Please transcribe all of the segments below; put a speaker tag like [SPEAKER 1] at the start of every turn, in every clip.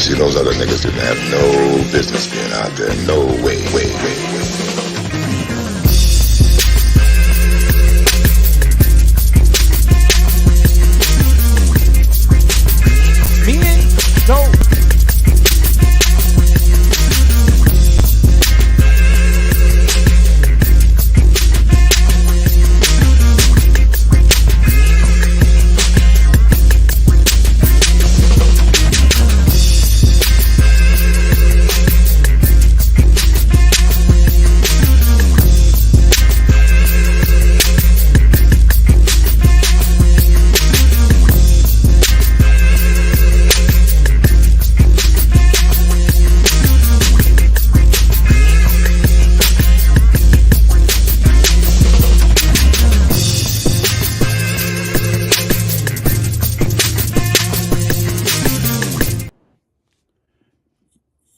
[SPEAKER 1] See, those other niggas didn't have no business being out there. No way.
[SPEAKER 2] Beanz, no.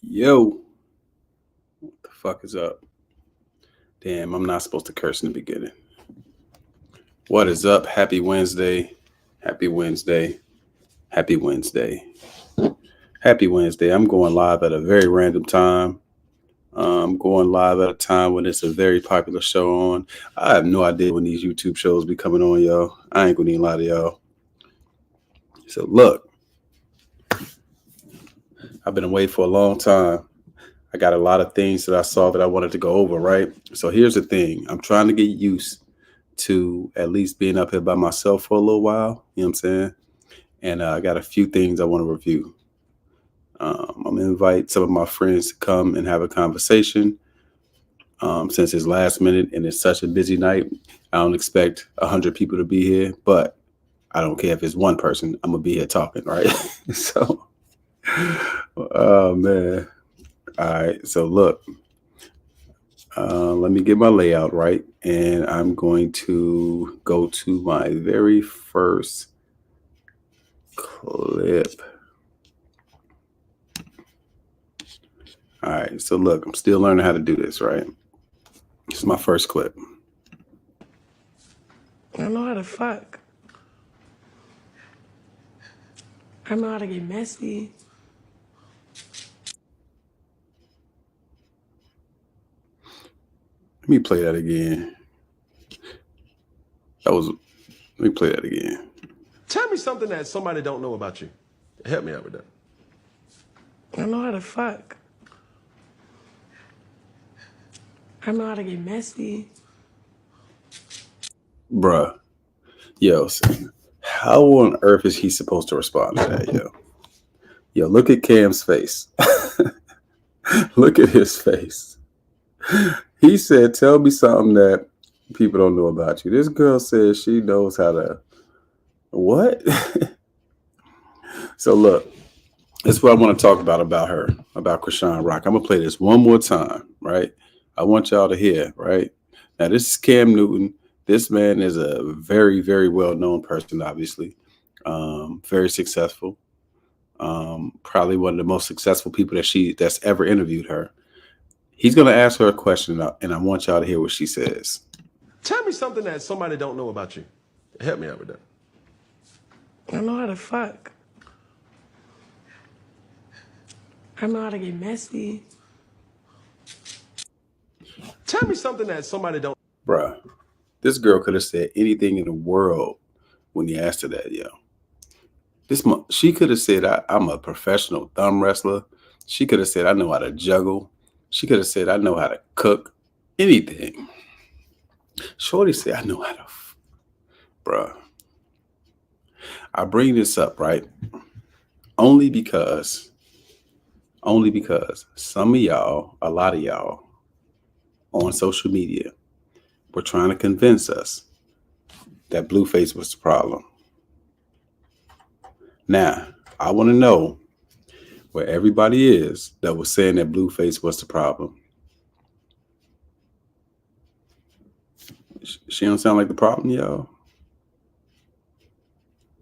[SPEAKER 3] Yo, what the fuck is up? Damn, I'm not supposed to curse in the beginning. What is up? Happy Wednesday. Happy Wednesday. Happy Wednesday. Happy Wednesday. I'm going live at a very random time. I'm going live at a time when it's a very popular show on. I have no idea when these YouTube shows be coming on, y'all. I ain't gonna even lie to y'all. So look. I've been away for a long time. I got a lot of things that I saw that I wanted to go over, right? So here's the thing. I'm trying to get used to at least being up here by myself for a little while. You know what I'm saying? And I got a few things I want to review. I'm going to invite some of my friends to come and have a conversation. Since it's last minute and it's such a busy night, I don't expect 100 people to be here, but I don't care if it's one person. I'm going to be here talking, right? So... oh man. All right, so look, let me get my layout right, and I'm going to go to my very first clip. All right, so look, I'm still learning how to do this, right? This is my first clip.
[SPEAKER 4] I know how to fuck. I know how to get messy.
[SPEAKER 3] Let me play that again. Let me play that again.
[SPEAKER 5] Tell me something that somebody don't know about you. Help me out with that.
[SPEAKER 4] I know how to fuck. I know how to get messy.
[SPEAKER 3] Bruh. Yo, how on earth is he supposed to respond to that, yo? Yo, look at Cam's face. Look at his face. He said, tell me something that people don't know about you. This girl says she knows how to... What? So look, that's what I want to talk about her, about Chrisean Rock. I'm going to play this one more time, right? I want y'all to hear, right? Now, this is Cam Newton. This man is a very, very well-known person, obviously. Very successful. Probably one of the most successful people that's ever interviewed her. He's going to ask her a question, and I want y'all to hear what she says.
[SPEAKER 5] Tell me something that somebody don't know about you. Help me out with that.
[SPEAKER 4] I know how to fuck. I know how to get messy.
[SPEAKER 5] Tell me something that somebody don't...
[SPEAKER 3] Bruh, this girl could have said anything in the world when he asked her that, yo. She could have said, I'm a professional thumb wrestler. She could have said, I know how to juggle. She could have said, I know how to cook. Anything. Shorty said, I know how to... Bruh. I bring this up, right? Only because some of y'all, a lot of y'all on social media were trying to convince us that Blueface was the problem. Now, I want to know where everybody is that was saying that Blueface was the problem. She don't sound like the problem, y'all.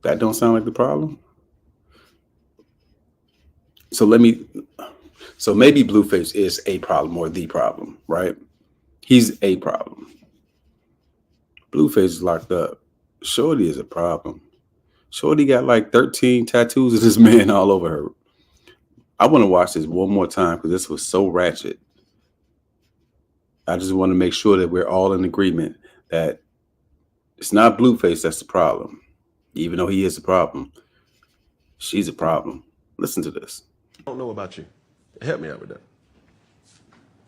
[SPEAKER 3] That don't sound like the problem. So maybe Blueface is a problem or the problem, right? He's a problem. Blueface is locked up. Shorty is a problem. Shorty got like 13 tattoos of this man all over her. I want to watch this one more time because this was so ratchet. I just want to make sure that we're all in agreement that it's not Blueface that's the problem. Even though he is the problem, she's a problem. Listen to this.
[SPEAKER 5] I don't know about you. Help me out with that.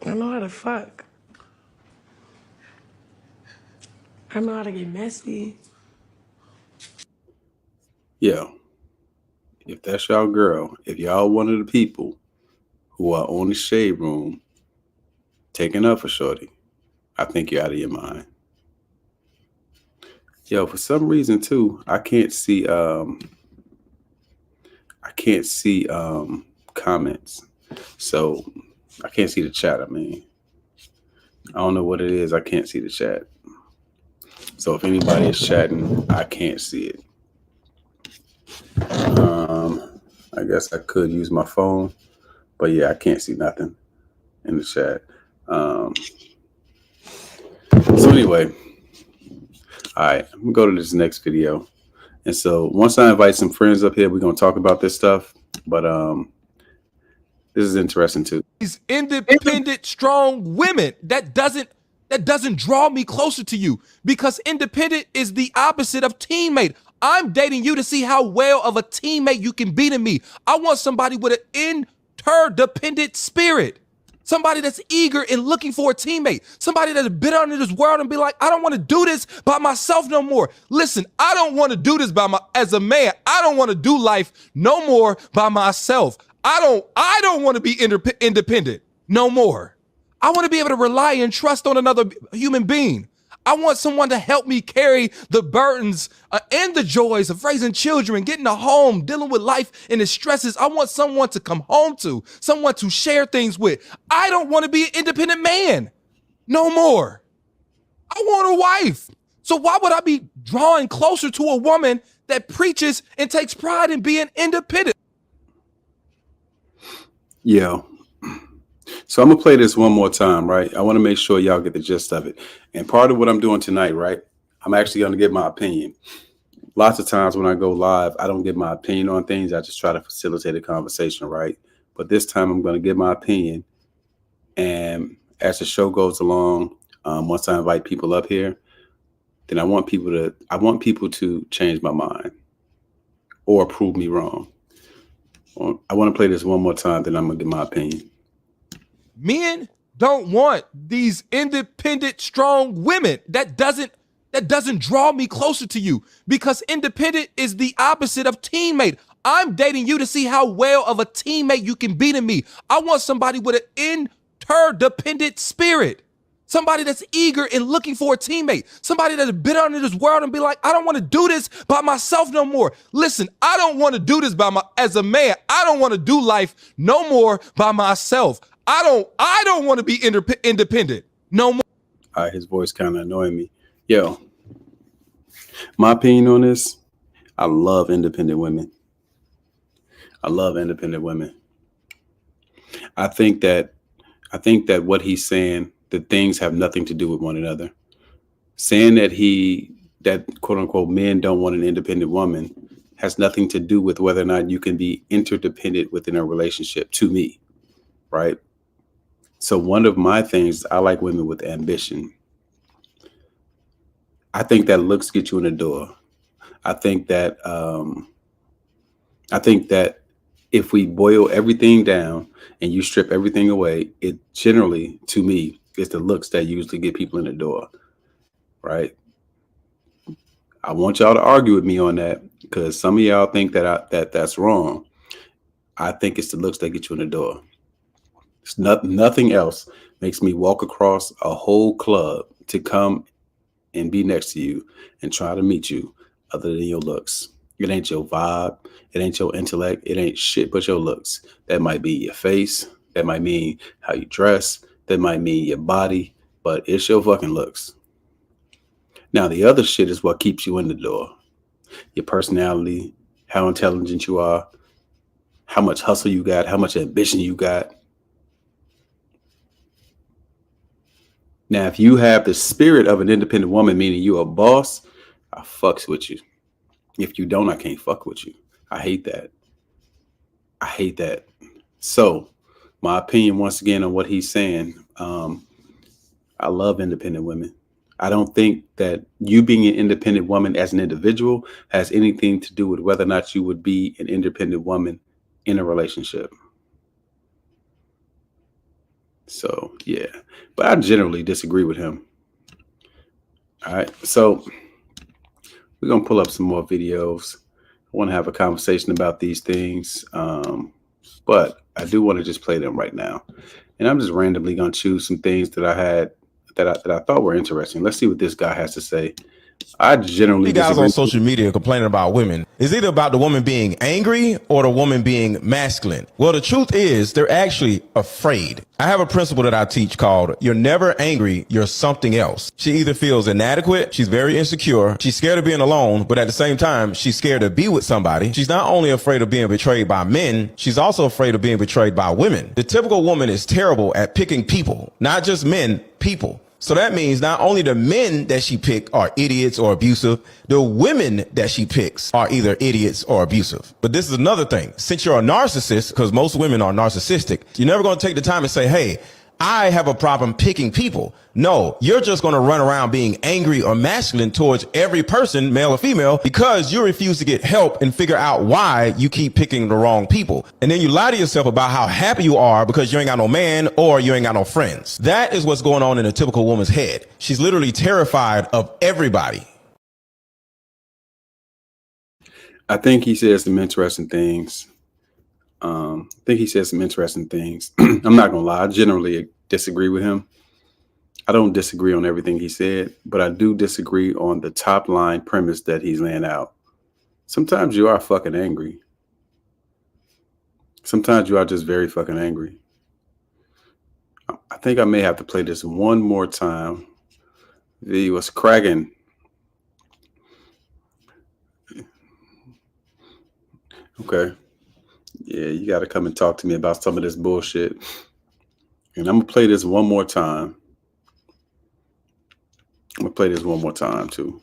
[SPEAKER 4] I know how to fuck. I know how to get messy.
[SPEAKER 3] Yeah. If that's y'all girl, if y'all one of the people who are on the shade room taking up for shorty, I think you're out of your mind. Yo, for some reason too, I can't see comments. So I can't see the chat. I mean, I don't know what it is. I can't see the chat. So if anybody is chatting, I can't see it. I guess I could use my phone, but yeah, I can't see nothing in the chat. So anyway, all right, I'm gonna go to this next video. And so once I invite some friends up here, we're gonna talk about this stuff. But this is interesting too.
[SPEAKER 2] These independent, strong women, that doesn't draw me closer to you, because independent is the opposite of teammate. I'm dating you to see how well of a teammate you can be to me. I want somebody with an interdependent spirit. Somebody that's eager and looking for a teammate. Somebody that's been out in this world and be like, I don't want to do this by myself no more. Listen, I don't want to do this as a man. I don't want to do life no more by myself. I don't want to be independent no more. I want to be able to rely and trust on another human being. I want someone to help me carry the burdens and the joys of raising children, getting a home, dealing with life and its stresses. I want someone to come home to, someone to share things with. I don't want to be an independent man no more. I want a wife. So why would I be drawing closer to a woman that preaches and takes pride in being independent?
[SPEAKER 3] Yeah. So I'm gonna play this one more time, right? I want to make sure y'all get the gist of it. And part of what I'm doing tonight, right? I'm actually gonna give my opinion. Lots of times when I go live, I don't give my opinion on things. I just try to facilitate a conversation, right? But this time I'm gonna give my opinion. And as the show goes along, once I invite people up here, then I want people to change my mind or prove me wrong. I want to play this one more time, then I'm gonna give my opinion.
[SPEAKER 2] Men don't want these independent, strong women. That doesn't draw me closer to you, because independent is the opposite of teammate. I'm dating you to see how well of a teammate you can be to me. I want somebody with an interdependent spirit. Somebody that's eager and looking for a teammate. Somebody that's been out in this world and be like, I don't want to do this by myself no more. Listen, I don't want to do this as a man. I don't want to do life no more by myself. I don't want to be independent no more.
[SPEAKER 3] All right, his voice kind of annoying me. Yo, my opinion on this, I love independent women. I love independent women. I think that what he's saying, that things have nothing to do with one another. Saying that quote unquote men don't want an independent woman has nothing to do with whether or not you can be interdependent within a relationship, to me, right? So one of my things, I like women with ambition. I think that looks get you in the door. I think that if we boil everything down and you strip everything away, it generally, to me, is the looks that usually get people in the door, right? I want y'all to argue with me on that, because some of y'all think that's wrong. I think it's the looks that get you in the door. It's nothing else makes me walk across a whole club to come and be next to you and try to meet you other than your looks. It ain't your vibe. It ain't your intellect. It ain't shit but your looks. That might be your face. That might mean how you dress. That might mean your body. But it's your fucking looks. Now, the other shit is what keeps you in the door. Your personality, how intelligent you are, how much hustle you got, how much ambition you got. Now, if you have the spirit of an independent woman, meaning you a boss, I fucks with you. If you don't, I can't fuck with you. I hate that. So my opinion once again on what he's saying, I love independent women. I don't think that you being an independent woman as an individual has anything to do with whether or not you would be an independent woman in a relationship. So, yeah, but I generally disagree with him. All right. So we're going to pull up some more videos. I want to have a conversation about these things. But I do want to just play them right now. And I'm just randomly going to choose some things that I had that I thought were interesting. Let's see what this guy has to say. I generally
[SPEAKER 2] guys on social media complaining about women is either about the woman being angry or the woman being masculine. Well, the truth is they're actually afraid. I have a principle that I teach called you're never angry, you're something else. She either feels inadequate, she's very insecure, she's scared of being alone, but at the same time, she's scared to be with somebody. She's not only afraid of being betrayed by men, she's also afraid of being betrayed by women. The typical woman is terrible at picking people, not just men, people. So that means not only the men that she picked are idiots or abusive, the women that she picks are either idiots or abusive. But this is another thing. Since you're a narcissist, because most women are narcissistic, you're never going to take the time and say, hey, I have a problem picking people. No, you're just going to run around being angry or masculine towards every person, male or female, because you refuse to get help and figure out why you keep picking the wrong people. And then you lie to yourself about how happy you are because you ain't got no man or you ain't got no friends. That is what's going on in a typical woman's head. She's literally terrified of everybody.
[SPEAKER 3] I think he says some interesting things. I'm not gonna lie. I generally disagree with him. I don't disagree on everything he said, but I do disagree on the top line premise that he's laying out. Sometimes you are fucking angry. Sometimes you are just very fucking angry. I think I may have to play this one more time. V was cracking. Okay. Yeah, you got to come and talk to me about some of this bullshit. And I'm going to play this one more time. I'm going to play this one more time, too.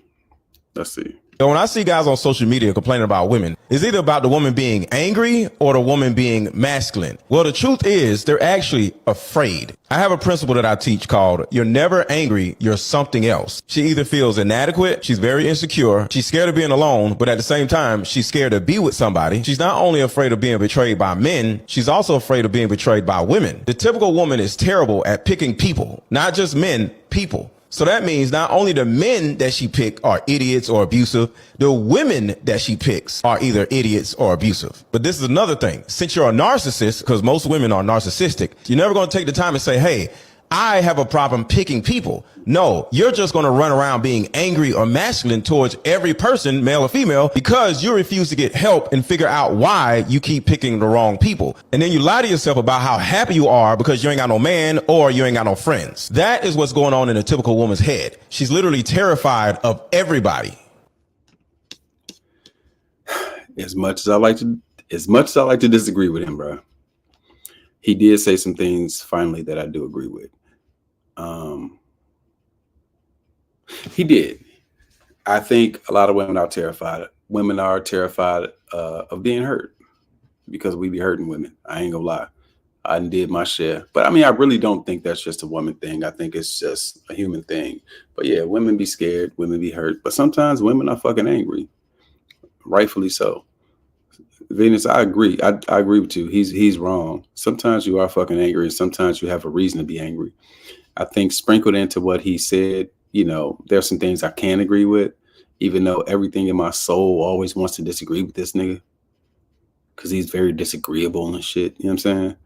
[SPEAKER 3] Let's see.
[SPEAKER 2] So when I see guys on social media complaining about women, it's either about the woman being angry or the woman being masculine. Well, the truth is they're actually afraid. I have a principle that I teach called you're never angry, you're something else. She either feels inadequate, she's very insecure, she's scared of being alone, but at the same time, she's scared to be with somebody. She's not only afraid of being betrayed by men, she's also afraid of being betrayed by women. The typical woman is terrible at picking people, not just men, people. So that means not only the men that she picked are idiots or abusive, the women that she picks are either idiots or abusive. But this is another thing. Since you're a narcissist, because most women are narcissistic, you're never going to take the time and say, hey, I have a problem picking people. No, you're just going to run around being angry or masculine towards every person, male or female, because you refuse to get help and figure out why you keep picking the wrong people. And then you lie to yourself about how happy you are because you ain't got no man or you ain't got no friends. That is what's going on in a typical woman's head. She's literally terrified of everybody.
[SPEAKER 3] As much as I like to disagree with him, bro, he did say some things finally that I do agree with. He did. I think a lot of women are terrified. Women are terrified of being hurt because we be hurting women. I ain't gonna lie. I did my share. But I mean, I really don't think that's just a woman thing. I think it's just a human thing. But yeah, women be scared, women be hurt. But sometimes women are fucking angry. Rightfully so. Venus, I agree. I agree with you. He's wrong. Sometimes you are fucking angry, and sometimes you have a reason to be angry. I think sprinkled into what he said, you know, there's some things I can agree with, even though everything in my soul always wants to disagree with this nigga because he's very disagreeable and shit. You know what I'm saying?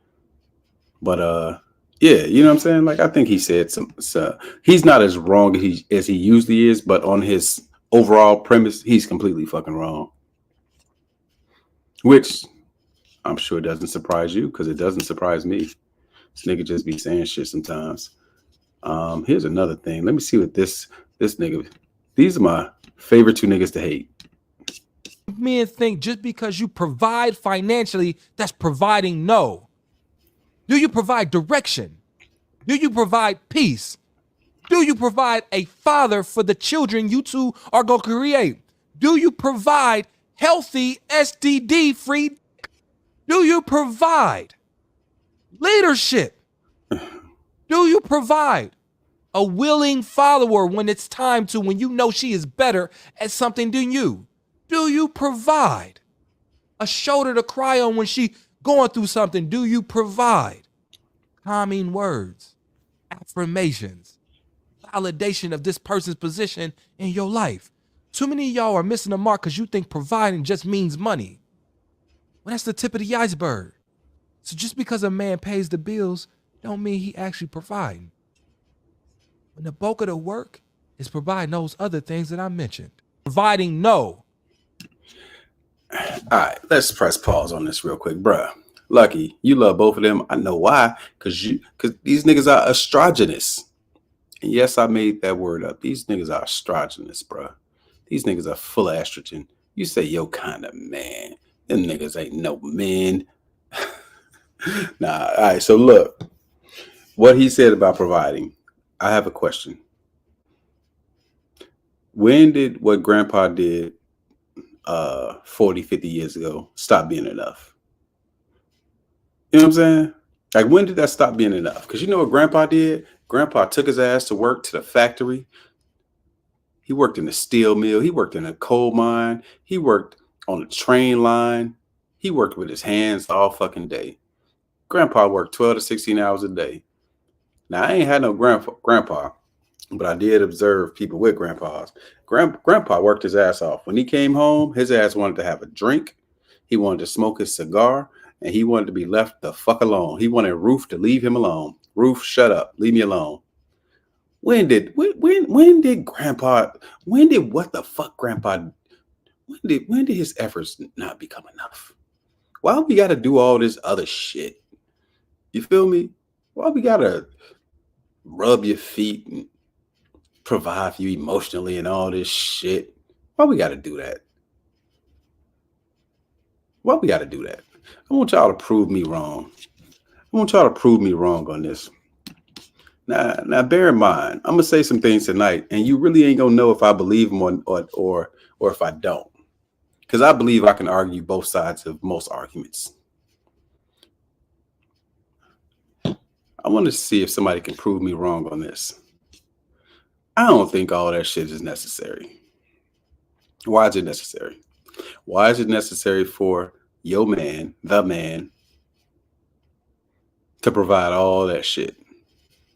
[SPEAKER 3] But yeah, you know what I'm saying? Like, I think he said some. He's not as wrong as he usually is, but on his overall premise, he's completely fucking wrong. Which I'm sure doesn't surprise you because it doesn't surprise me. This nigga just be saying shit sometimes. Here's another thing. Let me see what this nigga. These are my favorite two niggas to hate.
[SPEAKER 2] Men think just because you provide financially, that's providing. No. Do you provide direction? Do you provide peace? Do you provide a father for the children you two are going to create? Do you provide healthy STD free? Do you provide Leadership. Do you provide a willing follower when it's time to, when you know she is better at something than you? Do you provide a shoulder to cry on when she going through something? Do you provide calming words, affirmations, validation of this person's position in your life? Too many of y'all are missing the mark because you think providing just means money. Well, that's the tip of the iceberg. So just because a man pays the bills don't mean he actually providing. When the bulk of the work is providing those other things that I mentioned. Providing, no.
[SPEAKER 3] All right, let's press pause on this real quick, bruh. Lucki, you love both of them. I know why, because these niggas are estrogenous. And yes, I made that word up. These niggas are estrogenous, bruh. These niggas are full of estrogen. You say yo kind of man. Them niggas ain't no men. Nah, all right, so look. What he said about providing. I have a question. When did what grandpa did 40, 50 years ago stop being enough? You know what I'm saying? Like, when did that stop being enough? Because you know what grandpa did? Grandpa took his ass to work to the factory. He worked in the steel mill. He worked in a coal mine. He worked on the train line. He worked with his hands all fucking day. Grandpa worked 12 to 16 hours a day. Now, I ain't had no grandpa, but I did observe people with grandpas. Grandpa worked his ass off. When he came home, his ass wanted to have a drink. He wanted to smoke his cigar, and he wanted to be left the fuck alone. He wanted Ruth to leave him alone. Ruth, shut up. Leave me alone. When did grandpa, when did his efforts not become enough? Why we got to do all this other shit? You feel me? Why we got to rub your feet and provide for you emotionally and all this shit? Why we got to do that? Why we got to do that? I want y'all to prove me wrong. I want y'all to prove me wrong on this. Now, bear in mind, I'm gonna say some things tonight, and you really ain't gonna know if I believe them or if I don't, because I believe I can argue both sides of most arguments. I want to see if somebody can prove me wrong on this. I don't think all that shit is necessary. Why is it necessary? Why is it necessary for your man, the man, to provide all that shit?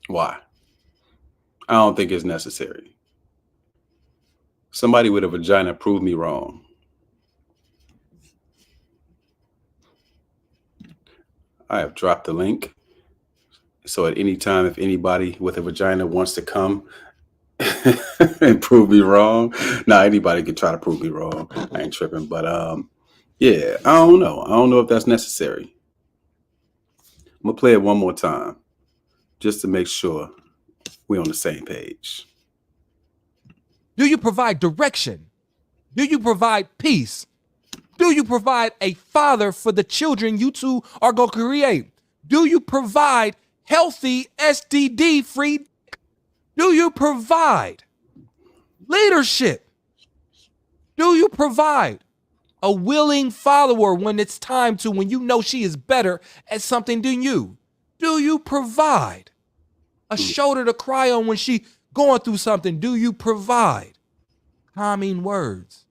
[SPEAKER 3] Why? I don't think it's necessary. Somebody with a vagina prove me wrong. I have dropped the link. So at any time, if anybody with a vagina wants to come and prove me wrong, anybody can try to prove me wrong. I ain't tripping, but yeah, I don't know. I don't know if that's necessary. I'm gonna play it one more time, just to make sure we're on the same page.
[SPEAKER 2] Do you provide direction? Do you provide peace? Do you provide a father for the children you two are going to create? Do you provide healthy STD-free? Do you provide leadership? Do you provide a willing follower when it's time to, when you know she is better at something than you? Do you provide a shoulder to cry on when she going through something? Do you provide calming words?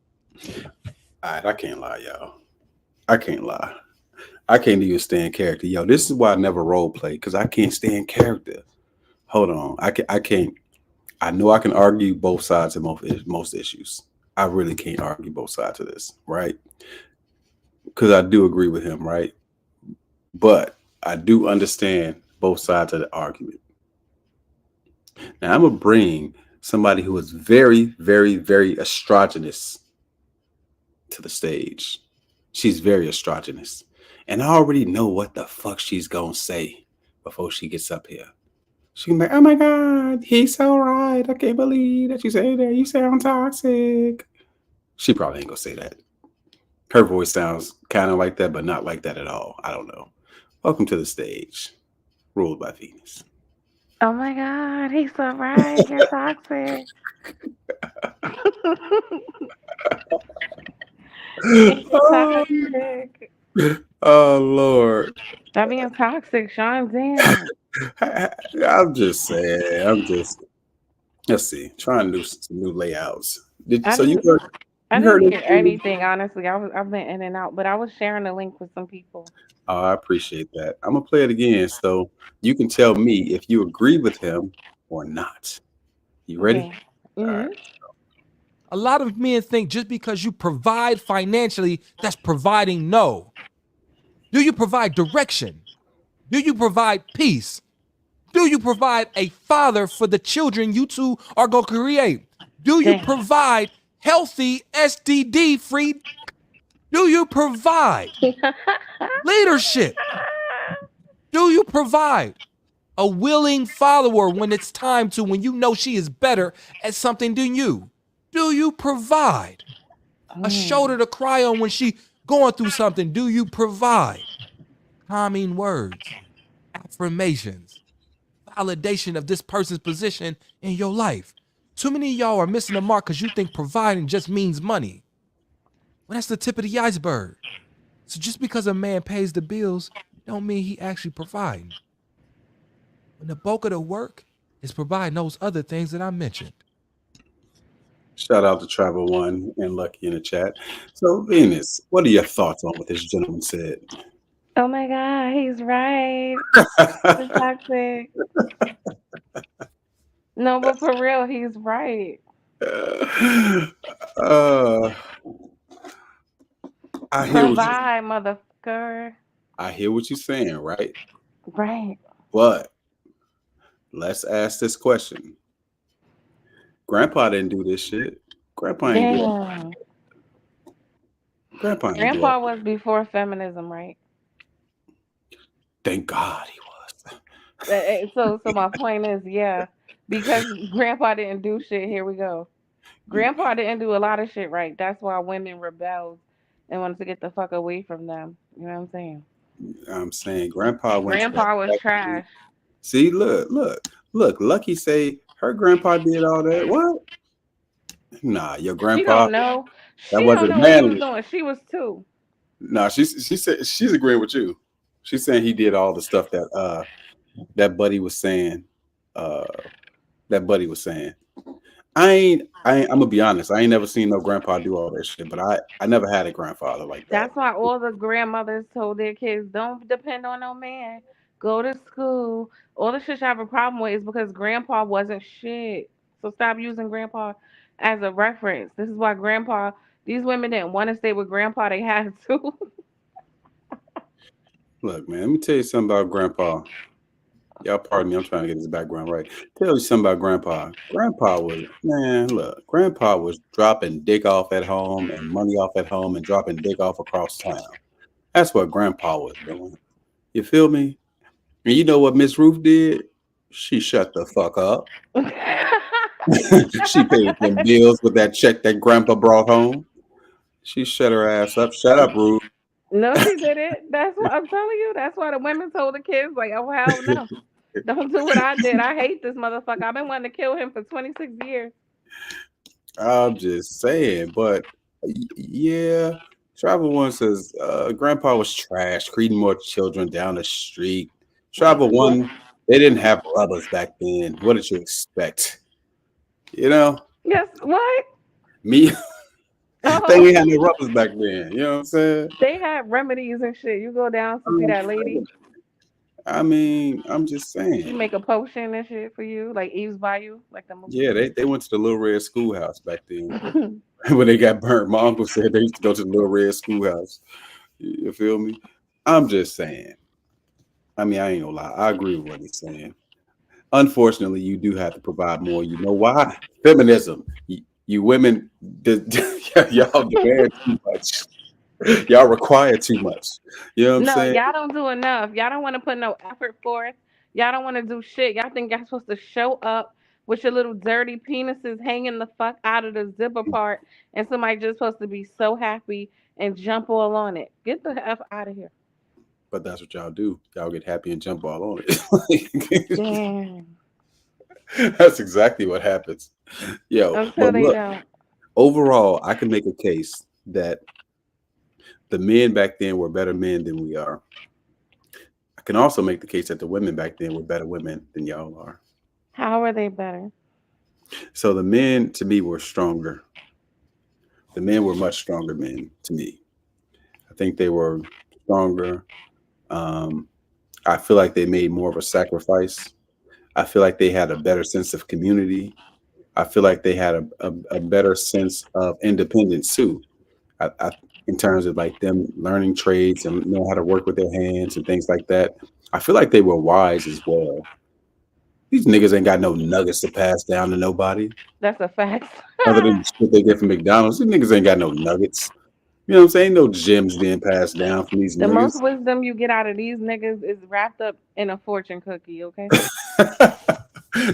[SPEAKER 3] All right, I can't lie, y'all. I can't lie. I can't even stay in character. Yo, this is why I never role play, because I can't stay in character. Hold on. I can't. I know I can argue both sides of most issues. I really can't argue both sides of this, right? Because I do agree with him, right? But I do understand both sides of the argument. Now, I'm going to bring somebody who is very, very, very estrogenous to the stage. She's very estrogenous. And I already know what the fuck she's going to say before she gets up here. She's going to be like, oh my God, he's so right. I can't believe that you say that. You sound toxic. She probably ain't going to say that. Her voice sounds kind of like that, but not like that at all. I don't know. Welcome to the stage. Ruled by Venus.
[SPEAKER 6] Oh my God, he's so right. You're toxic. He's toxic.
[SPEAKER 3] Oh, Lord.
[SPEAKER 6] Stop being toxic, Shawn. Damn.
[SPEAKER 3] I'm just saying. Let's see. Trying to do some new layouts.
[SPEAKER 6] I
[SPEAKER 3] So
[SPEAKER 6] didn't. I
[SPEAKER 3] you heard
[SPEAKER 6] didn't
[SPEAKER 3] it?
[SPEAKER 6] hear anything, honestly. I've been in and out, but I was sharing the link with some people.
[SPEAKER 3] Oh, I appreciate that. I'm gonna play it again, so you can tell me if you agree with him or not. You ready?
[SPEAKER 6] Okay.
[SPEAKER 3] All right.
[SPEAKER 6] Mm-hmm.
[SPEAKER 2] A lot of men think just because you provide financially, that's providing. No. Do you provide direction? Do you provide peace? Do you provide a father for the children you two are going to create? Do you
[SPEAKER 6] Damn.
[SPEAKER 2] provide healthy STD free? Do you provide leadership? Do you provide a willing follower when it's time to, when you know she is better at something than you? Do you provide a shoulder to cry on when she going through something? Do you provide calming words, affirmations, validation of this person's position in your life? Too many of y'all are missing the mark because you think providing just means money. Well, that's the tip of the iceberg. So just because a man pays the bills don't mean he actually providing. When the bulk of the work is providing those other things that I mentioned.
[SPEAKER 3] Shout out to Travel One and Lucky in the chat. So, Venus, what are your thoughts on what this gentleman said?
[SPEAKER 6] Oh my God, he's right. It's toxic. No, but for real, he's right.
[SPEAKER 3] uh, I hear what you,
[SPEAKER 6] Provide, motherfucker.
[SPEAKER 3] I hear what you're saying, right?
[SPEAKER 6] Right.
[SPEAKER 3] But let's ask this question. Grandpa didn't do this shit. Grandpa ain't do it.
[SPEAKER 6] Damn.
[SPEAKER 3] Grandpa ain't do
[SPEAKER 6] Grandpa
[SPEAKER 3] it.
[SPEAKER 6] was before feminism, right?
[SPEAKER 3] Thank God he was.
[SPEAKER 6] So my point is, yeah, because Grandpa didn't do shit. Here we go. Grandpa didn't do a lot of shit right. That's why women rebelled and wanted to get the fuck away from them. You know what I'm saying?
[SPEAKER 3] I'm saying Grandpa went to
[SPEAKER 6] Grandpa was
[SPEAKER 3] that.
[SPEAKER 6] trash.
[SPEAKER 3] See, look. Lucky say her grandpa did all that. What? Nah, your
[SPEAKER 6] She
[SPEAKER 3] grandpa,
[SPEAKER 6] don't know.
[SPEAKER 3] that
[SPEAKER 6] She don't
[SPEAKER 3] wasn't
[SPEAKER 6] know what he was
[SPEAKER 3] manly.
[SPEAKER 6] doing. She was two.
[SPEAKER 3] Nah, she said she's agreeing with you. She's saying he did all the stuff that Buddy was saying. Uh that Buddy was saying. I'm gonna be honest. I ain't never seen no grandpa do all that shit, but I never had a grandfather like that.
[SPEAKER 6] That's why all the grandmothers told their kids, don't depend on no man. Go to school. All the shit you have a problem with is because grandpa wasn't shit. So stop using grandpa as a reference. This is why grandpa, these women didn't want to stay with grandpa. They had to.
[SPEAKER 3] Look, man, let me tell you something about grandpa. Y'all pardon me, I'm trying to get this background right. Tell you something about grandpa. Grandpa was dropping dick off at home and money off at home and dropping dick off across town. That's what grandpa was doing. You feel me? And you know what Miss Ruth did? She shut the fuck up. She paid them bills with that check that grandpa brought home. She shut her ass up. Shut up, Ruth.
[SPEAKER 6] No, she didn't. That's what I'm telling you. That's why the women told the kids, like, oh, hell no. Don't do what I did. I hate this motherfucker. I've been wanting to kill him for 26 years.
[SPEAKER 3] I'm just saying, but yeah. Travel One says grandpa was trash, creating more children down the street. Travel One, they didn't have rubbers back then. What did you expect? You know?
[SPEAKER 6] Yes, what?
[SPEAKER 3] Me,
[SPEAKER 6] Oh,
[SPEAKER 3] they ain't had no rubbers back then. You know what I'm saying?
[SPEAKER 6] they had remedies and shit. You go down to see that lady.
[SPEAKER 3] I mean, I'm just
[SPEAKER 6] She
[SPEAKER 3] saying.
[SPEAKER 6] make a potion and shit for you, like Eve's Bayou, like the movie.
[SPEAKER 3] Yeah, they went to the Little Red Schoolhouse back then. When they got burnt, my uncle said they used to go to the Little Red Schoolhouse. You feel me? I'm just saying. I mean, I ain't gonna lie. I agree with what he's saying. Unfortunately, you do have to provide more. You know why? Feminism. You women, y'all demand too much. Y'all require too much. You know what I'm
[SPEAKER 6] No,
[SPEAKER 3] saying?
[SPEAKER 6] y'all don't do enough. Y'all don't want to put no effort forth. Y'all don't want to do shit. Y'all think y'all supposed to show up with your little dirty penises hanging the fuck out of the zipper part, and somebody just supposed to be so happy and jump all on it. Get the f out of here.
[SPEAKER 3] But that's what y'all do. Y'all get happy and jump all on it.
[SPEAKER 6] Damn.
[SPEAKER 3] That's exactly what happens. Yo,
[SPEAKER 6] Until
[SPEAKER 3] but
[SPEAKER 6] they
[SPEAKER 3] look,
[SPEAKER 6] don't.
[SPEAKER 3] overall, I can make a case that the men back then were better men than we are. I can also make the case that the women back then were better women than y'all are.
[SPEAKER 6] How are they better?
[SPEAKER 3] So the men to me were stronger. The men were much stronger men to me. I think they were stronger. I feel like they made more of a sacrifice. I feel like they had a better sense of community. I feel like they had a better sense of independence too. In terms of like them learning trades and know how to work with their hands and things like that. I feel like they were wise as well. These niggas ain't got no nuggets to pass down to nobody
[SPEAKER 6] That's a fact.
[SPEAKER 3] other than the shit they get from McDonald's. These niggas ain't got no nuggets. You know what I'm saying? No gems being passed down from these
[SPEAKER 6] The most
[SPEAKER 3] niggas.
[SPEAKER 6] wisdom you get out of these niggas is wrapped up in a fortune cookie, okay?
[SPEAKER 3] Yeah,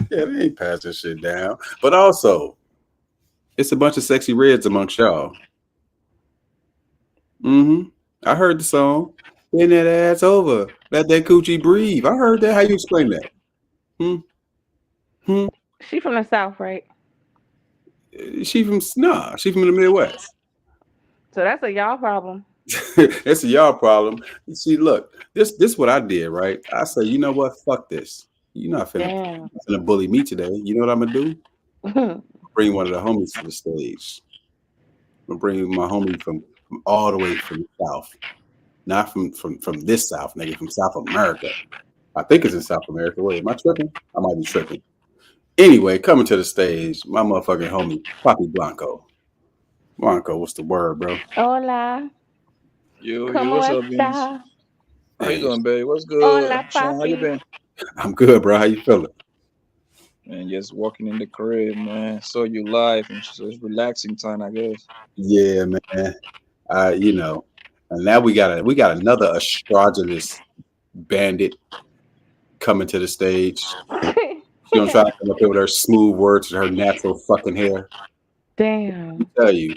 [SPEAKER 3] they ain't passing shit down. But also, it's a bunch of sexy reds amongst y'all. I heard the song. Bend that ass over. Let that coochie breathe. I heard that. How you explain that?
[SPEAKER 6] She from the South, right?
[SPEAKER 3] She from the Midwest.
[SPEAKER 6] So that's a y'all problem.
[SPEAKER 3] That's a y'all problem. You see, look, this what I did, right? I say, you know what? Fuck this. You're not finna bully me today. You know what I'm gonna do? Bring one of the homies to the stage. I'm gonna bring my homie from all the way from the South. Not from this South, nigga, from South America. I think it's in South America. Wait, am I tripping? I might be tripping. Anyway, coming to the stage, my motherfucking homie, Papi Blanco. Blanco, what's the word, bro?
[SPEAKER 6] Hola.
[SPEAKER 7] Yo,
[SPEAKER 6] ¿Cómo
[SPEAKER 7] what's up, Beanz?
[SPEAKER 6] está?
[SPEAKER 7] How you doing, babe? What's good?
[SPEAKER 6] Hola,
[SPEAKER 7] Shawn, how you
[SPEAKER 6] papi.
[SPEAKER 7] been?
[SPEAKER 3] I'm good, bro. How you feeling?
[SPEAKER 7] Man, just walking in the crib, man. Saw you live, and so it's relaxing time, I guess.
[SPEAKER 3] Yeah, man. You know, and now we got another astrologist bandit coming to the stage. She gonna try to come up here with her smooth words and her natural fucking hair.
[SPEAKER 6] Damn.
[SPEAKER 3] I tell you,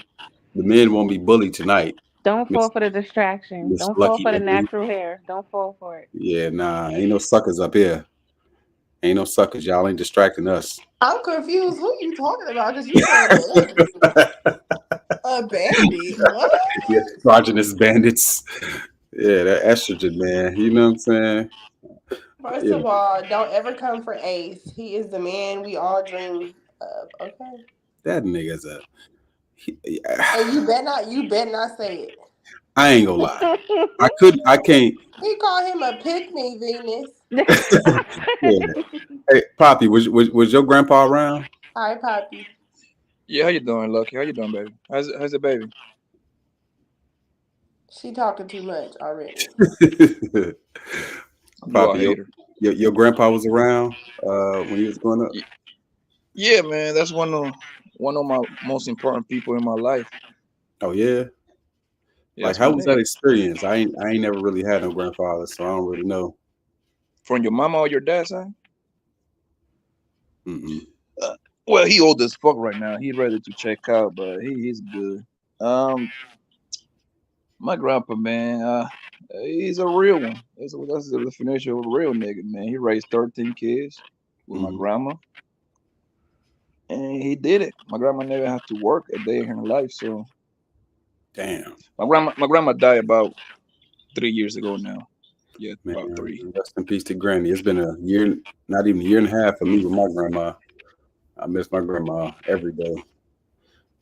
[SPEAKER 3] the men won't be bullied tonight.
[SPEAKER 6] Don't fall for the distraction.
[SPEAKER 3] Miss
[SPEAKER 6] Don't fall
[SPEAKER 3] Lucki
[SPEAKER 6] for the
[SPEAKER 3] Maree.
[SPEAKER 6] natural hair. Don't fall for it.
[SPEAKER 3] Yeah, nah, ain't no suckers up here. Ain't no suckers. Y'all ain't distracting us.
[SPEAKER 4] I'm confused. Who you talking about? Because you said bandit. A bandit? What?
[SPEAKER 3] Yeah, androgynous bandits. Yeah, that estrogen, man. You know what I'm saying?
[SPEAKER 4] First
[SPEAKER 3] Yeah.
[SPEAKER 4] of all, don't ever come for Ace. He is the man we all dream of. Okay.
[SPEAKER 3] That nigga's
[SPEAKER 4] And you better not say it.
[SPEAKER 3] I ain't gonna lie. I can't.
[SPEAKER 4] He called him a pick-me, Venus.
[SPEAKER 3] Yeah. Hey, Poppy, was your grandpa around?
[SPEAKER 4] Hi, Poppy.
[SPEAKER 7] Yeah, how you doing, Lucky? How you doing, baby? How's the baby?
[SPEAKER 4] She talking too much already.
[SPEAKER 3] Poppy, your grandpa was around when you was growing up?
[SPEAKER 7] Yeah, man. That's one of my most important people in my life.
[SPEAKER 3] Oh yeah.
[SPEAKER 7] Yeah,
[SPEAKER 3] Like, how was that experience? I ain't never really had no grandfather, so I don't really know.
[SPEAKER 7] From your mama or your dad's side? Well, he old as fuck right now. He ready to check out, but he's good. My grandpa, man, he's a real one. That's the definition of a real nigga, man. He raised 13 kids with my grandma, and he did it. My grandma never had to work a day in her life, so.
[SPEAKER 3] Damn.
[SPEAKER 7] My grandma died about 3 years ago now. Yeah, man, about 3.
[SPEAKER 3] Rest in peace to Granny. It's been a year, not even a year and a half for me with my grandma. I miss my grandma every day.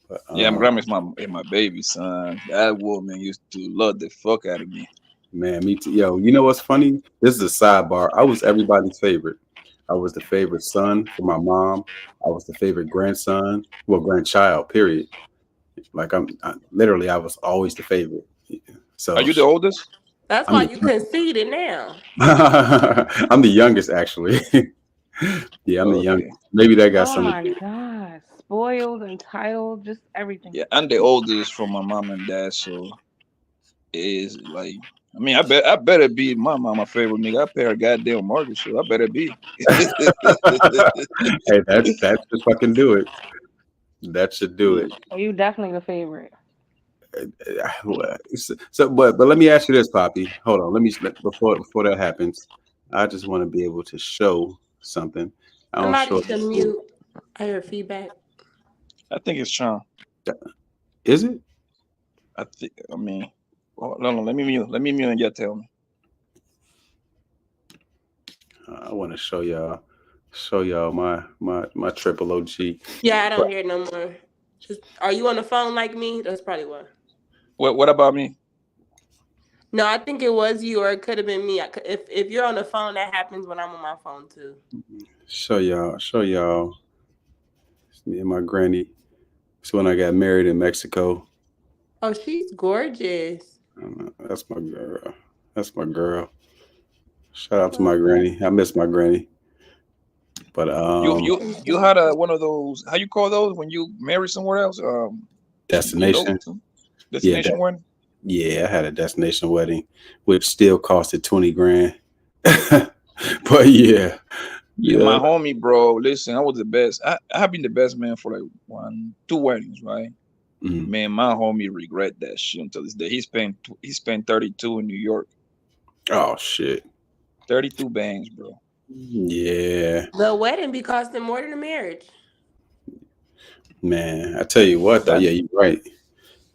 [SPEAKER 3] But,
[SPEAKER 7] yeah, my grandma's my baby, son. That woman used to love the fuck out of me.
[SPEAKER 3] Man, me too. Yo, you know what's funny? This is a sidebar. I was everybody's favorite. I was the favorite son for my mom. I was the favorite grandson. Well, grandchild, period. Like I was always the favorite. So
[SPEAKER 7] are you the oldest?
[SPEAKER 4] That's why you conceded now.
[SPEAKER 3] I'm the youngest, actually. Yeah, I'm the youngest. Maybe that got something.
[SPEAKER 6] Oh my God. Spoiled, entitled, just everything.
[SPEAKER 7] Yeah, I'm the oldest from my mom and dad, so it's like, I mean, I better be my mama favorite nigga. I pay her goddamn mortgage, so I better be.
[SPEAKER 3] Hey, that should fucking do it. That should do it.
[SPEAKER 6] You definitely the favorite.
[SPEAKER 3] So, but let me ask you this, Poppy. Hold on. Before that happens, I just want to be able to show something.
[SPEAKER 4] Somebody should mute. I hear feedback.
[SPEAKER 7] I think it's Shawn.
[SPEAKER 3] Is it?
[SPEAKER 7] I mean, hold on. Let me mute and you tell me.
[SPEAKER 3] I want to show y'all my triple OG.
[SPEAKER 4] Yeah, I don't hear it no more. Are you on the phone like me? That's probably why.
[SPEAKER 7] What about me?
[SPEAKER 4] No, I think it was you, or it could have been me. If you're on the phone, that happens when I'm on my phone too.
[SPEAKER 3] Show y'all. It's me and my granny. It's when I got married in Mexico.
[SPEAKER 4] Oh, she's gorgeous.
[SPEAKER 3] That's my girl. That's my girl. Shout out to my granny. I miss my granny. But
[SPEAKER 7] You had one of those, how you call those when you marry somewhere else?
[SPEAKER 3] destination.
[SPEAKER 7] Destination wedding?
[SPEAKER 3] Yeah, I had a destination wedding, which still costed 20 grand. But yeah.
[SPEAKER 7] Yeah, my homie, bro. Listen, I was the best. I have been the best man for like 2 weddings, right?
[SPEAKER 3] Mhm.
[SPEAKER 7] Man, my homie regret that shit until this day. He spent 32 in New York.
[SPEAKER 3] Oh shit.
[SPEAKER 7] 32 bangs, bro.
[SPEAKER 3] Yeah.
[SPEAKER 4] The wedding be costing more than the marriage.
[SPEAKER 3] Man, I tell you what though, yeah, you're right.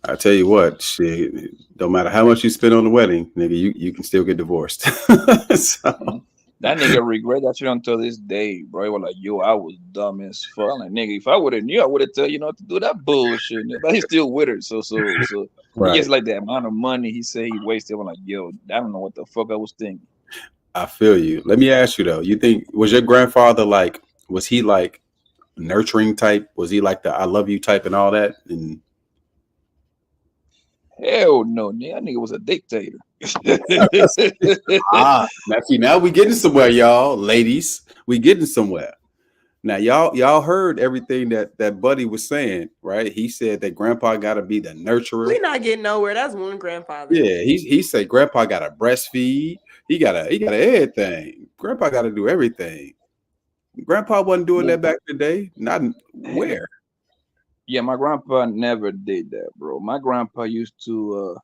[SPEAKER 3] I tell you what, shit, don't matter how much you spend on the wedding, nigga, you can still get divorced. So,
[SPEAKER 7] That nigga regret that shit until this day, bro. He was like, yo, I was dumb as fuck. I'm like, nigga, if I would have knew, I would have tell you not to do that bullshit. But he's still with her. So
[SPEAKER 3] right.
[SPEAKER 7] he just like the amount of money he said he wasted. I'm like, yo, I don't know what the fuck I was thinking.
[SPEAKER 3] I feel you. Let me ask you though, you think, was your grandfather like, was he like nurturing type? Was he like the I love you type and all that? And
[SPEAKER 7] hell no, nigga. That nigga was a dictator.
[SPEAKER 3] now we getting somewhere, y'all, ladies. We getting somewhere. Now y'all heard everything that Buddy was saying, right? He said that Grandpa got to be the nurturer.
[SPEAKER 4] We're not getting nowhere. That's one grandfather.
[SPEAKER 3] Yeah, he said Grandpa got to breastfeed. He got everything. Grandpa got to do everything. Grandpa wasn't doing that back in the day. Not where.
[SPEAKER 7] Yeah, my grandpa never did that, bro. My grandpa used to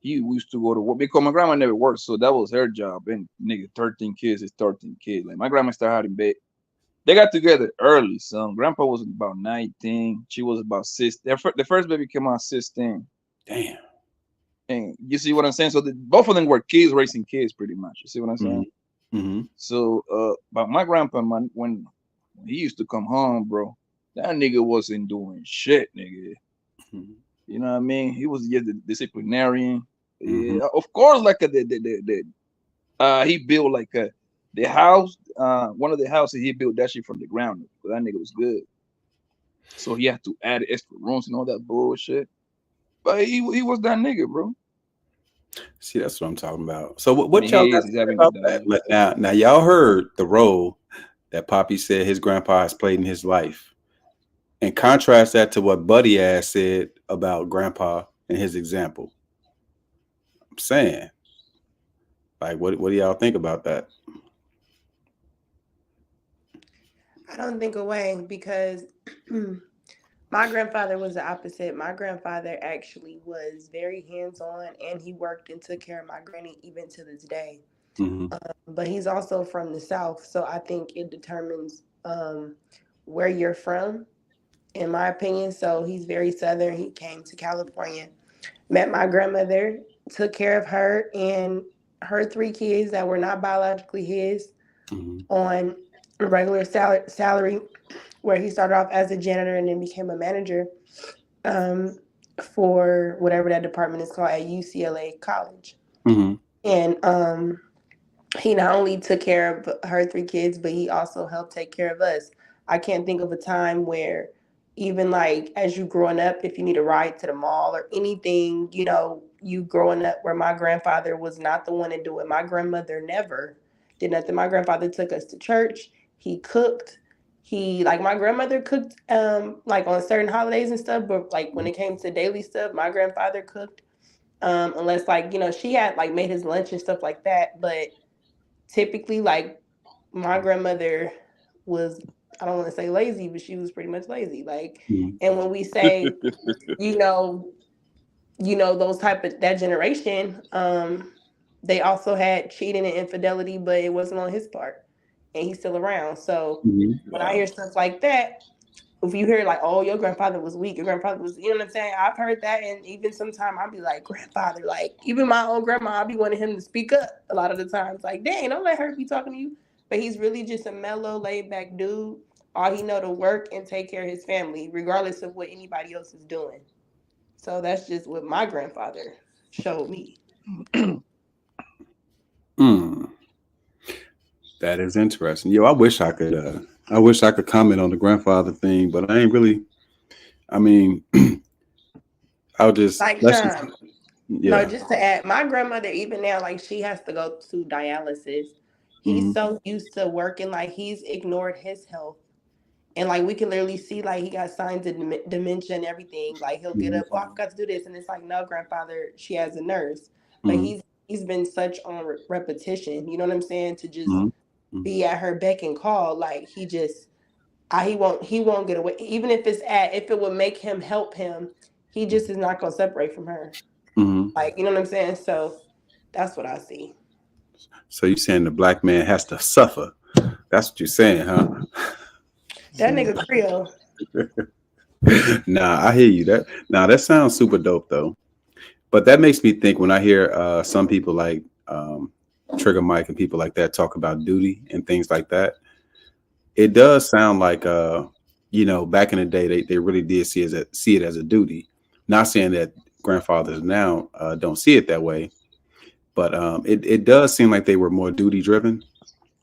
[SPEAKER 7] go to work because my grandma never worked, so that was her job. And nigga, 13 kids is 13 kids. Like my grandma started having baby. They got together early, son. Grandpa was about 19. She was about 16. The first baby came out 16.
[SPEAKER 3] Damn.
[SPEAKER 7] And you see what I'm saying? So both of them were kids raising kids, pretty much. You see what I'm saying?
[SPEAKER 3] Mm-hmm.
[SPEAKER 7] So, but my grandpa, man, when he used to come home, bro, that nigga wasn't doing shit, nigga.
[SPEAKER 3] Mm-hmm.
[SPEAKER 7] You know what I mean? He was just the disciplinarian.
[SPEAKER 3] Mm-hmm.
[SPEAKER 7] Yeah, of course, like he built like the house, one of the houses he built that shit from the ground. But that nigga was good. So he had to add extra rooms and all that bullshit. But he was that nigga, bro.
[SPEAKER 3] See, that's what I'm talking about. So what y'all got to say about that? Now y'all heard the role that Poppy said his grandpa has played in his life, and contrast that to what Buddy ass said about Grandpa and his example. I'm saying, like, what do y'all think about that?
[SPEAKER 4] I don't think away because my grandfather was the opposite. My grandfather actually was very hands-on, and he worked and took care of my granny even to this day.
[SPEAKER 3] Mm-hmm.
[SPEAKER 4] But he's also from the South, so I think it determines where you're from, in my opinion. So he's very Southern. He came to California, met my grandmother, took care of her and her 3 kids that were not biologically his on a regular salary, where he started off as a janitor and then became a manager for whatever that department is called at UCLA College.
[SPEAKER 3] Mm-hmm.
[SPEAKER 4] And he not only took care of her 3 kids, but he also helped take care of us. I can't think of a time where even like as you growing up, if you need a ride to the mall or anything, you know, you growing up where my grandfather was not the one to do it. My grandmother never did nothing. My grandfather took us to church. He cooked. He like my grandmother cooked like on certain holidays and stuff, but like when it came to daily stuff, my grandfather cooked. Unless like, you know, she had like made his lunch and stuff like that. But typically like my grandmother was, I don't want to say lazy, but she was pretty much lazy. Like, and when we say, you know, those type of that generation, they also had cheating and infidelity, but it wasn't on his part, and he's still around. So when I hear stuff like that, if you hear like, oh, your grandfather was weak, your grandfather was, you know what I'm saying? I've heard that, and even sometimes I'll be like, grandfather, like even my own grandma, I'll be wanting him to speak up a lot of the times. Like, dang, don't let her be talking to you. but he's really just a mellow, laid back dude. All he know to work and take care of his family, regardless of what anybody else is doing. So that's just what my grandfather showed me.
[SPEAKER 3] That is interesting. Yo, I wish I could comment on the grandfather thing, but I ain't really. I mean, I'll just
[SPEAKER 4] Like,
[SPEAKER 3] yeah.
[SPEAKER 4] no, just to add, my grandmother, even now, like, she has to go to dialysis. He's so used to working, like, he's ignored his health. And, like, we can literally see, like, he got signs of dementia and everything. Like, he'll get up, oh, I forgot to do this. And it's like, no, grandfather, she has a nurse. But he's been such on repetition, you know what I'm saying, to just be at her beck and call. Like, he just, he won't get away. Even if if it would make him help him, he just is not going to separate from her. Like, you know what I'm saying? So that's what I see.
[SPEAKER 3] So you're saying the black man has to suffer? That's what you're saying, huh?
[SPEAKER 4] That nigga Creole.
[SPEAKER 3] Nah, I hear you. That sounds super dope though. But that makes me think when I hear some people like Trigger Mike and people like that talk about duty and things like that. It does sound like back in the day they really did see it as a duty. Not saying that grandfathers now don't see it that way, but it does seem like they were more duty driven.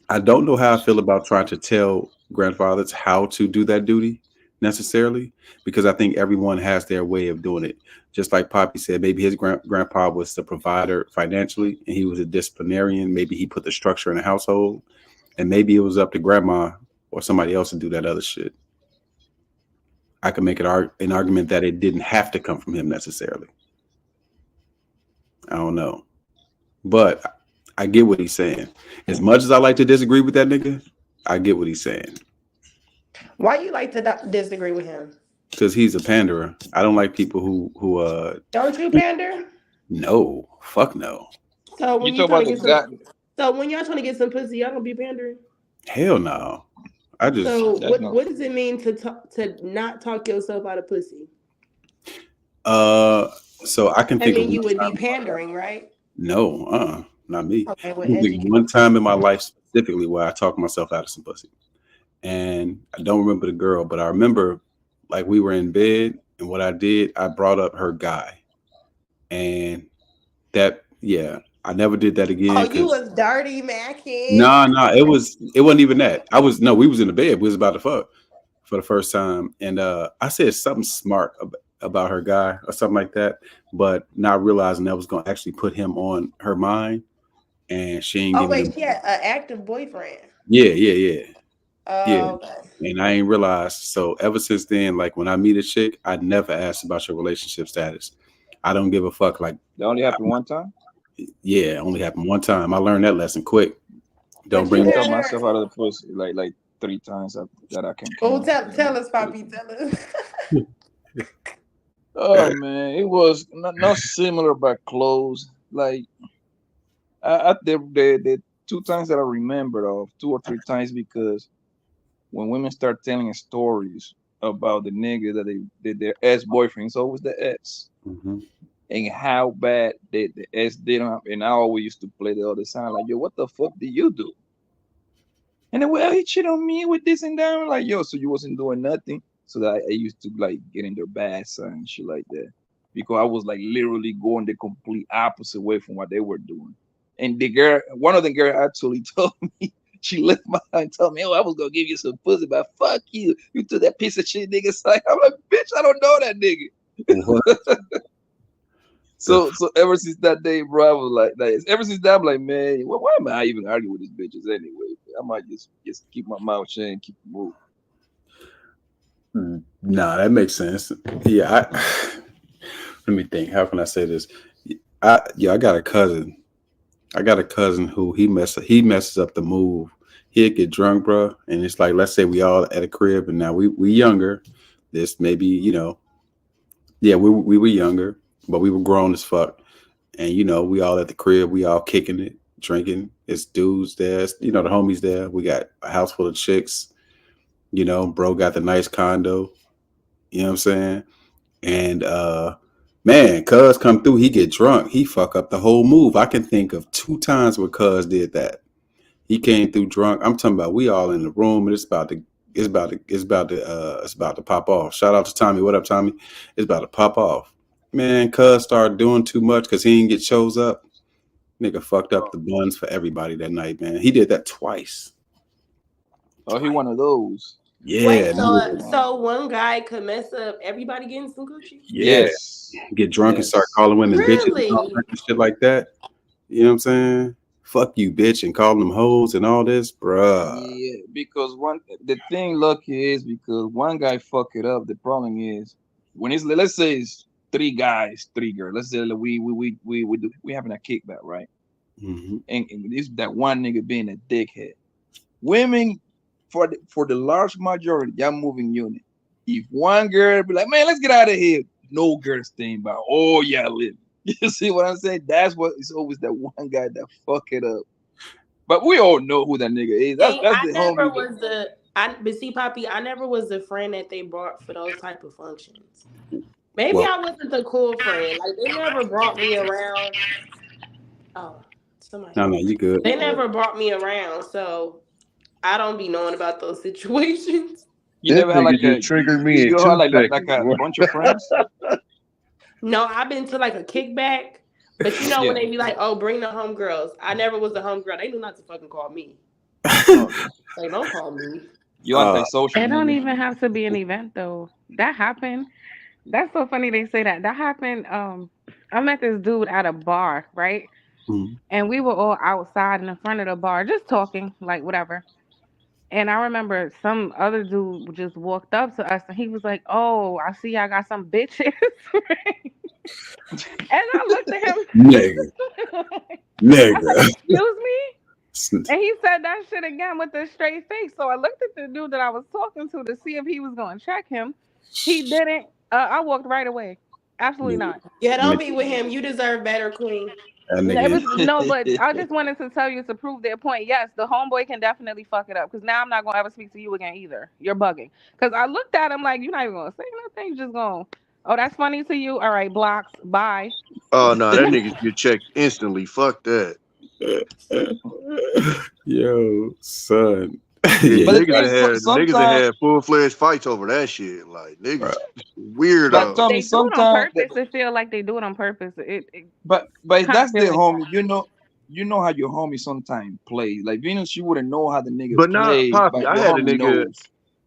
[SPEAKER 3] I don't know how I feel about trying to tell grandfathers how to do that duty necessarily, because I think everyone has their way of doing it. Just like Poppy said, maybe his grandpa was the provider financially and he was a disciplinarian. Maybe he put the structure in the household, and maybe it was up to grandma or somebody else to do that other shit. I could make an argument that it didn't have to come from him necessarily. I don't know. But I get what he's saying. As much as I like to disagree with that nigga, I get what he's saying.
[SPEAKER 4] Why you like to disagree with him?
[SPEAKER 3] Because he's a panderer. I don't like people who
[SPEAKER 4] Don't you pander?
[SPEAKER 3] No, fuck no.
[SPEAKER 4] So when you trying to get so when y'all trying to get some pussy, y'all don't be pandering? Hell
[SPEAKER 3] no. I just.
[SPEAKER 4] So what does it mean to not talk yourself out of pussy?
[SPEAKER 3] So I can think.
[SPEAKER 4] I mean, you would be pandering, right?
[SPEAKER 3] No, not me.
[SPEAKER 4] Okay,
[SPEAKER 3] one time in my life specifically where I talked myself out of some pussy, and I don't remember the girl, but I remember like we were in bed, and what I did, I brought up her guy, and that I never did that again.
[SPEAKER 4] Oh, you was dirty, macking.
[SPEAKER 3] No, it wasn't even that. We was in the bed. We was about to fuck for the first time, and I said something smart about her guy or something like that, but not realizing that was going to actually put him on her mind, and she ain't.
[SPEAKER 4] Oh wait, she had an active boyfriend.
[SPEAKER 3] Yeah.
[SPEAKER 4] Okay.
[SPEAKER 3] And I ain't realized. So ever since then, like when I meet a chick, I never ask about your relationship status. I don't give a fuck. Like
[SPEAKER 7] that only happened one time.
[SPEAKER 3] Yeah, it only happened one time. I learned that lesson quick. Don't bring
[SPEAKER 7] myself out of the pussy like 3 times that I can.
[SPEAKER 4] Oh, tell us, Poppy. Tell us.
[SPEAKER 7] Oh man, it was not similar but close. Like the 2 times that I remember of, 2 or 3 times, because when women start telling stories about the nigga that they did their ex-boyfriend, it's always the ex. And how bad the ex did him. And I always used to play the other side, like, yo, what the fuck did you do? And then, well, he cheated on me with this and that. I'm like, yo, so you wasn't doing nothing? So that I used to like get in their bad side and shit like that, because I was like literally going the complete opposite way from what they were doing. And the girl, one of the girls actually told me, she left my hand and told me, oh, I was gonna give you some pussy, but fuck you. You took that piece of shit nigga side. I'm like, bitch, I don't know that nigga. So ever since that day, bro, I was like ever since that, I'm like, man, why am I even arguing with these bitches anyway? I might just keep my mouth shut and keep it moving.
[SPEAKER 3] Nah, that makes sense. Yeah, let me think. How can I say this? I got a cousin. Who he messes up the move. He'd get drunk, bro, and it's like, let's say we all at a crib, and now we younger. This maybe, we were younger, but we were grown as fuck, and we all at the crib, we all kicking it, drinking. It's dudes there, the homies there. We got a house full of chicks. Bro got the nice condo. You know what I'm saying? And man, cuz come through, he get drunk, he fuck up the whole move. I can think of 2 times where cuz did that. He came through drunk. I'm talking about we all in the room, and it's about to pop off. Shout out to Tommy. What up, Tommy? It's about to pop off. Man, cuz started doing too much because he didn't get shows up. Nigga fucked up the buns for everybody that night, man. He did that twice.
[SPEAKER 7] Oh, he one of those.
[SPEAKER 3] Yeah.
[SPEAKER 4] Wait, so one guy could mess up everybody getting some Gucci?
[SPEAKER 3] Yeah.
[SPEAKER 7] Yes.
[SPEAKER 3] Get drunk and start calling women bitches and all that shit like that. You know what I'm saying? Fuck you, bitch, and calling them hoes and all this, bruh.
[SPEAKER 7] Yeah, because the thing lucky is because one guy fuck it up. The problem is when it's, let's say it's 3 guys, 3 girls. Let's say we having a kickback, right?
[SPEAKER 3] Mm-hmm.
[SPEAKER 7] And it's that one nigga being a dickhead. Women, for the large majority, y'all moving unit. If one girl be like, man, let's get out of here, no girl staying by. Oh yeah, live. You see what I'm saying? That's what it's always that one guy that fuck it up. But we all know who that nigga is. That's the homie.
[SPEAKER 4] But see, Poppy, I never was the friend that they brought for those type of functions. Maybe I wasn't the cool friend. Like they never brought me around. Oh, somebody.
[SPEAKER 3] No, you good.
[SPEAKER 4] They never brought me around, so I don't be knowing about those situations.
[SPEAKER 7] You never had like a
[SPEAKER 8] triggered me.
[SPEAKER 7] You had like a bunch of friends.
[SPEAKER 4] No, I've been to like a kickback, but you know when they be like, "Oh, bring the homegirls." I never was the homegirl. They knew not to fucking call me. Like, don't call me.
[SPEAKER 7] You anti-social.
[SPEAKER 6] It don't even have to be an event though. That happened. That's so funny they say that. That happened. I met this dude at a bar, right?
[SPEAKER 3] Mm-hmm.
[SPEAKER 6] And we were all outside in the front of the bar, just talking, like whatever. And I remember some other dude just walked up to us and he was like, "Oh, I see y'all got some bitches." And I looked at him.
[SPEAKER 3] Nigga.
[SPEAKER 6] I said, "Excuse me?" And he said that shit again with a straight face. So I looked at the dude that I was talking to see if he was going to check him. He didn't. I walked right away. Absolutely not.
[SPEAKER 4] Yeah, don't be with him. You deserve better, queen.
[SPEAKER 6] No, but I just wanted to tell you to prove their point. Yes, the homeboy can definitely fuck it up because now I'm not going to ever speak to you again either. You're bugging. Because I looked at him like, you're not even going to say nothing. You're just going, oh, that's funny to you? All right, blocks. Bye.
[SPEAKER 8] Oh, no, that nigga get checked instantly. Fuck that.
[SPEAKER 3] Yo, son.
[SPEAKER 8] Yeah, but niggas that had full-fledged fights over that shit. Like, niggas weird.
[SPEAKER 6] They do it on purpose. It feel like they do it on purpose.
[SPEAKER 7] But that's the homie. You know how your homie sometimes play. Like Venus, you wouldn't know how the nigga play.
[SPEAKER 8] Poppy, I had a nigga. Knows.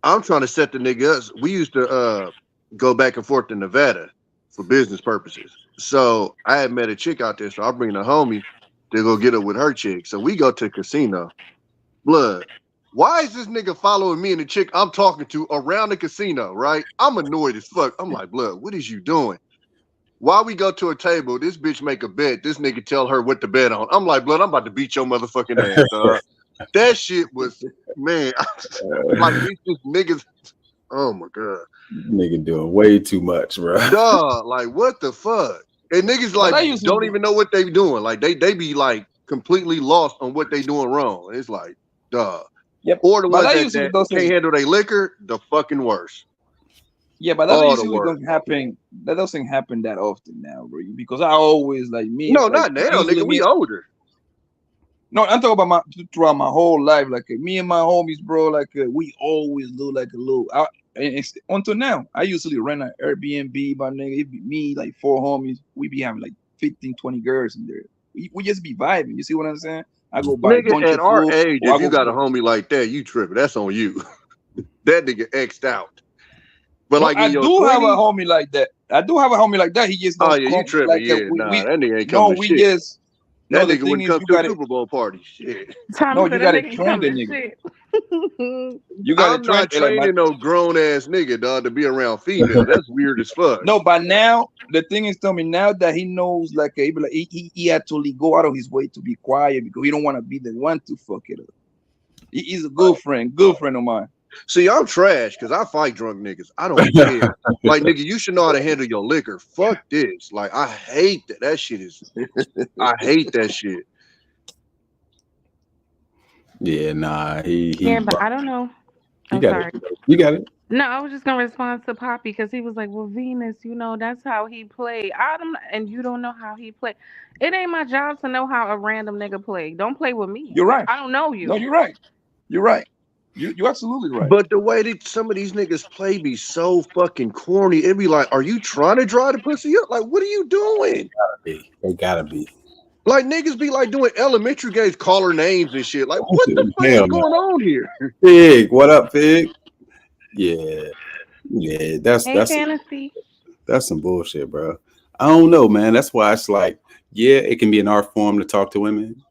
[SPEAKER 8] I'm trying to set the nigga up. We used to go back and forth to Nevada for business purposes. So I had met a chick out there. So I bring the homie to go get up with her chick. So we go to the casino. Blood. Why is this nigga following me and the chick I'm talking to around the casino, right? I'm annoyed as fuck. I'm like, blood, what is you doing? While we go to a table, this bitch make a bet. This nigga tell her what to bet on. I'm like, blood, I'm about to beat your motherfucking ass, dog. That shit was, man, like these just niggas. Oh my God.
[SPEAKER 3] Nigga doing way too much, bro.
[SPEAKER 8] Dog, like what the fuck? And niggas like don't even know what they doing. Like they be like completely lost on what they doing wrong. It's like, dog.
[SPEAKER 7] Yep.
[SPEAKER 8] Or the ones that can't handle their liquor, the fucking worst.
[SPEAKER 7] Yeah, but that usually doesn't happen. That doesn't happen that often now, bro. Because I always like me.
[SPEAKER 8] No, not now, nigga. We older.
[SPEAKER 7] No, I'm talking about throughout my whole life. Like me and my homies, bro. Like we always do like a little. Until now, I usually rent an Airbnb, my nigga. It be me, like 4 homies. We be having like 15, 20 girls in there. We just be vibing. You see what I'm saying? I go buy a bunch
[SPEAKER 8] at
[SPEAKER 7] of
[SPEAKER 8] our
[SPEAKER 7] food,
[SPEAKER 8] age, if you got a homie like that, you tripping. That's on you. That nigga X'd out. But like
[SPEAKER 7] I do have a homie like that. He just
[SPEAKER 8] don't you tripping?
[SPEAKER 7] Like
[SPEAKER 8] that nigga ain't coming to shit. That nigga wouldn't come to a Super Bowl party. Shit.
[SPEAKER 7] No, you gotta train the nigga.
[SPEAKER 8] I'm not training no grown ass nigga, dog, to be around female. That's weird as fuck.
[SPEAKER 7] No, but now the thing is, tell me now that he knows, like he actually go out of his way to be quiet because he don't want to be the one to fuck it up. He's a good friend of mine.
[SPEAKER 8] See, I'm trash because I fight drunk niggas. I don't care. Like, nigga, you should know how to handle your liquor. Fuck this. Like, I hate that. That shit is. I hate that shit.
[SPEAKER 3] Yeah, nah.
[SPEAKER 6] Yeah, but I don't know.
[SPEAKER 3] You got it.
[SPEAKER 6] No, I was just gonna respond to Poppy because he was like, "Well, Venus, that's how he played." And you don't know how he played. It ain't my job to know how a random nigga play. Don't play with me.
[SPEAKER 7] You're right.
[SPEAKER 6] I don't know
[SPEAKER 7] No,
[SPEAKER 6] you.
[SPEAKER 7] you're right. You're right. You're absolutely right.
[SPEAKER 8] But the way that some of these niggas play be so fucking corny. It'd be like, are you trying to dry the pussy up? Like, what are you doing?
[SPEAKER 3] They gotta be.
[SPEAKER 8] Like niggas be like doing elementary games, call her names and shit. Like, what the fuck is going on here?
[SPEAKER 3] Fig, what up, Fig? Yeah, that's
[SPEAKER 6] Fantasy.
[SPEAKER 3] that's some bullshit, bro. I don't know, man. That's why it's like, yeah, it can be an art form to talk to women,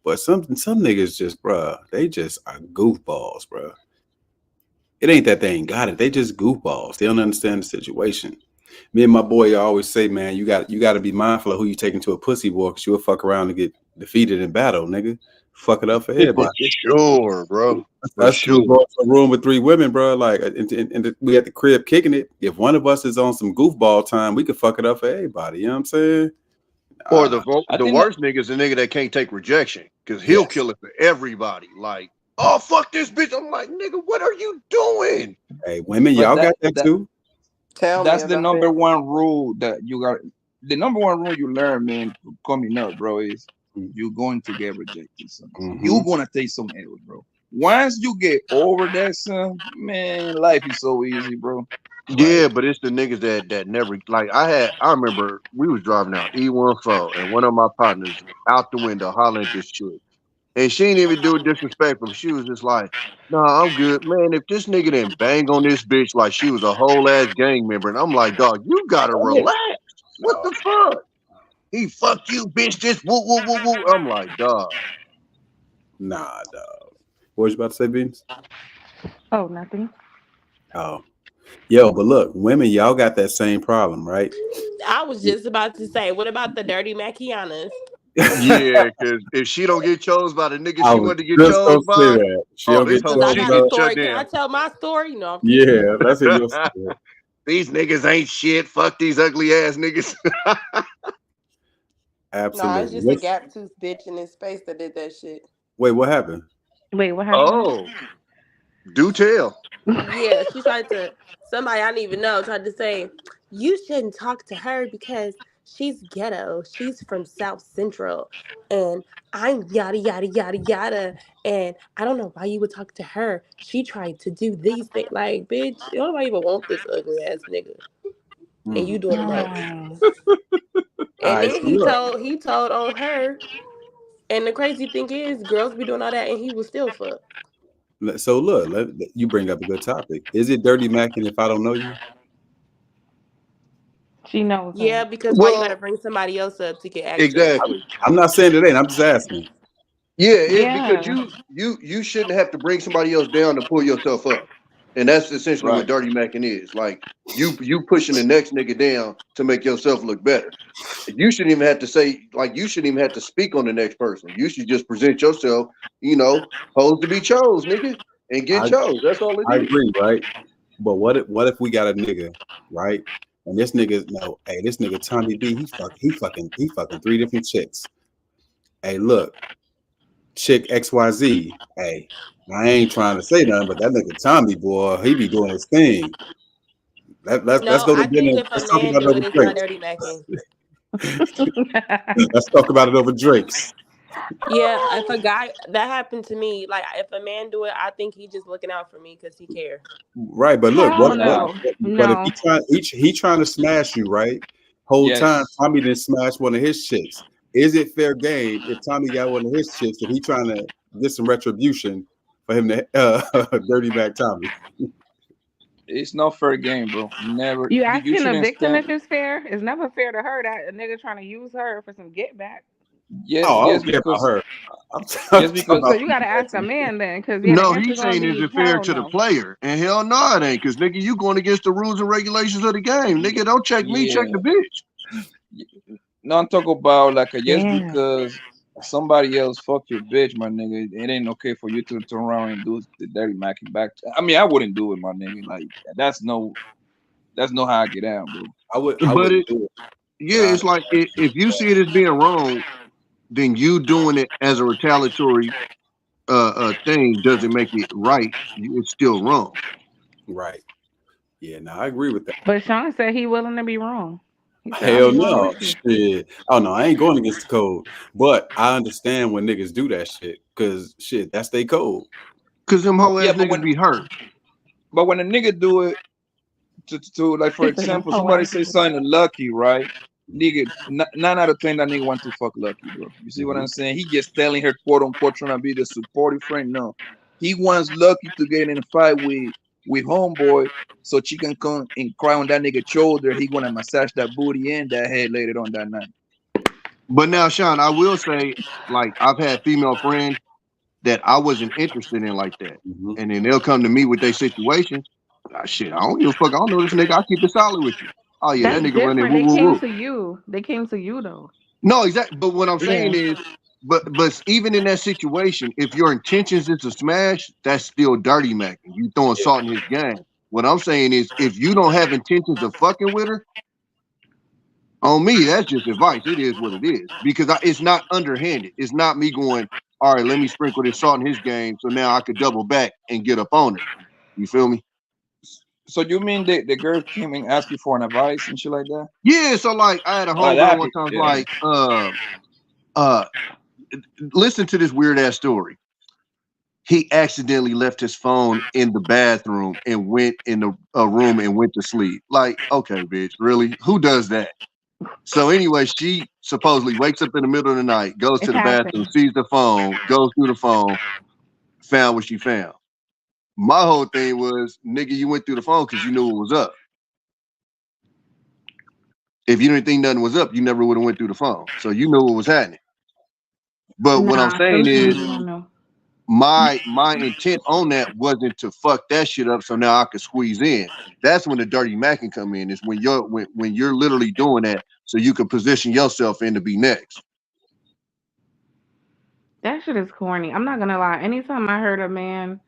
[SPEAKER 3] but some niggas just, bro, they just are goofballs, bro. It ain't that they ain't got it. They just goofballs. They don't understand the situation. Me and my boy always say, man, you got to be mindful of who you taking to a pussy war, because you'll fuck around and get defeated in battle, nigga. Fuck it up for everybody.
[SPEAKER 8] Sure, bro.
[SPEAKER 3] That's true. Going to a room with 3 women, bro. Like, and we at the crib kicking it. If one of us is on some goofball time, we could fuck it up for everybody. You know what I'm saying?
[SPEAKER 8] Or the worst nigga is a nigga that can't take rejection, because he'll kill it for everybody. Like, oh, fuck this bitch. I'm like, nigga, what are you doing?
[SPEAKER 3] Hey, women, y'all got that too?
[SPEAKER 7] That's the number one rule that you got. The number one rule you learn, man, coming up, bro, is you're going to get rejected. Son. You're gonna take some L's, bro. Once you get over that, son, man, life is so easy, bro.
[SPEAKER 8] Yeah, but it's the niggas that never, like, I remember we was driving out E14 and one of my partners out the window hollering at this chick. And she didn't even do it disrespectful. She was just like, nah, I'm good. Man, if this nigga didn't bang on this bitch like she was a whole ass gang member, and I'm like, dog, you gotta relax. What the fuck? He fuck you, bitch. Just woo, woo, woo, woo. I'm like, dog.
[SPEAKER 3] Nah, dog. What was you about to say, Beanz?
[SPEAKER 6] Oh, nothing.
[SPEAKER 3] Oh. Yo, but look, women, y'all got that same problem, right?
[SPEAKER 4] I was just about to say, what about the dirty Mackianas?
[SPEAKER 8] Yeah, because if she don't get chose by the nigga she wanted to get
[SPEAKER 3] just
[SPEAKER 8] chose by,
[SPEAKER 3] that. She don't
[SPEAKER 4] Because I
[SPEAKER 3] get
[SPEAKER 4] got a
[SPEAKER 3] chose
[SPEAKER 4] story.
[SPEAKER 3] by.
[SPEAKER 4] Can I tell my story? No.
[SPEAKER 3] Yeah, let's hear your story.
[SPEAKER 8] These niggas ain't shit. Fuck these ugly ass niggas.
[SPEAKER 3] Absolutely.
[SPEAKER 4] No, it's just a gap tooth bitch in his space that did that shit.
[SPEAKER 3] Wait, what happened?
[SPEAKER 6] Wait, what happened?
[SPEAKER 8] Oh, do tell.
[SPEAKER 4] Yeah, she tried to, somebody I don't even know tried to say, you shouldn't talk to her because she's ghetto. She's from South Central. And I'm yada, yada, yada, yada. And I don't know why you would talk to her. She tried to do these things. Like, bitch, nobody even want this ugly ass nigga. And you doing the most. And then he told on her. And the crazy thing is, girls be doing all that and he was still fuck.
[SPEAKER 3] So look, you bring up a good topic. Is it dirty macking if I don't know you?
[SPEAKER 6] She knows.
[SPEAKER 4] Yeah, because why you gotta bring somebody else up to get access?
[SPEAKER 8] Exactly.
[SPEAKER 3] I'm not saying it ain't. I'm just asking.
[SPEAKER 8] Yeah, because you shouldn't have to bring somebody else down to pull yourself up. And that's essentially what dirty macking is. Like you pushing the next nigga down to make yourself look better. You shouldn't even have to say, like, you shouldn't even have to speak on the next person. You should just present yourself, posed to be chose, nigga, and get chose. That's all it is.
[SPEAKER 3] I agree, right? But what if we got a nigga, right? And this nigga, this nigga Tommy B, he fucking 3 different chicks. Hey, look, chick XYZ. Hey, I ain't trying to say nothing, but that nigga Tommy, boy, he be doing his thing. Let's go to dinner. Let's talk about it over drinks. Let's talk about it over drinks.
[SPEAKER 4] Yeah, if a guy, that happened to me. Like, if a man do it, I think he just looking out for me because he care.
[SPEAKER 3] Right, but look, but if he trying to smash you, right? Whole time Tommy didn't smash one of his chicks. Is it fair game if Tommy got one of his chicks and he trying to get some retribution for him to dirty back Tommy?
[SPEAKER 7] It's not fair game, bro. Never.
[SPEAKER 6] You asking a victim if it's fair? It's never fair to her that a nigga trying to use her for some get back.
[SPEAKER 7] Yes,
[SPEAKER 3] I don't care
[SPEAKER 7] because
[SPEAKER 3] about her.
[SPEAKER 6] So you gotta ask a man then, because
[SPEAKER 8] no, he's saying is it fair to the player? And hell no, it ain't, because nigga, you going against the rules and regulations of the game, nigga. Don't check me, check the bitch.
[SPEAKER 7] No, I'm talking about like because somebody else fuck your bitch, my nigga. It ain't okay for you to turn around and do the dirty macking back. I mean, I wouldn't do it, my nigga. Like that's no how I get out, bro.
[SPEAKER 3] I would do it.
[SPEAKER 8] Yeah, it's like if you see it as being wrong, then you doing it as a retaliatory thing doesn't make it right. It's still wrong.
[SPEAKER 3] Right. Yeah, no, I agree with that.
[SPEAKER 6] But Shawn said he willing to be wrong. He said, I'll
[SPEAKER 3] Hell
[SPEAKER 6] be wrong
[SPEAKER 3] no,
[SPEAKER 6] with you.
[SPEAKER 3] shit. Oh no, I ain't going against the code. But I understand when niggas do that shit, cause shit, that's their code.
[SPEAKER 8] Cause them whole
[SPEAKER 7] Yeah,
[SPEAKER 8] ass niggas be hurt.
[SPEAKER 7] but when a nigga do it to like, for
[SPEAKER 6] He said,
[SPEAKER 7] example,
[SPEAKER 6] "Oh,
[SPEAKER 7] somebody
[SPEAKER 6] I
[SPEAKER 7] say something to Lucky, right? Nigga, 9 out of 10 that nigga want to fuck Lucky, bro. You see what I'm saying? He just telling her, quote unquote, trying to be the supportive friend. No, he wants Lucky to get in a fight with homeboy, so she can come and cry on that nigga's shoulder. He gonna massage that booty and that head later on that night.
[SPEAKER 8] But now, Shawn, I will say, like, I've had female friends that I wasn't interested in like that.
[SPEAKER 3] Mm-hmm.
[SPEAKER 8] And then they'll come to me with their situation. Ah, shit, I don't give a fuck. I don't know this nigga. I keep it solid with you. Oh yeah, that
[SPEAKER 6] That's
[SPEAKER 8] nigga running
[SPEAKER 6] different.
[SPEAKER 8] woo
[SPEAKER 6] They
[SPEAKER 8] woo
[SPEAKER 6] came
[SPEAKER 8] woo.
[SPEAKER 6] to you. They came to you though.
[SPEAKER 8] No, exactly. But what I'm saying
[SPEAKER 6] Yeah.
[SPEAKER 8] is, but even in that situation, if your intentions is to smash, that's still dirty macking. You throwing
[SPEAKER 3] Yeah.
[SPEAKER 8] salt in his game. What I'm saying is, if you don't have intentions of fucking with her, on me, that's just advice. It is what it is because it's not underhanded. It's not me going, all right, let me sprinkle this salt in his game so now I could double back and get up on her. You feel me?
[SPEAKER 7] So you mean the girl came and asked you for an advice and shit like that?
[SPEAKER 8] Yeah. So like, I had a
[SPEAKER 7] Oh,
[SPEAKER 8] homegirl one time
[SPEAKER 7] yeah.
[SPEAKER 8] like, uh, listen to this weird ass story. He accidentally left his phone in the bathroom and went in the room and went to sleep. Like, okay, bitch, really? Who does that? So anyway, she supposedly wakes up in the middle of the night, goes to
[SPEAKER 6] It
[SPEAKER 8] the bathroom,
[SPEAKER 6] happened.
[SPEAKER 8] sees the phone, goes through the phone, found what she found. My whole thing was, nigga, you went through the phone because you knew what was up. If you didn't think nothing was up, you never would have went through the phone. So you knew what was happening. But what I'm
[SPEAKER 6] Nah,
[SPEAKER 8] saying is,
[SPEAKER 6] sometimes you don't know.
[SPEAKER 8] my intent on that wasn't to fuck that shit up so now I could squeeze in. That's when the dirty macking come in, is when you're literally doing that so you can position yourself in to be next.
[SPEAKER 6] That shit is corny. I'm not gonna lie. Anytime I heard a man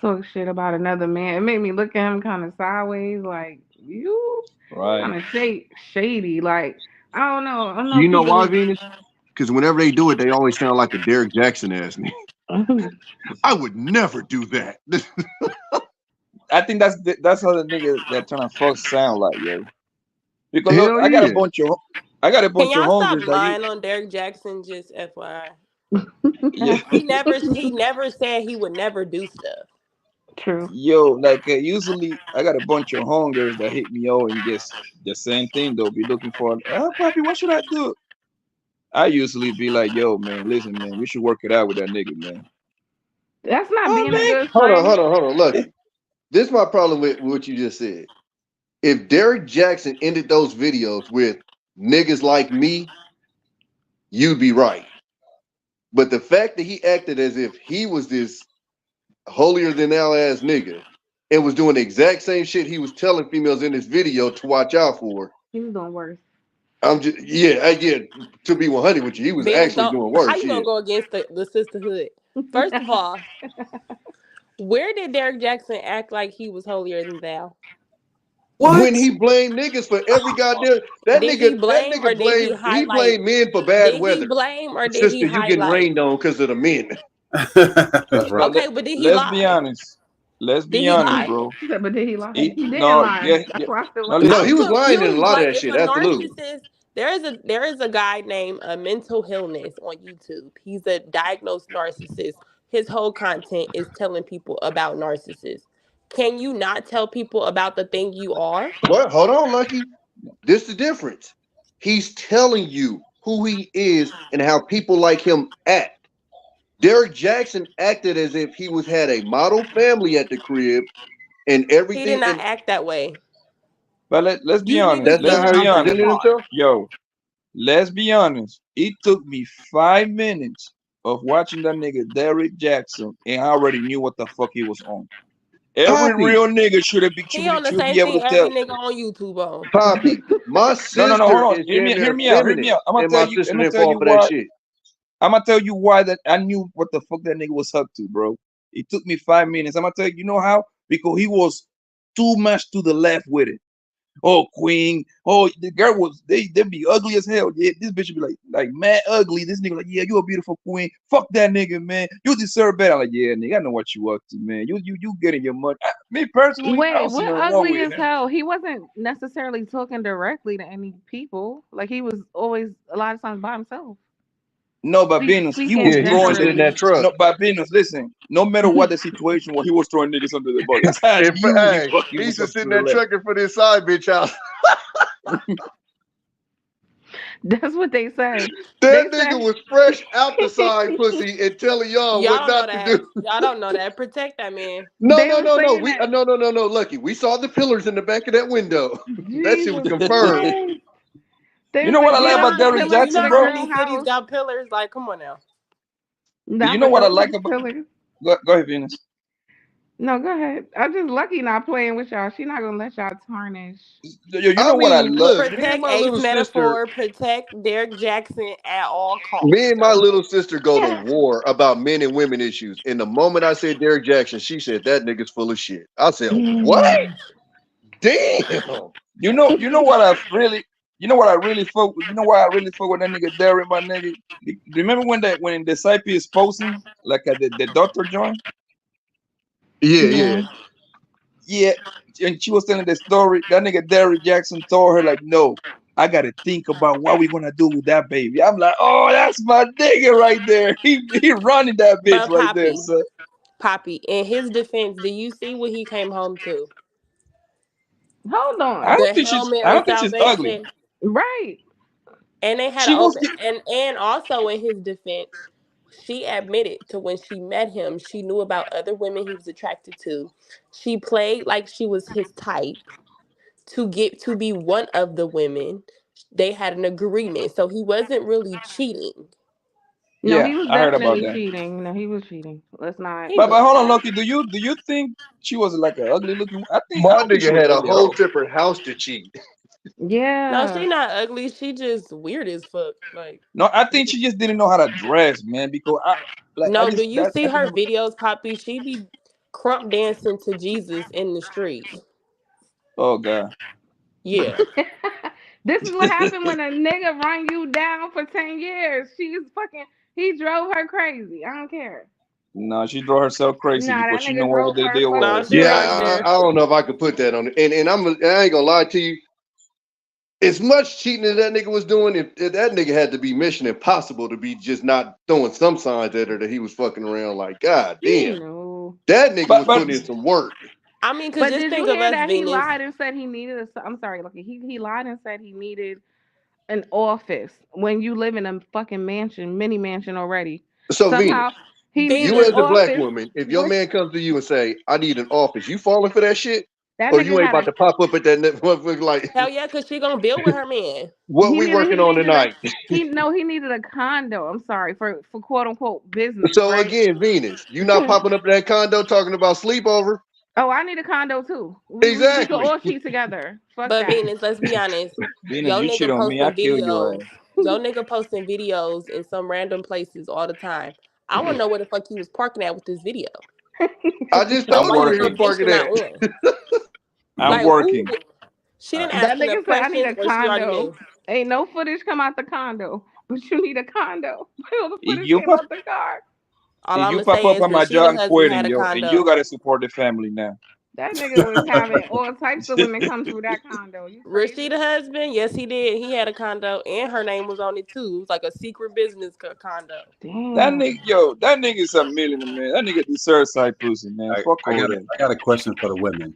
[SPEAKER 6] talk shit about another man, it made me look at him kind of sideways, like you
[SPEAKER 7] Right.
[SPEAKER 6] kind of shady. Like I don't know. I don't know
[SPEAKER 8] You
[SPEAKER 6] if
[SPEAKER 8] know
[SPEAKER 6] he
[SPEAKER 8] why,
[SPEAKER 6] really.
[SPEAKER 8] Venus? Because whenever they do it, they always sound like a Derrick Jaxn ass nigga. I would never do that.
[SPEAKER 7] I think that's how the nigga that trying to fuck sound like, yo. Because look,
[SPEAKER 8] Hell
[SPEAKER 7] I got a
[SPEAKER 8] yeah.
[SPEAKER 7] bunch of
[SPEAKER 4] Can y'all stop
[SPEAKER 7] homegirls that you,
[SPEAKER 4] lying on Derrick Jackson? Just FYI,
[SPEAKER 7] yeah,
[SPEAKER 4] he never said he would never do stuff.
[SPEAKER 6] True.
[SPEAKER 7] yo, like usually I got a bunch of homegirls that hit me out and just the same thing. They'll be looking for, papi, what should I do? I usually be like, yo, man, listen, man, we should work it out with that nigga, man.
[SPEAKER 6] That's not
[SPEAKER 7] Oh
[SPEAKER 6] being a
[SPEAKER 7] man,
[SPEAKER 6] good friend.
[SPEAKER 8] Hold on, Lucky. This is my problem with what you just said. If Derrick Jaxn ended those videos with niggas like me, you'd be right. But the fact that he acted as if he was this holier than thou ass nigga and was doing the exact same shit he was telling females in this video to watch out for,
[SPEAKER 6] He was doing worse.
[SPEAKER 8] I'm just to be 100 with you, he was
[SPEAKER 4] Beanz,
[SPEAKER 8] actually
[SPEAKER 4] don't.
[SPEAKER 8] doing
[SPEAKER 4] How
[SPEAKER 8] worse
[SPEAKER 4] you gonna
[SPEAKER 8] shit.
[SPEAKER 4] go against the sisterhood? First of all, where did Derrick Jackson act like he was holier than thou?
[SPEAKER 3] What?
[SPEAKER 8] When he blamed niggas for every goddamn
[SPEAKER 4] Did he blame or did he
[SPEAKER 8] he
[SPEAKER 4] highlight?
[SPEAKER 8] blamed men for bad
[SPEAKER 4] Did he
[SPEAKER 8] weather.
[SPEAKER 4] blame or did he
[SPEAKER 8] Sister, you getting
[SPEAKER 4] highlight?
[SPEAKER 8] rained on because of the men.
[SPEAKER 3] That's
[SPEAKER 7] but
[SPEAKER 3] right.
[SPEAKER 4] Okay, but did he
[SPEAKER 7] let's be
[SPEAKER 4] lie?
[SPEAKER 7] honest. Let's
[SPEAKER 4] Did
[SPEAKER 7] be
[SPEAKER 4] he
[SPEAKER 7] honest,
[SPEAKER 4] lie?
[SPEAKER 7] bro.
[SPEAKER 6] He said, but did he lie?
[SPEAKER 7] He,
[SPEAKER 6] He didn't
[SPEAKER 7] no,
[SPEAKER 6] lie.
[SPEAKER 7] yeah,
[SPEAKER 6] That's
[SPEAKER 7] yeah.
[SPEAKER 6] why I still
[SPEAKER 7] No,
[SPEAKER 6] like
[SPEAKER 8] No,
[SPEAKER 7] listen.
[SPEAKER 8] he
[SPEAKER 4] I'm
[SPEAKER 8] was lying in a
[SPEAKER 4] confused.
[SPEAKER 8] lot of
[SPEAKER 4] Like,
[SPEAKER 8] that
[SPEAKER 4] if
[SPEAKER 8] shit.
[SPEAKER 4] a
[SPEAKER 8] Absolutely.
[SPEAKER 4] narcissist, there is a guy named Mental Illness on YouTube. He's a diagnosed narcissist. His whole content is telling people about narcissists. Can you not tell people about the thing you are?
[SPEAKER 8] What? Hold on, Lucky. This is the difference. He's telling you who he is and how people like him act. Derrick Jaxn acted as if he had a model family at the crib and
[SPEAKER 4] He did
[SPEAKER 8] everything,
[SPEAKER 4] not
[SPEAKER 8] and
[SPEAKER 4] act that way.
[SPEAKER 7] But let's be
[SPEAKER 4] You need to
[SPEAKER 7] honest.
[SPEAKER 8] that's
[SPEAKER 4] give
[SPEAKER 8] not
[SPEAKER 7] Let's
[SPEAKER 8] how
[SPEAKER 4] him
[SPEAKER 8] he
[SPEAKER 7] be
[SPEAKER 4] that
[SPEAKER 7] honest.
[SPEAKER 8] presented
[SPEAKER 4] part.
[SPEAKER 8] himself.
[SPEAKER 7] Yo, let's be honest. It took me 5 minutes of watching that nigga Derrick Jackson, and I already knew what the fuck he was on. Every
[SPEAKER 8] Poppy,
[SPEAKER 7] real nigga
[SPEAKER 4] He on the
[SPEAKER 7] should
[SPEAKER 4] same
[SPEAKER 7] be able
[SPEAKER 4] thing
[SPEAKER 7] to
[SPEAKER 4] every
[SPEAKER 7] tell.
[SPEAKER 4] nigga on YouTube on.
[SPEAKER 8] Poppy, my
[SPEAKER 7] No,
[SPEAKER 8] sister
[SPEAKER 7] hold on.
[SPEAKER 8] is damn
[SPEAKER 7] Hear
[SPEAKER 8] near
[SPEAKER 7] me out. Hear me
[SPEAKER 8] feminine,
[SPEAKER 7] out. I'm gonna
[SPEAKER 8] and
[SPEAKER 7] tell
[SPEAKER 8] my
[SPEAKER 7] you.
[SPEAKER 8] sister
[SPEAKER 7] I'm gonna
[SPEAKER 8] didn't
[SPEAKER 7] tell
[SPEAKER 8] fall
[SPEAKER 7] you
[SPEAKER 8] for that
[SPEAKER 7] why.
[SPEAKER 8] shit.
[SPEAKER 7] I'm gonna tell you why that I knew what the fuck that nigga was up to, bro. It took me 5 minutes. I'm gonna tell you. You know how? Because he was too much to the left with it. oh queen, oh the girl was they be ugly as hell. Yeah, this bitch would be like mad ugly. This nigga like, yeah, you a beautiful queen. Fuck that nigga, man. You deserve better. I'm like, yeah, nigga, I know what you up to, man. You getting your money. Me personally, I
[SPEAKER 6] Wait,
[SPEAKER 7] don't see
[SPEAKER 6] we're
[SPEAKER 7] nothing wrong
[SPEAKER 6] ugly
[SPEAKER 7] with
[SPEAKER 6] as
[SPEAKER 7] him.
[SPEAKER 6] hell. He wasn't necessarily talking directly to any people. Like he was always a lot of times by himself.
[SPEAKER 7] No, but Beanz, he was
[SPEAKER 6] Speaking
[SPEAKER 8] Yeah, he
[SPEAKER 7] throwing
[SPEAKER 8] was in
[SPEAKER 6] generally.
[SPEAKER 8] that truck.
[SPEAKER 7] no, but Beanz, listen, no matter what the situation was, he was throwing niggas under the bus. That's how
[SPEAKER 8] And,
[SPEAKER 7] he
[SPEAKER 8] hey,
[SPEAKER 7] fucking
[SPEAKER 8] he
[SPEAKER 7] was
[SPEAKER 8] used to
[SPEAKER 7] up
[SPEAKER 8] sit
[SPEAKER 7] to
[SPEAKER 8] in
[SPEAKER 7] the
[SPEAKER 8] that
[SPEAKER 7] left.
[SPEAKER 8] truck and put his side bitch out.
[SPEAKER 6] That's what they said.
[SPEAKER 8] That
[SPEAKER 6] They
[SPEAKER 8] nigga
[SPEAKER 6] said
[SPEAKER 8] was fresh out the side pussy and telling y'all
[SPEAKER 4] Y'all
[SPEAKER 8] what
[SPEAKER 4] don't know
[SPEAKER 8] not to
[SPEAKER 4] that.
[SPEAKER 8] do.
[SPEAKER 4] Y'all don't know that. Protect that man.
[SPEAKER 8] No,
[SPEAKER 6] they
[SPEAKER 8] no,
[SPEAKER 6] were
[SPEAKER 8] no, no.
[SPEAKER 6] saying
[SPEAKER 8] We
[SPEAKER 6] that.
[SPEAKER 8] no, Lucky. We saw the pillars in the back of that window. That shit was
[SPEAKER 6] Jesus
[SPEAKER 8] confirmed.
[SPEAKER 6] Christ. They
[SPEAKER 7] You
[SPEAKER 6] was
[SPEAKER 7] know what
[SPEAKER 6] like,
[SPEAKER 7] I
[SPEAKER 4] You
[SPEAKER 7] like
[SPEAKER 6] get
[SPEAKER 4] know
[SPEAKER 6] up
[SPEAKER 7] about
[SPEAKER 4] how
[SPEAKER 6] the
[SPEAKER 7] Derrick
[SPEAKER 4] many
[SPEAKER 6] pillars
[SPEAKER 4] you
[SPEAKER 6] to
[SPEAKER 7] Jackson,
[SPEAKER 4] know
[SPEAKER 6] the
[SPEAKER 4] how
[SPEAKER 7] bro?
[SPEAKER 4] many
[SPEAKER 6] girl
[SPEAKER 4] cities
[SPEAKER 6] house.
[SPEAKER 4] got pillars? Like, come on now.
[SPEAKER 7] You
[SPEAKER 6] Not
[SPEAKER 7] know
[SPEAKER 6] for
[SPEAKER 7] what I
[SPEAKER 6] sure put
[SPEAKER 7] like
[SPEAKER 6] the
[SPEAKER 7] about
[SPEAKER 6] pillars.
[SPEAKER 7] go ahead, Venus.
[SPEAKER 6] No, go ahead. I'm just lucky not playing with y'all. She not gonna let y'all tarnish.
[SPEAKER 7] You
[SPEAKER 8] I
[SPEAKER 7] know what I
[SPEAKER 8] mean,
[SPEAKER 7] love?
[SPEAKER 8] look, me and
[SPEAKER 4] Protect
[SPEAKER 8] my
[SPEAKER 4] Ace
[SPEAKER 8] little sister,
[SPEAKER 4] Metaphor. Protect Derrick Jackson at all
[SPEAKER 8] me
[SPEAKER 4] costs,
[SPEAKER 8] and my
[SPEAKER 4] sir.
[SPEAKER 8] little sister go to war about men and women issues. And the moment I said Derrick Jackson, she said that nigga's full of shit. I said, what? Damn.
[SPEAKER 7] You know what I really fuck with? You know why I really fuck with that nigga Derrick, my nigga? Remember when the Disciple is posting like at the doctor joint?
[SPEAKER 8] Yeah,
[SPEAKER 6] Yeah.
[SPEAKER 8] yeah.
[SPEAKER 7] Yeah, and she was telling the story. That nigga Derrick Jackson told her like, no, I gotta think about what we gonna do with that baby. I'm like, oh, that's my nigga right there. He running that bitch
[SPEAKER 4] But
[SPEAKER 7] right there, son.
[SPEAKER 4] Poppy, in his defense, do you see what he came home to?
[SPEAKER 6] Hold
[SPEAKER 7] I
[SPEAKER 6] on.
[SPEAKER 7] don't
[SPEAKER 4] The
[SPEAKER 7] think she's
[SPEAKER 4] helmet
[SPEAKER 7] I
[SPEAKER 4] on
[SPEAKER 7] don't think she's ugly.
[SPEAKER 4] salvation.
[SPEAKER 6] Right.
[SPEAKER 4] And they had
[SPEAKER 7] She
[SPEAKER 4] an
[SPEAKER 7] was
[SPEAKER 4] open and also in his defense, she admitted to when she met him, she knew about other women he was attracted to. She played like she was his type to get to be one of the women. They had an agreement. So he wasn't really cheating.
[SPEAKER 6] No,
[SPEAKER 7] yeah,
[SPEAKER 6] he was
[SPEAKER 7] I heard about
[SPEAKER 6] definitely
[SPEAKER 7] that.
[SPEAKER 6] cheating. No, he was cheating. Let's not.
[SPEAKER 4] He
[SPEAKER 7] But
[SPEAKER 4] was
[SPEAKER 7] hold on,
[SPEAKER 4] not.
[SPEAKER 7] Loki. Do you think she was like an ugly looking? I
[SPEAKER 8] My
[SPEAKER 7] don't think she
[SPEAKER 8] nigga
[SPEAKER 7] was
[SPEAKER 8] had a
[SPEAKER 7] ugly at
[SPEAKER 8] whole
[SPEAKER 7] all.
[SPEAKER 8] separate house to cheat.
[SPEAKER 4] No,
[SPEAKER 6] Yeah.
[SPEAKER 4] she not ugly. She just weird as fuck. Like,
[SPEAKER 7] No, I think she just didn't know how to dress, man. Because I
[SPEAKER 4] no, do
[SPEAKER 7] just
[SPEAKER 4] you
[SPEAKER 7] that
[SPEAKER 4] see
[SPEAKER 7] I just
[SPEAKER 4] her
[SPEAKER 7] never.
[SPEAKER 4] videos, Poppy? She be crump dancing to Jesus in the street.
[SPEAKER 7] Oh god.
[SPEAKER 4] Yeah.
[SPEAKER 6] This is what happened when a nigga run you down for 10 years. She's fucking, he drove her crazy. I don't care.
[SPEAKER 7] No, she drove herself crazy
[SPEAKER 6] Nah,
[SPEAKER 7] because
[SPEAKER 6] that
[SPEAKER 7] she
[SPEAKER 6] nigga
[SPEAKER 7] know what
[SPEAKER 6] drove
[SPEAKER 7] the
[SPEAKER 6] her
[SPEAKER 7] deal
[SPEAKER 4] No,
[SPEAKER 6] fucking
[SPEAKER 7] was.
[SPEAKER 4] she
[SPEAKER 8] Yeah,
[SPEAKER 4] right
[SPEAKER 6] crazy.
[SPEAKER 4] there.
[SPEAKER 8] I don't know if I could put that on it. And I ain't gonna lie to you. As much cheating as that nigga was doing, if that nigga had to be mission impossible to be just not throwing some signs at her that he was fucking around. Like, god
[SPEAKER 6] He
[SPEAKER 8] damn,
[SPEAKER 6] knew.
[SPEAKER 8] that nigga was
[SPEAKER 7] But
[SPEAKER 8] putting in some work.
[SPEAKER 4] I mean, cause
[SPEAKER 6] But
[SPEAKER 4] just
[SPEAKER 6] did you
[SPEAKER 4] think of
[SPEAKER 6] hear
[SPEAKER 4] us,
[SPEAKER 6] that he
[SPEAKER 4] Venus.
[SPEAKER 6] lied and said he needed a, I'm sorry, look, he lied and said he needed an office when you live in a fucking mansion, mini mansion already.
[SPEAKER 8] So Venus,
[SPEAKER 6] Somehow he needed
[SPEAKER 8] you
[SPEAKER 6] an
[SPEAKER 8] as
[SPEAKER 4] Venus,
[SPEAKER 8] a black
[SPEAKER 6] office.
[SPEAKER 8] woman, if your
[SPEAKER 6] Where
[SPEAKER 8] man comes to you and say, "I need an office," you falling for that shit,
[SPEAKER 6] that
[SPEAKER 8] or you
[SPEAKER 6] nigga
[SPEAKER 8] ain't
[SPEAKER 6] had
[SPEAKER 8] about
[SPEAKER 6] a
[SPEAKER 8] to pop up at that motherfucker like,
[SPEAKER 4] hell yeah, cause she gonna build with her man.
[SPEAKER 8] "What we
[SPEAKER 6] he
[SPEAKER 8] working on
[SPEAKER 6] needed a
[SPEAKER 8] tonight?"
[SPEAKER 6] he needed a condo. I'm sorry for quote unquote business,
[SPEAKER 8] So
[SPEAKER 6] right?
[SPEAKER 8] again, Venus, you not popping up at that condo talking about sleepover.
[SPEAKER 6] Oh, I need a condo too. We could
[SPEAKER 8] Exactly.
[SPEAKER 6] all cheat together. Fuck
[SPEAKER 4] But
[SPEAKER 6] that.
[SPEAKER 4] Venus, let's be honest.
[SPEAKER 7] Venus,
[SPEAKER 4] Yo
[SPEAKER 7] you cheat
[SPEAKER 4] nigga
[SPEAKER 7] on me, I
[SPEAKER 4] posting
[SPEAKER 7] kill your
[SPEAKER 4] videos.
[SPEAKER 7] ass.
[SPEAKER 4] Yo nigga posting videos in some random places all the time. I wanna know where the fuck he was parking at with this video.
[SPEAKER 8] I just
[SPEAKER 7] I'm
[SPEAKER 8] told
[SPEAKER 4] What
[SPEAKER 8] you
[SPEAKER 4] his
[SPEAKER 8] where he was
[SPEAKER 7] working.
[SPEAKER 8] parking
[SPEAKER 4] location not
[SPEAKER 8] at.
[SPEAKER 4] on.
[SPEAKER 7] I'm
[SPEAKER 4] Like
[SPEAKER 7] working.
[SPEAKER 4] who she
[SPEAKER 3] All
[SPEAKER 4] didn't
[SPEAKER 3] right.
[SPEAKER 4] ask
[SPEAKER 6] That
[SPEAKER 4] enough
[SPEAKER 6] nigga said I need
[SPEAKER 4] questions
[SPEAKER 6] a
[SPEAKER 4] or she already
[SPEAKER 6] condo.
[SPEAKER 4] knew.
[SPEAKER 6] Ain't no footage come out the condo, but you need a condo. All the
[SPEAKER 7] If
[SPEAKER 6] footage
[SPEAKER 7] you
[SPEAKER 6] came
[SPEAKER 7] pop
[SPEAKER 6] out the car.
[SPEAKER 4] All
[SPEAKER 7] if
[SPEAKER 4] I'm
[SPEAKER 7] you
[SPEAKER 4] gonna
[SPEAKER 7] pop
[SPEAKER 4] say
[SPEAKER 7] up
[SPEAKER 4] is
[SPEAKER 7] on my
[SPEAKER 4] Rashida
[SPEAKER 7] job, I'm
[SPEAKER 4] husband
[SPEAKER 7] quitting,
[SPEAKER 4] had a
[SPEAKER 7] yo, and you
[SPEAKER 4] condo.
[SPEAKER 7] gotta support the family now.
[SPEAKER 6] That nigga was having all types of women come through that condo. You crazy?
[SPEAKER 4] Rashida husband, yes he did. He had a condo and her name was on it too. It was like a secret business condo.
[SPEAKER 6] Damn.
[SPEAKER 7] That nigga is a millionaire, man. That nigga deserves side pussy, man. Fuck
[SPEAKER 3] I
[SPEAKER 7] all
[SPEAKER 3] got
[SPEAKER 7] that.
[SPEAKER 3] I got a question for the women.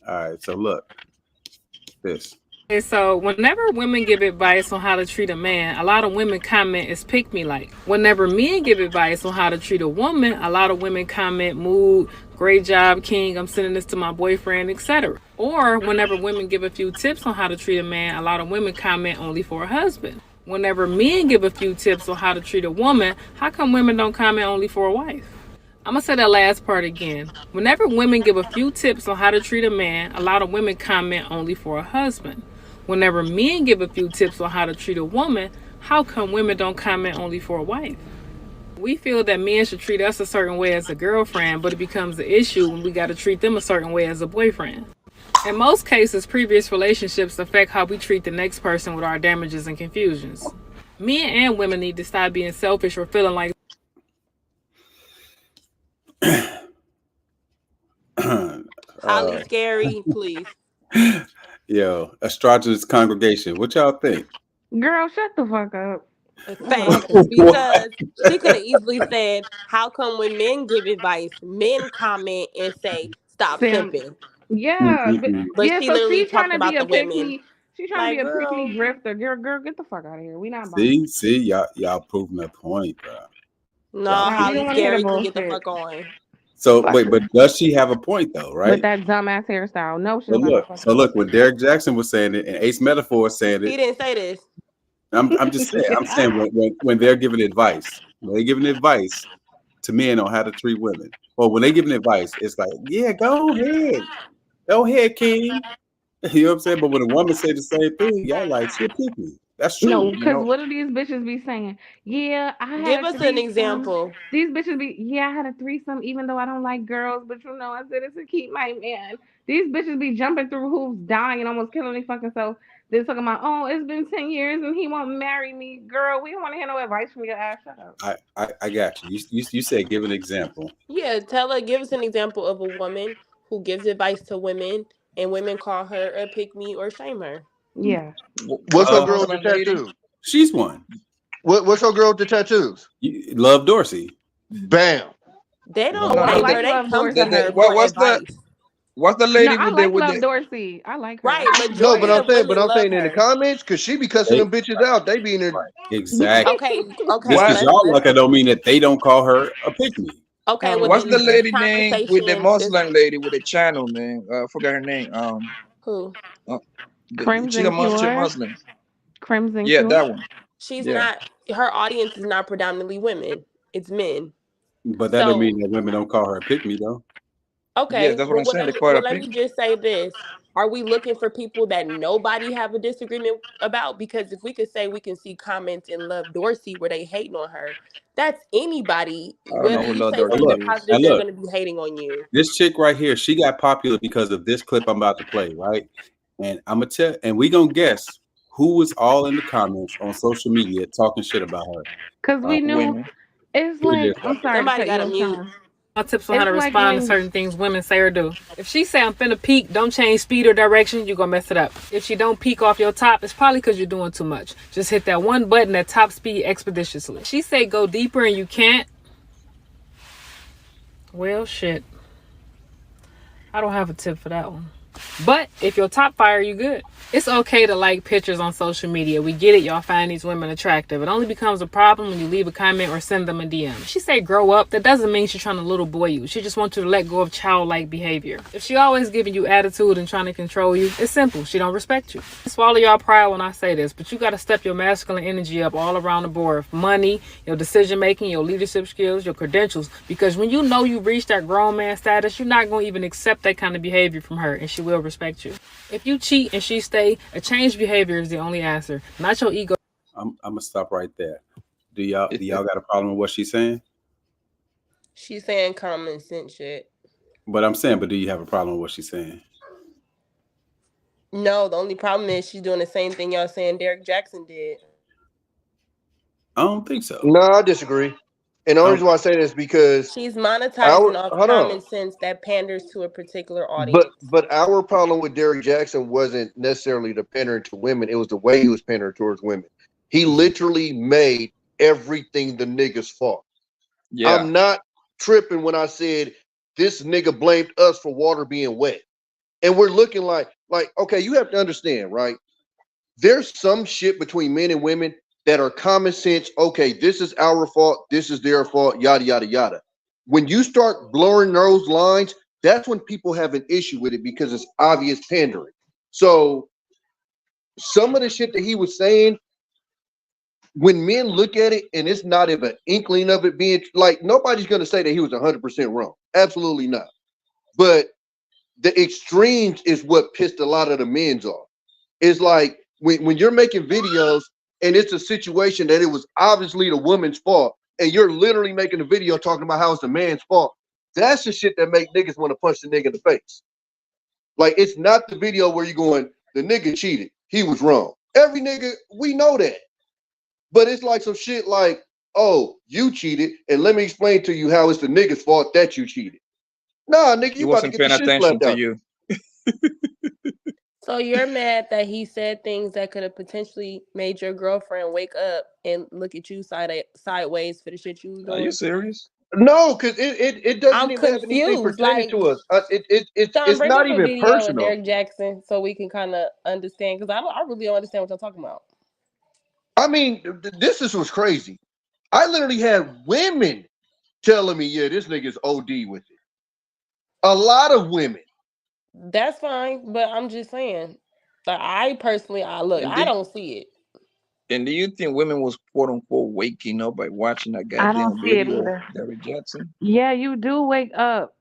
[SPEAKER 3] All right, so look, this.
[SPEAKER 9] Okay, so whenever women give advice on how to treat a man, a lot of women comment it's pick me like. Whenever men give advice on how to treat a woman, a lot of women comment mood, great job, king, I'm sending this to my boyfriend, etc. Or whenever women give a few tips on how to treat a man, a lot of women comment only for a husband. Whenever men give a few tips on how to treat a woman, how come women don't comment only for a wife? I'm going to say that last part again. Whenever women give a few tips on how to treat a man, a lot of women comment only for a husband. Whenever men give a few tips on how to treat a woman, how come women don't comment only for a wife? We feel that men should treat us a certain way as a girlfriend, but it becomes an issue when we got to treat them a certain way as a boyfriend. In most cases, previous relationships affect how we treat the next person with our damages and confusions. Men and women need to stop being selfish or feeling like
[SPEAKER 4] Highly scary, please.
[SPEAKER 3] Yo, astrologist congregation, what y'all think?
[SPEAKER 6] Girl, shut the fuck up.
[SPEAKER 4] Facts. Because she could have easily said, how come when men give advice, men comment and say, stop
[SPEAKER 6] Sam,
[SPEAKER 4] pimping?
[SPEAKER 6] yeah,
[SPEAKER 4] But
[SPEAKER 6] yeah.
[SPEAKER 4] she
[SPEAKER 6] So
[SPEAKER 4] literally
[SPEAKER 6] she's trying
[SPEAKER 4] talked
[SPEAKER 6] to be
[SPEAKER 4] about
[SPEAKER 6] a
[SPEAKER 4] the
[SPEAKER 6] pick
[SPEAKER 4] women.
[SPEAKER 6] me. She's trying
[SPEAKER 4] Like,
[SPEAKER 6] to be a pick
[SPEAKER 4] girl.
[SPEAKER 6] me grifter. Girl, get the fuck out of here. We not buying.
[SPEAKER 3] See, y'all proving a point, bro.
[SPEAKER 4] No,
[SPEAKER 3] Y'all
[SPEAKER 6] we
[SPEAKER 4] Holly
[SPEAKER 6] don't want to hear the
[SPEAKER 4] Scary can get the
[SPEAKER 6] bullshit.
[SPEAKER 4] fuck on.
[SPEAKER 3] So
[SPEAKER 6] Fuck
[SPEAKER 3] wait,
[SPEAKER 6] her.
[SPEAKER 3] but does she have a point though, right?
[SPEAKER 6] With that dumbass hairstyle. No, she
[SPEAKER 3] So
[SPEAKER 6] don't got
[SPEAKER 3] look,
[SPEAKER 6] no fucking
[SPEAKER 3] so when Derrick Jackson was saying it and Ace Metaphor was saying
[SPEAKER 4] He
[SPEAKER 3] it,
[SPEAKER 4] didn't say this.
[SPEAKER 3] I'm just saying, when they're giving advice, when they're giving advice to men on how to treat women, or when they giving advice, it's like, yeah, go ahead, King. You know what I'm saying? But when a woman say the same thing, y'all like, shit, pick me. That's true.
[SPEAKER 6] No,
[SPEAKER 3] You
[SPEAKER 6] because
[SPEAKER 3] know?
[SPEAKER 6] what do these bitches be saying? Yeah, I had
[SPEAKER 4] Give
[SPEAKER 6] a
[SPEAKER 4] us an
[SPEAKER 6] threesome.
[SPEAKER 4] example.
[SPEAKER 6] These bitches be, yeah, I had a threesome, even though I don't like girls, but you know, I said it's to keep my man. These bitches be jumping through hoops, dying, almost killing their fucking self. They're talking about, oh, it's been 10 years and he won't marry me. Girl, we don't want to hear no advice from your ass. Shut up.
[SPEAKER 3] I got you. You said give an example.
[SPEAKER 4] Yeah, give us an example of a woman who gives advice to women and women call her a pick me or shame her.
[SPEAKER 6] Yeah.
[SPEAKER 8] What's her girl with the
[SPEAKER 7] Muslim lady?
[SPEAKER 8] tattoo?
[SPEAKER 3] She's one.
[SPEAKER 8] What's her girl with the tattoos?
[SPEAKER 3] Love Dorsey.
[SPEAKER 8] Bam.
[SPEAKER 4] They don't
[SPEAKER 7] No,
[SPEAKER 6] I
[SPEAKER 4] hate
[SPEAKER 6] like
[SPEAKER 4] her. They
[SPEAKER 6] Love
[SPEAKER 4] come
[SPEAKER 6] Dorsey.
[SPEAKER 4] to her for
[SPEAKER 7] what's the
[SPEAKER 4] advice.
[SPEAKER 7] what's the
[SPEAKER 6] No,
[SPEAKER 7] lady
[SPEAKER 6] I
[SPEAKER 7] with the
[SPEAKER 6] like
[SPEAKER 7] with
[SPEAKER 6] Love
[SPEAKER 7] the
[SPEAKER 6] Dorsey. I like her.
[SPEAKER 4] Right,
[SPEAKER 8] No, but
[SPEAKER 4] majority of women
[SPEAKER 8] I'm
[SPEAKER 4] love
[SPEAKER 8] saying in the
[SPEAKER 4] her.
[SPEAKER 8] comments, because she be cussing them bitches out. They be in there.
[SPEAKER 3] Exactly.
[SPEAKER 4] Okay,
[SPEAKER 3] Just
[SPEAKER 7] What?
[SPEAKER 3] because y'all like her don't mean that they don't call her a pick me.
[SPEAKER 4] okay. Well,
[SPEAKER 7] What's
[SPEAKER 4] then
[SPEAKER 7] the
[SPEAKER 4] this
[SPEAKER 7] lady name with the
[SPEAKER 4] conversation.
[SPEAKER 7] Muslim lady with the channel, man? I forgot her name.
[SPEAKER 4] Who?
[SPEAKER 7] She's a
[SPEAKER 6] Crimson Cure.
[SPEAKER 7] Muslim.
[SPEAKER 6] Crimson
[SPEAKER 7] Yeah,
[SPEAKER 6] Cure.
[SPEAKER 7] that one.
[SPEAKER 4] She's
[SPEAKER 7] Yeah.
[SPEAKER 4] not. Her audience is not predominantly women. It's men.
[SPEAKER 3] But that doesn't
[SPEAKER 4] So
[SPEAKER 3] mean that women don't call her a pick me though.
[SPEAKER 7] Yeah,
[SPEAKER 4] okay.
[SPEAKER 7] that's what I'm saying. They call her
[SPEAKER 4] Let me just say this. Are we looking for people that nobody have a disagreement about? Because if we could say we can see comments in Love Dorsey where they hating on her, that's anybody.
[SPEAKER 7] I don't know
[SPEAKER 4] Whether
[SPEAKER 7] who
[SPEAKER 4] you
[SPEAKER 7] Love
[SPEAKER 4] say
[SPEAKER 7] Dorsey
[SPEAKER 4] something
[SPEAKER 7] is.
[SPEAKER 4] positive, they're going to be hating on you.
[SPEAKER 3] This chick right here, she got popular because of this clip I'm about to play, right? And I'm gonna tell, and we gonna guess who was all in the comments on social media talking shit about her.
[SPEAKER 6] Because we knew
[SPEAKER 7] Women.
[SPEAKER 6] it's like, I'm sorry to
[SPEAKER 4] Somebody
[SPEAKER 6] cut
[SPEAKER 4] got
[SPEAKER 6] you
[SPEAKER 4] a
[SPEAKER 6] off,
[SPEAKER 4] mute.
[SPEAKER 6] Shawn.
[SPEAKER 9] my tips on how to
[SPEAKER 6] It's like
[SPEAKER 9] respond to
[SPEAKER 6] when-
[SPEAKER 9] certain things women say or do. If she say I'm finna peak, don't change speed or direction, you're gonna mess it up. If she don't peak off your top, it's probably because you're doing too much. Just hit that one button at top speed expeditiously. She say go deeper and you can't. Well, shit. I don't have a tip for that one. But if you're top fire, you good. It's okay to like pictures on social media. We get it, y'all find these women attractive. It only becomes a problem when you leave a comment or send them a DM. She say grow up, that doesn't mean she's trying to little boy you. She just wants you to let go of childlike behavior. If she always giving you attitude and trying to control you, it's simple. She don't respect you. Swallow y'all pride when I say this, but you gotta step your masculine energy up all around the board. Money, your decision making, your leadership skills, your credentials. Because when you know you reached that grown man status, you're not gonna even accept that kind of behavior from her, and she will respect you. If you cheat and she stay, a changed behavior is the only answer, not your ego.
[SPEAKER 3] I'm gonna stop right there. Do y'all got a problem with what she's saying?
[SPEAKER 4] She's saying common sense shit.
[SPEAKER 3] But do you have a problem with what she's saying?
[SPEAKER 4] No, the only problem is she's doing the same thing y'all saying Derrick Jackson did.
[SPEAKER 3] I don't think so.
[SPEAKER 8] No, I disagree. And the only reason why I say this is because
[SPEAKER 4] she's monetizing off common sense that panders to a particular audience.
[SPEAKER 8] But our problem with Derrick Jackson wasn't necessarily the pandering to women. It was the way he was pandering towards women. He literally made everything the nigga's fault. Yeah. I'm not tripping when I said this nigga blamed us for water being wet. And we're looking like, okay, you have to understand, right? There's some shit between men and women that are common sense. Okay, this is our fault. This is their fault, yada, yada, yada. When you start blurring those lines, that's when people have an issue with it because it's obvious pandering. So some of the shit that he was saying, when men look at it and it's not even an inkling of it being like, nobody's going to say that he was 100% wrong. Absolutely not. But the extremes is what pissed a lot of the men's off. It's like when you're making videos and it's a situation that it was obviously the woman's fault, and you're literally making a video talking about how it's the man's fault. That's the shit that make niggas want to punch the nigga in the face. Like, it's not the video where you're going, the nigga cheated. He was wrong. Every nigga, we know that. But it's like some shit like, oh, you cheated, and let me explain to you how it's the nigga's fault that you cheated. Nah, nigga,
[SPEAKER 7] He
[SPEAKER 8] you about to
[SPEAKER 7] wasn't
[SPEAKER 8] get the
[SPEAKER 7] paying
[SPEAKER 8] shit
[SPEAKER 7] attention
[SPEAKER 8] slapped
[SPEAKER 7] to
[SPEAKER 8] out.
[SPEAKER 7] you.
[SPEAKER 4] So you're mad that he said things that could have potentially made your girlfriend wake up and look at you sideways for the shit you was
[SPEAKER 7] Are you
[SPEAKER 4] doing?
[SPEAKER 7] serious?
[SPEAKER 8] No, because it doesn't
[SPEAKER 4] I'm
[SPEAKER 8] even have anything
[SPEAKER 4] confused.
[SPEAKER 8] pertaining
[SPEAKER 4] Like,
[SPEAKER 8] to us.
[SPEAKER 4] Shawn,
[SPEAKER 8] It's
[SPEAKER 4] bring
[SPEAKER 8] not
[SPEAKER 4] up a
[SPEAKER 8] even
[SPEAKER 4] video of
[SPEAKER 8] personal.
[SPEAKER 4] Derrick Jackson so we can kind of understand, because I really don't understand what y'all talking about.
[SPEAKER 8] I mean, this is what's crazy. I literally had women telling me, yeah, this nigga's OD with it. A lot of women.
[SPEAKER 4] That's fine, but I'm just saying. Like, I personally, look,
[SPEAKER 7] And
[SPEAKER 4] I
[SPEAKER 7] do,
[SPEAKER 4] don't see it.
[SPEAKER 7] and do you think women was quote unquote waking up by watching that
[SPEAKER 6] I don't
[SPEAKER 7] goddamn
[SPEAKER 6] see it
[SPEAKER 7] video of
[SPEAKER 6] either.
[SPEAKER 7] Derrick Jackson?
[SPEAKER 6] Yeah, you do wake up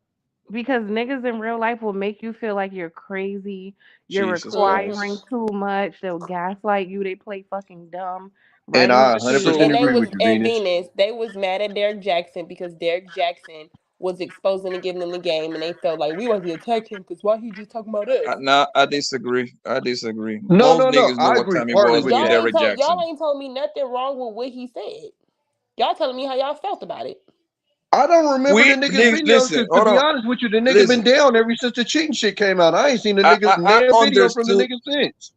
[SPEAKER 6] because niggas in real life will make you feel like you're crazy. You're
[SPEAKER 7] Jesus
[SPEAKER 6] requiring
[SPEAKER 7] Christ.
[SPEAKER 6] too much. They'll gaslight you. They play fucking dumb
[SPEAKER 8] And
[SPEAKER 6] right
[SPEAKER 8] I
[SPEAKER 6] into you.
[SPEAKER 8] 100%
[SPEAKER 4] And they
[SPEAKER 8] agree
[SPEAKER 4] was
[SPEAKER 8] with you,
[SPEAKER 4] and
[SPEAKER 8] Venus.
[SPEAKER 4] Venus, they was mad at Derrick Jackson because Derrick Jackson was exposing and giving them the game, and they felt like we want to attack him because why he just talking about us?
[SPEAKER 7] Nah, I disagree. I disagree.
[SPEAKER 8] No,
[SPEAKER 7] Most
[SPEAKER 8] no, no.
[SPEAKER 7] niggas know
[SPEAKER 8] I
[SPEAKER 7] what
[SPEAKER 8] agree
[SPEAKER 7] time it
[SPEAKER 8] partly
[SPEAKER 7] was
[SPEAKER 8] with
[SPEAKER 7] with
[SPEAKER 4] Y'all
[SPEAKER 8] that.
[SPEAKER 4] ain't
[SPEAKER 7] Derrick
[SPEAKER 4] told
[SPEAKER 7] Jackson.
[SPEAKER 4] me nothing wrong with what he said. Y'all telling me how y'all felt about it.
[SPEAKER 8] I don't remember the nigga's videos
[SPEAKER 7] Listen,
[SPEAKER 8] because, to
[SPEAKER 7] hold
[SPEAKER 8] be
[SPEAKER 7] on.
[SPEAKER 8] honest with you, the nigga been
[SPEAKER 7] Listen,
[SPEAKER 8] down ever since the cheating shit came out. I ain't seen the
[SPEAKER 7] I,
[SPEAKER 8] nigga
[SPEAKER 7] I, I
[SPEAKER 8] damn video from the
[SPEAKER 7] understood.
[SPEAKER 8] nigga since.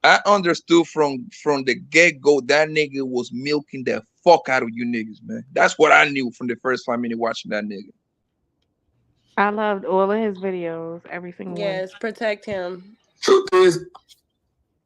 [SPEAKER 7] I understood from the get go that nigga was milking the fuck out of you niggas, man. That's what I knew from the first 5 minutes watching that nigga.
[SPEAKER 6] I loved all of his videos, every single one.
[SPEAKER 4] Yes, protect him.
[SPEAKER 2] Truth is,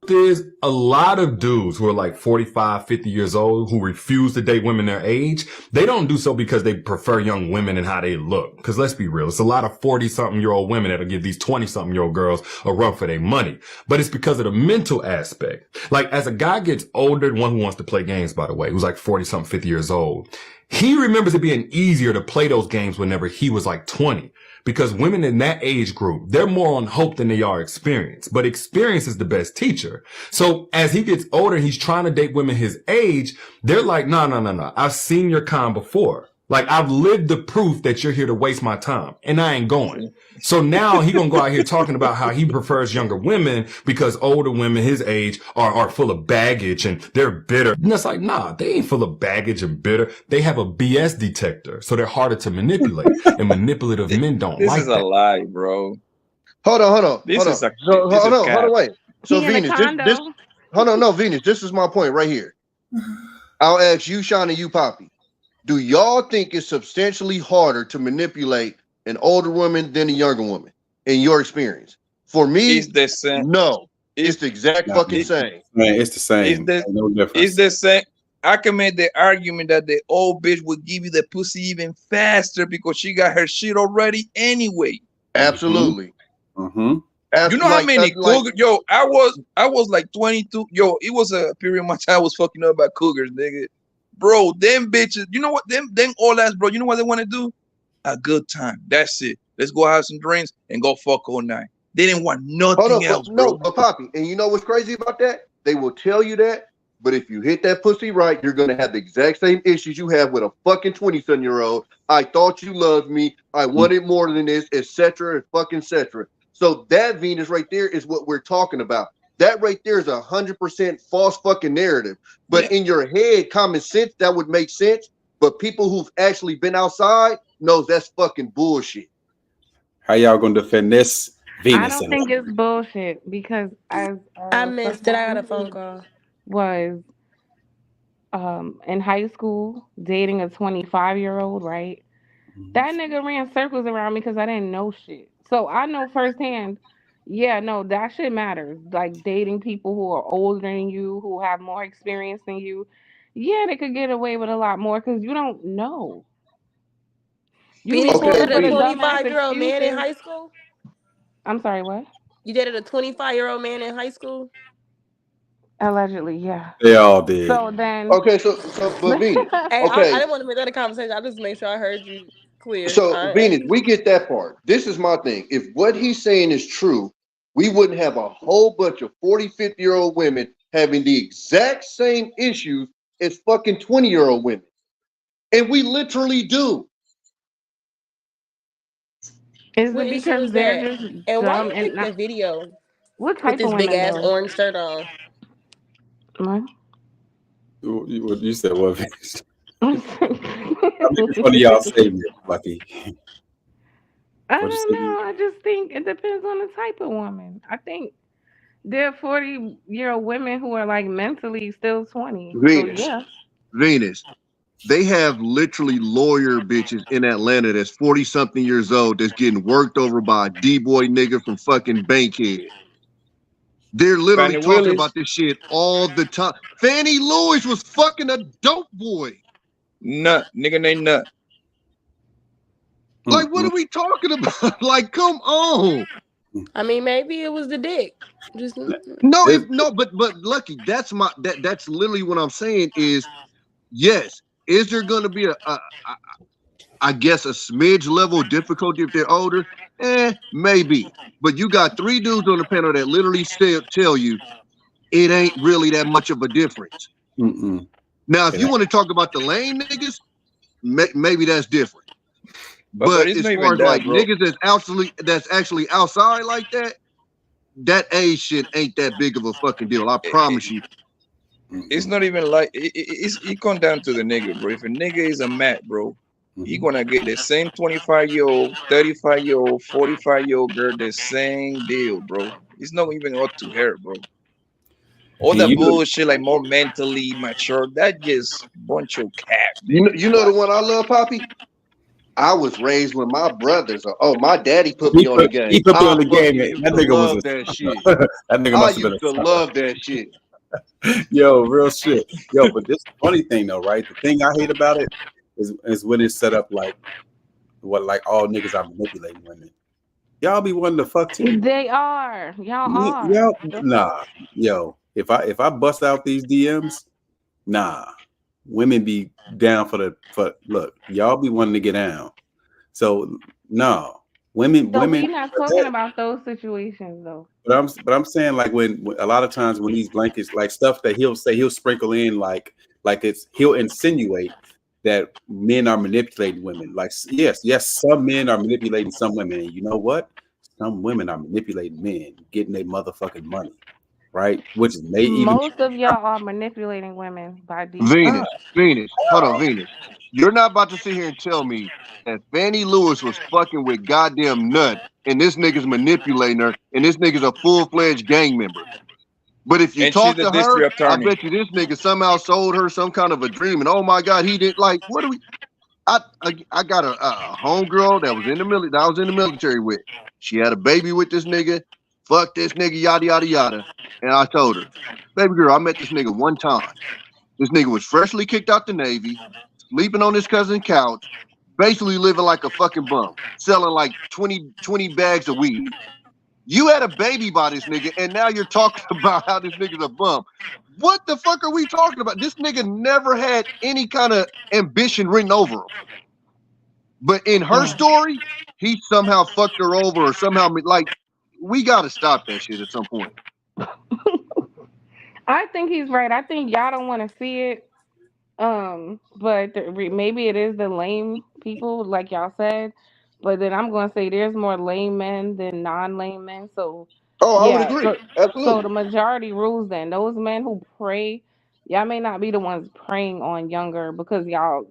[SPEAKER 2] there's a lot of dudes who are like 45, 50 years old who refuse to date women their age. They don't do so because they prefer young women and how they look. Because let's be real, it's a lot of 40-something-year-old women that'll give these 20-something-year-old girls a run for their money. But it's because of the mental aspect. Like, as a guy gets older, one who wants to play games, by the way, who's like 40-something, 50 years old, he remembers it being easier to play those games whenever he was like 20. Because women in that age group, they're more on hope than they are experience. But experience is the best teacher. So as he gets older, he's trying to date women his age. They're like, no. I've seen your kind before. Like, I've lived the proof that you're here to waste my time, and I ain't going. So now he gonna go out here talking about how he prefers younger women because older women his age are full of baggage and they're bitter. And it's like, nah, they ain't full of baggage and bitter. They have a BS detector, so they're harder to manipulate. And manipulative men don't
[SPEAKER 7] This
[SPEAKER 2] like
[SPEAKER 7] is a
[SPEAKER 2] that.
[SPEAKER 7] lie, bro.
[SPEAKER 8] Hold on.
[SPEAKER 7] This is cap.
[SPEAKER 8] Hold on, wait. So
[SPEAKER 6] He in a
[SPEAKER 8] Venus,
[SPEAKER 6] condo.
[SPEAKER 8] hold on, no, Venus, this is my point right here. I'll ask you, Shawn, and you, Poppy. Do y'all think it's substantially harder to manipulate an older woman than a younger woman in your experience? For me,
[SPEAKER 7] It's the same.
[SPEAKER 8] no. It's the exact fucking same.
[SPEAKER 3] Man, it's the same. No difference.
[SPEAKER 7] It's the same. I can make the argument that the old bitch would give you the pussy even faster because she got her shit already anyway.
[SPEAKER 8] Absolutely.
[SPEAKER 3] Mm-hmm.
[SPEAKER 7] You know how many cougars? Yo, I was like 22. Yo, it was a period of my time I was fucking up by cougars, nigga. Bro, them bitches, you know what? Them old ass, bro, you know what they want to do? A good time. That's it. Let's go have some drinks and go fuck all night. They didn't want nothing else, bro.
[SPEAKER 8] No, but Poppy, and you know what's crazy about that? They will tell you that, but if you hit that pussy right, you're gonna have the exact same issues you have with a fucking 20-something-year-old. I thought you loved me. I wanted more than this, etc. and fucking etc. So that Venus right there is what we're talking about. That right there is 100% false fucking narrative. But in your head, common sense, that would make sense. But people who've actually been outside knows that's fucking bullshit.
[SPEAKER 3] How y'all gonna defend this, Venus?
[SPEAKER 6] I don't think it's bullshit because as
[SPEAKER 4] I missed it. I got a phone call.
[SPEAKER 6] Was in high school dating a 25-year-old, right? That nigga ran circles around me because I didn't know shit. So I know firsthand, yeah, no, that shit matters. Like dating people who are older than you, who have more experience than you. Yeah, they could get away with a lot more because you don't know. You be
[SPEAKER 4] Venus, you
[SPEAKER 6] falling
[SPEAKER 4] dated
[SPEAKER 6] for
[SPEAKER 4] a
[SPEAKER 6] the dumbass
[SPEAKER 4] 25-year-old man in
[SPEAKER 6] excuses.
[SPEAKER 4] high school?
[SPEAKER 6] I'm sorry, what?
[SPEAKER 4] You dated a 25-year-old man in high school?
[SPEAKER 6] Allegedly, yeah.
[SPEAKER 3] They all did.
[SPEAKER 6] So then,
[SPEAKER 8] Okay, so but Venus,
[SPEAKER 4] Hey, I
[SPEAKER 8] okay.
[SPEAKER 4] didn't want to make that a conversation. I just make sure I heard you clear.
[SPEAKER 8] So Venus, we get that part. This is my thing. If what he's saying is true, we wouldn't have a whole bunch of 40, 50-year-old women having the exact same issues as fucking 20-year-old women. And we literally do.
[SPEAKER 6] Is
[SPEAKER 4] What
[SPEAKER 6] it
[SPEAKER 4] issue
[SPEAKER 6] because
[SPEAKER 4] is
[SPEAKER 6] they're
[SPEAKER 4] that?
[SPEAKER 6] just
[SPEAKER 4] And why
[SPEAKER 6] dumb
[SPEAKER 4] you
[SPEAKER 6] and
[SPEAKER 4] pick
[SPEAKER 6] not?
[SPEAKER 4] that video
[SPEAKER 6] What
[SPEAKER 4] with
[SPEAKER 6] type of
[SPEAKER 4] this big
[SPEAKER 6] women
[SPEAKER 4] ass
[SPEAKER 6] though?
[SPEAKER 4] orange shirt on?
[SPEAKER 6] What?
[SPEAKER 3] You said what?
[SPEAKER 6] I
[SPEAKER 3] I'm making fun of y'all saying it, Lucky. What'd
[SPEAKER 6] don't
[SPEAKER 3] you say?
[SPEAKER 6] know. I just think it depends on the type of woman. I think there are 40-year-old women who are like mentally still 20. So
[SPEAKER 8] Venus,
[SPEAKER 6] yeah.
[SPEAKER 8] Venus. They have literally lawyer bitches in Atlanta that's 40 something years old that's getting worked over by a D-boy nigga from fucking Bankhead. They're literally
[SPEAKER 7] Fannie
[SPEAKER 8] talking about
[SPEAKER 7] Willis,
[SPEAKER 8] this shit all the time. Fannie Lewis was fucking a dope boy.
[SPEAKER 7] nut, nigga named Nut.
[SPEAKER 8] Like, what are we talking about? Like, come on.
[SPEAKER 4] I mean, maybe it was the dick. Just
[SPEAKER 8] But Lucky, that's literally what I'm saying is yes. Is there gonna be I guess a smidge level of difficulty if they're older? Maybe. But you got 3 dudes on the panel that literally tell you it ain't really that much of a difference.
[SPEAKER 3] Mm-mm.
[SPEAKER 8] Now, if you want to talk about the lame niggas, maybe that's different.
[SPEAKER 7] But
[SPEAKER 8] But
[SPEAKER 7] it's
[SPEAKER 8] as
[SPEAKER 7] not
[SPEAKER 8] far
[SPEAKER 7] even
[SPEAKER 8] as
[SPEAKER 7] that,
[SPEAKER 8] like
[SPEAKER 7] bro.
[SPEAKER 8] niggas that's actually outside like that, that age shit ain't that big of a fucking deal. I promise you.
[SPEAKER 7] It's not even like it come down to the nigga, bro. If a nigga is a mat, bro, he gonna get the same 25-year-old, 35-year-old, 45-year-old girl, the same deal, bro. It's not even up to her, bro. All that bullshit, like more mentally mature, that just bunch of cap, man.
[SPEAKER 8] You know the one I love, Poppy? I was raised with my brothers. My daddy put me on the game.
[SPEAKER 3] He put me on the game.
[SPEAKER 8] Used
[SPEAKER 3] That
[SPEAKER 8] to
[SPEAKER 3] nigga was
[SPEAKER 8] love that shit.
[SPEAKER 3] that nigga
[SPEAKER 8] I
[SPEAKER 3] must have been
[SPEAKER 8] used to love that shit.
[SPEAKER 3] Yo, real shit. Yo, but this funny thing though, right? The thing I hate about it is when it's set up like all niggas are manipulating women. Y'all be wanting to fuck too.
[SPEAKER 6] They are. Y'all are.
[SPEAKER 3] Yo, nah. Yo, if I bust out these DMs, nah. Women be down for look, y'all be wanting to get down. So no. Women
[SPEAKER 6] So we're not talking about those situations though.
[SPEAKER 3] But I'm saying like when a lot of times when these blankets like stuff that he'll sprinkle in like he'll insinuate that men are manipulating women. Like yes, some men are manipulating some women, and you know what? Some women are manipulating men, getting their motherfucking money, right? Which is
[SPEAKER 6] Most of y'all are manipulating women by
[SPEAKER 8] Venus,
[SPEAKER 6] default.
[SPEAKER 8] hold on, Venus. You're not about to sit here and tell me that Fannie Lewis was fucking with goddamn Nut and this nigga's manipulating her and this nigga's a full-fledged gang member. But if you
[SPEAKER 7] And she's
[SPEAKER 8] talk
[SPEAKER 7] the
[SPEAKER 8] to her,
[SPEAKER 7] district
[SPEAKER 8] I
[SPEAKER 7] attorney.
[SPEAKER 8] bet you this nigga somehow sold her some kind of a dream. And oh my God, he didn't like. What do we? I got a homegirl that was in the military. That I was in the military with. She had a baby with this nigga. Fuck this nigga, yada yada yada. And I told her, baby girl, I met this nigga one time. This nigga was freshly kicked out the Navy, sleeping on his cousin's couch, basically living like a fucking bum, selling like 20 bags of weed. You had a baby by this nigga, and now you're talking about how this nigga's a bum. What the fuck are we talking about? This nigga never had any kind of ambition written over him. But in her story, he somehow fucked her over or somehow, like, we got to stop that shit at some point.
[SPEAKER 6] I think he's right. I think y'all don't want to see it. But maybe it is the lame people, like y'all said. But then I'm going to say there's more lame men than non-lame men. So,
[SPEAKER 8] I would
[SPEAKER 6] yeah.
[SPEAKER 8] agree.
[SPEAKER 6] So the majority rules then. Those men who pray, y'all may not be the ones preying on younger because y'all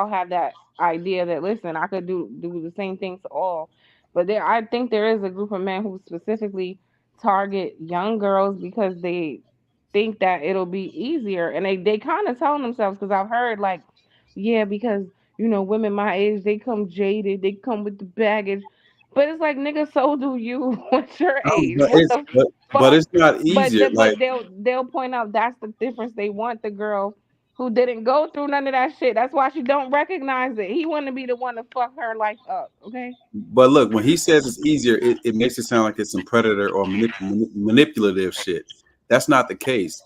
[SPEAKER 6] have that idea that listen, I could do the same thing to all. But I think there is a group of men who specifically target young girls because they think that it'll be easier, and they kind of telling themselves, because I've heard like, yeah, because women my age, they come jaded, they come with the baggage, but it's like, nigga, so do you. What's your age? What the
[SPEAKER 3] but
[SPEAKER 6] fuck?
[SPEAKER 3] it's not easier.
[SPEAKER 6] But they'll point out that's the difference. They want the girl who didn't go through none of that shit. That's why she don't recognize it. He want to be the one to fuck her life up. Okay.
[SPEAKER 3] But look, when he says it's easier, it makes it sound like it's some predator or manipulative shit. That's not the case.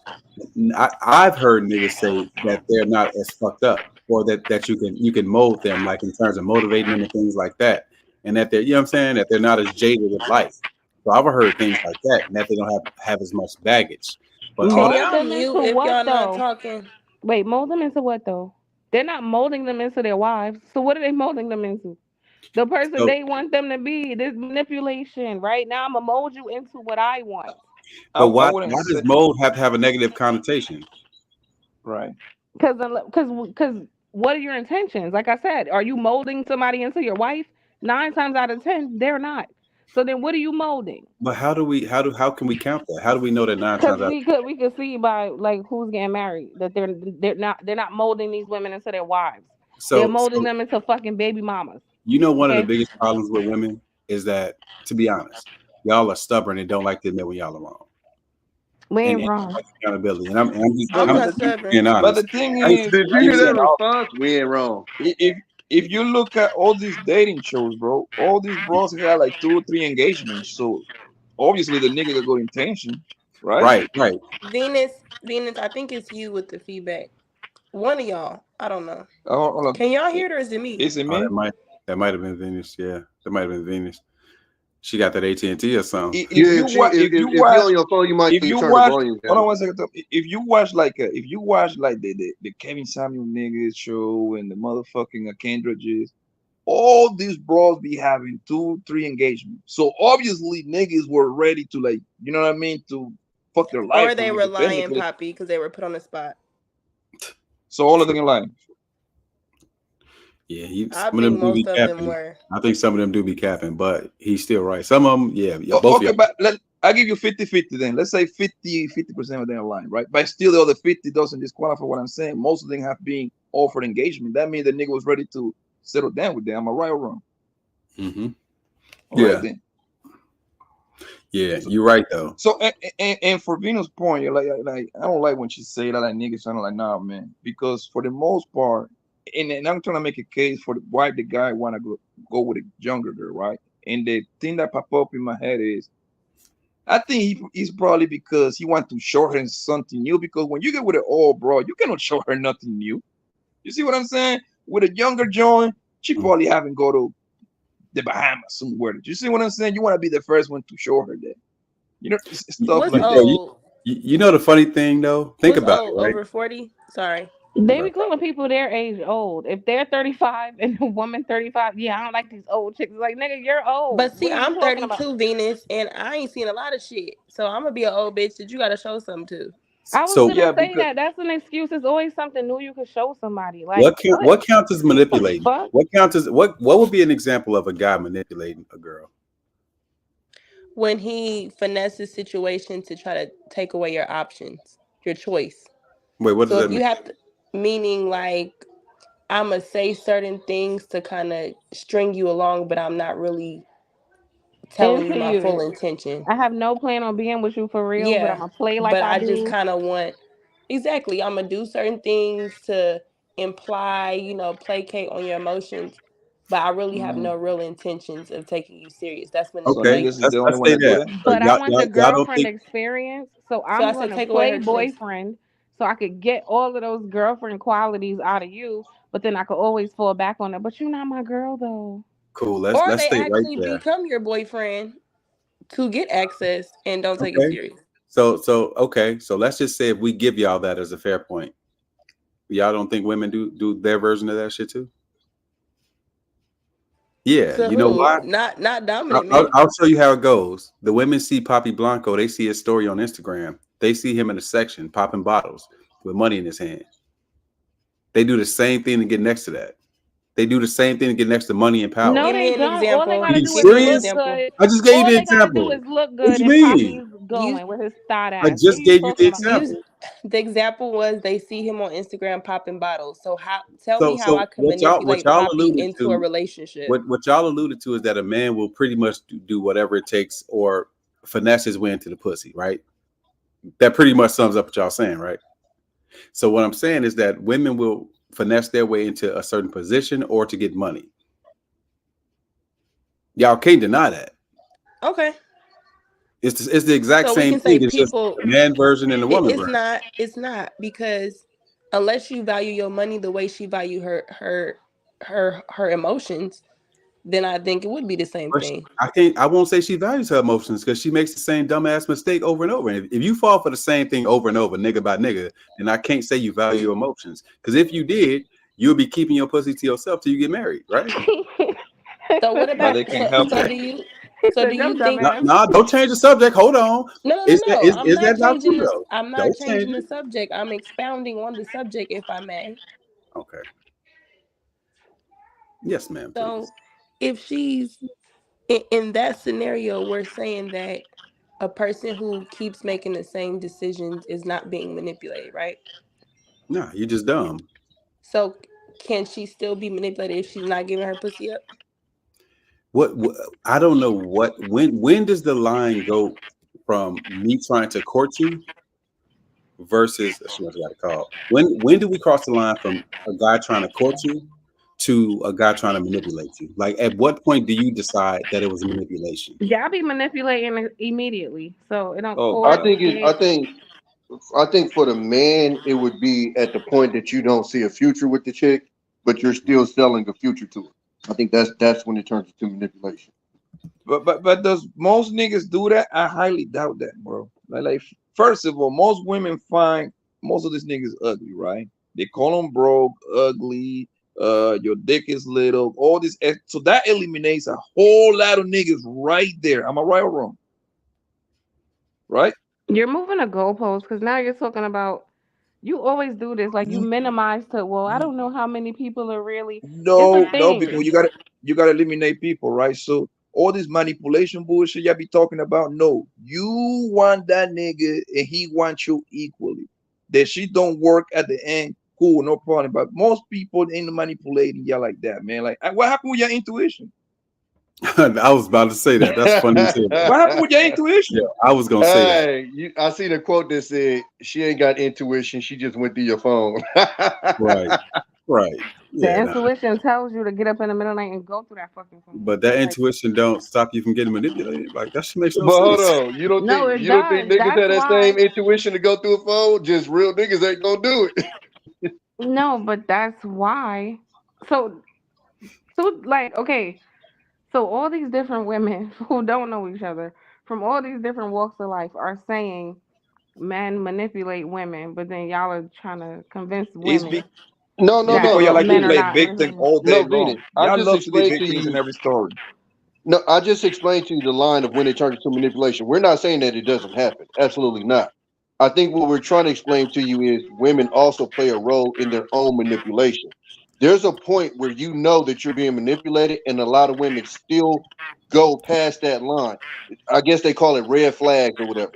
[SPEAKER 3] I've heard niggas say that they're not as fucked up, or that you can mold them, like in terms of motivating them and things like that, and that they're, what I'm saying, that they're not as jaded with life. So I've heard things like that, and that they don't have as much baggage. But
[SPEAKER 4] Can
[SPEAKER 3] all
[SPEAKER 4] y'all
[SPEAKER 6] them
[SPEAKER 4] mute
[SPEAKER 6] into
[SPEAKER 4] if
[SPEAKER 6] what
[SPEAKER 4] y'all not
[SPEAKER 6] though?
[SPEAKER 4] talking?
[SPEAKER 6] Wait, mold them into what though? They're not molding them into their wives. So what are they molding them into? The person
[SPEAKER 3] So,
[SPEAKER 6] they want them to be. This manipulation, right? Now I'm gonna mold you into what I want.
[SPEAKER 3] but
[SPEAKER 7] I
[SPEAKER 3] why
[SPEAKER 7] wouldn't
[SPEAKER 3] does
[SPEAKER 7] say
[SPEAKER 3] mold have to have a negative connotation?
[SPEAKER 7] right.
[SPEAKER 6] Because what are your intentions? Like I said, are you molding somebody into your wife? 9 times out of 10, they're not. So then, what are you molding?
[SPEAKER 3] But how can we count that? How do we know that nine
[SPEAKER 6] Because
[SPEAKER 3] times out?
[SPEAKER 6] we could see by like who's getting married that they're not molding these women into their wives. They're
[SPEAKER 3] So
[SPEAKER 6] molding them into fucking baby mamas.
[SPEAKER 3] you know, one of the
[SPEAKER 6] Okay,
[SPEAKER 3] biggest problems with women is that, to be honest, y'all are stubborn and don't like to admit when y'all are wrong.
[SPEAKER 6] we
[SPEAKER 3] And
[SPEAKER 6] ain't wrong.
[SPEAKER 3] like accountability. And I'm
[SPEAKER 4] I'm
[SPEAKER 7] But
[SPEAKER 4] not
[SPEAKER 7] the
[SPEAKER 4] stubborn.
[SPEAKER 3] being
[SPEAKER 7] but the
[SPEAKER 3] honest.
[SPEAKER 7] thing
[SPEAKER 3] I ain't,
[SPEAKER 7] is,
[SPEAKER 8] Did
[SPEAKER 3] I
[SPEAKER 8] you
[SPEAKER 3] ain't
[SPEAKER 8] hear
[SPEAKER 3] saying
[SPEAKER 8] that
[SPEAKER 3] all.
[SPEAKER 8] response? We ain't wrong.
[SPEAKER 7] if you look at all these dating shows, bro, all these bros had like 2 or 3 engagements. So obviously the nigga got good intention, right?
[SPEAKER 3] Right.
[SPEAKER 4] Venus, I think it's you with the feedback. One of y'all, I don't know.
[SPEAKER 7] Hold on.
[SPEAKER 4] Can y'all hear it or is it me?
[SPEAKER 7] Is it
[SPEAKER 3] Oh,
[SPEAKER 7] me?
[SPEAKER 3] that might have been Venus. Yeah, that might have been Venus. She got that AT&T or something.
[SPEAKER 7] If
[SPEAKER 8] Yeah,
[SPEAKER 7] you watch,
[SPEAKER 8] if you're on your phone, you might
[SPEAKER 7] if
[SPEAKER 8] need to
[SPEAKER 7] you
[SPEAKER 8] turn the
[SPEAKER 7] watch,
[SPEAKER 8] volume
[SPEAKER 7] hold on
[SPEAKER 8] down.
[SPEAKER 7] 1 second. If you watch like the Kevin Samuel niggas show and the motherfucking Kendrages, all these bros be having 2, 3 engagements. So obviously niggas were ready to, like, you know what I mean, to fuck their life
[SPEAKER 4] Or they
[SPEAKER 7] away,
[SPEAKER 4] were lying,
[SPEAKER 7] technically.
[SPEAKER 4] Poppy, because they were put on the spot.
[SPEAKER 7] So all of them lying.
[SPEAKER 3] Yeah,
[SPEAKER 4] I
[SPEAKER 3] some of them
[SPEAKER 4] think
[SPEAKER 3] do be
[SPEAKER 4] most of them
[SPEAKER 3] capping.
[SPEAKER 4] were.
[SPEAKER 3] I think some of them do be capping, but he's still right. Some of them, yeah, both
[SPEAKER 7] Okay,
[SPEAKER 3] of y'all.
[SPEAKER 7] but I'll give you 50-50 then. Let's say 50% of them are lying, right? But still the other 50 doesn't disqualify what I'm saying. Most of them have been offered engagement. That means the nigga was ready to settle down with them. Am I right or wrong?
[SPEAKER 3] Mm-hmm.
[SPEAKER 7] All right then.
[SPEAKER 3] Yeah, you're right though.
[SPEAKER 7] So and for Venus' point, you're like I don't like when she say that, like niggas sound like, nah, man, because for the most part, and I'm trying to make a case for why the guy want to go with a younger girl, right? And the thing that pop up in my head is, I think he's probably because he want to show her something new. Because when you get with an old bro, you cannot show her nothing new. You see what I'm saying? With a younger joint, she probably haven't go to the Bahamas somewhere. You see what I'm saying? You want to be the first one to show her that. You know, stuff
[SPEAKER 4] What's
[SPEAKER 7] like that.
[SPEAKER 4] old?
[SPEAKER 3] You know the funny thing though? Think
[SPEAKER 4] What's
[SPEAKER 3] about
[SPEAKER 4] old?
[SPEAKER 3] it, right?
[SPEAKER 4] Over 40? Sorry.
[SPEAKER 6] They be calling people their age old. If they're 35 and a woman 35, yeah, I don't like these old chicks. Like, nigga, you're old.
[SPEAKER 4] But see,
[SPEAKER 6] What are you
[SPEAKER 4] I'm
[SPEAKER 6] talking about?
[SPEAKER 4] 32, Venus, and I ain't seen a lot of shit. So I'm gonna be an old bitch that you gotta show something to.
[SPEAKER 6] I was
[SPEAKER 3] So
[SPEAKER 6] gonna
[SPEAKER 7] Yeah,
[SPEAKER 6] say
[SPEAKER 7] because
[SPEAKER 6] that. That's an excuse. It's always something new you could show somebody. Like,
[SPEAKER 3] what counts as manipulating?
[SPEAKER 6] fuck?
[SPEAKER 3] What counts as what would be an example of a guy manipulating a girl?
[SPEAKER 4] When he finesses situation to try to take away your options, your choice.
[SPEAKER 3] Wait, what does
[SPEAKER 4] So
[SPEAKER 3] that
[SPEAKER 4] if
[SPEAKER 3] mean?
[SPEAKER 4] you have to, meaning like I'm gonna say certain things to kind of string you along, but I'm not really telling you
[SPEAKER 6] Into
[SPEAKER 4] my full
[SPEAKER 6] you.
[SPEAKER 4] intention.
[SPEAKER 6] I have no plan on being with you for real, but I'm
[SPEAKER 4] Yeah,
[SPEAKER 6] gonna play like
[SPEAKER 4] but
[SPEAKER 6] I
[SPEAKER 4] I just
[SPEAKER 6] do.
[SPEAKER 4] kind of want exactly. I'm gonna do certain things to imply, placate on your emotions, but I really have no real intentions of taking you serious. That's
[SPEAKER 7] so
[SPEAKER 3] Okay,
[SPEAKER 7] niggas is
[SPEAKER 4] manipulation.
[SPEAKER 7] the only
[SPEAKER 3] let's
[SPEAKER 7] one
[SPEAKER 3] say
[SPEAKER 7] that do
[SPEAKER 3] that.
[SPEAKER 7] that.
[SPEAKER 3] So
[SPEAKER 6] But I want the
[SPEAKER 3] y'all don't
[SPEAKER 6] girlfriend
[SPEAKER 3] think
[SPEAKER 6] experience, so
[SPEAKER 4] So I
[SPEAKER 6] I'm
[SPEAKER 4] said,
[SPEAKER 6] gonna
[SPEAKER 4] take away
[SPEAKER 6] play
[SPEAKER 4] her choice.
[SPEAKER 6] boyfriend, so I could get all of those girlfriend qualities out of you. But then I could always fall back on it. But you're not my girl though.
[SPEAKER 3] cool.
[SPEAKER 4] Or
[SPEAKER 3] Let's
[SPEAKER 4] they
[SPEAKER 3] stay right
[SPEAKER 4] actually
[SPEAKER 3] there.
[SPEAKER 4] become your boyfriend to get access and don't take it
[SPEAKER 3] Okay.
[SPEAKER 4] serious.
[SPEAKER 3] So okay. So let's just say if we give y'all that as a fair point, y'all don't think women do their version of that shit too? Yeah.
[SPEAKER 4] To
[SPEAKER 3] You know
[SPEAKER 4] who?
[SPEAKER 3] why?
[SPEAKER 4] Not dominant men.
[SPEAKER 3] I'll show you how it goes. The women see Papi Blanco. They see his story on Instagram. They see him in a section popping bottles with money in his hand. They do the same thing to get next to that. They do the same thing to get next to money and power.
[SPEAKER 6] No,
[SPEAKER 4] Give
[SPEAKER 6] they
[SPEAKER 4] me an
[SPEAKER 6] don't. All they
[SPEAKER 4] example.
[SPEAKER 3] Are
[SPEAKER 6] gotta
[SPEAKER 3] you
[SPEAKER 6] do
[SPEAKER 4] Give
[SPEAKER 6] is
[SPEAKER 4] me an
[SPEAKER 6] look
[SPEAKER 3] serious?
[SPEAKER 4] example.
[SPEAKER 6] good.
[SPEAKER 3] I just gave you
[SPEAKER 6] All
[SPEAKER 3] the
[SPEAKER 6] they gotta do
[SPEAKER 3] example.
[SPEAKER 6] is look
[SPEAKER 3] What
[SPEAKER 6] good,
[SPEAKER 3] you
[SPEAKER 6] and
[SPEAKER 3] mean?
[SPEAKER 6] Poppy's
[SPEAKER 4] You
[SPEAKER 6] going with his thought
[SPEAKER 3] I
[SPEAKER 6] ass. What are
[SPEAKER 3] just
[SPEAKER 6] you
[SPEAKER 3] gave you
[SPEAKER 6] talking
[SPEAKER 3] the
[SPEAKER 6] about?
[SPEAKER 3] example.
[SPEAKER 4] the example was they see him on Instagram popping bottles. So how tell me how
[SPEAKER 3] So
[SPEAKER 4] I can
[SPEAKER 3] what
[SPEAKER 4] manipulate
[SPEAKER 3] y'all
[SPEAKER 4] Poppy
[SPEAKER 3] alluded
[SPEAKER 4] into a
[SPEAKER 3] to,
[SPEAKER 4] relationship.
[SPEAKER 3] what y'all alluded to is that a man will pretty much do whatever it takes or finesse his way into the pussy, right? That pretty much sums up what y'all saying, right? So what I'm saying is that women will finesse their way into a certain position or to get money. Y'all can't deny that.
[SPEAKER 4] Okay.
[SPEAKER 3] It's the exact
[SPEAKER 4] So we
[SPEAKER 3] same
[SPEAKER 4] can say
[SPEAKER 3] thing. It's just
[SPEAKER 4] people
[SPEAKER 3] the man version and the woman version.
[SPEAKER 4] it's not because unless you value your money the way she value her emotions, then I think it would be the same
[SPEAKER 3] But
[SPEAKER 4] thing.
[SPEAKER 3] I won't say she values her emotions because she makes the same dumbass mistake over and over. And if you fall for the same thing over and over, nigga by nigga, then I can't say you value your emotions. Because if you did, you'll be keeping your pussy to yourself till you get married, right?
[SPEAKER 4] So what
[SPEAKER 7] but
[SPEAKER 4] about
[SPEAKER 7] they can help
[SPEAKER 4] so
[SPEAKER 7] them.
[SPEAKER 4] do you
[SPEAKER 6] He
[SPEAKER 4] so
[SPEAKER 6] said,
[SPEAKER 4] do
[SPEAKER 6] them
[SPEAKER 4] you think
[SPEAKER 6] dumbass.
[SPEAKER 3] Nah, don't change the subject. Hold on.
[SPEAKER 4] no. I'm
[SPEAKER 3] Is
[SPEAKER 4] not
[SPEAKER 3] that not true
[SPEAKER 4] changing this.
[SPEAKER 3] though?
[SPEAKER 4] I'm not
[SPEAKER 3] Don't change
[SPEAKER 4] changing the
[SPEAKER 3] it.
[SPEAKER 4] subject. I'm expounding on the subject if I may.
[SPEAKER 3] Okay. Yes, ma'am, please.
[SPEAKER 4] So if she's in that scenario, we're saying that a person who keeps making the same decisions is not being manipulated, right?
[SPEAKER 3] Nah, you just dumb.
[SPEAKER 4] So can she still be manipulated if she's not giving her pussy up?
[SPEAKER 3] What I don't know when does the line go from me trying to court you versus she must have got a call. When do we cross the line from a guy trying to court you to a guy trying to manipulate you? Like at what point do you decide that it was manipulation?
[SPEAKER 6] Y'all be manipulating it immediately. So it don't
[SPEAKER 7] Oh
[SPEAKER 8] I
[SPEAKER 6] court,
[SPEAKER 7] God.
[SPEAKER 8] think it.
[SPEAKER 6] date.
[SPEAKER 8] I think for the man, it would be at the point that you don't see a future with the chick, but you're still selling a future to her. I think that's when it turns into manipulation.
[SPEAKER 7] But does most niggas do that? I highly doubt that, bro. Like first of all, most women find most of these niggas ugly, right? They call them broke, ugly, your dick is little, all this. So that eliminates a whole lot of niggas right there. Am I right or wrong? Right?
[SPEAKER 6] You're moving the goalpost because now you're talking about. You always do this, like you minimize to. Well, I don't know how many people are really. It's a
[SPEAKER 7] No, because
[SPEAKER 6] thing.
[SPEAKER 7] you gotta eliminate people, right? So all this manipulation bullshit y'all be talking about, no, you want that nigga and he wants you equally. That she don't work at the end, cool, no problem. But most people ain't manipulating y'all like that, man. Like, what happened with your intuition?
[SPEAKER 3] I was about to say that. That's funny as hell.
[SPEAKER 7] What happened with your intuition?
[SPEAKER 3] Yeah, I was gonna say that.
[SPEAKER 8] Hey, I seen a quote that said, "She ain't got intuition; she just went through your phone."
[SPEAKER 3] Right. Right.
[SPEAKER 6] The
[SPEAKER 3] Yeah, nah.
[SPEAKER 6] intuition tells you to get up in the middle of the night and go through that fucking phone.
[SPEAKER 3] But that
[SPEAKER 6] Like,
[SPEAKER 3] intuition don't stop you from getting manipulated. Like that shit makes no
[SPEAKER 8] But hold
[SPEAKER 3] sense.
[SPEAKER 8] on,
[SPEAKER 6] no, it
[SPEAKER 8] you don't think
[SPEAKER 6] does.
[SPEAKER 8] niggas
[SPEAKER 6] That's
[SPEAKER 8] have that
[SPEAKER 6] why.
[SPEAKER 8] same intuition to go through a phone? Just real niggas ain't gonna do it.
[SPEAKER 6] No, but that's why. So, like, okay. So all these different women who don't know each other from all these different walks of life are saying men manipulate women, but then y'all are trying to convince
[SPEAKER 7] It's
[SPEAKER 6] women
[SPEAKER 7] be
[SPEAKER 8] No,
[SPEAKER 7] it's
[SPEAKER 8] no, no,
[SPEAKER 7] because
[SPEAKER 6] that
[SPEAKER 7] y'all
[SPEAKER 8] no,
[SPEAKER 7] like to
[SPEAKER 6] men are
[SPEAKER 8] Venus.
[SPEAKER 7] play
[SPEAKER 6] not
[SPEAKER 7] victim
[SPEAKER 6] manipulating.
[SPEAKER 7] all day
[SPEAKER 8] No, Venus.
[SPEAKER 7] long.
[SPEAKER 8] I
[SPEAKER 7] Y'all
[SPEAKER 8] just
[SPEAKER 7] love to be
[SPEAKER 8] explained to
[SPEAKER 7] victims in
[SPEAKER 8] you.
[SPEAKER 7] every story.
[SPEAKER 8] No, I just explained to you the line of when it turns into manipulation. We're not saying that it doesn't happen. Absolutely not. I think what we're trying to explain to you is women also play a role in their own manipulation. There's a point where you know that you're being manipulated, and a lot of women still go past that line. I guess they call it red flags or whatever.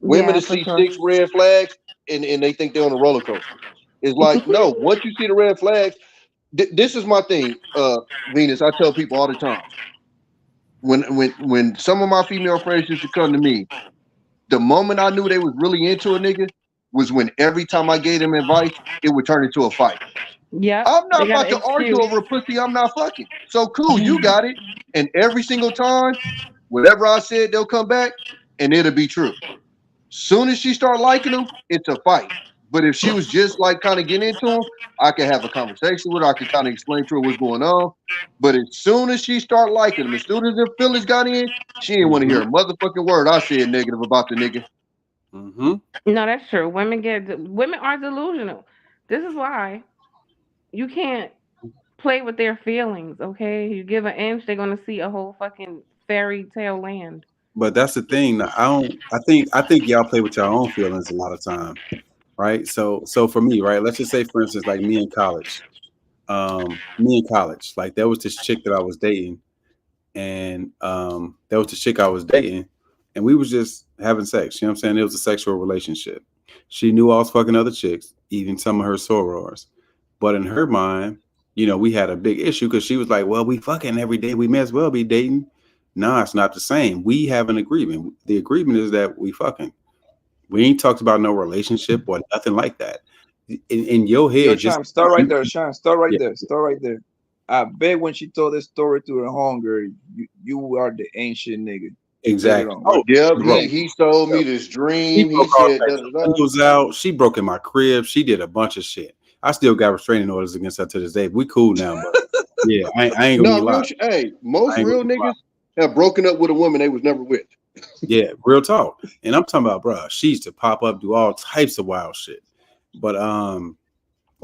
[SPEAKER 8] Women
[SPEAKER 6] Yeah,
[SPEAKER 8] to
[SPEAKER 6] for
[SPEAKER 8] see
[SPEAKER 6] sure.
[SPEAKER 8] 6 red flags and they think they're on a roller coaster. It's like, no, once you see the red flags, this is my thing, Venus. I tell people all the time. When some of my female friends used to come to me, the moment I knew they was really into a nigga was when every time I gave them advice, it would turn into a fight.
[SPEAKER 6] Yep,
[SPEAKER 8] I'm
[SPEAKER 6] they
[SPEAKER 8] not
[SPEAKER 6] got
[SPEAKER 8] about
[SPEAKER 6] an
[SPEAKER 8] to argue
[SPEAKER 6] excuse.
[SPEAKER 8] over a pussy I'm not fucking. So cool, you got it. And every single time, whatever I said, they'll come back and it'll be true. Soon as she start liking them, it's a fight. But if she was just like kind of getting into him, I could have a conversation with her. I could kind of explain to her what's going on. But as soon as she start liking him, as soon as the feelings got in, she didn't want to
[SPEAKER 3] Mm-hmm.
[SPEAKER 8] hear a motherfucking word I said negative about the nigga.
[SPEAKER 3] Mm-hmm.
[SPEAKER 6] No, that's true. Women are delusional. This is why you can't play with their feelings. Okay, you give an inch, they're gonna see a whole fucking fairy tale land.
[SPEAKER 3] But that's the thing. I think y'all play with your own feelings a lot of time, right? So for me, right? Let's just say, for instance, like me in college. Like there was this chick that I was dating, and there was the chick I was dating, and we was just having sex. You know what I'm saying? It was a sexual relationship. She knew I was fucking other chicks, even some of her sorors. But in her mind, we had a big issue because she was like, well, we fucking every day. We may as well be dating. Nah, it's not the same. We have an agreement. The agreement is that we fucking. We ain't talked about no relationship or nothing like that. In your
[SPEAKER 7] Yo,
[SPEAKER 3] head, just
[SPEAKER 7] Sean, start right
[SPEAKER 3] you,
[SPEAKER 7] there. Sean, start right
[SPEAKER 3] yeah,
[SPEAKER 7] there. Start right there. I bet when she told this story to her hunger, you are the ancient nigga. Dead it
[SPEAKER 3] exactly.
[SPEAKER 7] on, right?
[SPEAKER 3] Oh,
[SPEAKER 8] Yep,
[SPEAKER 3] bro.
[SPEAKER 8] he sold me this
[SPEAKER 3] She
[SPEAKER 8] dream. He
[SPEAKER 3] broke all
[SPEAKER 8] said da
[SPEAKER 3] types
[SPEAKER 8] da
[SPEAKER 3] of
[SPEAKER 8] da.
[SPEAKER 3] windows out. She broke in my crib. She did a bunch of shit. I still got restraining orders against her to this day. We cool now, but yeah, I ain't gonna
[SPEAKER 8] No,
[SPEAKER 3] be
[SPEAKER 8] real
[SPEAKER 3] live.
[SPEAKER 8] hey, most
[SPEAKER 3] I ain't gonna
[SPEAKER 8] real
[SPEAKER 3] be live.
[SPEAKER 8] niggas have broken up with a woman they was never with.
[SPEAKER 3] Yeah, real talk. And I'm talking about, bro, she used to pop up, do all types of wild shit. But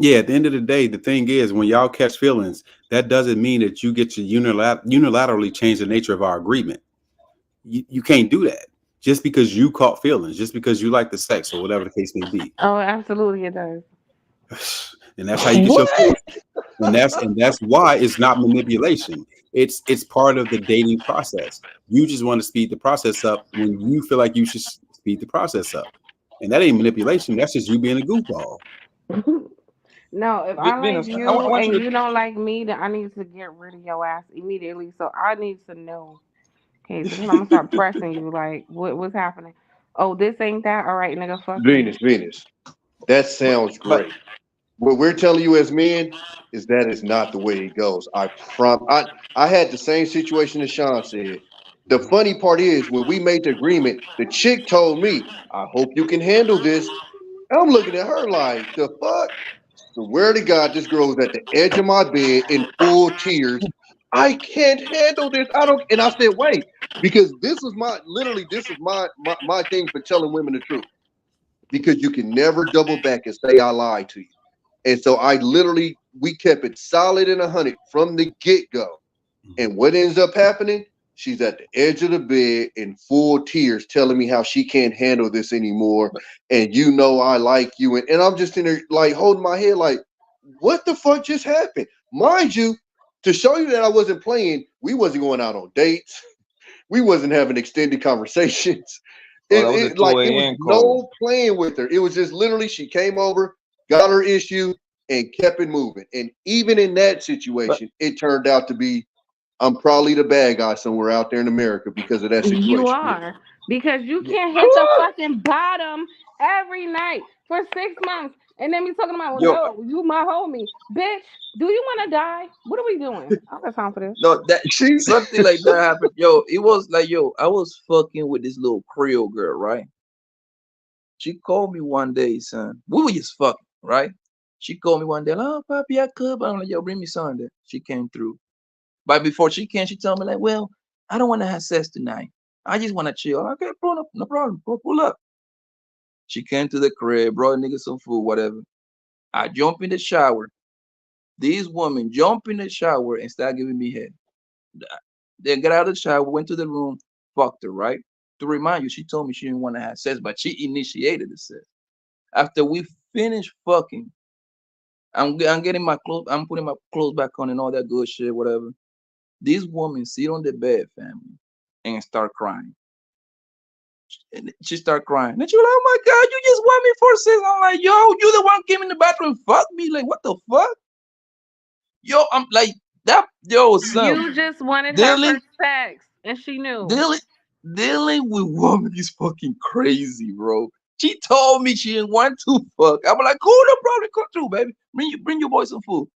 [SPEAKER 3] Yeah, at the end of the day, the thing is, when y'all catch feelings, that doesn't mean that you get to unilaterally change the nature of our agreement. You can't do that just because you caught feelings, just because you like the sex or whatever the case may be.
[SPEAKER 6] Oh, absolutely, it does.
[SPEAKER 3] And that's how you get your feelings. And that's why it's not manipulation. It's part of the dating process. You just want to speed the process up when you feel like you should speed the process up. And that ain't manipulation. That's just you being a goofball.
[SPEAKER 6] No, if I like
[SPEAKER 7] Venus, I
[SPEAKER 6] you
[SPEAKER 7] want
[SPEAKER 6] and
[SPEAKER 7] you to.
[SPEAKER 6] you don't like me, then I need to get rid of your ass immediately. So I need to know. Okay, so then I'm gonna start pressing you. Like, what's happening? Oh, this ain't that. All right, nigga, fuck you.
[SPEAKER 8] Venus. That sounds
[SPEAKER 7] But
[SPEAKER 8] great. What we're telling you as men is that is not the way it goes. I had the same situation as Shawn said. The funny part is when we made the agreement, the chick told me, I hope you can handle this. And I'm looking at her like, the fuck? Swear to God, this girl was at the edge of my bed in full tears. I can't handle this. I don't. And I said, wait, because this was my thing for telling women the truth. Because you can never double back and say I lied to you. And so we kept it solid and 100 from the get-go. And what ends up happening? She's at the edge of the bed in full tears telling me how she can't handle this anymore. And you know I like you. And I'm just in there like holding my head like, what the fuck just happened? Mind you, to show you that I wasn't playing, we wasn't going out on dates. We wasn't having extended conversations.
[SPEAKER 7] oh, that was a 2
[SPEAKER 8] It was
[SPEAKER 7] a.m. call.
[SPEAKER 8] no playing with her. It was just literally she came over, got her issue, and kept it moving. And even in that
[SPEAKER 7] But
[SPEAKER 8] situation, it turned out to be I'm probably the bad guy somewhere out there in America because of that
[SPEAKER 6] You
[SPEAKER 8] situation.
[SPEAKER 6] are because you
[SPEAKER 8] Yeah.
[SPEAKER 6] can't hit the fucking bottom every night for 6 months, and then be talking about,
[SPEAKER 7] yo,
[SPEAKER 6] well, no, you my homie, bitch. Do you want to die? What are we doing? I don't got time for this.
[SPEAKER 7] no, that
[SPEAKER 8] She's
[SPEAKER 7] something like that happened. Yo, it was like, yo, I was fucking with this little Creole girl, right? She called me one day, son. We were just fucking, right? She called me one day, like, oh, papi, I could, but I'm like, yo, bring me Sunday. She came through. But before she came, she told me, like, well, I don't want to have sex tonight. I just want to chill. Okay, bro, no problem. Bro, pull up. She came to the crib, brought a nigga some food, whatever. I jump in the shower. These women jump in the shower and start giving me head. They got out of the shower, went to the room, fucked her, right? To remind you, she told me she didn't want to have sex, but she initiated the sex. After we finished fucking, I'm getting my clothes, I'm putting my clothes back on and all that good shit, whatever. These women sit on the bed, family, and start crying. And she start crying. And she was like, oh my God, you just want me for sex. I'm like, yo, you the one came in the bathroom, fuck me. Like, what the fuck? Yo, I'm like, that, yo, son,
[SPEAKER 6] You just wanted her for
[SPEAKER 7] dealing,
[SPEAKER 6] sex, and she knew.
[SPEAKER 7] dealing, dealing with women is fucking crazy, bro. She told me she didn't want to fuck. I'm like, cool, no problem, come through, baby. Bring your boy some food.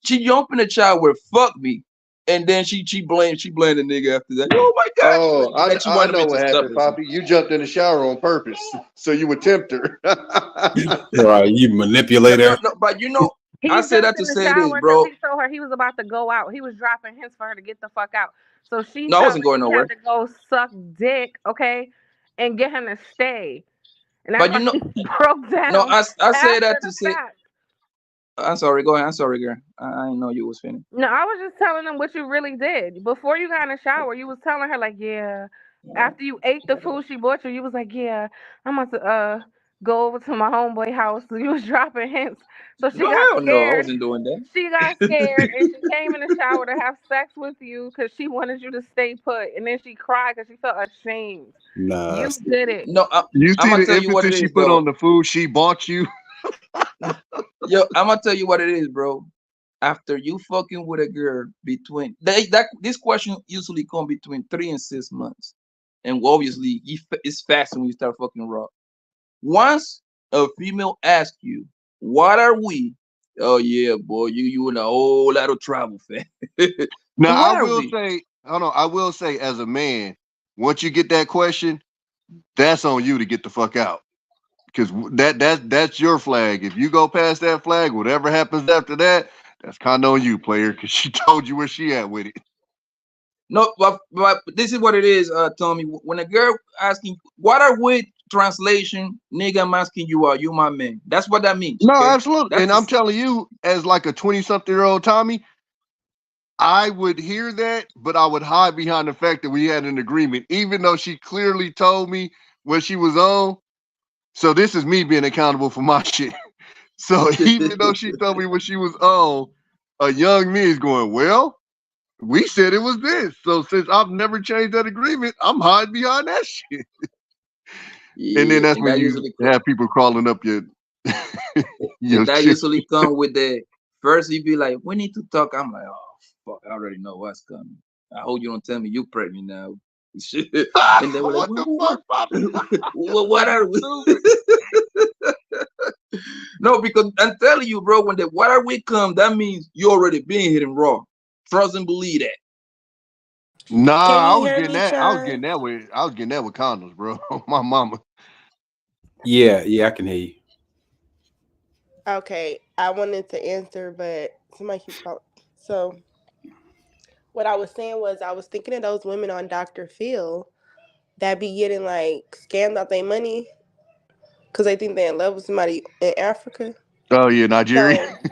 [SPEAKER 7] She jumped in the shower, fuck me. And then she blamed the nigga after that. Oh my God.
[SPEAKER 8] oh,
[SPEAKER 7] Like she
[SPEAKER 8] I
[SPEAKER 7] wanted me
[SPEAKER 8] know
[SPEAKER 7] to
[SPEAKER 8] what
[SPEAKER 7] stop
[SPEAKER 8] happened,
[SPEAKER 7] or something.
[SPEAKER 8] Poppy. You jumped in the shower on purpose so you would tempt her.
[SPEAKER 3] Right, you manipulator.
[SPEAKER 7] No, but you know,
[SPEAKER 6] He
[SPEAKER 7] I say that
[SPEAKER 6] jumped
[SPEAKER 7] to
[SPEAKER 6] in the
[SPEAKER 7] say this,
[SPEAKER 6] shower because
[SPEAKER 7] bro.
[SPEAKER 6] he told her he was about to go out. He was dropping hints for her to get the fuck out. So she
[SPEAKER 7] No, I
[SPEAKER 6] felt
[SPEAKER 7] wasn't
[SPEAKER 6] like
[SPEAKER 7] going
[SPEAKER 6] she had
[SPEAKER 7] nowhere.
[SPEAKER 6] to go suck dick, okay, and get him to stay. And that's
[SPEAKER 7] But
[SPEAKER 6] why
[SPEAKER 7] you know,
[SPEAKER 6] she broke
[SPEAKER 7] no,
[SPEAKER 6] down
[SPEAKER 7] I say
[SPEAKER 6] after
[SPEAKER 7] that to
[SPEAKER 6] the
[SPEAKER 7] say,
[SPEAKER 6] fact.
[SPEAKER 7] I'm sorry, go ahead. I'm sorry, girl. I didn't know you was finished.
[SPEAKER 6] No, I was just telling them what you really did. Before you got in the shower, you was telling her like, yeah. After you ate the food she bought you, you was like, yeah, I'm about to go over to my homeboy house. So you was dropping hints. So she
[SPEAKER 7] No,
[SPEAKER 6] got
[SPEAKER 7] hell no, I
[SPEAKER 6] scared.
[SPEAKER 7] wasn't doing that.
[SPEAKER 6] She got scared and she came in the shower to have sex with you because she wanted you to stay put. And then she cried because she felt ashamed.
[SPEAKER 3] Nah,
[SPEAKER 6] You did it.
[SPEAKER 7] No,
[SPEAKER 8] You
[SPEAKER 7] I'm
[SPEAKER 8] see
[SPEAKER 7] gonna
[SPEAKER 8] the
[SPEAKER 7] tell you what it
[SPEAKER 8] emphasis she
[SPEAKER 7] is,
[SPEAKER 8] put
[SPEAKER 7] though.
[SPEAKER 8] on the food she bought you?
[SPEAKER 7] Yo, I'm gonna tell you what it is, bro. After you fucking with a girl between that this question usually come between 3 and 6 months, and obviously it's fast when you start fucking raw. Once a female asks you, "What are we?" Oh yeah, boy, you in a whole lot of trouble, fam.
[SPEAKER 8] Now
[SPEAKER 7] What
[SPEAKER 8] I
[SPEAKER 7] are
[SPEAKER 8] will
[SPEAKER 7] we?
[SPEAKER 8] say, hold on, I will say as a man, once you get that question, that's on you to get the fuck out. Because that's your flag. If you go past that flag, whatever happens after that, that's kind of on you, player. Because she told you where she at with it.
[SPEAKER 7] No, but this is what it is, Tommy. When a girl asking, "What are we?" translation, nigga, I'm asking you, are you my man? That's what that means.
[SPEAKER 8] No,
[SPEAKER 7] Okay?
[SPEAKER 8] absolutely.
[SPEAKER 7] That's
[SPEAKER 8] And I'm telling you, as like a 20-something-year-old Tommy, I would hear that, but I would hide behind the fact that we had an agreement, even though she clearly told me what she was on. So this is me being accountable for my shit. So even though she told me what she was on, a young me is going, well, we said it was this. So since I've never changed that agreement, I'm hiding behind that shit.
[SPEAKER 7] yeah,
[SPEAKER 8] And then that's
[SPEAKER 7] and
[SPEAKER 8] when
[SPEAKER 7] that
[SPEAKER 8] you
[SPEAKER 7] usually
[SPEAKER 8] have people crawling up your
[SPEAKER 7] and that
[SPEAKER 8] shit.
[SPEAKER 7] usually come with the first you be like, we need to talk. I'm like, oh fuck, I already know what's coming. I hope you don't tell me you pregnant now. Shit. And they were like,
[SPEAKER 8] What the fuck, Bobby?
[SPEAKER 7] what are we?
[SPEAKER 8] Stupid.
[SPEAKER 7] No, because I'm telling you, bro, when the what are we come, that means you already been hitting raw. Trust and believe that.
[SPEAKER 8] Nah,
[SPEAKER 4] Can
[SPEAKER 8] I
[SPEAKER 4] you
[SPEAKER 8] was
[SPEAKER 4] hear
[SPEAKER 8] getting
[SPEAKER 4] me,
[SPEAKER 8] that.
[SPEAKER 4] Sean?
[SPEAKER 8] I was getting that with condoms, bro. My mama.
[SPEAKER 3] Yeah, I can hear you.
[SPEAKER 4] Okay, I wanted to answer, but somebody keep calling. So what I was saying was I was thinking of those women on Dr. Phil that be getting like scammed out their money because they think they're in love with somebody in Africa.
[SPEAKER 8] Oh yeah, Nigeria.
[SPEAKER 4] So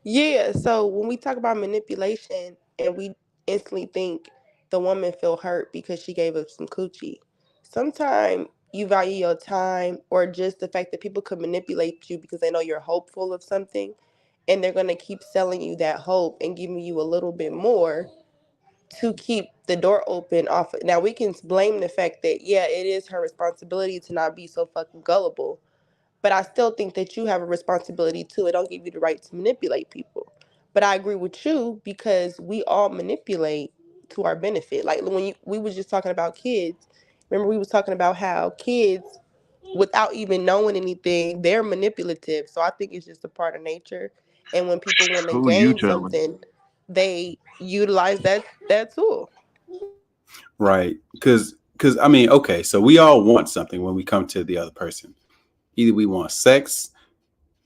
[SPEAKER 4] yeah, so when we talk about manipulation and we instantly think the woman feel hurt because she gave up some coochie, sometimes you value your time or just the fact that people could manipulate you because they know you're hopeful of something and they're going to keep selling you that hope and giving you a little bit more to keep the door open off. Now we can blame the fact that yeah, it is her responsibility to not be so fucking gullible, but I still think that you have a responsibility too. It don't give you the right to manipulate people. But I agree with you because we all manipulate to our benefit. Like when we was just talking about kids. Remember we was talking about how kids, without even knowing anything, they're manipulative. So I think it's just a part of nature. And when people want to
[SPEAKER 8] Who you
[SPEAKER 4] gain
[SPEAKER 8] telling?
[SPEAKER 4] something, they utilize that tool.
[SPEAKER 3] Right. Because I mean, okay, so we all want something when we come to the other person. Either we want sex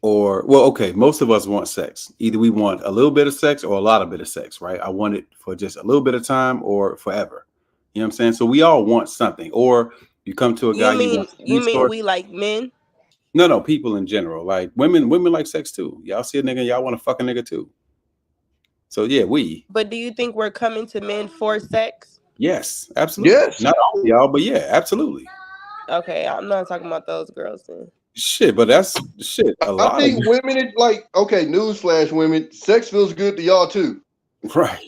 [SPEAKER 3] or, well, okay, most of us want sex. Either we want a little bit of sex or a lot of bit of sex, right? I want it for just a little bit of time or forever. You know what I'm saying? So we all want something. Or you come to a guy,
[SPEAKER 4] You
[SPEAKER 3] you
[SPEAKER 4] mean
[SPEAKER 3] want to
[SPEAKER 4] you mean
[SPEAKER 3] store.
[SPEAKER 4] we like men?
[SPEAKER 3] No, people in general. Like women like sex too. Y'all see a nigga, y'all want to fuck a nigga too. So yeah,
[SPEAKER 4] But do you think we're coming to men for sex?
[SPEAKER 3] yes, absolutely.
[SPEAKER 8] Yes.
[SPEAKER 3] Not all y'all, but yeah, absolutely.
[SPEAKER 4] Okay, I'm not talking about those girls then.
[SPEAKER 3] Shit, but that's shit. A
[SPEAKER 8] I
[SPEAKER 3] lot of
[SPEAKER 8] think women is like, okay, newsflash, women, sex feels good to y'all too.
[SPEAKER 3] right.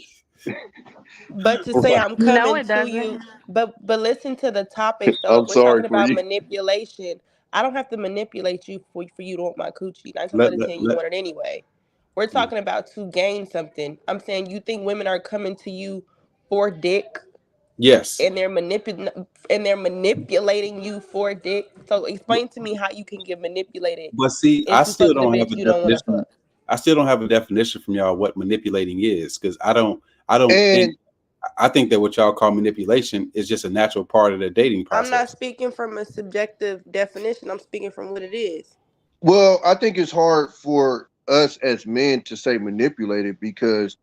[SPEAKER 4] But to say
[SPEAKER 3] Right.
[SPEAKER 4] I'm
[SPEAKER 6] No,
[SPEAKER 4] coming
[SPEAKER 6] it
[SPEAKER 4] to you,
[SPEAKER 6] doesn't.
[SPEAKER 4] but listen to the topic though.
[SPEAKER 8] I'm
[SPEAKER 4] If we're
[SPEAKER 8] sorry
[SPEAKER 4] talking
[SPEAKER 8] for
[SPEAKER 4] about
[SPEAKER 8] you.
[SPEAKER 4] manipulation, I don't have to manipulate you for you to want my coochie. 9 times
[SPEAKER 3] Let,
[SPEAKER 4] out of
[SPEAKER 3] let,
[SPEAKER 4] 10, you
[SPEAKER 3] let,
[SPEAKER 4] want it anyway. We're
[SPEAKER 3] yeah.
[SPEAKER 4] talking about to gain something. I'm saying you think women are coming to you for dick
[SPEAKER 3] Yes.
[SPEAKER 4] and they're manipulating you for dick. So explain to me how you can get manipulated
[SPEAKER 3] But see, I
[SPEAKER 4] into
[SPEAKER 3] still
[SPEAKER 4] fucking a
[SPEAKER 3] don't have
[SPEAKER 4] bitch
[SPEAKER 3] a
[SPEAKER 4] you don't want to
[SPEAKER 3] definition.
[SPEAKER 4] fuck.
[SPEAKER 3] I still don't have a definition from y'all what manipulating is, because I don't
[SPEAKER 8] And
[SPEAKER 3] think I think that what y'all call manipulation is just a natural part of the dating
[SPEAKER 4] I'm not
[SPEAKER 3] process.
[SPEAKER 4] speaking from a subjective definition. I'm speaking from what it is.
[SPEAKER 8] well, I think it's hard for us as men to say manipulated because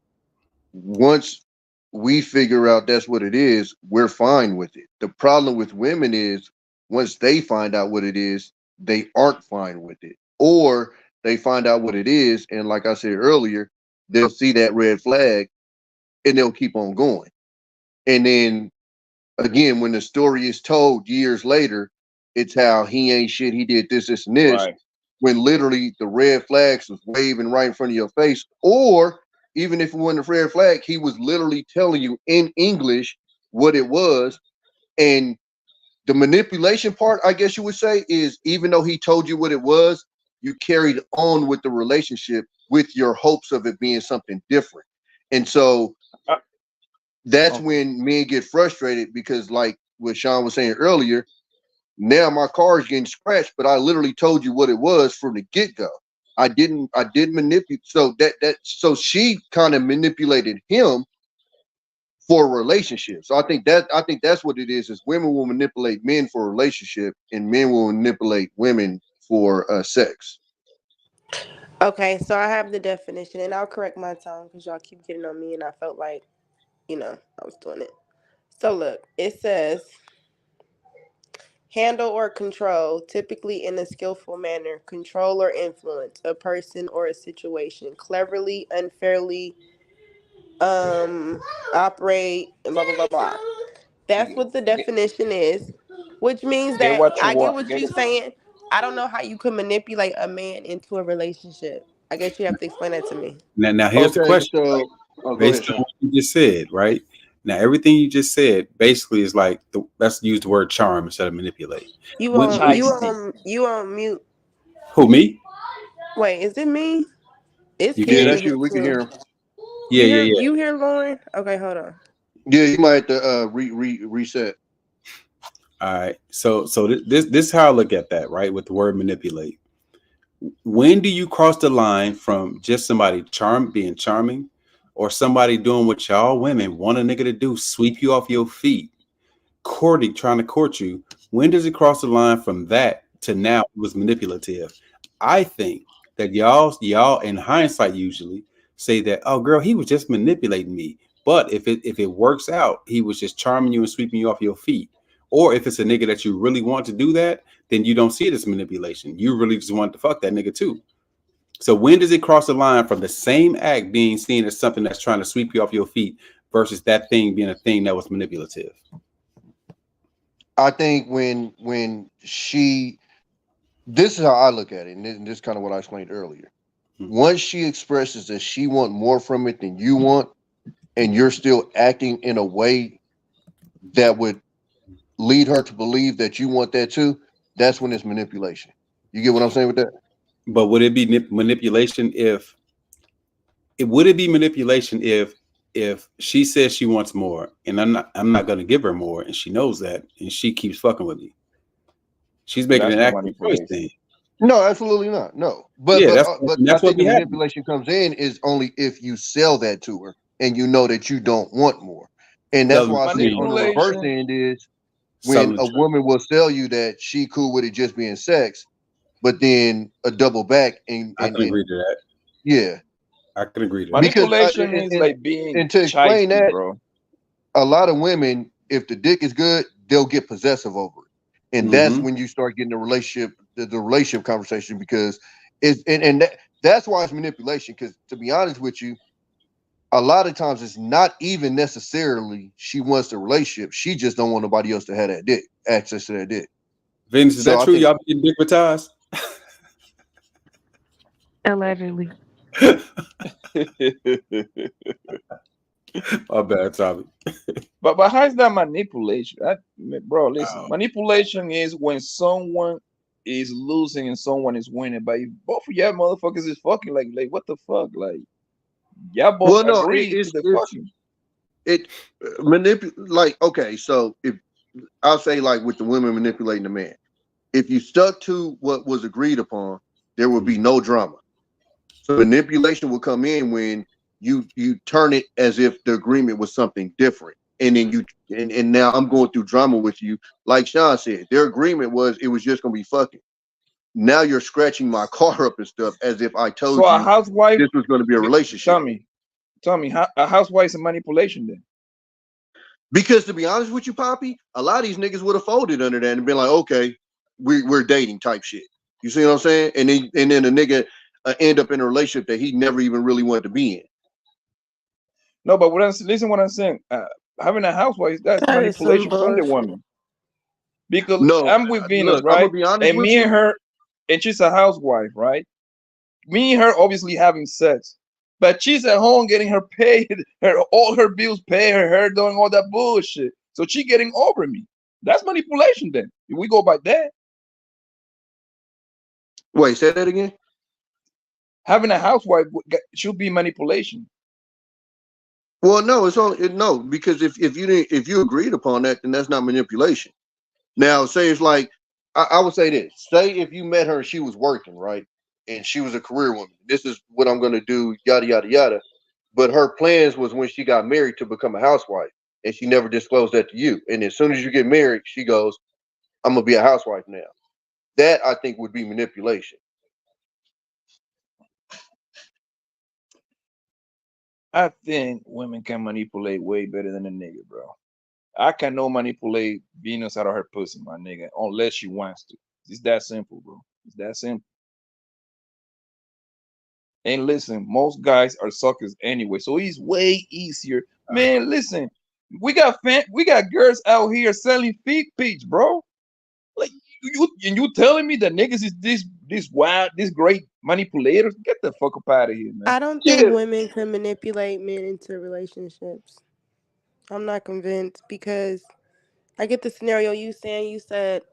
[SPEAKER 8] once we figure out that's what it is, we're fine with it. The problem with women is once they find out what it is, they aren't fine with it. Or they find out what it is, and like I said earlier, they'll see that red flag and they'll keep on going. And then again, when the story is told years later, it's how he ain't shit, he did this, this, and this,
[SPEAKER 7] Right.
[SPEAKER 8] when literally the red flags was waving right in front of your face. Or even if it wasn't a red flag, he was literally telling you in English what it was. And the manipulation part, I guess you would say, is even though he told you what it was, you carried on with the relationship with your hopes of it being something different. And so
[SPEAKER 7] Uh,
[SPEAKER 8] that's
[SPEAKER 7] okay.
[SPEAKER 8] when men get frustrated because, like what Shawn was saying earlier, now my car is getting scratched, but I literally told you what it was from the get go. I didn't manipulate. So so she kind of manipulated him for a relationship. So I think that's what it is women will manipulate men for a relationship and men will manipulate women for sex.
[SPEAKER 4] Okay, so I have the definition, and I'll correct my tone because y'all keep getting on me, and I felt like, I was doing it. So look, it says Handle or control, typically in a skillful manner. Control or influence a person or a situation. Cleverly, unfairly, operate, and blah blah blah blah. That's what the definition is, which means
[SPEAKER 7] Get
[SPEAKER 4] that
[SPEAKER 7] what you
[SPEAKER 4] I get
[SPEAKER 7] want.
[SPEAKER 4] what you're saying. I don't know how you could manipulate a man into a relationship. I guess you have to explain that to me.
[SPEAKER 3] Now here's the
[SPEAKER 8] Okay,
[SPEAKER 3] question,
[SPEAKER 8] so
[SPEAKER 3] right?
[SPEAKER 8] go ahead,
[SPEAKER 3] Based on
[SPEAKER 8] Sean.
[SPEAKER 3] what you just said, right? Now everything you just said basically is like let's use the word charm instead of manipulate.
[SPEAKER 4] You
[SPEAKER 3] When,
[SPEAKER 4] on
[SPEAKER 3] when
[SPEAKER 4] you
[SPEAKER 7] Shiesty.
[SPEAKER 4] on you on mute.
[SPEAKER 3] who me?
[SPEAKER 4] Wait, is it me? It's
[SPEAKER 3] You can
[SPEAKER 8] Yeah,
[SPEAKER 3] hear
[SPEAKER 4] King
[SPEAKER 3] me?
[SPEAKER 4] in
[SPEAKER 8] that's
[SPEAKER 4] here
[SPEAKER 8] you. We can
[SPEAKER 4] too.
[SPEAKER 8] hear him.
[SPEAKER 3] Yeah, yeah, yeah.
[SPEAKER 4] You hear Lauren? Okay, hold on.
[SPEAKER 8] Yeah, you might have to reset.
[SPEAKER 3] All right. So this is how I look at that, right? With the word manipulate. When do you cross the line from just somebody being charming, or somebody doing what y'all women want a nigga to do, sweep you off your feet, trying to court you? When does it cross the line from that to now it was manipulative? I think that y'all in hindsight usually say that, oh girl, he was just manipulating me. But if it works out, he was just charming you and sweeping you off your feet. Or if it's a nigga that you really want to do that, then you don't see it as manipulation. You really just want to fuck that nigga too. So when does it cross the line from the same act being seen as something that's trying to sweep you off your feet versus that thing being a thing that was manipulative?
[SPEAKER 8] I think when she, this is how I look at it, and this is kind of what I explained earlier. Once she expresses that she want more from it than you want, and you're still acting in a way that would lead her to believe that you want that too, that's when it's manipulation. You get what I'm saying with that?
[SPEAKER 3] But would it be manipulation if if she says she wants more and I'm not going to give her more and she knows that and she keeps fucking with me? She's making
[SPEAKER 7] That's
[SPEAKER 3] an
[SPEAKER 7] not
[SPEAKER 3] active choice
[SPEAKER 7] manipulation.
[SPEAKER 3] then.
[SPEAKER 8] No, absolutely not. No, but
[SPEAKER 3] Yeah,
[SPEAKER 8] but
[SPEAKER 3] that's
[SPEAKER 8] uh, but I
[SPEAKER 3] that's what
[SPEAKER 8] think the
[SPEAKER 3] be happening.
[SPEAKER 8] manipulation comes in is only if you sell that to her and you know that you don't want more, and that's
[SPEAKER 3] Selling
[SPEAKER 8] why I
[SPEAKER 3] the
[SPEAKER 8] said
[SPEAKER 3] dream,
[SPEAKER 8] on the reverse
[SPEAKER 7] Manipulation.
[SPEAKER 8] end is
[SPEAKER 3] selling
[SPEAKER 8] when
[SPEAKER 3] the
[SPEAKER 8] a
[SPEAKER 3] dream.
[SPEAKER 8] woman will sell you that she cool with it just being sex, but then a double back
[SPEAKER 3] I can
[SPEAKER 8] and
[SPEAKER 3] agree to that.
[SPEAKER 8] yeah,
[SPEAKER 3] I can agree to that.
[SPEAKER 8] because
[SPEAKER 7] Manipulation is like being
[SPEAKER 8] and to explain
[SPEAKER 7] shiesty,
[SPEAKER 8] that,
[SPEAKER 7] bro.
[SPEAKER 8] a lot of women, if the dick is good, they'll get possessive over it, and that's
[SPEAKER 3] Mm-hmm.
[SPEAKER 8] when you start getting the relationship conversation because it's that's why it's manipulation. Because to be honest with you, a lot of times it's not even necessarily she wants the relationship; she just don't want nobody else to have that dick access to that dick.
[SPEAKER 3] Vince, is
[SPEAKER 8] So
[SPEAKER 3] that
[SPEAKER 8] I
[SPEAKER 3] true?
[SPEAKER 8] think
[SPEAKER 3] Y'all be getting dickmatized?
[SPEAKER 6] Allegedly.
[SPEAKER 3] My bad, Tommy.
[SPEAKER 7] But how is that manipulation? Bro, listen.
[SPEAKER 3] Oh,
[SPEAKER 7] Manipulation is when someone is losing and someone is winning. But if both of y'all motherfuckers is fucking, like what the fuck? Like y'all both
[SPEAKER 8] well, no,
[SPEAKER 7] agree to the
[SPEAKER 8] it's
[SPEAKER 7] fucking.
[SPEAKER 8] it manipulate. Like okay, so if I'll say like with the women manipulating the man, if you stuck to what was agreed upon, there would be no drama. So manipulation will come in when you turn it as if the agreement was something different. And then and now I'm going through drama with you. Like Shawn said, their agreement was it was just gonna be fucking. Now you're scratching my car up and stuff as if I
[SPEAKER 7] So
[SPEAKER 8] told
[SPEAKER 7] a
[SPEAKER 8] you
[SPEAKER 7] housewife,
[SPEAKER 8] this was gonna be a relationship.
[SPEAKER 7] tell me, a housewife is a manipulation then?
[SPEAKER 8] Because to be honest with you, Poppy, a lot of these niggas would have folded under that and been like, okay, we're dating type shit. You see what I'm saying? And then a nigga end up in a relationship that he never even really wanted to be in.
[SPEAKER 7] No, but listen, what I'm saying. Having a housewife, that's
[SPEAKER 4] That is some
[SPEAKER 7] manipulation from the
[SPEAKER 4] bullshit.
[SPEAKER 7] woman. Because
[SPEAKER 8] No,
[SPEAKER 7] I'm with Venus,
[SPEAKER 8] look, I'm gonna
[SPEAKER 7] right?
[SPEAKER 8] be honest
[SPEAKER 7] And
[SPEAKER 8] with
[SPEAKER 7] me
[SPEAKER 8] you.
[SPEAKER 7] and her, and she's a housewife, right? Me and her obviously having sex, but she's at home getting her paid, all her bills paid, her hair doing all that bullshit. So she getting over me. That's manipulation. Then if we go by that,
[SPEAKER 8] Wait, say that again.
[SPEAKER 7] having a housewife should be manipulation.
[SPEAKER 8] Well, no, it's only no because if you agreed upon that, then that's not manipulation. Now, say it's like I would say this. Say if you met her and she was working right, and she was a career woman. This is what I'm gonna do. Yada yada yada. But her plans was when she got married to become a housewife, and she never disclosed that to you. And as soon as you get married, she goes, "I'm gonna be a housewife now." That I think would be manipulation.
[SPEAKER 7] I think women can manipulate way better than a nigga, bro. I cannot manipulate Venus out of her pussy, my nigga, unless she wants to. It's that simple, bro. It's that simple. And listen, most guys are suckers anyway, so it's way easier. Man, listen, we got girls out here selling feet pics, bro. Like you telling me that niggas is this wild, this great manipulators? Get the fuck up out of here, man.
[SPEAKER 4] I don't think women can manipulate men into relationships. I'm not convinced because I get the scenario you said,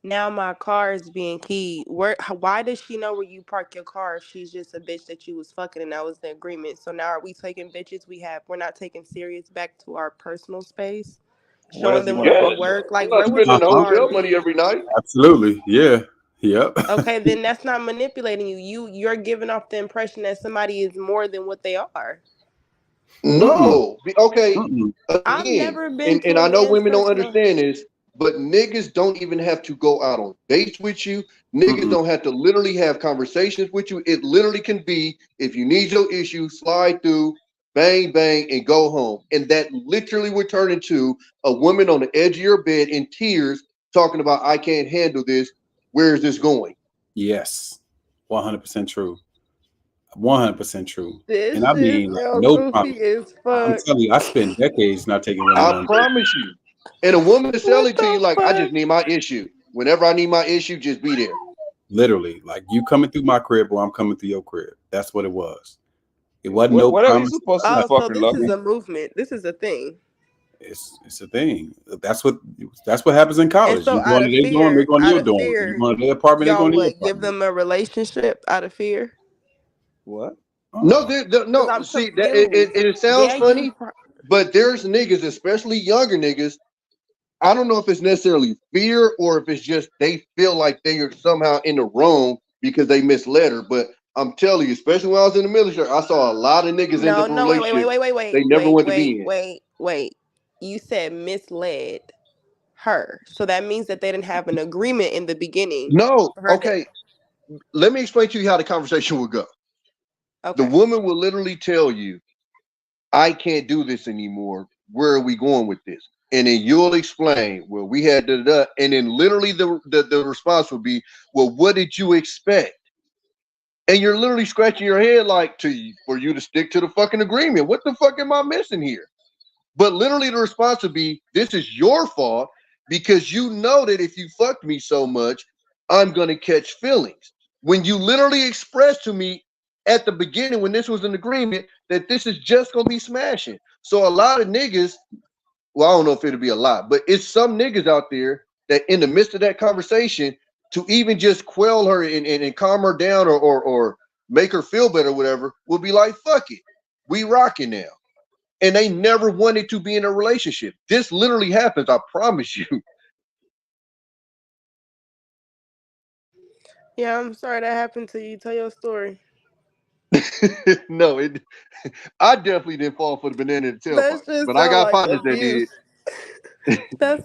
[SPEAKER 4] now my car is being keyed. Why does she know where you park your car if she's just a bitch that you was fucking and that was the agreement? So now are we taking bitches we're not taking serious back to our personal space? Showing them where we work? Like, where would your car
[SPEAKER 8] money every night?
[SPEAKER 3] Absolutely. Yeah. Yep.
[SPEAKER 4] Okay, then that's not manipulating you. You're giving off the impression that somebody is more than what they are.
[SPEAKER 8] No. Okay.
[SPEAKER 4] I've never been to
[SPEAKER 8] and
[SPEAKER 4] a
[SPEAKER 8] I know
[SPEAKER 4] man's
[SPEAKER 8] women don't
[SPEAKER 4] personal-
[SPEAKER 8] understand this, but niggas don't even have to go out on dates with you. Niggas don't have to literally have conversations with you. It literally can be, if you need your issue, slide through, bang, bang, and go home. And that literally would turn into a woman on the edge of your bed in tears talking about, I can't handle this. Where is this going?
[SPEAKER 3] Yes. 100% true. 100% true.
[SPEAKER 4] This
[SPEAKER 3] and I mean, like, no problem. I'm telling you, I spent decades not taking women on.
[SPEAKER 8] I promise you. And a woman is selling to you like, I just need my issue. Whenever I need my issue, just be there.
[SPEAKER 3] Literally, like you coming through my crib or I'm coming through your crib. That's what it was. It wasn't
[SPEAKER 7] what are you supposed to
[SPEAKER 4] so this is a movement. This is a thing.
[SPEAKER 3] It's a thing. That's what happens in college.
[SPEAKER 4] So
[SPEAKER 3] you going to their dorm, they're going to your dorm. You going to their apartment, they're going to your apartment.
[SPEAKER 4] Give them a relationship out of fear?
[SPEAKER 7] What?
[SPEAKER 8] No, no. See, that it sounds funny, but there's niggas, especially younger niggas. I don't know if it's necessarily fear or if it's just they feel like they are somehow in the wrong because they misled her. But I'm telling you, especially when I was in the military, I saw a lot of niggas end up in relationships
[SPEAKER 4] wait.
[SPEAKER 8] They never went to be in.
[SPEAKER 4] Wait. You said misled her, so that means that they didn't have an agreement in the beginning.
[SPEAKER 8] No, okay. Let me explain to you how the conversation would go. Okay. The woman will literally tell you, I can't do this anymore. Where are we going with this? And then you'll explain, well, we had da. And then literally the response will be, well, what did you expect? And you're literally scratching your head like for you to stick to the fucking agreement. What the fuck am I missing here? But literally the response would be, this is your fault because you know that if you fucked me so much, I'm going to catch feelings. When you literally expressed to me at the beginning when this was an agreement that this is just going to be smashing. So a lot of niggas, well, I don't know if it'll be a lot, but it's some niggas out there that in the midst of that conversation to even just quell her and calm her down or make her feel better or whatever will be like, fuck it, we rocking now. And they never wanted to be in a relationship. This literally happens, I promise you.
[SPEAKER 4] Yeah, I'm sorry that happened to you. Tell your story.
[SPEAKER 8] No, I definitely didn't fall for the banana in the tailpipe, but I got partners that did.
[SPEAKER 4] That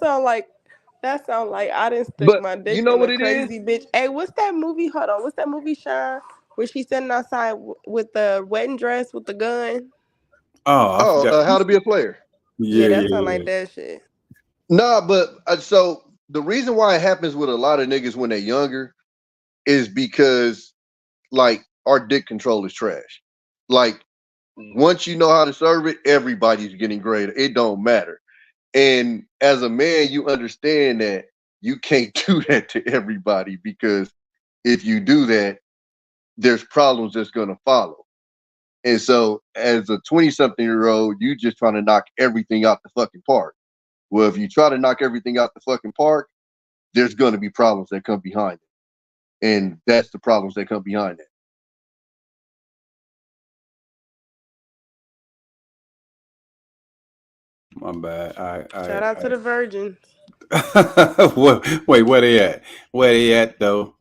[SPEAKER 4] sound like I didn't stick my dick in a crazy bitch. Hey, what's that movie? Hold on, what's that movie, Shawn? Where she's standing outside with the wedding dress with the gun?
[SPEAKER 8] How to Be a Player.
[SPEAKER 4] Yeah, that sound like that shit.
[SPEAKER 8] Nah, but so the reason why it happens with a lot of niggas when they're younger is because like our dick control is trash. Like once you know how to serve it, everybody's getting greater. It don't matter. And as a man, you understand that you can't do that to everybody because if you do that, there's problems that's going to follow. And so as a 20-something-year-old, you just trying to knock everything out the fucking park. Well, if you try to knock everything out the fucking park, there's going to be problems that come behind it. And that's the problems that come behind it.
[SPEAKER 3] My bad.
[SPEAKER 4] Shout out to the virgins.
[SPEAKER 3] Wait, where they at? Where they at though?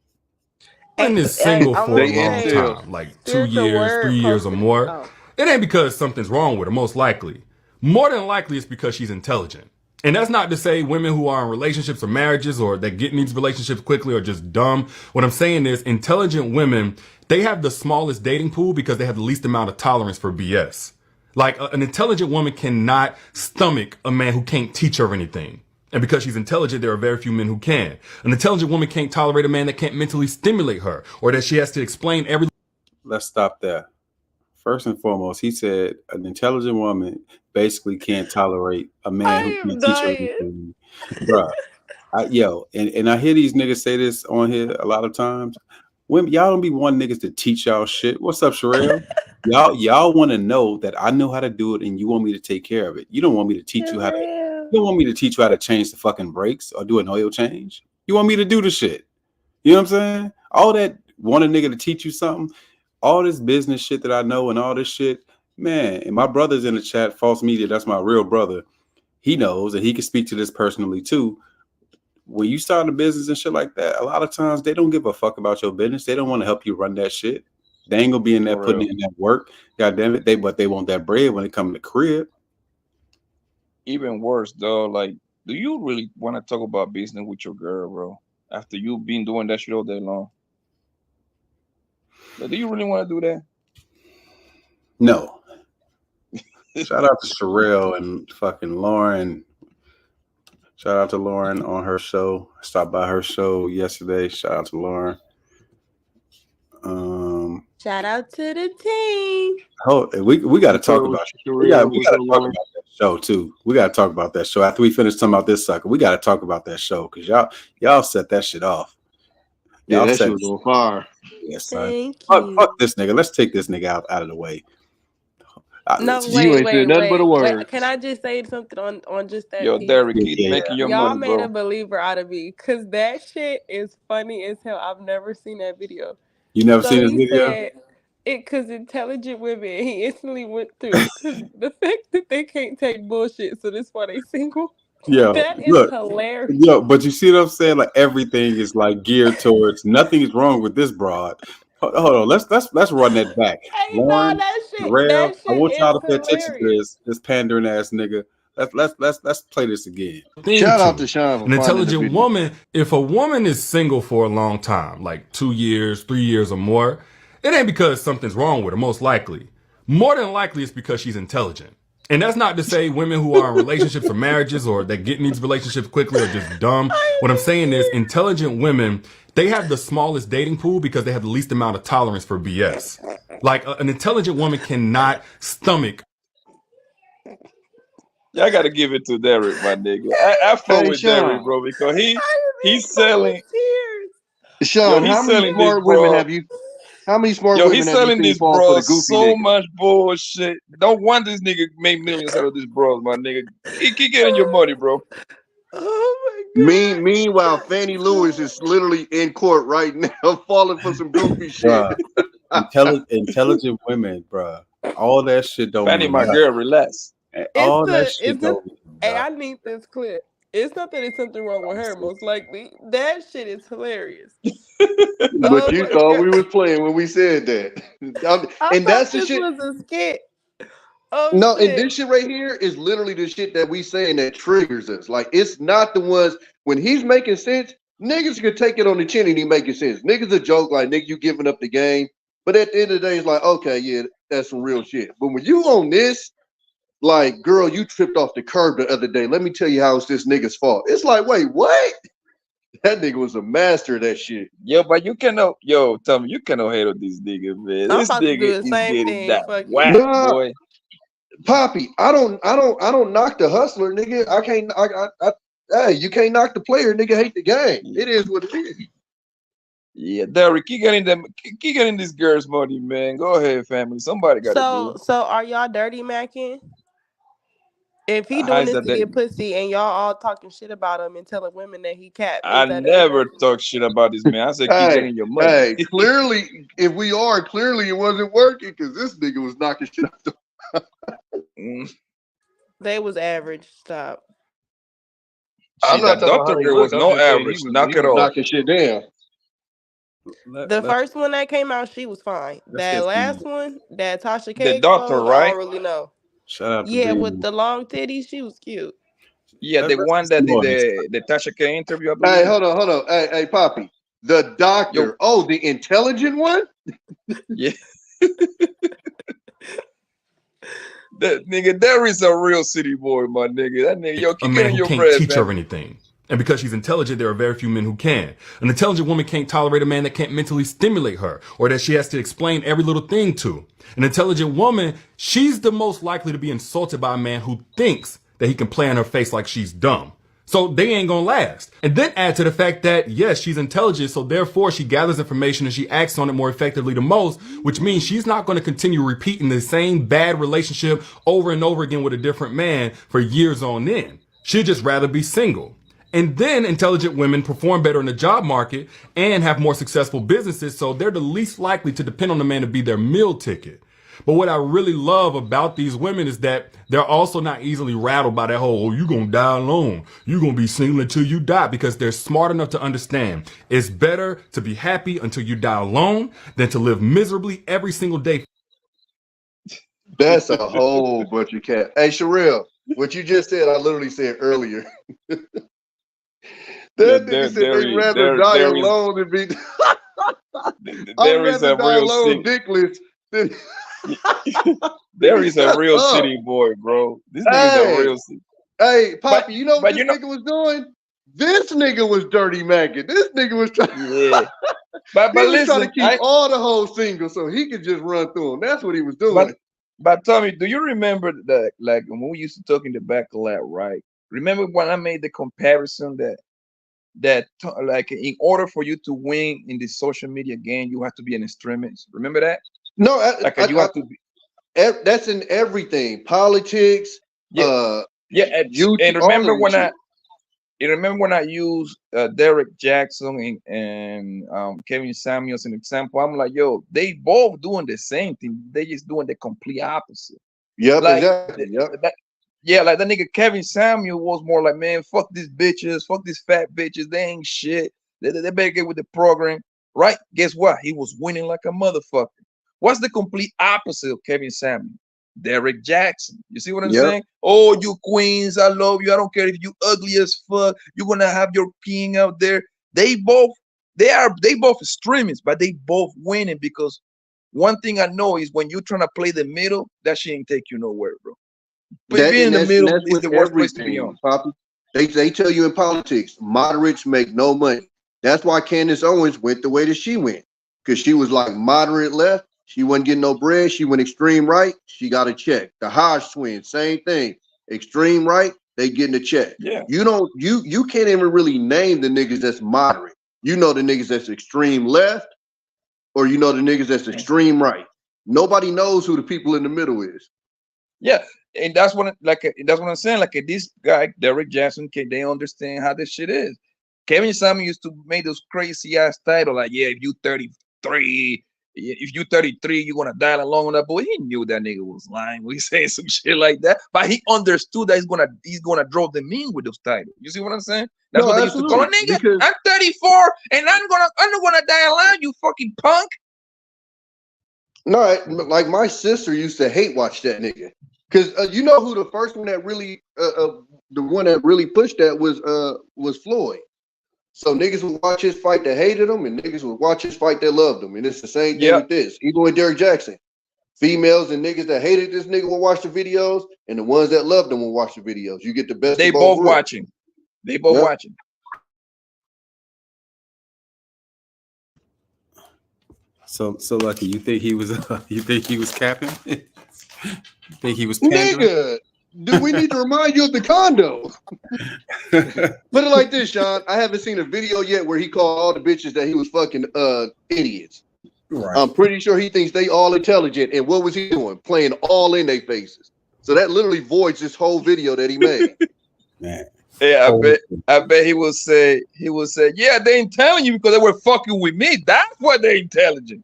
[SPEAKER 2] Been this single for a long time, like 2 years, 3 years or more. Oh. It ain't because something's wrong with her, most likely. More than likely, it's because she's intelligent. And that's not to say women who are in relationships or marriages or that get in these relationships quickly are just dumb. What I'm saying is intelligent women, they have the smallest dating pool because they have the least amount of tolerance for BS. Like an intelligent woman cannot stomach a man who can't teach her anything. And because she's intelligent, there are very few men who can. An intelligent woman can't tolerate a man that can't mentally stimulate her or that she has to explain every.
[SPEAKER 3] Let's stop there. First and foremost, he said an intelligent woman basically can't tolerate a man who can't teach her anything. Bruh. And I hear these niggas say this on here a lot of times. Women, y'all don't be wanting niggas to teach y'all shit. What's up, Cherrell? y'all want to know that I know how to do it and you want me to take care of it. You don't want me to teach you how to. You don't want me to teach you how to change the fucking brakes or do an oil change. You want me to do the shit. You know what I'm saying? All that want a nigga to teach you something, all this business shit that I know and all this shit, man. And my brother's in the chat, False Media. That's my real brother. He knows, and he can speak to this personally too. When you start a business and shit like that, a lot of times they don't give a fuck about your business. They don't want to help you run that shit. They ain't gonna be in there putting in that work. God damn it, but they want that bread when it comes to crib.
[SPEAKER 7] Even worse, though, like, do you really want to talk about business with your girl, bro? After you've been doing that shit all day long, like, do you really want to do that?
[SPEAKER 3] No. Shout out to Cherrell and fucking Lauren. Shout out to Lauren on her show. I stopped by her show yesterday. Shout out to Lauren.
[SPEAKER 4] Shout out to the team.
[SPEAKER 3] Oh, we got to talk about it. We got to talk about that show too. We got to talk about that show after we finish talking about this sucker. We got to talk about that show because y'all set that shit off.
[SPEAKER 8] Y'all that shit was on fire.
[SPEAKER 3] Yes, fuck this nigga. Let's take this nigga out of the way.
[SPEAKER 4] No,
[SPEAKER 8] wait. Nothing but a word.
[SPEAKER 4] Wait, can I just say something on just that?
[SPEAKER 7] Yo, Derrick, making your
[SPEAKER 4] y'all
[SPEAKER 7] money,
[SPEAKER 4] made
[SPEAKER 7] bro.
[SPEAKER 4] a believer out of me because that shit is funny as hell. I've never seen that video.
[SPEAKER 3] You never seen this video?
[SPEAKER 4] Said it because intelligent women. He instantly went through because the fact that they can't take bullshit, so that's why they single.
[SPEAKER 3] Yeah,
[SPEAKER 4] that is hilarious.
[SPEAKER 3] Yo, but you see what I'm saying? Like everything is like geared towards nothing is wrong with this broad. Hold on, let's run that back.
[SPEAKER 4] Hey,
[SPEAKER 3] Lauren,
[SPEAKER 4] that shit
[SPEAKER 3] I want y'all to pay
[SPEAKER 4] hilarious.
[SPEAKER 3] attention to this pandering ass nigga. Let's play this again.
[SPEAKER 8] Shout out to Shawn.
[SPEAKER 2] An intelligent woman. If a woman is single for a long time, like 2 years, 3 years or more, it ain't because something's wrong with her. Most likely, more than likely, it's because she's intelligent. And that's not to say women who are in relationships or marriages or that get in these relationships quickly are just dumb. What I'm saying is intelligent women, they have the smallest dating pool because they have the least amount of tolerance for BS. Like an intelligent woman cannot stomach.
[SPEAKER 7] Y'all got to give it to Derrick, my nigga. I fuck with
[SPEAKER 8] Shawn.
[SPEAKER 7] Derrick, bro, because he's selling.
[SPEAKER 8] Shawn, how many smart women have you? How many smart women
[SPEAKER 7] he's
[SPEAKER 8] have you
[SPEAKER 7] selling
[SPEAKER 8] seen
[SPEAKER 7] this
[SPEAKER 8] fall
[SPEAKER 7] bro
[SPEAKER 8] for the goofy
[SPEAKER 7] so
[SPEAKER 8] nigga?
[SPEAKER 7] much bullshit. Don't want this nigga make millions out of this bro, my nigga. Keep getting your money, bro.
[SPEAKER 4] Oh my god.
[SPEAKER 8] Meanwhile, Fannie Lewis is literally in court right now, falling for some goofy shit.
[SPEAKER 3] Intelligent women, bro. All that shit don't.
[SPEAKER 7] Fannie, my girl, relax.
[SPEAKER 3] All that shit don't.
[SPEAKER 4] Hey, I need this clip. It's not that there's something wrong with her, most likely. That shit is hilarious.
[SPEAKER 8] But you thought we was playing when we said that. And that's the shit.
[SPEAKER 4] Was a skit.
[SPEAKER 8] No, and this shit right here is literally the shit that we saying that triggers us. Like, it's not the ones when he's making sense. Niggas can take it on the chin and he making sense. Niggas a joke like, nigga, you giving up the game. But at the end of the day, it's like, okay, yeah, that's some real shit. But when you on this, like, girl, you tripped off the curb the other day. Let me tell you how it's this nigga's fault. It's like, wait, what? That nigga was a master of that shit.
[SPEAKER 7] Yo, but you cannot, Tommy, you cannot hate on this nigga, man. This nigga is getting that whack, boy.
[SPEAKER 8] Poppy, I don't knock the hustler, nigga. I can't. Hey, you can't knock the player, nigga. Hate the game. It is what it is.
[SPEAKER 7] Yeah, Derrick, keep getting this girl's money, man. Go ahead, family. Somebody got to do.
[SPEAKER 4] So are y'all dirty macking? If he doing this to get pussy and y'all all talking shit about him and telling women that he capped,
[SPEAKER 7] I never talk shit about this man. I said keep getting your money.
[SPEAKER 8] Hey, clearly, if we are, clearly it wasn't working because this nigga was knocking shit out the
[SPEAKER 4] They was average. Stop.
[SPEAKER 8] I'm not
[SPEAKER 7] talking about there was no average. Knock it off.
[SPEAKER 8] Knocking shit down.
[SPEAKER 4] The first one that came out, she was fine. That last one, that Tasha K.
[SPEAKER 7] The doctor, right?
[SPEAKER 4] I don't really know.
[SPEAKER 3] Shout out to
[SPEAKER 4] Beanz. With the long titties, she was cute.
[SPEAKER 7] Yeah, the one that did the Tasha K interview.
[SPEAKER 8] Hey, hold on. Hey, Poppy. The doctor. Oh, the intelligent one?
[SPEAKER 7] Yeah. That nigga, there is a real city boy, my nigga. That nigga, yo,
[SPEAKER 2] A
[SPEAKER 7] keep
[SPEAKER 2] man
[SPEAKER 7] getting
[SPEAKER 2] who
[SPEAKER 7] your
[SPEAKER 2] can't
[SPEAKER 7] bread,
[SPEAKER 2] teach
[SPEAKER 7] man.
[SPEAKER 2] her anything. And because she's intelligent, there are very few men who can. An intelligent woman can't tolerate a man that can't mentally stimulate her or that she has to explain every little thing to. An intelligent woman, she's the most likely to be insulted by a man who thinks that he can play in her face like she's dumb. So they ain't gonna last. And then add to the fact that, yes, she's intelligent, so therefore she gathers information and she acts on it more effectively than most, which means she's not gonna continue repeating the same bad relationship over and over again with a different man for years on end. She'd just rather be single. And then intelligent women perform better in the job market and have more successful businesses, so they're the least likely to depend on a man to be their meal ticket. But what I really love about these women is that they're also not easily rattled by that whole, oh, you gonna die alone. You gonna be single until you die, because they're smart enough to understand it's better to be happy until you die alone than to live miserably every single day.
[SPEAKER 8] That's a whole bunch of cat. Hey, Cherrell, what you just said, I literally said earlier. That nigga said they'd rather die alone than be.
[SPEAKER 7] There is a real city.
[SPEAKER 8] Dickless than.
[SPEAKER 7] There is a real city boy, bro. This nigga's a real city.
[SPEAKER 8] Hey, Poppy, you know what this nigga was doing? This nigga was dirty macking. This nigga was trying.
[SPEAKER 7] Yeah. But
[SPEAKER 8] he was
[SPEAKER 7] listen,
[SPEAKER 8] trying to keep all the hoes single so he could just run through them. That's what he was doing.
[SPEAKER 7] But Tommy, do you remember that, like, when we used to talk in the back lab, right? Remember when I made the comparison that like, in order for you to win in the social media game, you have to be an extremist. Remember that?
[SPEAKER 8] No,
[SPEAKER 7] you have to be.
[SPEAKER 8] That's in everything. Politics.
[SPEAKER 7] And remember when I used Derrick Jackson and Kevin Samuels as an example? I'm like, yo, they both doing the same thing. They just doing the complete opposite.
[SPEAKER 8] Yep,
[SPEAKER 7] like,
[SPEAKER 8] exactly.
[SPEAKER 7] Yep. Like that nigga Kevin Samuel was more like, man, fuck these bitches, fuck these fat bitches. They ain't shit. They better get with the program, right? Guess what? He was winning like a motherfucker. What's the complete opposite of Kevin Samuel? Derrick Jaxn. You see what I'm saying? Oh, you queens, I love you. I don't care if you ugly as fuck. You're gonna have your king out there. They both extremists, but they both winning, because one thing I know is when you're trying to play the middle, that shit ain't take you nowhere, bro. But being in the middle is the worst place to be on.
[SPEAKER 8] Poppy. They tell you in politics, moderates make no money. That's why Candace Owens went the way that she went, because she was like moderate left. She wasn't getting no bread. She went extreme right. She got a check. The Hodge twins, same thing. Extreme right, they getting a check.
[SPEAKER 7] Yeah.
[SPEAKER 8] You can't even really name the niggas that's moderate. You know the niggas that's extreme left, or you know the niggas that's extreme right. Nobody knows who the people in the middle is.
[SPEAKER 7] Yeah, and that's what I'm saying. Like, this guy Derrick Jackson, they understand how this shit is. Kevin Samuel used to make those crazy ass titles like, yeah, if you 33. If you 33, you're gonna die alone on that boy. He knew that nigga was lying when he saying some shit like that, but he understood that he's gonna draw them in with those titles. You see what I'm saying? That's what they used to call a nigga. Because I'm 34 and I'm not gonna die alone, you fucking punk.
[SPEAKER 8] No, like my sister used to hate watch that nigga, because you know who the first one that really the one that really pushed that was Floyd. So niggas would watch his fight that hated him, and niggas would watch his fight that loved him. And it's the same thing with this. Even with Derrick Jackson. Females and niggas that hated this nigga will watch the videos, and the ones that loved him will watch the videos. You get the best.
[SPEAKER 7] They both watching. They both watching.
[SPEAKER 3] So Lucky, you think he was capping? You think he was pandering?
[SPEAKER 8] Nigga, do we need to remind you of the condo? Put it like this, Shawn. I haven't seen a video yet where he called all the bitches that he was fucking idiots. Right. I'm pretty sure he thinks they all intelligent. And what was he doing? Playing all in their faces. So that literally voids this whole video that he made.
[SPEAKER 3] Man.
[SPEAKER 7] Yeah, I bet he will say, yeah, they ain't telling you because they were fucking with me. That's why they're intelligent.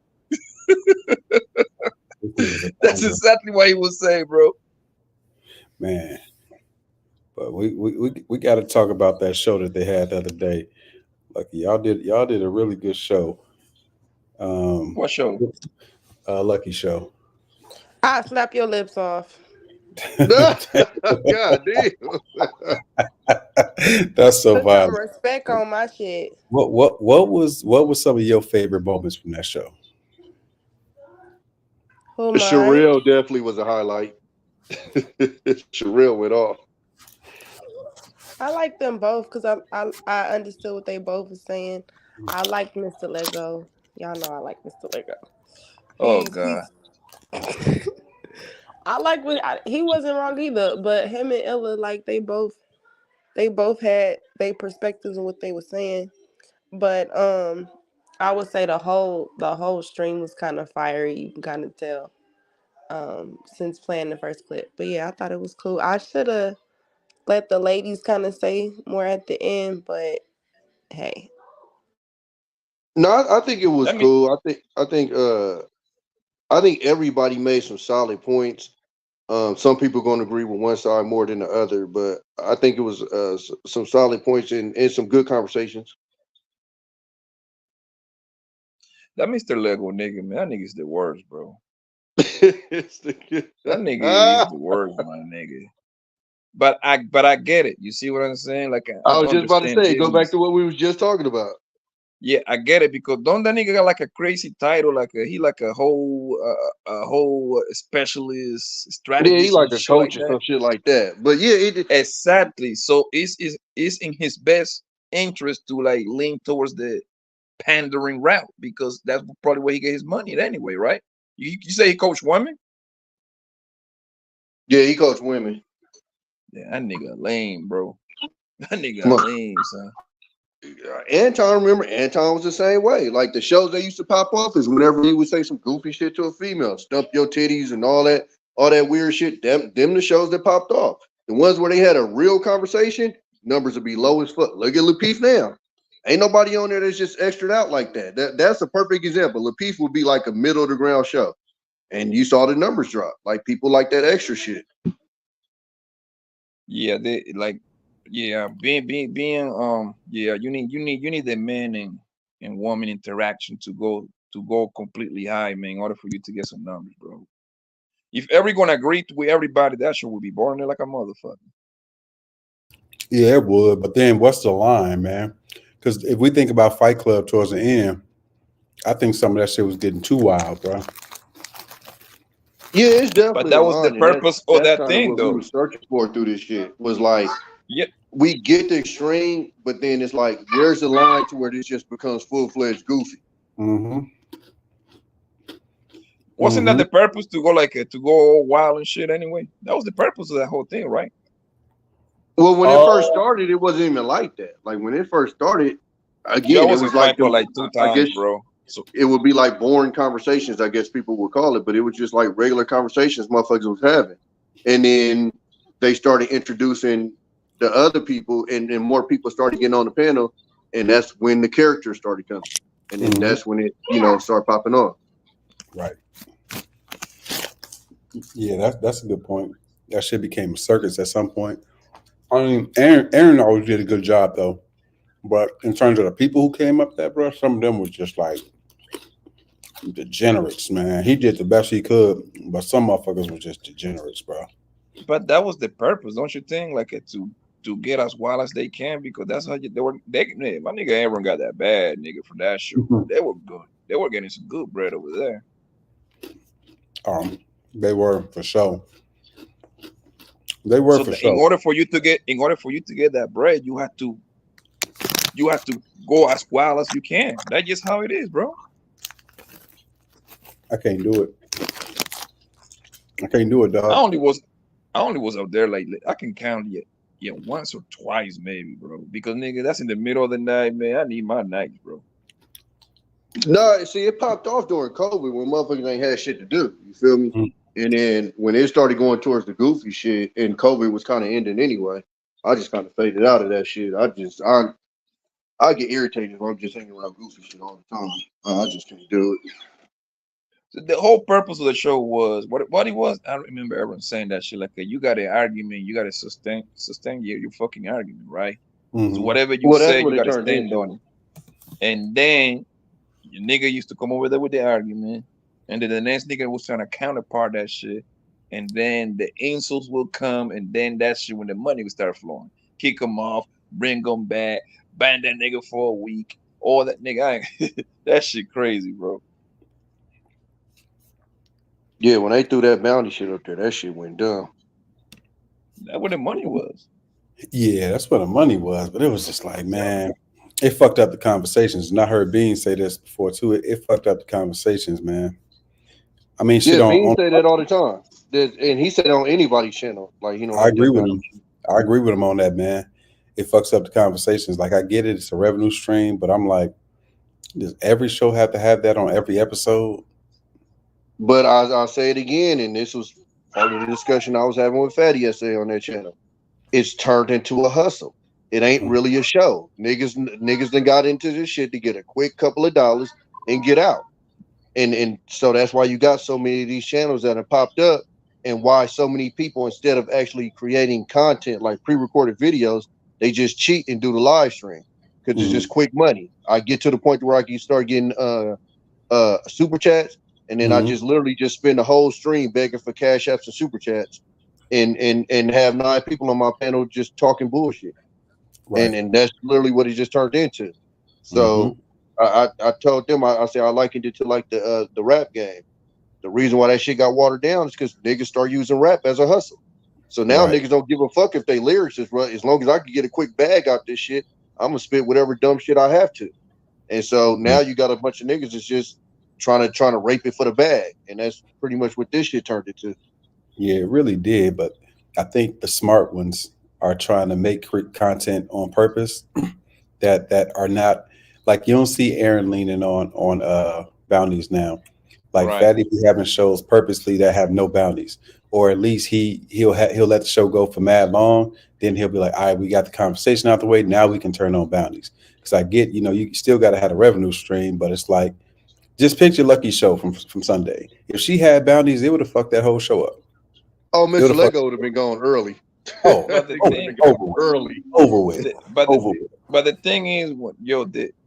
[SPEAKER 7] That's exactly what he will say, bro.
[SPEAKER 3] Man, but we got to talk about that show that they had the other day. Lucky, y'all did a really good show.
[SPEAKER 7] What show?
[SPEAKER 3] Lucky show.
[SPEAKER 4] I'll slap your lips off.
[SPEAKER 8] God damn.
[SPEAKER 3] That's so
[SPEAKER 4] Put
[SPEAKER 3] violent.
[SPEAKER 4] some respect on my shit.
[SPEAKER 3] What was some of your favorite moments from that show?
[SPEAKER 8] Cherrell definitely was a highlight. Cherrell went off.
[SPEAKER 4] I like them both because I understood what they both were saying. I like Mr. Lego. Y'all know I like Mr. Lego.
[SPEAKER 7] Oh God.
[SPEAKER 4] He's I like he wasn't wrong either, but him and Ella, like they both had their perspectives of what they were saying. But I would say the whole stream was kind of fiery. You can kind of tell since playing the first clip. But yeah, I thought it was cool. I should have let the ladies kind of say more at the end, but hey.
[SPEAKER 8] No, I think it was
[SPEAKER 7] Let me
[SPEAKER 8] cool. I think everybody made some solid points. Some people are going to agree with one side more than the other, but I think it was some solid points and some good conversations.
[SPEAKER 7] that Mr. Lego nigga, man. That nigga's the worst, bro.
[SPEAKER 8] That
[SPEAKER 7] That nigga is the worst, my nigga. But I get it. You see what I'm saying? Like I
[SPEAKER 8] I was just about to
[SPEAKER 7] understand
[SPEAKER 8] say, go back
[SPEAKER 7] business.
[SPEAKER 8] to what we was just talking about.
[SPEAKER 7] Yeah, I get it because don't that nigga got like a crazy title, like he like a whole specialist
[SPEAKER 8] Yeah,
[SPEAKER 7] strategist,
[SPEAKER 8] he
[SPEAKER 7] some
[SPEAKER 8] like a
[SPEAKER 7] shit like
[SPEAKER 8] coach or
[SPEAKER 7] that.
[SPEAKER 8] some shit like that. But yeah,
[SPEAKER 7] Exactly. So it's in his best interest to like lean towards the pandering route because that's probably where he get his money at anyway, right? You say he coach women?
[SPEAKER 8] yeah, he coached women.
[SPEAKER 7] Yeah, that nigga lame, bro. That
[SPEAKER 8] Come
[SPEAKER 7] nigga
[SPEAKER 8] on.
[SPEAKER 7] lame, son.
[SPEAKER 8] Anton, remember, Anton was the same way. Like the shows that used to pop off is whenever he would say some goofy shit to a female, stump your titties and all that weird shit. Them the shows that popped off. The ones where they had a real conversation, numbers would be low as fuck. Look at Lapeef now. Ain't nobody on there that's just extra out like that. That's a perfect example. Lapeef would be like a middle of the ground show. And you saw the numbers drop. Like people like that extra shit.
[SPEAKER 7] Yeah, they like yeah, being yeah, you need the man and woman interaction to go completely high, man, in order for you to get some numbers, bro. If everyone agreed with everybody, that shit would be boring like a motherfucker.
[SPEAKER 3] Yeah, it would. But then what's the line, man? Because if we think about Fight Club towards the end, I think some of that shit was getting too wild, bro.
[SPEAKER 8] Yeah, it's
[SPEAKER 7] But
[SPEAKER 8] definitely a
[SPEAKER 7] that was the
[SPEAKER 8] line, and
[SPEAKER 7] purpose of
[SPEAKER 8] that's
[SPEAKER 7] that
[SPEAKER 8] kind of
[SPEAKER 7] thing,
[SPEAKER 8] what we
[SPEAKER 7] though.
[SPEAKER 8] were searching for through this shit. Was like
[SPEAKER 7] Yeah,
[SPEAKER 8] we get the extreme, but then it's like, where's the line to where this just becomes full-fledged goofy?
[SPEAKER 3] Mm-hmm.
[SPEAKER 7] wasn't that the purpose to go like to go all wild and shit anyway? That was the purpose of that whole thing, right?
[SPEAKER 8] Well, when it first started, it wasn't even like that. Like when it first started,
[SPEAKER 7] Yo, I
[SPEAKER 8] again, it
[SPEAKER 7] was in
[SPEAKER 8] was like
[SPEAKER 7] Fight Club
[SPEAKER 8] them.
[SPEAKER 7] like two
[SPEAKER 8] I guess
[SPEAKER 7] times, bro. So
[SPEAKER 8] it would be like boring conversations, I guess people would call it, but it was just like regular conversations motherfuckers was having. And then they started introducing the other people, and more people started getting on the panel, and that's when the characters started coming. And then that's when it, started popping off.
[SPEAKER 3] Right. Yeah, that's a good point. That shit became a circus at some point. I mean, Aaron always did a good job though. But in terms of the people who came up there, bro, some of them was just like degenerates, man. He did the best he could, but some motherfuckers were just degenerates, bro.
[SPEAKER 7] but that was the purpose, don't you think? Like to get as wild as they can, because that's how my nigga Aaron got that bad nigga for that show. They were good. They were getting some good bread over there.
[SPEAKER 3] They were for sure. They were for sure.
[SPEAKER 7] In order for you to get that bread, you have to go as wild as you can. That's just how it is, bro.
[SPEAKER 3] I can't do it. I can't do it, dog.
[SPEAKER 7] I only was up there like I can count once or twice maybe, bro. Because nigga, that's in the middle of the night, man. I need my nights, bro.
[SPEAKER 8] No, see, it popped off during COVID when motherfuckers ain't had shit to do. You feel me? Mm-hmm. And then when it started going towards the goofy shit, and COVID was kind of ending anyway, I just kind of faded out of that shit. I get irritated if I'm just hanging around goofy shit all the time. I just can't do it.
[SPEAKER 7] So the whole purpose of the show was what it was. I remember everyone saying that shit. Like, you got an argument, you got to sustain your fucking argument, right?
[SPEAKER 3] Mm-hmm.
[SPEAKER 7] So whatever you say, you got to stand on it. And then your nigga used to come over there with the argument, and then the next nigga was trying to counterpart that shit, and then the insults will come, and then that shit when the money would start flowing, kick them off, bring them back, ban that nigga for a week, all that nigga. That shit crazy, bro.
[SPEAKER 8] Yeah, when they threw that bounty shit up there, that shit went dumb.
[SPEAKER 7] That's where the money was.
[SPEAKER 3] Yeah, that's where the money was. But it was just like, man, it fucked up the conversations. And I heard Beanz say this before too. It fucked up the conversations, man. I mean, shit
[SPEAKER 8] Beanz say that all the time. And he said it on anybody's channel. Like,
[SPEAKER 3] I agree with him. I agree with him on that, man. It fucks up the conversations. Like, I get it. It's a revenue stream, but I'm like, does every show have to have that on every episode?
[SPEAKER 8] But I'll say it again, and this was part of the discussion I was having with Fatty yesterday on that channel. It's turned into a hustle. It ain't really a show. Niggas done got into this shit to get a quick couple of dollars and get out. And so that's why you got so many of these channels that have popped up, and why so many people, instead of actually creating content like pre-recorded videos, they just cheat and do the live stream because it's just quick money. I get to the point where I can start getting super chats, and then I just literally just spend the whole stream begging for cash apps and super chats, and have 9 people on my panel just talking bullshit. Right. And that's literally what it just turned into. So I told them, I said I likened it to like the rap game. The reason why that shit got watered down is because niggas start using rap as a hustle. So now niggas don't give a fuck if they lyrics is right. As long as I can get a quick bag out this shit, I'm gonna spit whatever dumb shit I have to. And so now you got a bunch of niggas that's just trying to rape it for the bag, and that's pretty much what this shit turned into.
[SPEAKER 3] Yeah, it really did. But I think the smart ones are trying to make content on purpose that are not, like, you don't see Aaron leaning on bounties now. Like Fatty be having shows purposely that have no bounties, or at least he'll let the show go for mad long. Then he'll be like, all right, we got the conversation out the way. Now we can turn on bounties. Because I get, you still got to have a revenue stream, but it's like, just picture Lucki's show from Sunday. If she had bounties, it would have fucked that whole show up.
[SPEAKER 8] Oh, Mr. Lego would have been gone early.
[SPEAKER 3] Oh, over with.
[SPEAKER 7] But the thing is,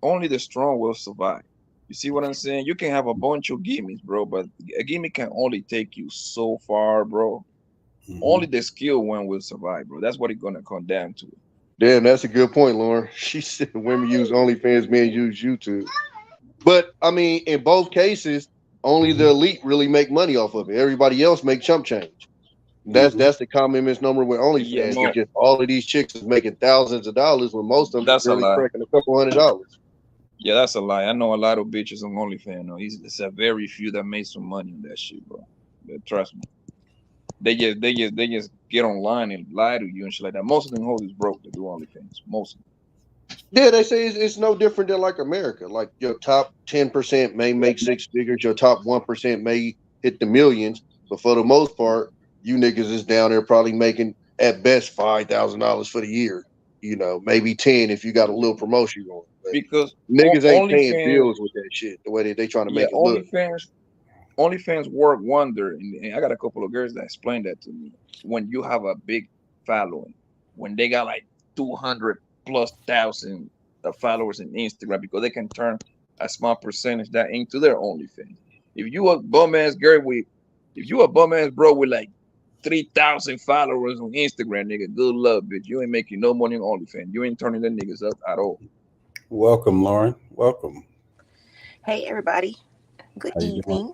[SPEAKER 7] only the strong will survive. You see what I'm saying? You can have a bunch of gimmicks, bro, but a gimmick can only take you so far, bro. Only the skilled one will survive, bro. That's what it's gonna come down to.
[SPEAKER 8] Damn, that's a good point, Lauren. She said women use OnlyFans, men use YouTube. But I mean, in both cases, only the elite really make money off of it. Everybody else make chump change. That's the common misnomer with OnlyFans. Yeah, just all of these chicks is making thousands of dollars, when most of them are really cracking a couple $100.
[SPEAKER 7] Yeah, that's a lie. I know a lot of bitches on OnlyFans. No, it's a very few that made some money on that shit, bro. But trust me, they just get online and lie to you and shit like that. Most of them hoes is broke to do OnlyFans. Most of them.
[SPEAKER 8] Yeah, they say it's no different than like America. Like, your top 10% may make 6 figures, your top 1% may hit the millions, but for the most part, you niggas is down there probably making at best $5,000 for the year. Maybe 10 if you got a little promotion going.
[SPEAKER 7] Because
[SPEAKER 8] niggas ain't paying bills with that shit the way they trying to make it look.
[SPEAKER 7] OnlyFans work wonder, and I got a couple of girls that explained that to me. When you have a big following, when they got like 200,000+ followers in Instagram, because they can turn a small percentage that into their OnlyFans. If you a bum ass girl bro with like 3,000 followers on Instagram, nigga, good luck, bitch. You ain't making no money on OnlyFans. You ain't turning them niggas up at all.
[SPEAKER 3] Welcome, Lauren. Welcome.
[SPEAKER 10] Hey, everybody. Good evening.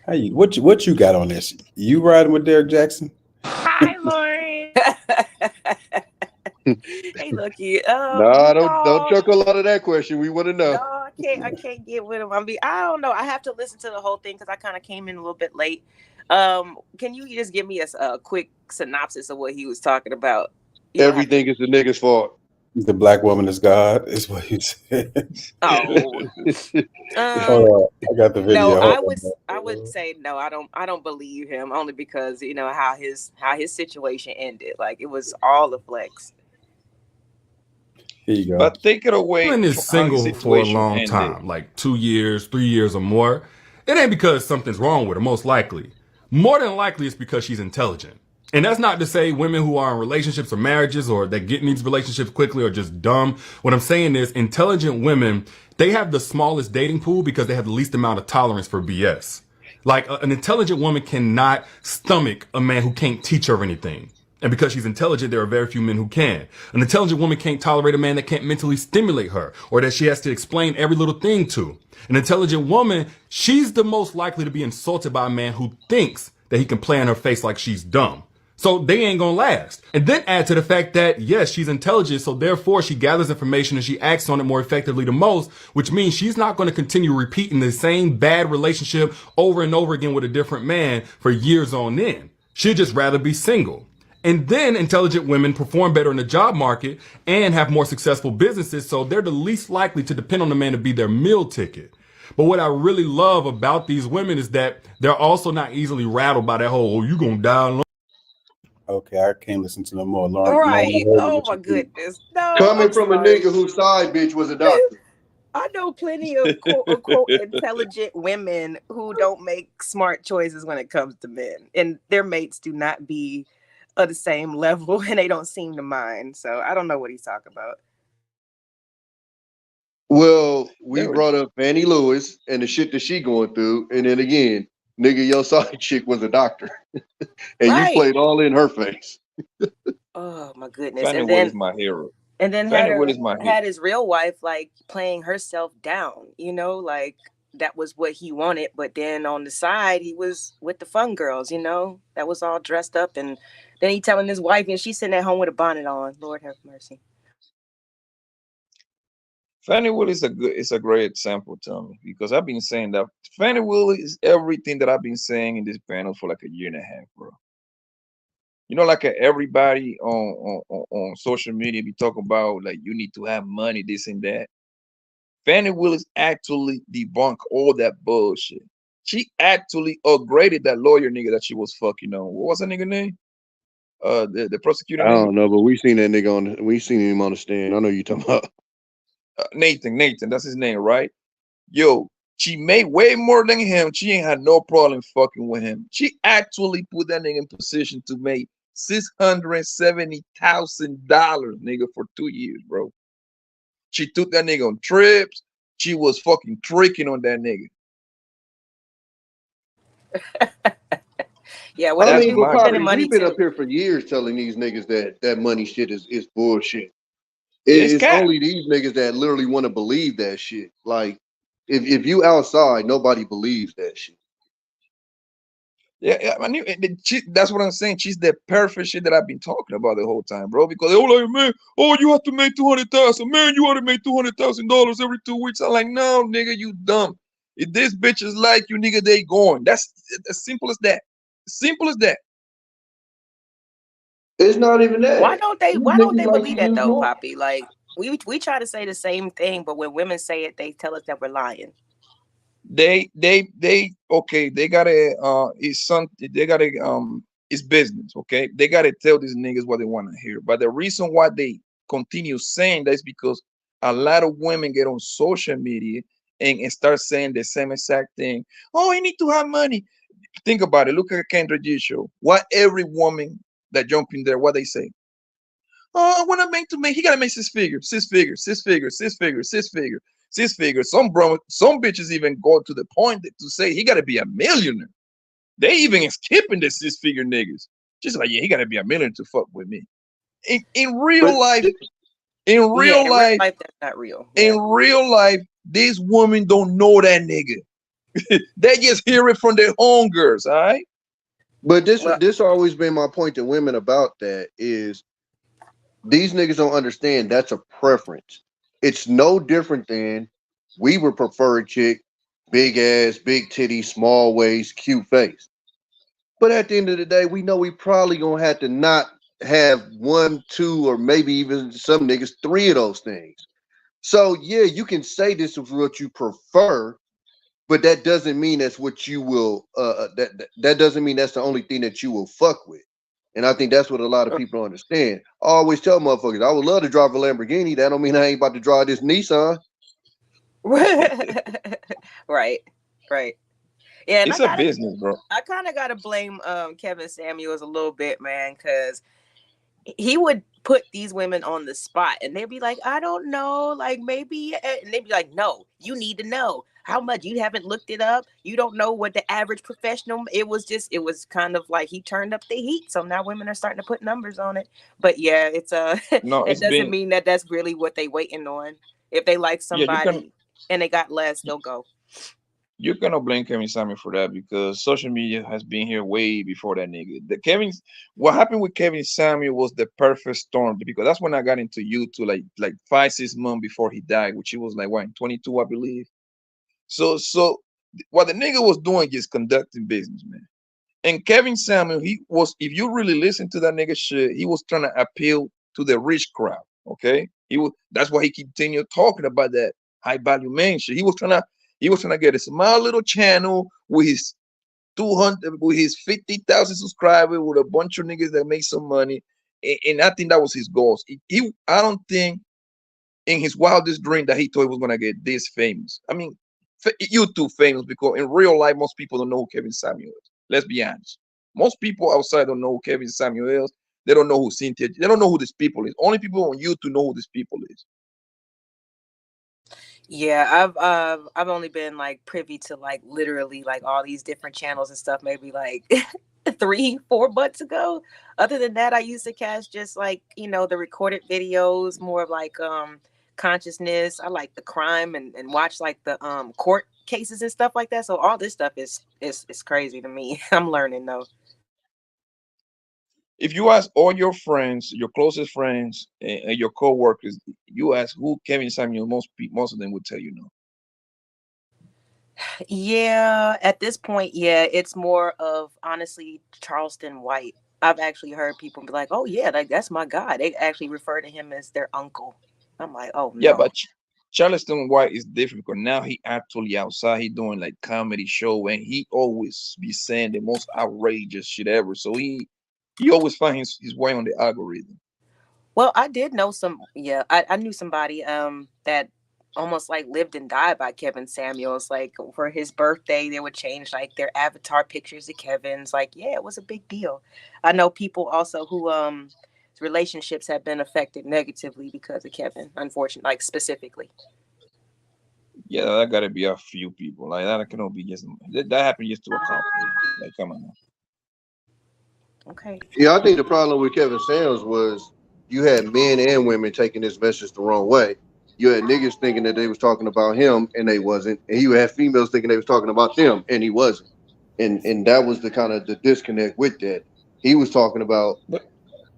[SPEAKER 3] Hey, what you got on this? You riding with Derrick Jaxn?
[SPEAKER 10] Hi, Lauren. Hey, Lucki.
[SPEAKER 8] Don't chuckle out of that question. We want to know.
[SPEAKER 10] No, I can't get with him. I don't know. I have to listen to the whole thing because I kind of came in a little bit late. Can you just give me a quick synopsis of what he was talking about?
[SPEAKER 8] Everything is the nigga's fault.
[SPEAKER 3] The black woman is God, is what you said.
[SPEAKER 10] Oh,
[SPEAKER 3] I got the video.
[SPEAKER 10] No, I would say no. I don't believe him, only because how his situation ended. Like, it was all a flex.
[SPEAKER 3] Here you go.
[SPEAKER 7] But take it away.
[SPEAKER 2] Woman is single for a long time, like 2 years, 3 years or more. It ain't because something's wrong with her. Most likely, more than likely, it's because she's intelligent. And that's not to say women who are in relationships or marriages or that get in these relationships quickly are just dumb. What I'm saying is, intelligent women, they have the smallest dating pool because they have the least amount of tolerance for BS. Like, an intelligent woman cannot stomach a man who can't teach her anything. And because she's intelligent, there are very few men who can. An intelligent woman can't tolerate a man that can't mentally stimulate her or that she has to explain every little thing to. An intelligent woman, she's the most likely to be insulted by a man who thinks that he can play in her face like she's dumb. So they ain't gonna last. And then add to the fact that, yes, she's intelligent, so therefore she gathers information and she acts on it more effectively than most, which means she's not gonna continue repeating the same bad relationship over and over again with a different man for years on end. She'd just rather be single. And then intelligent women perform better in the job market and have more successful businesses, so they're the least likely to depend on the man to be their meal ticket. But what I really love about these women is that they're also not easily rattled by that whole, oh, you gonna die alone.
[SPEAKER 3] Okay, I can't listen to no more. Lauren,
[SPEAKER 10] Right. Oh my goodness. No.
[SPEAKER 8] Coming
[SPEAKER 10] I'm
[SPEAKER 8] from a
[SPEAKER 10] sorry.
[SPEAKER 8] nigga whose side bitch was a doctor.
[SPEAKER 10] I know plenty of quote unquote intelligent women who don't make smart choices when it comes to men, and their mates do not be of the same level, and they don't seem to mind. So I don't know what he's talking about.
[SPEAKER 8] Well, we brought up Fannie Lewis and the shit that she going through, and then again, nigga, your side chick was a doctor, and you played all in her face.
[SPEAKER 10] Oh my goodness!
[SPEAKER 7] Fannie
[SPEAKER 10] And
[SPEAKER 7] Wood
[SPEAKER 10] then
[SPEAKER 7] is my hero.
[SPEAKER 10] And then
[SPEAKER 7] Fannie Wood is my hero.
[SPEAKER 10] had his real wife like playing herself down, you know, like that was what he wanted. But then on the side, he was with the fun girls, you know, that was all dressed up. And then he telling his wife, and she's sitting at home with a bonnet on. Lord have mercy.
[SPEAKER 7] Fannie Wood is a great example, Tommy, because I've been saying that Fannie Wood is everything that I've been saying in this panel for like a year and a half, bro. You know, like everybody on social media be talking about like you need to have money, this and that. Fannie Willis actually debunked all that bullshit. She actually upgraded that lawyer nigga that she was fucking on. What was that nigga name? The prosecutor.
[SPEAKER 8] I don't know, but we seen that nigga we seen him on the stand. I know you talking about
[SPEAKER 7] Nathan, that's his name, right? Yo, she made way more than him. She ain't had no problem fucking with him. She actually put that nigga in position to make $670,000, nigga, for 2 years, bro. She took that nigga on trips. She was fucking tricking on that nigga.
[SPEAKER 10] Yeah,
[SPEAKER 8] well, I mean, we've been up here for years telling these niggas that money shit is bullshit. It's only these niggas that literally want to believe that shit. Like, if you outside, nobody believes that shit.
[SPEAKER 7] Yeah, I mean, that's what I'm saying. She's the perfect shit that I've been talking about the whole time, bro. Because they're like, man, oh, you have to make $200,000. Man, you ought to make $200,000 every 2 weeks. I'm like, no, nigga, you dumb. If this bitch is like you, nigga, they going. That's as simple as that. Simple as that.
[SPEAKER 8] It's not even that.
[SPEAKER 10] Why don't they believe that though, Poppy? Like we try to say the same thing, but when women say it, they tell us that we're lying.
[SPEAKER 7] They okay, they gotta it's business, okay? They gotta tell these niggas what they want to hear. But the reason why they continue saying that is because a lot of women get on social media and start saying the same exact thing. Oh, you need to have money. Think about it. Look at Kendra G show. What every woman that jump in there, what they say? Oh, I want to make he gotta make six figures. Some bitches even go to the point to say he gotta be a millionaire. They even skipping the 6-figure niggas. Just like, yeah, he gotta be a millionaire to fuck with me. In real life,
[SPEAKER 10] that's not real.
[SPEAKER 7] In real life, these women don't know that nigga. They just hear it from their homegirls, all right?
[SPEAKER 8] But this always been my point to women about that is these niggas don't understand that's a preference. It's no different than we would prefer a chick, big ass, big titty, small waist, cute face. But at the end of the day, we know we probably gonna have to not have 1, 2, or maybe even some niggas 3 of those things. So yeah, you can say this is what you prefer, but that doesn't mean that's what you will. That doesn't mean that's the only thing that you will fuck with. And I think that's what a lot of people don't understand. I always tell motherfuckers, I would love to drive a Lamborghini. That don't mean I ain't about to drive this Nissan.
[SPEAKER 10] Right. Yeah, and
[SPEAKER 7] it's a business, bro.
[SPEAKER 10] I kind of gotta blame Kevin Samuels a little bit, man, because he would put these women on the spot, and they'd be like, I don't know, like maybe, and they'd be like, no, you need to know how much. You haven't looked it up. You don't know what the average professional. It was kind of like he turned up the heat, so now women are starting to put numbers on it. But yeah, it doesn't mean that that's really what they waiting on. If they like somebody and they got less, they'll go.
[SPEAKER 7] You cannot blame Kevin Samuel for that because social media has been here way before that nigga. What happened with Kevin Samuel was the perfect storm because that's when I got into YouTube like 5-6 months before he died, which he was like what 22, I believe. So what the nigga was doing is conducting business, man. And Kevin Samuel, if you really listen to that nigga shit, he was trying to appeal to the rich crowd. Okay, that's why he continued talking about that high value man shit. He was trying to get a small little channel with his 200, with his 50,000 subscribers, with a bunch of niggas that make some money, and I think that was his goals. I don't think in his wildest dream that he thought he was gonna get this famous. I mean, YouTube famous because in real life most people don't know who Kevin Samuel is. Let's be honest. Most people outside don't know who Kevin Samuel is. They don't know who Cynthia. They don't know who these people is. Only people on YouTube know who these people is.
[SPEAKER 10] Yeah, I've only been like privy to like literally like all these different channels and stuff maybe like 3-4 months ago. Other than that, I used to catch just like, the recorded videos, more of like consciousness. I like the crime and watch like the court cases and stuff like that. So all this stuff is crazy to me. I'm learning though.
[SPEAKER 7] If you ask all your friends, your closest friends, and your co-workers, you ask who Kevin Samuel, most of them would tell you no.
[SPEAKER 10] Yeah, at this point, yeah, it's more of honestly Charleston White. I've actually heard people be like, "Oh yeah, like that's my guy." They actually refer to him as their uncle. I'm like, "Oh
[SPEAKER 7] Yeah,
[SPEAKER 10] no."
[SPEAKER 7] but Charleston White is different because now he actually outside. He doing like comedy show, and he always be saying the most outrageous shit ever. So he always find his way on the algorithm.
[SPEAKER 10] Well, I did know I knew somebody that almost like lived and died by Kevin Samuels. Like for his birthday, they would change like their avatar pictures to Kevin's. Like, yeah, it was a big deal. I know people also who relationships have been affected negatively because of Kevin, unfortunately, like specifically.
[SPEAKER 7] Yeah, that gotta be a few people. Like that cannot be just that happened just to a couple. Like, come on now.
[SPEAKER 10] Okay.
[SPEAKER 8] Yeah, I think the problem with Kevin Samuels was you had men and women taking this message the wrong way. You had niggas thinking that they was talking about him and they wasn't, and you had females thinking they was talking about them and he wasn't. And that was the kind of the disconnect with that. He was talking about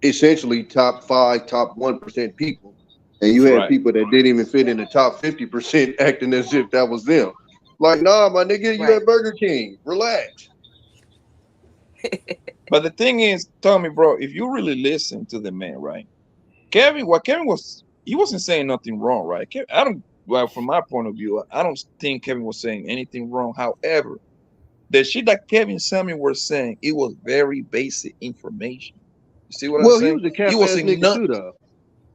[SPEAKER 8] essentially top 5, top 1% people, and you had people that didn't even fit in the top 50% acting as if that was them. Like, nah, my nigga, you at Burger King. Relax.
[SPEAKER 7] But the thing is, Tommy, bro, if you really listen to the man, right? Kevin he wasn't saying nothing wrong, right? From my point of view, I don't think Kevin was saying anything wrong. However, the shit that Kevin Samuel was saying, it was very basic information. You see what I'm saying?
[SPEAKER 8] Well, he was a cap-ass nigga too, though.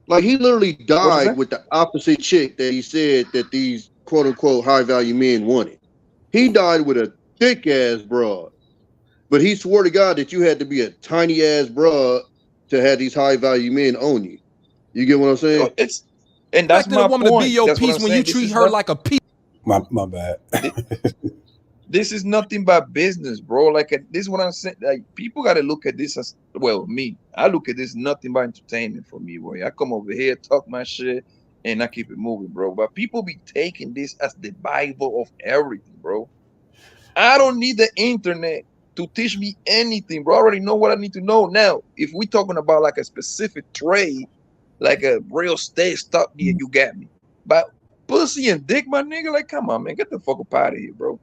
[SPEAKER 8] Like, he literally died with the opposite chick that he said that these quote-unquote high-value men wanted. He died with a thick-ass broad. But he swore to God that you had to be a tiny-ass broad to have these high-value men own you. You get what I'm saying?
[SPEAKER 2] And that's my woman point. To be your piece when you treat her like a piece.
[SPEAKER 3] My bad.
[SPEAKER 7] This is nothing but business, bro. Like, this is what I'm saying. Like, people got to look at this as, well, me. I look at this nothing but entertainment for me, boy. I come over here, talk my shit, and I keep it moving, bro. But people be taking this as the Bible of everything, bro. I don't need the internet to teach me anything, bro. I already know what I need to know. Now, if we're talking about like a specific trade, like a real estate stock, yeah, you got me. But pussy and dick, my nigga, like, come on, man, get the fuck up out of here, bro.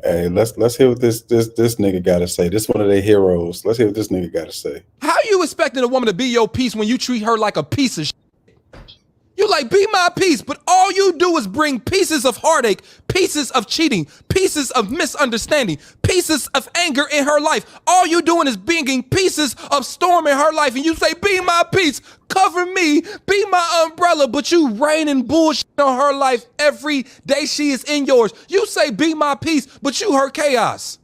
[SPEAKER 3] Hey, let's hear what this nigga got to say. This one of their heroes. Let's hear what this nigga got to say.
[SPEAKER 2] How you expecting a woman to be your piece when you treat her like a piece of shit? You like, be my piece, but all you do is bring pieces of heartache, pieces of cheating, pieces of misunderstanding, pieces of anger in her life. All you doing is bringing pieces of storm in her life, and you say, be my piece, cover me, be my umbrella, but you raining bullshit on her life every day she is in yours. You say, be my piece, but you her chaos.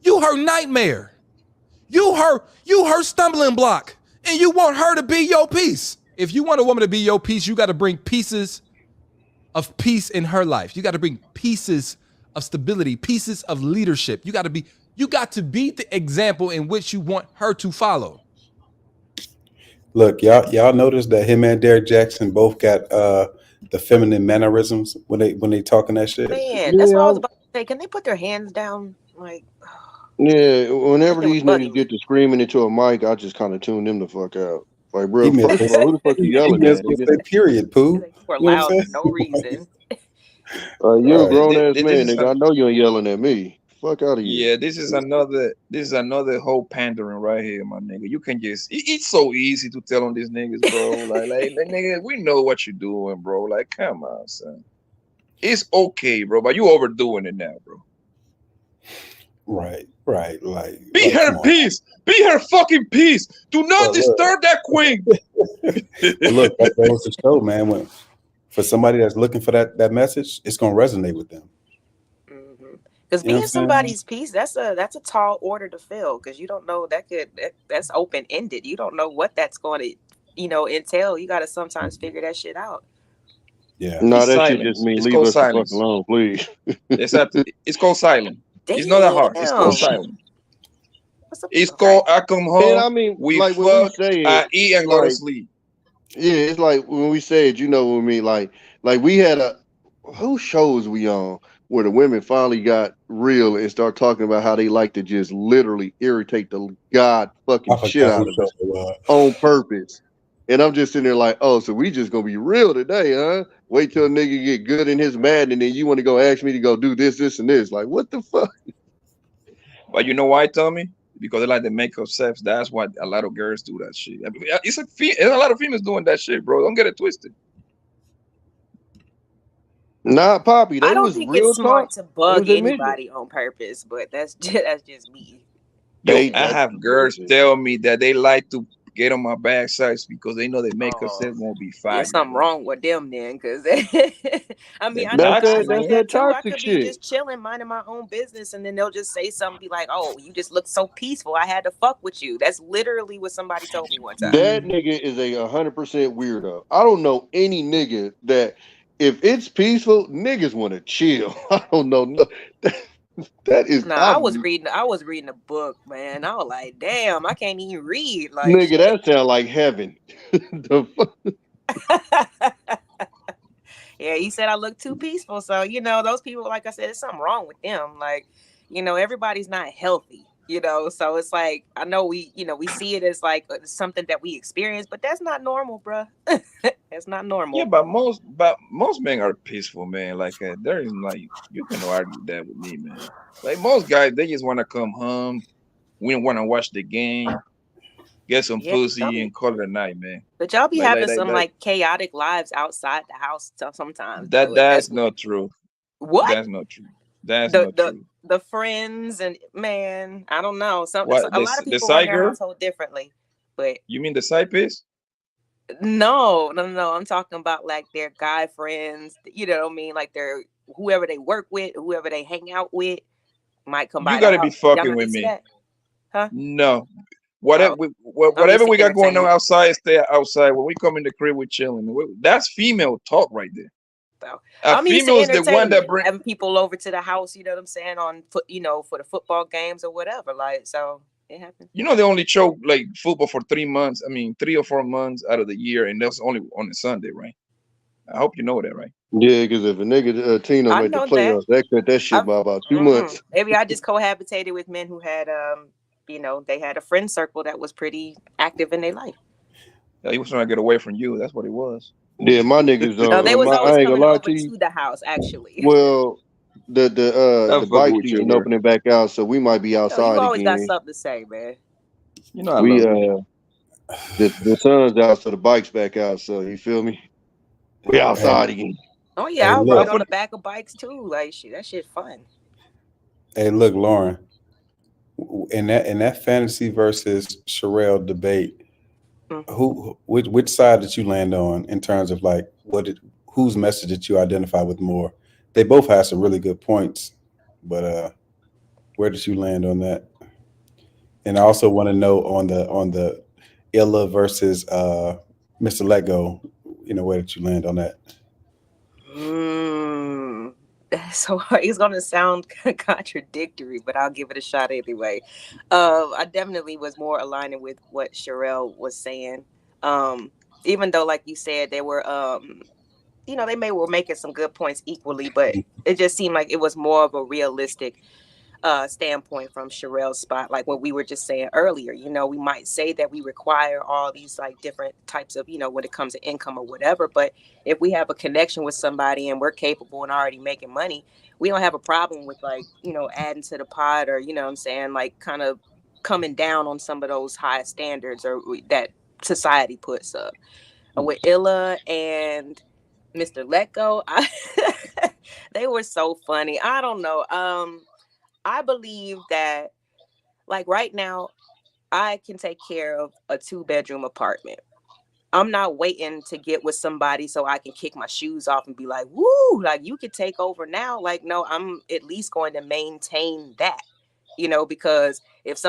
[SPEAKER 2] You her nightmare. You her stumbling block, and you want her to be your piece. If you want a woman to be your piece, you got to bring pieces of peace in her life. You got to bring pieces of stability, pieces of leadership. You got to be the example in which you want her to follow.
[SPEAKER 3] Look, y'all noticed that him and Derrick Jaxn both got the feminine mannerisms when they talking that shit.
[SPEAKER 10] Man, that's what I was about to say. Can they put their hands down? Like,
[SPEAKER 8] yeah, whenever
[SPEAKER 10] it was
[SPEAKER 8] these
[SPEAKER 10] bugging
[SPEAKER 8] niggas get to screaming into a mic, I just kind of tune them the fuck out. Like, bro,
[SPEAKER 3] He
[SPEAKER 8] first of all, who the fuck you
[SPEAKER 3] he
[SPEAKER 8] yelling
[SPEAKER 3] missed
[SPEAKER 8] at?
[SPEAKER 3] with
[SPEAKER 8] Nigga?
[SPEAKER 3] say period, poo.
[SPEAKER 10] They were
[SPEAKER 3] You know what
[SPEAKER 10] loud
[SPEAKER 3] I'm
[SPEAKER 10] for no reason.
[SPEAKER 8] You're a
[SPEAKER 3] Right.
[SPEAKER 8] grown ass
[SPEAKER 7] This
[SPEAKER 8] man,
[SPEAKER 7] is
[SPEAKER 8] nigga. I know you ain't yelling at me. Fuck out of here.
[SPEAKER 7] Yeah, this is another whole pandering right here, my nigga. You can just it's so easy to tell on these niggas, bro. Like nigga, we know what you're doing, bro. Like, come on, son. It's okay, bro, but you overdoing it now, bro.
[SPEAKER 3] Right. Like
[SPEAKER 7] Be her
[SPEAKER 3] come on.
[SPEAKER 7] peace. Be her fucking peace. Do not
[SPEAKER 3] Look.
[SPEAKER 7] disturb that queen.
[SPEAKER 3] But look, that goes to show, man, when for somebody that's looking for that message, it's gonna resonate with them.
[SPEAKER 10] Because
[SPEAKER 3] You know what
[SPEAKER 10] being
[SPEAKER 3] I'm saying?
[SPEAKER 10] somebody's piece, that's a tall order to fill. Because you don't know that's open ended. You don't know what that's going to entail. You got to sometimes figure that shit out.
[SPEAKER 3] Yeah.
[SPEAKER 8] No,
[SPEAKER 7] It's
[SPEAKER 8] that shit
[SPEAKER 7] silence.
[SPEAKER 8] just mean
[SPEAKER 7] It's
[SPEAKER 8] leave
[SPEAKER 7] called
[SPEAKER 8] us the fuck
[SPEAKER 7] silence.
[SPEAKER 8] alone, please.
[SPEAKER 7] It's called silent.
[SPEAKER 10] Damn.
[SPEAKER 7] It's not that hard. It's called silent. It's
[SPEAKER 10] Okay.
[SPEAKER 7] called I come home.
[SPEAKER 8] And I mean,
[SPEAKER 7] we
[SPEAKER 8] like when
[SPEAKER 7] fuck.
[SPEAKER 8] we say it,
[SPEAKER 7] I eat and go to
[SPEAKER 8] like,
[SPEAKER 7] sleep.
[SPEAKER 8] yeah, it's like when we say it, you know what I mean? Like we had who shows we on where the women finally got real and start talking about how they like to just literally irritate the god fucking
[SPEAKER 3] I
[SPEAKER 8] shit
[SPEAKER 3] forgot
[SPEAKER 8] out
[SPEAKER 3] who
[SPEAKER 8] of us
[SPEAKER 3] showed it was.
[SPEAKER 8] on purpose. And I'm just sitting there like, oh, so we just gonna be real today, huh? Wait till a nigga get good in his mad and then you want to go ask me to go do this, and this. Like, what the fuck?
[SPEAKER 7] But you know why, Tommy? Because they like the makeup sex. That's why a lot of girls do that shit. I mean, it's a lot of females doing that shit, bro. Don't get it twisted.
[SPEAKER 8] Nah, Poppy,
[SPEAKER 10] I
[SPEAKER 8] they
[SPEAKER 10] don't
[SPEAKER 8] was
[SPEAKER 10] think
[SPEAKER 8] real
[SPEAKER 10] it's smart
[SPEAKER 8] talk.
[SPEAKER 10] to
[SPEAKER 8] They
[SPEAKER 10] bug
[SPEAKER 8] was admitting it.
[SPEAKER 10] anybody on purpose, but that's just me.
[SPEAKER 7] Yo,
[SPEAKER 8] Hey,
[SPEAKER 7] I have girls tell me that they like to get on my backsides because they know the makeup sex won't be fire.
[SPEAKER 10] There's something wrong with them then, because I mean, I know
[SPEAKER 8] That's
[SPEAKER 10] guys like
[SPEAKER 8] that
[SPEAKER 10] that too. I
[SPEAKER 8] toxic
[SPEAKER 10] could be
[SPEAKER 8] shit.
[SPEAKER 10] just chilling, minding my own business, and then they'll just say something, be like, "Oh, you just look so peaceful. I had to fuck with you." That's literally what somebody told me one time.
[SPEAKER 8] That nigga is 100% weirdo. I don't know any nigga that if it's peaceful, niggas want to chill. I don't know. No, that is.
[SPEAKER 10] Nah, I was reading a book, man. I was like, damn, I can't even read. Like,
[SPEAKER 8] nigga,
[SPEAKER 10] shit.
[SPEAKER 8] that sound like heaven. The fuck?
[SPEAKER 10] Yeah, he said I look too peaceful. So, those people, like I said, there's something wrong with them. Like, everybody's not healthy, so it's like, I know we see it as like something that we experience, but that's not normal, bruh. That's not normal.
[SPEAKER 7] Yeah, but most men are peaceful, man. Like there is like you can argue that with me, man. Like most guys, they just want to come home. We want to watch the game, get some pussy, and call it a night, man.
[SPEAKER 10] But y'all be having some chaotic lives outside the house sometimes.
[SPEAKER 7] That's not true.
[SPEAKER 10] What?
[SPEAKER 7] That's not true. That's not true.
[SPEAKER 10] The friends and man, I don't know. A lot of people run their household differently. But
[SPEAKER 7] you mean the side piece?
[SPEAKER 10] No. I'm talking about like their guy friends. You know what I mean? Like their whoever they work with, whoever they hang out with, might come by.
[SPEAKER 7] You gotta be fucking with me.
[SPEAKER 10] Huh?
[SPEAKER 7] No. Whatever we got going on outside, stay outside. When we come in the crib, we're chilling. That's female talk right there.
[SPEAKER 10] So,
[SPEAKER 7] a female is the one that brings
[SPEAKER 10] having people over to the house. You know what I'm saying? On foot, for the football games or whatever. Like, so it happens.
[SPEAKER 7] They only show like football for 3 months. I mean, 3 or 4 months out of the year, and that's only on a Sunday, right? I hope you know that, right?
[SPEAKER 8] Yeah, because if a nigga Tino made the playoffs, they cut that shit by about 2 months.
[SPEAKER 10] Maybe I just cohabitated with men who had they had a friend circle that was pretty active in their life.
[SPEAKER 7] Yeah, he was trying to get away from you. That's what it was.
[SPEAKER 8] Yeah, my niggas.
[SPEAKER 10] No, they was always coming over to the house, actually.
[SPEAKER 8] Well, the bike season opening back out, so we might be outside
[SPEAKER 10] you always
[SPEAKER 8] again.
[SPEAKER 10] got something to say, man.
[SPEAKER 8] The sun's out, so the bike's back out. So you feel me? We outside again.
[SPEAKER 10] Oh yeah, I ride on the back of bikes too. Like shit, that shit fun.
[SPEAKER 3] Hey, look, Lauren. In that fantasy versus Cherrell debate, which side did you land on in terms of like whose message did you identify with more? They both had some really good points, but where did you land on that? And I also want to know on the Illa versus Mr. Let Go, where did you land on that?
[SPEAKER 10] So it's gonna sound contradictory, but I'll give it a shot anyway. I definitely was more aligning with what Cherrell was saying. Even though, like you said, there were they were making some good points equally, but it just seemed like it was more of a realistic standpoint from Cherrell's spot, like what we were just saying earlier. We might say that we require all these like different types of, when it comes to income or whatever, but if we have a connection with somebody and we're capable and already making money, we don't have a problem with like, adding to the pot, or, what I'm saying, like kind of coming down on some of those high standards or that society puts up. With Illa and Mr. Let Go, they were so funny. I don't know. I believe that, like right now, I can take care of a 2-bedroom apartment. I'm not waiting to get with somebody so I can kick my shoes off and be like, woo, like you could take over now. Like, no, I'm at least going to maintain that, because if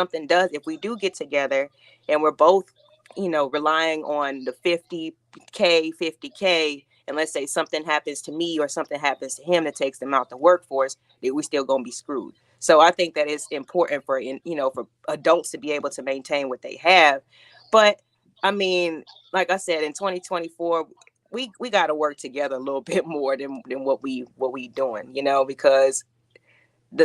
[SPEAKER 10] we do get together and we're both, relying on the 50K, and let's say something happens to me or something happens to him that takes them out the workforce, that we still gonna be screwed. So I think that it's important for adults to be able to maintain what they have. But I mean, like I said, in 2024, we got to work together a little bit more than what we doing, because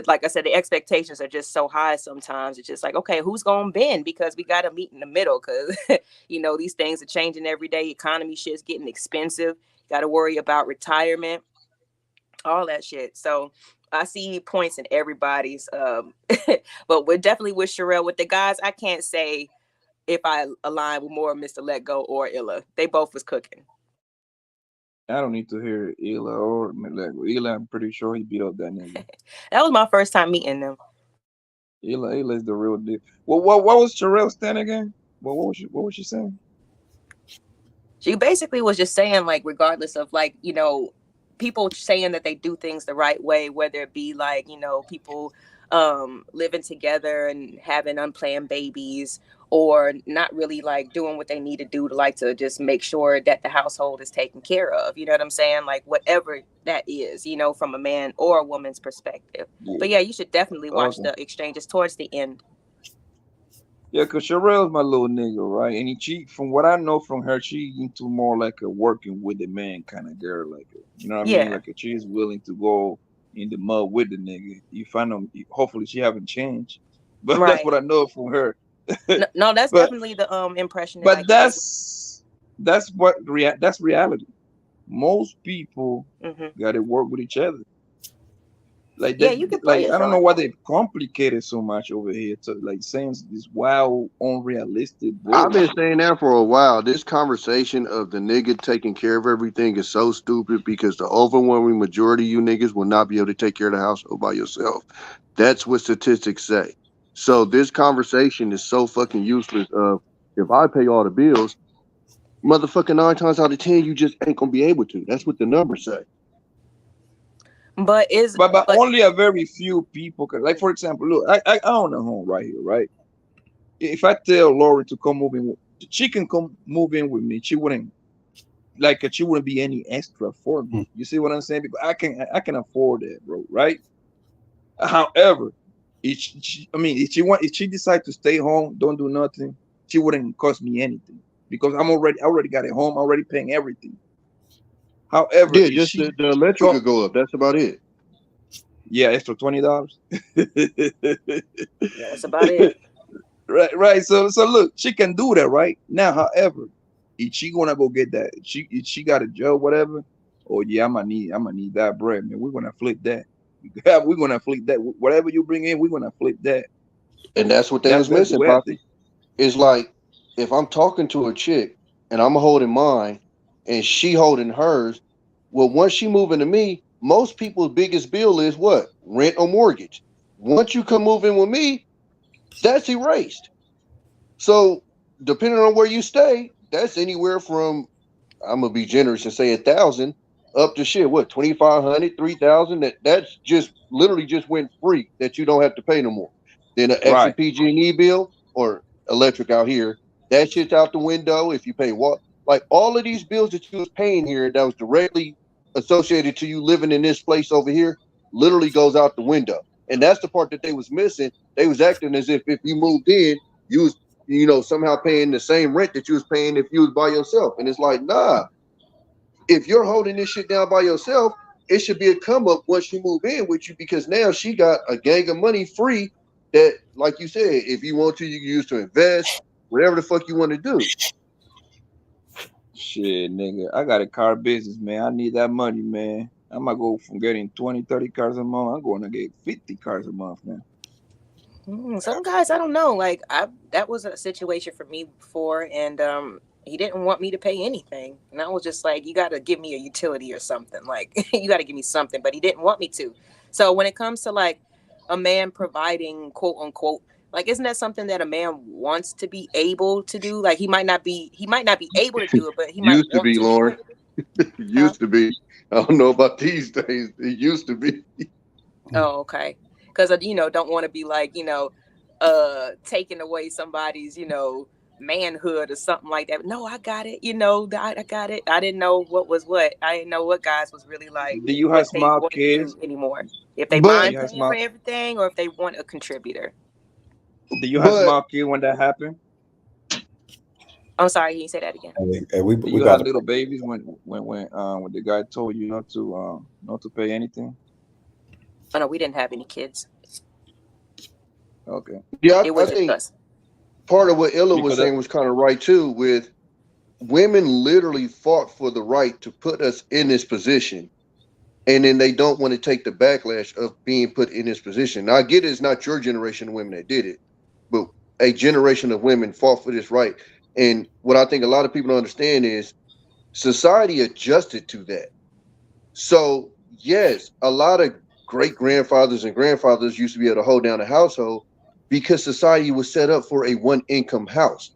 [SPEAKER 10] like I said, the expectations are just so high sometimes. It's just like, okay, who's going to bend? Because we got to meet in the middle, because, these things are changing every day. Economy shit's getting expensive. Got to worry about retirement, all that shit. So I see points in everybody's, but we're definitely with Cherrell. With the guys, I can't say if I align with more Mr. Let Go or Illa. They both was cooking.
[SPEAKER 7] I don't need to hear Illa or Let Go. Illa, I'm pretty sure he beat up that nigga.
[SPEAKER 10] That was my first time meeting them.
[SPEAKER 7] Illa is the real deal. What was Cherrell stand again? What was she saying?
[SPEAKER 10] She basically was just saying, like, regardless of like, people saying that they do things the right way, whether it be like, people living together and having unplanned babies, or not really like doing what they need to do to just make sure that the household is taken care of. You know what I'm saying? Like whatever that is, from a man or a woman's perspective. Yeah. But yeah, you should definitely watch the exchanges towards the end.
[SPEAKER 7] Yeah, because Cherrell's my little nigga, right? And from what I know from her, she into more like a working with the man kind of girl, like you know what I mean? Like she's willing to go in the mud with the nigga. You find them. Hopefully, she haven't changed, but that's what I know from her.
[SPEAKER 10] No, that's definitely the impression.
[SPEAKER 7] But that's reality. Most people got to work with each other. Like that,
[SPEAKER 10] you can
[SPEAKER 7] like I don't know why they complicate it so much over here. To like saying this wild, unrealistic.
[SPEAKER 8] I've been saying that for a while. This conversation of the nigga taking care of everything is so stupid, because the overwhelming majority of you niggas will not be able to take care of the household by yourself. That's what statistics say. So this conversation is so fucking useless. If I pay all the bills, motherfucking 9 times out of 10, you just ain't gonna be able to. That's what the numbers say.
[SPEAKER 10] But
[SPEAKER 7] only a very few people can. Like for example, look, I own a home right here, right? If I tell Lori to come move in, she can come move in with me. She wouldn't be any extra for me. You see what I'm saying? Because I can afford that, bro, right? However, if she decides to stay home, don't do nothing, she wouldn't cost me anything, because I already got a home, already paying everything. However,
[SPEAKER 8] just the electric could go up. That's about it.
[SPEAKER 7] Yeah, extra $20.
[SPEAKER 10] Yeah, that's about it.
[SPEAKER 7] Right. So look, she can do that right now. However, if she gonna go get that, if she got a job, whatever. Oh yeah, I'm gonna need that bread, man. We're gonna flip that. We're gonna flip that. Whatever you bring in, we're gonna flip that.
[SPEAKER 8] And that's what they was missing, Poppy. It's like if I'm talking to a chick and I'm holding mine and she holding hers, well, once she move into me, most people's biggest bill is what? Rent or mortgage. Once you come move in with me, that's erased. So depending on where you stay, that's anywhere from, I'm gonna be generous and say 1,000 up to shit. What, 2,500, 3,000? That's just literally just went free, that you don't have to pay no more. Then an extra PG&E bill or electric out here, that shit's out the window. If you pay what, like all of these bills that you was paying here that was directly associated to you living in this place over here, literally goes out the window. And that's the part that they was missing. They was acting as if you moved in, you was somehow paying the same rent that you was paying if you was by yourself. And it's like, nah, if you're holding this shit down by yourself, it should be a come up once you move in with you, because now she got a gang of money free that, like you said, if you want to, you can use to invest, whatever the fuck you want to do.
[SPEAKER 7] Shit, nigga, I got a car business, man. I need that money, man. I might go from getting 20, 30 cars a month. I'm going to get 50 cars a month, man.
[SPEAKER 10] Some guys, I don't know. Like, that was a situation for me before, and he didn't want me to pay anything, and I was just like, you got to give me a utility or something. Like, you got to give me something, but he didn't want me to. So when it comes to like a man providing, quote unquote, like, isn't that something that a man wants to be able to do? Like, he might not be able to do it, but he might
[SPEAKER 8] Used to
[SPEAKER 10] want
[SPEAKER 8] be,
[SPEAKER 10] to.
[SPEAKER 8] Lauren. Used to be. I don't know about these days. It used to be.
[SPEAKER 10] Oh, okay. Because, don't want to be like, taking away somebody's, manhood or something like that. No, I got it. I got it. I didn't know what was what. I didn't know what guys was really like.
[SPEAKER 7] Do you have small kids
[SPEAKER 10] anymore? If they mind paying for everything, or if they want a contributor.
[SPEAKER 7] Do you have small kids when that happened?
[SPEAKER 10] I'm sorry, can you say that again?
[SPEAKER 7] We got little babies when the guy told you not to pay anything.
[SPEAKER 10] Oh no, we didn't have any kids.
[SPEAKER 7] Okay.
[SPEAKER 8] Yeah, I think part of what Illa was saying was kind of right too. With women, literally fought for the right to put us in this position, and then they don't want to take the backlash of being put in this position. Now, I get it's not your generation of women that did it, but a generation of women fought for this right. And what I think a lot of people don't understand is society adjusted to that. So yes, a lot of great grandfathers and grandfathers used to be able to hold down a household because society was set up for a one income house.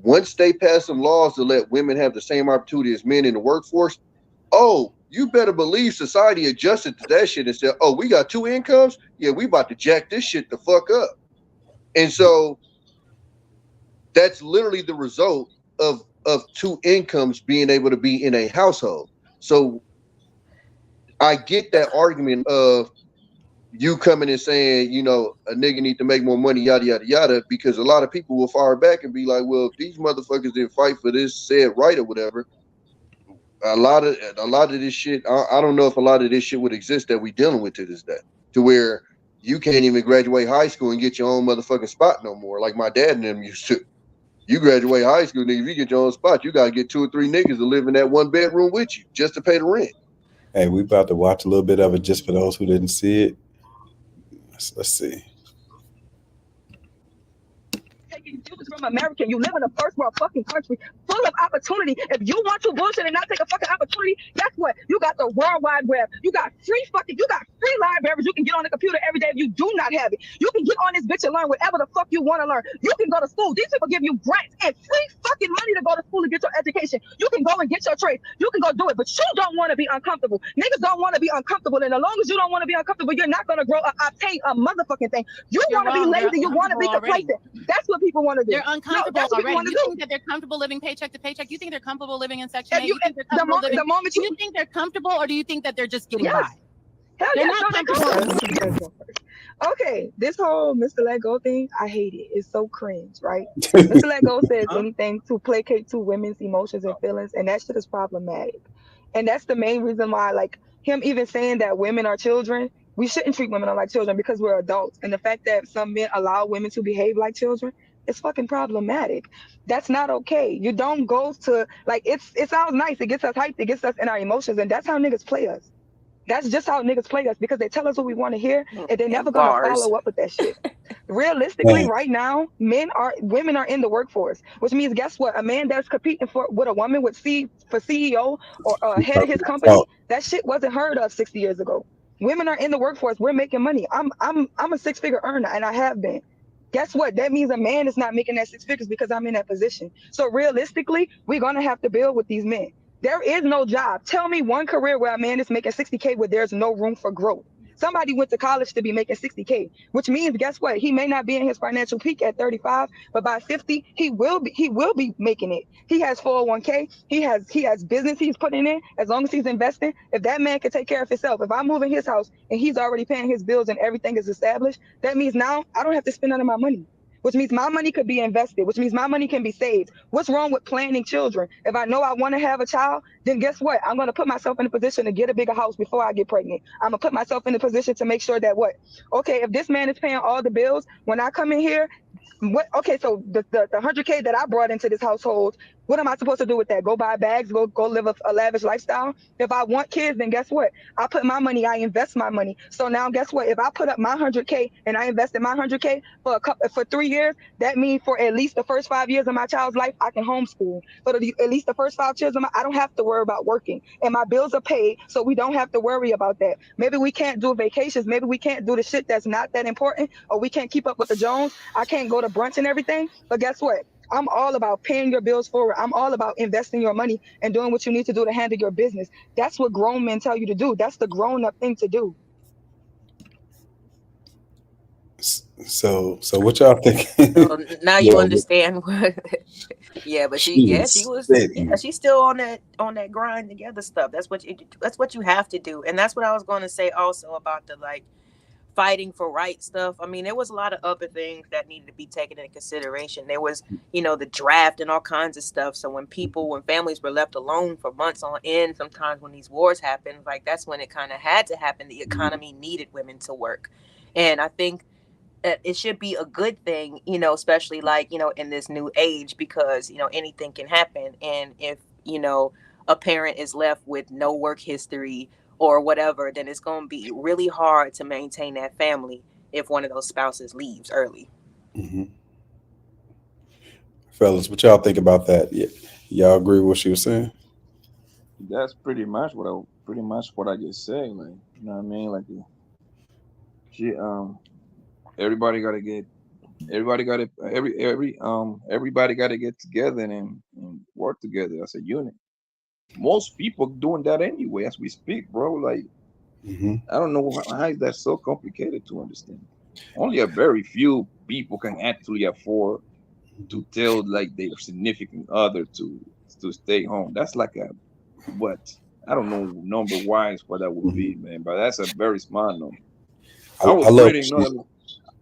[SPEAKER 8] Once they passed some laws to let women have the same opportunity as men in the workforce, oh, you better believe society adjusted to that shit and said, oh, we got two incomes? Yeah, we about to jack this shit the fuck up. And so that's literally the result of two incomes being able to be in a household. So I get that argument of you coming and saying, a nigga need to make more money, yada, yada, yada, because a lot of people will fire back and be like, well, if these motherfuckers didn't fight for this said right or whatever, a lot of this shit, I don't know if a lot of this shit would exist that we dealing with to this day, to where you can't even graduate high school and get your own motherfucking spot no more, like my dad and them used to. You graduate high school, nigga, if you get your own spot, you got to get 2 or 3 niggas to live in that one bedroom with you just to pay the rent.
[SPEAKER 3] Hey, we about to watch a little bit of it just for those who didn't see it. Let's see.
[SPEAKER 11] You was from America. You live in a first world fucking country full of opportunity. If you want to bullshit and not take a fucking opportunity, guess what? You got the World Wide Web. You got free libraries. You can get on the computer every day if you do not have it. You can get on this bitch and learn whatever the fuck you want to learn. You can go to school. These people give you grants and free fucking money to go to school and get your education. You can go and get your trade. You can go do it, but you don't want to be uncomfortable. Niggas don't want to be uncomfortable, and as long as you don't want to be uncomfortable, you're not gonna obtain a motherfucking thing. You want to be lazy. You want to be complacent. That's what people want to do.
[SPEAKER 12] They're uncomfortable already. You think that they're comfortable living paycheck to paycheck? You think they're comfortable living in Section 8? You think they're comfortable living? Do you think they're comfortable, or do you think that they're just getting by? They're not comfortable.
[SPEAKER 11] Okay, this whole Mr. Let Go thing, I hate it. It's so cringe, right? Mr. Let Go says anything to placate to women's emotions and feelings, and that shit is problematic. And that's the main reason why, like, him even saying that women are children, we shouldn't treat women like children because we're adults. And the fact that some men allow women to behave like children, it's fucking problematic. That's not okay. You don't go to, like, it sounds nice. It gets us hyped. It gets us in our emotions. And that's how niggas play us. That's just how niggas play us, because they tell us what we want to hear and they're never going to follow up with that shit. Realistically, right now, women are in the workforce, which means, guess what? A man that's competing with a woman with for CEO or head of his company, that shit wasn't heard of 60 years ago. Women are in the workforce. We're making money. I'm a 6-figure earner, and I have been. Guess what? That means a man is not making that 6 figures because I'm in that position. So realistically, we're going to have to build with these men. There is no job. Tell me one career where a man is making $60K where there's no room for growth. Somebody went to college to be making $60K, which means, guess what? He may not be in his financial peak at 35, but by 50, he will be making it. He has 401k. He has business he's putting in. As long as he's investing, if that man can take care of himself, if I move in his house and he's already paying his bills and everything is established, that means now I don't have to spend none of my money. which means my money could be invested, which means my money can be saved. What's wrong with planning children? If I know I want to have a child, then guess what? I'm going to put myself in a position to get a bigger house before I get pregnant. I'm going to put myself in a position to make sure that what? Okay, if this man is paying all the bills, when I come in here, what? Okay, so the 100K that I brought into this household, what am I supposed to do with that? Go buy bags, go live a lavish lifestyle? If I want kids, then guess what? I put my money, I invest my money. So now guess what? If I put up my 100K and I invested my 100K for 3 years, that means for at least the first 5 years of my child's life, I can homeschool. For at least the first 5 years I don't have to worry about working, and my bills are paid, so we don't have to worry about that. Maybe we can't do vacations, maybe we can't do the shit that's not that important, or we can't keep up with the Jones. I can't go to brunch and everything, but guess what? I'm all about paying your bills forward. I'm all about investing your money and doing what you need to do to handle your business. That's what grown men tell you to do. That's the grown-up thing to do.
[SPEAKER 3] So what y'all think?
[SPEAKER 10] So now you understand what. Yeah, but she's still on that grind together stuff. That's what you have to do, and that's what I was going to say also about the like fighting for right stuff. I mean, there was a lot of other things that needed to be taken into consideration. There was, the draft and all kinds of stuff. So when families were left alone for months on end, sometimes when these wars happened, like that's when it kind of had to happen. The economy needed women to work, and I think it should be a good thing, especially like, in this new age, because, anything can happen. And if, a parent is left with no work history or whatever, then it's going to be really hard to maintain that family if one of those spouses leaves early.
[SPEAKER 3] Mm-hmm. Fellas, what y'all think about that? Y'all agree with what she was saying?
[SPEAKER 7] That's pretty much what I just said. Like, you know what I mean? Like, everybody got to get together and work together as a unit. Most people doing that anyway as we speak, bro. Like, I don't know how is that so complicated to understand. Only a very few people can actually afford to tell like their significant other to stay home. That's like I don't know number wise what that would be, man, but that's a very small number.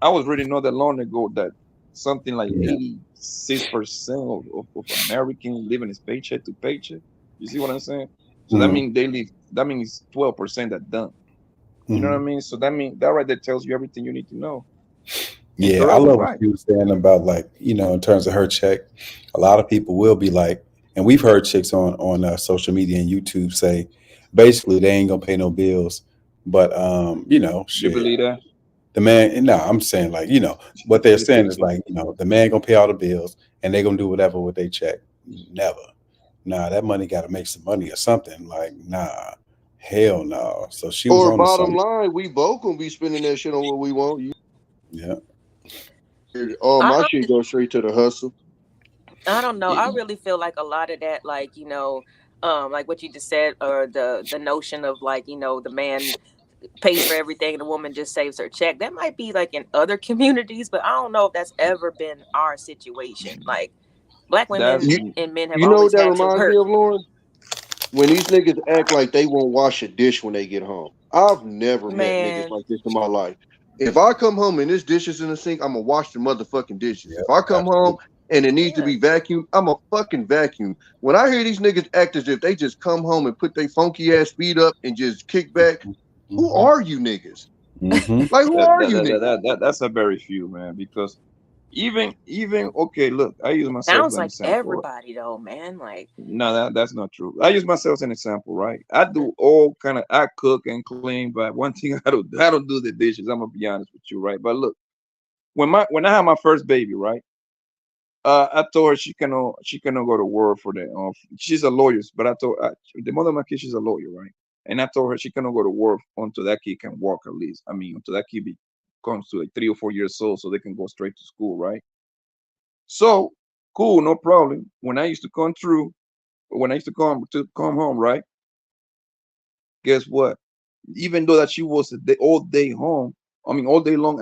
[SPEAKER 7] I was reading not that long ago that something like 86% of Americans living is paycheck to paycheck. You see what I'm saying? So that means that means 12% that don't. You know what I mean? So that right there tells you everything you need to know.
[SPEAKER 3] Yeah, I love what you were saying about like, in terms of her check. A lot of people will be like, and we've heard chicks on social media and YouTube say, basically they ain't gonna pay no bills, but shit.
[SPEAKER 7] You believe that?
[SPEAKER 3] The man, no, I'm saying like, what they're saying is like, the man gonna pay all the bills and they gonna do whatever with their check. Never. Nah, that money got to make some money or something. Like, nah, hell no. So she was on
[SPEAKER 8] bottom line, we both gonna be spending that shit on what we want.
[SPEAKER 3] Yeah.
[SPEAKER 8] Oh, my shit goes straight to the hustle.
[SPEAKER 10] I don't know. I really feel like a lot of that, like, like what you just said, or the notion of like, the man pays for everything and the woman just saves her check. That might be like in other communities, but I don't know if that's ever been our situation. Like, Black women and men have always had to work. You know what that reminds me of,
[SPEAKER 8] Lauren? When these niggas act like they won't wash a dish when they get home. I've never met niggas like this in my life. If I come home and there's dishes in the sink, I'm gonna wash the motherfucking dishes. If I come home and it needs to be vacuumed, I'm a fucking vacuum. When I hear these niggas act as if they just come home and put their funky ass feet up and just kick back, who are you niggas? Like, who are you niggas?
[SPEAKER 7] That's a very few, man, because even okay, look, I use myself.
[SPEAKER 10] Sounds like example, everybody though, man. Like,
[SPEAKER 7] no, that's not true. I use myself as an example, right? I do all kind of, I cook and clean, but one thing I don't do the dishes. I'm gonna be honest with you, right? But look, when I had my first baby, right? I told her she cannot go to work for the. She's a lawyer, but I told the mother of my kid, she's a lawyer, right? And I told her she cannot go to work until that kid can walk at least. I mean, until that kid comes to like 3 or 4 years old, so they can go straight to school, right? So cool, no problem. When I used to come home, right? Guess what? Even though that she was all day long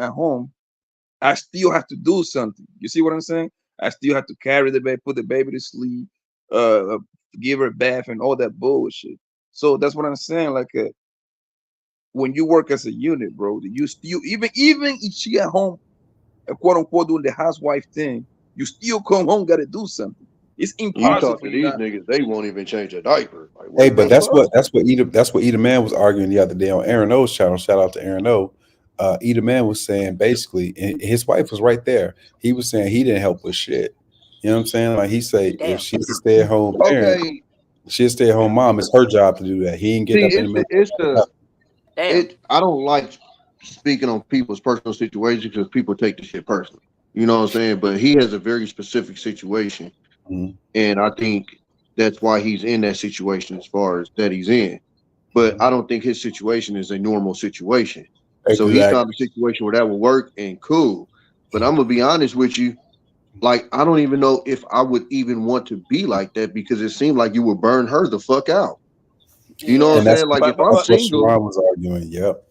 [SPEAKER 7] at home, I still have to do something. You see what I'm saying? I still have to carry the baby, put the baby to sleep, give her a bath, and all that bullshit. So that's what I'm saying. Like, when you work as a unit, bro, you still even if she at home quote unquote doing the housewife thing, you still come home, gotta do something. It's
[SPEAKER 8] You
[SPEAKER 7] impossible
[SPEAKER 8] talk
[SPEAKER 7] for
[SPEAKER 8] to
[SPEAKER 7] you
[SPEAKER 8] these
[SPEAKER 7] not.
[SPEAKER 8] niggas, they won't even change a diaper. Like,
[SPEAKER 3] Hey,
[SPEAKER 8] what
[SPEAKER 3] but
[SPEAKER 8] the fuck?
[SPEAKER 3] that's what Eda Man was arguing the other day on Aaron O's channel. Shout out to Aaron O. Eda Man was saying basically, and his wife was right there. He was saying he didn't help with shit. You know what I'm saying? Like he say,
[SPEAKER 10] Damn.
[SPEAKER 3] if she's a stay-at-home parent,
[SPEAKER 8] Okay,
[SPEAKER 3] she's a stay-at-home mom. It's her job to do that. He ain't getting
[SPEAKER 8] see,
[SPEAKER 3] up in the
[SPEAKER 8] it's
[SPEAKER 3] middle.
[SPEAKER 10] Damn.
[SPEAKER 8] I don't like speaking on people's personal situations because people take the shit personally. You know what I'm saying? But he has a very specific situation,
[SPEAKER 3] Mhm.
[SPEAKER 8] and I think that's why he's in that situation as far as that he's in. But I don't think his situation is a normal situation. So he
[SPEAKER 3] Exactly.
[SPEAKER 8] found a situation where that will work and cool. But I'm gonna be honest with you, like I don't even know if I would even want to be like that because it seemed like you would burn her the fuck out. You know what I'm
[SPEAKER 3] And that's
[SPEAKER 8] saying? Like if I'm
[SPEAKER 3] that's what
[SPEAKER 8] single,
[SPEAKER 3] Shawn was arguing. Yep.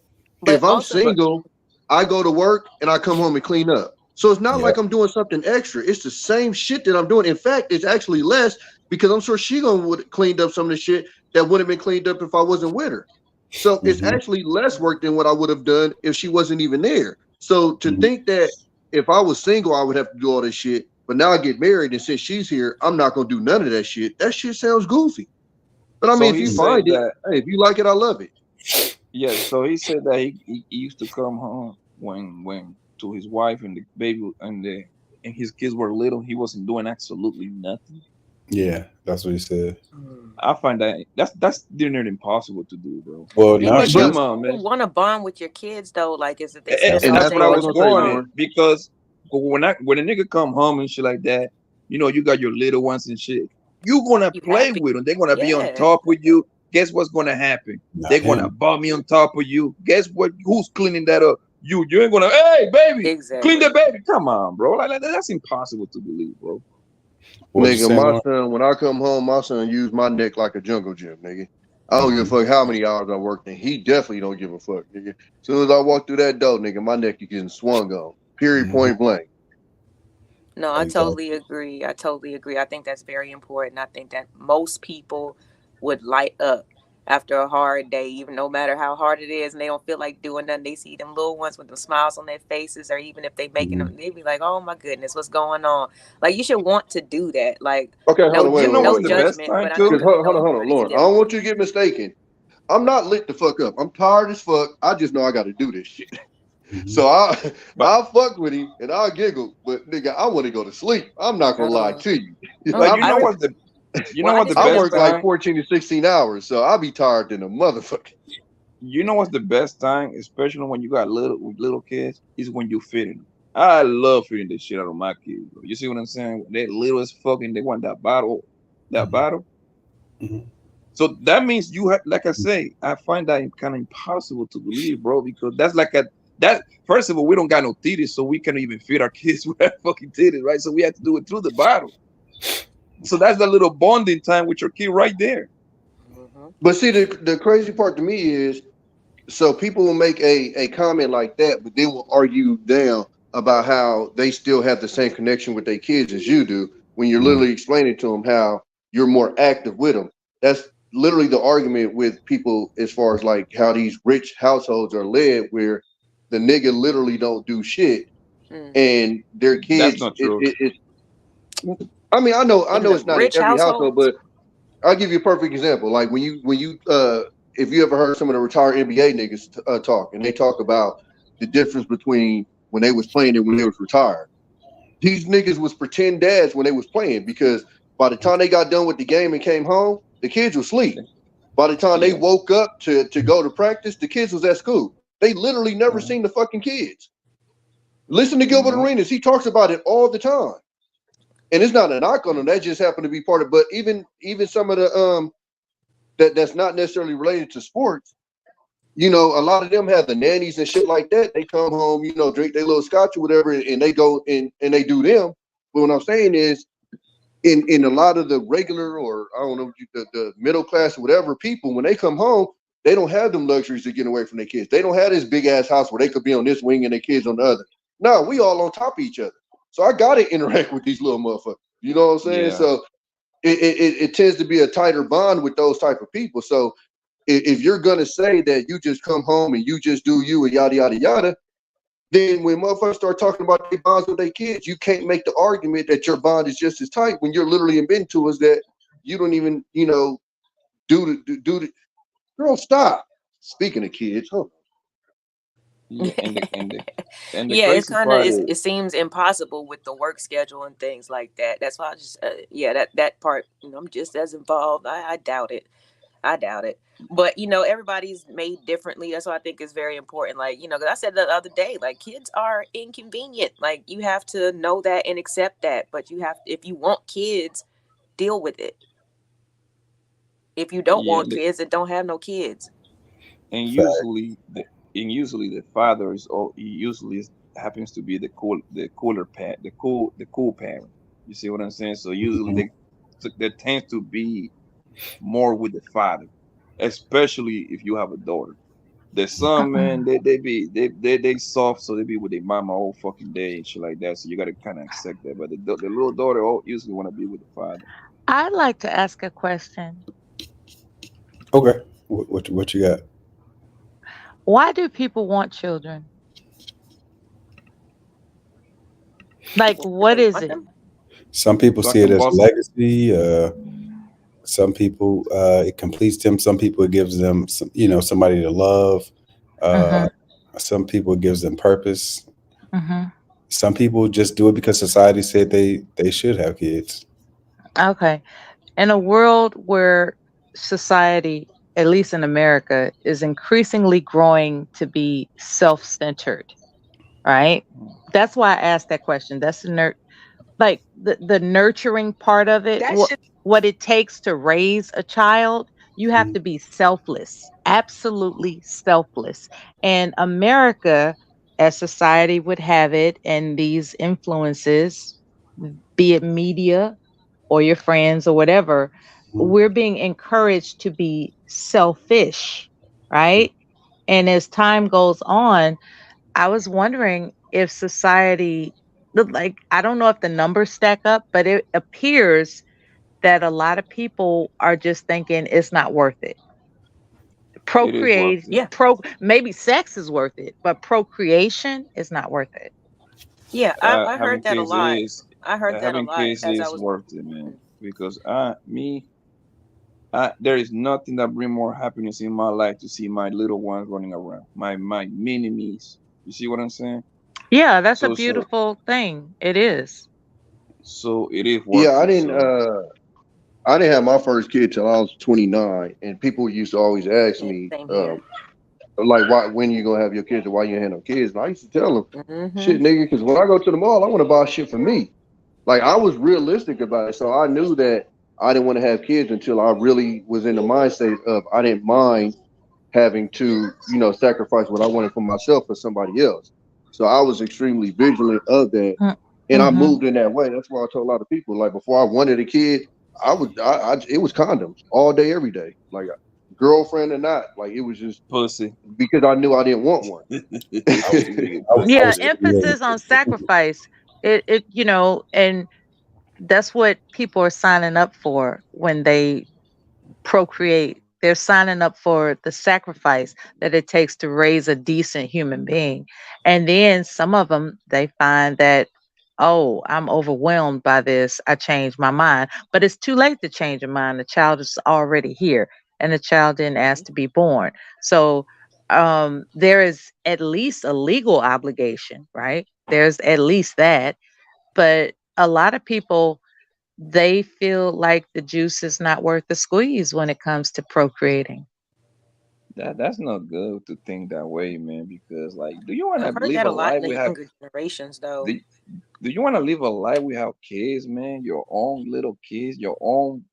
[SPEAKER 10] But
[SPEAKER 8] if I'm
[SPEAKER 10] also,
[SPEAKER 8] single, I go to work and I come home and clean up. So it's not
[SPEAKER 3] Yep.
[SPEAKER 8] like I'm doing something extra. It's the same shit that I'm doing. In fact, it's actually less because I'm sure she gonna would have cleaned up some of the shit that would have been cleaned up if I wasn't with her. So it's actually less work than what I would have done if she wasn't even there. So to think that if I was single, I would have to do all this shit, but now I get married and since she's here, I'm not gonna do none of that shit. That shit sounds goofy. But I
[SPEAKER 7] So
[SPEAKER 8] mean, if
[SPEAKER 7] he
[SPEAKER 8] you
[SPEAKER 7] said
[SPEAKER 8] find it,
[SPEAKER 7] that,
[SPEAKER 8] hey, if you like it, I love it.
[SPEAKER 7] yeah. So he said that he used to come home when to his wife and the baby and his kids were little. He wasn't doing absolutely nothing.
[SPEAKER 3] Yeah, that's what he said.
[SPEAKER 7] I find that that's near impossible to do, bro.
[SPEAKER 3] Well, now
[SPEAKER 10] but
[SPEAKER 3] she's
[SPEAKER 7] Come
[SPEAKER 10] don't
[SPEAKER 7] on,
[SPEAKER 10] you
[SPEAKER 7] man.
[SPEAKER 10] want to bond with your kids though? Like, is it they
[SPEAKER 7] And,
[SPEAKER 10] spend
[SPEAKER 7] and
[SPEAKER 10] all
[SPEAKER 7] that's
[SPEAKER 10] day
[SPEAKER 7] what I
[SPEAKER 8] what I
[SPEAKER 10] with
[SPEAKER 8] was
[SPEAKER 7] was
[SPEAKER 10] you?
[SPEAKER 8] gonna say,
[SPEAKER 7] going
[SPEAKER 8] Lauren.
[SPEAKER 7] because when a nigga come home and shit like that, you know, you got your little ones and shit. You gonna
[SPEAKER 10] You
[SPEAKER 7] play
[SPEAKER 10] happy?
[SPEAKER 7] with them. They're gonna be on
[SPEAKER 10] Yeah.
[SPEAKER 7] top with you. Guess what's gonna happen?
[SPEAKER 3] not
[SPEAKER 7] They're gonna
[SPEAKER 3] him.
[SPEAKER 7] bomb me on top of you. Guess what? Who's cleaning that up? You ain't gonna. Hey, baby, clean
[SPEAKER 10] Exactly.
[SPEAKER 7] the baby. Come on, bro. Like that's impossible to believe, bro.
[SPEAKER 3] What you
[SPEAKER 8] Nigga,
[SPEAKER 3] saying,
[SPEAKER 8] my
[SPEAKER 3] Lauren?
[SPEAKER 8] son, when I come home, my son use my neck like a jungle gym, nigga. I don't give a fuck how many hours I worked in. He definitely don't give a fuck, nigga. As soon as I walk through that door, nigga, my neck is getting swung on. Period, point blank.
[SPEAKER 10] No, I
[SPEAKER 3] Exactly.
[SPEAKER 10] totally agree. I totally agree. I think that's very important. I think that most people would light up after a hard day, even no matter how hard it is, and they don't feel like doing nothing. They see them little ones with them smiles on their faces, or even if they making them, they be like, "Oh my goodness, what's going on?" Like you should want to do that. Like
[SPEAKER 8] Okay, hold on, wait,
[SPEAKER 7] You know
[SPEAKER 10] no
[SPEAKER 7] what's the
[SPEAKER 8] wait.
[SPEAKER 7] best
[SPEAKER 10] judgment,
[SPEAKER 7] time
[SPEAKER 10] but I know
[SPEAKER 7] too?
[SPEAKER 8] Because
[SPEAKER 10] women
[SPEAKER 8] hold
[SPEAKER 10] know
[SPEAKER 8] on,
[SPEAKER 10] it's
[SPEAKER 8] Lauren. I don't
[SPEAKER 10] different.
[SPEAKER 8] want you to get mistaken. I'm not lit the fuck up. I'm tired as fuck. I just know I got to do this shit. So I'll fuck with him and I'll giggle, but nigga, I want to go to sleep. I'm not gonna lie to you.
[SPEAKER 7] But you know
[SPEAKER 10] I
[SPEAKER 7] what the
[SPEAKER 8] I
[SPEAKER 7] best
[SPEAKER 8] work like
[SPEAKER 7] time?
[SPEAKER 8] 14 to 16 hours, so I'll be tired than a motherfucker.
[SPEAKER 7] You know what's the best time, especially when you got little kids, is when you feeding them. I love feeding the shit out of my kids, bro. You see what I'm saying? They're little as fucking. They want that bottle. So that means you have, like I say, I find that kind of impossible to believe, bro, because that's like that. First of all, we don't got no titties, so we can't even feed our kids with our fucking titties, right? So we have to do it through the bottle. So that's that little bonding time with your kid right there.
[SPEAKER 8] But see, the crazy part to me is, so people will make a comment like that, but then will argue down about how they still have the same connection with their kids as you do when you're literally explaining to them how you're more active with them. That's literally the argument with people as far as like how these rich households are led, where the nigga literally don't do shit and their
[SPEAKER 7] That's
[SPEAKER 8] kids.
[SPEAKER 7] not true.
[SPEAKER 8] I mean, I know it's not in
[SPEAKER 10] rich
[SPEAKER 8] every household,
[SPEAKER 10] households?
[SPEAKER 8] but I'll give you a perfect example. Like when you if you ever heard some of the retired NBA niggas talk, and they talk about the difference between when they was playing and when they was retired. These niggas was pretend dads when they was playing, because by the time they got done with the game and came home, the kids were asleep. By the time they woke up to go to practice, the kids was at school. They literally never seen the fucking kids. Listen to Gilbert Arenas. He talks about it all the time. And it's not a knock on them. That just happened to be part of, but even some of the that's not necessarily related to sports, you know, a lot of them have the nannies and shit like that. They come home, you know, drink their little scotch or whatever, and they go and they do them. But what I'm saying is, in a lot of the regular, or I don't know, the middle class or whatever people, when they come home, they don't have them luxuries to get away from their kids. They don't have this big ass house where they could be on this wing and their kids on the other. No, we all on top of each other. So I gotta interact with these little motherfuckers. You know what I'm saying?
[SPEAKER 7] Yeah.
[SPEAKER 8] So it tends to be a tighter bond with those type of people. So if you're gonna say that you just come home and you just do you and yada yada yada, then when motherfuckers start talking about their bonds with their kids, you can't make the argument that your bond is just as tight when you're literally admitting to us that you don't even, do the. Girl, stop. Speaking of kids, huh?
[SPEAKER 7] Yeah, and the
[SPEAKER 10] Yeah, it's
[SPEAKER 7] crazy
[SPEAKER 10] kind of
[SPEAKER 7] part is
[SPEAKER 10] it seems impossible with the work schedule and things like that. That's why I just that part, I'm just as involved. I doubt it. I doubt it. But everybody's made differently. That's why I think it's very important. Like, because I said the other day, like, kids are inconvenient. Like, you have to know that and accept that. But if you want kids, deal with it. If you don't want kids, then don't have no kids.
[SPEAKER 7] and usually the father happens to be the cooler parent, the cool parent. You see what I'm saying? So usually there tends to be more with the father, especially if you have a daughter. The son, man, they soft, so they be with their mama all fucking day and shit like that. So you gotta kind of accept that. But the little daughter usually want to be with the father.
[SPEAKER 13] I'd like to ask a question.
[SPEAKER 3] Okay, what you got?
[SPEAKER 13] Why do people want children? Like, what is it?
[SPEAKER 3] Some people see it as legacy. Some people it completes them. Some people it gives them somebody to love. Some people it gives them purpose. Some people just do it because society said they should have kids.
[SPEAKER 13] Okay. In a world where society, at least in America, is increasingly growing to be self-centered, right? That's why I asked that question. That's the nurturing part of it. What it takes to raise a child, you have to be selfless, absolutely selfless. And America, as society would have it, and these influences, be it media or your friends or whatever, we're being encouraged to be selfish, right? And as time goes on, I was wondering if society, like, I don't know if the numbers stack up, but it appears that a lot of people are just thinking it's not worth it. Procreate, maybe sex is worth it, but procreation is not worth it.
[SPEAKER 10] Yeah, I heard that a lot. I heard that a
[SPEAKER 7] having
[SPEAKER 10] lot
[SPEAKER 7] kids
[SPEAKER 10] as I
[SPEAKER 7] is
[SPEAKER 10] was.
[SPEAKER 7] worth it, man. Because there is nothing that bring more happiness in my life to see my little ones running around, my mini me's. You see what I'm saying?
[SPEAKER 13] Yeah, that's a beautiful thing. It is.
[SPEAKER 7] So it is worth
[SPEAKER 8] Yeah,
[SPEAKER 7] it.
[SPEAKER 8] I didn't have my first kid till I was 29, and people used to always ask me, like, why, when you gonna have your kids, or why you ain't have no kids? And I used to tell them, shit, nigga, because when I go to the mall, I want to buy shit for me. Like, I was realistic about it, so I knew that I didn't want to have kids until I really was in the mindset of I didn't mind having to, sacrifice what I wanted for myself for somebody else. So I was extremely vigilant of that, and I moved in that way. That's why I told a lot of people, like, before I wanted a kid, it was condoms all day, every day, like, girlfriend or not, like, it was just
[SPEAKER 7] pussy,
[SPEAKER 8] because I knew I didn't want one.
[SPEAKER 13] Yeah, emphasis on sacrifice. It and that's what people are signing up for when they procreate. They're signing up for the sacrifice that it takes to raise a decent human being. And then some of them, they find that, oh, I'm overwhelmed by this. I changed my mind. But it's too late to change your mind. The child is already here, and the child didn't ask to be born. So there is at least a legal obligation, right? There's at least that. But a lot of people, they feel like the juice is not worth the squeeze when it comes to procreating.
[SPEAKER 7] That's not good to think that way, man. Because, like, do you want
[SPEAKER 10] I've
[SPEAKER 7] to
[SPEAKER 10] heard
[SPEAKER 7] live
[SPEAKER 10] that
[SPEAKER 7] a
[SPEAKER 10] a lot
[SPEAKER 7] life
[SPEAKER 10] in the
[SPEAKER 7] without?
[SPEAKER 10] younger generations, though.
[SPEAKER 7] Do you want to live a life without kids, man? Your own little kids, your own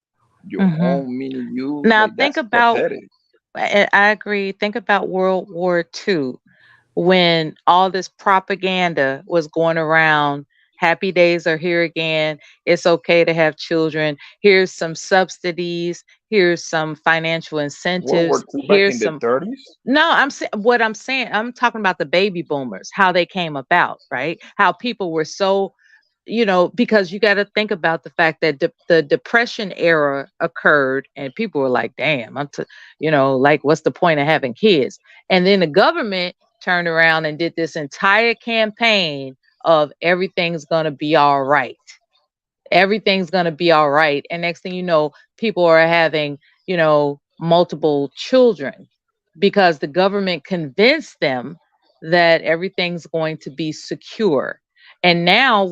[SPEAKER 7] mini you.
[SPEAKER 13] Now
[SPEAKER 7] Like,
[SPEAKER 13] think
[SPEAKER 7] that's
[SPEAKER 13] about,
[SPEAKER 7] pathetic.
[SPEAKER 13] I agree. Think about World War II, when all this propaganda was going around. Happy days are here again. It's okay to have children. Here's some subsidies. Here's some financial
[SPEAKER 7] World War
[SPEAKER 13] incentives.
[SPEAKER 7] II back
[SPEAKER 13] Here's
[SPEAKER 7] in the
[SPEAKER 13] some.
[SPEAKER 7] 30s.
[SPEAKER 13] No, what I'm saying. I'm talking about the baby boomers, how they came about, right? How people were so, because you got to think about the fact that the Depression era occurred, and people were like, "Damn, like, what's the point of having kids?" And then the government turned around and did this entire campaign of everything's going to be all right. Everything's going to be all right. And next thing you know, people are having, multiple children because the government convinced them that everything's going to be secure. And now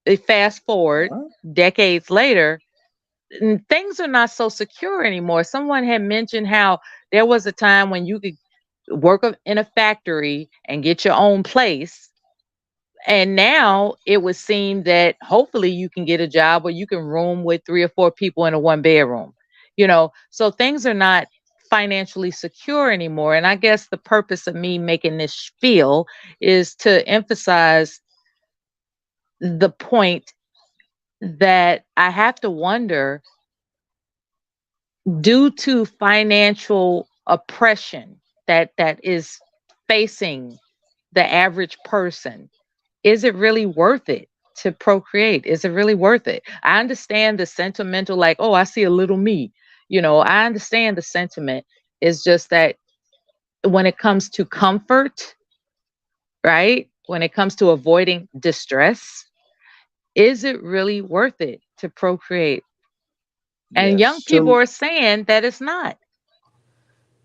[SPEAKER 13] they fast forward decades later, things are not so secure anymore. Someone had mentioned how there was a time when you could work in a factory and get your own place. And now it would seem that hopefully you can get a job where you can room with 3 or 4 people in a 1 bedroom, so things are not financially secure anymore. And I guess the purpose of me making this spiel is to emphasize the point that I have to wonder, due to financial oppression that is facing the average person, is it really worth it to procreate? Is it really worth it? I understand the sentimental, like, oh, I see a little me. I understand the sentiment. It's just that when it comes to comfort, right? When it comes to avoiding distress, is it really worth it to procreate? And young people are saying that it's not.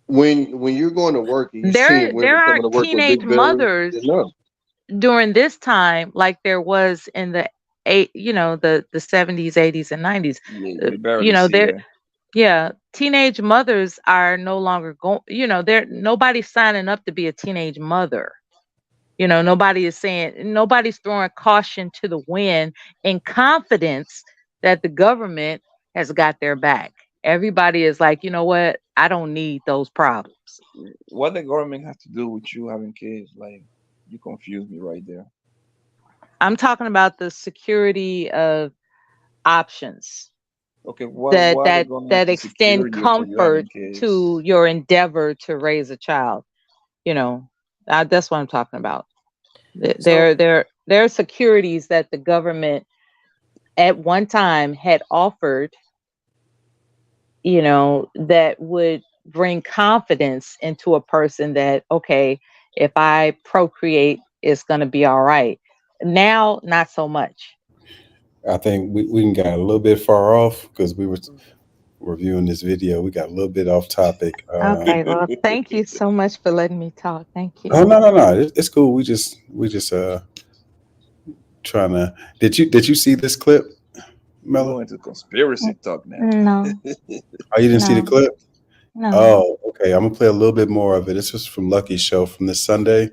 [SPEAKER 8] When you're going to work, and you see women
[SPEAKER 13] there are
[SPEAKER 8] coming to work
[SPEAKER 13] teenage
[SPEAKER 8] with big bellies,
[SPEAKER 13] mothers
[SPEAKER 8] during
[SPEAKER 13] this time, like there was in the the 70s, 80s, and 90s. Teenage mothers are no longer going. Nobody's signing up to be a teenage mother. Nobody's throwing caution to the wind in confidence that the government has got their back. Everybody is like, you know what? I don't need those problems.
[SPEAKER 7] What the government has to do with you having kids? Like, you confuse me right there.
[SPEAKER 13] I'm talking about the security of options.
[SPEAKER 7] Okay,
[SPEAKER 13] that extend comfort to your endeavor to raise a child. That's what I'm talking about. There are securities that the government at one time had offered, that would bring confidence into a person that, okay, if I procreate, it's going to be all right. Now, not so much.
[SPEAKER 3] I think we got a little bit far off because we were reviewing this video. We got a little bit off topic.
[SPEAKER 13] Okay, well, thank you so much for letting me talk. Thank you.
[SPEAKER 3] Oh no, it's cool. We just trying to. Did you see this clip, Mella?
[SPEAKER 7] Going to conspiracy talk now.
[SPEAKER 13] No.
[SPEAKER 3] Oh, you didn't see the clip?
[SPEAKER 13] No.
[SPEAKER 3] Oh, okay. I'm gonna play a little bit more of it. This was from Lucki's show from this Sunday.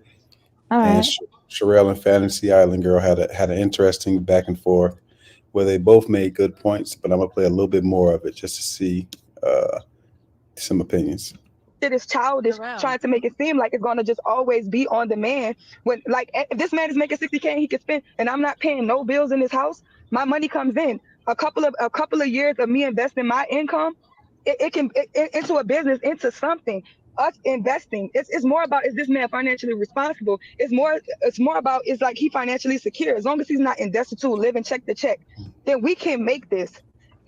[SPEAKER 13] All right.
[SPEAKER 3] And Cherrell and Fantasy Island Girl had an interesting back and forth where they both made good points, but I'm gonna play a little bit more of it just to see some opinions.
[SPEAKER 11] It is childish trying to make it seem like it's gonna just always be on the man. When, like, if this man is making $60K and he can spend, and I'm not paying no bills in this house, my money comes in. A couple of years of me investing my income, it can into a business, into something. Us investing, it's more about, is this man financially responsible? It's more about, is like he financially secure? As long as he's not in destitute, living check to check, then we can make this.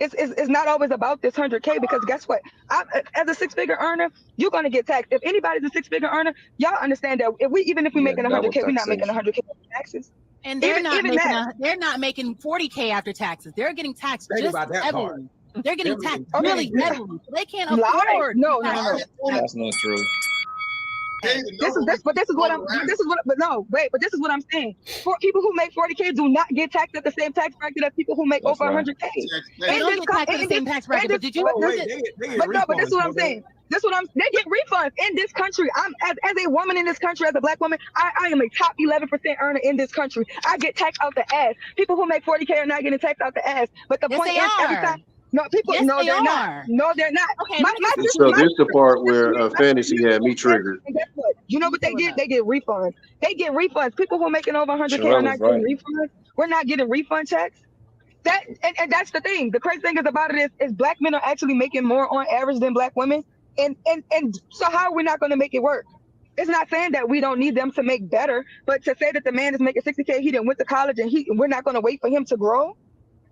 [SPEAKER 11] It's not always about this 100K, because guess what? As a 6-figure earner, you're gonna get taxed. If anybody's a 6-figure earner, y'all understand that even if we're making 100K, we're not making 100K taxes.
[SPEAKER 12] And they're not making 40K after taxes. They're getting taxed just heavily. They're getting taxed really heavily. They can't afford.
[SPEAKER 11] No.
[SPEAKER 7] That's not true.
[SPEAKER 11] This is what I'm saying. For people who make 40K do not get taxed at the same tax bracket as people who make over 100K.
[SPEAKER 12] They don't get taxed at the same tax bracket. But did you?
[SPEAKER 11] But this is what I'm saying. They get refunds in this country. I'm as a woman in this country, as a Black woman, I am a top 11% earner in this country. I get taxed out the ass. People who make 40K are not getting taxed out the ass. But the point is, every time. No, people.
[SPEAKER 12] Yes,
[SPEAKER 11] no, they're
[SPEAKER 12] not.
[SPEAKER 11] No, they're not.
[SPEAKER 12] Okay,
[SPEAKER 8] so this is the part where Fantasy had me triggered.
[SPEAKER 11] And guess what? You know what they get? They get refunds. People who are making over 100K are not getting refunds. We're not getting refund checks. And that's the thing. The crazy thing about it is Black men are actually making more on average than Black women. And so how are we not going to make it work? It's not saying that we don't need them to make better, but to say that the man is making 60K, he didn't went to college, and we're not going to wait for him to grow.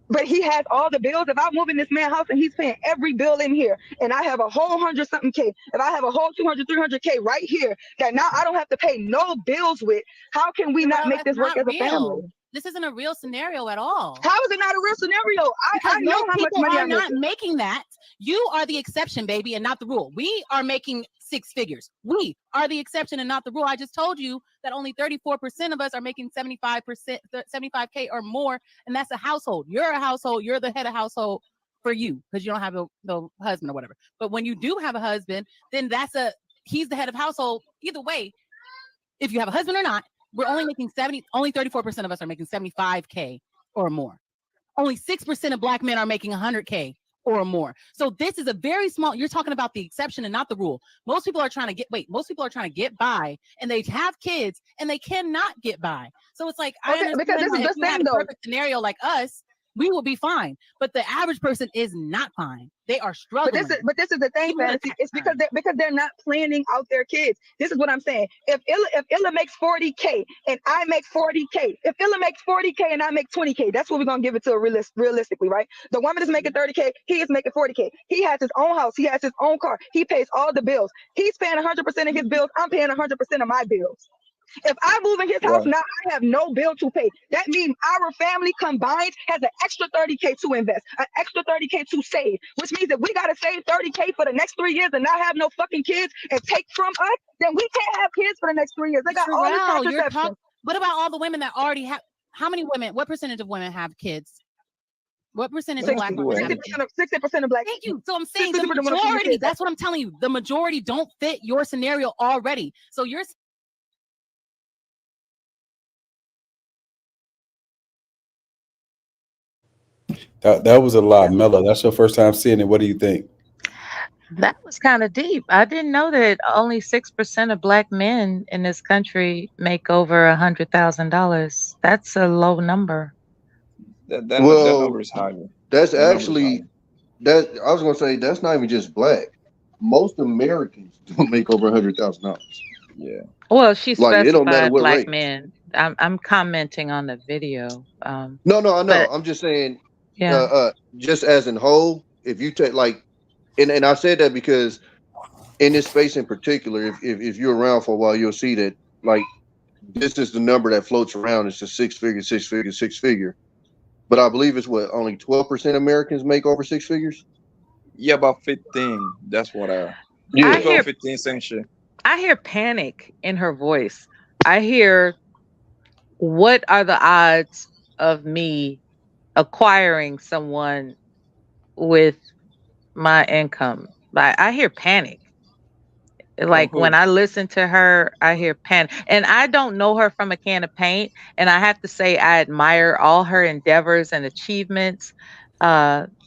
[SPEAKER 11] But he has all the bills. If I move in this man's house and he's paying every bill in here, and I have a whole 100-something K, if I have a whole 200, 300K right here that now I don't have to pay no bills with, how can we not make this work as a family?
[SPEAKER 12] This isn't a real scenario at all.
[SPEAKER 11] How is it not a real scenario? I know how much money
[SPEAKER 12] I'm not making that. You are the exception, baby, and not the rule. We are making 6 figures. We are the exception and not the rule. I just told you that only 34% of us are making 75K or more, and that's a household. You're a household. You're the head of household for you because you don't have no husband or whatever. But when you do have a husband, then he's the head of household. Either way, if you have a husband or not, we're only making only 34% of us are making 75K or more. Only 6% of Black men are making 100K or more. So this is a very small, you're talking about the exception and not the rule. Most people are trying to get by, and they have kids and they cannot get by. So it's like, I understand because this is the thing, though. Perfect scenario like us, we will be fine, but the average person is not fine. They are struggling.
[SPEAKER 11] But this is the thing, Fantasy. It's because they're not planning out their kids. This is what I'm saying. If Illa makes 40K and I make 40K, if Illa makes 40K and I make 20K, that's what we're gonna give it to realistically, right? The woman is making 30K, he is making 40K. He has his own house, he has his own car, he pays all the bills. He's paying 100% of his bills. I'm paying 100% of my bills. If I move in his house now, I have no bill to pay. That means our family combined has an extra 30K to invest, an extra 30K to save, which means that we got to save 30K for the next 3 years and not have no fucking kids and take from us, then we can't have kids for the next 3 years. They got all this contraception.
[SPEAKER 12] What about all the women that already have, what percentage of women have kids? What percentage of Black women have kids?
[SPEAKER 11] 60% of Black.
[SPEAKER 12] Thank you. So I'm saying the majority, that's what I'm telling you. The majority don't fit your scenario already. So you're
[SPEAKER 3] That was a lot, Mella. That's your first time seeing it. What do you think?
[SPEAKER 13] That was kind of deep. I didn't know that only 6% of Black men in this country make over $100,000. That's a low number.
[SPEAKER 7] That number is higher.
[SPEAKER 8] That's actually that. I was gonna say that's not even just Black. Most Americans don't make over $100,000.
[SPEAKER 7] Yeah.
[SPEAKER 13] Well, she specified
[SPEAKER 8] it don't matter what
[SPEAKER 13] Black
[SPEAKER 8] rate.
[SPEAKER 13] men. I'm commenting on the video.
[SPEAKER 8] No, I know. I'm just saying.
[SPEAKER 13] Yeah.
[SPEAKER 8] Just as in whole, if you take and I said that because in this space in particular, if you're around for a while, you'll see that this is the number that floats around. It's a six figure. But I believe it's only 12% Americans make over 6 figures.
[SPEAKER 7] Yeah, about 15. That's what I
[SPEAKER 13] hear.
[SPEAKER 7] 15 cents.
[SPEAKER 13] I hear panic in her voice. I hear, what are the odds of me acquiring someone with my income? I hear panic. Like when I listen to her, I hear panic. And I don't know her from a can of paint. And I have to say, I admire all her endeavors and achievements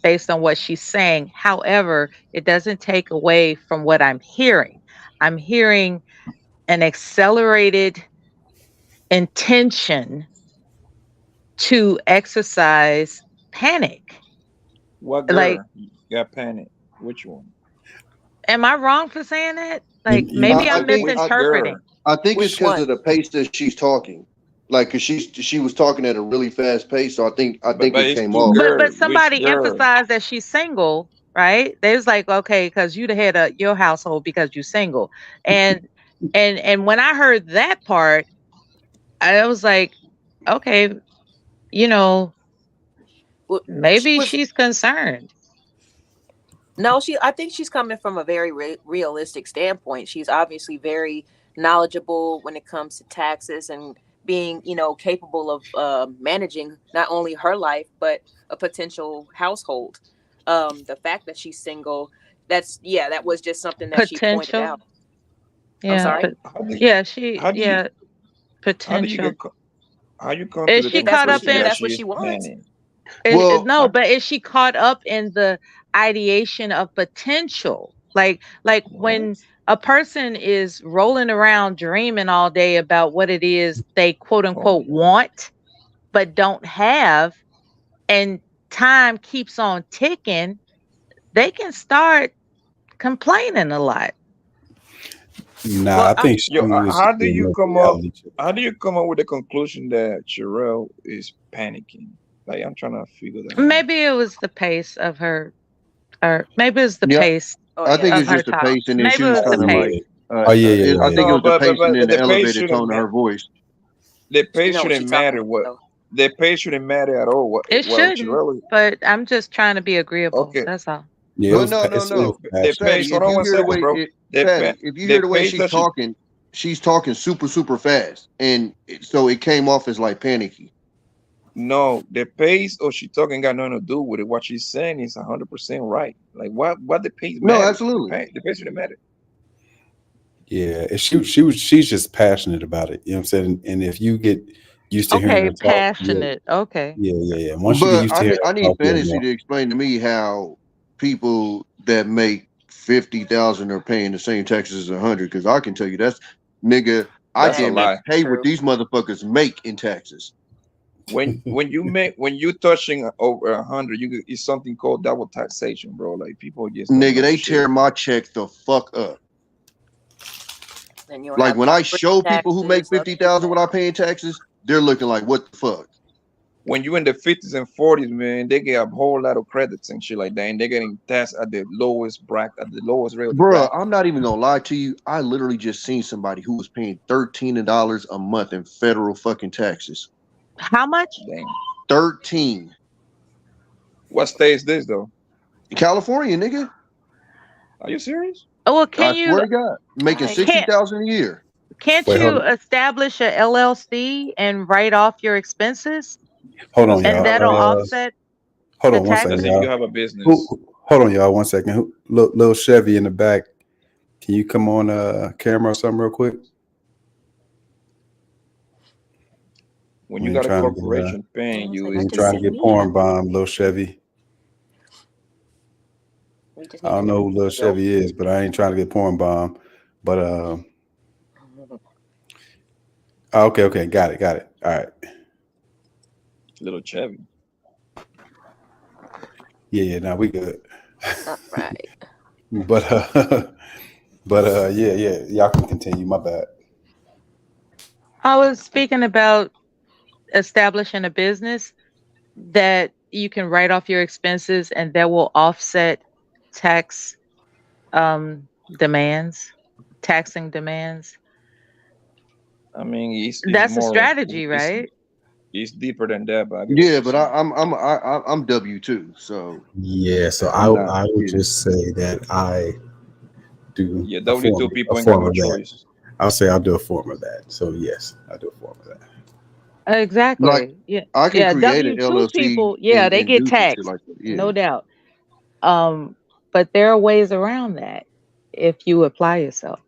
[SPEAKER 13] based on what she's saying. However, it doesn't take away from what I'm hearing. I'm hearing an accelerated intention to exercise panic.
[SPEAKER 7] What girl got panic? Which one?
[SPEAKER 13] Am I wrong for saying that? Maybe I'm misinterpreting.
[SPEAKER 8] I think it's because of the pace that she's talking. Cause she was talking at a really fast pace, so I think it came off.
[SPEAKER 13] But somebody emphasized that she's single, right? They was like, okay, because you the head of your household because you're single, and when I heard that part, I was like, okay, maybe she's concerned.
[SPEAKER 10] No, I think she's coming from a very realistic standpoint. She's obviously very knowledgeable when it comes to taxes and being, capable of managing not only her life, but a potential household. The fact that she's single, that was just something that she pointed out.
[SPEAKER 13] Yeah,
[SPEAKER 10] I'm sorry?
[SPEAKER 13] Potential.
[SPEAKER 7] How you come
[SPEAKER 13] is she caught up in
[SPEAKER 10] that's what she wants?
[SPEAKER 13] But is she caught up in the ideation of potential? Like when a person is rolling around dreaming all day about what it is they quote unquote want, but don't have, and time keeps on ticking, they can start complaining a lot.
[SPEAKER 3] I think
[SPEAKER 7] how do you come up with the conclusion that Cherrell is panicking? Like I'm trying to figure that out.
[SPEAKER 13] Maybe it was the pace of her, or maybe it was the
[SPEAKER 8] Yeah,
[SPEAKER 13] pace
[SPEAKER 8] I think
[SPEAKER 13] of
[SPEAKER 8] it's
[SPEAKER 13] her
[SPEAKER 8] just the
[SPEAKER 13] talk.
[SPEAKER 8] pacing, and she
[SPEAKER 13] Maybe it
[SPEAKER 8] was
[SPEAKER 13] was the
[SPEAKER 8] kind of like,
[SPEAKER 13] pace.
[SPEAKER 3] Oh yeah.
[SPEAKER 8] I think it
[SPEAKER 7] No,
[SPEAKER 8] was the pacing and the
[SPEAKER 7] the pace
[SPEAKER 8] elevated
[SPEAKER 7] shouldn't
[SPEAKER 8] tone of
[SPEAKER 7] matter.
[SPEAKER 8] her voice.
[SPEAKER 7] The pace
[SPEAKER 10] know what
[SPEAKER 7] shouldn't
[SPEAKER 10] she talking
[SPEAKER 7] matter.
[SPEAKER 10] about,
[SPEAKER 7] What
[SPEAKER 10] though.
[SPEAKER 7] the pace shouldn't matter at all. What
[SPEAKER 13] It shouldn't,
[SPEAKER 7] Cherrell,
[SPEAKER 13] but I'm just trying to be agreeable.
[SPEAKER 7] okay.
[SPEAKER 13] That's all.
[SPEAKER 3] Yeah, it
[SPEAKER 8] But
[SPEAKER 3] was.
[SPEAKER 8] no,
[SPEAKER 3] It was
[SPEAKER 7] The
[SPEAKER 3] passionate.
[SPEAKER 7] pace.
[SPEAKER 8] Fatty,
[SPEAKER 7] Hold
[SPEAKER 8] if
[SPEAKER 7] on
[SPEAKER 8] you
[SPEAKER 7] one
[SPEAKER 8] hear the
[SPEAKER 7] second,
[SPEAKER 8] way
[SPEAKER 7] bro.
[SPEAKER 8] Fatty, if you hear the way
[SPEAKER 7] pace that
[SPEAKER 8] she's talking super fast, and so it came off as like panicky.
[SPEAKER 7] No, the pace or she talking got nothing to do with it. What she's saying is 100% right. Like what the pace
[SPEAKER 8] No,
[SPEAKER 7] matters.
[SPEAKER 8] absolutely.
[SPEAKER 7] The pace shouldn't matter.
[SPEAKER 3] Yeah, and she's just passionate about it. You know what I'm saying? And if you get used to hearing
[SPEAKER 13] Okay,
[SPEAKER 3] her talk,
[SPEAKER 13] passionate. Okay.
[SPEAKER 3] yeah. Once you get
[SPEAKER 8] But
[SPEAKER 3] used to hearing
[SPEAKER 8] I
[SPEAKER 3] her
[SPEAKER 8] need
[SPEAKER 3] talk, you'll
[SPEAKER 8] Fantasy
[SPEAKER 3] know.
[SPEAKER 8] to explain to me how people that make 50,000 are paying the same taxes as 100. Because I can tell you that's nigga. I
[SPEAKER 7] That's a
[SPEAKER 8] damn near
[SPEAKER 7] lie.
[SPEAKER 8] pay what these motherfuckers make in taxes.
[SPEAKER 7] When you touching over 100, it's something called double taxation, bro. Like people just don't
[SPEAKER 8] Nigga,
[SPEAKER 7] know
[SPEAKER 8] they
[SPEAKER 7] shit.
[SPEAKER 8] tear my check the fuck up.
[SPEAKER 10] Then you'll
[SPEAKER 8] Like
[SPEAKER 10] have
[SPEAKER 8] when I
[SPEAKER 10] property
[SPEAKER 8] show people who make
[SPEAKER 10] taxes, other
[SPEAKER 8] 50,000 what I pay in taxes, they're looking like, what the fuck?
[SPEAKER 7] When you in the 50s and 40s, man, they get a whole lot of credits and shit like that, and they're getting taxed at the lowest bracket, at the lowest rate of the
[SPEAKER 8] Bruh,
[SPEAKER 7] bracket.
[SPEAKER 8] I'm not even gonna lie to you. I literally just seen somebody who was paying $13 a month in federal fucking taxes.
[SPEAKER 13] How much?
[SPEAKER 7] Dang.
[SPEAKER 8] 13.
[SPEAKER 7] What state is this though?
[SPEAKER 8] California, nigga.
[SPEAKER 7] Are you serious?
[SPEAKER 13] Well,
[SPEAKER 8] I
[SPEAKER 13] can
[SPEAKER 8] swear
[SPEAKER 13] you
[SPEAKER 8] to God, making
[SPEAKER 10] Right.
[SPEAKER 8] 60,000 a year.
[SPEAKER 13] can't
[SPEAKER 3] Wait, hold
[SPEAKER 13] you
[SPEAKER 3] on.
[SPEAKER 13] establish a LLC and write off your expenses,
[SPEAKER 3] Hold on,
[SPEAKER 7] That's
[SPEAKER 13] and
[SPEAKER 7] not
[SPEAKER 13] that'll
[SPEAKER 3] y'all.
[SPEAKER 13] offset
[SPEAKER 3] Hold
[SPEAKER 13] the
[SPEAKER 3] on one second,
[SPEAKER 7] That's
[SPEAKER 13] taxes?
[SPEAKER 7] if you
[SPEAKER 3] y'all.
[SPEAKER 7] have a business.
[SPEAKER 3] Hold on, y'all. 1 second. Little Chevy in the back. Can you come on camera or something real quick?
[SPEAKER 7] When
[SPEAKER 3] We
[SPEAKER 7] you
[SPEAKER 3] ain't
[SPEAKER 7] got a
[SPEAKER 3] trying to get
[SPEAKER 7] corporation paying you,
[SPEAKER 3] we
[SPEAKER 7] it's
[SPEAKER 3] ain't trying to
[SPEAKER 7] different.
[SPEAKER 3] get porn bomb, Lil Chevy.
[SPEAKER 10] We just
[SPEAKER 3] I
[SPEAKER 10] need
[SPEAKER 3] don't
[SPEAKER 10] to
[SPEAKER 3] know who Lil
[SPEAKER 10] go.
[SPEAKER 3] Chevy is, but I ain't trying to get porn bomb. But okay, got it. All right.
[SPEAKER 7] Little Chevy.
[SPEAKER 3] Yeah, now we good.
[SPEAKER 10] All right.
[SPEAKER 3] But yeah, y'all can continue. My bad.
[SPEAKER 13] I was speaking about establishing a business that you can write off your expenses and that will offset tax demands, taxing demands.
[SPEAKER 7] I mean, it's
[SPEAKER 13] That's a
[SPEAKER 7] more,
[SPEAKER 13] strategy, right?
[SPEAKER 7] it's deeper than that. But I get what
[SPEAKER 8] Yeah,
[SPEAKER 7] you're
[SPEAKER 8] but
[SPEAKER 7] saying.
[SPEAKER 8] I'm W2, so
[SPEAKER 14] Yeah, so
[SPEAKER 8] I'm not.
[SPEAKER 14] I would
[SPEAKER 8] Yeah.
[SPEAKER 14] just say that I do
[SPEAKER 7] Yeah,
[SPEAKER 14] a form
[SPEAKER 7] W2 people
[SPEAKER 14] a
[SPEAKER 7] ain't got
[SPEAKER 14] form
[SPEAKER 7] no
[SPEAKER 14] of that.
[SPEAKER 7] choice.
[SPEAKER 14] I'll say I'll do a form of that. So yes, I do a form of that.
[SPEAKER 8] Like
[SPEAKER 13] Exactly. Yeah.
[SPEAKER 8] I can
[SPEAKER 13] Yeah.
[SPEAKER 8] create an
[SPEAKER 13] W-2
[SPEAKER 8] LLC
[SPEAKER 13] people, yeah, they
[SPEAKER 8] and
[SPEAKER 13] get
[SPEAKER 8] do some shit
[SPEAKER 13] taxed,
[SPEAKER 8] like that. Yeah.
[SPEAKER 13] no doubt. But there are ways around that if you apply yourself.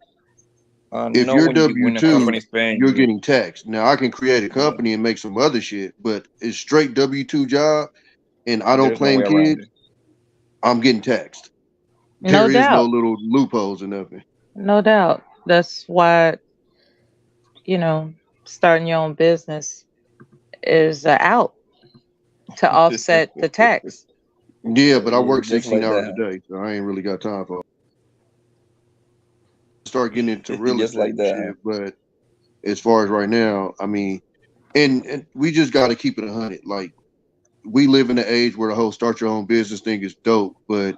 [SPEAKER 8] If
[SPEAKER 7] No,
[SPEAKER 8] you're
[SPEAKER 7] when a
[SPEAKER 8] W2,
[SPEAKER 7] company's paying
[SPEAKER 8] you're
[SPEAKER 7] you,
[SPEAKER 8] getting taxed. Now I can create a
[SPEAKER 7] yeah,
[SPEAKER 8] company and make some other shit, but it's straight W2 job and I don't
[SPEAKER 7] there's no
[SPEAKER 8] claim
[SPEAKER 7] way around
[SPEAKER 8] kids,
[SPEAKER 7] it.
[SPEAKER 8] I'm getting taxed.
[SPEAKER 13] No
[SPEAKER 8] There is no
[SPEAKER 13] doubt.
[SPEAKER 8] little loopholes or nothing.
[SPEAKER 13] No doubt. That's why, starting your own business is out to offset the tax.
[SPEAKER 8] Yeah, but I
[SPEAKER 7] Yeah,
[SPEAKER 8] work
[SPEAKER 7] just
[SPEAKER 8] 16
[SPEAKER 7] like
[SPEAKER 8] hours a
[SPEAKER 7] that.
[SPEAKER 8] day, so I ain't really got time for it. Start getting into real
[SPEAKER 7] Just
[SPEAKER 8] estate
[SPEAKER 7] like
[SPEAKER 8] and
[SPEAKER 7] that,
[SPEAKER 8] shit. But as far as right now, I mean, and we just got to keep it 100. Like we live in an age where the whole start your own business thing is dope, but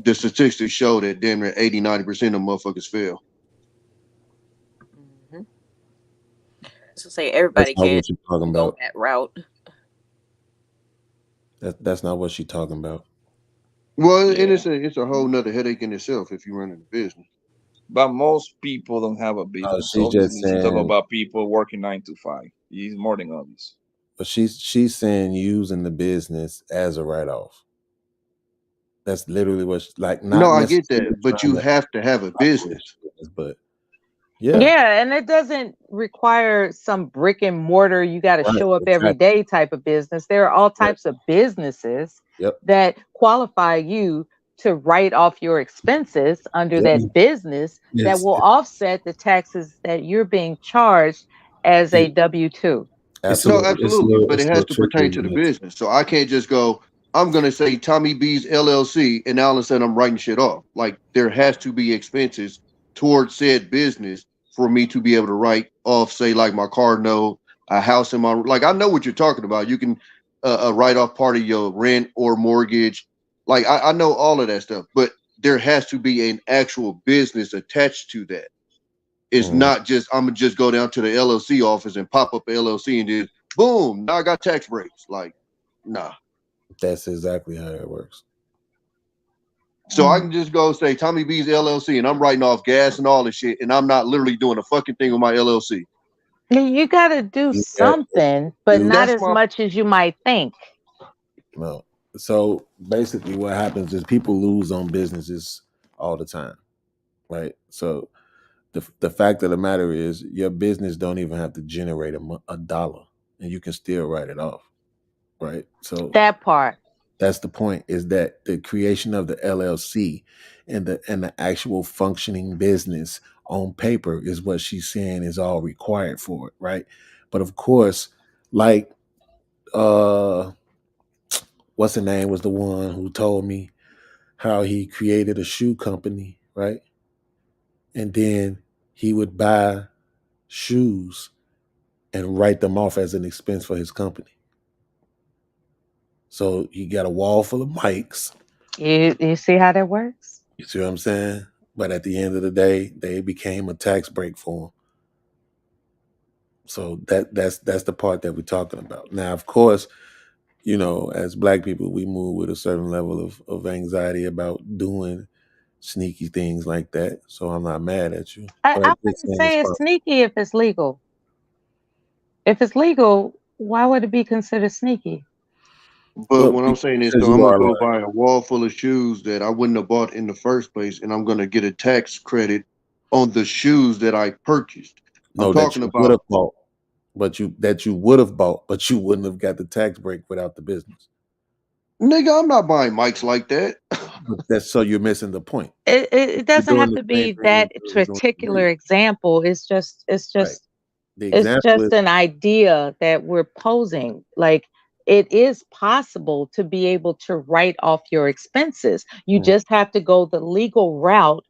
[SPEAKER 8] the statistics show that damn near 80-90% of motherfuckers fail.
[SPEAKER 10] Mm-hmm. So say
[SPEAKER 5] That's
[SPEAKER 10] everybody
[SPEAKER 5] not
[SPEAKER 10] can't
[SPEAKER 5] what you're talking
[SPEAKER 10] go
[SPEAKER 5] about.
[SPEAKER 10] that route.
[SPEAKER 5] That's not what she's talking about.
[SPEAKER 8] Well, and
[SPEAKER 7] yeah.
[SPEAKER 8] it's a whole nother headache in itself if you run a business.
[SPEAKER 7] But most people don't have a
[SPEAKER 5] No,
[SPEAKER 7] business.
[SPEAKER 5] she's just
[SPEAKER 7] Obviously, she talk
[SPEAKER 5] saying,
[SPEAKER 7] about people working 9 to 5. It's more than obvious.
[SPEAKER 5] but she's saying using the business as a write-off. That's literally what not
[SPEAKER 8] No, I
[SPEAKER 5] necessarily
[SPEAKER 8] get that, but
[SPEAKER 5] trying
[SPEAKER 8] you
[SPEAKER 5] to
[SPEAKER 8] have to have a business.
[SPEAKER 5] but yeah,
[SPEAKER 13] Yeah, and it doesn't require some brick and mortar, you got to
[SPEAKER 5] right,
[SPEAKER 13] show up every
[SPEAKER 5] exactly.
[SPEAKER 13] day type of business. There are all
[SPEAKER 5] Yep.
[SPEAKER 13] types of businesses
[SPEAKER 5] Yep.
[SPEAKER 13] that qualify you to write off your expenses under
[SPEAKER 5] Yep.
[SPEAKER 13] that business that
[SPEAKER 3] It's
[SPEAKER 13] will offset the taxes that you're being charged as a
[SPEAKER 3] it,
[SPEAKER 13] W-2.
[SPEAKER 3] it's a
[SPEAKER 8] No,
[SPEAKER 5] Absolutely.
[SPEAKER 3] little it's a
[SPEAKER 8] absolutely,
[SPEAKER 3] little
[SPEAKER 8] but it
[SPEAKER 3] it's a
[SPEAKER 8] has
[SPEAKER 3] little
[SPEAKER 8] to pertain
[SPEAKER 3] tricky
[SPEAKER 8] to the
[SPEAKER 3] with it.
[SPEAKER 8] business. So I can't just go, I'm going to say Tommy B's LLC, and all of a sudden I'm writing shit off. Like there has to be expenses towards said business for me to be able to write off, say like my car note, a house in my, like I know what you're talking about. You can a write-off part of your rent or mortgage. Like I know all of that stuff, but there has to be an actual business attached to that. It's not just I'm gonna just go down to the LLC office and pop up a LLC and just boom, now I got tax breaks. Like, nah.
[SPEAKER 5] That's exactly how it works.
[SPEAKER 8] So I can just go say Tommy B's LLC and I'm writing off gas and all this shit, and I'm not literally doing a fucking thing with my LLC.
[SPEAKER 13] You got to do something, but not as much as you might think.
[SPEAKER 5] No. So basically what happens is people lose on businesses all the time, right? So the fact of the matter is your business don't even have to generate a dollar, and you can still write it off, right? So
[SPEAKER 13] that part.
[SPEAKER 5] That's the point, is that the creation of the LLC and the actual functioning business on paper is what she's saying is all required for it, right? But of course, like what's the name was the one who told me how he created a shoe company, right? And then he would buy shoes and write them off as an expense for his company. So he got a wall full of mics.
[SPEAKER 13] You see how that works?
[SPEAKER 5] You see what I'm saying? But at the end of the day, they became a tax break for him. So that's the part that we're talking about. Now, of course, you know, as Black people, we move with a certain level of anxiety about doing sneaky things like that. So I'm not mad at you.
[SPEAKER 13] I wouldn't say it's sneaky if it's legal. If it's legal, why would it be considered sneaky?
[SPEAKER 8] But what I'm saying is, so I'm gonna go buy a wall full of shoes that I wouldn't have bought in the first place, and I'm gonna get a tax credit on the shoes that I purchased.
[SPEAKER 5] No,
[SPEAKER 8] I'm talking about
[SPEAKER 5] would have bought, but you would have bought, but you wouldn't have got the tax break without the business.
[SPEAKER 8] Nigga, I'm not buying mics like that.
[SPEAKER 5] That's so you're missing the point.
[SPEAKER 13] It doesn't have to be that particular example. It's just an idea that we're posing. Like, it is possible to be able to write off your expenses. You just have to go the legal route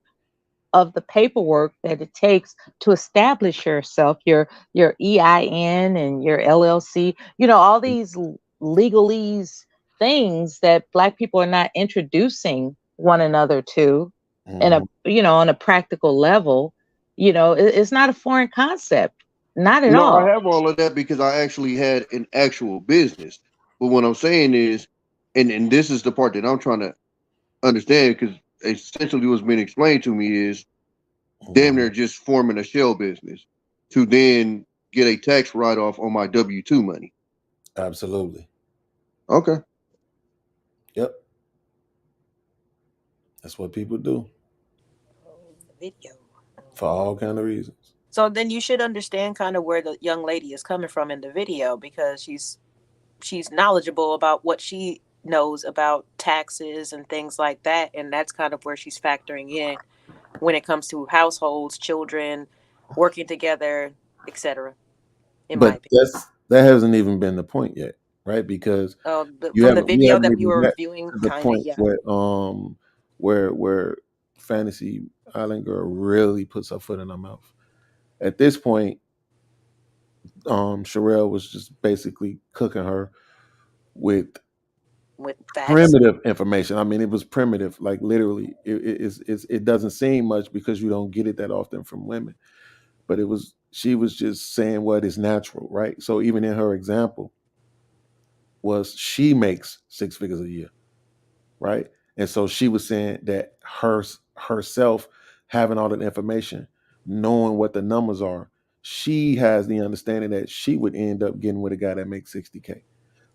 [SPEAKER 13] of the paperwork that it takes to establish yourself, your EIN and your LLC, you know, all these legalese things that Black people are not introducing one another to in a, you know, on a practical level. You know, it's not a foreign concept. Not at all.
[SPEAKER 8] No, I have all of that because I actually had an actual business. But what I'm saying is, and this is the part that I'm trying to understand, because essentially what's been explained to me is damn near just forming a shell business to then get a tax write-off on my W-2 money.
[SPEAKER 5] Absolutely.
[SPEAKER 8] Okay.
[SPEAKER 5] Yep. That's what people do.
[SPEAKER 10] Video.
[SPEAKER 5] For all kind of reasons.
[SPEAKER 10] So then you should understand kind of where the young lady is coming from in the video, because she's knowledgeable about what she knows about taxes and things like that, and that's kind of where she's factoring in when it comes to households, children, working together, etc.
[SPEAKER 5] But that hasn't even been the point yet, right? Because
[SPEAKER 10] from the video that we were reviewing, kind of, yeah.
[SPEAKER 5] Where Fantasy Island Girl really puts her foot in her mouth. At this point, Cherrell was just basically cooking her with primitive information. I mean, it was primitive, like literally. It doesn't seem much because you don't get it that often from women, but she was just saying what is natural, right? So even in her example, was she makes 6 figures a year, right? And so she was saying that herself having all that information, knowing what the numbers are, she has the understanding that she would end up getting with a guy that makes 60K.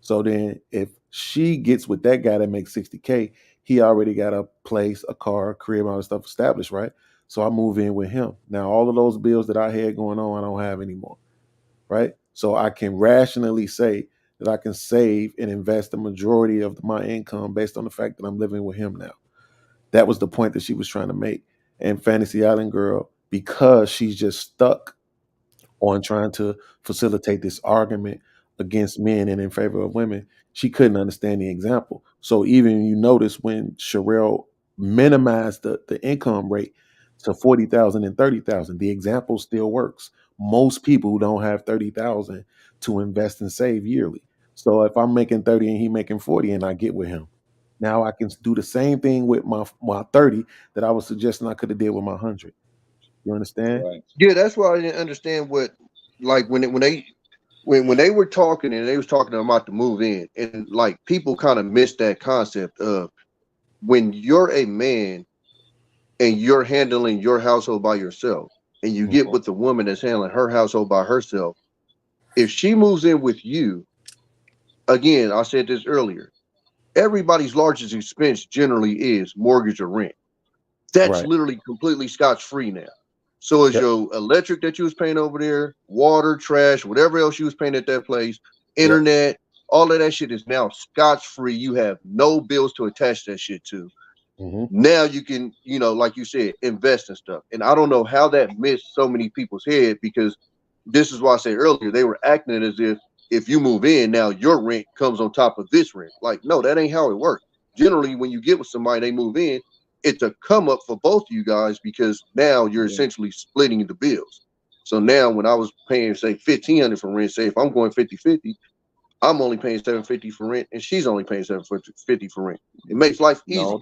[SPEAKER 5] So then if she gets with that guy that makes 60K, he already got a place, a car, a crib, all that stuff established, right? So I move in with him. Now, all of those bills that I had going on, I don't have anymore, right? So I can rationally say that I can save and invest the majority of my income based on the fact that I'm living with him now. That was the point that she was trying to make. And Fantasy Island Girl, because she's just stuck on trying to facilitate this argument against men and in favor of women, she couldn't understand the example. So even you notice when Cherrell minimized the income rate to 40,000 and 30,000, the example still works. Most people don't have 30,000 to invest and save yearly. So if I'm making 30 and he making 40 and I get with him, now I can do the same thing with my 30 that I was suggesting I could have did with my 100. You understand?
[SPEAKER 7] Right.
[SPEAKER 8] Yeah, that's why I didn't understand what, like when they were talking and they was talking about to move in, and like people kind of missed that concept of when you're a man and you're handling your household by yourself, and you get with the woman that's handling her household by herself. If she moves in with you, again, I said this earlier, everybody's largest expense generally is mortgage or rent. That's
[SPEAKER 5] Right.
[SPEAKER 8] literally completely scotch-free now. So is
[SPEAKER 5] Yep.
[SPEAKER 8] your electric that you was paying over there, water, trash, whatever else you was paying at that place, internet, all of that shit is now scotch-free. You have no bills to attach that shit to. Now you can, like you said, invest in stuff. And I don't know how that missed so many people's head, because this is why I said earlier, they were acting as if you move in, now your rent comes on top of this rent. Like, no, that ain't how it works. Generally, when you get with somebody, they move in, it's a come up for both of you guys, because now you're essentially splitting the bills. So now when I was paying, say, $1,500 for rent, say if I'm going 50-50, I'm only paying $750 for rent, and she's only paying $750 for rent. It makes life easier.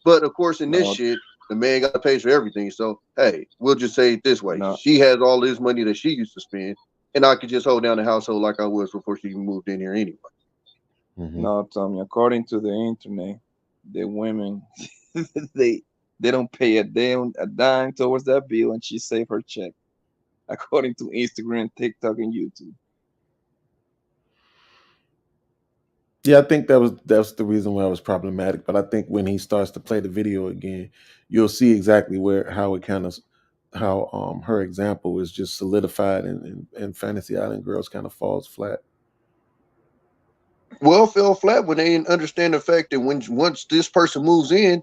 [SPEAKER 8] But of course, in this shit, the man got to pay for everything. So hey, we'll just say it this way: she has all this money that she used to spend, and I could just hold down the household like I was before she moved in here anyway.
[SPEAKER 7] No, Tommy. According to the internet, the women they don't pay a dime towards that bill, and she saved her check. According to Instagram, TikTok, and YouTube.
[SPEAKER 5] Yeah, I think that's the reason why it was problematic. But I think when he starts to play the video again, you'll see exactly how her example is just solidified, and Fantasy Island Girls kind of falls flat.
[SPEAKER 8] Well, fell flat when they didn't understand the fact that once this person moves in,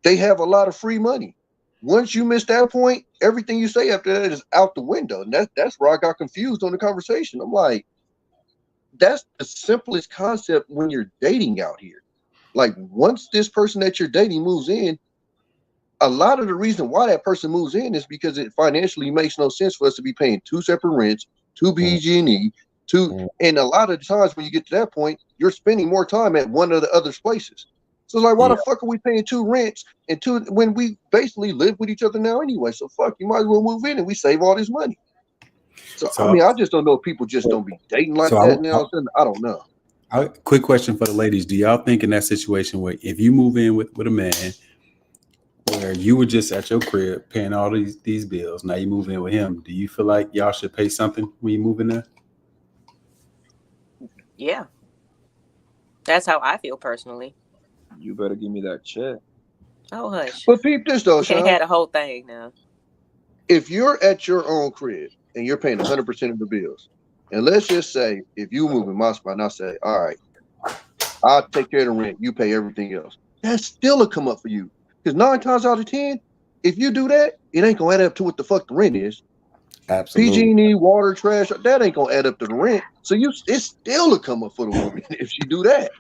[SPEAKER 8] they have a lot of free money. Once you miss that point, everything you say after that is out the window. And that's where I got confused on the conversation. I'm like, that's the simplest concept when you're dating out here. Like, once this person that you're dating moves in, a lot of the reason why that person moves in is because it financially makes no sense for us to be paying 2 separate rents, 2 PG&E, and a lot of times when you get to that point, you're spending more time at one of the other places. So it's like, why the fuck are we paying 2 rents and 2 when we basically live with each other now anyway? So fuck, you might as well move in and we save all this money. So I mean, I just don't know if people just don't be dating like that now. I don't know.
[SPEAKER 14] Quick question for the ladies: do y'all think in that situation where if you move in with a man where you were just at your crib paying all these bills, now you move in with him, do you feel like y'all should pay something when you move in there?
[SPEAKER 10] Yeah, that's how I feel personally.
[SPEAKER 7] You better give me that check.
[SPEAKER 10] Oh, hush.
[SPEAKER 8] But peep this though,
[SPEAKER 10] you can't
[SPEAKER 8] Shawn.
[SPEAKER 10] have the whole thing now.
[SPEAKER 8] If you're at your own crib and you're paying 100% of the bills, and let's just say if you move in my spot and I say, all right, I'll take care of the rent, you pay everything else, that's still a come up for you. Because 9 times out of 10, if you do that, it ain't gonna add up to what the fuck the rent is.
[SPEAKER 5] Absolutely.
[SPEAKER 8] PG&E, water, trash, that ain't gonna add up to the rent. So it's still a come up for the woman if she do that.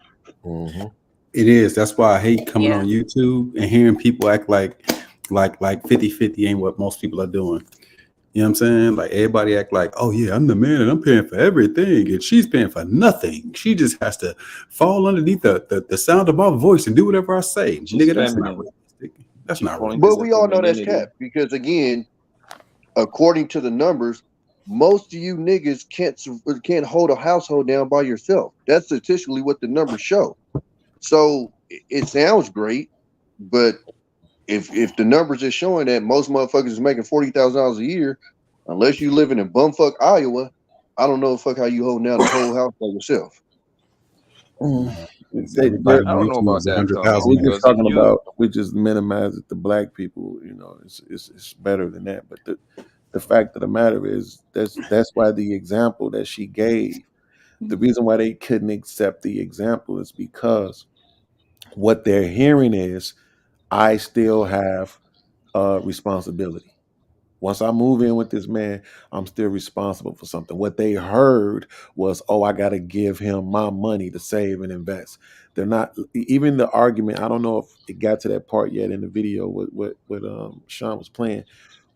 [SPEAKER 14] It is. That's why I hate coming on YouTube and hearing people act like 50-50 ain't what most people are doing. You know what I'm saying? Like, everybody act like, oh yeah, I'm the man and I'm paying for everything and she's paying for nothing. She just has to fall underneath the sound of my voice and do whatever I say. Nigga, that's not realistic. That's not realistic.
[SPEAKER 8] But we all know that's cap, because again, according to the numbers, most of you niggas can't hold a household down by yourself. That's statistically what the numbers show. So it sounds great, but if the numbers are showing that most motherfuckers is making $40,000 a year, unless you living in bumfuck Iowa, I don't know how you holding down the whole house by yourself.
[SPEAKER 7] I don't know about that.
[SPEAKER 5] We just minimize it to black people. You know, it's better than that. But the fact of the matter is that's why the example that she gave, the reason why they couldn't accept the example is because what they're hearing is, I still have responsibility. Once I move in with this man, I'm still responsible for something. What they heard was, oh, I got to give him my money to save and invest. They're not, even the argument, I don't know if it got to that part yet in the video what Shawn was playing,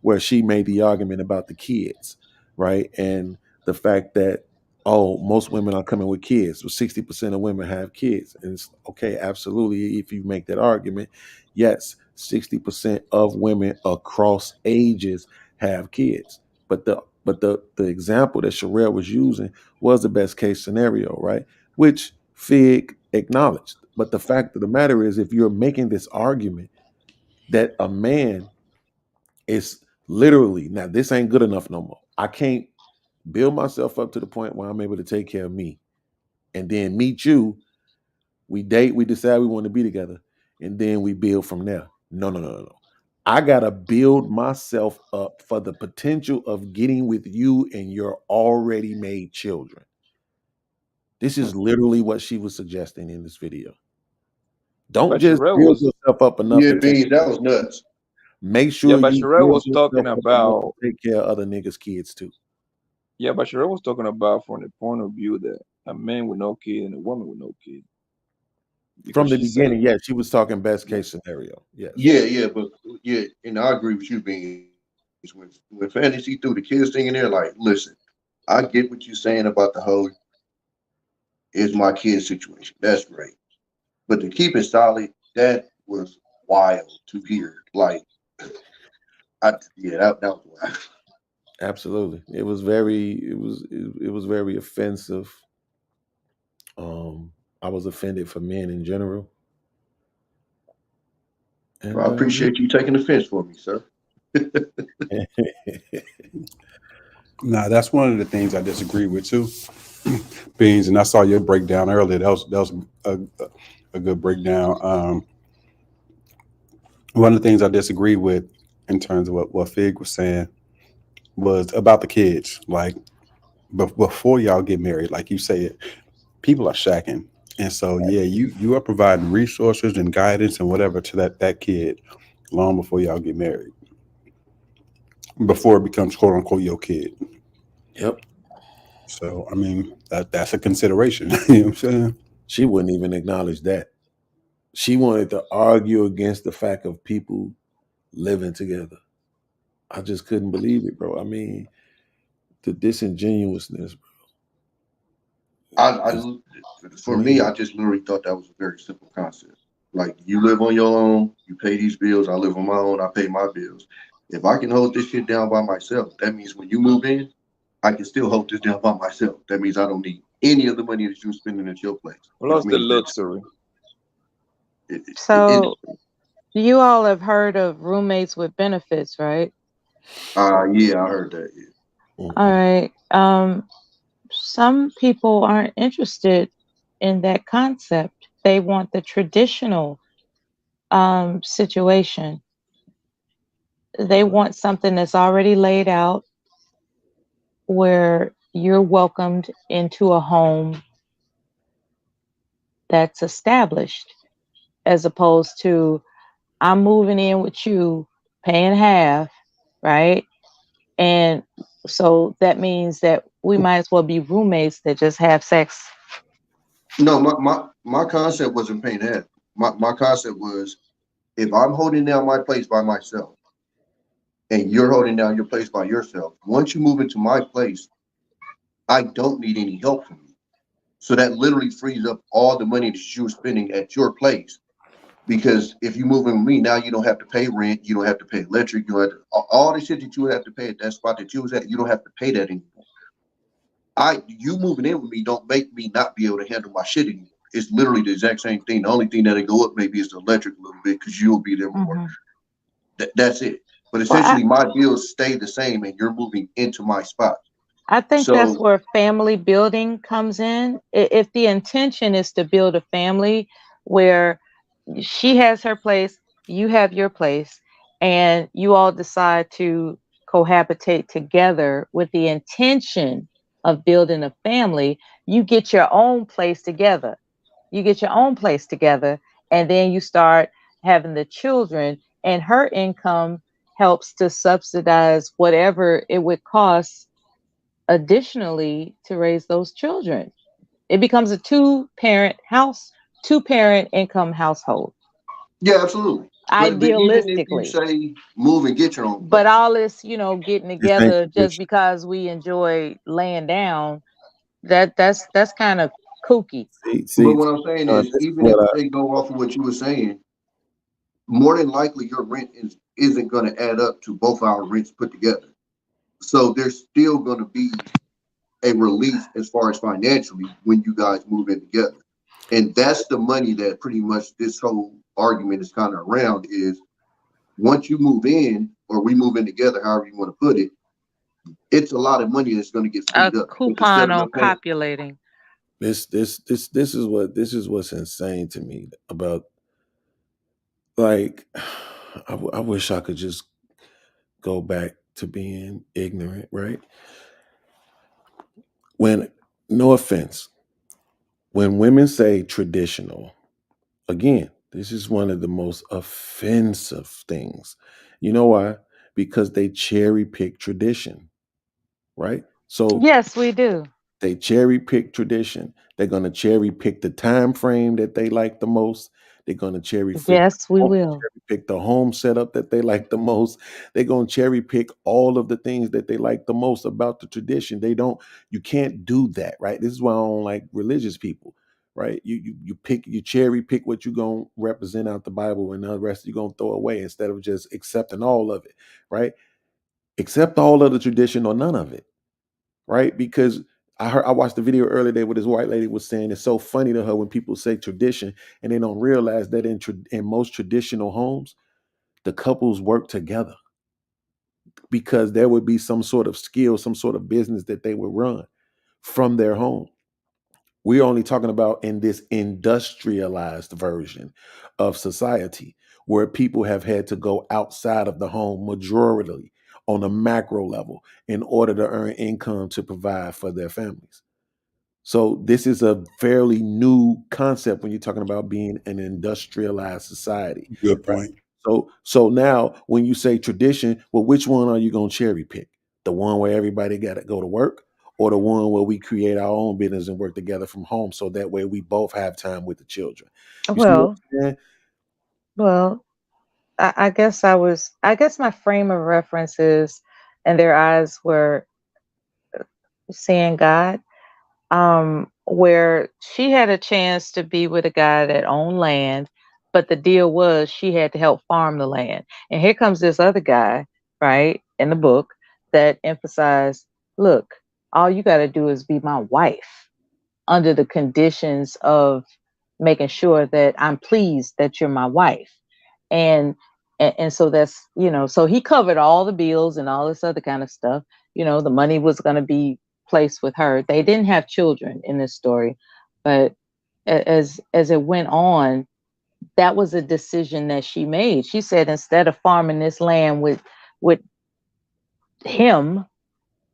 [SPEAKER 5] where she made the argument about the kids, right? And the fact that oh, most women are coming with kids. So 60% of women have kids. And it's okay, absolutely. If you make that argument, yes, 60% of women across ages have kids. But the example that Cherrell was using was the best case scenario, right? Which Fig acknowledged. But the fact of the matter is, if you're making this argument that a man is literally, now this ain't good enough no more. I can't build myself up to the point where I'm able to take care of me and then meet you. We date, we decide we want to be together, and then we build from there. No. I gotta build myself up for the potential of getting with you and your already made children. This is literally what she was suggesting in this video. Don't
[SPEAKER 7] But
[SPEAKER 5] just
[SPEAKER 7] Cherrell
[SPEAKER 5] build
[SPEAKER 7] was
[SPEAKER 5] yourself up enough
[SPEAKER 8] Yeah,
[SPEAKER 5] to take
[SPEAKER 8] Beanz, that was nuts.
[SPEAKER 5] make
[SPEAKER 7] yeah,
[SPEAKER 5] sure
[SPEAKER 7] but
[SPEAKER 5] you
[SPEAKER 7] Cherrell
[SPEAKER 5] build
[SPEAKER 7] was talking
[SPEAKER 5] yourself up enough
[SPEAKER 7] about
[SPEAKER 5] to take care of other niggas' kids too.
[SPEAKER 7] yeah, but Cherrell was talking about from the point of view that a man with no kid and a woman with no kid.
[SPEAKER 5] From
[SPEAKER 7] Because
[SPEAKER 5] the
[SPEAKER 7] she said,
[SPEAKER 5] beginning, yes, she was talking best
[SPEAKER 7] yeah,
[SPEAKER 5] case scenario. Yes.
[SPEAKER 8] Yeah, but yeah, and I agree with you, Beanz. When Fantasy threw the kids thing in there, like, listen, I get what you're saying about the whole is my kid situation. That's great. But to keep it solid, that was wild to hear. Like, that was wild.
[SPEAKER 5] Absolutely. It was very offensive. I was offended for men in general.
[SPEAKER 8] Well, I
[SPEAKER 5] And
[SPEAKER 8] appreciate you taking offense for me, sir.
[SPEAKER 14] Nah, that's one of the things I disagree with too. Beanz, and I saw your breakdown earlier. That was a good breakdown. One of the things I disagree with in terms of what Fig was saying was about the kids. Like, before y'all get married, like you said, people are shacking. And so, yeah, you are providing resources and guidance and whatever to that kid long before y'all get married, before it becomes quote unquote your kid.
[SPEAKER 5] Yep.
[SPEAKER 14] So, I mean, that's a consideration. You know what I'm saying?
[SPEAKER 5] She wouldn't even acknowledge that. She wanted to argue against the fact of people living together. I just couldn't believe it, bro. I mean, the disingenuousness, bro.
[SPEAKER 8] For me, I just literally thought that was a very simple concept. Like, you live on your own, you pay these bills. I live on my own, I pay my bills. If I can hold this shit down by myself, that means when you move in, I can still hold this down by myself. That means I don't need any of the money that you're spending at your place, which
[SPEAKER 7] plus the
[SPEAKER 8] means that
[SPEAKER 7] luxury.
[SPEAKER 13] So you all have heard of roommates with benefits, right?
[SPEAKER 8] Yeah, I heard that. Yeah.
[SPEAKER 13] All right. Some people aren't interested in that concept. They want the traditional situation. They want something that's already laid out where you're welcomed into a home that's established, as opposed to I'm moving in with you, paying half, right? And so that means that we might as well be roommates that just have sex.
[SPEAKER 8] No, my concept wasn't paying half. My concept was, if I'm holding down my place by myself and you're holding down your place by yourself, once you move into my place, I don't need any help from you. So that literally frees up all the money that you were spending at your place. Because if you move in with me, now you don't have to pay rent, you don't have to pay electric, you don't have to, all the shit that you would have to pay at that spot that you was at, you don't have to pay that anymore. You moving in with me don't make me not be able to handle my shit anymore. It's literally the exact same thing. The only thing that'll go up maybe is the electric a little bit because you'll be there more. That's it. But essentially, my bills stay the same, and you're moving into my spot.
[SPEAKER 13] I think that's where family building comes in. If the intention is to build a family where she has her place, you have your place, and you all decide to cohabitate together with the intention of building a family, you get your own place together. You get your own place together, and then you start having the children, and her income helps to subsidize whatever it would cost additionally to raise those children. It becomes a two-parent income household.
[SPEAKER 8] Yeah, absolutely. But even if you
[SPEAKER 13] Idealistically,
[SPEAKER 8] say move and get your own place.
[SPEAKER 13] but all this, getting together just because we enjoy laying down, that's kind of kooky.
[SPEAKER 8] But what I'm saying is, even if they go off of what you were saying, more than likely your rent isn't going to add up to both our rents put together. So there's still going to be a relief as far as financially when you guys move in together. And that's the money that pretty much this whole argument is kind of around is once you move in or we move in together, however you want to put it, it's a lot of money that's going to get freed up.
[SPEAKER 13] Coupon on copulating.
[SPEAKER 5] This is what's insane to me about, like, I wish I could just go back to being ignorant, right? When, no offense, when women say traditional, again, this is one of the most offensive things. You know why? Because they cherry pick tradition, right? So
[SPEAKER 13] yes, we do.
[SPEAKER 5] They cherry pick tradition. They're going to cherry pick the time frame that they like the most. They're going to cherry pick.
[SPEAKER 13] Yes, we will.
[SPEAKER 5] Cherry pick the home setup that they like the most. They're going to cherry pick all of the things that they like the most about the tradition. You can't do that, right? This is why I don't like religious people, right? You cherry pick what you're going to represent out the Bible, and the rest you're going to throw away instead of just accepting all of it, right? Accept all of the tradition or none of it, right? Because I watched the video earlier today where this white lady was saying it's so funny to her when people say tradition and they don't realize that in most traditional homes, the couples work together because there would be some sort of skill, some sort of business that they would run from their home. We're only talking about in this industrialized version of society where people have had to go outside of the home majorly on a macro level in order to earn income to provide for their families. So this is a fairly new concept when you're talking about being an industrialized society.
[SPEAKER 14] Good point.
[SPEAKER 5] Right? So now when you say tradition, well, which one are you going to cherry pick? The one where everybody got to go to work, or the one where we create our own business and work together from home so that way we both have time with the children?
[SPEAKER 13] Well, I guess my frame of reference is, and their eyes were seeing God, where she had a chance to be with a guy that owned land, but the deal was she had to help farm the land. And here comes this other guy, right, in the book that emphasized, look, all you got to do is be my wife under the conditions of making sure that I'm pleased that you're my wife. And so that's, so he covered all the bills and all this other kind of stuff. The money was going to be placed with her. They didn't have children in this story, but as it went on, that was a decision that she made. She said, instead of farming this land with him,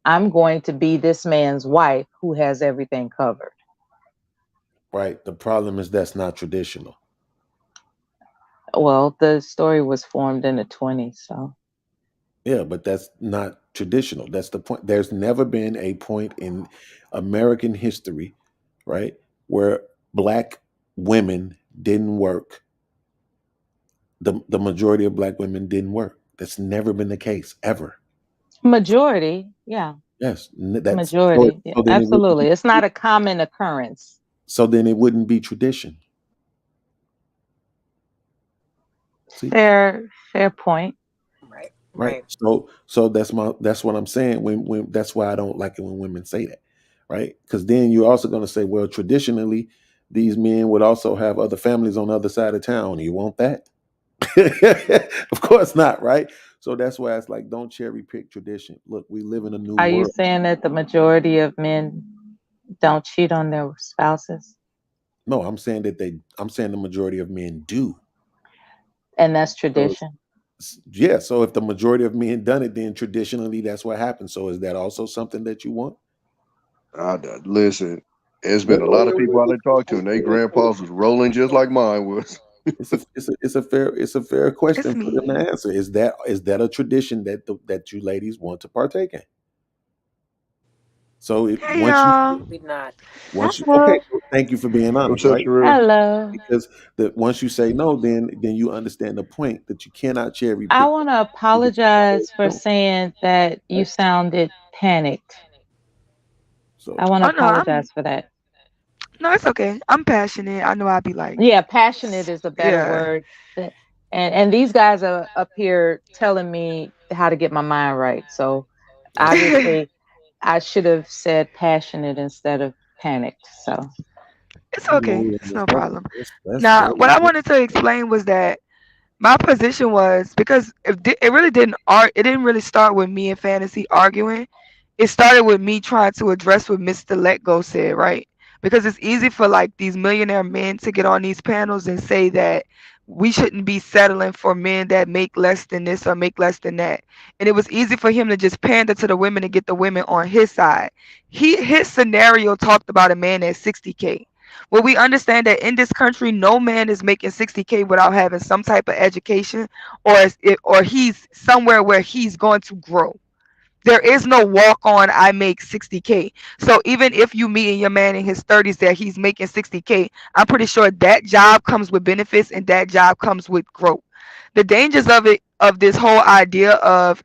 [SPEAKER 13] I'm going to be this man's wife who has everything covered.
[SPEAKER 5] Right. The problem is that's not traditional.
[SPEAKER 13] Well, the story was formed in the 20s, so.
[SPEAKER 5] Yeah, but that's not traditional. That's the point. There's never been a point in American history, right, where Black women didn't work. The majority of Black women didn't work. That's never been the case, ever.
[SPEAKER 13] Majority, yeah.
[SPEAKER 5] Yes, that's
[SPEAKER 13] majority. So absolutely. It's not a common occurrence.
[SPEAKER 5] So then it wouldn't be tradition.
[SPEAKER 13] See? Fair point.
[SPEAKER 5] Right. So that's what I'm saying. When that's why I don't like it when women say that, right? Because then you're also going to say, well, traditionally, these men would also have other families on the other side of town. You want that? Of course not, right? So that's why it's like, don't cherry pick tradition. Look, we live in a new world.
[SPEAKER 13] Are you saying that the majority of men don't cheat on their spouses?
[SPEAKER 5] No, I'm saying the majority of men do.
[SPEAKER 13] And that's tradition.
[SPEAKER 5] Yeah. So if the majority of men done it, then traditionally that's what happens. So is that also something that you want?
[SPEAKER 8] Listen, there's been a lot of people I talked to, and their grandpas was rolling just like mine was.
[SPEAKER 5] It's a fair question for them to answer. Is that a tradition that you ladies want to partake in? So thank you for being honest, right?
[SPEAKER 13] Hello.
[SPEAKER 5] Because once you say no, then you understand the point that you cannot cherry pick.
[SPEAKER 13] I want to apologize for saying that you sounded panicked.
[SPEAKER 5] So
[SPEAKER 13] I want to
[SPEAKER 11] Oh no,
[SPEAKER 13] apologize for that.
[SPEAKER 11] no, it's okay. I'm passionate. I know I'd be like,
[SPEAKER 13] Yeah, passionate is a better
[SPEAKER 11] yeah.
[SPEAKER 13] word. And these guys are up here telling me how to get my mind right. So obviously I should have said passionate instead of panicked. So
[SPEAKER 11] It's
[SPEAKER 5] you know,
[SPEAKER 11] okay.
[SPEAKER 5] yeah,
[SPEAKER 11] It's no problem.
[SPEAKER 5] that's
[SPEAKER 11] Now,
[SPEAKER 5] that,
[SPEAKER 11] what I wanted to explain was that my position was because it really it didn't really start with me and Fantasy arguing. It started with me trying to address what Mr. Let Go said, right? Because it's easy for like these millionaire men to get on these panels and say that we shouldn't be settling for men that make less than this or make less than that. And it was easy for him to just pander to the women and get the women on his side. His scenario talked about a man at 60K. Well, we understand that in this country, no man is making 60K without having some type of education, or he's somewhere where he's going to grow. There is no walk on I make 60K. So even if you meet your man in his 30s that he's making 60K, I'm pretty sure that job comes with benefits and that job comes with growth. The dangers of this whole idea of,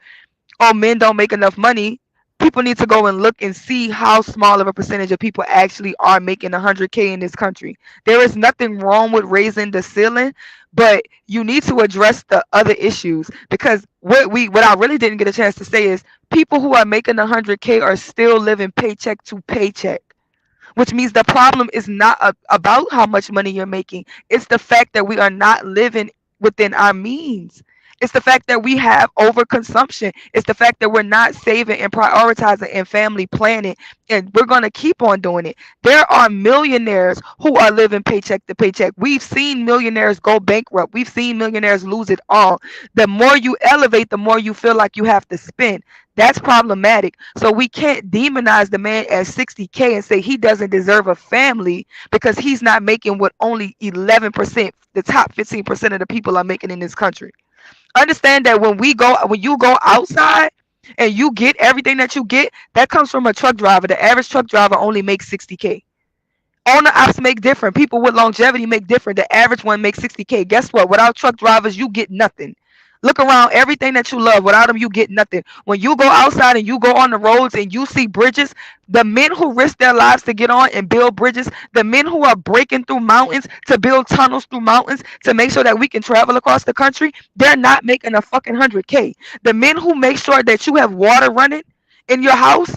[SPEAKER 11] oh, men don't make enough money, people need to go and look and see how small of a percentage of people actually are making 100K in this country. There is nothing wrong with raising the ceiling, but you need to address the other issues, because what I really didn't get a chance to say is people who are making 100K are still living paycheck to paycheck, which means the problem is not about how much money you're making. It's the fact that we are not living within our means. It's the fact that we have overconsumption. It's the fact that we're not saving and prioritizing and family planning, and we're going to keep on doing it. There are millionaires who are living paycheck to paycheck. We've seen millionaires go bankrupt. We've seen millionaires lose it all. The more you elevate, the more you feel like you have to spend. That's problematic. So we can't demonize the man at 60K and say he doesn't deserve a family because he's not making what only 11%, the top 15% of the people are making in this country. Understand that when you go outside and you get everything that you get, that comes from a truck driver. The average truck driver only makes 60K. Owner ops make different. People with longevity make different. The average one makes 60K. Guess what? Without truck drivers, you get nothing. Look around, everything that you love, without them, you get nothing. When you go outside and you go on the roads and you see bridges, the men who risk their lives to get on and build bridges, the men who are breaking through mountains to build tunnels through mountains to make sure that we can travel across the country, they're not making a fucking 100K. The men who make sure that you have water running in your house,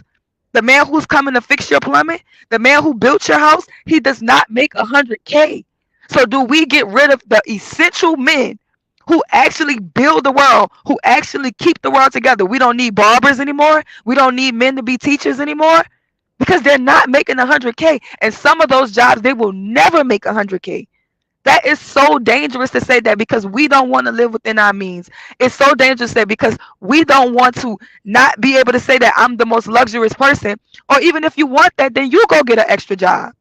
[SPEAKER 11] the man who's coming to fix your plumbing, the man who built your house, he does not make 100K. So do we get rid of the essential men who actually build the world, who actually keep the world together? We don't need barbers anymore. We don't need men to be teachers anymore because they're not making 100K. And some of those jobs, they will never make 100K. That is so dangerous to say that because we don't want to live within our means. It's so dangerous that because we don't want to not be able to say that I'm the most luxurious person. Or even if you want that, then you go get an extra job.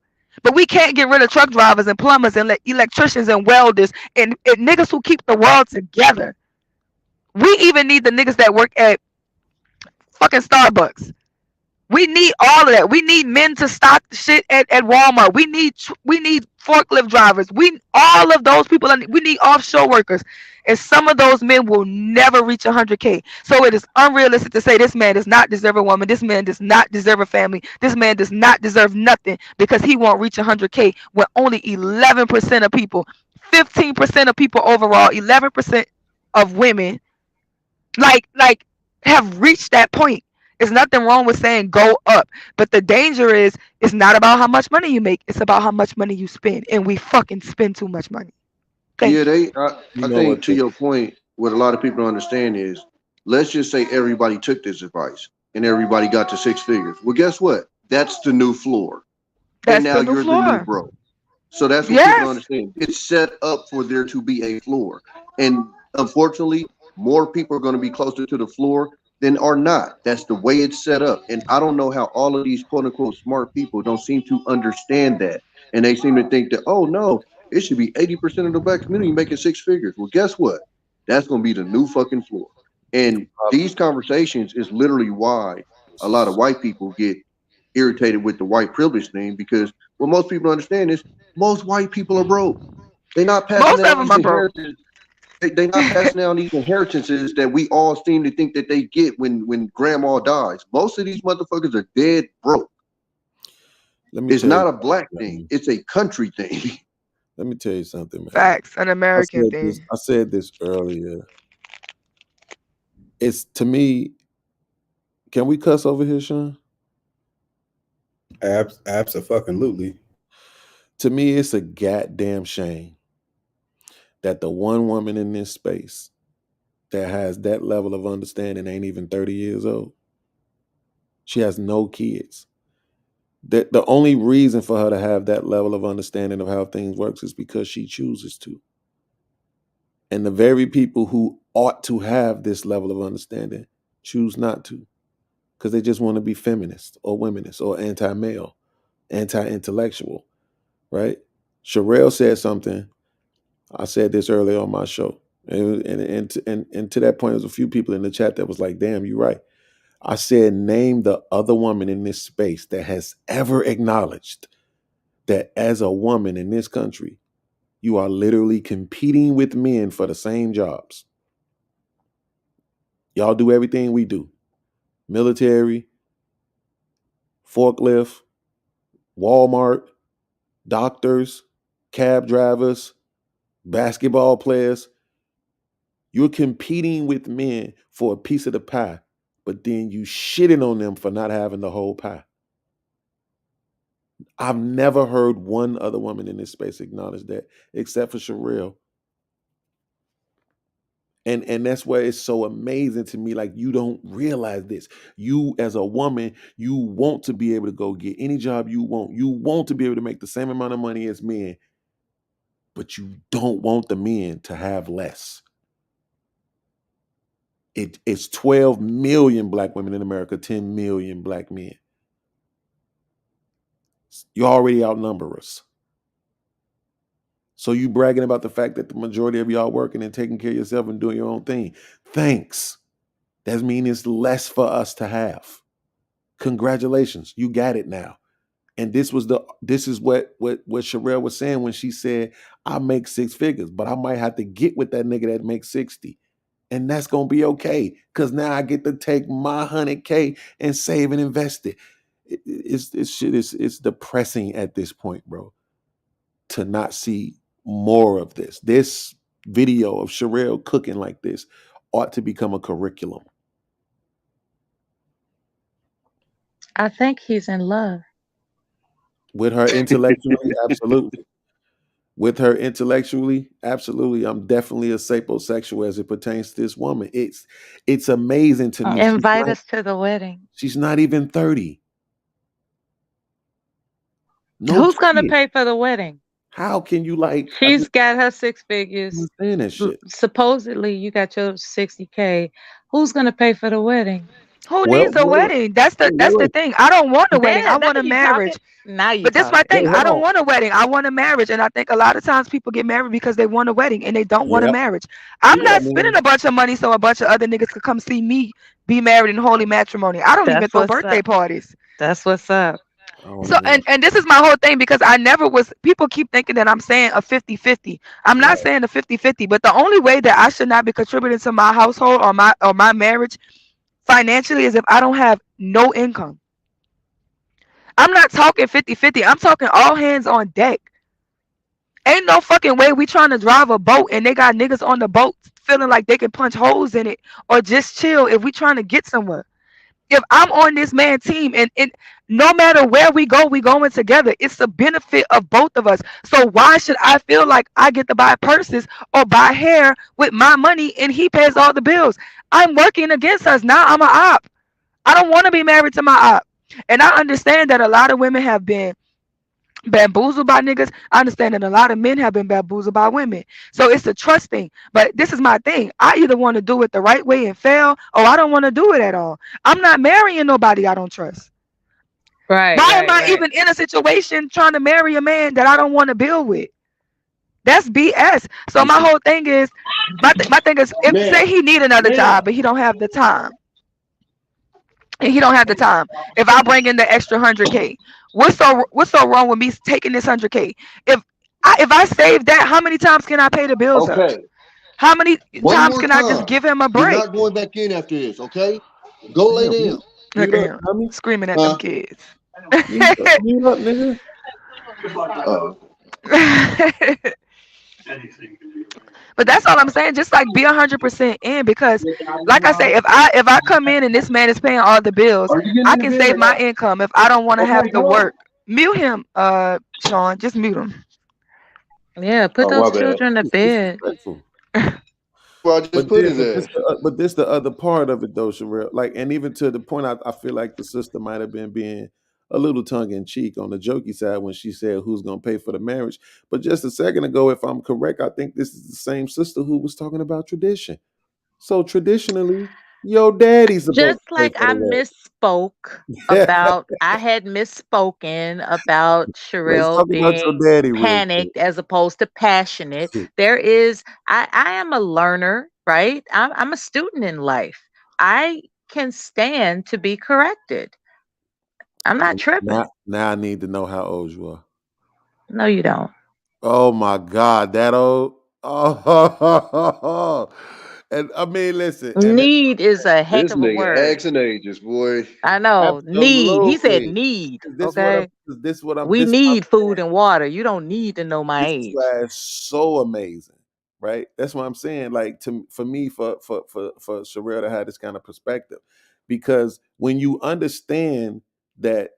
[SPEAKER 11] But we can't get rid of truck drivers and plumbers and electricians and welders and niggas who keep the world together. We even need the niggas that work at fucking Starbucks. We need all of that. We need men to stock the shit at Walmart. We need forklift drivers. All of those people. We need offshore workers. And some of those men will never reach 100K. So it is unrealistic to say this man does not deserve a woman. This man does not deserve a family. This man does not deserve nothing because he won't reach 100K when only 11% of people, 15% of people overall, 11% of women like have reached that point. There's nothing wrong with saying go up, but the danger is it's not about how much money you make. It's about how much money you spend, and we fucking spend too much money.
[SPEAKER 8] I think to your point, what a lot of people don't understand is, let's just say everybody took this advice and everybody got to six figures. Well, guess what? That's the new floor. And now you're the new bro. So that's what people don't understand. It's set up for there to be a floor. And unfortunately, more people are going to be closer to the floor than are not. That's the way it's set up. And I don't know how all of these quote unquote smart people don't seem to understand that. And they seem to think that, oh no, it should be 80% of the black community making six figures. Well, guess what? That's going to be the new fucking floor. And these conversations is literally why a lot of white people get irritated with the white privilege thing, because what most people understand is most white people are broke. They're not passing down these inheritances. They're not passing down these inheritances that we all seem to think that they get when grandma dies. Most of these motherfuckers are dead broke. It's not a black thing. It's a country thing.
[SPEAKER 5] Let me tell you something, man.
[SPEAKER 11] Facts, an American thing.
[SPEAKER 5] I said this earlier. It's, to me, can we cuss over here, Shawn?
[SPEAKER 14] Absolutely.
[SPEAKER 5] To me, it's a goddamn shame that the one woman in this space that has that level of understanding ain't even 30 years old. She has no kids. The only reason for her to have that level of understanding of how things works is because she chooses to. And the very people who ought to have this level of understanding choose not to, because they just want to be feminist or womanist or anti-male, anti-intellectual, right? Cherrell said something. I said this earlier on my show. And to that point, there's a few people in the chat that was like, damn, you're right. I said, name the other woman in this space that has ever acknowledged that as a woman in this country, you are literally competing with men for the same jobs. Y'all do everything we do. Military, forklift, Walmart, doctors, cab drivers, basketball players. You're competing with men for a piece of the pie, but then you shitting on them for not having the whole pie. I've never heard one other woman in this space acknowledge that, except for Cherrell. And that's why it's so amazing to me. Like, you don't realize this. You, as a woman, you want to be able to go get any job you want. You want to be able to make the same amount of money as men, but you don't want the men to have less. It's 12 million black women in America, 10 million black men. You already outnumber us. So you bragging about the fact that the majority of y'all working and taking care of yourself and doing your own thing. Thanks. That means it's less for us to have. Congratulations. You got it now. And this is what Cherrell was saying when she said, I make 6 figures, but I might have to get with that nigga that makes 60. And that's going to be okay, because now I get to take my 100K and save and invest it. It's depressing at this point, bro, to not see more of this. This video of Cherrell cooking like this ought to become a curriculum.
[SPEAKER 13] I think he's in love.
[SPEAKER 5] With her intellectually, absolutely. With her intellectually, absolutely. I'm definitely a sapiosexual as it pertains to this woman. It's amazing to me.
[SPEAKER 13] Invite us to the wedding.
[SPEAKER 5] She's not even 30. No
[SPEAKER 13] Who's
[SPEAKER 5] kid.
[SPEAKER 13] gonna pay for the wedding?
[SPEAKER 5] How can you like?
[SPEAKER 13] She's got her 6 figures.
[SPEAKER 5] That shit.
[SPEAKER 13] Supposedly, you got your 60K. Who's gonna pay for the wedding?
[SPEAKER 11] Who needs a wedding? That's the thing. I don't want a wedding. I want a marriage. But that's my thing. I don't want a wedding. I want a marriage. And I think a lot of times people get married because they want a wedding and they don't want a marriage. I'm not spending a bunch of money so a bunch of other niggas could come see me be married in holy matrimony. I don't even throw birthday parties.
[SPEAKER 13] That's what's up.
[SPEAKER 11] So and this is my whole thing, because I never was, people keep thinking that I'm saying a 50-50. I'm not saying a 50-50, but the only way that I should not be contributing to my household or my marriage financially is if I don't have no income. I'm not talking 50-50. I'm talking all hands on deck. Ain't no fucking way we trying to drive a boat and they got niggas on the boat feeling like they can punch holes in it or just chill if we trying to get somewhere. If I'm on this man team and no matter where we go, we going together. It's the benefit of both of us. So why should I feel like I get to buy purses or buy hair with my money and he pays all the bills? I'm working against us. Now I'm an op. I don't want to be married to my op. And I understand that a lot of women have been bamboozled by niggas. I understand that a lot of men have been bamboozled by women. So it's a trust thing. But this is my thing. I either want to do it the right way and fail, or I don't want to do it at all. I'm not marrying nobody I don't trust.
[SPEAKER 13] Right.
[SPEAKER 11] Why am I even in a situation trying to marry a man that I don't want to build with? That's BS. So my whole thing is, my thing is, if say he need another job but he don't have the time. And he don't have the time. If I bring in the extra 100K, what's so wrong with me taking this 100K? If I save that, how many times can I pay the bills up? How many times can I just give him a break?
[SPEAKER 8] You're not going back in after this, okay? Go lay down.
[SPEAKER 11] Look at him screaming at them kids.
[SPEAKER 5] Mute up, nigga.
[SPEAKER 11] But that's all I'm saying. Just like be 100% in, because, like I say, if I come in and this man is paying all the bills, I can save my income if I don't want to have to work. Mute him, Shawn. Just mute him.
[SPEAKER 13] Yeah, put
[SPEAKER 8] Oh, my
[SPEAKER 13] those
[SPEAKER 8] bad.
[SPEAKER 13] children to
[SPEAKER 5] It's
[SPEAKER 13] bed.
[SPEAKER 5] disrespectful.
[SPEAKER 8] Well, I just put his ass.
[SPEAKER 5] But this the other part of it though, Cherrell. Like, and even to the point, I feel like the sister might have been being a little tongue in cheek on the jokey side when she said who's going to pay for the marriage. But just a second ago, if I'm correct, I think this is the same sister who was talking about tradition. So traditionally, your daddy's supposed
[SPEAKER 13] Just
[SPEAKER 5] to pay
[SPEAKER 13] like
[SPEAKER 5] for
[SPEAKER 13] I
[SPEAKER 5] the
[SPEAKER 13] misspoke
[SPEAKER 5] wedding.
[SPEAKER 13] about, I had misspoken about
[SPEAKER 5] Let's
[SPEAKER 13] Cherrell
[SPEAKER 5] talk about your
[SPEAKER 13] being
[SPEAKER 5] daddy real quick.
[SPEAKER 13] panicked as opposed to passionate. There is, I am a learner, right? I'm a student in life. I can stand to be corrected. I'm not tripping.
[SPEAKER 5] Now I need to know how old you are.
[SPEAKER 13] No, you don't.
[SPEAKER 5] Oh my God, that old. Oh, and I mean, listen, and
[SPEAKER 13] Need is a heck
[SPEAKER 8] This
[SPEAKER 13] of a
[SPEAKER 8] nigga
[SPEAKER 13] word.
[SPEAKER 8] asking ages, boy.
[SPEAKER 13] I know. Need. He said
[SPEAKER 5] absolutely.
[SPEAKER 13] need.
[SPEAKER 5] This what I'm.
[SPEAKER 13] Okay. We
[SPEAKER 5] This what I'm
[SPEAKER 13] need food
[SPEAKER 5] saying.
[SPEAKER 13] and water. You don't need to know my
[SPEAKER 5] This is
[SPEAKER 13] age.
[SPEAKER 5] why it's so amazing, right? That's what I'm saying. Like for me, for Cherrell to have this kind of perspective, because when you understand that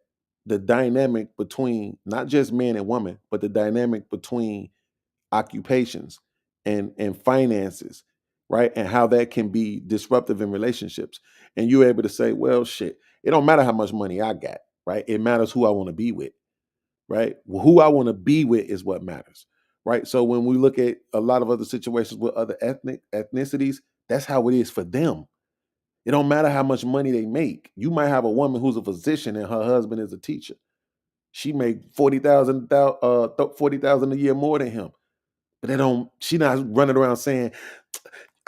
[SPEAKER 5] the dynamic between not just man and woman, but the dynamic between occupations and finances, right, and how that can be disruptive in relationships, and you're able to say, well, shit, it don't matter how much money I got, right? It matters who I want to be with, right? Who I want to be with is what matters, right? So when we look at a lot of other situations with other ethnicities, that's how it is for them. It don't matter how much money they make. You might have a woman who's a physician and her husband is a teacher. She make 40,000 a year more than him. But they don't, she not running around saying,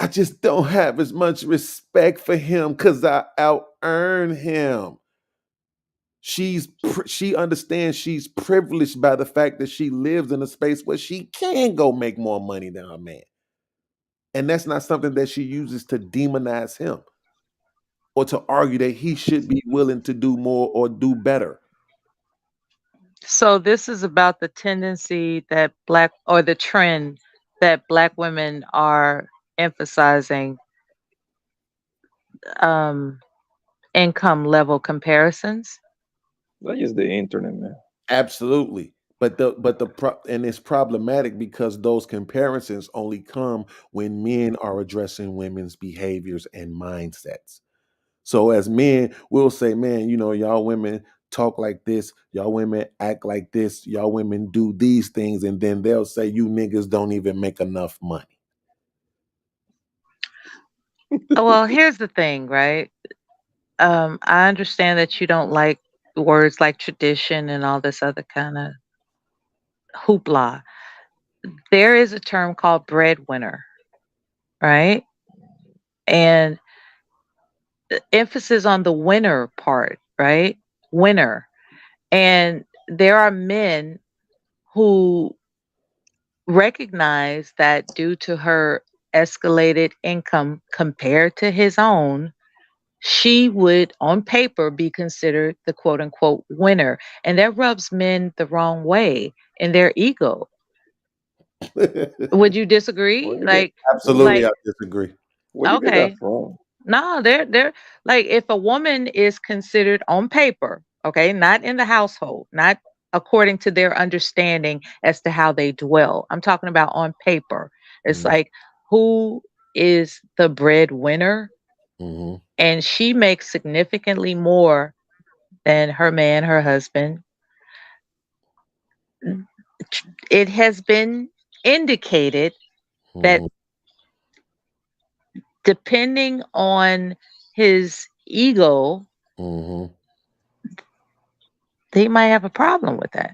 [SPEAKER 5] I just don't have as much respect for him because I out earn him. She understands she's privileged by the fact that she lives in a space where she can go make more money than her man. And that's not something that she uses to demonize him or to argue that he should be willing to do more or do better.
[SPEAKER 13] So this is about the tendency that the trend that Black women are emphasizing income level comparisons.
[SPEAKER 7] That is the internet, man.
[SPEAKER 5] Absolutely. And it's problematic because those comparisons only come when men are addressing women's behaviors and mindsets. So as men, we'll say, man, y'all women talk like this, y'all women act like this, y'all women do these things, and then they'll say you niggas don't even make enough money.
[SPEAKER 13] Well, here's the thing, right? I understand that you don't like words like tradition and all this other kind of hoopla. There is a term called breadwinner, right? And emphasis on the winner part, right? Winner. And there are men who recognize that due to her escalated income compared to his own, she would, on paper, be considered the quote unquote winner. And that rubs men the wrong way in their ego. Would you disagree?
[SPEAKER 5] Absolutely, I disagree.
[SPEAKER 7] Where you get that from?
[SPEAKER 13] No, they're like, if a woman is considered on paper, okay, not in the household, not according to their understanding as to how they dwell. I'm talking about on paper. It's like, who is the breadwinner?
[SPEAKER 5] Mm-hmm.
[SPEAKER 13] And she makes significantly more than her man, her husband. It has been indicated that depending on his ego, they might have a problem with that.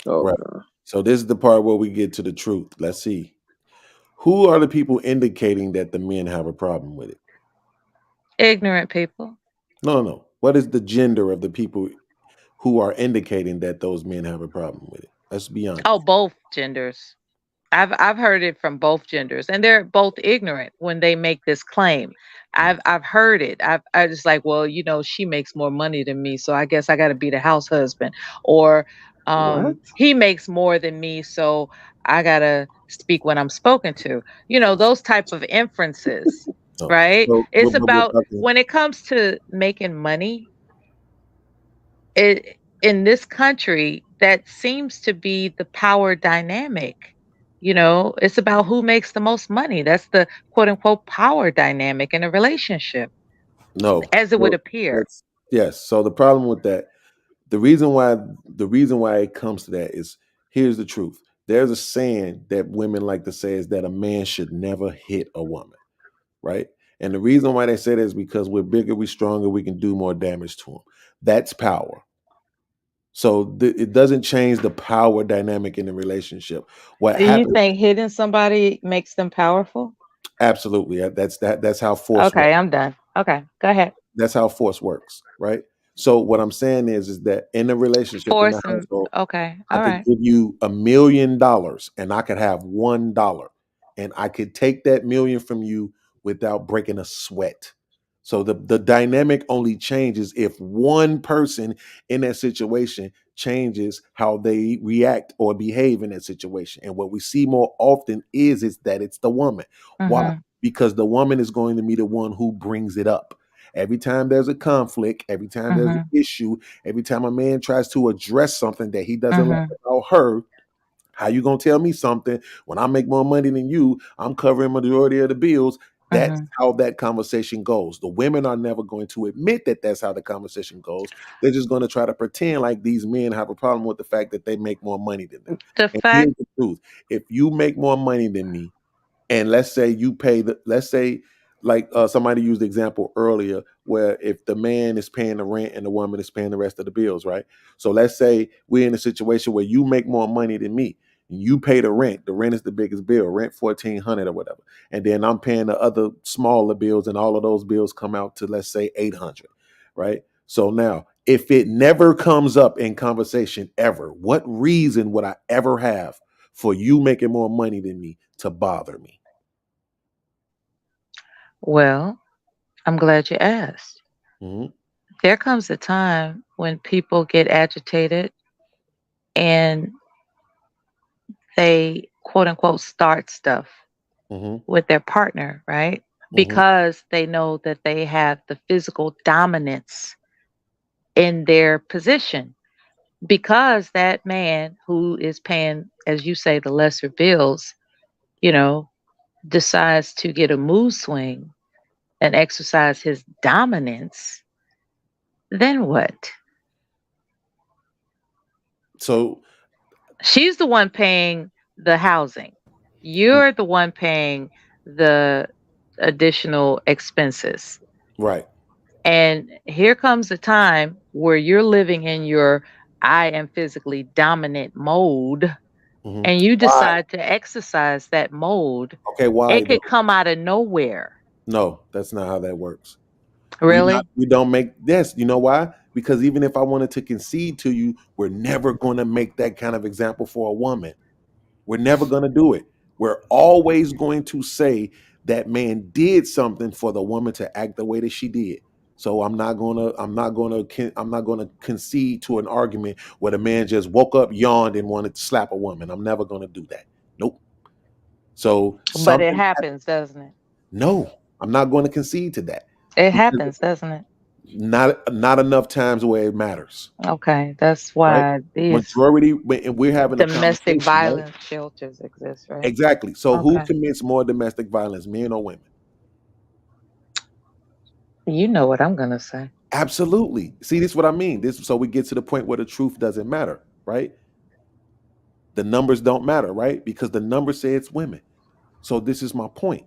[SPEAKER 5] Oh, right. So this is the part where we get to the truth. Let's see. Who are the people indicating that the men have a problem with it?
[SPEAKER 13] Ignorant people.
[SPEAKER 5] No. What is the gender of the people who are indicating that those men have a problem with it? Let's be honest.
[SPEAKER 13] Oh, both genders. I've heard it from both genders, and they're both ignorant when they make this claim. I've heard it. I just like, well, she makes more money than me, so I guess I got to be the house husband, or
[SPEAKER 3] What?
[SPEAKER 13] he makes more than me, so I gotta speak when I'm spoken to. Those type of inferences,
[SPEAKER 3] No.
[SPEAKER 13] right?
[SPEAKER 3] So,
[SPEAKER 13] It's
[SPEAKER 3] but we're
[SPEAKER 13] about
[SPEAKER 3] talking.
[SPEAKER 13] when it comes to making money. It in this country that seems to be the power dynamic. It's about who makes the most money. That's the quote unquote power dynamic in a relationship,
[SPEAKER 3] No.
[SPEAKER 13] as it would
[SPEAKER 3] So
[SPEAKER 13] appear.
[SPEAKER 3] that's yes. So the problem with that, the reason why it comes to that is, here's the truth. There's a saying that women like to say, is that a man should never hit a woman, right? And the reason why they say that is because we're bigger, we're stronger, we can do more damage to them. That's power. So it doesn't change the power dynamic in the relationship. What
[SPEAKER 13] Do you
[SPEAKER 3] happens?
[SPEAKER 13] think hitting somebody makes them powerful?
[SPEAKER 3] Absolutely. That's how force works.
[SPEAKER 13] Okay, I'm done. Okay, go ahead.
[SPEAKER 3] That's how force works, right? So what I'm saying is that in a relationship, in a
[SPEAKER 13] Force them.
[SPEAKER 3] household,
[SPEAKER 13] Okay,
[SPEAKER 3] I
[SPEAKER 13] all
[SPEAKER 3] could
[SPEAKER 13] right.
[SPEAKER 3] give you $1 million and I could have $1, and I could take that million from you without breaking a sweat. So the dynamic only changes if one person in that situation changes how they react or behave in that situation. And what we see more often is that it's the woman. Why?
[SPEAKER 13] Mm-hmm.
[SPEAKER 3] Because the woman is going to be the one who brings it up. Every time there's a conflict, every time there's an
[SPEAKER 13] Mm-hmm.
[SPEAKER 3] issue, every time a man tries to address something that he doesn't like
[SPEAKER 13] Mm-hmm.
[SPEAKER 3] about her, how you gonna tell me something when I make more money than you? I'm covering majority of the bills. That's
[SPEAKER 13] Mm-hmm.
[SPEAKER 3] how that conversation goes. The women are never going to admit that that's how the conversation goes. They're just going to try to pretend like these men have a problem with the fact that they make more money than them.
[SPEAKER 13] The
[SPEAKER 3] And
[SPEAKER 13] fact.
[SPEAKER 3] here's the truth: if you make more money than me, and let's say you pay let's say, like somebody used the example earlier, where if the man is paying the rent and the woman is paying the rest of the bills, right? So let's say we're in a situation where you make more money than me, and you pay the rent. The rent is the biggest bill, rent $1,400 or whatever, and then I'm paying the other smaller bills, and all of those bills come out to, let's say, $800, right? So now, if it never comes up in conversation ever, what reason would I ever have for you making more money than me to bother me?
[SPEAKER 13] Well, I'm glad you asked.
[SPEAKER 3] Mhm.
[SPEAKER 13] There comes a time when people get agitated and they quote unquote start stuff
[SPEAKER 3] Mhm.
[SPEAKER 13] with their partner, right?
[SPEAKER 3] Mhm.
[SPEAKER 13] Because they know that they have the physical dominance in their position. Because that man who is paying, as you say, the lesser bills, you know, decides to get a mood swing and exercise his dominance, then what?
[SPEAKER 3] So
[SPEAKER 13] She's the one paying the housing. You're the one paying the additional expenses.
[SPEAKER 3] right.
[SPEAKER 13] And here comes a time where you're living in your I am physically dominant mode,
[SPEAKER 3] Mhm.
[SPEAKER 13] and you
[SPEAKER 3] Why?
[SPEAKER 13] decide to exercise that mode.
[SPEAKER 3] Okay, why
[SPEAKER 13] It could
[SPEAKER 3] though?
[SPEAKER 13] come out of nowhere.
[SPEAKER 3] No, that's not how that works.
[SPEAKER 13] Really?
[SPEAKER 3] We don't make this. You know why? Because even if I wanted to concede to you, we're never going to make that kind of example for a woman. We're never going to do it. We're always going to say that man did something for the woman to act the way that she did. So I'm not gonna concede to an argument where the man just woke up, yawned, and wanted to slap a woman. I'm never gonna do that. Nope. So
[SPEAKER 13] But it
[SPEAKER 3] something
[SPEAKER 13] happens, doesn't it?
[SPEAKER 3] no, I'm not going to concede to that,
[SPEAKER 13] It
[SPEAKER 3] because
[SPEAKER 13] happens, doesn't it?
[SPEAKER 3] not enough times where it matters,
[SPEAKER 13] Okay, that's
[SPEAKER 3] right?
[SPEAKER 13] why these
[SPEAKER 3] And we're having a
[SPEAKER 13] domestic
[SPEAKER 3] conversation, right?
[SPEAKER 13] violence shelters exist, right?
[SPEAKER 3] Exactly. So who
[SPEAKER 13] Okay.
[SPEAKER 3] commits more domestic violence, men or women?
[SPEAKER 13] You know what I'm going to say.
[SPEAKER 3] Absolutely. See, this is what I mean. So we get to the point where the truth doesn't matter, right? The numbers don't matter, right? Because the numbers say it's women. So this is my point.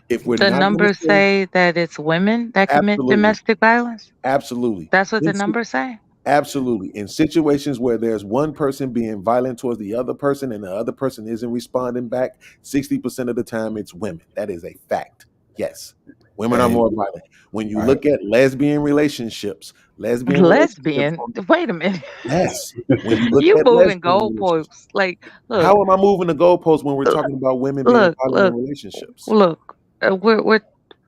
[SPEAKER 3] If we're
[SPEAKER 13] The
[SPEAKER 3] not going to
[SPEAKER 13] numbers
[SPEAKER 3] say
[SPEAKER 13] say that it's women that commit
[SPEAKER 3] absolutely,
[SPEAKER 13] domestic violence?
[SPEAKER 3] absolutely,
[SPEAKER 13] That's what the
[SPEAKER 3] in si-
[SPEAKER 13] numbers say?
[SPEAKER 3] absolutely, in situations where there's one person being violent towards the other person and the other person isn't responding back, 60% of the time it's women. That is a fact. Yes.
[SPEAKER 5] Women are more violent. When you look at lesbian relationships, lesbian.
[SPEAKER 13] Wait a minute.
[SPEAKER 5] Yes. When you look
[SPEAKER 13] You
[SPEAKER 5] at
[SPEAKER 13] moving goalposts. Like, look.
[SPEAKER 5] How am I moving the goalposts when we're talking about women being violent in relationships?
[SPEAKER 13] Look.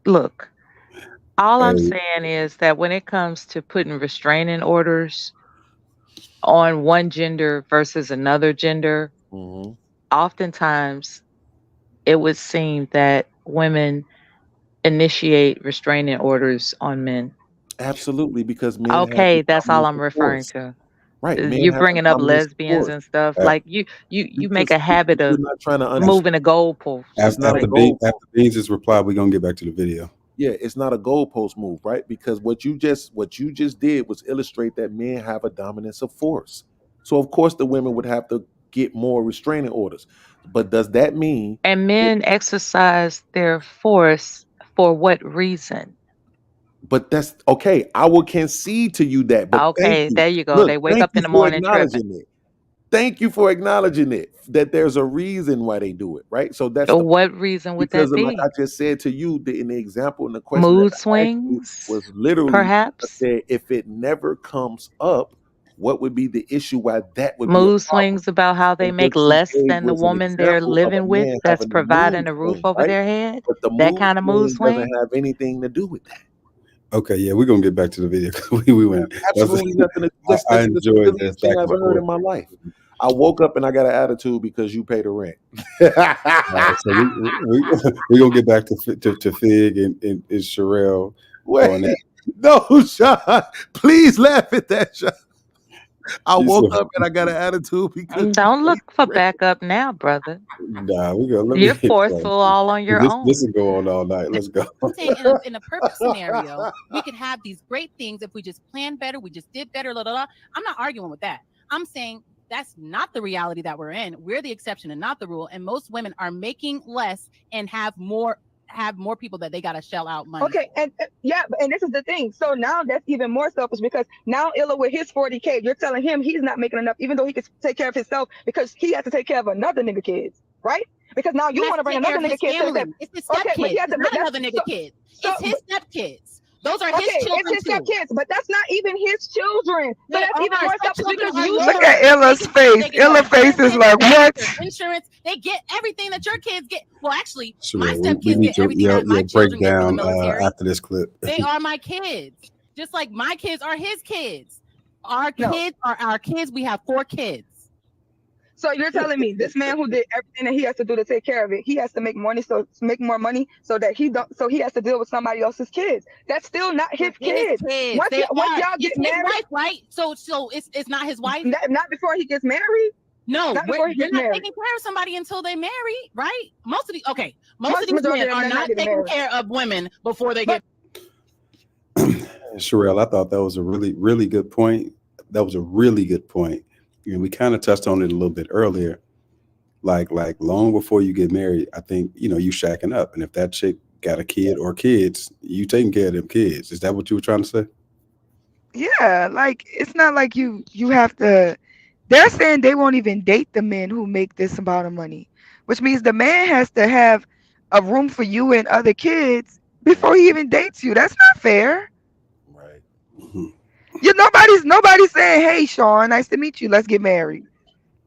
[SPEAKER 13] Look. All I'm saying is that when it comes to putting restraining orders on one gender versus another gender, oftentimes it would seem that women initiate restraining orders on men.
[SPEAKER 5] Absolutely, because men.
[SPEAKER 13] Okay, that's all I'm referring to.
[SPEAKER 5] Right,
[SPEAKER 13] You're bringing up lesbians and stuff. Like you make a habit of
[SPEAKER 5] not trying to
[SPEAKER 13] moving the goalpost.
[SPEAKER 14] After Beanz' reply, we're gonna get back to the video.
[SPEAKER 5] Yeah, it's not a goalpost move, right? Because what you just did was illustrate that men have a dominance of force. So of course the women would have to get more restraining orders. But does that mean
[SPEAKER 13] men exercise their force for what reason?
[SPEAKER 5] But that's okay. I will concede to you that. But
[SPEAKER 13] okay, there you go. They wake up in the morning tripping.
[SPEAKER 5] Thank you for acknowledging it. That there's a reason why they do it, right? So that's
[SPEAKER 13] what reason would that be?
[SPEAKER 5] Like I just said to you, in the example and the question,
[SPEAKER 13] mood swings
[SPEAKER 5] was literally
[SPEAKER 13] perhaps.
[SPEAKER 5] If it never comes up, what would be the issue? Why that would
[SPEAKER 13] mood swings about how they make less than the woman they're living with, that's providing a roof over their head.
[SPEAKER 5] But
[SPEAKER 13] that kind of mood swing
[SPEAKER 5] doesn't have anything to do with that.
[SPEAKER 14] Okay, yeah, we're gonna get back to the video. we went
[SPEAKER 5] absolutely nothing.
[SPEAKER 14] I enjoyed this.
[SPEAKER 5] Thing I've heard in my life. I woke up and I got an attitude because you pay the rent.
[SPEAKER 14] Right, so we're gonna get back to Fig and Cherrell.
[SPEAKER 5] Wait, no, Shawn, please laugh at that, Shawn. I woke up and I got an attitude because
[SPEAKER 13] don't look for backup now, brother.
[SPEAKER 14] Nah, we go.
[SPEAKER 13] You're forceful all on your own.
[SPEAKER 14] This is go on all night. Let's go.
[SPEAKER 12] I'm saying in a perfect scenario, we could have these great things if we just planned better, we just did better. I'm not arguing with that. I'm saying that's not the reality that we're in. We're the exception and not the rule. And most women are making less and have more people that they got to shell out money.
[SPEAKER 11] Okay, and this is the thing. So now that's even more selfish because now Illa with his 40K, you're telling him he's not making enough, even though he could take care of himself because he has to take care of another nigga kids, right? Because now you want to bring another nigga kid.
[SPEAKER 12] It's his step kids. It's not another nigga kid. It's his step kids. Those are his children.
[SPEAKER 11] It's his step kids, but that's not even his children. So that's even more selfish because you
[SPEAKER 15] look at Illa's face. Illa's face is like, what?
[SPEAKER 12] Insurance, they get everything that your kids get. Well, actually,
[SPEAKER 14] Sure,
[SPEAKER 12] my step
[SPEAKER 14] we
[SPEAKER 12] kids
[SPEAKER 14] need
[SPEAKER 12] get
[SPEAKER 14] to
[SPEAKER 12] everything that my
[SPEAKER 14] break
[SPEAKER 12] children get from
[SPEAKER 14] down
[SPEAKER 12] the military.
[SPEAKER 14] after this clip.
[SPEAKER 12] They are my kids, just like my kids are his kids. Our kids are our kids. We have 4 kids.
[SPEAKER 11] So you're telling me this man who did everything that he has to do to take care of it, he has to make money, so make more money, so that he has to deal with somebody else's kids. That's still not his kids. Once y'all get married,
[SPEAKER 12] wife, right? So it's not his wife.
[SPEAKER 11] Not before he gets married.
[SPEAKER 12] No,
[SPEAKER 11] not before he
[SPEAKER 12] you're
[SPEAKER 11] gets
[SPEAKER 12] not
[SPEAKER 11] married.
[SPEAKER 12] taking care of somebody until they marry, right? Most of these men are not taking care of women before they get.
[SPEAKER 14] Cherrell, I thought that was a really, really good point. That was a really good point. And we kind of touched on it a little bit earlier. Like long before you get married, I think, you shacking up. And if that chick got a kid or kids, you taking care of them kids. Is that what you were trying to say?
[SPEAKER 15] Yeah, like it's not like you have to. They're saying they won't even date the men who make this amount of money, which means the man has to have a room for you and other kids before he even dates you. That's not fair.
[SPEAKER 5] Right.
[SPEAKER 14] Mm-hmm.
[SPEAKER 15] Nobody's saying, hey, Shawn, nice to meet you. Let's get married.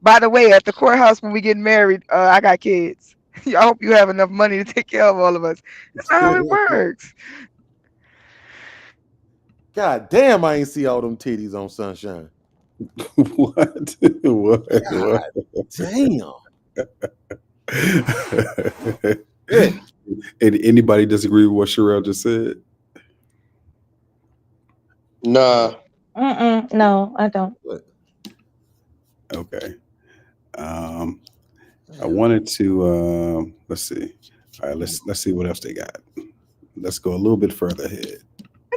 [SPEAKER 15] By the way, at the courthouse when we get married, I got kids. I hope you have enough money to take care of all of us. That's not how it works.
[SPEAKER 5] God damn, I ain't see all them titties on Sunshine.
[SPEAKER 14] What?
[SPEAKER 5] God damn.
[SPEAKER 14] Anybody disagree with what Cherrell just said?
[SPEAKER 8] Nah.
[SPEAKER 13] No, I don't.
[SPEAKER 14] Okay. I wanted to let's see. All right, let's see what else they got. Let's go a little bit further ahead.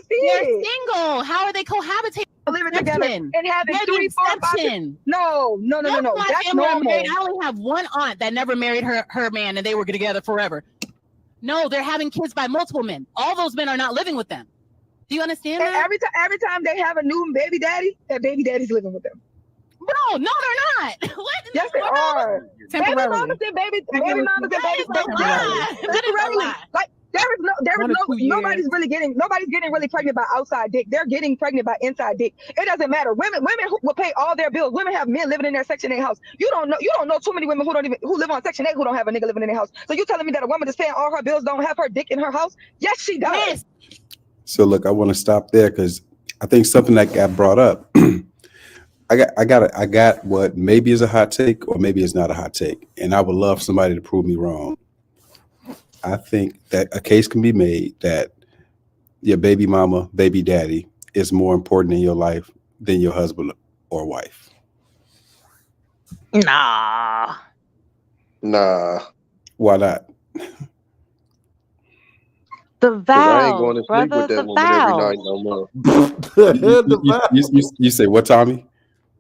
[SPEAKER 12] They're single. How are they cohabitating?
[SPEAKER 11] Living together and having 3, 4, 5. No. That's normal.
[SPEAKER 12] I only have one aunt that never married her man, and they were together forever. No, they're having kids by multiple men. All those men are not living with them. Do you understand that?
[SPEAKER 11] Every time they have a new baby daddy, that baby daddy's living with them.
[SPEAKER 12] No, they're not. What?
[SPEAKER 11] Yes, they are.
[SPEAKER 12] Temporarily.
[SPEAKER 11] Baby mamas and babies.
[SPEAKER 12] That is a lie.
[SPEAKER 11] Like Nobody's getting really pregnant by outside dick. They're getting pregnant by inside dick. It doesn't matter. Women who will pay all their bills. Women have men living in their Section 8 house. You don't know too many women who live on Section 8 who don't have a nigga living in their house. So you telling me that a woman that's paying all her bills don't have her dick in her house? Yes, she does. Yes.
[SPEAKER 14] So look, I want to stop there because I think something that got brought up. I got what maybe is a hot take or maybe it's not a hot take, and I would love somebody to prove me wrong. I think that a case can be made that your baby mama, baby daddy is more important in your life than your husband or wife.
[SPEAKER 13] Nah.
[SPEAKER 14] Why not?
[SPEAKER 13] The vows,
[SPEAKER 8] I ain't going to sleep
[SPEAKER 13] brother,
[SPEAKER 8] with that
[SPEAKER 13] the
[SPEAKER 8] woman
[SPEAKER 13] vows.
[SPEAKER 8] every night no more.
[SPEAKER 14] You say what, Tommy?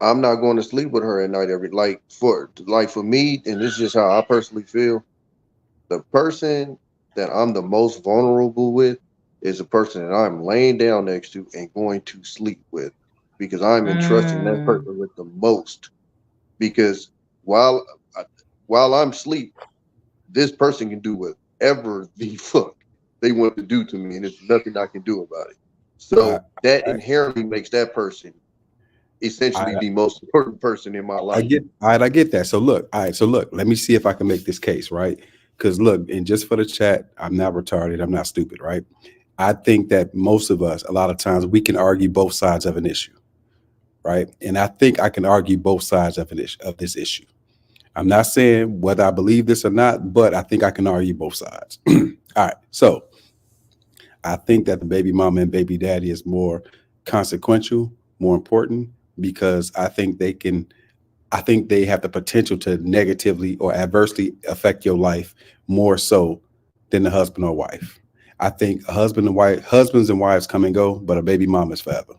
[SPEAKER 8] I'm not going to sleep with her at night for me, and this is just how I personally feel. The person that I'm the most vulnerable with is a person that I'm laying down next to and going to sleep with, because I'm entrusting that person with the most. Because while I'm asleep, this person can do whatever the fuck they want to do to me, and there's nothing I can do about it. So that inherently makes that person essentially the most important person in my life.
[SPEAKER 14] I get that. So look, let me see if I can make this case, right? Because look, and just for the chat, I'm not retarded, I'm not stupid, right? I think that most of us, a lot of times, we can argue both sides of an issue, right? And I think I can argue both sides of this issue. I'm not saying whether I believe this or not, but I think I can argue both sides. All right, so I think that the baby mama and baby daddy is more consequential, more important, because I think they have the potential to negatively or adversely affect your life more so than the husband or wife. I think husbands and wives come and go, but a baby mama is forever.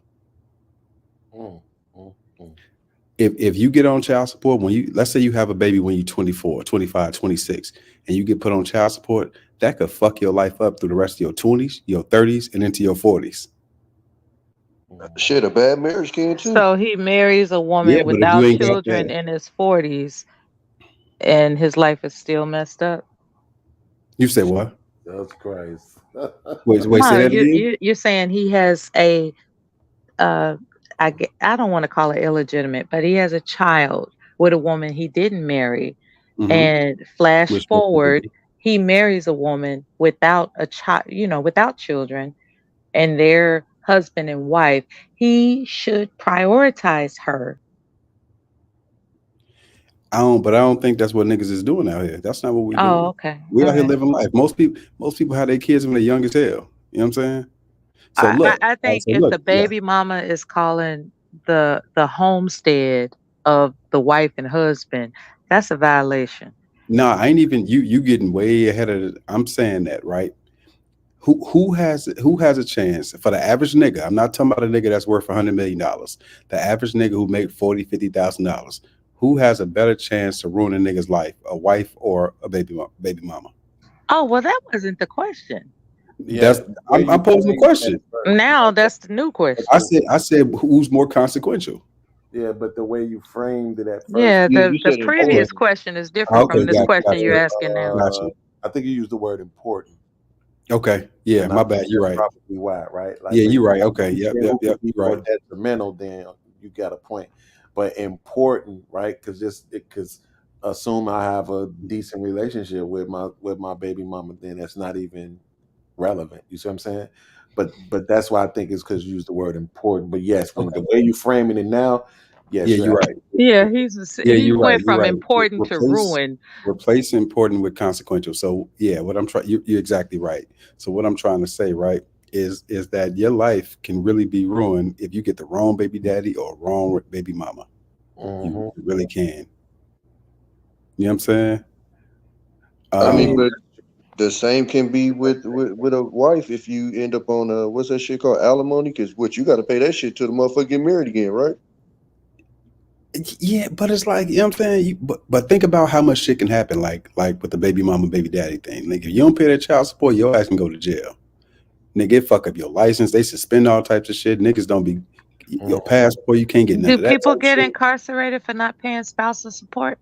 [SPEAKER 14] If you get on child support, let's say you have a baby when you're 24, 25, 26, and you get put on child support, that could fuck your life up through the rest of your 20s, your 30s, and into your 40s.
[SPEAKER 8] Shit, a bad marriage can too.
[SPEAKER 13] So he marries a woman without children in his 40s, and his life is still messed up.
[SPEAKER 14] You say what?
[SPEAKER 5] That's crazy.
[SPEAKER 14] Wait, say that again?
[SPEAKER 13] You're saying he has a, I don't want to call it illegitimate, but he has a child with a woman he didn't marry, and flash forward, he marries a woman without a child, without children, and their husband and wife. He should prioritize her.
[SPEAKER 14] I don't think that's what niggas is doing out here. That's not what we doing.
[SPEAKER 13] Oh, okay.
[SPEAKER 14] We out here living life. Most people have their kids when they're young as hell. You know what I'm saying? So look,
[SPEAKER 13] I think if the baby mama is calling the homestead of the wife and husband, that's a violation.
[SPEAKER 14] No, I ain't even you getting way ahead of it. I'm saying that, right? Who has a chance for the average nigga? I'm not talking about a nigga that's worth $100 million. The average nigga who make $40,000-$50,000. Who has a better chance to ruin a nigga's life, a wife or a baby mama?
[SPEAKER 13] Oh, well, that wasn't the question.
[SPEAKER 14] Yeah, I'm posing the question.
[SPEAKER 13] Now that's the new question.
[SPEAKER 14] I said who's more consequential?
[SPEAKER 5] Yeah, but the way you framed it at first.
[SPEAKER 13] Yeah, the previous question is different from this question you're asking now.
[SPEAKER 5] I think you used the word important.
[SPEAKER 14] Okay. Yeah, my bad. You're right.
[SPEAKER 5] Probably why, right?
[SPEAKER 14] Like, yeah, you're right. Okay. Yep. You're right.
[SPEAKER 5] More detrimental, then you got a point. But important, right? Because assume I have a decent relationship with my baby mama, then that's not even relevant. You see what I'm saying? But that's why I think it's because you use the word important. But yes, from the way you framing it now, yes,
[SPEAKER 14] you're right.
[SPEAKER 13] Yeah, he went from important to ruin.
[SPEAKER 14] Replace important with consequential. So yeah, what I'm trying, you're exactly right. So what I'm trying to say, right, is that your life can really be ruined if you get the wrong baby daddy or wrong baby mama. You really can. You know what I'm saying?
[SPEAKER 8] I mean, but the same can be with a wife if you end up on what's that shit called, alimony? Because you got to pay that shit till the motherfucker get married again, right?
[SPEAKER 14] Yeah, but it's like, you know what I'm saying? But think about how much shit can happen, like with the baby mama, baby daddy thing. Like, if you don't pay that child support, your ass can go to jail. Nigga, it fuck up your license. They suspend all types of shit. Niggas don't be your passport. You can't get none of that.
[SPEAKER 13] Do people get incarcerated for not paying spousal support?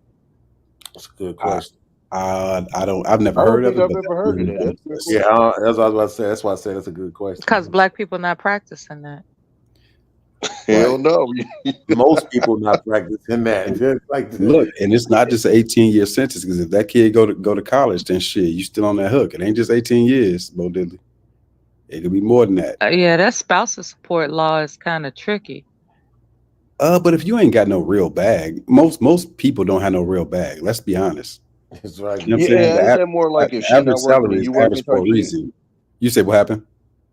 [SPEAKER 5] That's a good question.
[SPEAKER 14] I've never
[SPEAKER 8] I don't
[SPEAKER 14] heard of
[SPEAKER 8] think
[SPEAKER 14] it,
[SPEAKER 8] I've
[SPEAKER 14] but
[SPEAKER 8] ever heard of that. That's a good
[SPEAKER 5] Yeah,
[SPEAKER 8] question.
[SPEAKER 5] that's what I was about to say. That's why I said that's a good question.
[SPEAKER 13] Because black people not practicing that.
[SPEAKER 8] Hell
[SPEAKER 14] Right.
[SPEAKER 8] no.
[SPEAKER 5] Most people not practicing that. Just like
[SPEAKER 14] Look, and it's not just an 18-year sentence, because if that kid go to college, then shit, you still on that hook. It ain't just 18 years, Bo Diddley. It could be more than that.
[SPEAKER 13] Yeah, that spousal support law is kind of tricky.
[SPEAKER 14] But if you ain't got no real bag, most people don't have no real bag. Let's be honest.
[SPEAKER 5] That's right.
[SPEAKER 14] You know what I'm saying?
[SPEAKER 8] Yeah, ain't that more like if
[SPEAKER 14] The
[SPEAKER 8] she
[SPEAKER 14] average
[SPEAKER 8] not working
[SPEAKER 14] salary
[SPEAKER 8] and
[SPEAKER 14] is
[SPEAKER 8] you
[SPEAKER 14] average
[SPEAKER 8] working
[SPEAKER 14] for
[SPEAKER 8] type
[SPEAKER 14] a
[SPEAKER 8] shit?
[SPEAKER 14] reason. You said what happened?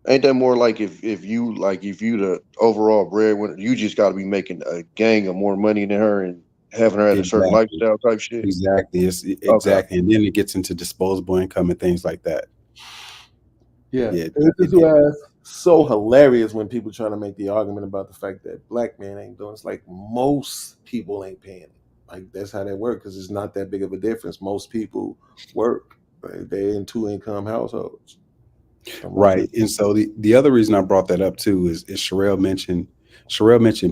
[SPEAKER 8] Ain't that more like if you the overall breadwinner, you just got to be making a gang of more money than her and having her at a certain
[SPEAKER 14] Exactly.
[SPEAKER 8] lifestyle type shit?
[SPEAKER 14] Exactly.
[SPEAKER 8] Okay.
[SPEAKER 14] Exactly. And then it gets into disposable income and things like that.
[SPEAKER 5] Yeah,
[SPEAKER 14] Yeah.
[SPEAKER 5] this is why it's so hilarious when people try to make the argument about the fact that black men ain't doing. It's like most people ain't paying it. Like that's how that works because it's not that big of a difference. Most people work. Right? They're in 2-income households.
[SPEAKER 14] Right. And so the other reason I brought that up too is Cherrell mentioned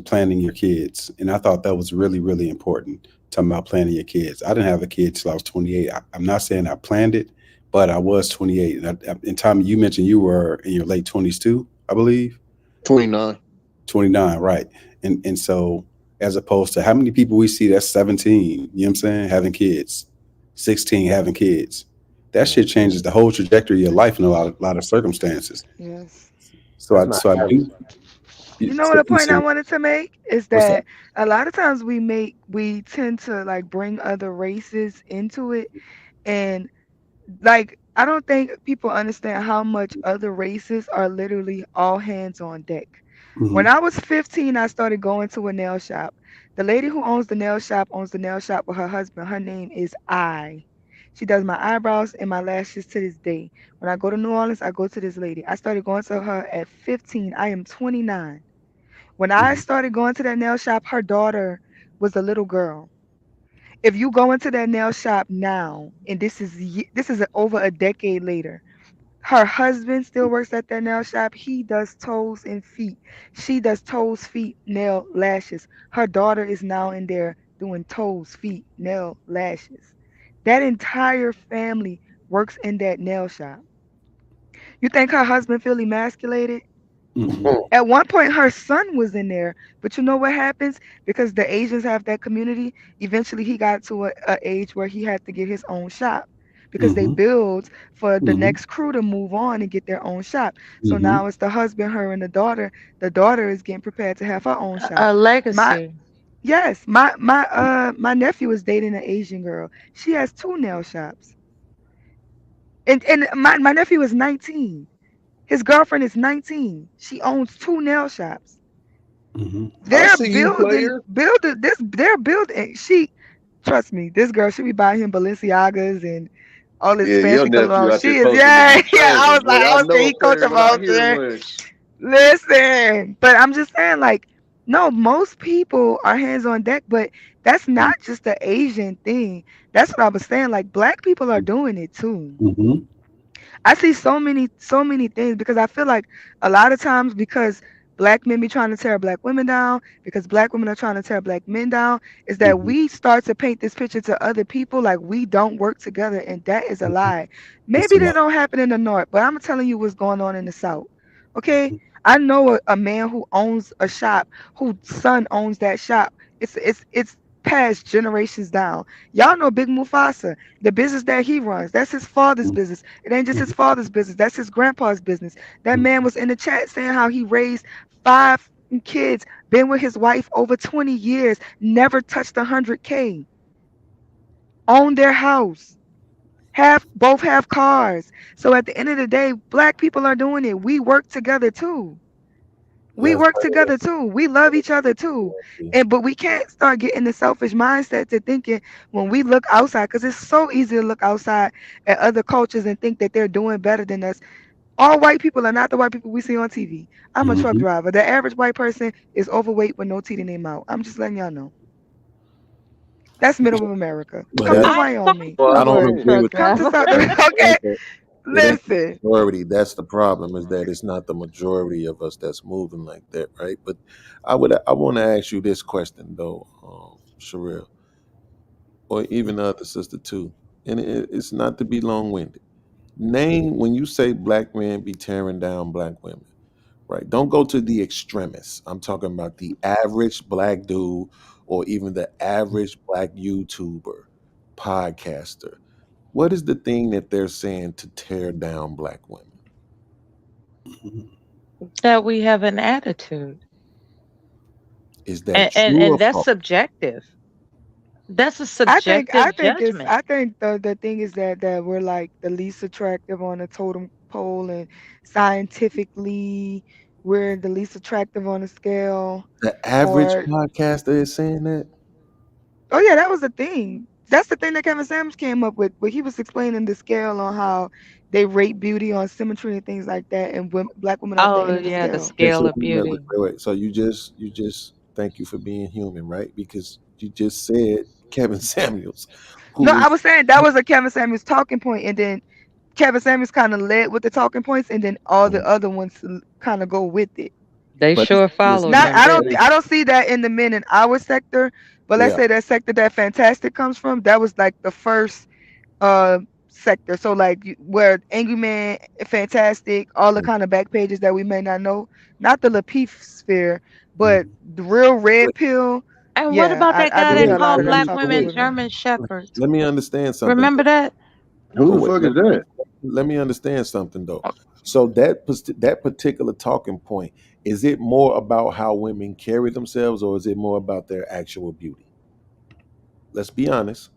[SPEAKER 14] planning your kids. And I thought that was really, really important, talking about planning your kids. I didn't have a kid till I was 28. I'm not saying I planned it, but I was 28. And Tommy, you mentioned you were in your late 20s too, I believe.
[SPEAKER 8] 29.
[SPEAKER 14] 29, right. And so as opposed to how many people we see that's 17, you know what I'm saying, having kids, 16 having kids. That shit changes the whole trajectory of your life in a lot of circumstances.
[SPEAKER 15] Yes.
[SPEAKER 14] So
[SPEAKER 5] That's
[SPEAKER 14] I
[SPEAKER 5] not
[SPEAKER 14] so I
[SPEAKER 5] average.
[SPEAKER 14] do.
[SPEAKER 15] You know what a
[SPEAKER 14] You
[SPEAKER 15] point I
[SPEAKER 14] say,
[SPEAKER 15] wanted to make is
[SPEAKER 14] what's that?
[SPEAKER 15] that a lot of times we tend to like bring other races into it, and like I don't think people understand how much other races are literally all hands on deck. When
[SPEAKER 14] Hmm.
[SPEAKER 15] I was 15, I started going to a nail shop. The lady who owns the nail shop with her husband. Her name is I. She does my eyebrows and my lashes to this day. When I go to New Orleans, I go to this lady. I started going to her at 15. I am 29. When I
[SPEAKER 14] Hmm.
[SPEAKER 15] started going to that nail shop, her daughter was a little girl. If you go into that nail shop now, and this is over a decade later, her husband still works at that nail shop. He does toes and feet. She does toes, feet, nail, lashes. Her daughter is now in there doing toes, feet, nail, lashes. That entire family works in that nail shop. You think her husband feel emasculated?
[SPEAKER 14] Hmm.
[SPEAKER 15] At one point, her son was in there, but you know what happens? Because the Asians have that community, eventually he got to a age where he had to get his own shop because they
[SPEAKER 14] Hmm.
[SPEAKER 15] build for the
[SPEAKER 14] Hmm.
[SPEAKER 15] next crew to move on and get their own shop. So
[SPEAKER 14] Hmm.
[SPEAKER 15] now it's the husband, her, and the daughter. The daughter is getting prepared to have her own shop.
[SPEAKER 13] A
[SPEAKER 15] My
[SPEAKER 13] legacy.
[SPEAKER 15] yes, my nephew is dating an Asian girl. She has two nail shops, and my nephew is 19. His girlfriend is 19. She owns two nail shops.
[SPEAKER 14] Hmm.
[SPEAKER 8] I
[SPEAKER 15] They're
[SPEAKER 8] see you,
[SPEAKER 15] building,
[SPEAKER 8] player.
[SPEAKER 15] building this. They're building. She, trust me, this girl should be buying him Balenciagas and all this
[SPEAKER 8] Yeah, your
[SPEAKER 15] fancy
[SPEAKER 8] nephew
[SPEAKER 15] cologne.
[SPEAKER 8] out there
[SPEAKER 15] She is,
[SPEAKER 8] posting with
[SPEAKER 15] yeah,
[SPEAKER 8] them
[SPEAKER 15] yeah.
[SPEAKER 8] transits. Look,
[SPEAKER 15] I
[SPEAKER 8] I
[SPEAKER 15] was saying
[SPEAKER 8] know a
[SPEAKER 15] he coach
[SPEAKER 8] player,
[SPEAKER 15] him
[SPEAKER 8] but I
[SPEAKER 15] out
[SPEAKER 8] hear
[SPEAKER 15] there.
[SPEAKER 8] much.
[SPEAKER 15] Listen, but I'm just saying, like, no, most people are hands on deck, but that's not just the Asian thing. That's what I was saying. Like, black people are doing it too.
[SPEAKER 14] Hmm.
[SPEAKER 15] I see so many things because I feel like a lot of times because black men be trying to tear black women down, because black women are trying to tear black men down, is that
[SPEAKER 14] Hmm.
[SPEAKER 15] we start to paint this picture to other people like we don't work together, and that is a lie.
[SPEAKER 14] It's a
[SPEAKER 15] Maybe that
[SPEAKER 14] lot.
[SPEAKER 15] don't happen in the north, but I'm telling you what's going on in the south. Okay? I know a man who owns a shop, whose son owns that shop. It's passed generations down. Y'all know Big Mufasa, the business that he runs. That's his father's business. It ain't just his father's business. That's his grandpa's business. That man was in the chat saying how he raised 5 kids, been with his wife over 20 years, never touched 100K, own their house, both have cars. So at the end of the day, black people are doing it. We work together too. We
[SPEAKER 5] That's
[SPEAKER 15] work together too. We love each other too. And but we can't start getting the selfish mindset to thinking when we look outside, because it's so easy to look outside at other cultures and think that they're doing better than us. All white people are not the white people we see on TV. I'm a truck
[SPEAKER 14] Hmm.
[SPEAKER 15] driver. The average white person is overweight with no teeth in their mouth. I'm just letting y'all know. That's middle of America.
[SPEAKER 5] But
[SPEAKER 15] Come to
[SPEAKER 5] that's
[SPEAKER 13] I thought
[SPEAKER 15] Wyoming.
[SPEAKER 5] well,
[SPEAKER 13] you
[SPEAKER 5] I don't
[SPEAKER 13] were a
[SPEAKER 5] agree
[SPEAKER 13] truck
[SPEAKER 5] with
[SPEAKER 15] Come to
[SPEAKER 13] driver.
[SPEAKER 15] South Dakota. Okay.
[SPEAKER 5] that. It ain't the
[SPEAKER 15] Listen.
[SPEAKER 5] majority. That's the problem. Is that it's not the majority of us that's moving like that, right? But I want to ask you this question though, Cherrell, or even the other sister too. and it's not to be long-winded. Name when you say black men be tearing down black women, right? Don't go to the extremists. I'm talking about the average black dude or even the average black YouTuber, podcaster. What is the thing that they're saying to tear down black women?
[SPEAKER 13] That we have an attitude.
[SPEAKER 5] Is that true or
[SPEAKER 13] And that's
[SPEAKER 5] false?
[SPEAKER 13] subjective. That's a
[SPEAKER 15] I
[SPEAKER 13] subjective
[SPEAKER 15] think
[SPEAKER 13] judgment.
[SPEAKER 15] I think the thing is that we're like the least attractive on the totem pole, and scientifically we're the least attractive on the scale.
[SPEAKER 5] The average
[SPEAKER 15] Or
[SPEAKER 5] podcaster is saying that?
[SPEAKER 15] oh yeah, that was the thing. That's the thing that Kevin Samuels came up with, where he was explaining the scale on how they rate beauty on symmetry and things like that, and black women are at the
[SPEAKER 13] Oh
[SPEAKER 15] end of the
[SPEAKER 13] yeah, the
[SPEAKER 15] scale.
[SPEAKER 5] Okay,
[SPEAKER 13] scale
[SPEAKER 5] so
[SPEAKER 13] of beauty.
[SPEAKER 5] wait. So you just thank you for being human, right? Because you just said Kevin Samuels,
[SPEAKER 15] No,
[SPEAKER 5] who
[SPEAKER 15] I
[SPEAKER 5] is
[SPEAKER 15] was saying that was a Kevin Samuels talking point, and then Kevin Samuels kind of led with the talking points, and then all the other ones kind of go with it.
[SPEAKER 13] They
[SPEAKER 5] but
[SPEAKER 13] sure
[SPEAKER 5] it's
[SPEAKER 13] followed
[SPEAKER 15] Not,
[SPEAKER 13] him, didn't
[SPEAKER 15] I
[SPEAKER 13] they?
[SPEAKER 15] don't see that in the men in our sector, but let's
[SPEAKER 5] yeah.
[SPEAKER 15] say that sector that Fantastic comes from, that was like the first uh sector. So like where Angry Man, Fantastic, all the kind of back pages that we may not know, not the Lapeef sphere, but the real red
[SPEAKER 5] Wait,
[SPEAKER 15] pill.
[SPEAKER 13] And what
[SPEAKER 15] Yeah,
[SPEAKER 13] about that
[SPEAKER 15] I
[SPEAKER 13] guy
[SPEAKER 15] do
[SPEAKER 5] wait,
[SPEAKER 13] that
[SPEAKER 15] hear a lot
[SPEAKER 13] called
[SPEAKER 15] of
[SPEAKER 5] let
[SPEAKER 15] that
[SPEAKER 5] me
[SPEAKER 13] black
[SPEAKER 15] talking through
[SPEAKER 13] women
[SPEAKER 5] wait.
[SPEAKER 15] women.
[SPEAKER 13] German shepherds?
[SPEAKER 5] Let me understand something.
[SPEAKER 13] Remember that?
[SPEAKER 8] Who the
[SPEAKER 5] Wait,
[SPEAKER 8] fuck is that?
[SPEAKER 5] let me understand something though. So that particular talking point, is it more about how women carry themselves or is it more about their actual beauty? Let's be honest.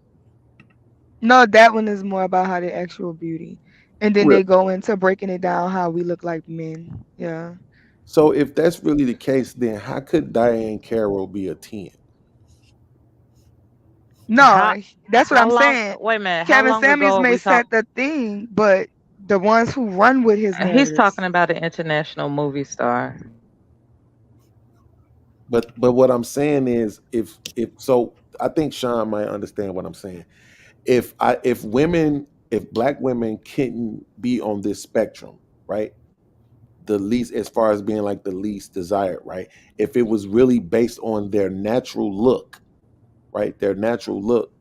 [SPEAKER 15] No, that one is more about how they actual beauty. And then
[SPEAKER 5] Really?
[SPEAKER 15] they go into breaking it down how we look like men. Yeah.
[SPEAKER 5] So if that's really the case, then how could Diane Carroll be a 10?
[SPEAKER 13] How
[SPEAKER 15] No, that's what
[SPEAKER 13] how
[SPEAKER 15] I'm
[SPEAKER 13] long?
[SPEAKER 15] saying.
[SPEAKER 13] Wait a minute. How
[SPEAKER 15] Kevin
[SPEAKER 13] long ago
[SPEAKER 15] Samuels
[SPEAKER 13] are
[SPEAKER 15] may
[SPEAKER 13] we
[SPEAKER 15] set
[SPEAKER 13] talking?
[SPEAKER 15] the thing, but the ones who run with his
[SPEAKER 13] He's
[SPEAKER 15] narratives.
[SPEAKER 13] talking about an international movie star.
[SPEAKER 5] But what I'm saying is if so I think Shawn might understand what I'm saying. If black women couldn't be on this spectrum, right? The least as far as being like the least desired, right? If it was really based on their natural look, right? Their natural look,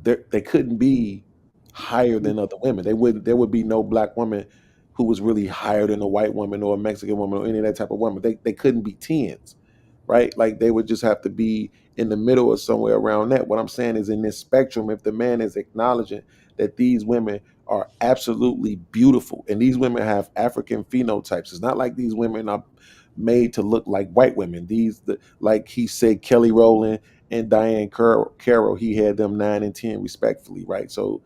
[SPEAKER 5] they couldn't be higher than other women. There would be no black woman who was really higher than a white woman or a Mexican woman or any of that type of woman. They couldn't be tens, right? Like they would just have to be in the middle or somewhere around that. What I'm saying is in this spectrum, if the man is acknowledging that these women are absolutely beautiful and these women have African phenotypes, it's not like these women are made to look like white women. Like he said, Kelly Rowland and Diane Carroll, he had them 9 and 10 respectfully, right? So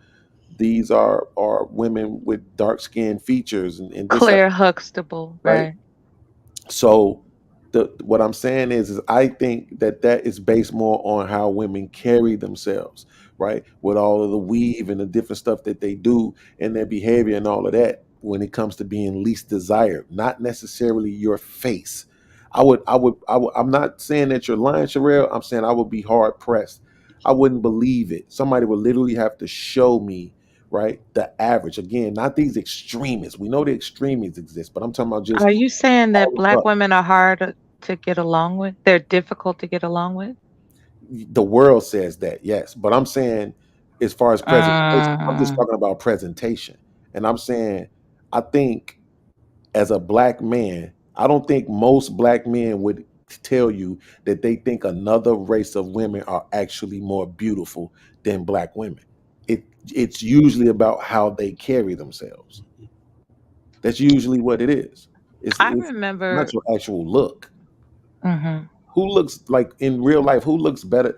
[SPEAKER 5] these are women with dark skinned features and this type,
[SPEAKER 13] Claire Huxtable,
[SPEAKER 5] right?
[SPEAKER 13] right?
[SPEAKER 5] So what I'm saying is I think that is based more on how women carry themselves, right? With all of the weave and the different stuff that they do and their behavior and all of that when it comes to being least desired, not necessarily your face. I'm not saying that you're lying, Cherrell. I'm saying I would be hard pressed. I wouldn't believe it. Somebody would literally have to show me, right, the average. Again, not these extremists. We know the extremists exist, but I'm talking about just
[SPEAKER 13] Are you saying that
[SPEAKER 5] all of
[SPEAKER 13] black
[SPEAKER 5] us.
[SPEAKER 13] women are hard to get along with? They're difficult to get along with?
[SPEAKER 5] The world says that, yes, but I'm saying as far as presentation, I'm just
[SPEAKER 13] Mm.
[SPEAKER 5] talking about presentation. And I'm saying I think as a black man, I don't think most black men would tell you that they think another race of women are actually more beautiful than black women. It's usually about how they carry themselves. That's usually what it is.
[SPEAKER 13] I
[SPEAKER 5] It's not
[SPEAKER 13] remember.
[SPEAKER 5] your actual look.
[SPEAKER 13] Mhm.
[SPEAKER 5] Who looks like in real life? Who looks better?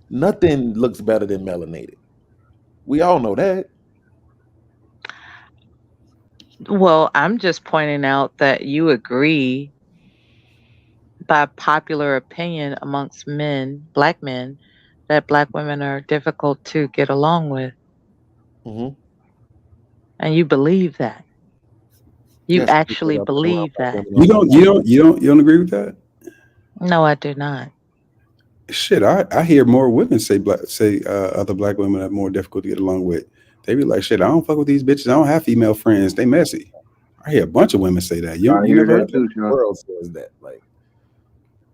[SPEAKER 5] Nothing looks better than melanated. We all know that.
[SPEAKER 13] Well, I'm just pointing out that you agree by popular opinion amongst men, black men, that black women are difficult to get along with.
[SPEAKER 5] Hmm.
[SPEAKER 13] And you believe that. You
[SPEAKER 5] Yes, because
[SPEAKER 13] actually
[SPEAKER 5] I've been around
[SPEAKER 13] believe
[SPEAKER 5] black
[SPEAKER 13] that.
[SPEAKER 5] women all my life.
[SPEAKER 14] You don't agree with that?
[SPEAKER 13] No, I do not.
[SPEAKER 14] Shit, I hear more women say other black women are more difficult to get along with. They be like, shit, I don't fuck with these bitches. I don't have female friends. They messy. I hear a bunch of women say that.
[SPEAKER 8] I
[SPEAKER 14] You
[SPEAKER 8] hear
[SPEAKER 14] never
[SPEAKER 8] that
[SPEAKER 14] heard that?
[SPEAKER 8] too,
[SPEAKER 5] The
[SPEAKER 8] Sean.
[SPEAKER 5] world says that. Like,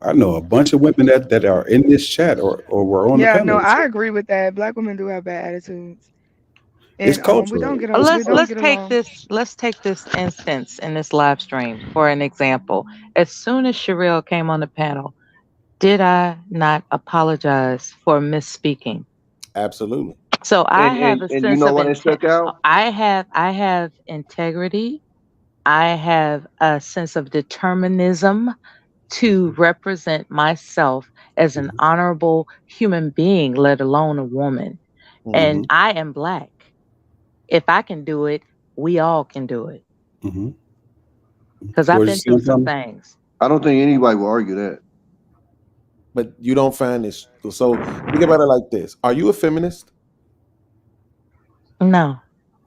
[SPEAKER 14] I know a bunch of women that are in this chat or were on the
[SPEAKER 15] Yeah,
[SPEAKER 14] panel.
[SPEAKER 15] no, I agree with that. Black women do have bad attitudes.
[SPEAKER 14] It's
[SPEAKER 15] And we don't
[SPEAKER 14] cultural.
[SPEAKER 15] get we
[SPEAKER 14] It's
[SPEAKER 15] don't
[SPEAKER 13] Let's
[SPEAKER 15] get
[SPEAKER 13] take
[SPEAKER 15] along.
[SPEAKER 13] this. Let's take this instance in this live stream for an example. As soon as Cherrell came on the panel, did I not apologize for misspeaking?
[SPEAKER 5] Absolutely.
[SPEAKER 13] So I have a
[SPEAKER 8] And you
[SPEAKER 13] sense
[SPEAKER 8] know
[SPEAKER 13] of
[SPEAKER 8] what it stuck out?
[SPEAKER 13] I have integrity. I have a sense of determinism to represent myself as an honorable human being, let alone a woman. And
[SPEAKER 5] Mhm.
[SPEAKER 13] I am black. If I can do it, we all can do it.
[SPEAKER 14] mm-hmm.
[SPEAKER 13] Because I've
[SPEAKER 14] George,
[SPEAKER 13] been through
[SPEAKER 14] saying
[SPEAKER 13] some
[SPEAKER 14] something?
[SPEAKER 13] things.
[SPEAKER 8] I don't think anybody will argue that.
[SPEAKER 5] But you don't find this. So think about it like this: are you a feminist?
[SPEAKER 13] No.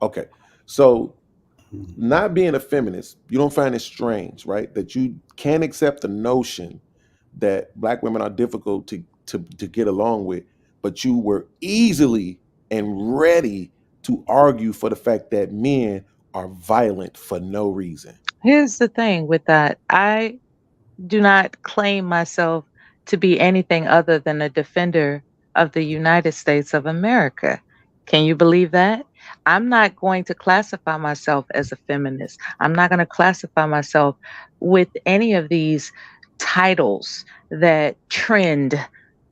[SPEAKER 5] Okay, so not being a feminist, you don't find it strange, right? That you can't accept the notion that black women are difficult to get along with, but you were easily and ready to argue for the fact that men are violent for no reason.
[SPEAKER 13] Here's the thing with that. I do not claim myself to be anything other than a defender of the United States of America. Can you believe that? I'm not going to classify myself as a feminist. I'm not going to classify myself with any of these titles that trend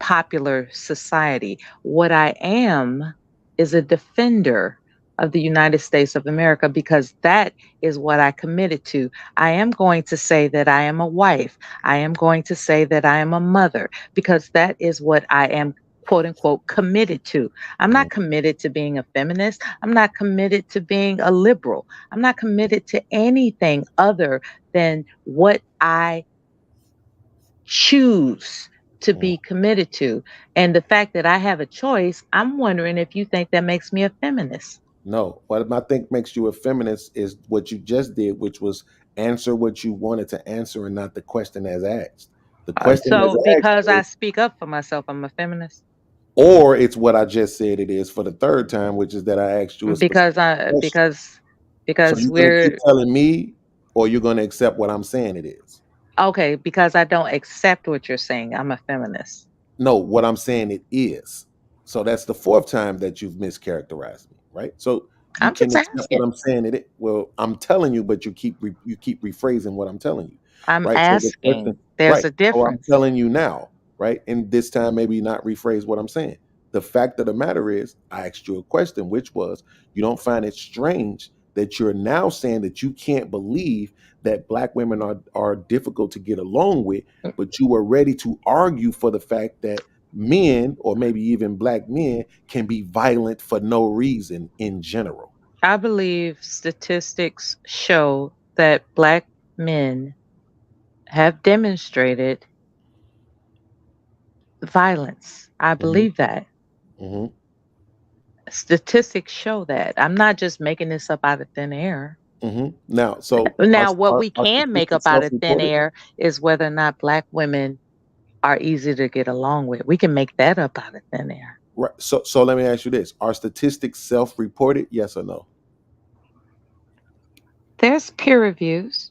[SPEAKER 13] popular society. What I am is a defender of the United States of America because that is what I committed to. I am going to say that I am a wife. I am going to say that I am a mother because that is what I am, quote unquote, committed to. I'm not committed to being a feminist. I'm not committed to being a liberal. I'm not committed to anything other than what I choose to be committed to. And the fact that I have a choice, I'm wondering if you think that makes me a feminist.
[SPEAKER 5] No, what I think makes you a feminist is what you just did, which was answer what you wanted to answer and not the question as asked. The question as
[SPEAKER 13] So
[SPEAKER 5] asked
[SPEAKER 13] because I
[SPEAKER 5] is,
[SPEAKER 13] speak up for myself, I'm a feminist.
[SPEAKER 5] or it's what I just said it is for the third time, which is that I asked you a
[SPEAKER 13] Because
[SPEAKER 5] specific
[SPEAKER 13] I
[SPEAKER 5] question.
[SPEAKER 13] because
[SPEAKER 5] So
[SPEAKER 13] because
[SPEAKER 5] you're going to keep
[SPEAKER 13] we're
[SPEAKER 5] telling me, or you're going to accept what I'm saying it is.
[SPEAKER 13] okay, because I don't accept what you're saying. I'm a feminist.
[SPEAKER 5] No, what I'm saying it is. So that's the fourth time that you've mischaracterized me, right? So you
[SPEAKER 13] I'm
[SPEAKER 5] can
[SPEAKER 13] just
[SPEAKER 5] accept what
[SPEAKER 13] asking.
[SPEAKER 5] I'm saying it. Well, I'm telling you, but you keep rephrasing what I'm telling you,
[SPEAKER 13] I'm
[SPEAKER 5] right? So the question,
[SPEAKER 13] asking. There's
[SPEAKER 5] right?
[SPEAKER 13] a
[SPEAKER 5] So I'm
[SPEAKER 13] difference.
[SPEAKER 5] telling you now, right? And this time maybe not rephrase what I'm saying. The fact of the matter is, I asked you a question, which was, you don't find it strange that you're now saying that you can't believe that black women are difficult to get along with, but you were ready to argue for the fact that men, or maybe even black men, can be violent for no reason in general.
[SPEAKER 13] I believe statistics show that black men have demonstrated violence. I
[SPEAKER 5] Mhm,
[SPEAKER 13] believe that.
[SPEAKER 5] mhm,
[SPEAKER 13] Statistics show that. I'm not just making this up out of thin air.
[SPEAKER 5] mhm. Now, so
[SPEAKER 13] Now, what we
[SPEAKER 5] are
[SPEAKER 13] can make up
[SPEAKER 5] statistics
[SPEAKER 13] out of thin
[SPEAKER 5] self-reported?
[SPEAKER 13] air is whether or not black women are easy to get along with. We can make that up out of thin air.
[SPEAKER 5] Right. So let me ask you this: are statistics self-reported? Yes or no?
[SPEAKER 13] There's peer reviews.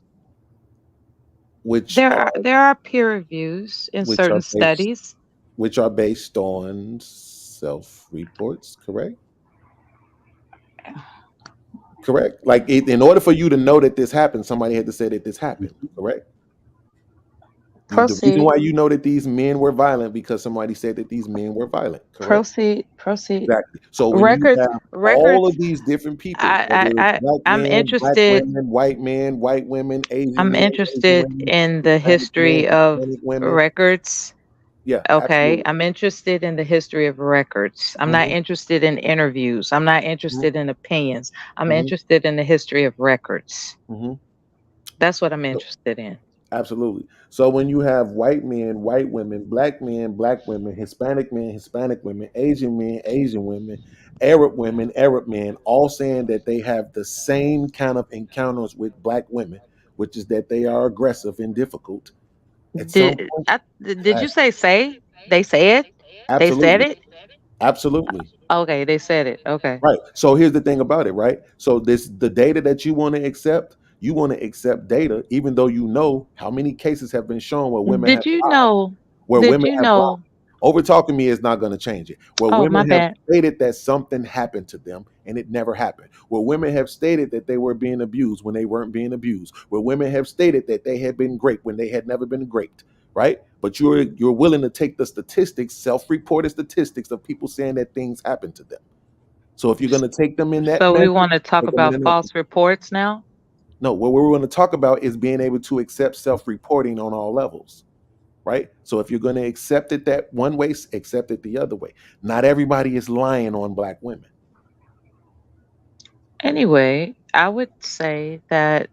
[SPEAKER 5] Which
[SPEAKER 13] There
[SPEAKER 5] are
[SPEAKER 13] are there are peer reviews in
[SPEAKER 5] which are
[SPEAKER 13] certain
[SPEAKER 5] based
[SPEAKER 13] studies.
[SPEAKER 5] which are based on self-reports, correct? Correct. Like in order for you to know that this happened, somebody had to say that this happened, correct? The reason
[SPEAKER 13] Proceed.
[SPEAKER 5] why you know that these men were violent because somebody said that these men were violent, correct?
[SPEAKER 13] Proceed. Proceed.
[SPEAKER 5] Exactly. So when you
[SPEAKER 13] Records.
[SPEAKER 5] have all of
[SPEAKER 13] Records.
[SPEAKER 5] these different people,
[SPEAKER 13] I.
[SPEAKER 5] whether
[SPEAKER 13] I.
[SPEAKER 5] it's
[SPEAKER 13] I.
[SPEAKER 5] black
[SPEAKER 13] I'm
[SPEAKER 5] men, black
[SPEAKER 13] interested.
[SPEAKER 5] women, white women,
[SPEAKER 13] I'm
[SPEAKER 5] Asian
[SPEAKER 13] interested
[SPEAKER 5] women,
[SPEAKER 13] in the
[SPEAKER 5] Hispanic men,
[SPEAKER 13] history of
[SPEAKER 5] Hispanic women,
[SPEAKER 13] records.
[SPEAKER 5] yeah,
[SPEAKER 13] Okay.
[SPEAKER 5] absolutely.
[SPEAKER 13] I'm interested in the history of records. I'm not
[SPEAKER 5] Hmm.
[SPEAKER 13] interested in interviews. I'm not interested in opinions. I'm
[SPEAKER 5] Hmm.
[SPEAKER 13] interested in the history of records.
[SPEAKER 5] Hmm.
[SPEAKER 13] That's what I'm interested in.
[SPEAKER 5] Absolutely. So when you have white men, white women, black women, Hispanic women, Asian women, Arab men, all saying that they have the same kind of encounters with black women, which is that they are aggressive and difficult. At some point,
[SPEAKER 13] Did
[SPEAKER 5] uh,
[SPEAKER 13] you say? They said? They said
[SPEAKER 5] absolutely,
[SPEAKER 13] it?
[SPEAKER 5] absolutely.
[SPEAKER 13] Okay, they said it. Okay.
[SPEAKER 5] Right. So here's the thing about it, right? So the data that you want to accept, you want to accept data, even though you know how many cases have been shown where women have
[SPEAKER 13] Did you
[SPEAKER 5] lied,
[SPEAKER 13] know?
[SPEAKER 5] where
[SPEAKER 13] Did
[SPEAKER 5] women
[SPEAKER 13] you
[SPEAKER 5] have lied.
[SPEAKER 13] know?
[SPEAKER 5] Over talking me is not going to change it. Where
[SPEAKER 13] Oh, my
[SPEAKER 5] women have
[SPEAKER 13] bad.
[SPEAKER 5] stated that something happened to them and it never happened. Where women have stated that they were being abused when they weren't being abused. Where women have stated that they had been raped when they had never been raped. Right? But you're willing to take the statistics, self-reported statistics of people saying that things happened to them. So if you're going to take them in that
[SPEAKER 13] So we
[SPEAKER 5] method,
[SPEAKER 13] want to talk
[SPEAKER 5] take them in
[SPEAKER 13] about
[SPEAKER 5] that method.
[SPEAKER 13] false reports now?
[SPEAKER 5] No, what we're going to talk about is being able to accept self-reporting on all levels. Right? So if you're going to accept it that one way, accept it the other way. Not everybody is lying on Black women.
[SPEAKER 13] Anyway, I would say that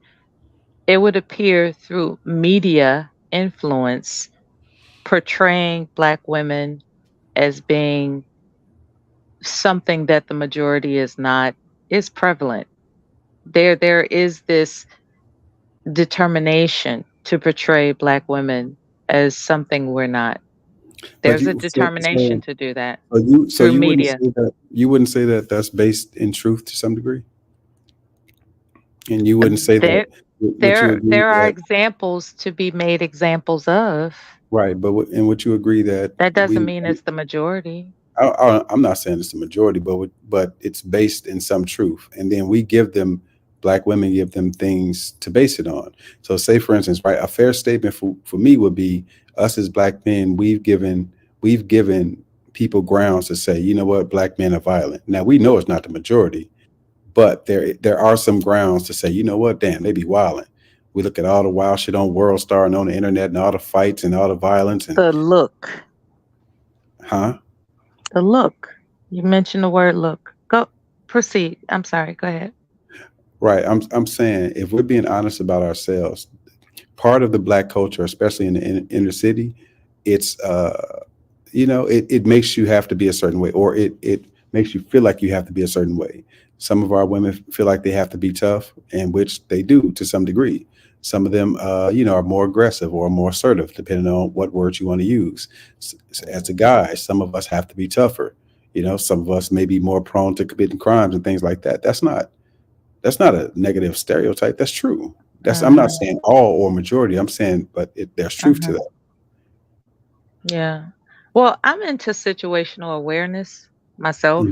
[SPEAKER 13] it would appear through media influence portraying Black women as being something that the majority is not, is prevalent. There is this determination to portray Black women as something we're not.
[SPEAKER 14] But
[SPEAKER 13] There's a determination to do that through media.
[SPEAKER 14] You wouldn't say that that's based in truth to some degree, and you wouldn't say that. Would you agree
[SPEAKER 13] There are
[SPEAKER 14] that
[SPEAKER 13] examples to be made examples of.
[SPEAKER 14] right? But would you agree that
[SPEAKER 13] That doesn't mean it's the majority.
[SPEAKER 14] I'm not saying it's the majority, but it's based in some truth, and then we give them Black women give them things to base it on. So, say for instance, right, a fair statement for me would be us as Black men. We've given people grounds to say, you know what, Black men are violent. Now we know it's not the majority, but there are some grounds to say, you know what, damn, they be wilding. We look at all the wild shit on World Star and on the internet and all the fights and all the violence and
[SPEAKER 13] the look.
[SPEAKER 14] Huh?
[SPEAKER 13] The look. You mentioned the word look. Go proceed. I'm sorry. Go ahead.
[SPEAKER 14] Right. I'm saying if we're being honest about ourselves, part of the Black culture, especially in the inner city, it's it makes you have to be a certain way, or it makes you feel like you have to be a certain way. Some of our women feel like they have to be tough, and which they do to some degree. Some of them, are more aggressive or more assertive, depending on what words you want to use. As a guy, some of us have to be tougher. Some of us may be more prone to committing crimes and things like that. That's not a negative stereotype. That's true. I'm not saying all or majority. I'm saying, but there's truth to that.
[SPEAKER 13] Yeah. Well, I'm into situational awareness myself.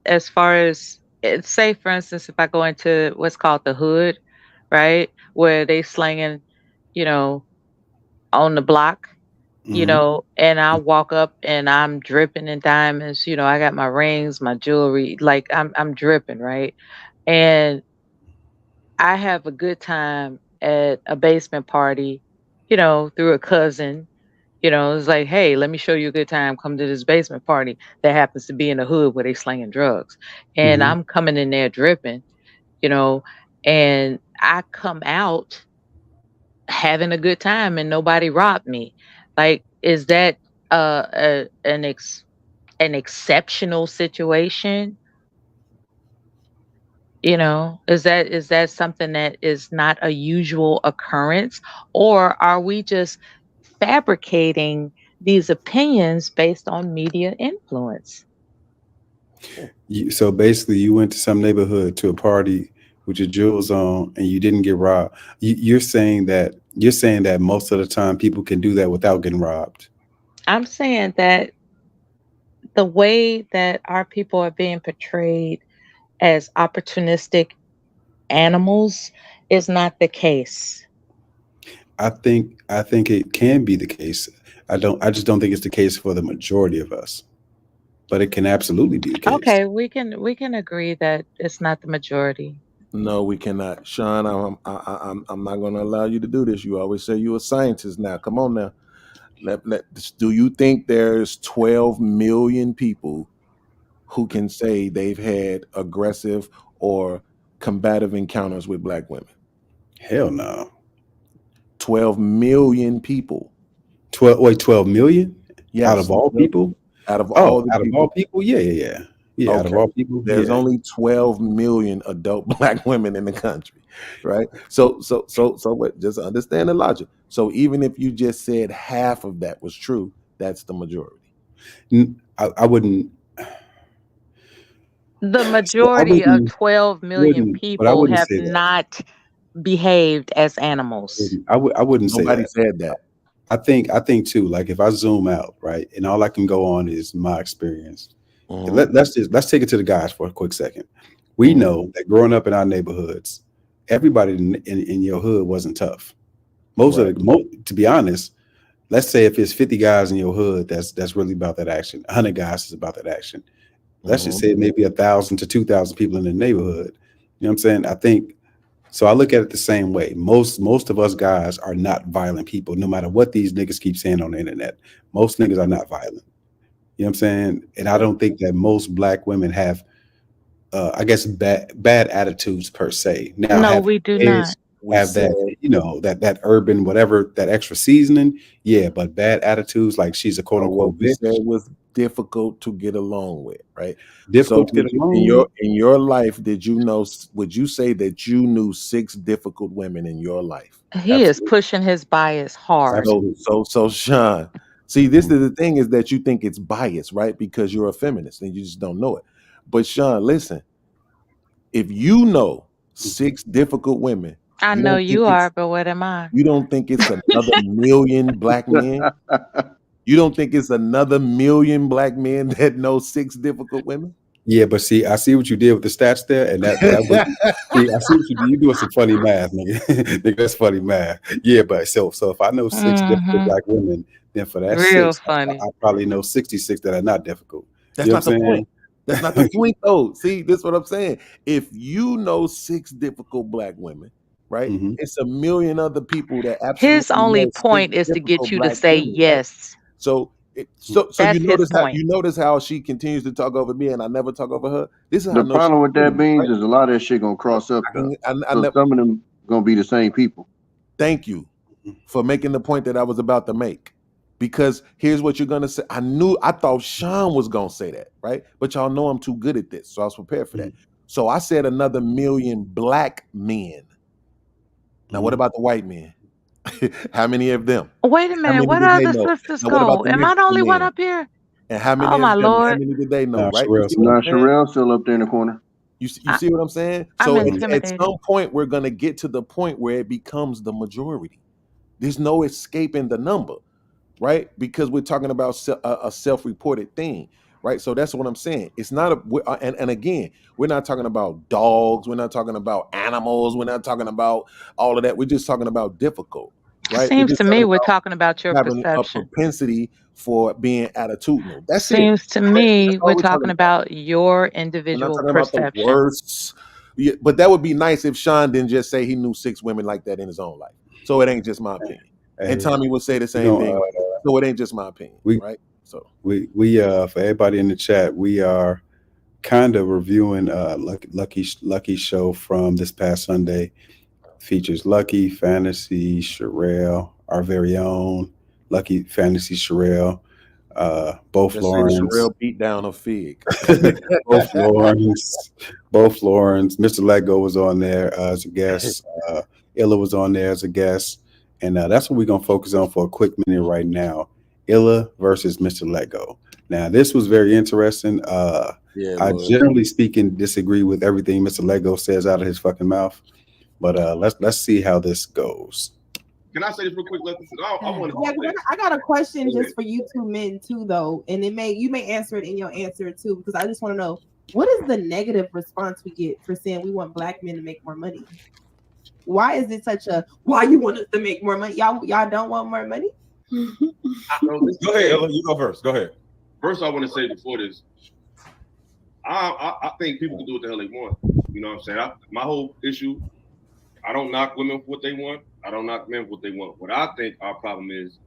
[SPEAKER 13] As far as say, for instance, if I go into what's called the hood, right, where they slinging, on the block, and I walk up and I'm dripping in diamonds. I got my rings, my jewelry, like I'm dripping, right, and I have a good time at a basement party, through a cousin. It's like, hey, let me show you a good time. Come to this basement party that happens to be in the hood where they slinging drugs. And I'm coming in there dripping, and I come out having a good time and nobody robbed me. Like, is that an exceptional situation? Is that something that is not a usual occurrence, or are we just fabricating these opinions based on media influence?
[SPEAKER 14] So basically, you went to some neighborhood to a party with your jewels on, and you didn't get robbed. You're saying that most of the time people can do that without getting robbed.
[SPEAKER 13] I'm saying that the way that our people are being portrayed as opportunistic animals is not the case.
[SPEAKER 14] I think it can be the case. I just don't think it's the case for the majority of us, but it can absolutely be the case.
[SPEAKER 13] Okay, we can agree that it's not the majority.
[SPEAKER 5] No, we cannot. Shawn, I'm not going to allow you to do this. You always say you're a scientist now. Come on now. Do you think there's 12 million people who can say they've had aggressive or combative encounters with Black women?
[SPEAKER 14] Hell no.
[SPEAKER 5] 12 million people.
[SPEAKER 14] 12 million?
[SPEAKER 5] Yes.
[SPEAKER 14] Out of all people?
[SPEAKER 5] Out of all
[SPEAKER 14] people? Yeah.
[SPEAKER 5] Okay.
[SPEAKER 14] Out of all people,
[SPEAKER 5] there's only 12 million adult Black women in the country, right? So what? Just understand the logic. So even if you just said half of that was true, that's the majority.
[SPEAKER 14] I wouldn't.
[SPEAKER 13] The majority of 12 million people have not behaved as animals.
[SPEAKER 14] I wouldn't say
[SPEAKER 5] Nobody
[SPEAKER 14] that.
[SPEAKER 5] said that.
[SPEAKER 14] I think too, like if I zoom out, right, and all I can go on is my experience. Let's take it to the guys for a quick second. We know that growing up in our neighborhoods, everybody in your hood wasn't tough. Most of to be honest, let's say if it's 50 guys in your hood, that's really about that action. 100 guys is about that action. Let's just say maybe 1,000 to 2,000 people in the neighborhood. You know what I'm saying? I think so. I look at it the same way. Most of us guys are not violent people, no matter what these niggas keep saying on the internet. Most niggas are not violent. You know what I'm saying? And I don't think that most black women have, I guess, bad attitudes per se. Now,
[SPEAKER 13] No,
[SPEAKER 14] have
[SPEAKER 13] we do
[SPEAKER 14] kids
[SPEAKER 13] not.
[SPEAKER 14] have that, you know, that urban whatever, that extra seasoning? Yeah, but bad attitudes, like she's a quote
[SPEAKER 5] What
[SPEAKER 14] unquote
[SPEAKER 5] we said
[SPEAKER 14] bitch.
[SPEAKER 5] was difficult to get along with, right? So
[SPEAKER 14] Difficult to
[SPEAKER 5] did
[SPEAKER 14] get
[SPEAKER 5] you,
[SPEAKER 14] along with.
[SPEAKER 5] in your life, did you know? Would you say that you knew 6 difficult women in your life?
[SPEAKER 13] He is
[SPEAKER 14] Absolutely.
[SPEAKER 13] pushing his bias hard.
[SPEAKER 5] So
[SPEAKER 14] Absolutely.
[SPEAKER 5] so Sean, see, this is the thing, is that you think it's bias, right? Because you're a feminist and you just don't know it. But Sean, listen, if you know 6 difficult women,
[SPEAKER 13] I
[SPEAKER 5] you
[SPEAKER 13] know
[SPEAKER 5] don't think
[SPEAKER 13] you are,
[SPEAKER 5] it's
[SPEAKER 13] but what am I?
[SPEAKER 5] you don't think it's another million black men? You don't think it's another million black men that know 6 difficult women?
[SPEAKER 14] Yeah, but see, I see what you did with the stats there, and that was see, I see what you did. You doing some funny math, nigga. Nigga, that's funny math. Yeah, but so if I know 6 difficult
[SPEAKER 13] Mm-hmm.
[SPEAKER 14] black women, then for that
[SPEAKER 13] Real
[SPEAKER 14] 6,
[SPEAKER 13] funny.
[SPEAKER 14] I probably know 66 that are not difficult.
[SPEAKER 5] That's
[SPEAKER 14] You know
[SPEAKER 5] not
[SPEAKER 14] what
[SPEAKER 5] the
[SPEAKER 14] I'm
[SPEAKER 5] point.
[SPEAKER 14] saying?
[SPEAKER 5] That's not the point, though. See, this is what I'm saying. If you know 6 difficult black women, right?
[SPEAKER 14] Mhm.
[SPEAKER 5] It's a million other people that
[SPEAKER 13] His
[SPEAKER 5] absolutely
[SPEAKER 13] only
[SPEAKER 5] know 6
[SPEAKER 13] point is to get
[SPEAKER 5] difficult
[SPEAKER 13] you to
[SPEAKER 5] black
[SPEAKER 13] say
[SPEAKER 5] women, right?
[SPEAKER 13] yes.
[SPEAKER 5] So
[SPEAKER 13] That's his point.
[SPEAKER 5] you notice how she continues to talk over me and I never talk over her. This is how I
[SPEAKER 8] The
[SPEAKER 5] know she's
[SPEAKER 8] problem with that,
[SPEAKER 5] feminist,
[SPEAKER 8] Beans,
[SPEAKER 5] right?
[SPEAKER 8] is a lot of that shit gonna cross up
[SPEAKER 5] I
[SPEAKER 8] though.
[SPEAKER 5] can, I
[SPEAKER 8] So
[SPEAKER 5] never.
[SPEAKER 8] some of them gonna be the same people.
[SPEAKER 5] Thank you for making the point that I was about to make. Because here's what you're gonna say. I thought Shawn was gonna say that, right? But y'all know I'm too good at this, so I was prepared for that. So I said another million black men. Now, what about the white men? How many of them?
[SPEAKER 13] Wait a
[SPEAKER 5] How
[SPEAKER 13] minute.
[SPEAKER 5] many
[SPEAKER 13] Where
[SPEAKER 5] did
[SPEAKER 13] the
[SPEAKER 5] they
[SPEAKER 13] other
[SPEAKER 5] know?
[SPEAKER 13] sisters
[SPEAKER 5] Now, what about
[SPEAKER 13] go?
[SPEAKER 5] the
[SPEAKER 13] Am I the
[SPEAKER 5] Mexican
[SPEAKER 13] only one
[SPEAKER 5] men?
[SPEAKER 13] up here?
[SPEAKER 5] And how
[SPEAKER 13] Oh
[SPEAKER 5] many
[SPEAKER 13] my
[SPEAKER 5] of them? How
[SPEAKER 13] Lord.
[SPEAKER 5] many did they know?
[SPEAKER 14] Nah,
[SPEAKER 5] Right? You
[SPEAKER 14] Cherrell
[SPEAKER 5] see what
[SPEAKER 14] still.
[SPEAKER 5] I'm
[SPEAKER 8] Now
[SPEAKER 5] saying?
[SPEAKER 8] Cherrell's still up there in the corner.
[SPEAKER 5] You
[SPEAKER 13] I,
[SPEAKER 5] see what I'm saying?
[SPEAKER 13] I'm
[SPEAKER 5] So at
[SPEAKER 13] intimidated.
[SPEAKER 5] some point, we're gonna get to the point where it becomes the majority. There's no escaping the number, right? Because we're talking about a self-reported thing, right? So that's what I'm saying. It's not and again, we're not talking about dogs. We're not talking about animals. We're not talking about all of that. We're just talking about difficult, right? We're
[SPEAKER 13] Seems
[SPEAKER 5] just
[SPEAKER 13] to
[SPEAKER 5] talking
[SPEAKER 13] me we're
[SPEAKER 5] about
[SPEAKER 13] talking about your
[SPEAKER 5] having a
[SPEAKER 13] perception.
[SPEAKER 5] propensity for being attitudinal. That's it.
[SPEAKER 13] Seems to
[SPEAKER 5] Right?
[SPEAKER 13] me
[SPEAKER 5] That's all
[SPEAKER 13] we're
[SPEAKER 5] we're talking
[SPEAKER 13] talking
[SPEAKER 5] about.
[SPEAKER 13] about your
[SPEAKER 5] We're not
[SPEAKER 13] individual
[SPEAKER 5] talking about the
[SPEAKER 13] perception.
[SPEAKER 5] worst. Yeah, but that would be nice if Shawn didn't just say he knew 6 women like that in his own life. So it ain't just my opinion. And
[SPEAKER 14] Hey,
[SPEAKER 5] Tommy would say the
[SPEAKER 14] we
[SPEAKER 5] same
[SPEAKER 14] gonna
[SPEAKER 5] thing. So it ain't just my opinion,
[SPEAKER 14] we
[SPEAKER 5] right? So
[SPEAKER 14] we for everybody in the chat, we are kind of reviewing Lucky show from this past Sunday. Features Lucky, Fantasy, Cherrell, our very own Lucky, Fantasy, Cherrell, both
[SPEAKER 5] just say the
[SPEAKER 14] Lawrence,
[SPEAKER 5] Cherrell beat down a fig.
[SPEAKER 14] both Lawrence, both Lawrence. Mr. Lego was on there as a guest. Illa was on there as a guest, and that's what we're gonna focus on for a quick minute right now. Illa versus Mr. Lego. Now, this was very interesting.
[SPEAKER 5] Yeah,
[SPEAKER 14] I
[SPEAKER 5] Lord.
[SPEAKER 14] generally speaking disagree with everything Mr. Lego says out of his fucking mouth, but let's see how this goes.
[SPEAKER 16] Can I say this real quick, Lucky? I want to.
[SPEAKER 17] Yeah, 'cause I got a question just for you two men too, though, and you may answer it in your answer too, because I just want to know what is the negative response we get for saying we want black men to make more money? Why is it such a why you want us to make more money? Y'all don't want more money?
[SPEAKER 16] Go ahead, Ella, you go first. Go ahead. First, I want to say before this, I think people can do what the hell they want. You know what I'm saying? My whole issue, I don't knock women for what they want. I don't knock men for what they want. What I think our problem is,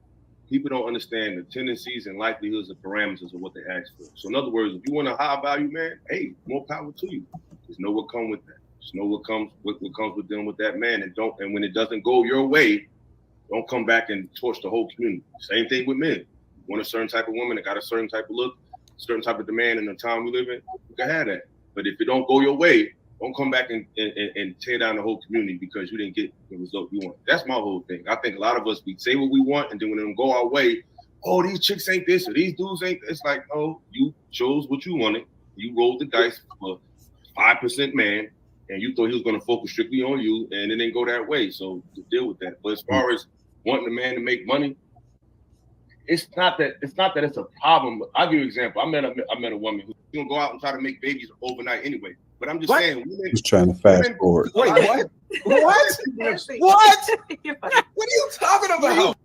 [SPEAKER 16] people don't understand the tendencies and likelihoods and parameters of what they ask for. So in other words, if you want a high value man, hey, more power to you. Just know what comes with that. Just know what comes with dealing with that man, and when it doesn't go your way, don't come back and torch the whole community. Same thing with men. You want a certain type of woman that got a certain type of look, certain type of demand in the time we live in, you can have that. But if it don't go your way, don't come back and tear down the whole community because you didn't get the result you want. That's my whole thing. I think a lot of us, we say what we want, and then when it don't go our way, oh, these chicks ain't this, or these dudes ain't. It's like, oh, you chose what you wanted. You rolled the dice for 5% man, and you thought he was going to focus strictly on you, and it didn't go that way. So to deal with that. But as far as wanting a man to make money, it's not that it's a problem. I'll give you an example. I met a woman who's gonna go out and try to make babies overnight anyway. But I'm just saying, women
[SPEAKER 14] Who's trying to fast forward?
[SPEAKER 18] Wait, what? What? What? What are you talking about?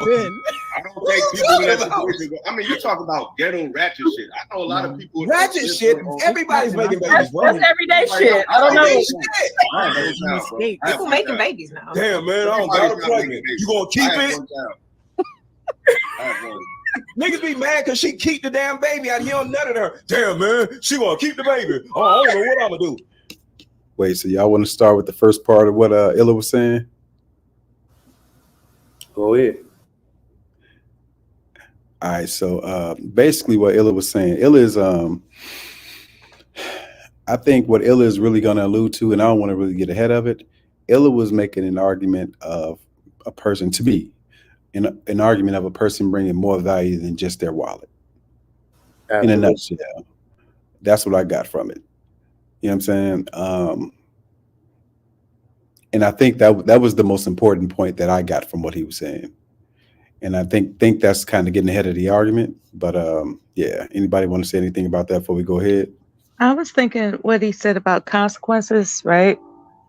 [SPEAKER 16] Ben. I don't think people in that situation. I mean, you talk about ghetto ratchet shit. I know a lot of people.
[SPEAKER 18] Ratchet shit. Everybody's making babies.
[SPEAKER 10] That's everyday shit. I don't know. People making babies now.
[SPEAKER 18] Damn, man, I don't got a pregnant. You gonna keep it? Niggas be mad because she keep the damn baby out. He don't nut at her. Damn, man, she gonna keep the baby. Oh, I don't know what I'm gonna do.
[SPEAKER 14] Wait, so y'all want to start with the first part of what Illa was saying?
[SPEAKER 3] Go ahead.
[SPEAKER 14] All right, so basically what Illa was saying, Illa is, I think what Illa is really going to allude to, and I don't want to really get ahead of it, Illa was making an argument of a person to be, an argument of a person bringing more value than just their wallet. Absolutely. In a nutshell. That's what I got from it. You know what I'm saying? And I think that was the most important point that I got from what he was saying. And I think that's kind of getting ahead of the argument. But yeah, anybody want to say anything about that before we go ahead?
[SPEAKER 13] I was thinking what he said about consequences, right?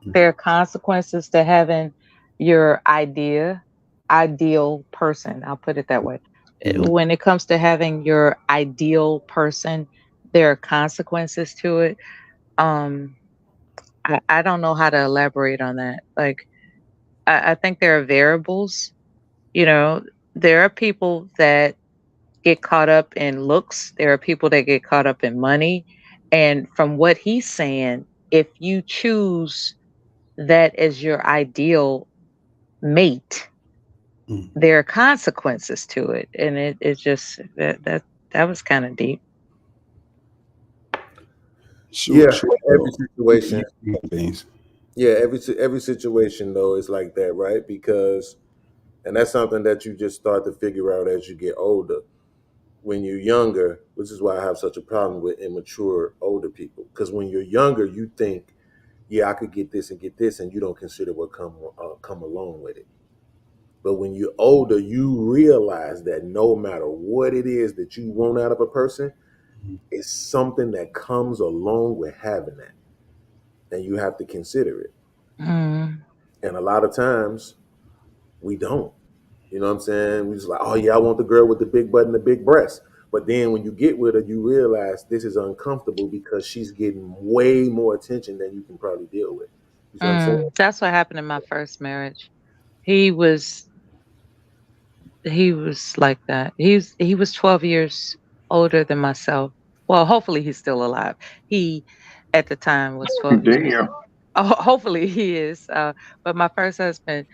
[SPEAKER 13] There are consequences to having your ideal person. I'll put it that way. When it comes to having your ideal person, there are consequences to it. I don't know how to elaborate on that. Like, I think there are variables. You know, there are people that get caught up in looks. There are people that get caught up in money. And from what he's saying, if you choose that as your ideal mate, there are consequences to it. And it's just that was kind of deep.
[SPEAKER 5] Every situation. Yeah, every situation though is like that, right? Because, and that's something that you just start to figure out as you get older. When you're younger, which is why I have such a problem with immature older people. Because when you're younger, you think, yeah, I could get this, and you don't consider what come along with it. But when you're older, you realize that no matter what it is that you want out of a person, it's something that comes along with having that. And you have to consider it. And a lot of times, we don't. You know what I'm saying? We just like, oh yeah, I want the girl with the big butt and the big breast. But then when you get with her, you realize this is uncomfortable because she's getting way more attention than you can probably deal with. You know what I'm saying?
[SPEAKER 13] That's what happened in my first marriage. He was like that. He was 12 years older than myself. Well, hopefully he's still alive. He at the time was 12 years. Oh, hopefully he is. But my first husband,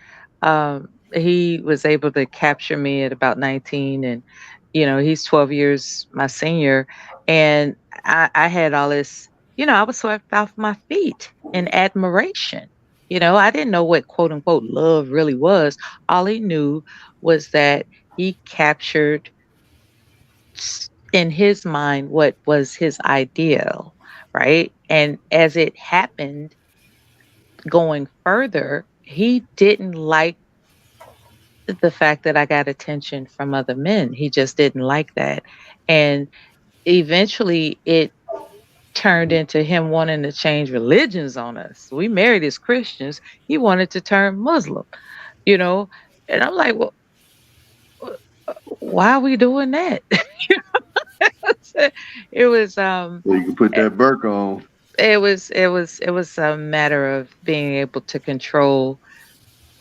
[SPEAKER 13] he was able to capture me at about 19, and he's 12 years my senior, and I had all this, I was swept off my feet in admiration. I didn't know what quote unquote love really was. All he knew was that he captured in his mind what was his ideal, right? And as it happened, going further, he didn't like the fact that I got attention from other men. He just didn't like that. And eventually it turned into him wanting to change religions on us. We married as Christians. He wanted to turn Muslim, and I'm like, well, why are we doing that? It was
[SPEAKER 8] so you can put that burqa on.
[SPEAKER 13] It was a matter of being able to control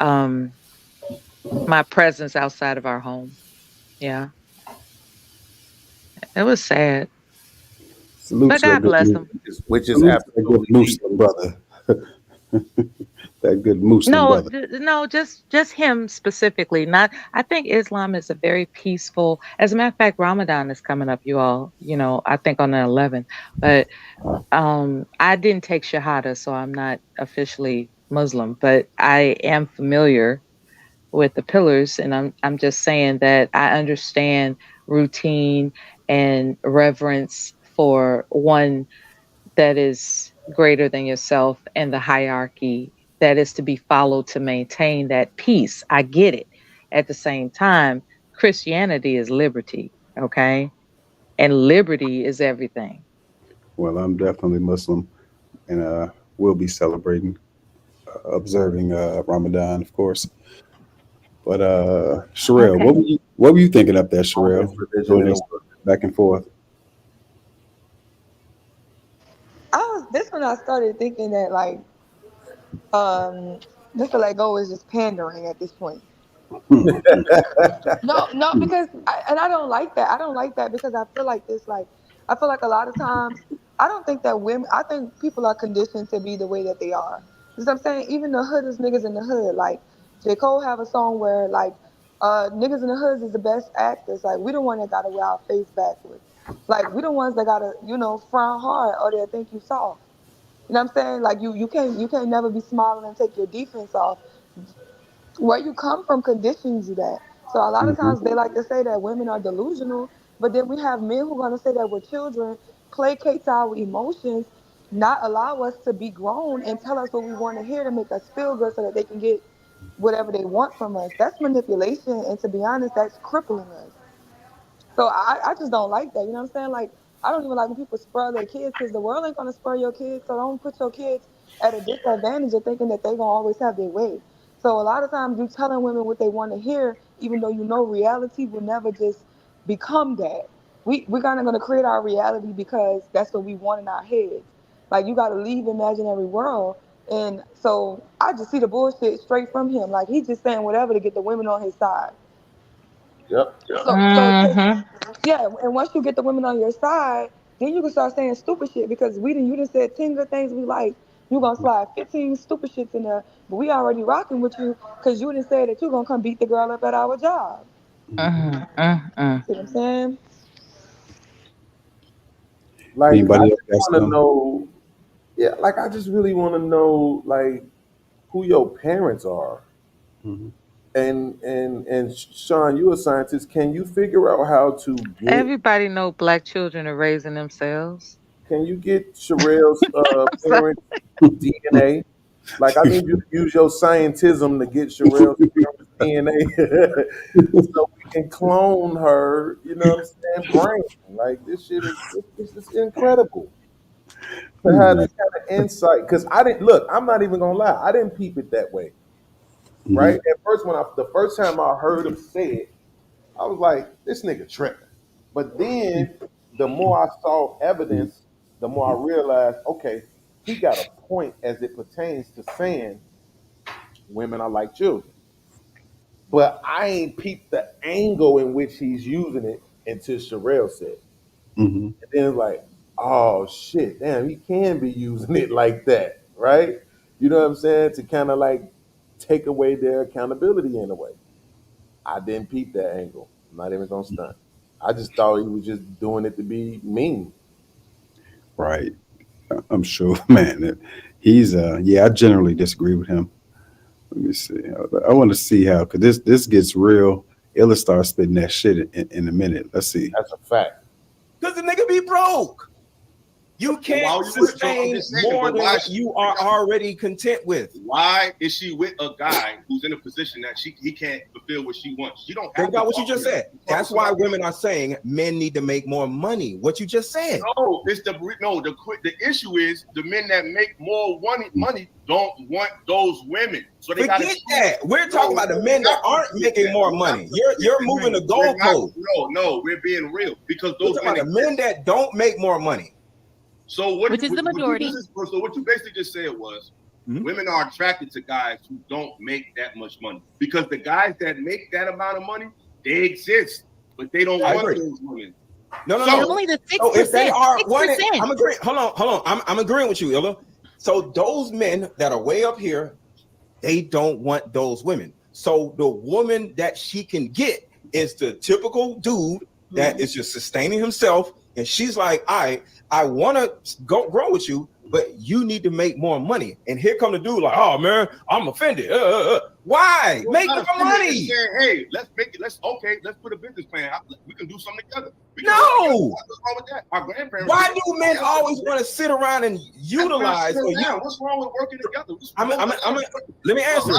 [SPEAKER 13] my presence outside of our home. Yeah. It was sad. But God bless him.
[SPEAKER 5] Which is after
[SPEAKER 14] a good Muslim brother. That good Muslim brother.
[SPEAKER 13] No, just him specifically. Not. I think Islam is a very peaceful. As a matter of fact, Ramadan is coming up. You all, I think on the 11th. But I didn't take Shahada, so I'm not officially Muslim. But I am familiar with the pillars, and I'm just saying that I understand routine and reverence for one that is greater than yourself, and the hierarchy that is to be followed to maintain that peace. I get it. At the same time, Christianity is liberty, okay? And liberty is everything.
[SPEAKER 14] Well, I'm definitely Muslim, and we'll be celebrating, observing Ramadan, of course. But Cherrell,
[SPEAKER 13] Okay.
[SPEAKER 14] what were you thinking up there, Cherrell?
[SPEAKER 5] Religion
[SPEAKER 14] Doing
[SPEAKER 5] and
[SPEAKER 14] this back and forth.
[SPEAKER 15] This when I started thinking that like Mr. Lego is just pandering at this point. No, because I don't like that. I don't like that because I feel like this. Like I feel like a lot of times I don't think that women. I think people are conditioned to be the way that they are. You know what I'm saying? Even the hoodest niggas in the hood. Like J. Cole have a song where like niggas in the hoods is the best actors. Like we the one that gotta wear our face backwards. Like we the ones that gotta frown hard or they'll think you soft. You know what I'm saying? Like you can't never be smiling and take your defense off. Where you come from conditions you that. So a lot of
[SPEAKER 14] Mm-hmm.
[SPEAKER 15] times they like to say that women are delusional, but then we have men who are gonna say that we're children, placate to our emotions, not allow us to be grown and tell us what we want to hear to make us feel good so that they can get whatever they want from us. That's manipulation, and to be honest, that's crippling us. So I just don't like that. You know what I'm saying? Like I don't even like when people spoil their kids because the world ain't gonna spoil your kids. So don't put your kids at a disadvantage of thinking that they gonna always have their way. So a lot of times you telling women what they want to hear, even though you know reality will never just become that. We're kind of gonna create our reality because that's what we want in our heads. Like you gotta leave imaginary world. And so I just see the bullshit straight from him. Like he's just saying whatever to get the women on his side.
[SPEAKER 5] Yep.
[SPEAKER 13] Mm-hmm.
[SPEAKER 15] Yeah, and once you get the women on your side, then you can start saying stupid shit because you done said 10 good things we like. You gonna slide 15 stupid shits in there, but we already rocking with you because you didn't say that you gonna come beat the girl up at our job. See what I'm saying?
[SPEAKER 5] Like I
[SPEAKER 14] Anybody else
[SPEAKER 5] just
[SPEAKER 14] got
[SPEAKER 5] want to
[SPEAKER 14] some?
[SPEAKER 5] know, yeah, like I just really want to know, like who your parents are.
[SPEAKER 14] Mhm.
[SPEAKER 5] And Shawn, you're a scientist. Can you figure out how to get?
[SPEAKER 13] Everybody know black children are raising themselves.
[SPEAKER 5] Can you get Cherrell's
[SPEAKER 13] I'm sorry.
[SPEAKER 5] parents' DNA? Like I need you to use your scientism to get Cherrell's parents' DNA, so we can clone her. You know what I'm saying? Brain. Like this shit is it's just incredible to have
[SPEAKER 14] Mhm.
[SPEAKER 5] this kind of insight. Because I didn't look. I'm not even gonna lie. I didn't peep it that way. Right
[SPEAKER 14] Mhm.
[SPEAKER 5] at first, the first time I heard him say it, I was like, this nigga tripping. But then the more I saw evidence, the more I realized, okay, he got a point as it pertains to saying women are like children. But I ain't peeped the angle in which he's using it until Cherrell said it.
[SPEAKER 14] Mhm.
[SPEAKER 5] And then it's like, oh shit, damn, he can be using it like that, right? You know what I'm saying? To kind of like take away their accountability in a way. I didn't peep that angle. I'm not even gonna stunt. I just thought he was just doing it to be mean.
[SPEAKER 14] Right. I'm sure, man. He's yeah. I generally disagree with him. Let me see. I want to see how because this gets real. Illa start spitting that shit in a minute. Let's see.
[SPEAKER 5] That's a fact.
[SPEAKER 18] Because the nigga be broke. You
[SPEAKER 16] Why
[SPEAKER 18] can't
[SPEAKER 16] would you with so I'm
[SPEAKER 18] sustain
[SPEAKER 16] just saying,
[SPEAKER 18] more
[SPEAKER 16] but
[SPEAKER 18] than
[SPEAKER 16] why
[SPEAKER 18] what you are already content with.
[SPEAKER 16] why is she with a guy who's in a position that he can't fulfill what she wants? She don't have
[SPEAKER 18] Think about
[SPEAKER 16] to
[SPEAKER 18] what you
[SPEAKER 16] talk
[SPEAKER 18] just
[SPEAKER 16] to him.
[SPEAKER 18] said. That's why women are saying men need to make more money. What you just said.
[SPEAKER 16] No, the issue is the men that make more money don't want those women. So they got to
[SPEAKER 18] Forget that. We're talking about the men that aren't making more money. You're moving the goalpost.
[SPEAKER 16] No, we're being real because
[SPEAKER 18] We're
[SPEAKER 16] those
[SPEAKER 18] talking
[SPEAKER 16] men
[SPEAKER 18] about the men that don't make more money.
[SPEAKER 16] So what
[SPEAKER 12] Which is the majority.
[SPEAKER 16] what you basically just said was women are attracted to guys who don't make that much money because the guys that make that amount of money, they exist, but they don't want those women.
[SPEAKER 18] No.
[SPEAKER 12] Only the 6%.
[SPEAKER 18] So if they are
[SPEAKER 12] 6%.
[SPEAKER 18] I'm agreeing. Hold on. I'm agreeing with you, Illa. So those men that are way up here, they don't want those women. So the woman that she can get is the typical dude that is just sustaining himself and she's like, all right, I want to grow with you, but you need to make more money. And here come the dude like, oh man, I'm offended. Why?
[SPEAKER 16] Well,
[SPEAKER 18] make more money.
[SPEAKER 16] Saying, hey, let's make it. Let's put a business plan. We can do something together.
[SPEAKER 18] No.
[SPEAKER 16] What's wrong with that? Our grandparents.
[SPEAKER 18] Why do men always want to sit around and utilize?
[SPEAKER 16] What's wrong with working together?
[SPEAKER 18] Let me answer.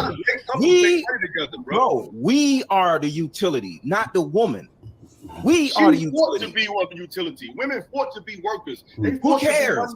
[SPEAKER 18] We are the utility, not the woman. We are the utility.
[SPEAKER 16] To be the utility. Women fought to be workers.
[SPEAKER 18] Who cares?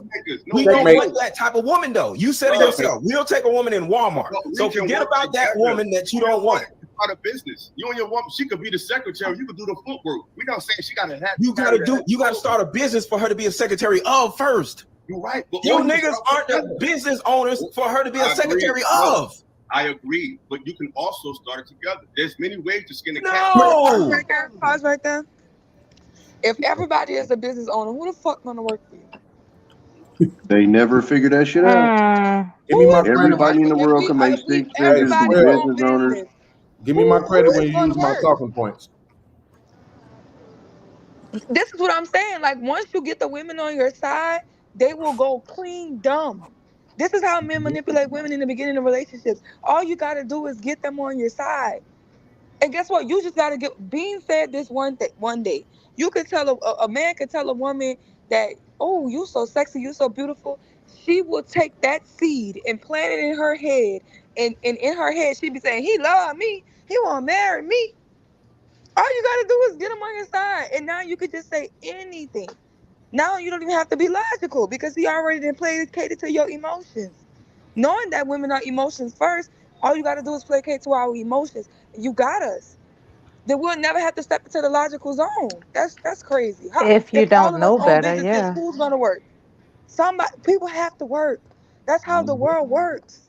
[SPEAKER 18] We don't want that type of woman, though. You said it yourself. We'll take a woman in Walmart. So forget about that woman that you don't want.
[SPEAKER 16] Out of business. You and your woman, she could be the secretary. You could do the footwork. We don't say she got to have.
[SPEAKER 18] You got to start a business for her to be a secretary of first.
[SPEAKER 16] You're right. But
[SPEAKER 18] you niggas aren't the business owners for her to be a secretary of.
[SPEAKER 16] I agree, but you can also start it together. There's many ways to skin a cat.
[SPEAKER 15] No. Pause right there. If everybody is a business owner, who the fuck gonna work for you?
[SPEAKER 8] They never figure that shit out. Everybody in the world can make 6 figures, be business owners.
[SPEAKER 5] Give me my credit when you use my talking points.
[SPEAKER 15] This is what I'm saying. Like, once you get the women on your side, they will go clean dumb. This is how men manipulate women in the beginning of relationships. All you got to do is get them on your side. And guess what? You just got to get... Beanz said this one day. You could tell a man could tell a woman that, oh, you so sexy, you so beautiful. She will take that seed and plant it in her head. And in her head, she'd be saying, he love me. He want to marry me. All you got to do is get him on your side. And now you could just say anything. Now you don't even have to be logical because he already done placated to your emotions. Knowing that women are emotions first, all you got to do is placate to our emotions. You got us. Then we'll never have to step into the logical zone. That's crazy.
[SPEAKER 13] If you don't know better, yeah.
[SPEAKER 15] Who's gonna work? People have to work. That's how the world works.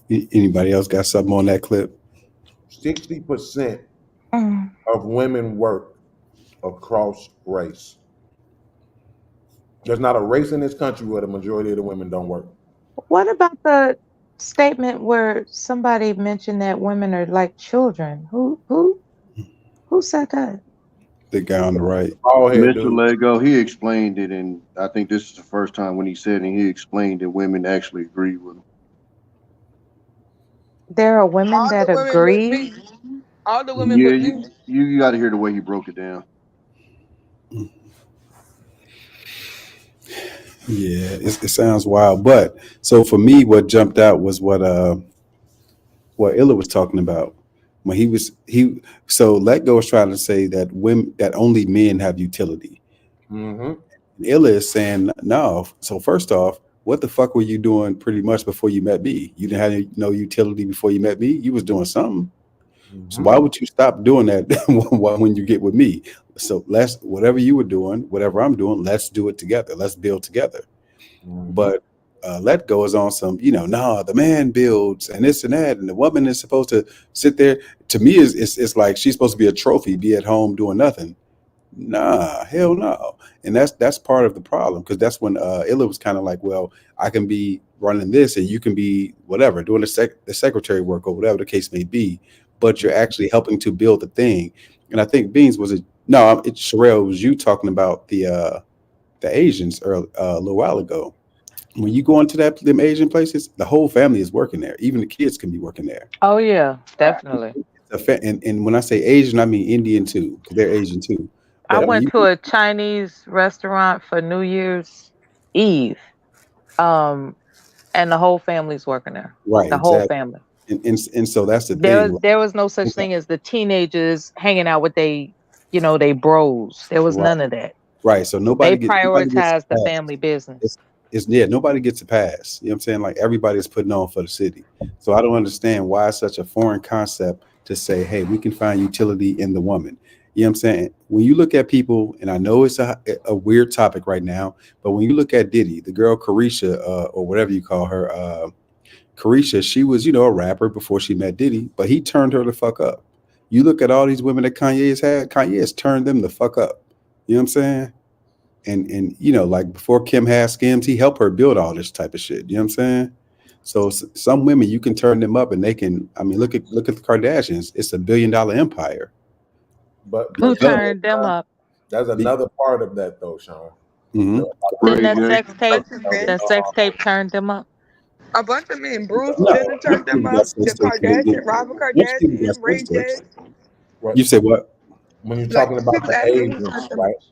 [SPEAKER 14] Anybody else got something on that clip?
[SPEAKER 5] 60% of women work across race. There's not a race in this country where the majority of the women don't work.
[SPEAKER 13] What about the statement where somebody mentioned that women are like children? Who said that?
[SPEAKER 14] The guy on the right.
[SPEAKER 8] Mr. Lego, he explained it, and I think this is the first time when he said it, he explained that women actually agree with him.
[SPEAKER 13] There are women that agree.
[SPEAKER 15] All the women.
[SPEAKER 8] Yeah, you got to hear the way he broke it down.
[SPEAKER 14] Yeah, it sounds wild. But so for me, what jumped out was what Illa was talking about when so Let Go was trying to say that only men have utility. Illa is saying no. So first off, what the fuck were you doing pretty much before you met me? You didn't have no utility before you met me. You was doing something. So why would you stop doing that when you get with me? So whatever you were doing, whatever I'm doing, let's do it together. Let's build together. But Let Go is on some, the man builds and this and that, and the woman is supposed to sit there. To me, it's like she's supposed to be a trophy, be at home doing nothing. Nah, hell no. And that's part of the problem, because that's when Illa was kind of like, well, I can be running this and you can be whatever, doing the secretary work or whatever the case may be, but you're actually helping to build the thing. And I think Beanz Cherrell, was you talking about the Asians a little while ago. When you go into them Asian places, the whole family is working there. Even the kids can be working there.
[SPEAKER 13] Oh yeah, definitely.
[SPEAKER 14] And when I say Asian, I mean Indian too, because they're Asian too. But
[SPEAKER 13] I went to a Chinese restaurant for New Year's Eve, and the whole family's working there.
[SPEAKER 14] Right,
[SPEAKER 13] the whole family.
[SPEAKER 14] And so that's the thing.
[SPEAKER 13] There was no such thing as the teenagers hanging out with they bros. There was none of that.
[SPEAKER 14] Right. So they
[SPEAKER 13] prioritized the family business.
[SPEAKER 14] Nobody gets a pass. You know what I'm saying? Like, everybody's putting on for the city. So I don't understand why it's such a foreign concept to say, hey, we can find utility in the woman. You know what I'm saying? When you look at people, and I know it's a weird topic right now, but when you look at Diddy, the girl Carisha, or whatever you call her, Carisha, she was, a rapper before she met Diddy, but he turned her the fuck up. You look at all these women that Kanye has turned them the fuck up. You know what I'm saying? And like before Kim had skims, he helped her build all this type of shit. You know what I'm saying? So some women, you can turn them up and they can, look at the Kardashians. It's $1 billion empire.
[SPEAKER 5] But
[SPEAKER 13] Who
[SPEAKER 5] that's
[SPEAKER 13] turned them up?
[SPEAKER 5] That's another part of that though, Sean.
[SPEAKER 14] Mm-hmm.
[SPEAKER 13] Didn't that
[SPEAKER 8] J.
[SPEAKER 13] sex tape?
[SPEAKER 15] Men,
[SPEAKER 13] That sex tape turned them up.
[SPEAKER 15] a bunch of men. Bruce
[SPEAKER 14] No,
[SPEAKER 15] Jenner turned
[SPEAKER 14] most
[SPEAKER 15] them
[SPEAKER 14] people got
[SPEAKER 15] up.
[SPEAKER 14] sex
[SPEAKER 15] The
[SPEAKER 14] tapes. They
[SPEAKER 15] Kardashian, Robert
[SPEAKER 14] most people got
[SPEAKER 15] Kardashian,
[SPEAKER 14] sex
[SPEAKER 15] Ray
[SPEAKER 14] tapes.
[SPEAKER 15] J.
[SPEAKER 5] Right.
[SPEAKER 14] You say what?
[SPEAKER 5] When you're
[SPEAKER 15] Like
[SPEAKER 5] talking
[SPEAKER 15] the
[SPEAKER 5] about
[SPEAKER 15] people
[SPEAKER 5] the
[SPEAKER 15] asking who
[SPEAKER 5] Asians,
[SPEAKER 15] turned them
[SPEAKER 5] right?
[SPEAKER 15] up.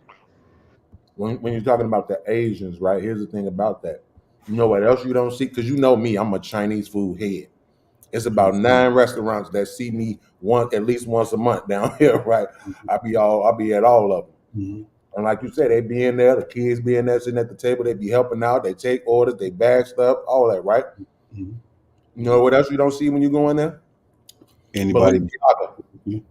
[SPEAKER 5] When you're talking about the Asians, right? Here's the thing about that. You know what else you don't see? Because you know me, I'm a Chinese food head. It's about 9 restaurants that see me at least once a month down here, right? I'll be at all of them.
[SPEAKER 14] Mm-hmm.
[SPEAKER 5] And like you said, they be in there, the kids be in there sitting at the table, they be helping out, they take orders, they bag stuff, all that, right?
[SPEAKER 14] Mm-hmm.
[SPEAKER 5] You know what else you don't see when you go in there?
[SPEAKER 14] Anybody?
[SPEAKER 5] Balenciaga.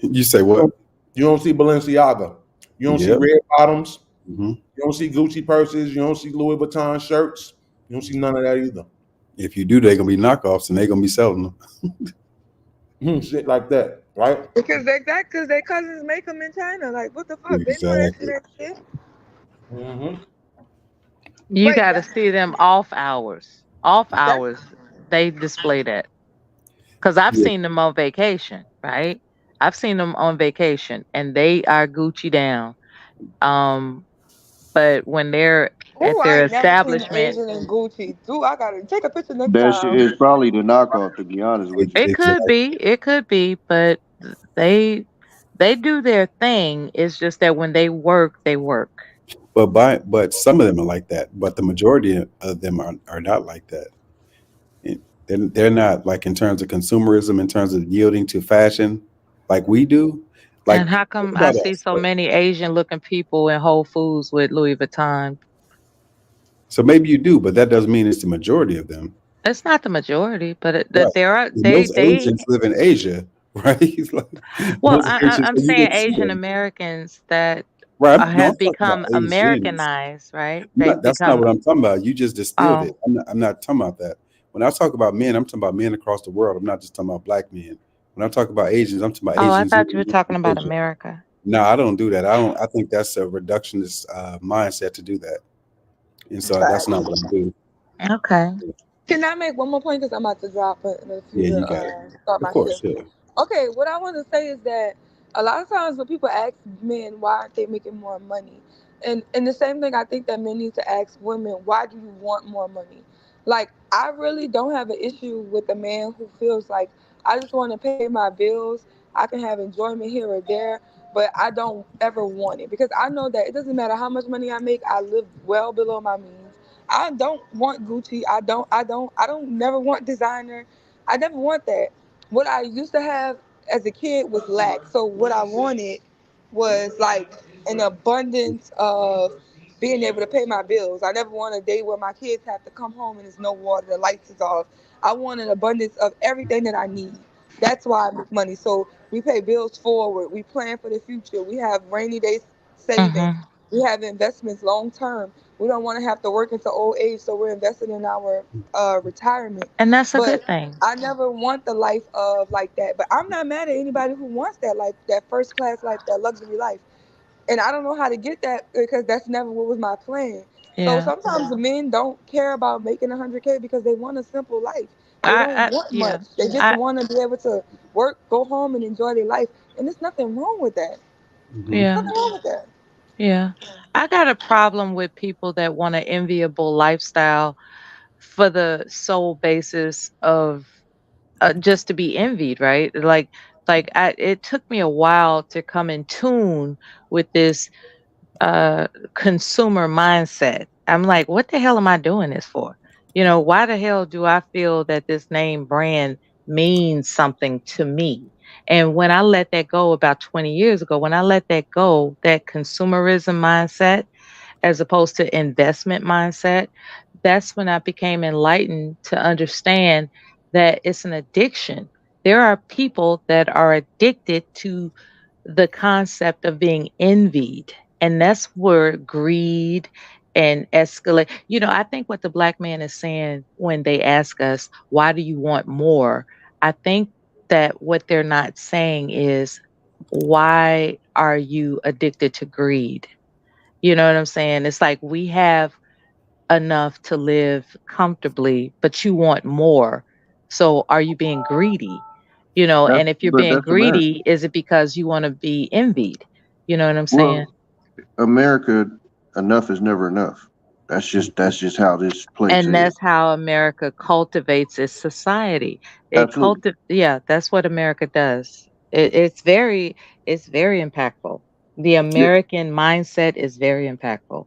[SPEAKER 14] You say what?
[SPEAKER 5] You don't see Balenciaga. You don't see
[SPEAKER 14] Yep.
[SPEAKER 5] red bottoms.
[SPEAKER 14] Mm-hmm.
[SPEAKER 5] You don't see Gucci purses. You don't see Louis Vuitton shirts. You don't see none of that either.
[SPEAKER 14] If you do, they're gonna be knockoffs, and they're gonna be selling them.
[SPEAKER 5] Shit like that, right?
[SPEAKER 15] Because their cousins make them in China. Like, what the fuck? They know that shit
[SPEAKER 14] Exactly.
[SPEAKER 15] ain't shit.
[SPEAKER 5] Mm-hmm.
[SPEAKER 13] You
[SPEAKER 15] Wait,
[SPEAKER 13] got to see them off hours. Off hours, they display that. Because I've
[SPEAKER 14] Yeah.
[SPEAKER 13] seen them on vacation, right? I've seen them on vacation, and they are Gucci down. But when they're at
[SPEAKER 15] oh, I
[SPEAKER 13] their
[SPEAKER 15] ain't never seen
[SPEAKER 13] establishment,
[SPEAKER 15] Asian and Gucci. Dude, I gotta take a picture next
[SPEAKER 8] That shit
[SPEAKER 15] time.
[SPEAKER 8] is probably the knockoff, to be honest with you.
[SPEAKER 13] it could
[SPEAKER 14] Exactly.
[SPEAKER 13] be, but they they do their thing. It's just that when they work, they work.
[SPEAKER 14] But some of them are like that. But the majority of them are not like that. They're not like in terms of consumerism, in terms of yielding to fashion, like we do. Like
[SPEAKER 13] And how
[SPEAKER 14] think
[SPEAKER 13] come I
[SPEAKER 14] about
[SPEAKER 13] see
[SPEAKER 14] us.
[SPEAKER 13] so many Asian looking people in Whole Foods with Louis Vuitton?
[SPEAKER 14] So maybe you do, but that doesn't mean it's the majority of them.
[SPEAKER 13] It's not the majority, but
[SPEAKER 14] Right.
[SPEAKER 13] there are
[SPEAKER 14] And most
[SPEAKER 13] they.
[SPEAKER 14] Asians live in Asia, right? Like,
[SPEAKER 13] Well,
[SPEAKER 14] most Asians,
[SPEAKER 13] I'm
[SPEAKER 14] so you
[SPEAKER 13] saying
[SPEAKER 14] didn't see
[SPEAKER 13] Asian
[SPEAKER 14] them.
[SPEAKER 13] Americans that
[SPEAKER 14] Right. No, I'm
[SPEAKER 13] have
[SPEAKER 14] talking about
[SPEAKER 13] become
[SPEAKER 14] Asians.
[SPEAKER 13] Americanized, right? They've
[SPEAKER 14] That's not
[SPEAKER 13] become
[SPEAKER 14] what I'm talking about. You just distilled it.
[SPEAKER 13] oh
[SPEAKER 14] I'm not talking about that. When I talk about men, I'm talking about men across the world. I'm not just talking about black men. When I talk about Asians, I'm talking about
[SPEAKER 13] oh. I
[SPEAKER 14] Asians who
[SPEAKER 13] thought you were
[SPEAKER 14] live
[SPEAKER 13] talking
[SPEAKER 14] in
[SPEAKER 13] about
[SPEAKER 14] Asia.
[SPEAKER 13] America.
[SPEAKER 14] No, I don't do that. I don't. I think that's a reductionist mindset to do that, and so that's not what I do.
[SPEAKER 13] Okay.
[SPEAKER 15] Can I make one more point? Because I'm about to drop it in a few
[SPEAKER 14] Yeah,
[SPEAKER 15] to
[SPEAKER 14] you got it.
[SPEAKER 15] start
[SPEAKER 14] Of
[SPEAKER 15] my
[SPEAKER 14] course,
[SPEAKER 15] shift.
[SPEAKER 14] yeah.
[SPEAKER 15] Okay, what I want to say is that a lot of times when people ask men why aren't they making more money, and the same thing I think that men need to ask women, why do you want more money? Like, I really don't have an issue with a man who feels like I just want to pay my bills. I can have enjoyment here or there, but I don't ever want it because I know that it doesn't matter how much money I make. I live well below my means. I don't want Gucci. I don't never want designer. I never want that. What I used to have as a kid was lack. So what I wanted was like an abundance of being able to pay my bills. I never want a day where my kids have to come home and there's no water, the lights is off. I want an abundance of everything that I need. That's why I make money. So we pay bills forward. We plan for the future. We have rainy day savings.
[SPEAKER 13] Mhm.
[SPEAKER 15] We have investments long term. We don't want to have to work until old age, so we're investing in our retirement.
[SPEAKER 13] And that's a
[SPEAKER 15] But
[SPEAKER 13] good thing.
[SPEAKER 15] I never want the life of like that. But I'm not mad at anybody who wants that life, that first class life, that luxury life. And I don't know how to get that because that's never what was my plan. So
[SPEAKER 13] Yeah.
[SPEAKER 15] sometimes the men don't care about making 100K because they want a simple life. They don't want
[SPEAKER 13] Yeah.
[SPEAKER 15] much. They just
[SPEAKER 13] I
[SPEAKER 15] want to be able to work, go home, and enjoy their life. And there's nothing wrong with that.
[SPEAKER 14] Mm-hmm.
[SPEAKER 13] yeah.
[SPEAKER 15] Nothing wrong with that.
[SPEAKER 13] Yeah. I got a problem with people that want an enviable lifestyle for the sole basis of just to be envied, right? It took me a while to come in tune with this uh consumer mindset. I'm like, what the hell am I doing this for? Why the hell do I feel that this name brand means something to me? And when I let that go about 20 years ago, when I let that go, that consumerism mindset as opposed to investment mindset, that's when I became enlightened to understand that it's an addiction. There are people that are addicted to the concept of being envied. And that's where greed and escalate. I think what the black man is saying when they ask us, why do you want more? I think that what they're not saying is, why are you addicted to greed? You know what I'm saying? It's like we have enough to live comfortably, but you want more. So are you being greedy? You know,
[SPEAKER 8] That's
[SPEAKER 13] and if you're
[SPEAKER 8] but
[SPEAKER 13] being
[SPEAKER 8] that's America.
[SPEAKER 13] greedy, is it because you want to be envied? You know what I'm saying?
[SPEAKER 8] Well, America, enough is never enough. That's just how this place
[SPEAKER 13] And
[SPEAKER 8] is.
[SPEAKER 13] that's how America cultivates its society.
[SPEAKER 8] Absolutely.
[SPEAKER 13] Yeah, that's what America does. It's very impactful. The
[SPEAKER 8] Yeah,
[SPEAKER 13] American mindset is very impactful.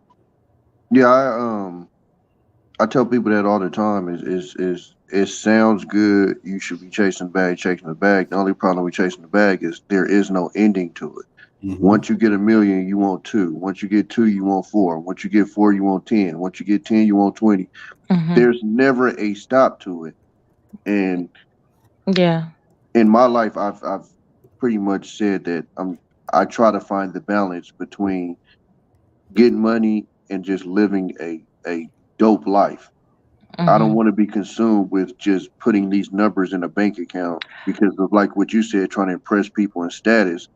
[SPEAKER 8] yeah. I tell people that all the time. Is it sounds good. You should be chasing the bag, chasing the bag. The only problem with chasing the bag is there is no ending to it.
[SPEAKER 14] Mm-hmm.
[SPEAKER 8] Once you get 1,000,000, you want 2. Once you get 2, you want 4. Once you get 4, you want 10. Once you get 10, you want 20.
[SPEAKER 13] Hmm.
[SPEAKER 8] There's never a stop to it. And
[SPEAKER 13] Yeah.
[SPEAKER 8] in my life, I've pretty much said that I try to find the balance between getting money and just living a dope life. I don't
[SPEAKER 13] Hmm.
[SPEAKER 8] want to be consumed with just putting these numbers in a bank account because of like what you said, trying to impress people in status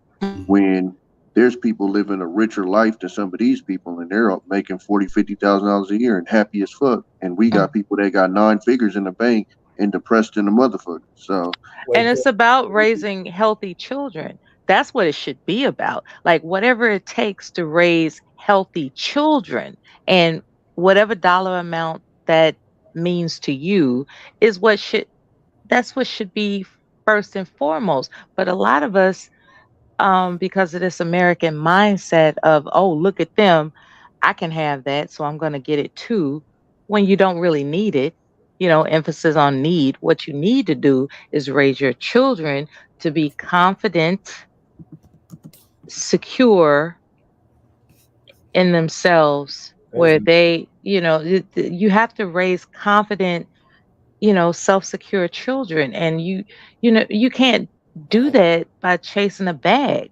[SPEAKER 8] when there's people living a richer life than some of these people and they're making 40, $50,000 a year and happy as fuck. And we got people that got 9 figures in the bank and depressed in the motherfucker. So
[SPEAKER 13] And it's about raising healthy children. That's what it should be about. Like whatever it takes to raise healthy children and whatever dollar amount that means to you is that's what should be first and foremost. But a lot of us, because of this American mindset of, oh, look at them, I can have that, so I'm going to get it too, when you don't really need it. You know, emphasis on need. What you need to do is raise your children to be confident, secure in themselves, where they, you have to raise confident, self-secure children. And you can't do that by chasing a bag.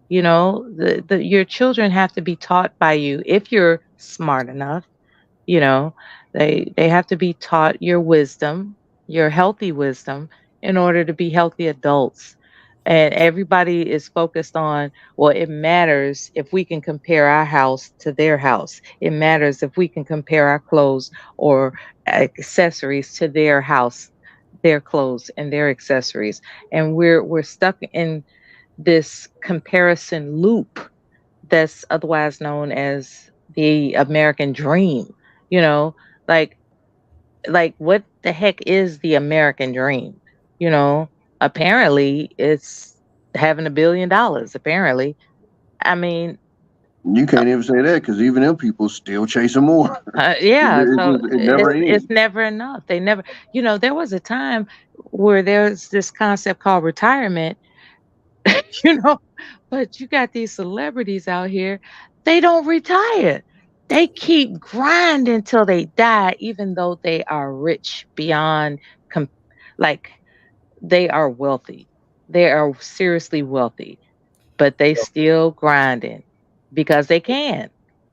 [SPEAKER 13] Your children have to be taught by you if you're smart enough. you know they have to be taught your wisdom, your healthy wisdom, in order to be healthy adults. And everybody is focused on, well, it matters if we can compare our house to their house. It matters if we can compare our clothes or accessories to their house, their clothes and their accessories. And we're stuck in this comparison loop that's otherwise known as the American dream. You know, like what the heck is the American dream? You know, apparently it's having $1 billion. Apparently, I mean,
[SPEAKER 8] you can't even say that because even them people still chasing more.
[SPEAKER 13] yeah. So
[SPEAKER 8] It never
[SPEAKER 13] it's
[SPEAKER 8] ends.
[SPEAKER 13] never enough. They never. There was a time where there's this concept called retirement. you know, but you got these celebrities out here, they don't retire. They keep grinding till they die, even though they are rich beyond, com- like, they are wealthy. They are seriously wealthy, but they still grinding because they can.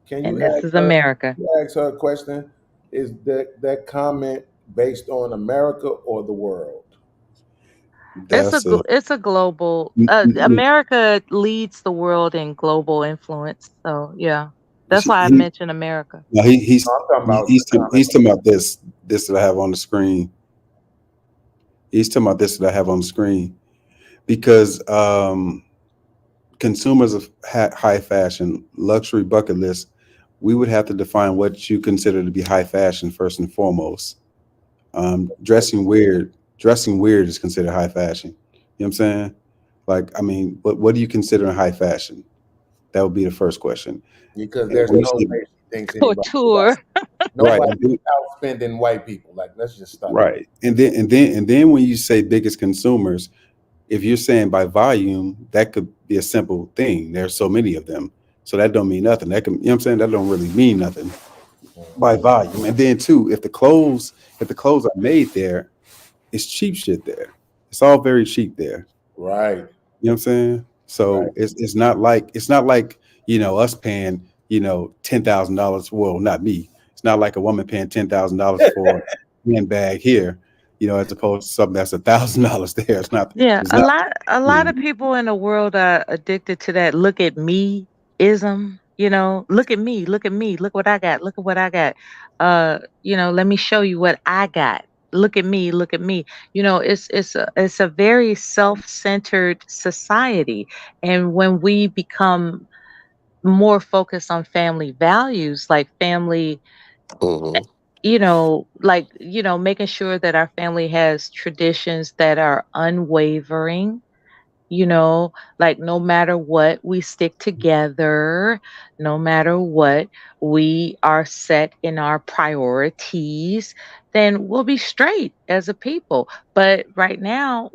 [SPEAKER 5] Can
[SPEAKER 13] And
[SPEAKER 5] you
[SPEAKER 13] this
[SPEAKER 5] ask
[SPEAKER 13] is
[SPEAKER 5] her?
[SPEAKER 13] America.
[SPEAKER 5] You ask her a question. Is that comment based on America or the world?
[SPEAKER 14] That's a
[SPEAKER 13] It's a global. America leads the world in global influence. So yeah, that's why I
[SPEAKER 14] he,
[SPEAKER 13] mentioned America.
[SPEAKER 14] no,
[SPEAKER 5] No, I'm talking about the comment.
[SPEAKER 14] he's talking about this that I have on the screen. He's talking about this that I have on the screen because consumers of high fashion, luxury bucket list, we would have to define what you consider to be high fashion first and foremost. Dressing weird is considered high fashion. You know what I'm saying? Like, I mean, what do you consider high fashion? That would be the first question.
[SPEAKER 5] Because
[SPEAKER 14] And
[SPEAKER 5] there's
[SPEAKER 14] when you
[SPEAKER 5] no
[SPEAKER 14] say-
[SPEAKER 5] way she thinks anybody
[SPEAKER 13] Couture.
[SPEAKER 14] right,
[SPEAKER 5] nobody's outspending white people. Like, let's just stop.
[SPEAKER 14] right, and then when you say biggest consumers, if you're saying by volume, that could be a simple thing. There's so many of them, so that don't mean nothing. That can, you know what I'm saying? That don't really mean nothing by volume. And then too, if the clothes are made there, it's cheap shit there. It's all very cheap there.
[SPEAKER 5] Right.
[SPEAKER 14] You know what I'm saying? So
[SPEAKER 5] Right.
[SPEAKER 14] it's not like us paying $10,000. Well, not me. It's not like a woman paying $10,000 for a handbag here, as opposed to something that's $1,000 there. It's not.
[SPEAKER 13] Yeah,
[SPEAKER 14] It's
[SPEAKER 13] a
[SPEAKER 14] not.
[SPEAKER 13] lot a lot of people in the world are addicted to that look at me ism, look at me, look at me, look what I got, look at what I got. Let me show you what I got. look at me, look at me. You know, it's a very self-centered society. And when we become more focused on family values, like family,
[SPEAKER 19] Mm-hmm.
[SPEAKER 13] you know, like, you know, making sure that our family has traditions that are unwavering, you know, like no matter what, we stick together, no matter what, we are set in our priorities, then we'll be straight as a people. But right now,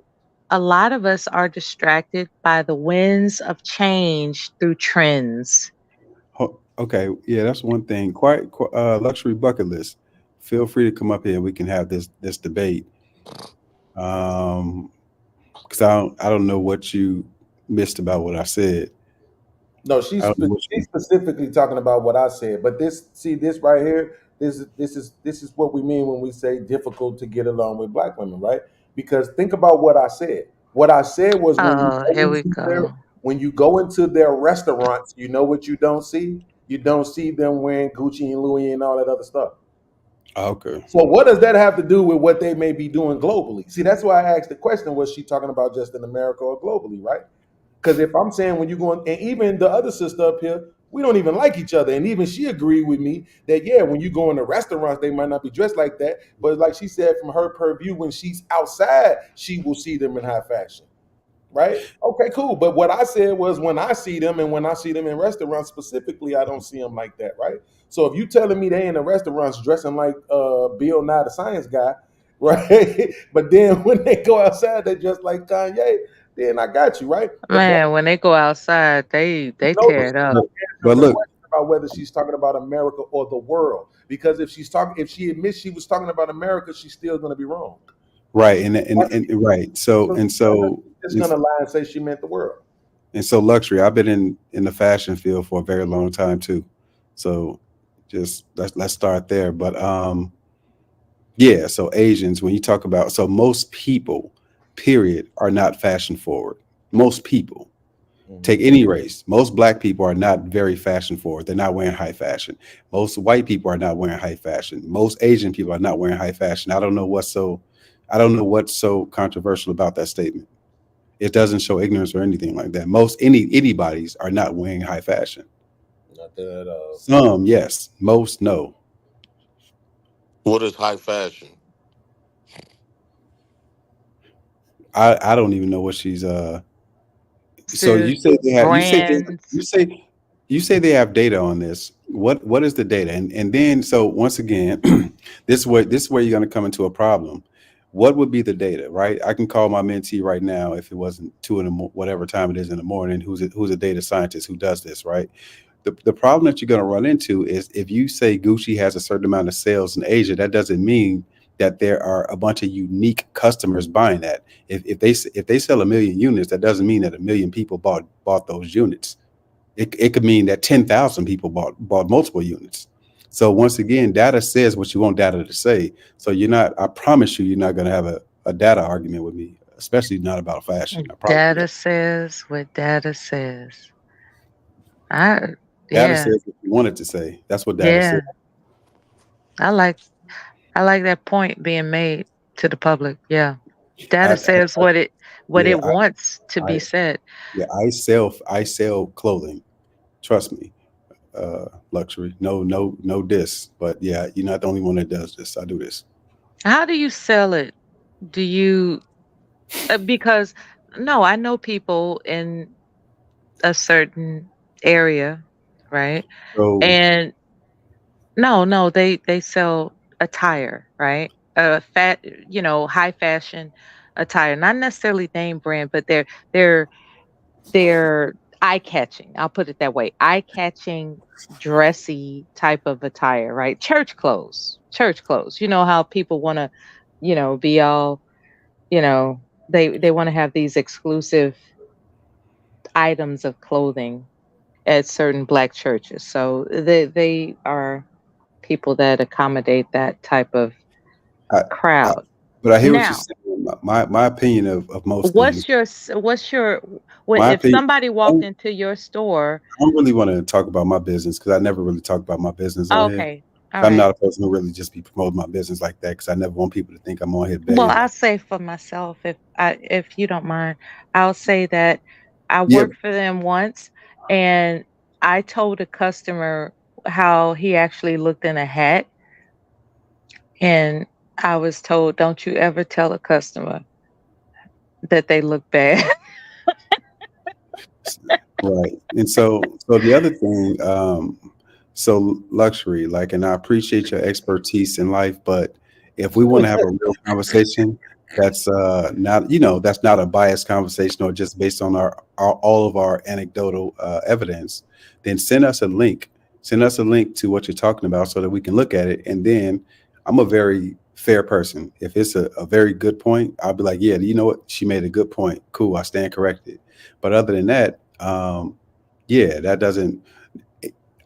[SPEAKER 13] a lot of us are distracted by the winds of change through trends.
[SPEAKER 14] Okay, yeah, that's one thing. Luxury bucket list. Feel free to come up here and we can have this debate. Because I don't know what you missed about what I said.
[SPEAKER 5] No,
[SPEAKER 14] I don't know what
[SPEAKER 5] she's specifically talking about what I said. But this right here, this is what we mean when we say difficult to get along with black women, right? Because think about what I said. What I said was
[SPEAKER 13] Oh, here we go.
[SPEAKER 5] when you go into their restaurants, you know what you don't see? You don't see them wearing Gucci and Louis and all that other stuff.
[SPEAKER 14] Okay.
[SPEAKER 5] So what does that have to do with what they may be doing globally? See, that's why I asked the question, was she talking about just in America or globally, right? Because if I'm saying when you go, and even the other sister up here, we don't even like each other. And even she agreed with me that, yeah, when you go into restaurants, they might not be dressed like that. But like she said, from her purview, when she's outside, she will see them in high fashion. Right? Okay, cool. But what I said was when I see them and when I see them in restaurants specifically, I don't see them like that, right? So if you telling me they in the restaurants dressing like Bill Nye the Science Guy, right? But then when they go outside, they dress like Kanye, then I got you, right?
[SPEAKER 13] Man, when they go outside, they tear it up.
[SPEAKER 14] But look,
[SPEAKER 5] about whether she's talking about America or the world, because if she admits she was talking about America, she's still going to be wrong.
[SPEAKER 14] Right, and right. So
[SPEAKER 5] it's going to lie and say she meant the world.
[SPEAKER 14] And so luxury, I've been in the fashion field for a very long time too. So just let's start there. But yeah, so Asians, when you talk about, so most people, period, are not fashion forward. Most people. Take any race. Most black people are not very fashion forward. They're not wearing high fashion. Most white people are not wearing high fashion. Most Asian people are not wearing high fashion. I don't know what's so controversial about that statement. It doesn't show ignorance or anything like that. Most anybody's are not wearing high fashion.
[SPEAKER 5] Not that at all.
[SPEAKER 14] Some, yes. Most, no.
[SPEAKER 19] What is high fashion?
[SPEAKER 14] I don't even know what she's so you say they have you say they have data on this. What is the data? And then so once again, this is where you're going to come into a problem. What would be the data, right? I can call my mentee right now if it wasn't 2 in the whatever time it is in the morning, who's a data scientist who does this, right? The problem that you're going to run into is if you say Gucci has a certain amount of sales in Asia, that doesn't mean that there are a bunch of unique customers buying that. If they sell 1 million units, that doesn't mean that 1 million people bought those units. It could mean that 10,000 people bought multiple units. So once again, data says what you want data to say. So I promise you're not going to have a data argument with me, especially not about fashion.
[SPEAKER 13] Data says what data says.
[SPEAKER 14] Data says what you want it to say. That's what data says.
[SPEAKER 13] I like that point being made to the public. Yeah. Data says what it wants to be said.
[SPEAKER 14] Yeah, I sell clothing. Trust me. Luxury. No diss. But yeah, you're not the only one that does this. I do this.
[SPEAKER 13] How do you sell it? Do you because no, I know people in a certain area, right?
[SPEAKER 14] So,
[SPEAKER 13] and no, they sell attire, right? High fashion attire, not necessarily name brand, but they're eye-catching. I'll put it that way. Eye-catching, dressy type of attire, right? Church clothes. You know how people want to, be all, they want to have these exclusive items of clothing at certain black churches. So they are people that accommodate that type of crowd.
[SPEAKER 14] But I hear what you're saying. My opinion of most things.
[SPEAKER 13] If somebody walked into your store?
[SPEAKER 14] I don't really want to talk about my business because I never really talk about my business on here.
[SPEAKER 13] All
[SPEAKER 14] I'm
[SPEAKER 13] right.
[SPEAKER 14] not a person who really just be promoting my business like that because I never want people to think I'm on here
[SPEAKER 13] Well,
[SPEAKER 14] begging.
[SPEAKER 13] I'll say for myself, if you don't mind, I'll say that I
[SPEAKER 14] Yeah,
[SPEAKER 13] worked for them once, and I told a customer how he actually looked in a hat, and I was told, "Don't you ever tell a customer that they look bad."
[SPEAKER 14] right. And so the other thing, so luxury, like, and I appreciate your expertise in life, but if we want to have a real conversation, that's not, that's not a biased conversation or just based on our all of our anecdotal evidence, then send us a link. Send us a link to what you're talking about so that we can look at it. And then I'm a very fair person. If it's a very good point, I'll be like, yeah, you know what? She made a good point. Cool. I stand corrected. But other than that, yeah, that doesn't.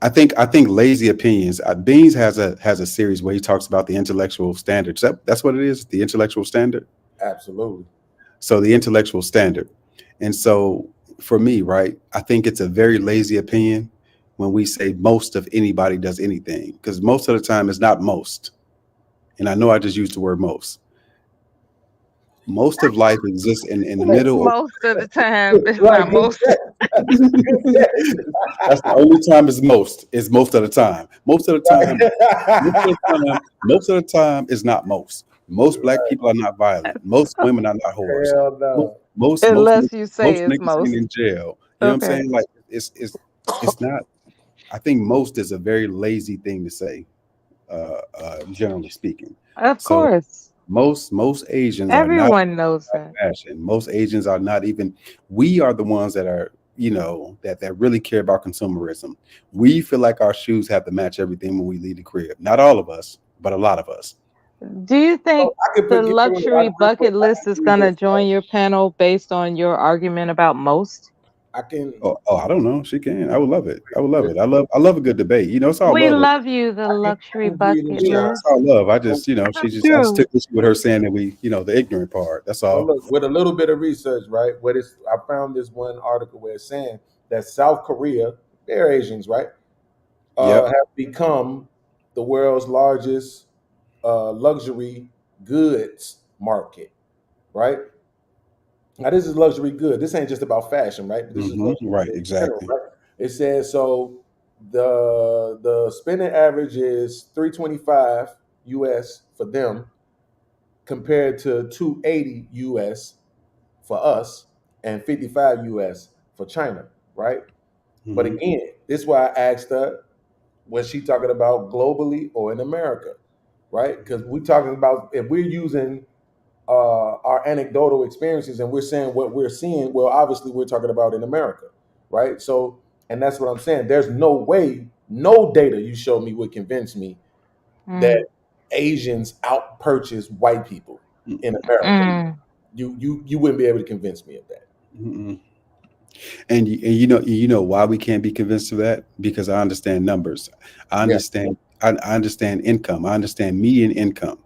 [SPEAKER 14] I think lazy opinions. Beanz has a series where he talks about the intellectual standards. That's what it is. The intellectual standard.
[SPEAKER 18] Absolutely.
[SPEAKER 14] So the intellectual standard, and so for me, right, I think it's a very lazy opinion when we say most of anybody does anything, because most of the time it's not most. And I know I just used the word most. Most of life exists in the
[SPEAKER 13] It's
[SPEAKER 14] middle.
[SPEAKER 13] most of the time. It's
[SPEAKER 18] Right.
[SPEAKER 13] not most.
[SPEAKER 14] That's the only time it's most. It's most of the time. Most of the time, most of the time is not most. Most black people are not violent. Most women are not whores.
[SPEAKER 18] Hell no.
[SPEAKER 14] Most
[SPEAKER 13] Unless you say it's
[SPEAKER 14] niggas
[SPEAKER 13] most.
[SPEAKER 14] ain't in jail. You know what I'm
[SPEAKER 13] Okay.
[SPEAKER 14] saying? Like it's not. I think most is a very lazy thing to say, generally speaking.
[SPEAKER 13] Of
[SPEAKER 14] So
[SPEAKER 13] course.
[SPEAKER 14] most Asians are not
[SPEAKER 13] Everyone knows that.
[SPEAKER 14] fashion. Most Asians are not even. We are the ones that are, that really care about consumerism. We feel like our shoes have to match everything when we leave the crib. Not all of us, but a lot of us.
[SPEAKER 13] Do you think
[SPEAKER 18] I could
[SPEAKER 13] the
[SPEAKER 18] put
[SPEAKER 13] luxury bucket list is going to join your panel based on your argument about most?
[SPEAKER 18] I can.
[SPEAKER 14] Oh, I don't know. She can. I would love it. I would love it. I love a good debate. It's all
[SPEAKER 13] We
[SPEAKER 14] love.
[SPEAKER 13] love you, the luxury bucket
[SPEAKER 14] It's
[SPEAKER 13] list.
[SPEAKER 14] all love. I just, I just
[SPEAKER 13] True.
[SPEAKER 14] took issue with her saying that we, the ignorant part. That's
[SPEAKER 18] So
[SPEAKER 14] all.
[SPEAKER 18] look, with a little bit of research, right? I found this one article where it's saying that South Korea, they're Asians, right?
[SPEAKER 14] Yep.
[SPEAKER 18] Have become the world's largest luxury goods market, right? Now this is luxury good. This ain't just about fashion, right? This is luxury
[SPEAKER 14] Right.
[SPEAKER 18] in general,
[SPEAKER 14] Exactly.
[SPEAKER 18] right? It says so the spending average is 325 US for them compared to 280 US for us and 55 US for China, right? But
[SPEAKER 14] Mhm.
[SPEAKER 18] again, this is why I asked her, was she talking about globally or in America, right? Because we're talking about if we're using our anecdotal experiences and we're saying what we're seeing, well, obviously we're talking about in America, right? So, and that's what I'm saying. There's no way, no data you show me would convince me that Asians out purchase white people in America. You wouldn't be able to convince me of that.
[SPEAKER 14] Mm-mm. And you know why we can't be convinced of that? Because I understand numbers. I
[SPEAKER 18] Yeah.
[SPEAKER 14] understand. I understand income. I understand median income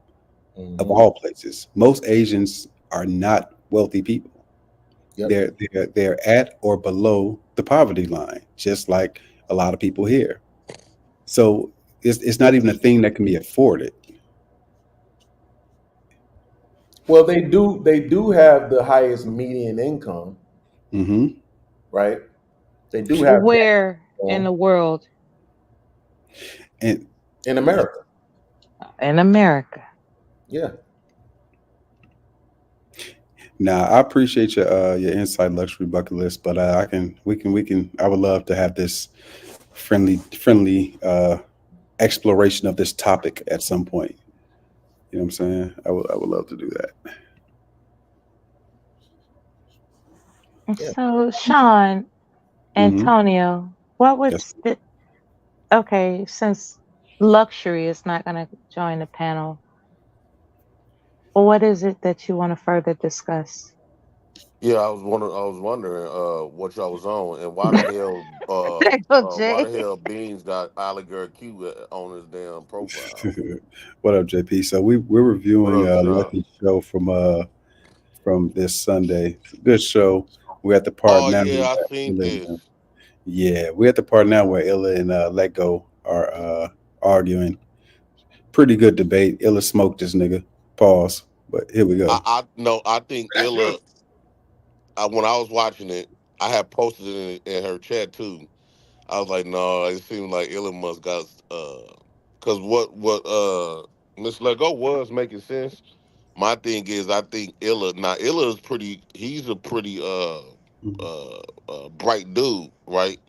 [SPEAKER 14] of
[SPEAKER 18] Mhm.
[SPEAKER 14] all places. Most Asians are not wealthy people.
[SPEAKER 18] Yep.
[SPEAKER 14] They're at or below the poverty line, just like a lot of people here. So it's not even a thing that can be afforded.
[SPEAKER 18] Well, they do have the highest median income,
[SPEAKER 14] Hmm.
[SPEAKER 18] right? They do have that
[SPEAKER 13] Where in the world?
[SPEAKER 14] And
[SPEAKER 18] in America.
[SPEAKER 13] In America.
[SPEAKER 18] Yeah.
[SPEAKER 14] now I appreciate your inside luxury bucket list, but we can I would love to have this friendly exploration of this topic at some point. You know what I'm saying? I would love to do that.
[SPEAKER 18] Yeah.
[SPEAKER 13] So, Shawn,
[SPEAKER 14] Hmm.
[SPEAKER 13] Antonio, what would
[SPEAKER 14] Yes.
[SPEAKER 13] okay, since luxury is not going to join the panel, what is it that you want to further discuss?
[SPEAKER 19] Yeah, I was wondering what y'all was on and why the hell
[SPEAKER 13] There go Jay.
[SPEAKER 19] Beans got Oliver Q on his damn profile.
[SPEAKER 14] What up, JP? So we're
[SPEAKER 19] What
[SPEAKER 14] reviewing
[SPEAKER 19] up, Sean?
[SPEAKER 14] Lucky's show from this Sunday. It's a good show. We're at the part
[SPEAKER 19] Oh
[SPEAKER 14] now.
[SPEAKER 19] yeah, I seen this.
[SPEAKER 14] Yeah, we're at the part now where Illa and Let Go are arguing. pretty good debate. Illa smoked this nigga. Pause. But here we go.
[SPEAKER 19] I think Illa. When I was watching it, I had posted it in her chat too. I was like, no, it seemed like Illa must got because what Miss Lego was making sense. My thing is, I think Illa is pretty. He's a pretty bright dude, right?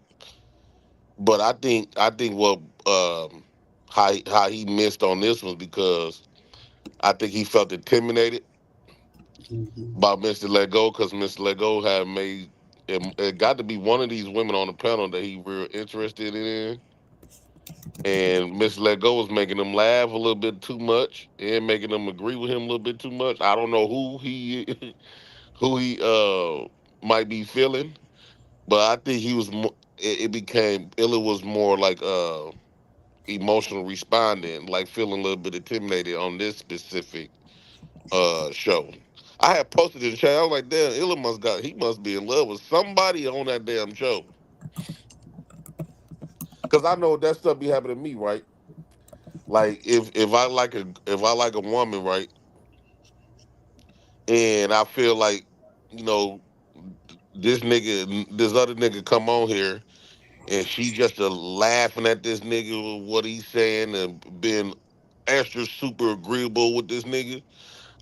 [SPEAKER 19] But I think what how he missed on this was because I think he felt intimidated by Mr. Lego because Mr. Lego had made it got to be one of these women on the panel that he real interested in, and Mr. Lego was making him laugh a little bit too much and making them agree with him a little bit too much. I don't know who he who he might be feeling, but I think he was. It became Illa was more like emotional responding, like feeling a little bit intimidated on this specific show. I had posted in the chat. I was like, damn, Illa he must be in love with somebody on that damn show. Cause I know that stuff be happening to me, right? Like if I like a woman, right, and I feel like, you know, this other nigga come on here and she just laughing at this nigga with what he's saying and being extra super agreeable with this nigga.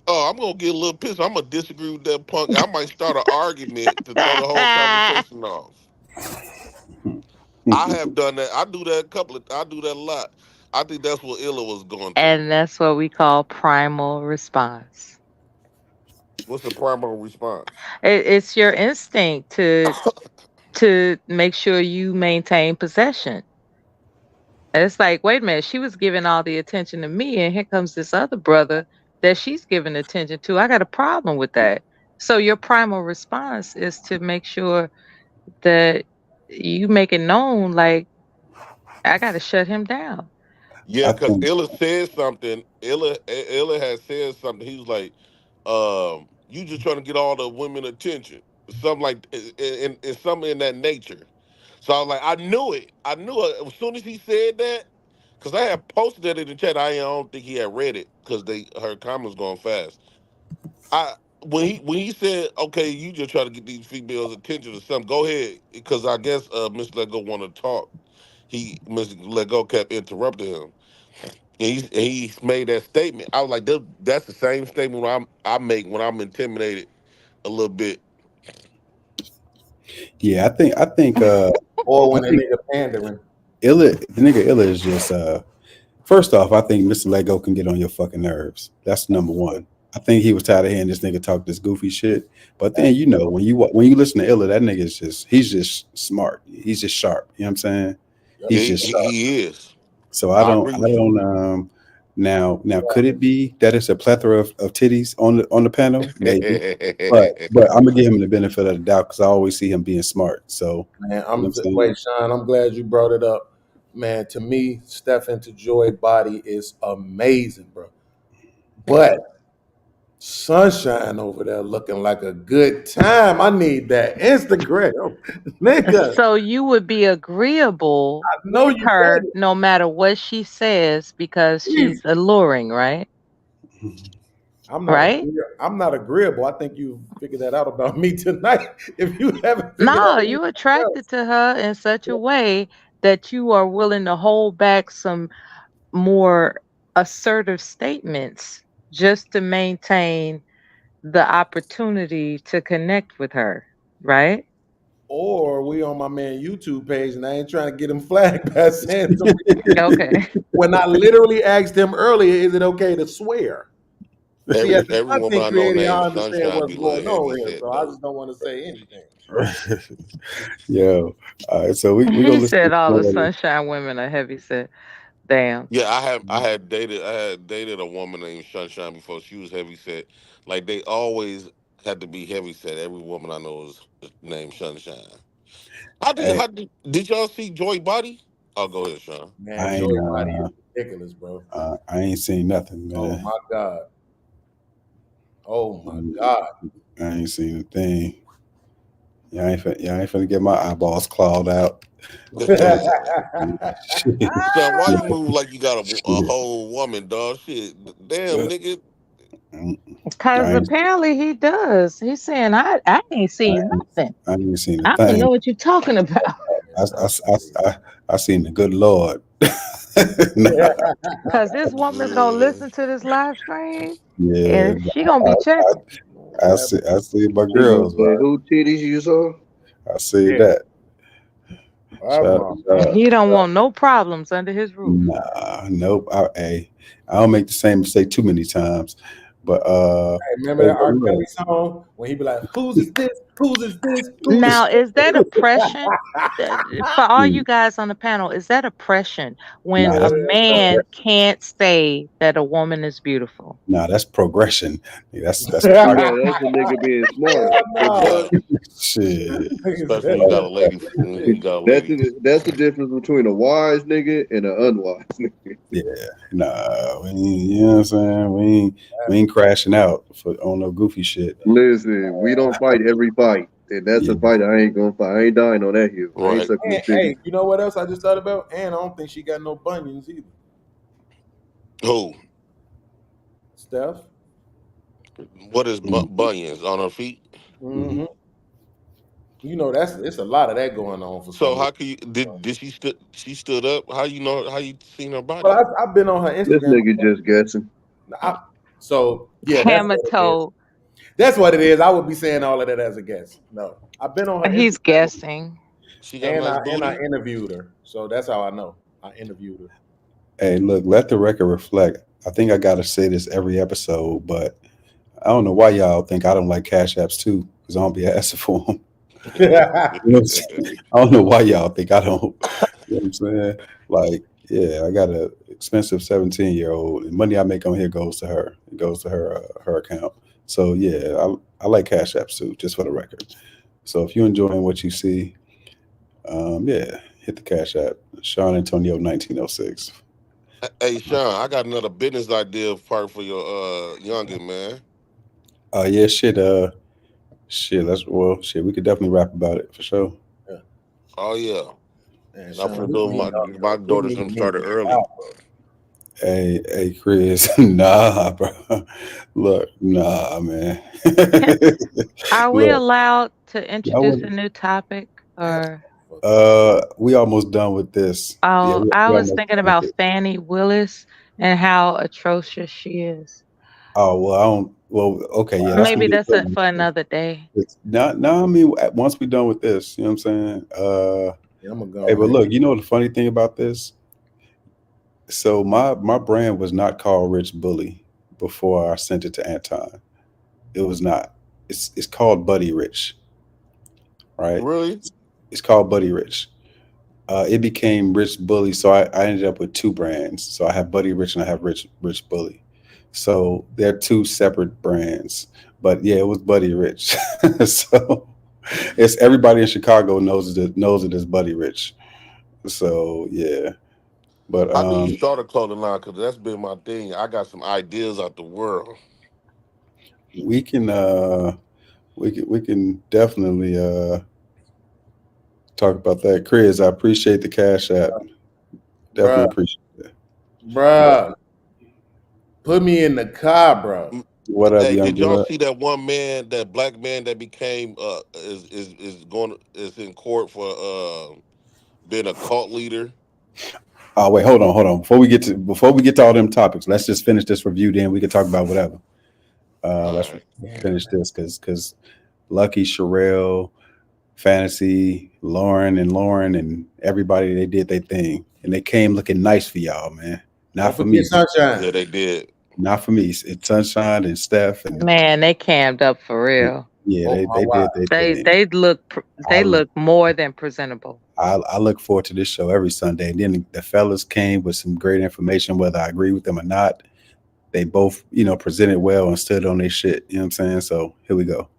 [SPEAKER 19] Oh, I'm gonna get a little pissed. I'm gonna disagree with that punk. I might start an argument to throw the whole conversation off. I have done that. I do that I do that a lot. I think that's what Illa was going through.
[SPEAKER 13] And that's what we call primal response.
[SPEAKER 19] What's the primary response?
[SPEAKER 13] It's your instinct to make sure you maintain possession. And it's like, wait a minute, she was giving all the attention to me, and here comes this other brother that she's giving attention to. I got a problem with that. So your primal response is to make sure that you make it known, like, I got to shut him down.
[SPEAKER 19] Yeah, because Illa said something. Illa had said something. He was like, you just trying to get all the women attention. Something like and something in that nature. So I was like, I knew it. I knew it. As soon as he said that, because I had posted that in the chat. I don't think he had read it because her comments going fast. When he said, okay, you just try to get these females attention or something, go ahead. Because I guess Mr. Lego want to talk. Mr. Lego kept interrupting him. And he made that statement. I was like, that's the same statement I make when I'm intimidated a little bit.
[SPEAKER 14] Yeah, I think
[SPEAKER 18] or when a nigga pandering.
[SPEAKER 14] The nigga Illa is just first off, I think Mr. Lego can get on your fucking nerves. That's number one. I think he was tired of hearing this nigga talk this goofy shit. But then, you know, when you listen to Illa, that nigga is he's just smart. He's just sharp. You know what I'm saying? He's just sharp.
[SPEAKER 19] He is.
[SPEAKER 14] So I don't now could it be that it's a plethora of titties on the panel? Maybe. but I'm gonna give him the benefit of the doubt because I always see him being smart. So
[SPEAKER 18] man, wait, Shawn, I'm glad you brought it up. Man, to me, Stephen to Joy body is amazing, bro. But Sunshine over there looking like a good time. I need that Instagram, nigga.
[SPEAKER 13] So you would be agreeable with her no matter what she says because she's alluring, right?
[SPEAKER 18] I'm
[SPEAKER 13] not
[SPEAKER 18] agreeable. I think you figured that out about me tonight. If you haven't,
[SPEAKER 13] no, you attracted to her in such a way that you are willing to hold back some more assertive statements just to maintain the opportunity to connect with her, right?
[SPEAKER 18] Or we on my man YouTube page, and I ain't trying to get him flagged by saying something.
[SPEAKER 13] Okay.
[SPEAKER 18] When I literally asked him earlier, is it okay to swear?
[SPEAKER 19] Every woman I know named
[SPEAKER 18] understand
[SPEAKER 19] Sunshine
[SPEAKER 18] what's
[SPEAKER 19] be
[SPEAKER 18] going
[SPEAKER 19] like
[SPEAKER 18] on
[SPEAKER 19] heavy
[SPEAKER 18] here,
[SPEAKER 19] set,
[SPEAKER 18] so I just don't want to say anything.
[SPEAKER 14] Yo, all right, so we gonna
[SPEAKER 13] He
[SPEAKER 14] listen
[SPEAKER 13] said
[SPEAKER 14] to
[SPEAKER 13] all the
[SPEAKER 14] somebody.
[SPEAKER 13] Sunshine women are heavy set. Damn.
[SPEAKER 19] Yeah, I had dated a woman named Sunshine before. She was heavy set. Like they always had to be heavy set. Every woman I know is named Sunshine. Did y'all see Joy Body? Oh, go ahead, Shawn.
[SPEAKER 18] Man, Joy Body is ridiculous, bro.
[SPEAKER 14] I ain't seen nothing, man.
[SPEAKER 18] Oh my god. Oh my god.
[SPEAKER 14] I ain't seen a thing. Yeah, I ain't finna get my eyeballs clawed out.
[SPEAKER 19] Son, why you move like you got a whole woman, dog? Shit, damn, nigga.
[SPEAKER 13] Because apparently he does. He's saying I ain't seen nothing.
[SPEAKER 14] I ain't seen a
[SPEAKER 13] I don't
[SPEAKER 14] thing.
[SPEAKER 13] know what you're talking about.
[SPEAKER 14] I seen the good Lord.
[SPEAKER 13] Because this woman's gonna listen to this live stream,
[SPEAKER 14] Yeah,
[SPEAKER 13] and she gonna be checking.
[SPEAKER 14] I see my
[SPEAKER 8] She gonna
[SPEAKER 14] girls,
[SPEAKER 8] say,
[SPEAKER 14] man.
[SPEAKER 8] who titties you saw?
[SPEAKER 14] I see that.
[SPEAKER 13] He don't want no problems under his roof.
[SPEAKER 14] Nah, nope. I don't make the same mistake too many times. But
[SPEAKER 18] remember that R. Kelly song when he be like, "Whose is this? Whose is this? Whose
[SPEAKER 13] Now,
[SPEAKER 18] is
[SPEAKER 13] is that oppression? For all you guys on the panel, is that oppression when
[SPEAKER 14] Nah,
[SPEAKER 13] a
[SPEAKER 14] that's
[SPEAKER 13] man can't say that a woman is beautiful?
[SPEAKER 14] Nah, that's progression. That's
[SPEAKER 8] No, that's a nigga being smart.
[SPEAKER 19] What?
[SPEAKER 14] Shit.
[SPEAKER 19] Especially when you got a lady.
[SPEAKER 8] That's the difference between a wise nigga and an unwise nigga.
[SPEAKER 14] Yeah, nah, we ain't, you know what I'm saying? We ain't crashing out on no goofy shit.
[SPEAKER 8] Listen, we don't fight every fight, and that's a fight I ain't gonna fight. I ain't dying on that hill. I ain't sucking this dick.
[SPEAKER 18] Hey, you know what else I just thought about? And I don't think she got no bunions either.
[SPEAKER 19] Who?
[SPEAKER 18] Steph.
[SPEAKER 19] What is bunions on her feet?
[SPEAKER 18] Mm-hmm. You know, it's a lot of that going on for
[SPEAKER 19] So
[SPEAKER 18] some.
[SPEAKER 19] how can you did she stood up? How you seen her body?
[SPEAKER 18] Well, I've been on her Instagram.
[SPEAKER 8] This nigga just guessing.
[SPEAKER 18] So yeah,
[SPEAKER 13] Camera toe.
[SPEAKER 18] That's what it is. I would be saying all of that as a guess. No, I've been on her.
[SPEAKER 13] He's
[SPEAKER 18] Instagram
[SPEAKER 13] guessing.
[SPEAKER 19] She got a nice booty.
[SPEAKER 18] And I interviewed her, so that's how I know. I interviewed her.
[SPEAKER 14] Hey, look, let the record reflect. I think I gotta say this every episode, but I don't know why y'all think I don't like Cash Apps too, because I don't be asking for them. You know what I'm saying? I don't know why y'all think I don't. You know what I'm saying? Like, yeah, I got an expensive 17-year-old, and money I make on here goes to her. It goes to her account. So yeah, I like Cash Apps too, just for the record. So if you're enjoying what you see, yeah, hit the Cash App. Shawn Antonio 1906.
[SPEAKER 19] Hey Shawn, I got another business idea part for your youngin, man.
[SPEAKER 14] Yeah, shit, we could definitely rap about it for sure.
[SPEAKER 19] Yeah. Oh yeah.
[SPEAKER 14] Shawn,
[SPEAKER 19] I'm doing my daughter's gonna start early.
[SPEAKER 14] Hey, Chris, nah, bro. Look, nah, man.
[SPEAKER 13] Are we allowed to introduce a new topic, or?
[SPEAKER 14] We almost done with this.
[SPEAKER 13] Oh,
[SPEAKER 14] Yeah,
[SPEAKER 13] I was thinking about Fannie Willis and how atrocious she is.
[SPEAKER 14] Oh well, I don't. Well, okay, yeah.
[SPEAKER 13] Maybe that's it for another day.
[SPEAKER 14] No, I mean, once we're done with this, you know what I'm saying?
[SPEAKER 18] Yeah, I'm gonna go.
[SPEAKER 14] Hey, but look, you know the funny thing about this? So my brand was not called Rich Bully before I sent it to Anton. It was not. It's called Buddy Rich. Right?
[SPEAKER 19] Really?
[SPEAKER 14] It's called Buddy Rich. It became Rich Bully, so I ended up with two brands. So I have Buddy Rich and I have Rich Bully. So they're two separate brands. But yeah, it was Buddy Rich. So it's everybody in Chicago knows it as Buddy Rich. So yeah. But
[SPEAKER 19] how do you start a clothing line? Because that's been my thing. I got some ideas out the world.
[SPEAKER 14] We can definitely talk about that. Chris, I appreciate the Cash App. Definitely appreciate it.
[SPEAKER 18] Bruh. Put me in the car, bro.
[SPEAKER 14] What up,
[SPEAKER 19] hey,
[SPEAKER 14] young
[SPEAKER 19] did y'all
[SPEAKER 14] blood?
[SPEAKER 19] see that one man, that black man that became is in court for being a cult leader?
[SPEAKER 14] Oh wait, hold on. Before we get to all them topics, let's just finish this review. Then we can talk about whatever. Let's finish this because Lucki, Cherrell, Fantasy, Lauren, and everybody, they did their thing, and they came looking nice for y'all, man. Not for me.
[SPEAKER 18] Sunshine.
[SPEAKER 19] Yeah, they did.
[SPEAKER 14] Not for me. It's Sunshine and Steph. And
[SPEAKER 13] Man, they cammed up for real.
[SPEAKER 14] Yeah, they
[SPEAKER 13] look more than presentable.
[SPEAKER 14] I look forward to this show every Sunday. And then the fellas came with some great information, whether I agree with them or not. They both, presented well and stood on their shit. You know what I'm saying? So here we go.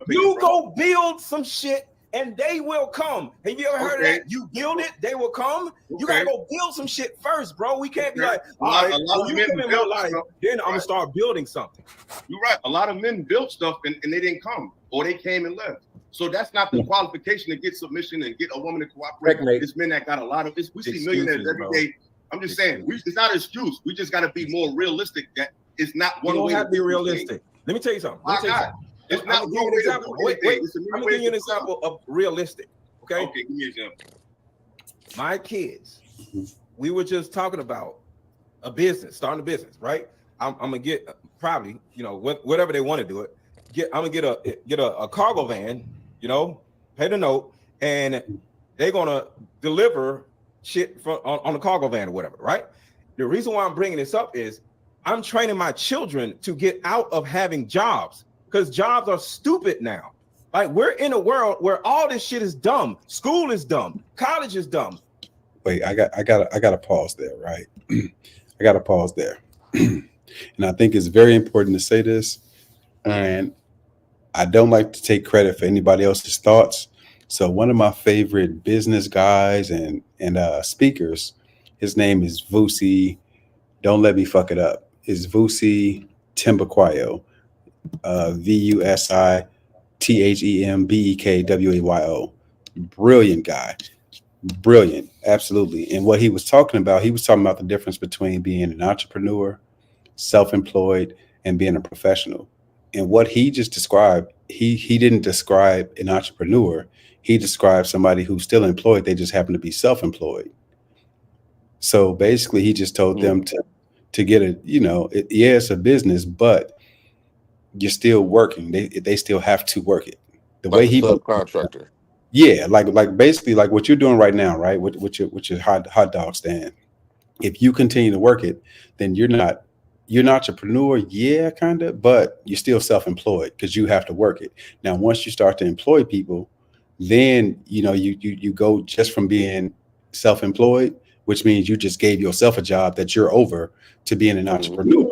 [SPEAKER 20] You go build some shit and they will come. Have you ever heard of that? You build it, they will come. You gotta go build some shit first, bro. We can't be like, all right, well, you come in my life, then I'm gonna start building something.
[SPEAKER 16] You're right. A lot of men built stuff and they didn't come, or they came and left. So that's not the qualification to get submission and get a woman to cooperate. It's men that got a lot of this. We see millionaires every day. I'm just saying, it's not an excuse. We just got to be more realistic that it's not one way.
[SPEAKER 20] You don't have to be realistic. Let me tell you something.
[SPEAKER 16] It's not one way to do
[SPEAKER 20] Wait,
[SPEAKER 16] anything.
[SPEAKER 20] I'm gonna give you an example of realistic. Okay,
[SPEAKER 16] give me an example.
[SPEAKER 20] My kids, we were just talking about a business, starting a business, right? I'm gonna get probably, whatever they want to do it. I'm gonna get a cargo van, pay the note, and they're gonna deliver shit on the cargo van or whatever, right? The reason why I'm bringing this up is I'm training my children to get out of having jobs, because jobs are stupid now. Like, we're in a world where all this shit is dumb. School is dumb. College is dumb.
[SPEAKER 14] Wait, I got to pause there, right? I got to pause there. And I think it's very important to say this. And I don't like to take credit for anybody else's thoughts. So one of my favorite business guys and speakers, his name is Vusi. Don't let me fuck it up. It's Vusi Tembekwayo, VUSI-THEMBEKWAYO. Brilliant guy. Brilliant. Absolutely. And what he was talking about the difference between being an entrepreneur, self-employed, and being a professional. And what he just described, he didn't describe an entrepreneur. He described somebody who's still employed. They just happen to be self-employed. So basically, he just told them to get it's a business, but you're still working. They still have to work it. The way he
[SPEAKER 19] subcontractor.
[SPEAKER 14] Yeah, like basically like what you're doing right now, right? With your hot dog stand. If you continue to work it, then you're an entrepreneur, yeah, kind of, but you're still self-employed because you have to work it. Now, once you start to employ people, then you go just from being self-employed, which means you just gave yourself a job that you're over, to being an entrepreneur,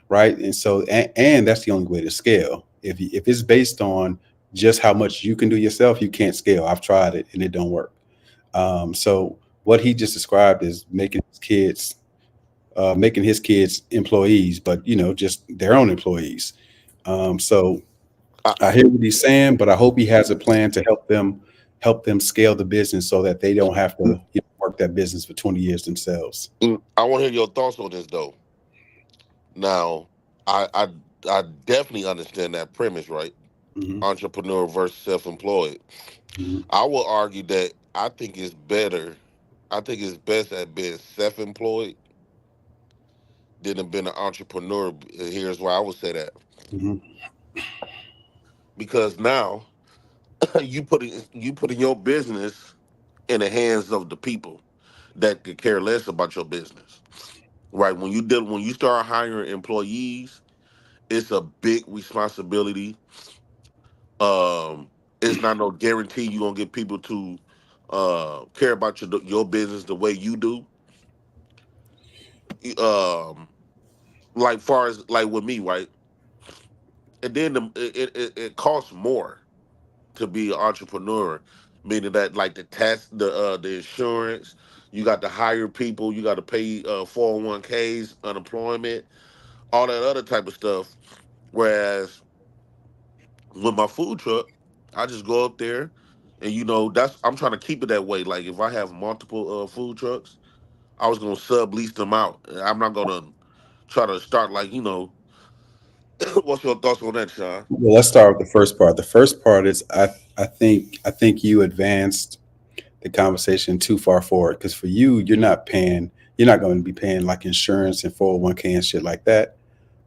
[SPEAKER 14] right? And so and that's the only way to scale. If it's based on just how much you can do yourself, you can't scale. I've tried it and it don't work. So what he just described is making his kids employees, but just their own employees. So I hear what he's saying, but I hope he has a plan to help them scale the business so that they don't have to work that business for 20 years themselves.
[SPEAKER 19] I want to hear your thoughts on this though. Now, I definitely understand that premise, right? Mm-hmm. Entrepreneur versus self-employed. Mm-hmm. I will argue that I think it's best at being self-employed than being an entrepreneur. Here's why I would say that. Mm-hmm. Because now you putting your business in the hands of the people that could care less about your business. Right? When you start hiring employees, it's a big responsibility. It's not no guarantee you're gonna get people to care about your business the way you do. Like far as like with me, right? And then it costs more to be an entrepreneur, meaning that like the tax, the insurance, you got to hire people, you got to pay 401ks, unemployment, all that other type of stuff. Whereas with my food truck, I just go up there, and I'm trying to keep it that way. Like if I have multiple food trucks, I was gonna sublease them out. I'm not gonna try to start like What's your thoughts on that, Shawn?
[SPEAKER 14] Well, let's start with the first part. The first part is I think you advanced the conversation too far forward, because for you're not going to be paying like insurance and 401k and shit like that.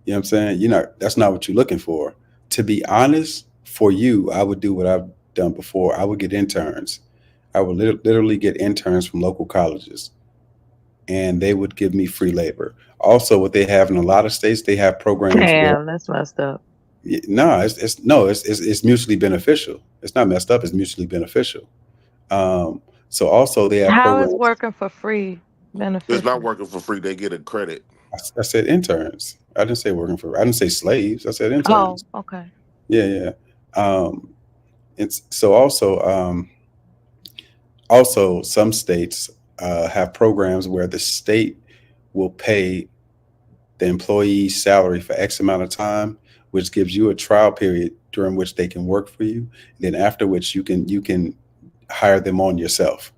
[SPEAKER 14] You know what I'm saying? That's not what you're looking for. To be honest, for you, I would do what I've done before. I would get interns. I would literally get interns from local colleges, and they would give me free labor. Also, what they have in a lot of states, they have programs.
[SPEAKER 13] Damn, that's messed up.
[SPEAKER 14] No, it's mutually beneficial. It's not messed up. It's mutually beneficial. So also they have programs.
[SPEAKER 13] How is working for free beneficial?
[SPEAKER 19] It's not working for free. They get a credit.
[SPEAKER 14] I said interns. I didn't say I didn't say slaves. I said interns.
[SPEAKER 13] Oh, okay.
[SPEAKER 14] Yeah. It's so also some states have programs where the state will pay the employee's salary for X amount of time, which gives you a trial period during which they can work for you. Then after which you can hire them on yourself.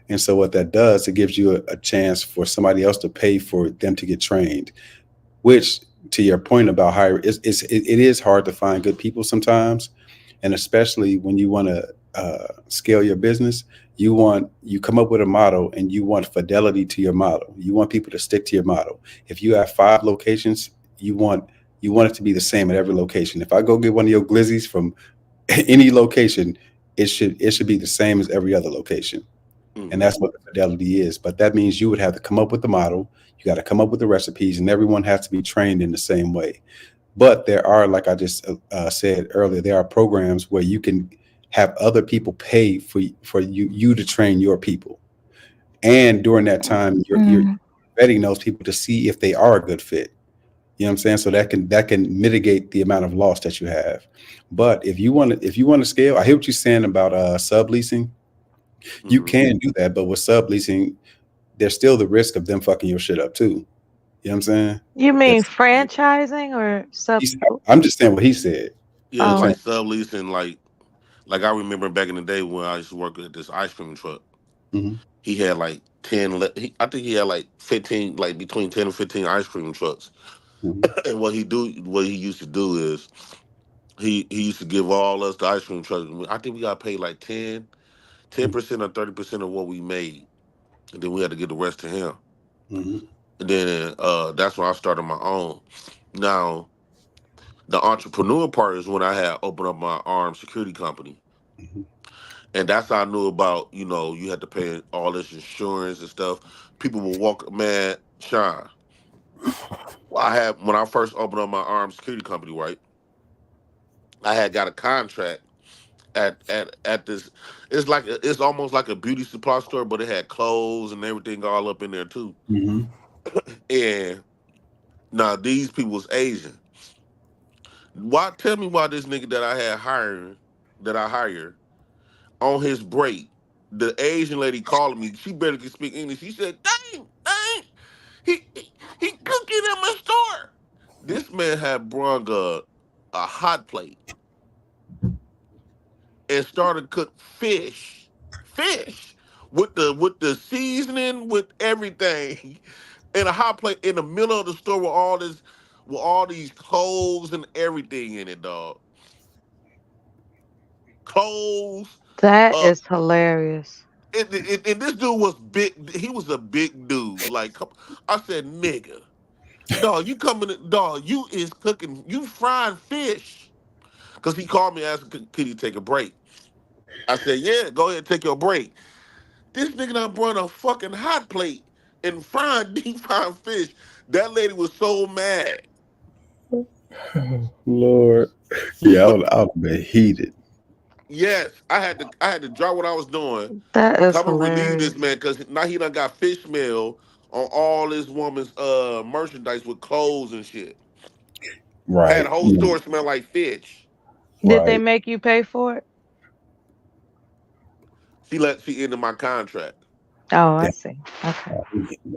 [SPEAKER 14] And so what that does, it gives you a chance for somebody else to pay for them to get trained, which to your point about hiring, it is hard to find good people sometimes. And especially when you want to scale your business, you come up with a model and you want fidelity to your model. You want people to stick to your model. If you have 5 locations, you want it to be the same at every location. If I go get one of your glizzies from any location, it should be the same as every other location. And that's what the fidelity is. But that means you would have to come up with the model. You got to come up with the recipes, and everyone has to be trained in the same way. But there are, like I just said earlier, there are programs where you can have other people pay for you to train your people. And during that time, you're vetting those people to see if they are a good fit. You know what I'm saying? So that can mitigate the amount of loss that you have. But if you want to scale, I hear what you're saying about subleasing. You can do that, but with subleasing, there's still the risk of them fucking your shit up too. You know what I'm saying?
[SPEAKER 13] You mean franchising or sub?
[SPEAKER 14] I'm just saying what he said.
[SPEAKER 19] Yeah, it's like subleasing. Like I remember back in the day when I used to work at this ice cream truck. He had like 10. I think he had like 15, like between 10 and 15 ice cream trucks. And what he used to do is he used to give all us the ice cream trucks. I think we got paid like 10% or 30% of what we made, and then we had to give the rest to him. And then that's when I started my own. Now, the entrepreneur part is when I had opened up my armed security company. And that's how I knew about, you had to pay all this insurance and stuff. People will walk, man, Shawn. When I first opened up my armed security company, right? I had got a contract at this. It's almost like a beauty supply store, but it had clothes and everything all up in there too. And now these people was Asian. Tell me why this nigga that I hired on his break, the Asian lady called me. She barely could speak English. She said, "Dang, he cooking in my store." This man had brung a hot plate and started to cook fish with the seasoning, with everything, in a hot plate in the middle of the store with all these clothes and everything in it, dog. Clothes.
[SPEAKER 13] That is hilarious.
[SPEAKER 19] And this dude was big. He was a big dude. Like, I said, nigga, dog, you coming? Dog, you is cooking. You frying fish. Because he called me asking, could he take a break? I said, yeah, go ahead and take your break. This nigga done brought a fucking hot plate and deep frying fish. That lady was so mad.
[SPEAKER 14] Lord, yeah, I would be heated.
[SPEAKER 19] Yes, I had to drop what I was doing.
[SPEAKER 13] That is
[SPEAKER 19] come and
[SPEAKER 13] hilarious.
[SPEAKER 19] relieve this man, because now he done got fish smell on all this woman's merchandise with clothes and shit.
[SPEAKER 14] Right.
[SPEAKER 19] Had a whole store smell like fish.
[SPEAKER 13] Did they make you pay for it?
[SPEAKER 19] She ended my contract.
[SPEAKER 13] Oh, I see. Okay.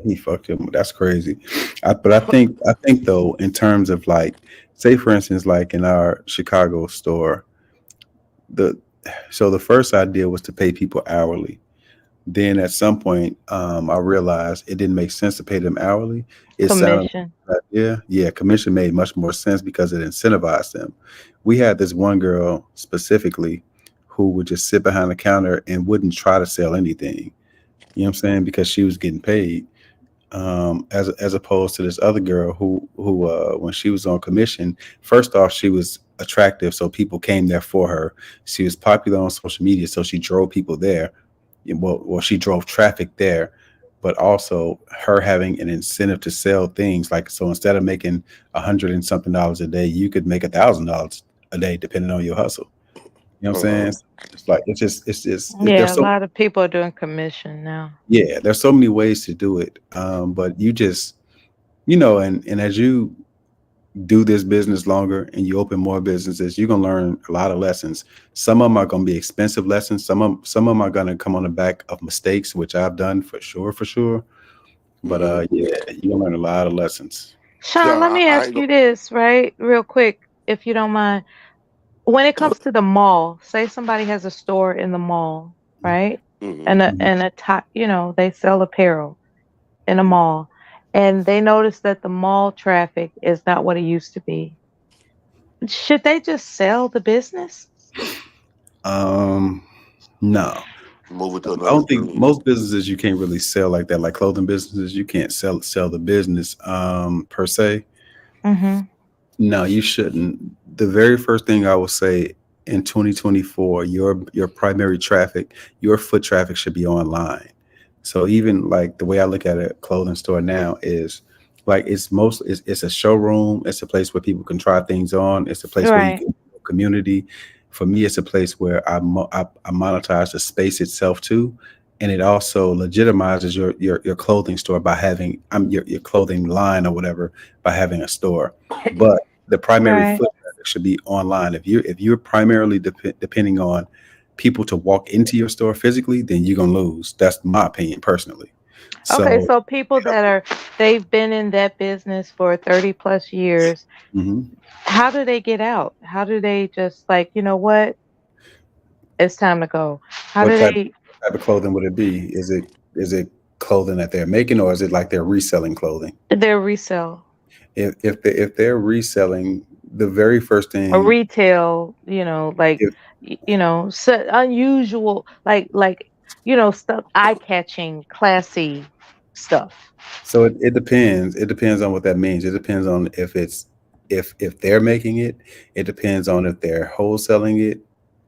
[SPEAKER 14] He fucked him. That's crazy. But I think though, in terms of like, say for instance, like in our Chicago store, the first idea was to pay people hourly. Then at some point, I realized it didn't make sense to pay them hourly.
[SPEAKER 13] Commission.
[SPEAKER 14] Commission made much more sense because it incentivized them. We had this one girl specifically who would just sit behind the counter and wouldn't try to sell anything. You know what I'm saying? Because she was getting paid. As opposed to this other girl who when she was on commission, first off, she was attractive, so people came there for her. She was popular on social media, so she drove people there. Well, she drove traffic there, but also her having an incentive to sell things. Like, so instead of making $100 and something a day, you could make $1,000 a day, depending on your hustle. You know what I'm saying? It's just
[SPEAKER 13] Yeah, a lot of people are doing commission now.
[SPEAKER 14] Yeah, there's so many ways to do it. But you just, and as you do this business longer and you open more businesses, you're gonna learn a lot of lessons. Some of them are gonna be expensive lessons. Some of them are gonna come on the back of mistakes, which I've done for sure. But you're gonna learn a lot of lessons.
[SPEAKER 13] Shawn, let me ask you this, right, real quick, if you don't mind. when it comes to the mall, say somebody has a store in the mall, right? And a top, they sell apparel in a mall, and they notice that the mall traffic is not what it used to be. Should they just sell the business?
[SPEAKER 14] No.
[SPEAKER 19] Move it to
[SPEAKER 14] I
[SPEAKER 19] another
[SPEAKER 14] don't think
[SPEAKER 19] screen.
[SPEAKER 14] most businesses you can't really sell like that. Like clothing businesses, you can't sell the business per se.
[SPEAKER 13] Mm-hmm.
[SPEAKER 14] No, you shouldn't. The very first thing I will say in 2024, your primary traffic, your foot traffic should be online. So even like the way I look at a clothing store now is like it's a showroom. It's a place where people can try things on. It's a place where you
[SPEAKER 13] Right.
[SPEAKER 14] can community. For me, it's a place where I monetize the space itself too, and it also legitimizes your clothing store by having your clothing line or whatever by having a store. But the primary
[SPEAKER 13] Right.
[SPEAKER 14] foot traffic should be online. If you're primarily depending on people to walk into your store physically, then you're gonna lose. That's my opinion personally.
[SPEAKER 13] Okay,
[SPEAKER 14] So
[SPEAKER 13] so people they've been in that business for 30 plus years,
[SPEAKER 14] mhm.
[SPEAKER 13] how do they get out? How do they just like, you know what? It's time to go. How
[SPEAKER 14] what
[SPEAKER 13] do
[SPEAKER 14] type
[SPEAKER 13] they
[SPEAKER 14] type of clothing would it be? Is it clothing that they're making, or is it like they're reselling clothing?
[SPEAKER 13] their resell
[SPEAKER 14] If they're reselling, the very first
[SPEAKER 13] or
[SPEAKER 14] thing,
[SPEAKER 13] retail, like
[SPEAKER 14] if
[SPEAKER 13] so unusual like stuff eye-catching, classy stuff.
[SPEAKER 14] so it depends. It depends on what that means. It depends on if they're making it. It depends on if they're wholesaling it.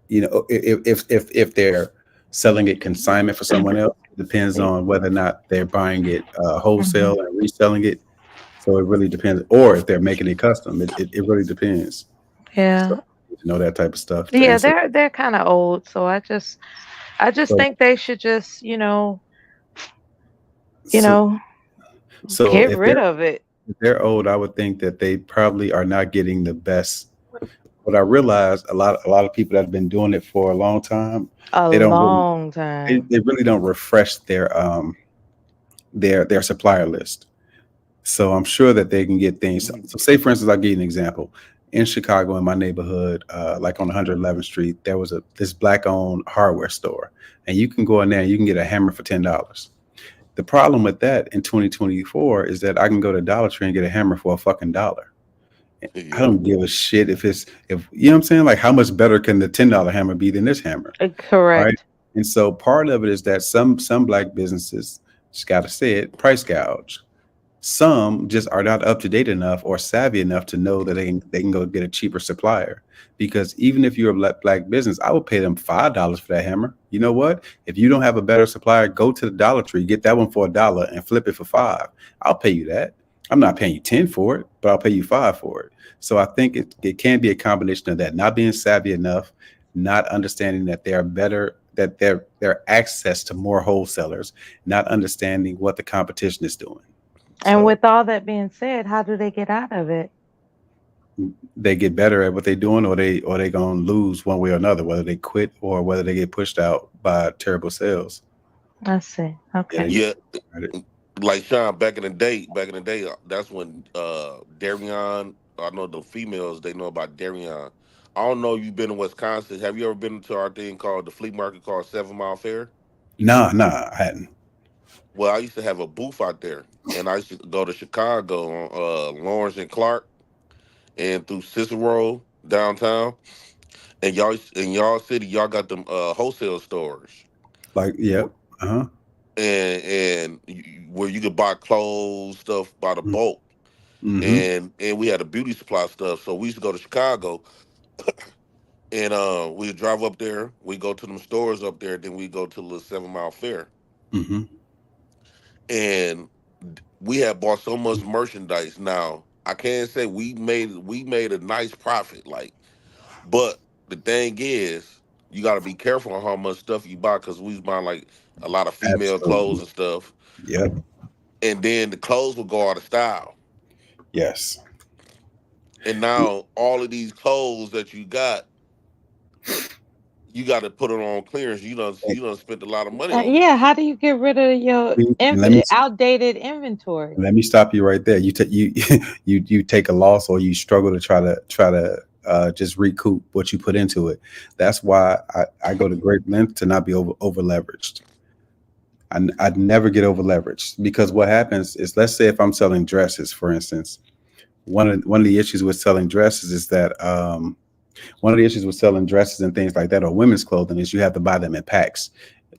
[SPEAKER 14] If they're selling it consignment for someone else. It depends on whether or not they're buying it
[SPEAKER 13] Mhm.
[SPEAKER 14] wholesale and reselling it. So it really depends. Or if they're making it custom, it really depends. So
[SPEAKER 13] Yeah.
[SPEAKER 14] you need to know that type of stuff to
[SPEAKER 13] Yeah,
[SPEAKER 14] answer.
[SPEAKER 13] they're kind of old, so I just
[SPEAKER 14] So
[SPEAKER 13] think they should just, you
[SPEAKER 14] so
[SPEAKER 13] know,
[SPEAKER 14] so
[SPEAKER 13] get rid of it.
[SPEAKER 14] if they're old, I would think that they probably are not getting the best. But I realize a lot of people that have been doing it for a long time,
[SPEAKER 13] A
[SPEAKER 14] they don't really
[SPEAKER 13] long time.
[SPEAKER 14] they really don't refresh their supplier list. So I'm sure that they can get things. So say for instance, I'll give you an example. In Chicago, in my neighborhood, like on 111th Street, there was this black-owned hardware store, and you can go in there and you can get a hammer for $10. The problem with that in 2024 is that I can go to Dollar Tree and get a hammer for a fucking dollar. I don't give a shit if you know what I'm saying. Like, how much better can the $10 hammer be than this hammer? Right.
[SPEAKER 13] Correct.
[SPEAKER 14] And so part of it is that some black businesses, just gotta say it, price gouge. Some just are not up to date enough or savvy enough to know that they can go get a cheaper supplier. Because even if you're a black business, I would pay them $5 for that hammer. You know what? If you don't have a better supplier, go to the Dollar Tree, get that one for $1 and flip it for $5. I'll pay you that. I'm not paying you 10 for it, but I'll pay you 5 for it. So I think it can be a combination of that, not being savvy enough, not understanding that they are better, that their access to more wholesalers, not understanding what the competition is doing.
[SPEAKER 13] And
[SPEAKER 14] So
[SPEAKER 13] with all that being said, how do they get out of it?
[SPEAKER 14] they get better at what they're doing, or they gonna lose one way or another, whether they quit or whether they get pushed out by terrible sales.
[SPEAKER 13] I see. Okay.
[SPEAKER 19] Yeah, like Shawn, back in the day, that's when Darion. I know the females, they know about Darion. I don't know if you've been in Wisconsin. Have you ever been to our thing called the flea market called 7 Mile Fair?
[SPEAKER 14] Nah, I hadn't.
[SPEAKER 19] Well, I used to have a booth out there, and I used to go to Chicago on Lawrence and Clark and through Cicero downtown. And y'all in y'all city, y'all got them wholesale stores.
[SPEAKER 14] Like, yeah,
[SPEAKER 19] Where you could buy clothes, stuff by the bulk,
[SPEAKER 14] Mm-hmm.
[SPEAKER 19] and we had a beauty supply stuff. So we used to go to Chicago, and we drive up there. We go to them stores up there, then we go to the 7 Mile Fair,
[SPEAKER 14] Mm-hmm.
[SPEAKER 19] and we had bought so much merchandise. Now I can't say we made a nice profit, like, but the thing is, you got to be careful on how much stuff you buy because we was buying like a lot of female clothes
[SPEAKER 14] Absolutely.
[SPEAKER 19] and stuff.
[SPEAKER 14] Yep.
[SPEAKER 19] And then the clothes will go out of style.
[SPEAKER 14] Yes.
[SPEAKER 19] And now all of these clothes that you got to put it on clearance. You done spent a lot of money on it.
[SPEAKER 13] Yeah, how do you get rid of your
[SPEAKER 14] And let me
[SPEAKER 13] outdated inventory?
[SPEAKER 14] let me stop you right there. You take a loss, or you struggle to try to just recoup what you put into it. That's why I go to great length to not be over leveraged. I'd never get over leveraged, because what happens is, let's say if I'm selling dresses, for instance, one of the issues with selling dresses is that one of the issues with selling dresses and things like that, or women's clothing, is you have to buy them in packs,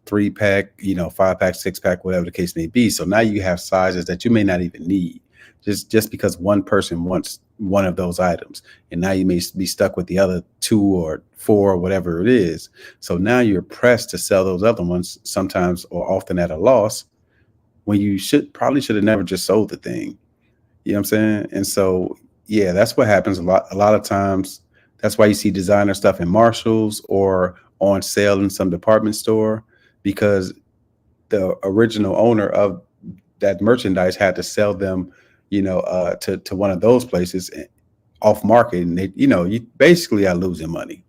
[SPEAKER 14] 3-pack, 5-pack, 6-pack, whatever the case may be. So now you have sizes that you may not even need, just because one person wants one of those items, and now you may be stuck with the other 2 or 4 or whatever it is. So now you're pressed to sell those other ones, sometimes or often at a loss, when you probably should have never just sold the thing. You know what I'm saying? And so, yeah, that's what happens a lot of times. That's why you see designer stuff in Marshalls or on sale in some department store, because the original owner of that merchandise had to sell them, to one of those places off market. And they, you basically are losing money.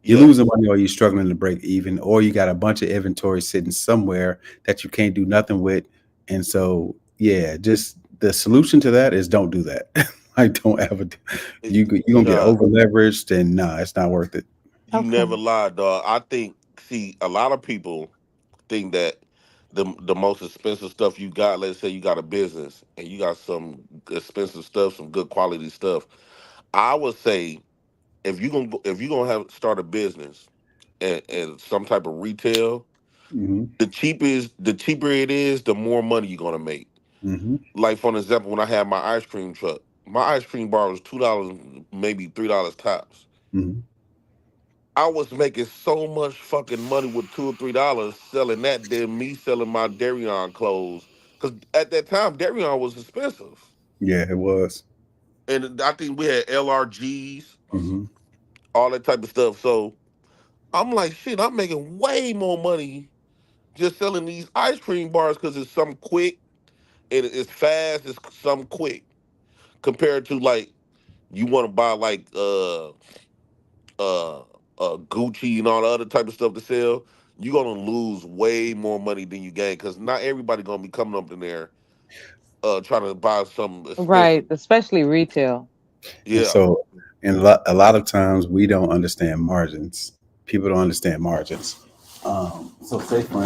[SPEAKER 14] You're losing money, or you're struggling to break even, or you got a bunch of inventory sitting somewhere that you can't do nothing with. And so, yeah, just the solution to that is don't do that. Don't ever. You're gonna get over leveraged, and nah, it's not worth it.
[SPEAKER 19] You never lie, dog. I think, see, a lot of people think that the most expensive stuff you got, let's say you got a business and you got some expensive stuff, some good quality stuff. I would say if you're gonna have start a business and some type of retail, the cheaper it is, the more money you're gonna make. Like, for an example, when I had my ice cream truck, my ice cream bar was $2, maybe $3 tops. I was making so much fucking money with $2 or $3 selling that than me selling my Derrick clothes. Because at that time, Derrick was expensive.
[SPEAKER 14] Yeah, it was.
[SPEAKER 19] And I think we had LRGs, all that type of stuff. So I'm like, shit, I'm making way more money just selling these ice cream bars because it's something quick and it's fast, it's something quick. Compared to, like, you want to buy like Gucci and all the other type of stuff to sell, you're gonna lose way more money than you gain, because not everybody gonna be coming up in there trying to buy something expensive.
[SPEAKER 13] Right, especially retail.
[SPEAKER 19] Yeah.
[SPEAKER 14] And so, and a lot of times we don't understand margins. People don't understand margins. So say for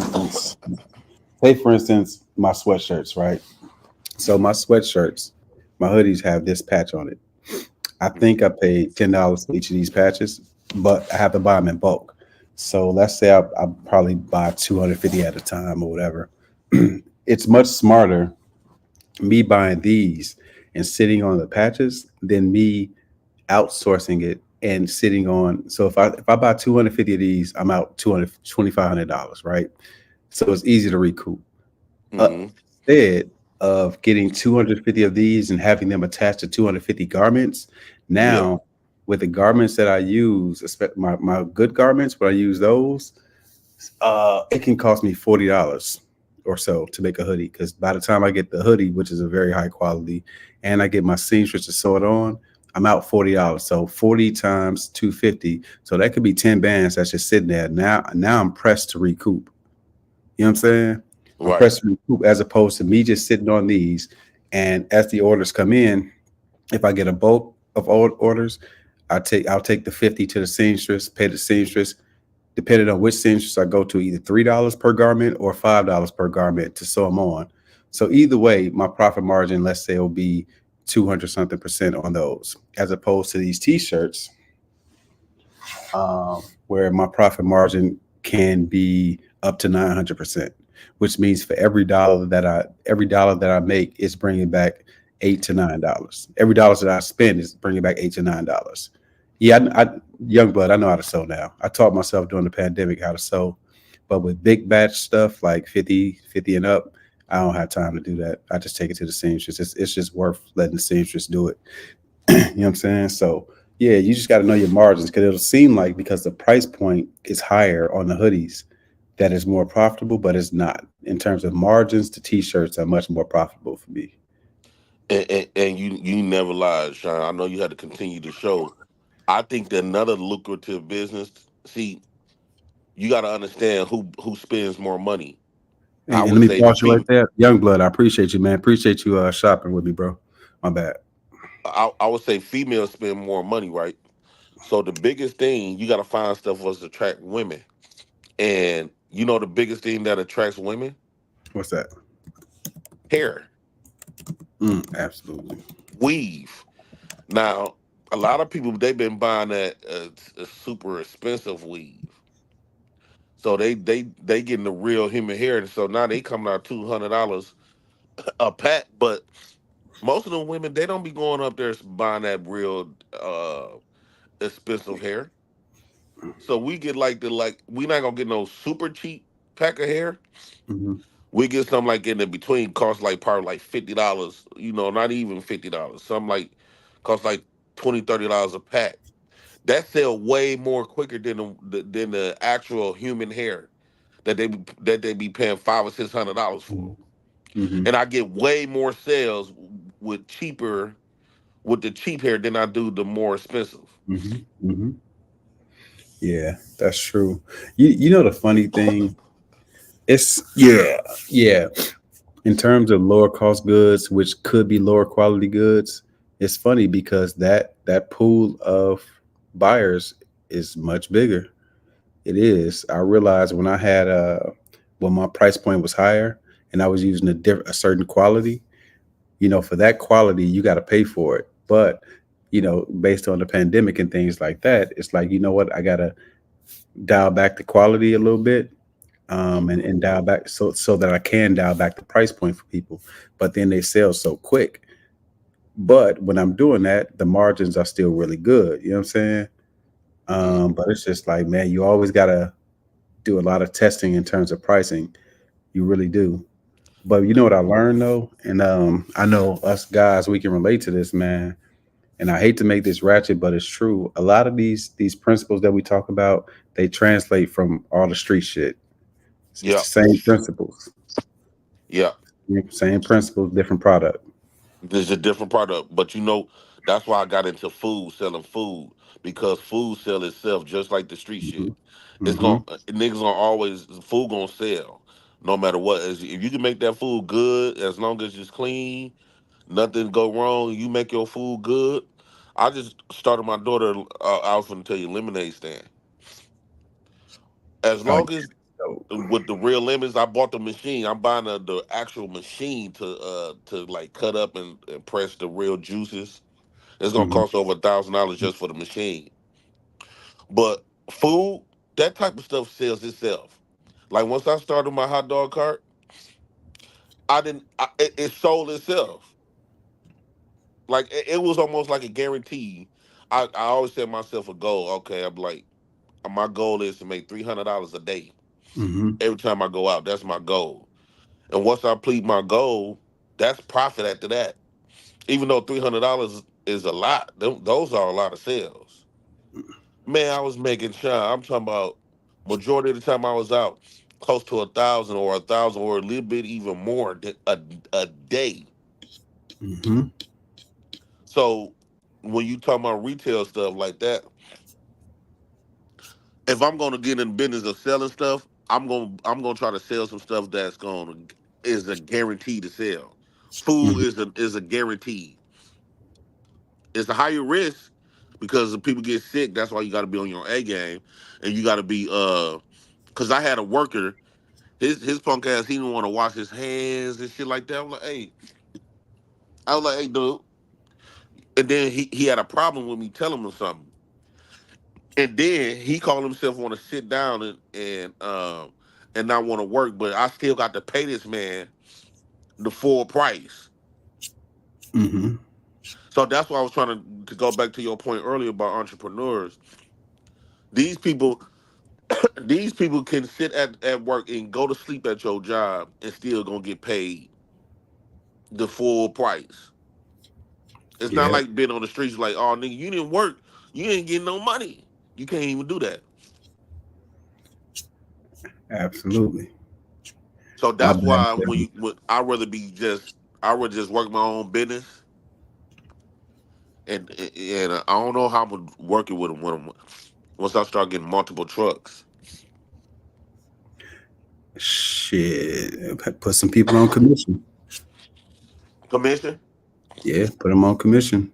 [SPEAKER 14] instance, my sweatshirts, right? So my sweatshirts, my hoodies have this patch on it. I think I paid $10 for each of these patches, but I have to buy them in bulk. So let's say I probably buy 250 at a time or whatever. It's much smarter me buying these and sitting on the patches than me outsourcing it and sitting on. So if I buy 250 of these, I'm out $2,500, right? So it's easy to recoup. Instead of getting 250 of these and having them attached to 250 garments, now with the garments that I use, my good garments, when I use those, it can cost me $40 or so to make a hoodie, because by the time I get the hoodie, which is a very high quality, and I get my seamstress to sew it on, I'm out $40. So 40 times 250, so that could be 10 bands that's just sitting there. Now I'm pressed to recoup. You know what I'm saying? I'm pressed to recoup, as opposed to me just sitting on these, and as the orders come in, if I get a bulk of orders, I'll take the 50 to the seamstress, pay the seamstress. Depending on which seamstress I go to, either $3 per garment or $5 per garment to sew them on. So either way, my profit margin, let's say, will be 200-something% on those, as opposed to these t-shirts, where my profit margin can be up to 900%, which means for every dollar that I make is bringing back $8 to $9. Every dollar that I spend is bringing back $8 to $9. Yeah, young blood, I know how to sew now. I taught myself during the pandemic how to sew, but with big batch stuff like 50 and up, I don't have time to do that. I just take it to the seamstress. It's just worth letting the seamstress do it. You know what I'm saying? So yeah, you just got to know your margins, because it'll seem like, because the price point is higher on the hoodies, that is more profitable, but it's not. In terms of margins, the t-shirts are much more profitable for me.
[SPEAKER 19] And you never lied, Shawn. I know you had to continue the show. I think that another lucrative business, see, you got to understand who spends more money.
[SPEAKER 14] And let me pause you right there. Young blood, I appreciate you, man. Appreciate you shopping with me, bro. My bad.
[SPEAKER 19] I would say females spend more money, right? So the biggest thing, you got to find stuff was to attract women. And you know the biggest thing that attracts women?
[SPEAKER 14] What's that?
[SPEAKER 19] Hair,
[SPEAKER 14] Absolutely.
[SPEAKER 19] weave. Now, a lot of people they've been buying that super expensive weave. So they getting the real human hair, and so now they coming out $200 a pack. But most of them women they don't be going up there buying that real expensive hair. So we get like we not gonna get no super cheap pack of hair.
[SPEAKER 14] Mm-hmm.
[SPEAKER 19] We get something like in the between, cost like probably like $50. You know, not even $50. Some like cost like $20, $30 a pack. That sell way more quicker than the actual human hair that they be paying $500 or $600 for.
[SPEAKER 14] Mm-hmm.
[SPEAKER 19] And I get way more sales with cheaper with the cheap hair than I do the more expensive.
[SPEAKER 14] Mm-hmm. Mm-hmm. Yeah, that's true. You know the funny thing, it's yeah. In terms of lower cost goods, which could be lower quality goods, it's funny because that pool of buyers is much bigger. It is. I realized when I had when my price point was higher and I was using a certain quality, for that quality you got to pay for it. But based on the pandemic and things like that, it's like, you know what, I gotta dial back the quality a little bit, and dial back so that I can dial back the price point for people. But then they sell so quick. But when I'm doing that, the margins are still really good. You know what I'm saying? But it's just like, man, you always gotta do a lot of testing in terms of pricing. You really do. But you know what I learned though, and I know us guys we can relate to this, man. And I hate to make this ratchet, but it's true. A lot of these principles that we talk about, they translate from all the street shit. It's the
[SPEAKER 19] Yeah.
[SPEAKER 14] same principles.
[SPEAKER 19] Yeah.
[SPEAKER 14] Same principles, different product.
[SPEAKER 19] There's a different product, but that's why I got into food, selling food, because food sell itself just like the street shit. It's
[SPEAKER 14] Mm-hmm.
[SPEAKER 19] gonna niggas gonna always food gonna sell, no matter what. If you can make that food good, as long as it's clean, nothing go wrong, you make your food good. I just started my daughter. I was gonna tell you lemonade stand. As
[SPEAKER 14] Oh,
[SPEAKER 19] long as with the real lemons, I bought the machine. I'm buying the actual machine to like cut up and press the real juices. It's gonna
[SPEAKER 14] mm-hmm.
[SPEAKER 19] cost over $1,000 just for the machine. But food, that type of stuff sells itself. Like once I started my hot dog cart, I didn't. It sold itself. Like it was almost like a guarantee. I always set myself a goal. Okay, I'm like, my goal is to make $300 a day
[SPEAKER 14] Mm-hmm.
[SPEAKER 19] every time I go out. That's my goal. And once I complete my goal, that's profit after that. Even though $300 is a lot, those are a lot of sales. Man, I was making sure. I'm talking about majority of the time I was out, close to 1,000 or 1,000 or a little bit even more a day.
[SPEAKER 14] Mm-hmm.
[SPEAKER 19] So when you talk about retail stuff like that, if I'm gonna get in the business of selling stuff, I'm gonna try to sell some stuff that's gonna is a guarantee to sell. Food is a guarantee. It's a higher risk because if people get sick, that's why you got to be on your A game, and you got to be because I had a worker, his punk ass, he didn't want to wash his hands and shit like that. I was like, hey, dude, and then he had a problem with me telling him something, and then he called himself want to sit down and not want to work, but I still got to pay this man the full price.
[SPEAKER 14] Mm-hmm.
[SPEAKER 19] So that's why I was trying to go back to your point earlier about entrepreneurs. These people these people can sit at work and go to sleep at your job and still gonna get paid the full price. It's not
[SPEAKER 14] Yeah,
[SPEAKER 19] like being on the streets like, oh nigga, you didn't work, you didn't get no money. You can't even do that.
[SPEAKER 14] absolutely.
[SPEAKER 19] So
[SPEAKER 14] My
[SPEAKER 19] that's
[SPEAKER 14] bad.
[SPEAKER 19] why when I would just work my own business and I don't know how I'm gonna work it with them once I start getting multiple trucks.
[SPEAKER 14] Shit, put some people on commission.
[SPEAKER 19] Commission?
[SPEAKER 14] Yeah, put them on commission.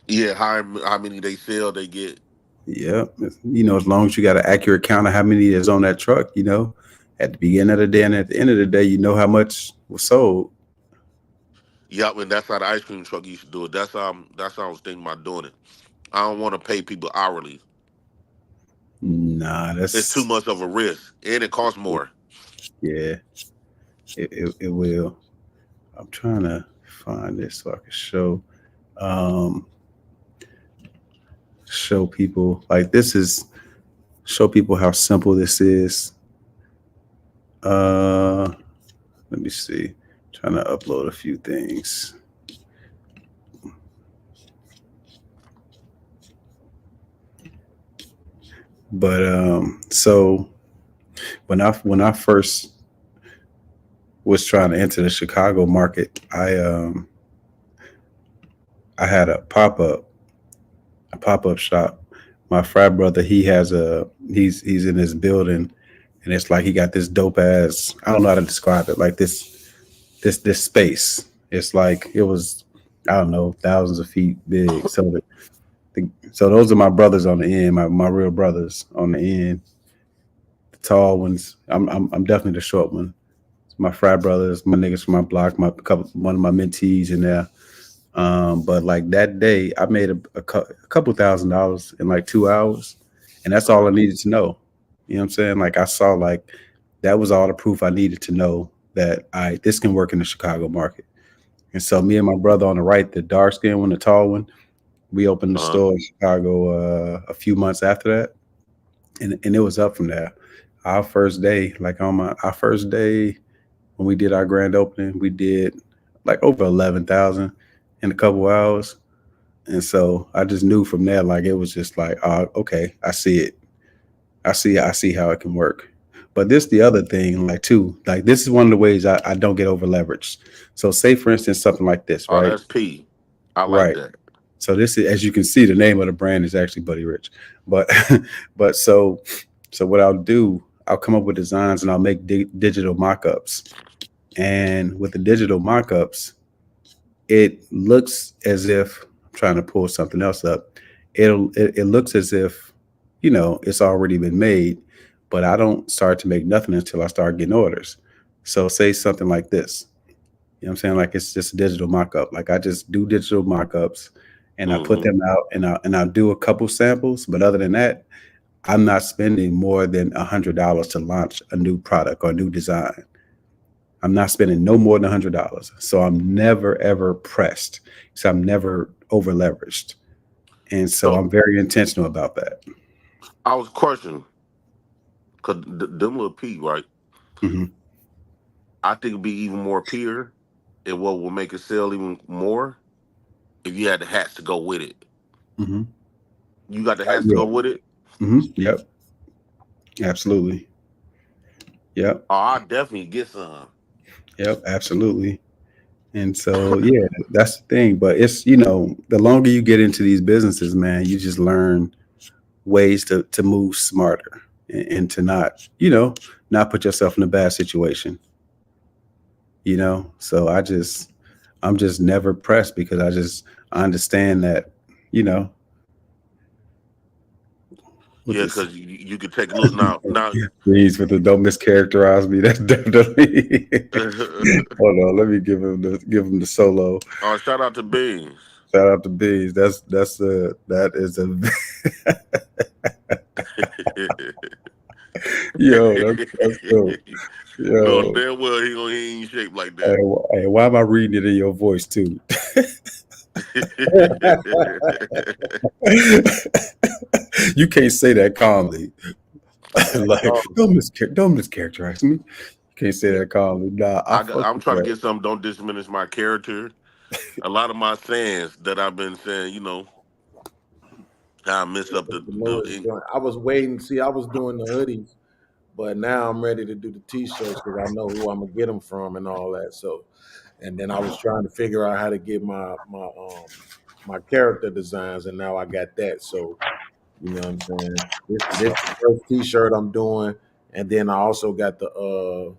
[SPEAKER 19] Yeah, how many they sell, they get.
[SPEAKER 14] Yeah, as long as you got an accurate count of how many is on that truck, at the beginning of the day and at the end of the day, you know how much was sold.
[SPEAKER 19] Yep, and that's how the ice cream truck used to do it. That's how I was thinking about doing it. I don't want to pay people hourly.
[SPEAKER 14] Nah,
[SPEAKER 19] It's too
[SPEAKER 14] that's
[SPEAKER 19] much of a risk, and it costs more.
[SPEAKER 14] yeah, it will. I'm trying to find this so I can um show people like show people how simple this is. Let me see. Trying to upload a few things. But so when I first was trying to enter the Chicago market, I had a pop-up shop. My frat brother, he's in his building, and it's like he got this dope ass, I don't know how to describe it, like this space. It's like it was, I don't know, thousands of feet big. So those are my brothers on the end, my real brothers on the end. The tall ones. I'm definitely the short one. It's my frat brothers, my niggas from my block, one of my mentees in there. But like that day, I made a couple $1,000s in like 2 hours, and that's all I needed to know. You know what I'm saying? Like I saw like that was all the proof I needed to know that this can work in the Chicago market. And so me and my brother on the right, the dark skinned one, the tall one, we opened the store in Chicago a few months after that, and it was up from there. Our first day, like our first day when we did our grand opening, we did like over 11,000 in a couple hours. And so I just knew from there, like it was just like, okay, I see it. I see how it can work. But this the other thing, like too, like this is one of the ways I don't get over leveraged. So say for instance something like this,
[SPEAKER 19] Oh,
[SPEAKER 14] right?
[SPEAKER 19] that's P. I like
[SPEAKER 14] Right.
[SPEAKER 19] that.
[SPEAKER 14] So this is, as you can see, the name of the brand is actually Buddy Rich. But but so what I'll do, I'll come up with designs and I'll make digital mock-ups. And with the digital mock-ups, it looks as if I'm trying to pull something else up. It looks as if it's already been made, but I don't start to make nothing until I start getting orders. So say something like this. You know what I'm saying? Like it's just a digital mock-up. Like I just do digital mock-ups and I put them out and I'll do a couple samples. But other than that, I'm not spending more than $100 to launch a new product or a new design. I'm not spending no more than $100. So I'm never ever pressed. So I'm never over leveraged. And so I'm very intentional about that.
[SPEAKER 19] I was questioning because them little P, right?
[SPEAKER 14] Mm-hmm.
[SPEAKER 19] I think it'd be even more pure, and what will make it sell even more if you had the hats to go with it.
[SPEAKER 14] Mm-hmm.
[SPEAKER 19] You got the hats to go with it.
[SPEAKER 14] Mm-hmm. Yep. Absolutely. Yep.
[SPEAKER 19] Oh, I definitely get some.
[SPEAKER 14] Yep. Absolutely. And so, yeah, that's the thing. But it's, the longer you get into these businesses, man, you just learn ways to move smarter and to not put yourself in a bad situation. So I'm just never pressed because I understand that,
[SPEAKER 19] Yeah, because you could take a look now.
[SPEAKER 14] Please, with the don't mischaracterize me. That's definitely. Hold on, let me give him the solo.
[SPEAKER 19] Oh, shout out to Beanz.
[SPEAKER 14] Shout out to Beanz. That is a. Yo, that's dope. Yo,
[SPEAKER 19] no, damn well he ain't shaped like that.
[SPEAKER 14] Hey, why am I reading it in your voice too? You can't say that calmly. Like, don't mischaracterize me. You can't say that calmly. Nah,
[SPEAKER 19] I'm trying to get something. Don't diminish my character. A lot of my sayings that I've been saying, I miss up the
[SPEAKER 18] I was waiting. See, I was doing the hoodies, but now I'm ready to do the t-shirts because I know who I'm gonna get them from and all that. So, and then I was trying to figure out how to get my character designs, and now I got that. So, you know what I'm saying? This is the first t-shirt I'm doing, and then I also got the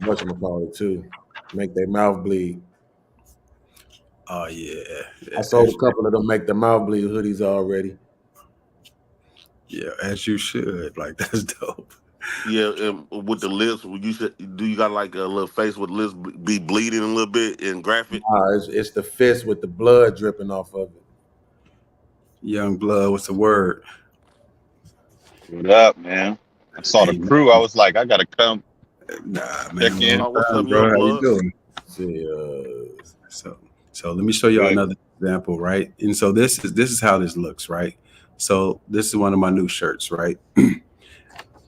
[SPEAKER 18] whatchamacallit too. make their mouth bleed.
[SPEAKER 14] Oh yeah.
[SPEAKER 18] I sold a couple of them make their mouth bleed hoodies already.
[SPEAKER 14] Yeah, as you should. Like that's dope.
[SPEAKER 19] Yeah, and with the lips, you got like a little face with lips be bleeding a little bit and graphic?
[SPEAKER 18] It's the fist with the blood dripping off of it.
[SPEAKER 14] Young blood, what's the word?
[SPEAKER 21] What up, man? I saw the crew. I was like, I gotta come check in.
[SPEAKER 19] Oh, what's up,
[SPEAKER 14] bro?
[SPEAKER 19] young
[SPEAKER 14] How you
[SPEAKER 19] blood?
[SPEAKER 14] doing?
[SPEAKER 18] See,
[SPEAKER 14] so let me show y'all
[SPEAKER 21] Good.
[SPEAKER 14] another example, right? And so this is how this looks, right? So this is one of my new shirts, right?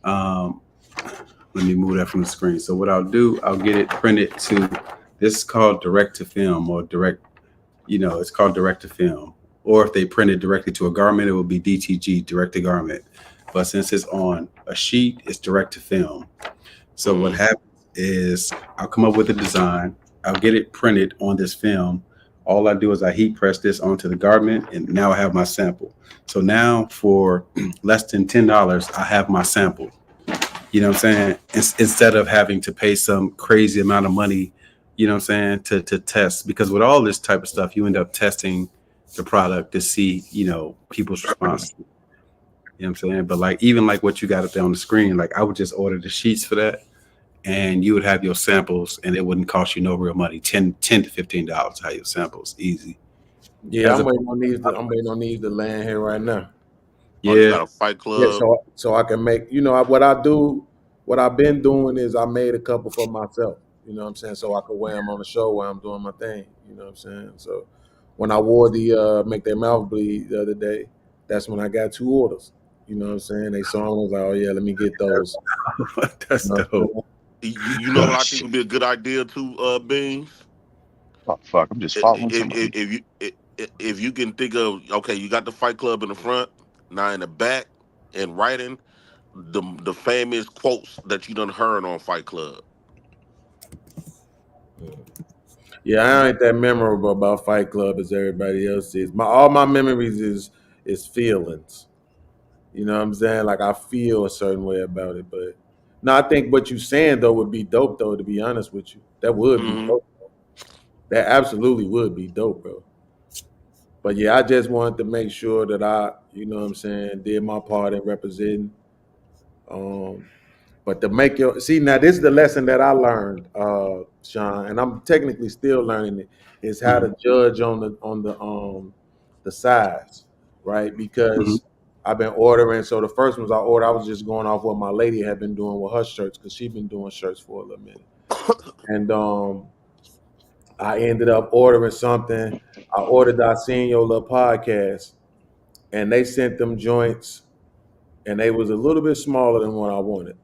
[SPEAKER 14] Let me move that from the screen. So what I'll do, I'll get it printed to, this is called direct to film or direct, it's called direct to film. Or if they print it directly to a garment, it will be DTG, direct to garment. But since it's on a sheet, it's direct to film. So what happens is I'll come up with a design. I'll get it printed on this film. All I do is I heat press this onto the garment, and now I have my sample. So now for less than $10, I have my sample. You know what I'm saying? Instead of having to pay some crazy amount of money, you know what I'm saying, to test. Because with all this type of stuff, you end up testing the product to see, people's response. You know what I'm saying? But like, even like what you got up there on the screen, like I would just order the sheets for that, and you would have your samples, and it wouldn't cost you no real money. $10 to $15 to have your samples, easy.
[SPEAKER 18] Yeah, I'm waiting on these to land here right now.
[SPEAKER 19] Yeah, you got a Fight Club.
[SPEAKER 18] Yeah, so I can make, what I do, what I've been doing is I made a couple for myself. You know what I'm saying? So I could wear them on the show while I'm doing my thing. You know what I'm saying? So when I wore the make their mouth bleed the other day, that's when I got 2 orders. You know what I'm saying? They saw them, I was like, oh yeah, let me get those.
[SPEAKER 14] That's dope.
[SPEAKER 19] You know what I think would be a good idea too, Beanz?
[SPEAKER 21] Oh fuck, I'm just following somebody.
[SPEAKER 19] If you can think of, okay, you got the Fight Club in the front, now in the back, and writing the famous quotes that you done heard on Fight Club.
[SPEAKER 18] Yeah, I ain't that memorable about Fight Club as everybody else is. All my memories is feelings. You know what I'm saying? Like I feel a certain way about it. But no, I think what you're saying though would be dope though, to be honest with you. That would be dope. That absolutely would be dope, bro. But yeah, I just wanted to make sure that I, you know what I'm saying, did my part in representing. But to make now this is the lesson that I learned, Shawn, and I'm technically still learning it, is how to judge on the size, right? Because I've been ordering. So the first ones I ordered, I was just going off what my lady had been doing with her shirts, because she's been doing shirts for a little minute. And I ended up ordering something. I ordered I Seen Your Little Podcast, and they sent them joints, and they was a little bit smaller than what I wanted.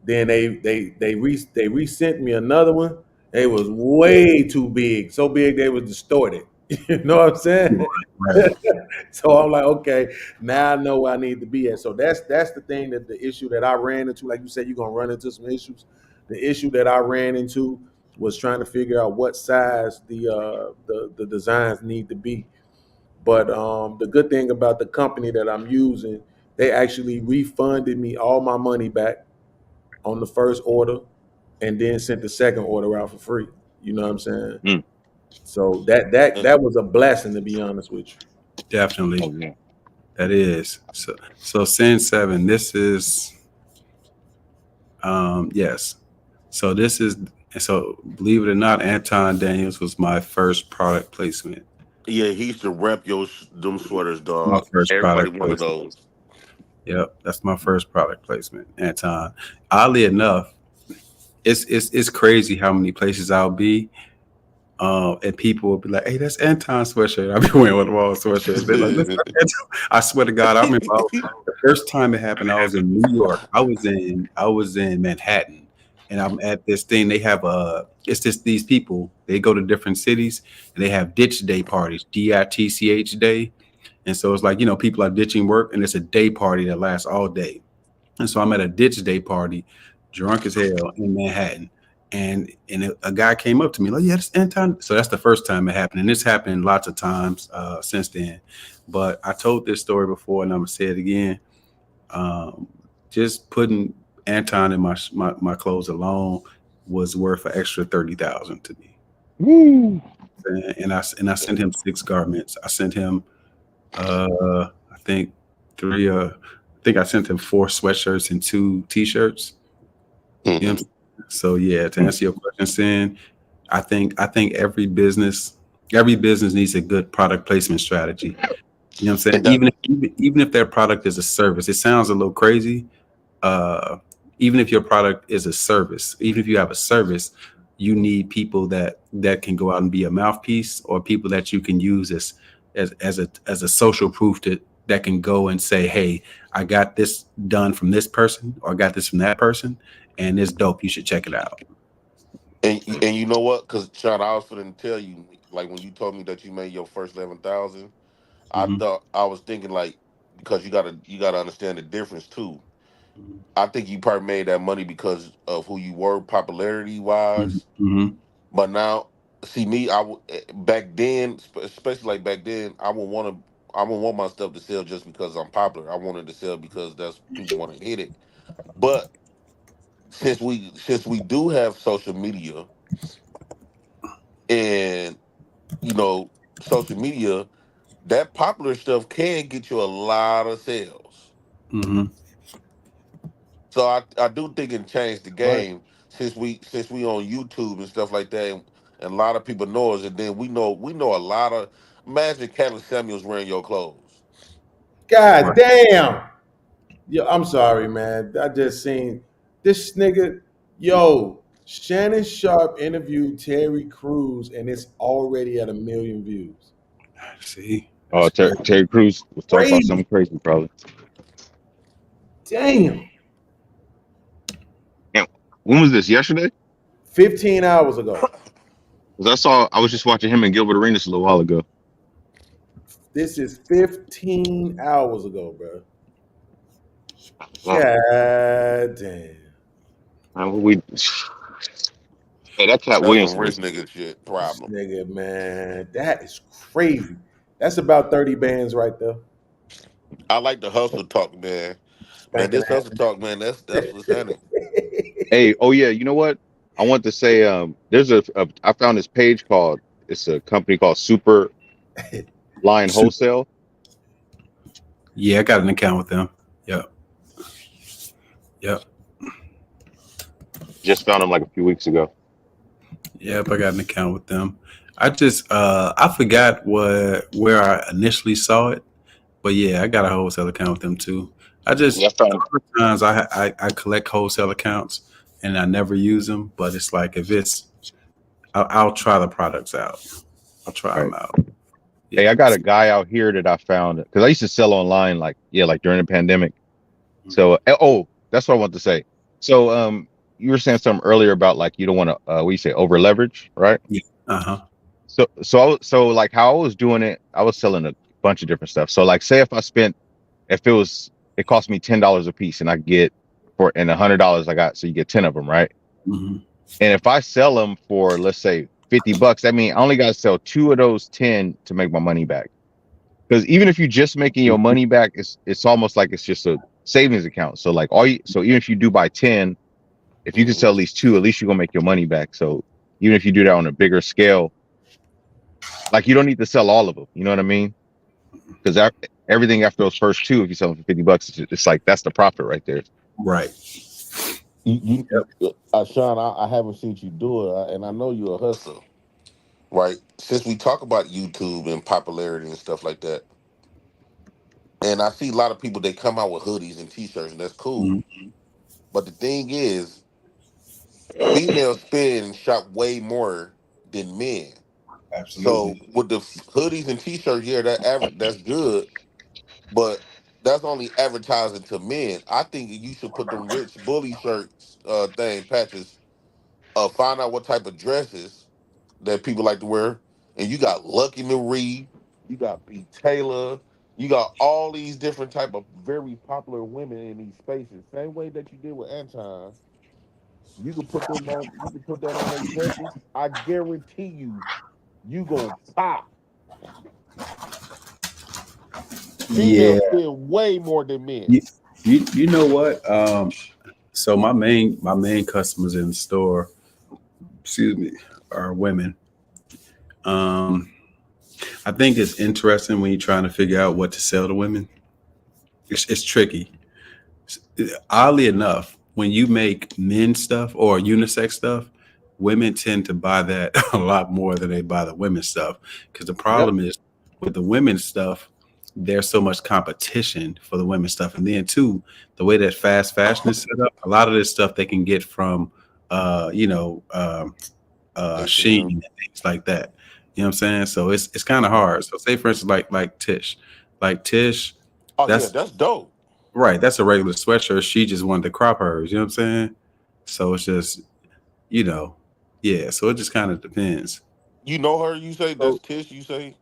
[SPEAKER 18] Then they resent me another one. It was way too big, so big they was distorted. You know what I'm saying? Right. So I'm like, okay, now I know where I need to be at. So that's the thing, that the issue that I ran into, like you said, you're gonna run into some issues. The issue that I ran into was trying to figure out what size the designs need to be. But the good thing about the company that I'm using, they actually refunded me all my money back on the first order, and then sent the second order out for free. You know what I'm saying? So that was a blessing, to be honest with you.
[SPEAKER 14] Definitely. That is. So Sin 7, this is yes. So this is, so believe it or not, Anton Daniels was my first product placement.
[SPEAKER 19] Yeah, he used to rep them sweaters, dog.
[SPEAKER 14] My first
[SPEAKER 19] Everybody
[SPEAKER 14] product
[SPEAKER 19] wanted
[SPEAKER 14] placement.
[SPEAKER 19] those.
[SPEAKER 14] Yep, that's my first product placement, Anton. Oddly enough, it's crazy how many places I'll be, and people will be like, "Hey, that's Anton's sweatshirt." I'll be wearing one of all sweatshirts. They're like, "Listen, I swear to God, I remember the first time it happened. I was in New York. I was in Manhattan, and I'm at this thing. They have it's just these people. They go to different cities and they have ditch day parties, DITCH day. And so it's like, people are ditching work, and it's a day party that lasts all day. And so I'm at a ditch day party, drunk as hell in Manhattan. And a guy came up to me like, "Yeah, it's Anton." So that's the first time it happened. And this happened lots of times since then. But I told this story before, and I'm going to say it again. Just putting Anton in my clothes alone was worth an extra 30,000 to me.
[SPEAKER 21] Woo.
[SPEAKER 14] And I sent him 6 garments. I sent him I think 3 I think I sent him 4 sweatshirts and 2 t-shirts. You know what I'm saying? So yeah, to answer your question, Sin, I think every business needs a good product placement strategy. You know what I'm saying? Even if their product is a service, it sounds a little crazy. Even if your product is a service, even if you have a service, you need people that can go out and be a mouthpiece, or people that you can use as a social proof that can go and say, hey, I got this done from this person, or I got this from that person, and it's dope. You should check it out.
[SPEAKER 19] And you know what? Because Shawn, I was going to tell you, like when you told me that you made your first 11,000, I was thinking like, because you gotta understand the difference too. I think you probably made that money because of who you were, popularity wise. But now, see me, back then, especially like back then, I would want my stuff to sell just because I'm popular. I wanted to sell because that's people want to hit it. But since we do have social media, and social media, that popular stuff can get you a lot of sales. So I do think it changed the game since we on YouTube and stuff like that, and a lot of people know us, and then we know a lot of. Imagine Catelyn Samuels wearing your clothes.
[SPEAKER 18] God damn. Yo, I'm sorry, man. I just seen this nigga. Yo, Shannon Sharp interviewed Terry Crews, and it's already at 1 million views.
[SPEAKER 14] See?
[SPEAKER 21] Oh, Terry Crews was talking about something crazy, probably.
[SPEAKER 18] Damn.
[SPEAKER 21] And when was this? Yesterday?
[SPEAKER 18] 15 hours ago.
[SPEAKER 21] Because I was just watching him and Gilbert Arenas a little while ago.
[SPEAKER 18] This is 15 hours ago, bro.
[SPEAKER 21] Wow.
[SPEAKER 18] God damn.
[SPEAKER 21] Hey, that Cat
[SPEAKER 19] That's
[SPEAKER 21] Williams
[SPEAKER 19] some rich nigga shit problem.
[SPEAKER 18] This nigga, man, that is crazy. That's about 30 bands right there.
[SPEAKER 19] I like the hustle talk, man. Man, this hustle talk, man, that's what's happening.
[SPEAKER 21] Hey, oh yeah, you know what? I want to say there's I found this page called, it's a company called Super Line Wholesale.
[SPEAKER 14] Yeah, I got an account with them. Yep.
[SPEAKER 21] Just found them like a few weeks ago.
[SPEAKER 14] Yep, I got an account with them. I just I forgot where I initially saw it, but yeah, I got a wholesale account with them too. A lot of times I collect wholesale accounts and I never use them, but it's like I'll try the products out. I'll try them out.
[SPEAKER 21] Yeah. Hey, I got a guy out here that I found because I used to sell online like during the pandemic. So that's what I want to say. So you were saying something earlier about like you don't want to what do you say, over leverage, right?
[SPEAKER 14] Yeah.
[SPEAKER 21] So like how I was doing it, I was selling a bunch of different stuff. So like say if it cost me $10 a piece and I get and $100 I got, so you get 10 of them, right? And if I sell them for, let's say $50, that means I only got to sell 2 of those 10 to make my money back. Because even if you're just making your money back, it's almost like it's just a savings account. So like so even if you do buy 10, if you can sell at least 2, at least you're gonna make your money back. So even if you do that on a bigger scale, like you don't need to sell all of them. You know what I mean? Because everything after those first 2, if you sell them for $50, it's like that's the profit right there.
[SPEAKER 14] Right.
[SPEAKER 19] Shawn, I haven't seen you do it, and I know you're a hustler, right? Since we talk about YouTube and popularity and stuff like that, and I see a lot of people, they come out with hoodies and t-shirts, and that's cool. But the thing is, females spend and shop way more than men.
[SPEAKER 14] Absolutely.
[SPEAKER 19] So with the hoodies and t-shirts, yeah, that's good, but that's only advertising to men. I think you should put them rich bully shirts, patches. Find out what type of dresses that people like to wear, and you got Lucki Maree, you got B. Taylor, you got all these different type of very popular women in these spaces. Same way that you did with Anton. You can put them on. You can put that on their dresses. I guarantee you gonna pop. Females spend way more than men.
[SPEAKER 14] You know what? So my main customers in the store,
[SPEAKER 3] excuse me, are women. I think it's interesting when you're trying to figure out what to sell to women. It's tricky. Oddly enough, when you make men stuff or unisex stuff, women tend to buy that a lot more than they buy the women's stuff. Because the problem is with the women's stuff, there's so much competition for the women's stuff. And then too, the way that fast fashion is set up, a lot of this stuff they can get from Shein and things like that. You know what I'm saying? So it's kind of hard. So say for instance, like Tish.
[SPEAKER 19] Oh yeah, that's dope.
[SPEAKER 3] Right, that's a regular sweatshirt. She just wanted to crop hers. You know what I'm saying? So it's just, yeah. So it just kind of depends.
[SPEAKER 19] You know her? You say that's Tish? You say?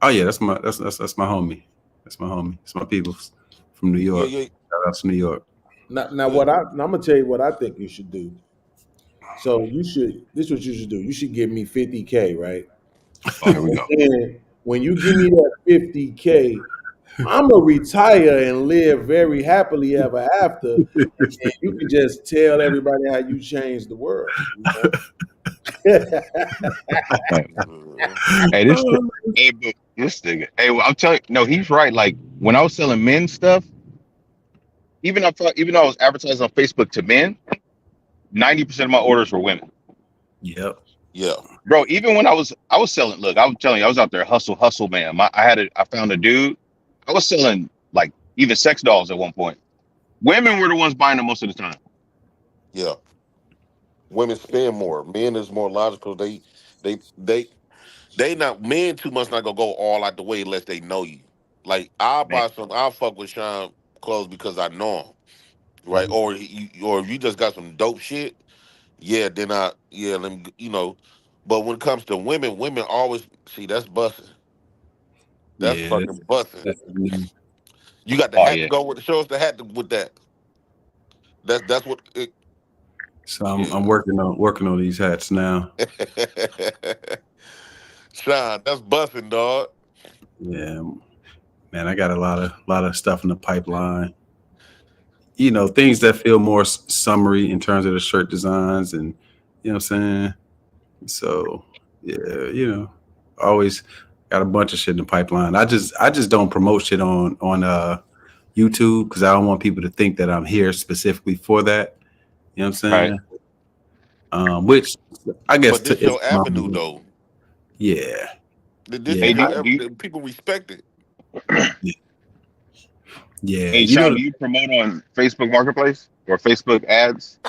[SPEAKER 3] Oh yeah, that's my homie. That's my homie. It's my people from New York.
[SPEAKER 19] Yeah.
[SPEAKER 3] Shout out to New York.
[SPEAKER 18] Now I'm gonna tell you what I think you should do. So this is what you should do. You should give me 50K, right?
[SPEAKER 19] Oh, here we go.
[SPEAKER 18] And when you give me that 50K, I'm gonna retire and live very happily ever after. And you can just tell everybody how you changed the world.
[SPEAKER 21] Hey, this nigga. Hey, well, I'm telling you, no, he's right. Like when I was selling men's stuff, even though I was advertising on Facebook to men, 90% of my orders were women.
[SPEAKER 3] Yep.
[SPEAKER 19] Yeah.
[SPEAKER 21] Bro, even when I was selling, look, I was telling you, I was out there hustle, man. I found a dude. I was selling like even sex dolls at one point. Women were the ones buying them most of the time.
[SPEAKER 19] Yeah. Women spend more. Men is more logical. They not, men too much not gonna go all out the way unless they know you. Like I'll fuck with Shawn clothes because I know him. Right.
[SPEAKER 3] Mm-hmm.
[SPEAKER 19] Or if you just got some dope shit, let me, but when it comes to women always see that's busting. That's fucking busting. You got the hat to go with the show us the hat with that. That's what it.
[SPEAKER 3] So I'm working on these hats now.
[SPEAKER 19] Shawn, that's busting, dog.
[SPEAKER 3] Yeah, man, I got a lot of stuff in the pipeline. Things that feel more summary in terms of the shirt designs, and you know what I'm saying. So yeah, always got a bunch of shit in the pipeline. I just don't promote shit on YouTube because I don't want people to think that I'm here specifically for that. You know what I'm saying? Right. Which I guess
[SPEAKER 19] but this your avenue though.
[SPEAKER 3] Yeah.
[SPEAKER 19] People respect it.
[SPEAKER 3] Yeah.
[SPEAKER 21] Hey, Shawn, do you promote on Facebook Marketplace or Facebook ads?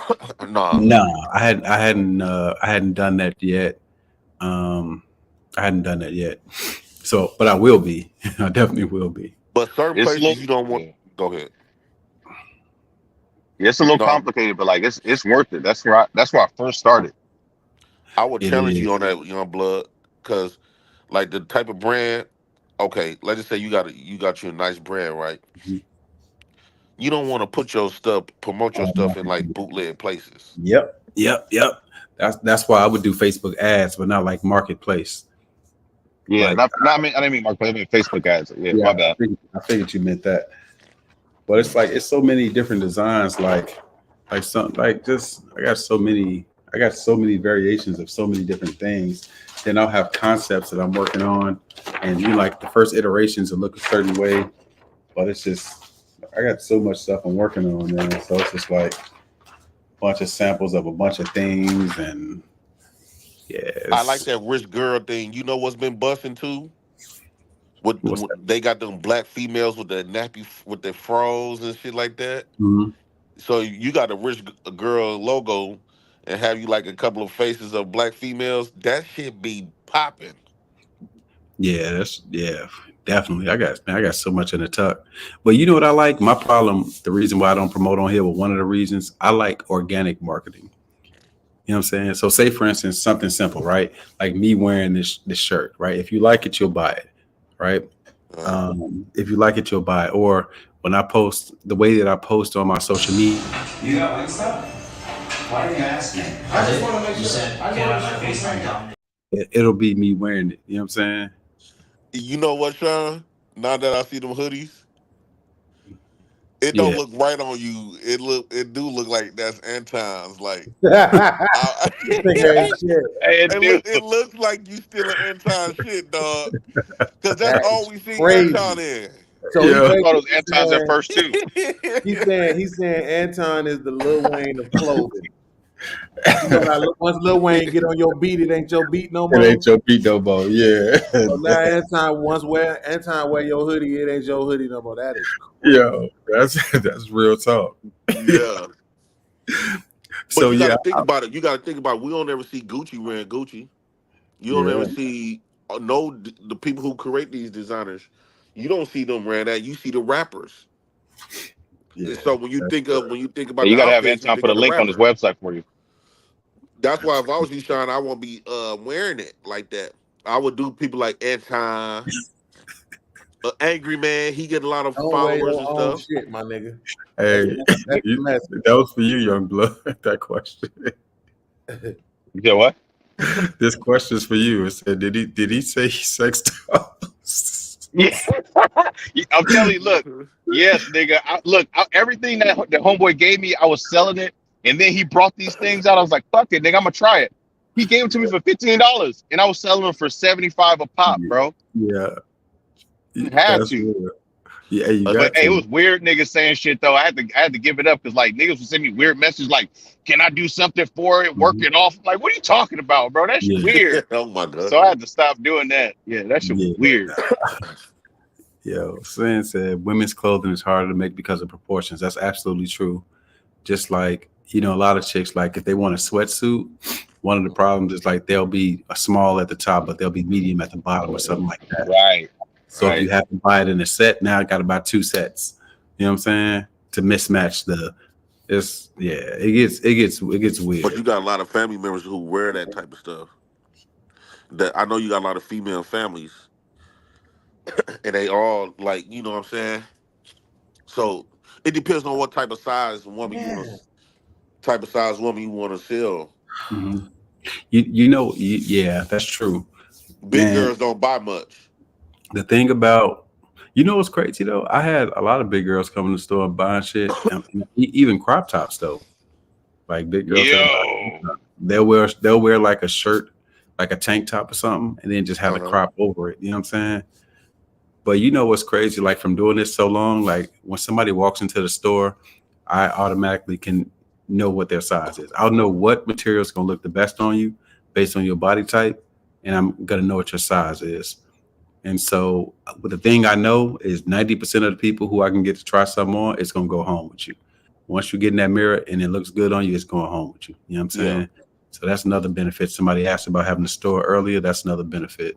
[SPEAKER 3] No, I hadn't done that yet. I hadn't done that yet. So, but I will be. I definitely will be.
[SPEAKER 19] But certain places you don't want. Go ahead.
[SPEAKER 21] Yeah, it's a little complicated, but like it's worth it. That's where I first started.
[SPEAKER 19] I would challenge you on that, young blood, because like the type of brand. Okay, let's just say you got you a nice brand, right?
[SPEAKER 3] Mm-hmm.
[SPEAKER 19] You don't want to promote your stuff in like bootleg places.
[SPEAKER 3] Yep. That's why I would do Facebook ads, but not like Marketplace.
[SPEAKER 21] Yeah, I didn't mean Marketplace. I mean Facebook ads. Yeah, my bad.
[SPEAKER 3] I figured you meant that. But it's so many different designs. I got so many variations of so many different things. Then I'll have concepts that I'm working on, and the first iterations will look a certain way, but it's just I got so much stuff I'm working on, man. So it's just like a bunch of samples of a bunch of things, and
[SPEAKER 19] I like that rich girl thing. You know what's been busting too? They got them black females with the nappy with their froze and shit like that.
[SPEAKER 3] Mm-hmm.
[SPEAKER 19] So you got a rich girl logo and have you like a couple of faces of black females. That shit be popping.
[SPEAKER 3] Yeah, definitely. I got so much in the tuck. But you know what I like? My problem, the reason why I don't promote on here, one of the reasons, I like organic marketing. You know what I'm saying? So say for instance, something simple, right? Like me wearing this shirt, right? If you like it, you'll buy it, right? If you like it, you'll buy it. Or when I post, the way that I post on my social media.
[SPEAKER 1] You got white stuff? Why are you asking? I just want to make sure.
[SPEAKER 3] It'll be me wearing it. You know what I'm saying?
[SPEAKER 19] You know what, Shawn? Now that I see them hoodies, It don't
[SPEAKER 3] Yeah.
[SPEAKER 19] look right on you. It do look like that's Anton's. Like
[SPEAKER 18] This nigga ain't shit.
[SPEAKER 21] Hey, dude.
[SPEAKER 19] it looks like you stealing Anton shit, dog. Cause that's
[SPEAKER 18] That
[SPEAKER 19] all
[SPEAKER 18] is
[SPEAKER 19] we see Anton
[SPEAKER 18] crazy.
[SPEAKER 19] in.
[SPEAKER 18] So he
[SPEAKER 21] I
[SPEAKER 3] Yeah.
[SPEAKER 21] thought it
[SPEAKER 18] basically
[SPEAKER 21] was Anton's at
[SPEAKER 18] saying
[SPEAKER 21] first too.
[SPEAKER 18] he's saying Anton is the Lil Wayne of clothing. You know how once Lil Wayne get on your beat, it ain't your beat no
[SPEAKER 3] It
[SPEAKER 18] more.
[SPEAKER 3] ain't your beat no more. Yeah.
[SPEAKER 18] So now Anton wear your hoodie, it ain't your hoodie no more. That is crazy.
[SPEAKER 3] Yo, that's real talk.
[SPEAKER 19] Yeah. But
[SPEAKER 3] So
[SPEAKER 19] you got
[SPEAKER 3] yeah,
[SPEAKER 19] to think about it. You got to think about it. We don't ever see Gucci wearing Gucci. You don't ever
[SPEAKER 3] yeah,
[SPEAKER 19] see the people who create these designers. You don't see them wearing that. You see the rappers.
[SPEAKER 3] yeah.
[SPEAKER 19] And so when you
[SPEAKER 3] That's
[SPEAKER 19] think
[SPEAKER 3] real.
[SPEAKER 19] about
[SPEAKER 21] Hey, you
[SPEAKER 19] the
[SPEAKER 21] gotta have
[SPEAKER 19] outfits, you
[SPEAKER 21] Anton
[SPEAKER 19] think
[SPEAKER 21] put a
[SPEAKER 19] of the
[SPEAKER 21] link on his
[SPEAKER 19] rapper.
[SPEAKER 21] website for you.
[SPEAKER 19] That's why if I was you, Sean, I won't be wearing it like that. I would do people like Anton, Angry Man. He get a lot of
[SPEAKER 18] Don't wear
[SPEAKER 19] followers
[SPEAKER 18] your
[SPEAKER 19] and
[SPEAKER 18] own
[SPEAKER 19] stuff.
[SPEAKER 18] shit, my nigga. That's
[SPEAKER 3] Hey,
[SPEAKER 18] that's the message.
[SPEAKER 3] that was for you, young blood. That question.
[SPEAKER 21] You get what?
[SPEAKER 3] This question is for you. It said, did he say he sexed dolls?
[SPEAKER 21] Yeah. I'm telling you, look, yes, nigga. Everything that the homeboy gave me, I was selling it, and then he brought these things out. I was like, fuck it, nigga, I'm gonna try it. He gave them to me for $15, and I was selling them for 75 a pop, bro.
[SPEAKER 3] Yeah,
[SPEAKER 21] I had
[SPEAKER 3] that's
[SPEAKER 21] to.
[SPEAKER 3] real. Yeah, you
[SPEAKER 21] But
[SPEAKER 3] got
[SPEAKER 21] hey, it
[SPEAKER 3] to.
[SPEAKER 21] was weird niggas saying shit though. I had to give it up because like niggas would send me weird messages like, "Can I do something for it? Work
[SPEAKER 3] Mhm.
[SPEAKER 21] it off?" Like, what are you talking about, bro? That's
[SPEAKER 3] Yeah,
[SPEAKER 21] weird.
[SPEAKER 19] Oh my god.
[SPEAKER 21] So I had to stop doing that. Yeah, that shit was
[SPEAKER 3] yeah.
[SPEAKER 21] weird.
[SPEAKER 3] Yo, Sin said women's clothing is harder to make because of proportions. That's absolutely true. Just like, a lot of chicks, like if they want a sweatsuit, one of the problems is like they'll be a small at the top, but they'll be medium at the bottom or something like that.
[SPEAKER 21] Right.
[SPEAKER 3] So if you have to buy it in a set, now I got to buy two sets. You know what I'm saying? To mismatch it gets
[SPEAKER 19] But you
[SPEAKER 3] weird.
[SPEAKER 19] got a lot of family members who wear that type of stuff. That I know you got a lot of female families, and they all like, you know what I'm saying. So it depends on what
[SPEAKER 18] Man,
[SPEAKER 19] type of size woman you want to sell.
[SPEAKER 3] Mhm. Yeah, that's true,
[SPEAKER 19] Big
[SPEAKER 3] man.
[SPEAKER 19] girls don't buy much.
[SPEAKER 3] The thing about, what's crazy though? I had a lot of big girls coming to the store and buying shit, and even crop tops though. Like big girls that buy crop
[SPEAKER 21] Yo.
[SPEAKER 3] tops. They'll wear like a shirt, like a tank top or something, and then just have the
[SPEAKER 19] Uh-huh.
[SPEAKER 3] crop over it. You know what I'm saying? But you know what's crazy? Like from doing this so long, like when somebody walks into the store, I automatically can know what their size is. I'll know what material is gonna look the best on you based on your body type, and I'm gonna know what your size is. And so, but the thing I know is 90% of the people who I can get to try something on, it's gonna go home with you. Once you get in that mirror and it looks good on you, it's going home with you. You know what I'm
[SPEAKER 19] Yeah.
[SPEAKER 3] saying? So that's another benefit. Somebody asked about having the store earlier. That's another benefit.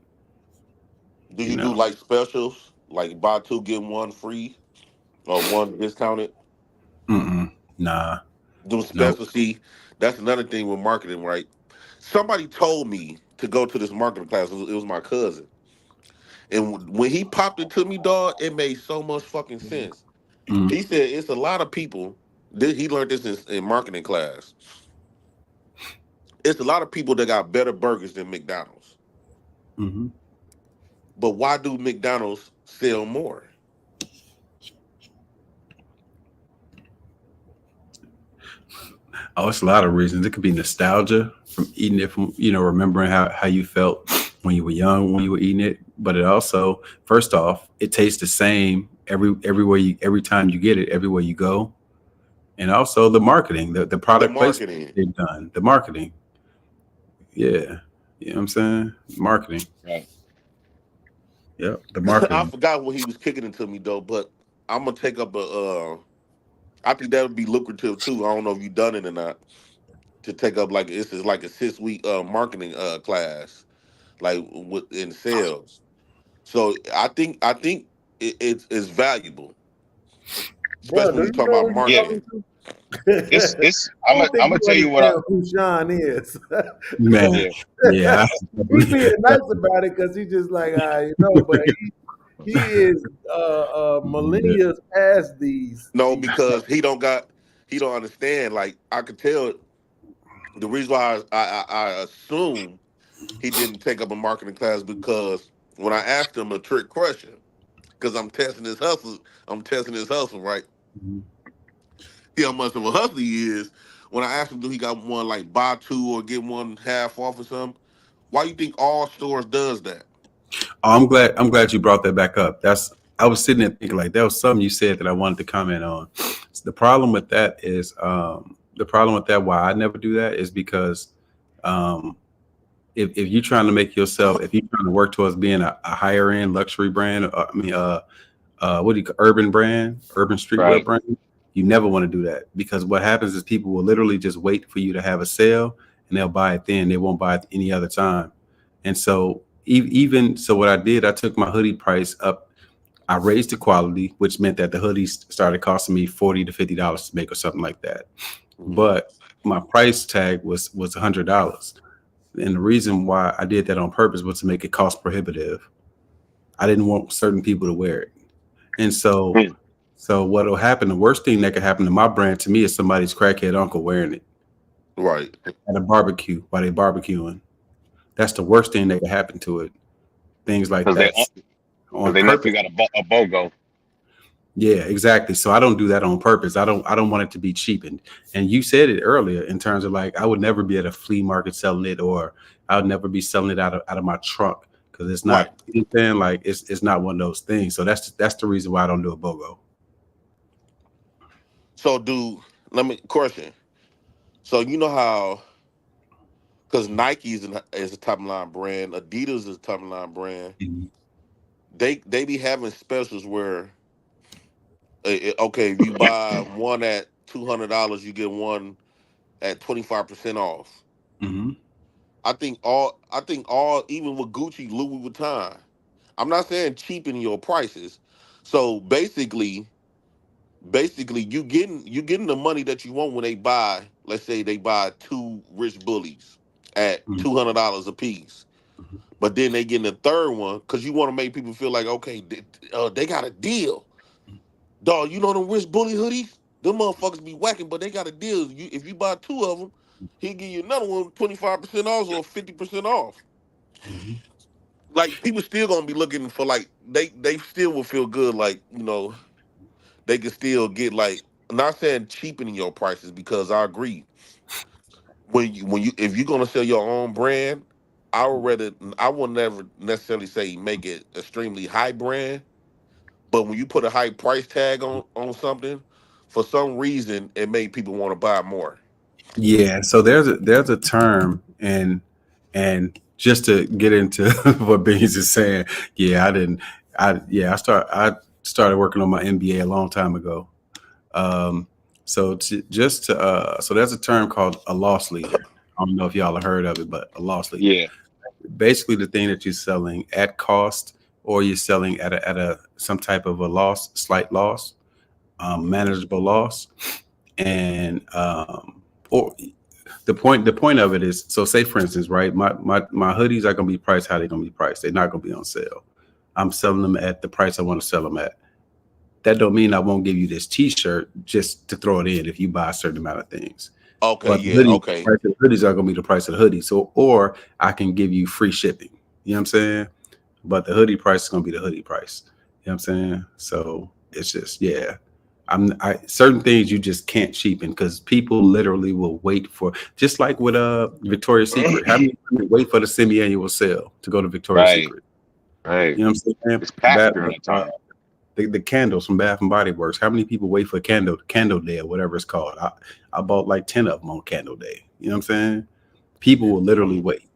[SPEAKER 19] Do
[SPEAKER 3] You
[SPEAKER 19] you do
[SPEAKER 3] know.
[SPEAKER 19] like specials, like buy two get one free or one discounted?
[SPEAKER 3] Nah.
[SPEAKER 19] Do
[SPEAKER 3] Nope.
[SPEAKER 19] specials. See, that's another thing with marketing, right? Somebody told me to go to this marketing class. It was my cousin, and when he popped it to me, dog, it made so much fucking sense. He said it's a lot of people. He learned this in marketing class. It's a lot of people that got better burgers than McDonald's.
[SPEAKER 3] Mm-hmm.
[SPEAKER 19] But why do McDonald's sell more?
[SPEAKER 3] Oh, it's a lot of reasons. It could be nostalgia from eating it, from remembering how you felt when you were young, when you were eating it. But it also, first off, it tastes the same every time you get it, everywhere you go. And also the marketing, the
[SPEAKER 19] The
[SPEAKER 3] product placement
[SPEAKER 19] marketing.
[SPEAKER 3] they've done, the marketing. Yeah. You know what I'm saying? Marketing.
[SPEAKER 21] Right.
[SPEAKER 3] Yep. The
[SPEAKER 19] I
[SPEAKER 3] marketing.
[SPEAKER 19] forgot what he was kicking into me though, but I'm gonna take up a. I think that would be lucrative too. I don't know if you done it or not. To take up like this is like a 6 week marketing class, like in sales. So I think it's valuable,
[SPEAKER 18] bro,
[SPEAKER 19] especially
[SPEAKER 18] do
[SPEAKER 19] when you
[SPEAKER 18] you
[SPEAKER 19] talk
[SPEAKER 18] know
[SPEAKER 19] about
[SPEAKER 18] who you
[SPEAKER 21] Yeah.
[SPEAKER 18] talking
[SPEAKER 19] marketing.
[SPEAKER 18] to?
[SPEAKER 21] It's
[SPEAKER 18] I
[SPEAKER 21] I'm
[SPEAKER 18] don't think
[SPEAKER 21] I'm gonna
[SPEAKER 18] you
[SPEAKER 21] tell you what
[SPEAKER 18] understand who Shawn is.
[SPEAKER 3] Man.
[SPEAKER 21] yeah.
[SPEAKER 3] Yeah.
[SPEAKER 18] He being nice about it because he just like, but he is
[SPEAKER 3] Yeah.
[SPEAKER 18] millennia past these.
[SPEAKER 19] No, because he don't understand. Like I could tell the reason why I assume he didn't take up a marketing class because when I asked him a trick question, because I'm testing his hustle, right? See how much of a hustler he is. When I asked him, do he got one like buy two or get one half off or something? Why you think all stores does that?
[SPEAKER 14] Oh, I'm glad you brought that back up. I was sitting there thinking like that was something you said that I wanted to comment on. So the problem with that is why I never do that is because um, if you're trying to make yourself, if you're trying to work towards being a higher end luxury brand, what do you call urban streetwear
[SPEAKER 21] Right.
[SPEAKER 14] brand, you never want to do that because what happens is people will literally just wait for you to have a sale and they'll buy it then. They won't buy it any other time. And so even so, what I did, I took my hoodie price up. I raised the quality, which meant that the hoodies started costing me $40 to $50 to make or something like that. But my price tag was $100. And the reason why I did that on purpose was to make it cost prohibitive. I didn't want certain people to wear it. And so what will happen, the worst thing that could happen to my brand to me is somebody's crackhead uncle wearing it.
[SPEAKER 19] Right.
[SPEAKER 14] At a barbecue while they barbecuing. That's the worst thing that could happen to it. Things like that.
[SPEAKER 21] Because they nephew got a BOGO.
[SPEAKER 14] Yeah, exactly. So I don't do that on purpose. I don't want it to be cheapened. And you said it earlier in terms of like I would never be at a flea market selling it, or I would never be selling it out of my trunk because it's not. Right. You know what I'm saying? Like it's not one of those things. So that's the reason why I don't do a BOGO.
[SPEAKER 19] So question. So you know how, because Nike is a top line brand, Adidas is a top line brand.
[SPEAKER 14] Mm-hmm.
[SPEAKER 19] They be having specials where, okay, if you buy one at $200, you get one at 25% off.
[SPEAKER 14] Mm-hmm.
[SPEAKER 19] I think all even with Gucci, Louis Vuitton. I'm not saying cheapen your prices. So basically you getting the money that you want when they buy. Let's say they buy two rich bullies at $200 a piece, but then they get the third one because you want to make people feel like, okay, they got a deal. Dog, you know them rich bully hoodies? Them motherfuckers be whacking, but they got a deal. If you buy two of them, he'll give you another one 25% off or 50% off. Like people still gonna be looking for like they still will feel good, like, you know, they can still get like, I'm not saying cheapening your prices because I agree. When you if you're gonna sell your own brand, I would never necessarily say make it extremely high brand, but when you put a high price tag on something, for some reason it made people want to buy more.
[SPEAKER 14] Yeah, so there's a term, and just to get into what Beanz is saying, I started working on my MBA a long time ago. So there's a term called a loss leader. I don't know if y'all have heard of it, but a loss leader.
[SPEAKER 21] Yeah.
[SPEAKER 14] Basically, the thing that you're selling at cost, or you're selling at a some type of a loss, slight loss, manageable loss, and or the point of it is, so say for instance, right, my hoodies are gonna be priced how they're gonna be priced. They're not gonna be on sale. I'm selling them at the price I want to sell them at. That don't mean I won't give you this T-shirt just to throw it in if you buy a certain amount of things.
[SPEAKER 19] Okay,
[SPEAKER 14] but
[SPEAKER 19] yeah, okay.
[SPEAKER 14] The price of the hoodies are gonna be the price of the hoodie. So, or I can give you free shipping. You know what I'm saying? But the hoodie price is gonna be the hoodie price. You know what I'm saying? So it's just, yeah. Certain things you just can't cheapen because people literally will wait for, just like with Victoria's Secret. How many wait for the semi-annual sale to go to Victoria's Secret?
[SPEAKER 21] Right.
[SPEAKER 14] You know what I'm saying?
[SPEAKER 21] It's packed during that time.
[SPEAKER 14] The candles from Bath and Body Works. How many people wait for candle day or whatever it's called? I bought like 10 of them on candle day. You know what I'm saying? People will literally wait.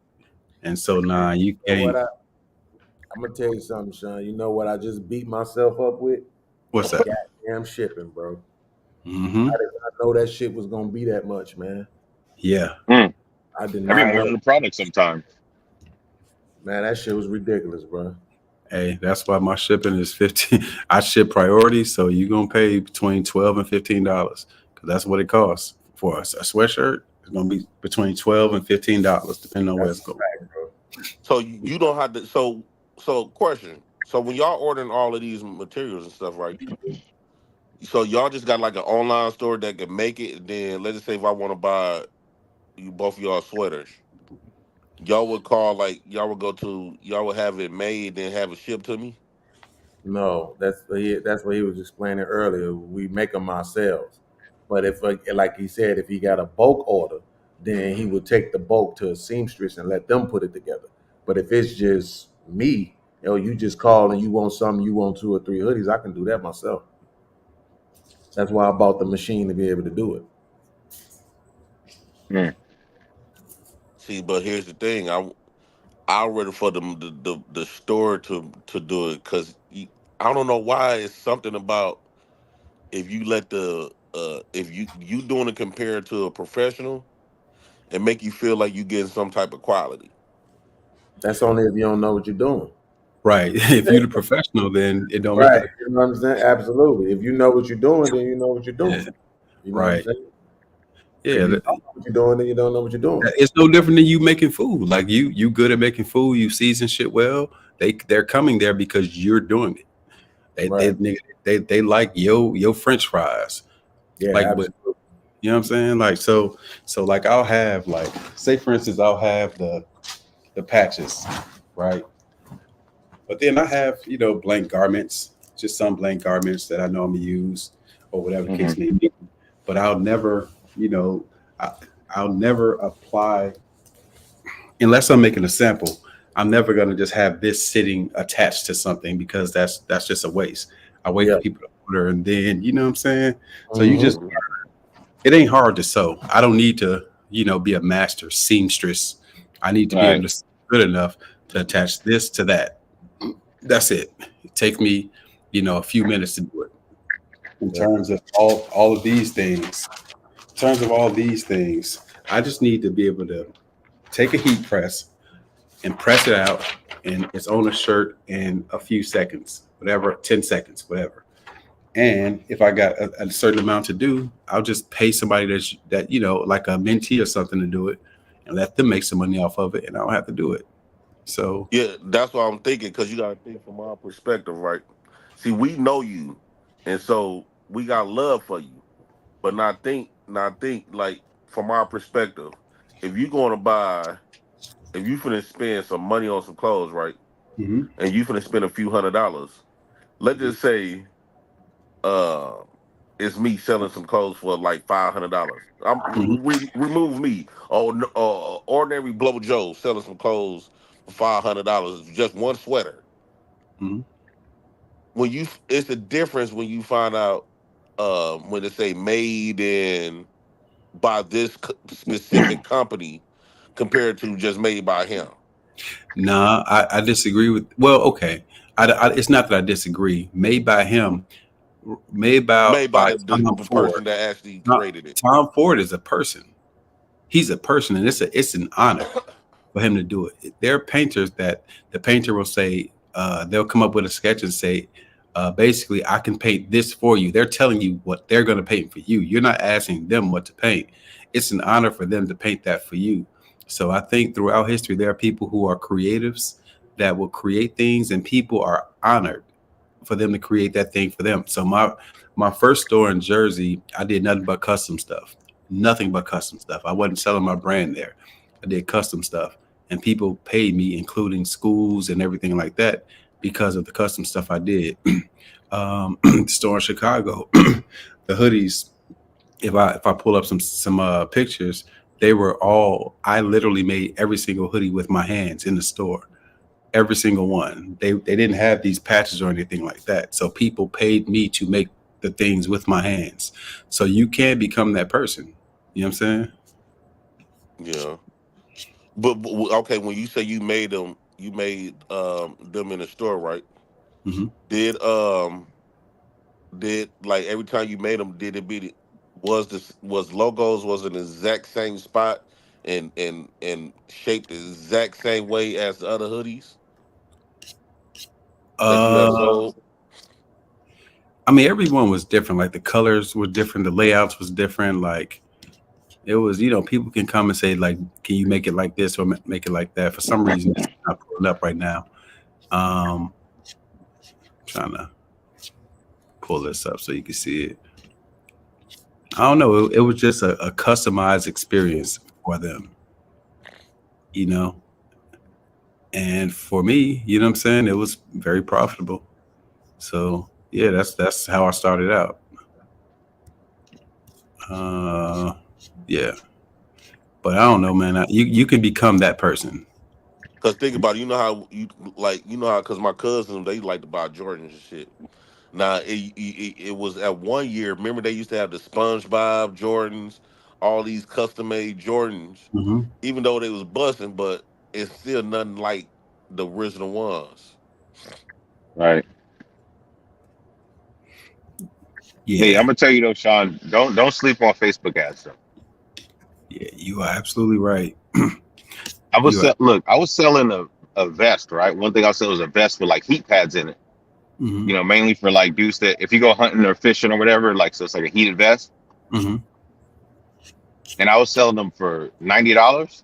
[SPEAKER 14] And so you can't.
[SPEAKER 18] I'm gonna tell you something, Shawn. You know what I just beat myself up with?
[SPEAKER 14] What's that?
[SPEAKER 18] Goddamn shipping, bro.
[SPEAKER 14] Mm-hmm.
[SPEAKER 18] I did not know that shit was gonna be that much, man.
[SPEAKER 14] Yeah.
[SPEAKER 18] I did not.
[SPEAKER 21] Maybe more than the product sometimes.
[SPEAKER 18] Man, that shit was ridiculous, bro.
[SPEAKER 14] Hey, that's why my shipping is $15. I ship priority, so you're gonna pay between $12 and $15 because that's what it costs for a sweatshirt. It's gonna be between $12 and $15 depending on where it's going.
[SPEAKER 18] Right, bro.
[SPEAKER 19] So you don't have to. So question. So when y'all ordering all of these materials and stuff, right? So y'all just got like an online store that can make it. And then let's just say if I want to buy you both of y'all sweaters, y'all would call, like, y'all would have it made and have it shipped to me.
[SPEAKER 18] No, that's what he was explaining earlier. We make them ourselves. But if, like he said, if he got a bulk order, then he would take the bulk to a seamstress and let them put it together. But if it's just me, you just call and you want something, you want 2 or 3 hoodies, I can do that myself. That's why I bought the machine to be able to do it.
[SPEAKER 19] See, but here's the thing. I'm ready for the store to do it because I don't know why it's something about if you let if you doing it compared to a professional and make you feel like you getting some type of quality.
[SPEAKER 18] That's only if you don't know what you're doing.
[SPEAKER 14] Right. If you're the professional, then it don't make
[SPEAKER 18] Right.
[SPEAKER 14] it.
[SPEAKER 18] You know what I'm saying? Absolutely. If you know what you're doing, then you know what you're doing.
[SPEAKER 14] Yeah.
[SPEAKER 18] You know
[SPEAKER 14] Right.
[SPEAKER 18] what I'm saying?
[SPEAKER 14] Yeah.
[SPEAKER 18] If you don't know what you're doing, then you don't know what you're doing.
[SPEAKER 14] It's no different than you making food. Like you good at making food. You season shit well. They're coming there because you're doing it. They like your French fries.
[SPEAKER 18] Yeah,
[SPEAKER 14] Like,
[SPEAKER 18] absolutely.
[SPEAKER 14] but you know what I'm saying? Like so like I'll have like, say for instance, I'll have the patches, right? But then I have, blank garments, just some blank garments that I know I'm gonna use or whatever the case may be. But I'll never, I'll never apply unless I'm making a sample. I'm never gonna just have this sitting attached to something because that's just a waste. I wait for people to order and then, you know what I'm saying? So you just, it ain't hard to sew. I don't need to, be a master seamstress. I need to be able to sew good enough to attach this to that. That's it. It takes me, a few minutes to do it. In terms of all of these things, I just need to be able to take a heat press and press it out, and it's on a shirt in a few seconds, whatever, 10 seconds, whatever. And if I got a certain amount to do, I'll just pay somebody that like a mentee or something to do it, and let them make some money off of it, and I don't have to do it. So
[SPEAKER 19] Yeah, that's what I'm thinking because you got to think from our perspective, right? See, we know you, and so we got love for you, but not think like from our perspective. If you going to buy, if you finna spend some money on some clothes, right, and you finna spend a few $100, let's just say, uh, it's me selling some clothes for like $500. Remove me, ordinary Blow Joe selling some clothes for $500, just one sweater. When it's a difference when you find out when they say made in by this specific company compared to just made by him.
[SPEAKER 14] Nah, I disagree with. Well, okay, it's not that I disagree. Made by him, made by Tom
[SPEAKER 19] the
[SPEAKER 14] Ford.
[SPEAKER 19] person that actually created it.
[SPEAKER 14] Tom Ford is a person. He's a person, and it's an honor for him to do it. There are painters that the painter will say, they'll come up with a sketch and say, basically, I can paint this for you. They're telling you what they're going to paint for you. You're not asking them what to paint. It's an honor for them to paint that for you. So I think throughout history, there are people who are creatives that will create things, and people are honored for them to create that thing for them. So my first store in Jersey, I did nothing but custom stuff. Nothing but custom stuff. I wasn't selling my brand there. I did custom stuff, and people paid me, including schools and everything like that, because of the custom stuff I did. The store in Chicago, the hoodies. If I pull up some pictures, they were all, I literally made every single hoodie with my hands in the store. Every single one. They didn't have these patches or anything like that. So people paid me to make the things with my hands. So you can become that person. You know what I'm saying?
[SPEAKER 19] Yeah. But okay, when you say you made them in the store, right? Did like every time you made them, did it be was logos was in the exact same spot and shaped the exact same way as the other hoodies that you had sold?
[SPEAKER 14] I mean, everyone was different. Like the colors were different, the layouts was different. Like it was, people can come and say, like, can you make it like this or make it like that? For some reason, it's not pulling up right now. Trying to pull this up so you can see it. I don't know. It was just a customized experience for them, and for me, you know what I'm saying? It was very profitable. So yeah, that's how I started out. Yeah, but I don't know, man. You can become that person.
[SPEAKER 19] Cause think about it, you know how cause my cousins they like to buy Jordans and shit. Now it was at one year. Remember they used to have the SpongeBob Jordans, all these custom made Jordans.
[SPEAKER 14] Mm-hmm.
[SPEAKER 19] Even though they was busting, but it's still nothing like the original ones.
[SPEAKER 21] Right. Hey,
[SPEAKER 14] Yeah,
[SPEAKER 21] I'm gonna tell you though, Shawn, don't sleep on Facebook ads though.
[SPEAKER 14] yeah, you are absolutely right.
[SPEAKER 21] I was selling a vest, right? One thing I said was a vest with like heat pads in it.
[SPEAKER 14] Mm-hmm.
[SPEAKER 21] You know, mainly for like dudes that if you go hunting or fishing or whatever, like so it's like a heated vest.
[SPEAKER 14] Mm-hmm.
[SPEAKER 21] And I was selling them for $90.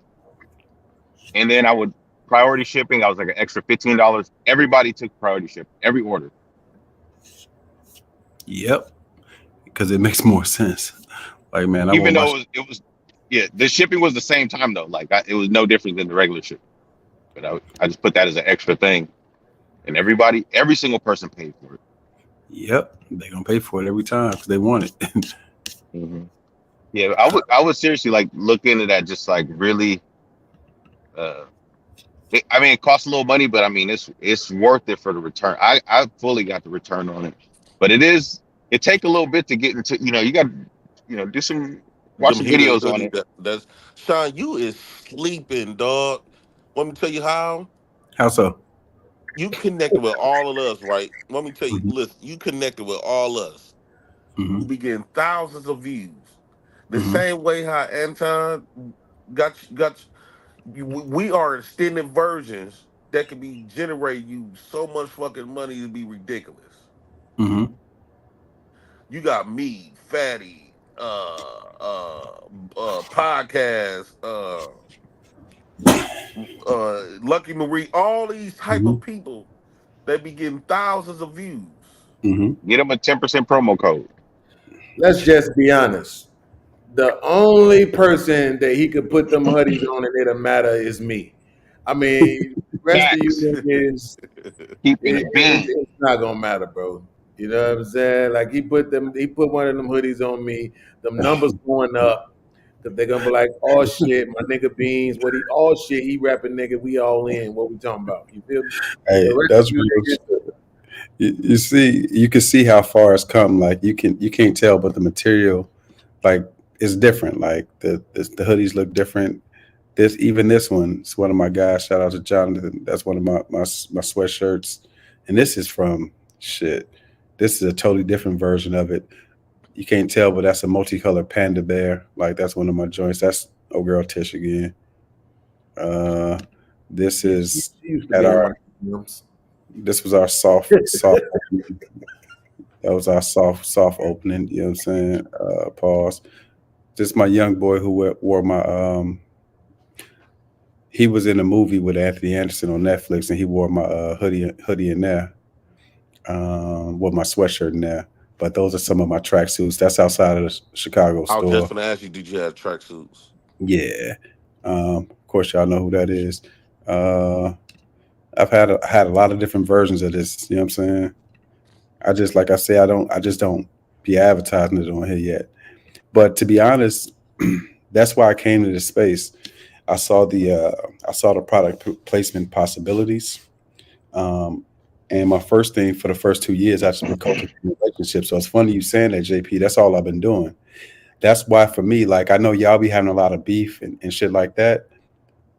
[SPEAKER 21] And then I would priority shipping, I was like an extra $15. Everybody took priority ship, every order.
[SPEAKER 14] Yep, because it makes more sense. Like, man, I
[SPEAKER 21] Even
[SPEAKER 14] want my.
[SPEAKER 21] though yeah, the shipping was the same time though. Like it was no different than the regular shipping. But I just put that as an extra thing. And every single person paid for it.
[SPEAKER 14] Yep, they gonna pay for it every time because they want it.
[SPEAKER 21] Mm-hmm. Yeah, I would seriously like look into that. Just like really, I mean, it costs a little money, but I mean, it's worth it for the return. I fully got the return on it, but it take a little bit to get into. You know, you got do some watch
[SPEAKER 19] Them
[SPEAKER 21] some
[SPEAKER 19] heated
[SPEAKER 21] videos on
[SPEAKER 19] hoodie
[SPEAKER 21] it.
[SPEAKER 19] that's Sean, you is sleeping, dog. Want me to tell you how?
[SPEAKER 14] How so?
[SPEAKER 19] You connected with all of us, right? Let me tell you,
[SPEAKER 14] Mm-hmm.
[SPEAKER 19] listen, you connected with all us.
[SPEAKER 14] Mm-hmm.
[SPEAKER 19] You be getting thousands of views. The
[SPEAKER 14] Mm-hmm.
[SPEAKER 19] same way how Anton we are extended versions that can be generate you so much fucking money to be ridiculous.
[SPEAKER 14] Mm-hmm.
[SPEAKER 19] You got me, Fatty, podcast, Lucki Maree, all these type
[SPEAKER 14] Mm-hmm.
[SPEAKER 19] of people that be getting thousands of views.
[SPEAKER 14] Mm-hmm.
[SPEAKER 21] Get them a 10% promo code.
[SPEAKER 18] Let's just be honest. The only person that he could put them hoodies on and it'll matter is me. I mean, the rest of
[SPEAKER 21] Facts.
[SPEAKER 18] you niggas,
[SPEAKER 21] Keeping it being.
[SPEAKER 18] it's not gonna matter, bro. You know what I'm saying? Like he put one of them hoodies on me. Them numbers going up. Cause they're gonna be like, oh shit, my nigga Beanz, what he oh shit, he rapping nigga, we all in. What we talking about? You feel me? The
[SPEAKER 14] Hey,
[SPEAKER 18] rest of
[SPEAKER 14] that's
[SPEAKER 18] you
[SPEAKER 14] real.
[SPEAKER 18] niggas,
[SPEAKER 14] You see, you can see how far it's come. Like you can't tell, but the material, like, is different. Like the hoodies look different. This one, it's one of my guys. Shout out to Jonathan. That's one of my sweatshirts, and this is from shit. This is a totally different version of it. You can't tell, but that's a multicolored panda bear. Like that's one of my joints. That's oh girl Tish again. Uh, this is
[SPEAKER 18] she used to
[SPEAKER 14] at
[SPEAKER 18] be in my
[SPEAKER 14] our.
[SPEAKER 18] DMs.
[SPEAKER 14] This was our soft. That was our soft opening. You know what I'm saying? Pause. This is my young boy who wore my he was in a movie with Anthony Anderson on Netflix, and he wore my hoodie in there, with my sweatshirt in there. But those are some of my tracksuits. That's outside of the Chicago
[SPEAKER 19] I was just
[SPEAKER 14] store.
[SPEAKER 19] gonna ask you, did you have tracksuits?
[SPEAKER 14] Yeah. Of course, y'all know who that is. Uh, I had a lot of different versions of this. You know what I'm saying? I just like I say, I just don't be advertising it on here yet. But to be honest, that's why I came to this space. I saw the product placement possibilities. Um, and my first thing for the first 2 years, I just been cultivating relationships. So it's funny you saying that, JP. That's all I've been doing. That's why for me, like I know y'all be having a lot of beef and shit like that.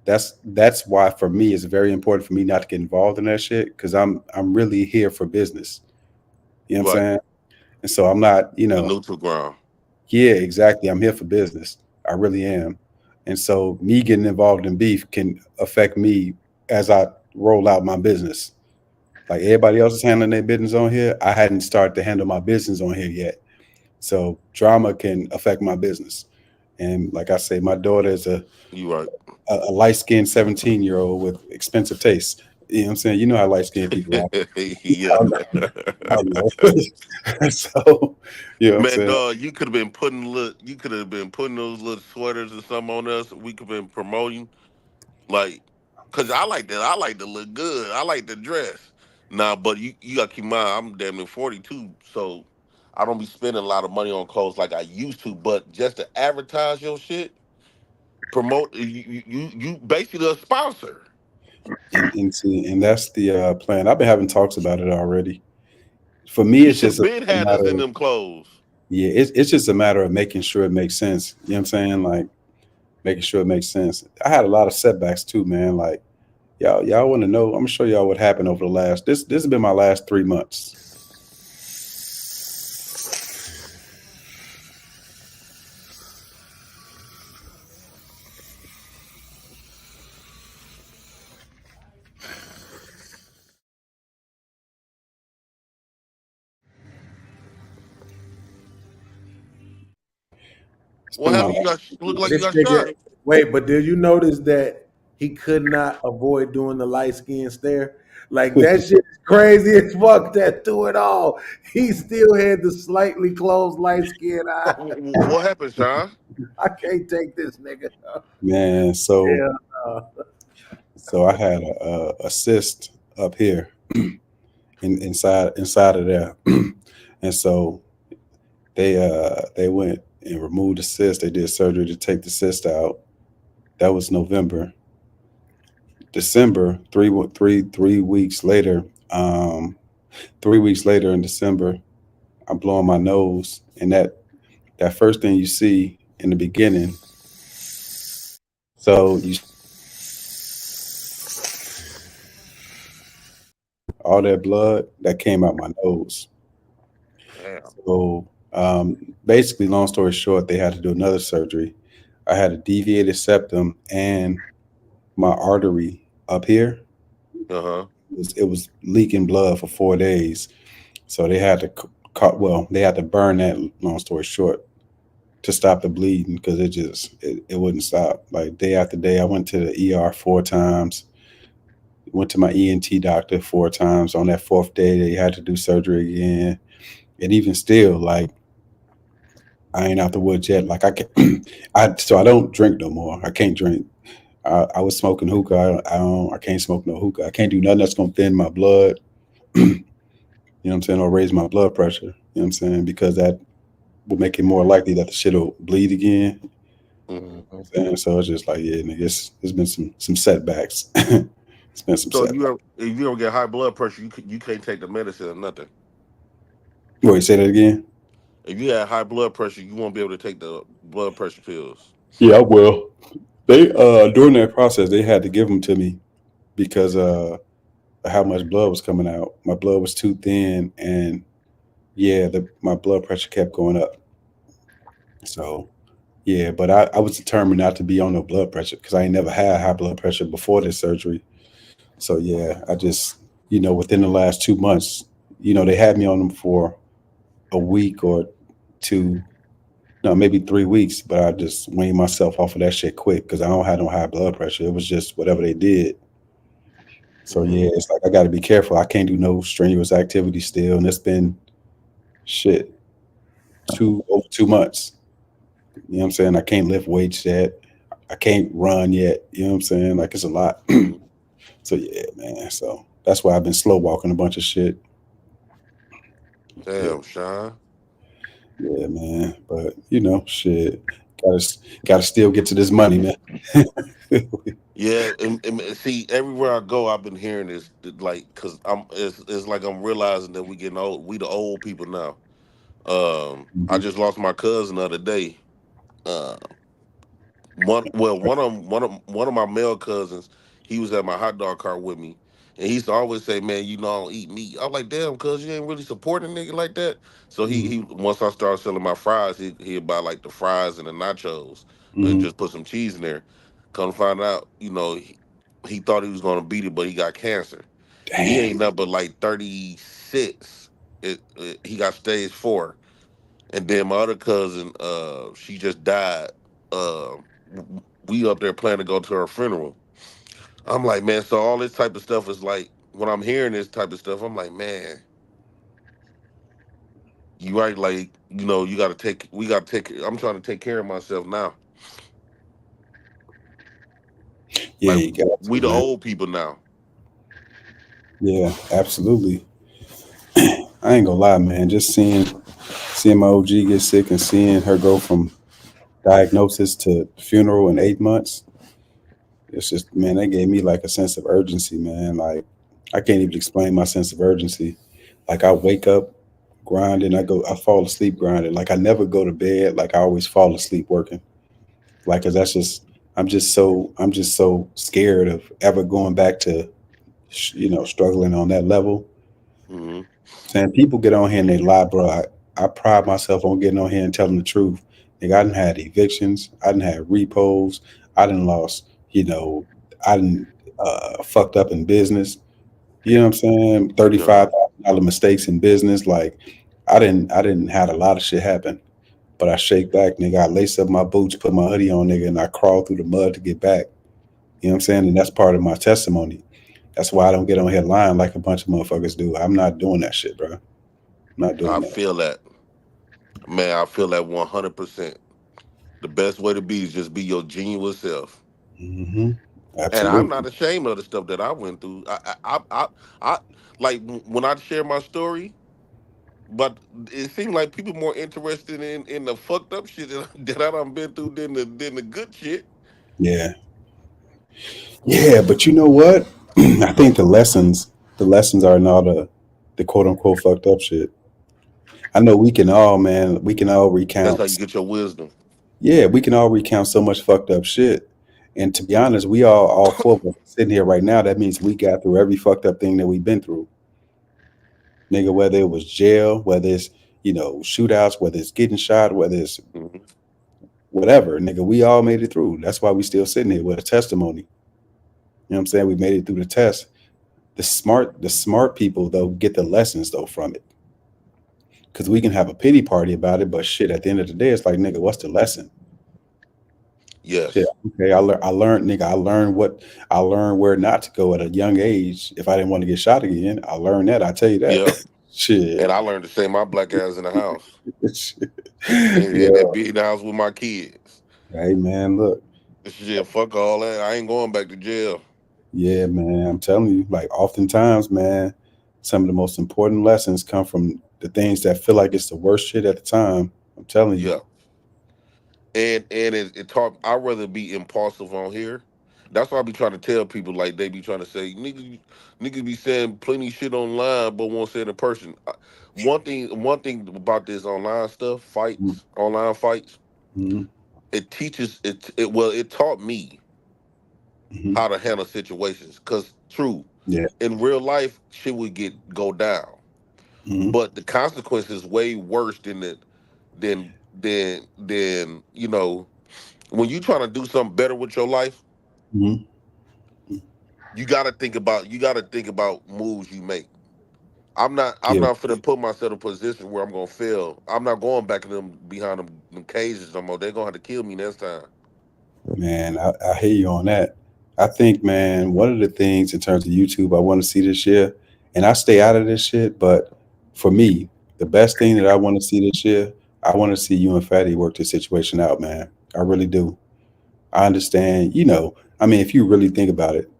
[SPEAKER 14] That's why for me it's very important for me not to get involved in that shit because I'm really here for business. You know what I'm
[SPEAKER 19] Right.
[SPEAKER 14] saying? And so I'm not,
[SPEAKER 19] The neutral ground.
[SPEAKER 14] yeah, exactly. I'm here for business. I really am. And so me getting involved in beef can affect me as I roll out my business. Like everybody else is handling their business on here. I hadn't started to handle my business on here yet. So drama can affect my business. And like I say, my daughter is
[SPEAKER 19] You right.
[SPEAKER 14] a light-skinned 17-year-old with expensive tastes. You know what I'm saying? You know how light-skinned people are.
[SPEAKER 19] Yeah.
[SPEAKER 14] I don't know. So, you know what I'm
[SPEAKER 19] Man,
[SPEAKER 14] saying?
[SPEAKER 19] dog, you could have been putting those little sweaters or something on us. We could have been promoting, like, cause I like that. I like to look good. I like to dress. Nah, but you gotta keep in mind, I'm damn near 42, so I don't be spending a lot of money on clothes like I used to. But just to advertise your shit, promote you basically a sponsor.
[SPEAKER 14] And see, and that's the plan. I've been having talks about it already. For me,
[SPEAKER 19] You
[SPEAKER 14] it's
[SPEAKER 19] should
[SPEAKER 14] just
[SPEAKER 19] have been
[SPEAKER 14] a
[SPEAKER 19] had us
[SPEAKER 14] matter
[SPEAKER 19] in
[SPEAKER 14] of,
[SPEAKER 19] them clothes.
[SPEAKER 14] yeah, it's just a matter of making sure it makes sense. You know what I'm saying? Like making sure it makes sense. I had a lot of setbacks too, man. Like y'all want to know? I'm gonna show y'all what happened over the last. This has been my last 3 months. It's
[SPEAKER 19] What
[SPEAKER 14] been my
[SPEAKER 19] happened? You
[SPEAKER 14] last
[SPEAKER 19] got look like you
[SPEAKER 18] This
[SPEAKER 19] got shot.
[SPEAKER 18] nigga, wait, but did you notice that he could not avoid doing the light skin stare? Like that shit is crazy as fuck. That through it all, he still had the slightly closed light skin eye.
[SPEAKER 19] What happened, Sean?
[SPEAKER 18] I can't take this nigga.
[SPEAKER 14] man.
[SPEAKER 18] Hell no.
[SPEAKER 14] So I had a cyst up here, inside of there, and so they went and removed the cyst. They did surgery to take the cyst out. That was November. December, 3 weeks later. 3 weeks later in December, I'm blowing my nose, and that first thing you see in the beginning. So you all that blood that came out my nose.
[SPEAKER 19] Damn.
[SPEAKER 14] So basically, long story short, they had to do another surgery. I had a deviated septum and my artery up here.
[SPEAKER 19] Uh-huh.
[SPEAKER 14] It was leaking blood for 4 days. So they had to they had to burn that. Long story short, to stop the bleeding because it wouldn't stop. Like day after day, I went to the ER 4 times. Went to my ENT doctor 4 times. On that fourth day, they had to do surgery again. And even still, like I ain't out the woods yet. Like I can, I don't drink no more. I can't drink. I was smoking hookah. I can't smoke no hookah. I can't do nothing that's gonna thin my blood. You know what I'm saying, or raise my blood pressure. You know what I'm saying, because that will make it more likely that the shit will bleed again.
[SPEAKER 19] Mm-hmm.
[SPEAKER 14] So it's just like, yeah, nigga, it's been some setbacks. It's been some
[SPEAKER 19] So
[SPEAKER 14] setbacks.
[SPEAKER 19] if you ever get high blood pressure, you can't take the medicine or nothing.
[SPEAKER 14] Wait, say that again.
[SPEAKER 19] If you had high blood pressure, you won't be able to take the blood pressure pills.
[SPEAKER 14] Yeah, well, they during that process they had to give them to me because of how much blood was coming out. My blood was too thin, and yeah, my blood pressure kept going up. So yeah, but I was determined not to be on no blood pressure because I ain't never had high blood pressure before this surgery. So yeah, I just within the last 2 months, they had me on them for a week or two, no, maybe 3 weeks, but I just weaned myself off of that shit quick because I don't have no high blood pressure. It was just whatever they did. So yeah, it's like I got to be careful. I can't do no strenuous activity still, and it's been shit over 2 months. You know what I'm saying? I can't lift weights yet. I can't run yet. You know what I'm saying? Like it's a lot. So yeah, man. So that's why I've been slow walking a bunch of shit. Yeah,
[SPEAKER 19] Damn, Sean.
[SPEAKER 14] yeah, man. But shit. Gotta still get to this money, man.
[SPEAKER 19] Yeah, and see, everywhere I go, I've been hearing this, like, cause it's like I'm realizing that we getting old. We the old people now. I
[SPEAKER 14] Mhm.
[SPEAKER 19] just lost my cousin the other day. Uh, one of my male cousins, he was at my hot dog cart with me, and he used to always say, "Man, I don't eat meat." I was like, "Damn, cuz you ain't really supporting a nigga like that." So
[SPEAKER 14] Mhm.
[SPEAKER 19] he once I started selling my fries, he'd buy like the fries and the nachos and
[SPEAKER 14] Mhm.
[SPEAKER 19] just put some cheese in there. Come to find out, he thought he was gonna beat it, but he got cancer. He
[SPEAKER 14] Damn.
[SPEAKER 19] ain't up but like 36. He got stage 4. And then my other cousin, she just died. We up there planning to go to her funeral. I'm like, man, so all this type of stuff is like, when I'm hearing this type of stuff, I'm like, man, you right, like, we gotta take, I'm trying to take care of myself now.
[SPEAKER 14] Yeah,
[SPEAKER 19] Like,
[SPEAKER 14] you got to,
[SPEAKER 19] we the
[SPEAKER 14] man.
[SPEAKER 19] old people now.
[SPEAKER 14] Yeah, absolutely. I ain't gonna lie, man. Just seeing my OG get sick and seeing her go from diagnosis to funeral in 8 months. It's just, man, that gave me like a sense of urgency, man. Like I can't even explain my sense of urgency. Like I wake up grinding, I fall asleep grinding. Like I never go to bed. Like I always fall asleep working. Like, cause that's just, I'm just so scared of ever going back to, struggling on that level.
[SPEAKER 19] Hmm.
[SPEAKER 14] Saying people get on here and they lie, bro. I pride myself on getting on here and telling the truth. Nigga, I done had evictions. I done had repos. I done lost, I done fucked up in business. You know what I'm saying?
[SPEAKER 19] Yeah.
[SPEAKER 14] $35,000 mistakes in business. Like I didn't had a lot of shit happen. But I shake back, nigga. I lace up my boots, put my hoodie on, nigga, and I crawl through the mud to get back. You know what I'm saying? And that's part of my testimony. That's why I don't get on here lying like a bunch of motherfuckers do. I'm not doing that shit, bro. I'm not doing
[SPEAKER 19] I
[SPEAKER 14] that.
[SPEAKER 19] feel that, man. I feel that 100%. The best way to be is just be your genuine self.
[SPEAKER 14] Hmm.
[SPEAKER 19] And I'm not
[SPEAKER 14] Absolutely.
[SPEAKER 19] ashamed of the stuff that I went through. I like when I share my story, but it seems like people more interested in the fucked up shit that I done been through than the good shit.
[SPEAKER 14] Yeah. Yeah, but you know what? I think the lessons are in all the quote unquote fucked up shit. I know we can all, man, we can all
[SPEAKER 19] That's how you
[SPEAKER 14] recount.
[SPEAKER 19] get your wisdom.
[SPEAKER 14] Yeah, we can all recount so much fucked up shit. And to be honest, we all four of us sitting here right now. That means we got through every fucked up thing that we've been through, nigga. Whether it was jail, whether it's shootouts, whether it's getting shot, whether it's
[SPEAKER 19] Mhm.
[SPEAKER 14] whatever, nigga. We all made it through. That's why we still sitting here with a testimony. You know what I'm saying? We made it through the test. The smart people though get the lessons though from it, because we can have a pity party about it, but shit, at the end of the day, it's like, nigga, what's the lesson? Shit,
[SPEAKER 19] Yes.
[SPEAKER 14] okay, I learned, nigga, I learned where not to go at a young age. If I didn't want to get shot again, I learned that. I tell you that.
[SPEAKER 19] Yeah.
[SPEAKER 14] Shit.
[SPEAKER 19] And I learned to say my black ass in the house
[SPEAKER 14] Shit.
[SPEAKER 19] and
[SPEAKER 14] Yeah.
[SPEAKER 19] be in the house with my kids.
[SPEAKER 14] Hey man, look.
[SPEAKER 19] Shit, fuck all that. I ain't going back to jail.
[SPEAKER 14] Yeah, man. I'm telling you, like oftentimes, man, some of the most important lessons come from the things that feel like it's the worst shit at the time. I'm telling you.
[SPEAKER 19] Yeah. And it taught I'd rather be impulsive on here. That's why I be trying to tell people like they be trying to say niggas be saying plenty shit online but won't say it in person. One thing about this online stuff, online fights,
[SPEAKER 14] Mm-hmm.
[SPEAKER 19] it teaches it taught me
[SPEAKER 14] Hmm.
[SPEAKER 19] how to handle situations. Cause true,
[SPEAKER 14] Yeah.
[SPEAKER 19] in real life, shit would go down.
[SPEAKER 14] Hmm.
[SPEAKER 19] But the consequences way worse than when you trying to do something better with your life,
[SPEAKER 14] Hmm.
[SPEAKER 19] you gotta think about moves you make. I'm
[SPEAKER 14] Yeah,
[SPEAKER 19] not finna put myself in a position where I'm gonna fail. I'm not going back in them behind them cages no more. They're gonna have to kill me next time.
[SPEAKER 14] man, I hear you on that. I think, man, one of the things in terms of YouTube I want to see this year, and I stay out of this shit, but for me, the best thing that I want to see this year, I want to see you and Fatty work this situation out, man. I really do. I understand, I mean, if you really think about it,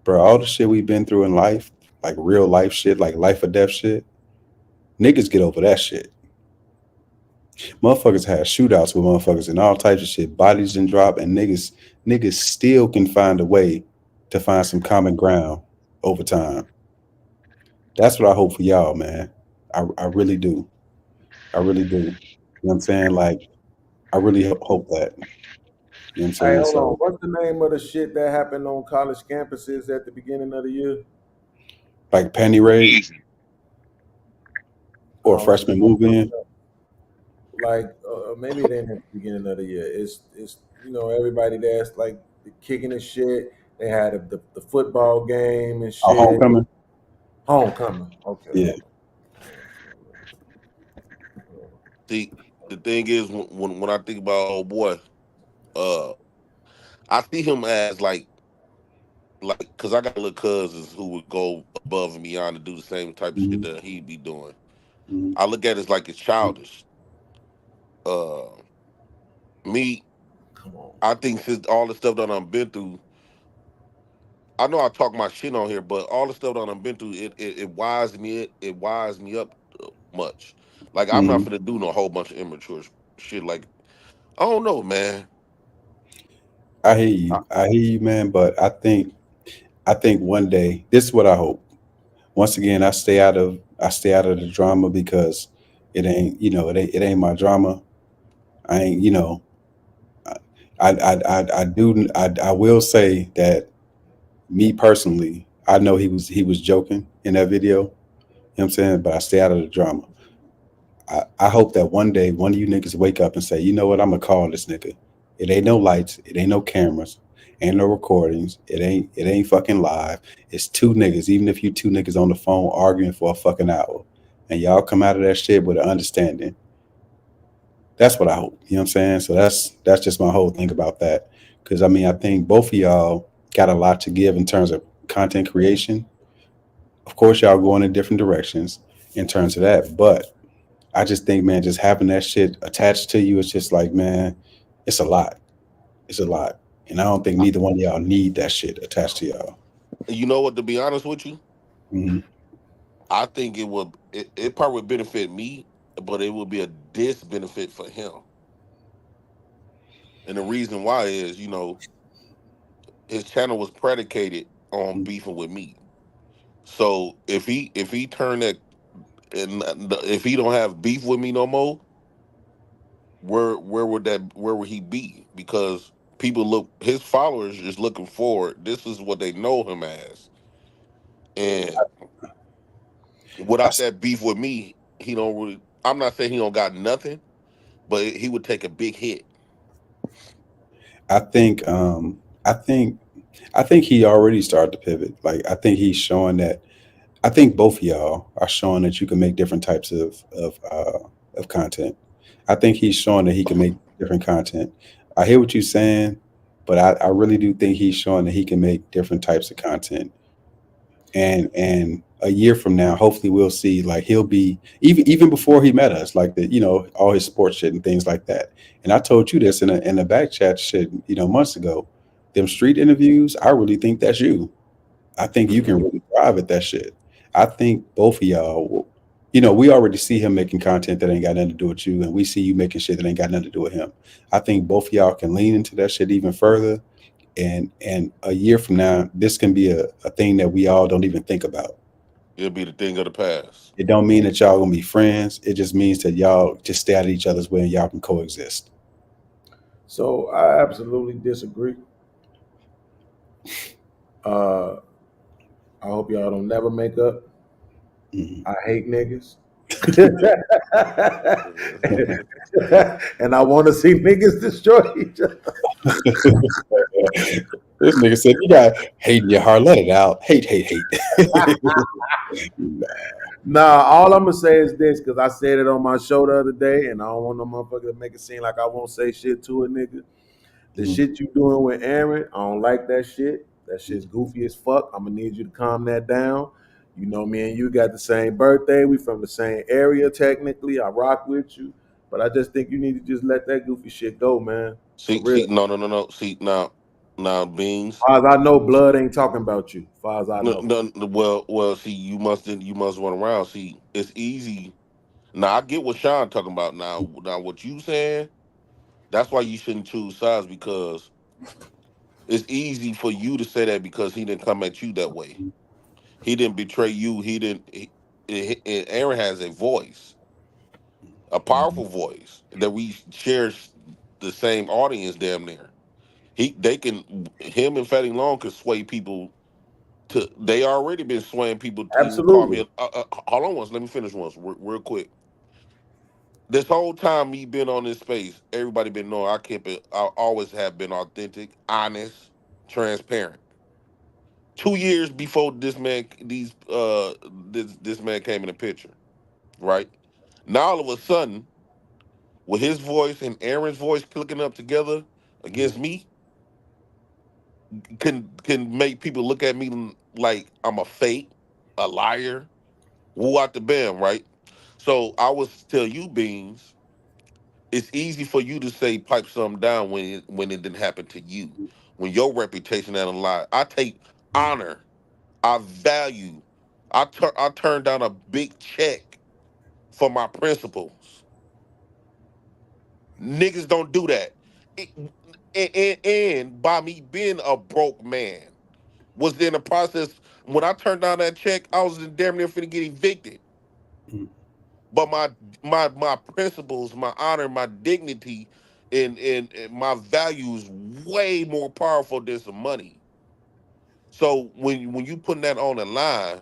[SPEAKER 14] bro, all the shit we've been through in life, like real life shit, like life or death shit, niggas get over that shit. Motherfuckers had shootouts with motherfuckers and all types of shit. Bodies didn't drop, and niggas still can find a way to find some common ground over time. That's what I hope for y'all, man. I really do. I really do. You know what I'm saying? Like, I really hope that. You know what I'm
[SPEAKER 18] Hey,
[SPEAKER 14] saying?
[SPEAKER 18] hold on.
[SPEAKER 14] So,
[SPEAKER 18] What's the name of the shit that happened on college campuses at the beginning of the year?
[SPEAKER 14] like panty raid or
[SPEAKER 18] No, like
[SPEAKER 14] freshman move in.
[SPEAKER 18] maybe it ain't at the beginning of the year. It's everybody that's like kicking and shit. They had the football game and
[SPEAKER 14] Oh,
[SPEAKER 18] shit.
[SPEAKER 14] homecoming.
[SPEAKER 18] Homecoming. Okay.
[SPEAKER 14] Yeah.
[SPEAKER 19] See, the thing is when I think about old boy, uh, I see him as like because I got little cousins who would go above and beyond to do the same type of shit
[SPEAKER 14] Hmm.
[SPEAKER 19] that he'd be doing.
[SPEAKER 14] Hmm.
[SPEAKER 19] I look at it as like it's childish. Uh, me,
[SPEAKER 18] Come on.
[SPEAKER 19] I think since all the stuff that I've been through, I know I talk my shit on here, but all the stuff that I've been through, it wise me up much. Like I'm not
[SPEAKER 14] Mhm.
[SPEAKER 19] gonna do no whole bunch of immature shit. Like I don't know, man.
[SPEAKER 14] I hear you. I hear you, man. But I think one day, this is what I hope. Once again, I stay out of the drama because it ain't my drama. I ain't I will say that me personally, I know he was joking in that video. You know what I'm saying? But I stay out of the drama. I hope that one day one of you niggas wake up and say, you know what, I'm gonna call this nigga. It ain't no lights, it ain't no cameras, ain't no recordings, it ain't fucking live. It's two niggas, even if you two niggas on the phone arguing for a fucking hour. And y'all come out of that shit with an understanding. That's what I hope. You know what I'm saying? So that's just my whole thing about that. Cause I mean I think both of y'all got a lot to give in terms of content creation. Of course y'all going in different directions in terms of that. But I just think, man, just having that shit attached to you, it's just like, man, it's a lot. It's a lot. And I don't think neither one of y'all need that shit attached to y'all.
[SPEAKER 19] You know what? To be honest with you,
[SPEAKER 14] Hmm.
[SPEAKER 19] I think it probably would benefit me, but it would be a disbenefit for him. And the reason why is, his channel was predicated on beefing with me. So if he turn that and if he don't have beef with me no more, where would he be? Because people look his followers is looking forward. This is what they know him as. And
[SPEAKER 14] I,
[SPEAKER 19] without that beef with me, he don't really I'm not saying he don't got nothing, but he would take a big hit.
[SPEAKER 14] I think I think he already started to pivot. Like I think he's showing that I think both of y'all are showing that you can make different types of content. I think he's showing that he can make different content. I hear what you're saying, but I really do think he's showing that he can make different types of content. And a year from now, hopefully we'll see like he'll be even before he met us, like all his sports shit and things like that. And I told you this in a back chat shit, months ago. Them street interviews, I really think that's you. I think you can
[SPEAKER 19] Mhm.
[SPEAKER 14] really thrive at that shit. I think both of y'all, we already see him making content that ain't got nothing to do with you, and we see you making shit that ain't got nothing to do with him. I think both of y'all can lean into that shit even further, and a year from now, this can be a thing that we all don't even think about.
[SPEAKER 19] It'll be the thing of the past.
[SPEAKER 14] It don't mean that y'all gonna be friends. It just means that y'all just stay out of each other's way and y'all can coexist.
[SPEAKER 18] So I absolutely disagree. Uh, I hope y'all don't never make up.
[SPEAKER 14] Mhm.
[SPEAKER 18] I hate niggas. And I want to see niggas destroy each other.
[SPEAKER 14] This nigga said, "You got hate in your heart. Let it out. Hate, hate, hate."
[SPEAKER 18] Nah, all I'm gonna say is this, because I said it on my show the other day, and I don't want no motherfucker to make it seem like I won't say shit to a nigga. The
[SPEAKER 14] Mhm.
[SPEAKER 18] shit you doing with Aaron, I don't like that shit. That shit's goofy as fuck. I'm gonna need you to calm that down. You know, me and you got the same birthday. We from the same area technically. I rock with you, but I just think you need to just let that goofy shit go, man. For
[SPEAKER 19] See,
[SPEAKER 18] real.
[SPEAKER 19] no, no, no, no. See now, Beans.
[SPEAKER 18] As far as I know, blood ain't talking about you. As far as I
[SPEAKER 19] No,
[SPEAKER 18] know.
[SPEAKER 19] no, no, well. See, you must run around. See, it's easy. Now I get what Shawn talking about. Now what you saying? That's why you shouldn't choose sides because it's easy for you to say that because he didn't come at you that way. He didn't betray you. He didn't. Aaron has a voice, a powerful voice that we share the same audience damn near. Him and Fatty Long could sway people to. They already been swaying people to even call me.
[SPEAKER 18] Absolutely.
[SPEAKER 19] Hold on once. Let me finish once real quick. This whole time me been on this space, everybody been knowing I keep it. I always have been authentic, honest, transparent. 2 years before this man came in the picture, right? Now all of a sudden, with his voice and Aaron's voice clicking up together against me, can make people look at me like I'm a fake, a liar, woo out the bam, right? So I was tell you, Beans, it's easy for you to say pipe something down when it didn't happen to you, when your reputation ain't a lie. I take honor, I value. I turned down a big check for my principles. Niggas don't do that. It- and by me being a broke man, was in the process when I turned down that check, I was damn near finna get evicted. But my principles, my honor, my dignity, and my values way more powerful than some money. So when you putting that on the line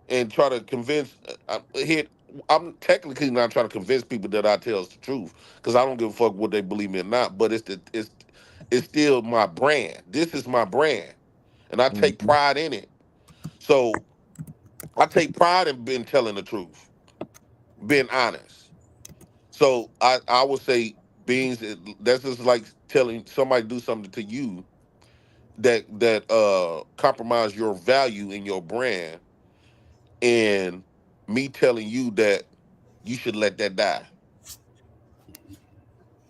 [SPEAKER 19] and try to convince here, I'm technically not trying to convince people that I tell the truth because I don't give a fuck what they believe me or not. But it's still my brand. This is my brand, and I take
[SPEAKER 3] Mhm.
[SPEAKER 19] pride in it. So I take pride in being telling the truth, being honest. So I would say Beanz, that's just like telling somebody to do something to you that compromise your value in your brand, and me telling you that you should let that die.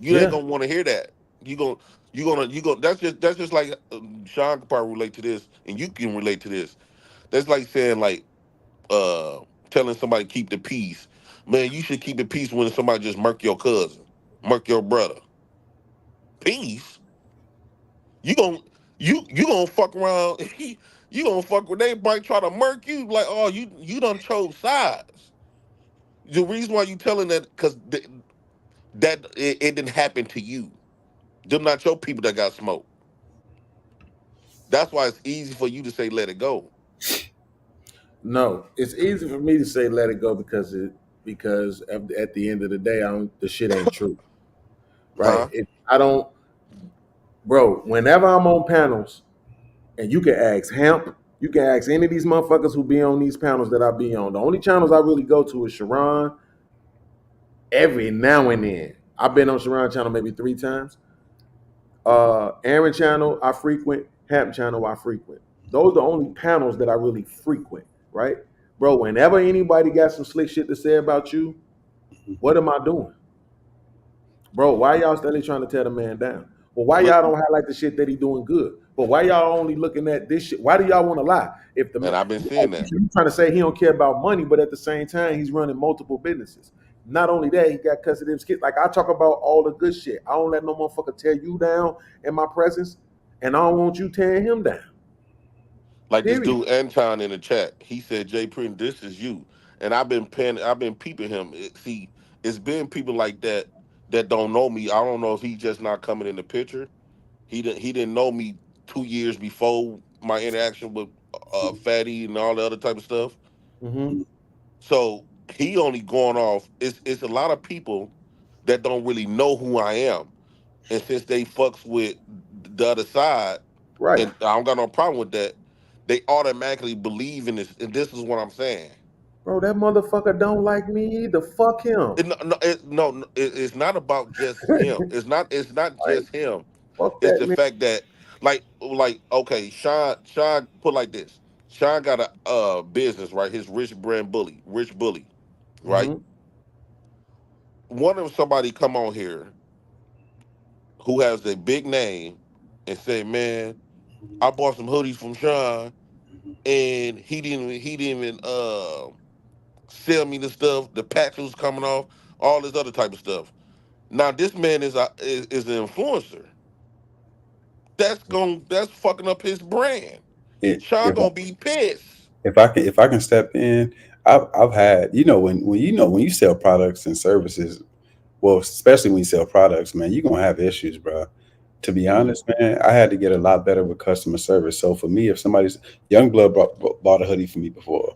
[SPEAKER 19] You ain't
[SPEAKER 18] Yeah.
[SPEAKER 19] gonna want to hear that. You gonna that's just like Shawn can probably relate to this, and you can relate to this. That's like saying like telling somebody keep the peace. Man, you should keep the peace when somebody just murk your cousin, murk your brother. Peace. You gon' you gonna fuck around. You gonna fuck with they might try to murk you like, oh, you done chose sides. The reason why you telling that because it didn't happen to you. Them not your people that got smoked. That's why it's easy for you to say let it go.
[SPEAKER 18] No, it's easy for me to say let it go because at the end of the day, the shit ain't true, right?
[SPEAKER 19] Huh?
[SPEAKER 18] I don't, bro. Whenever I'm on panels, and you can ask Hemp, you can ask any of these motherfuckers who be on these panels that I be on. The only channels I really go to is Sharon. Every now and then, I've been on Sharon channel maybe 3 times. Aaron channel I frequent, Hemp channel I frequent. Those are the only panels that I really frequent, right? Bro, whenever anybody got some slick shit to say about you, what am I doing? Bro, why y'all steadily trying to tear the man down? Well, why
[SPEAKER 19] But
[SPEAKER 18] y'all don't highlight the shit that he doing good? But why y'all only looking at this shit? Why do y'all want to lie? If the
[SPEAKER 19] and I've been seeing that.
[SPEAKER 18] you trying to say he don't care about money, but at the same time he's running multiple businesses. Not only that, he got custody of his kids. Like I talk about all the good shit. I don't let no motherfucker tear you down in my presence, and I don't want you tearing him down.
[SPEAKER 19] Like this
[SPEAKER 18] Period.
[SPEAKER 19] dude Anton in the chat, he said, "Jay Prince, this is you." And I've been peeping him. See, it's been people like that that don't know me. I don't know if he just not coming in the picture. He didn't know me 2 years before my interaction with Fatty and all the other type of stuff.
[SPEAKER 18] Mm-hmm.
[SPEAKER 19] So he only going off. It's a lot of people that don't really know who I am, and since they fucks with the other side,
[SPEAKER 18] Right.
[SPEAKER 19] and I don't got no problem with that, they automatically believe in this. And this is what I'm saying.
[SPEAKER 18] Bro, that motherfucker don't like me either. Fuck him.
[SPEAKER 19] It's not about just him. It's not
[SPEAKER 18] Like,
[SPEAKER 19] just him.
[SPEAKER 18] fuck
[SPEAKER 19] It's
[SPEAKER 18] that
[SPEAKER 19] the
[SPEAKER 18] man.
[SPEAKER 19] fact that like okay, Shawn put like this. Shawn got a business, right? His rich bully, right?
[SPEAKER 18] Mm-hmm.
[SPEAKER 19] One of somebody come on here who has a big name and say, man, I bought some hoodies from Shawn and he didn't even sell me the stuff, the patch was coming off, all this other type of stuff. Now this man is an influencer. That's fucking up his brand.
[SPEAKER 14] It,
[SPEAKER 19] Shawn
[SPEAKER 14] if
[SPEAKER 19] gonna be pissed.
[SPEAKER 14] if I can step in, I've had, when you sell products and services, well, especially when you sell products, man, you're gonna have issues, bro. To be
[SPEAKER 19] Mm.
[SPEAKER 14] honest, man, I had to get a lot better with customer service. So for me, if somebody's Youngblood bought a hoodie for me before,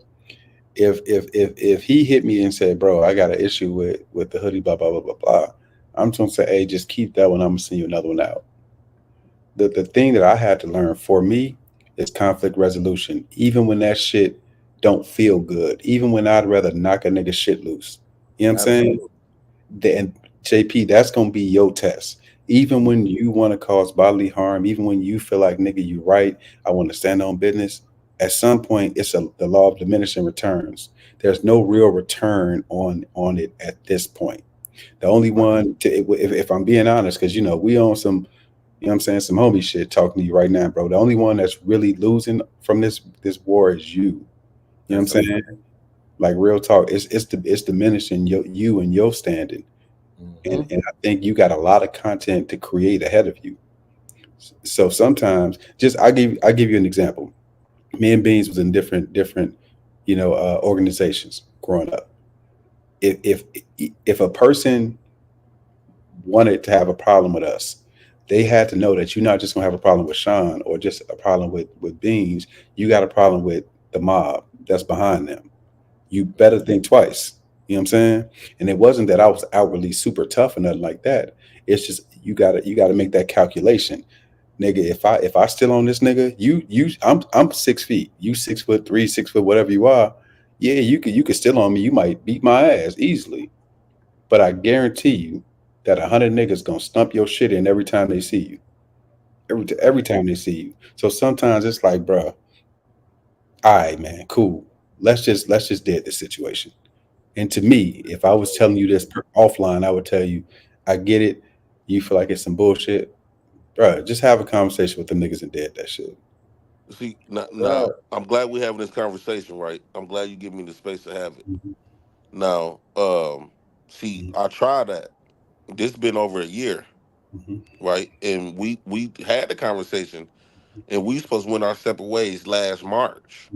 [SPEAKER 14] if he hit me and said, "Bro, I got an issue with the hoodie," blah blah blah blah blah, I'm just gonna say, "Hey, just keep that one. I'm gonna send you another one out." The thing that I had to learn for me is conflict resolution. Even when that shit don't feel good, even when I'd rather knock a nigga shit loose. You know what I'm saying?
[SPEAKER 18] Absolutely.
[SPEAKER 14] And JP, that's gonna be your test. Even when you want to cause bodily harm, even when you feel like nigga, you right, I want to stand on business. At some point, the law of diminishing returns. There's no real return on it at this point. The only one to, if I'm being honest, because we on some You know what I'm saying? Some homie shit talking to you right now, bro. The only one that's really losing from this war is you. You know what I'm saying? Like real talk, it's diminishing you and your standing. And I think you got a lot of content to create ahead of you. So sometimes, just I give you an example. Me and Beanz was in different, organizations growing up. If if a person wanted to have a problem with us, they had to know that you're not just gonna have a problem with Shawn or just a problem with Beanz. You got a problem with the mob that's behind them. You better think twice. You know what I'm saying? And it wasn't that I was outwardly super tough or nothing like that. It's just you gotta make that calculation. Nigga, if I still on this nigga, I'm 6 feet. You 6'3", 6 foot, whatever you are. Yeah, you could still on me. You might beat my ass easily. But I guarantee you that 100 niggas gonna stump your shit in every time they see you. Every time they see you. So sometimes it's like, bro, all right, man, cool. Let's just dead this situation. And to me, if I was telling you this offline, I would tell you, I get it. You feel like it's some bullshit, bro. Just have a conversation with them niggas and dead that shit.
[SPEAKER 19] See, now I'm glad we're having this conversation, right? I'm glad you give me the space to have it. Now, see, I tried that. This been over a year, right? And we had the conversation, and we supposed to went our separate ways last March,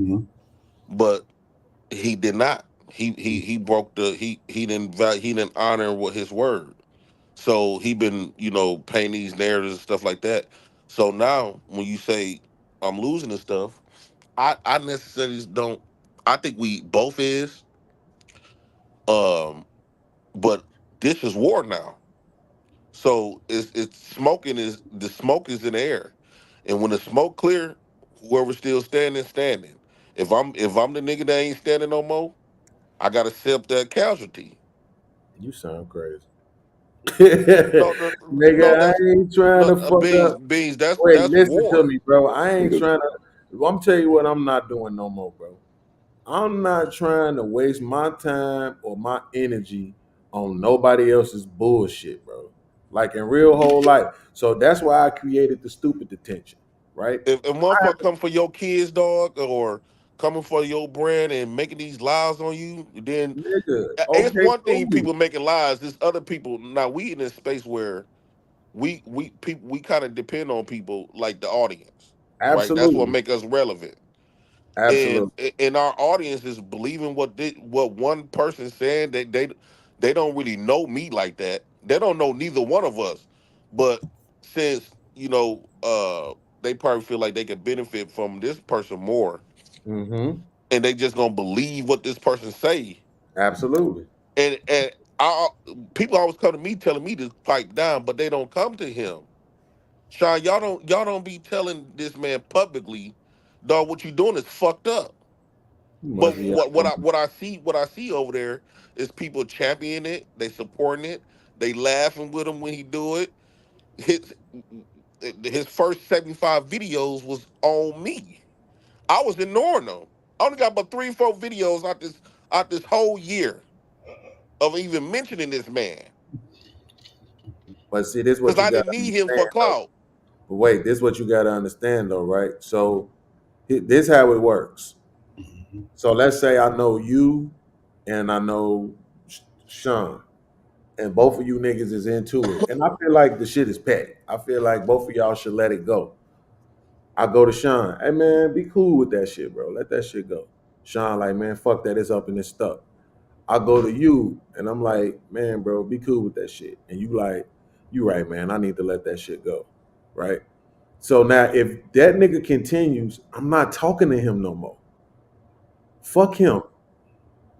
[SPEAKER 19] but he did not. He broke he didn't honor what his word. So he been painting these narratives and stuff like that. So now when you say I'm losing and stuff, I necessarily don't. I think we both is, um, but this is war now. So it's smoking is the smoke is in the air, and when the smoke clear, whoever's still standing. If I'm the nigga that ain't standing no more, I gotta accept that casualty.
[SPEAKER 18] You sound crazy.
[SPEAKER 19] No,
[SPEAKER 18] Nigga, I
[SPEAKER 19] that's
[SPEAKER 18] ain't trying
[SPEAKER 19] no
[SPEAKER 18] to fuck up.
[SPEAKER 19] Beans.
[SPEAKER 18] Wait,
[SPEAKER 19] That's
[SPEAKER 18] listen to
[SPEAKER 19] war.
[SPEAKER 18] me, bro. I ain't trying to. I'm tell you what I'm not doing no more, bro. I'm not trying to waste my time or my energy on nobody else's bullshit, bro. Like in real whole life. So that's why I created the stupid detention, right?
[SPEAKER 19] If motherfucker come for your kids, dog, or coming for your brand and making these lies on you, then
[SPEAKER 18] Nigga,
[SPEAKER 19] it's
[SPEAKER 18] okay,
[SPEAKER 19] one thing
[SPEAKER 18] cool.
[SPEAKER 19] people making lies. There's other people. Now we in a space where we kind of depend on people like the audience, right? That's what
[SPEAKER 18] Absolutely.
[SPEAKER 19] make us relevant. And
[SPEAKER 18] Absolutely.
[SPEAKER 19] our audience is believing what one person saying. They don't really know me like that. They don't know neither one of us. But since they probably feel like they could benefit from this person more,
[SPEAKER 18] Mm-hmm.
[SPEAKER 19] and they just gonna believe what this person say.
[SPEAKER 18] Absolutely.
[SPEAKER 19] And people always come to me telling me to pipe down, but they don't come to him. Sean, y'all don't be telling this man publicly, dog. What you doing is fucked up.
[SPEAKER 18] You
[SPEAKER 19] But
[SPEAKER 18] must be
[SPEAKER 19] what I see over there is people championing it, they supporting it, they laughing with him when he do it. His his first 75 videos was on me. I was ignoring them. I only got about 3 or 4 videos out this whole year of even mentioning this man
[SPEAKER 18] But see, this is what
[SPEAKER 19] because
[SPEAKER 18] you
[SPEAKER 19] I
[SPEAKER 18] gotta
[SPEAKER 19] didn't need him for
[SPEAKER 18] understand though.
[SPEAKER 19] clout.
[SPEAKER 18] But wait, this is what you gotta understand though, right? So this how it works. So let's say I know you and I know Shawn, and both of you niggas is into it. And I feel like the shit is petty. I feel like both of y'all should let it go. I go to Shawn, hey man, be cool with that shit, bro. Let that shit go. Shawn, like, man, fuck that, it's up and it's stuck. I go to you and I'm like, man, bro, be cool with that shit. And you like, you right, man, I need to let that shit go. Right? So now if that nigga continues, I'm not talking to him no more. Fuck him.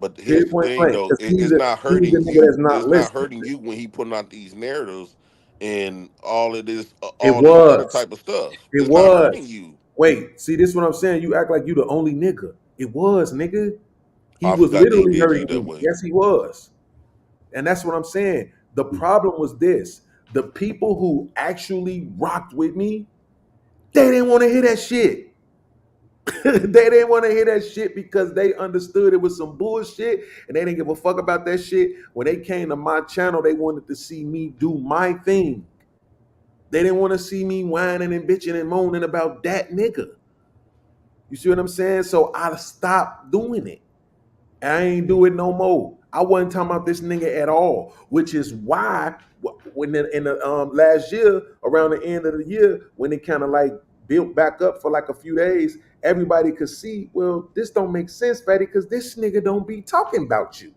[SPEAKER 19] But here's
[SPEAKER 18] Period
[SPEAKER 19] the
[SPEAKER 18] point
[SPEAKER 19] thing,
[SPEAKER 18] blank.
[SPEAKER 19] though.
[SPEAKER 18] Because
[SPEAKER 19] It's not
[SPEAKER 18] he's the
[SPEAKER 19] hurting
[SPEAKER 18] nigga that's
[SPEAKER 19] you.
[SPEAKER 18] not
[SPEAKER 19] It's not
[SPEAKER 18] listening.
[SPEAKER 19] hurting you when he putting out these narratives and all of this,
[SPEAKER 18] It
[SPEAKER 19] all this other
[SPEAKER 18] was.
[SPEAKER 19] type of stuff.
[SPEAKER 18] It
[SPEAKER 19] It's not hurting
[SPEAKER 18] was.
[SPEAKER 19] you.
[SPEAKER 18] Wait, see, this is what I'm saying. You act like you the only nigga. It was, nigga. He
[SPEAKER 19] I
[SPEAKER 18] was
[SPEAKER 19] forgot that he
[SPEAKER 18] literally
[SPEAKER 19] did to you
[SPEAKER 18] hurting
[SPEAKER 19] that
[SPEAKER 18] you.
[SPEAKER 19] way.
[SPEAKER 18] Yes, he was. And that's what I'm saying. The problem was this. The people who actually rocked with me, they didn't want to hear that shit. They didn't want to hear that shit because they understood it was some bullshit and they didn't give a fuck about that shit. When they came to my channel, they wanted to see me do my thing. They didn't want to see me whining and bitching and moaning about that nigga. You see what I'm saying? So I stopped doing it. I ain't do it no more. I wasn't talking about this nigga at all, which is why when in the last year, around the end of the year, when it kind of like built back up for like a few days, everybody could see, well, this don't make sense, Fatty, because this nigga don't be talking about you.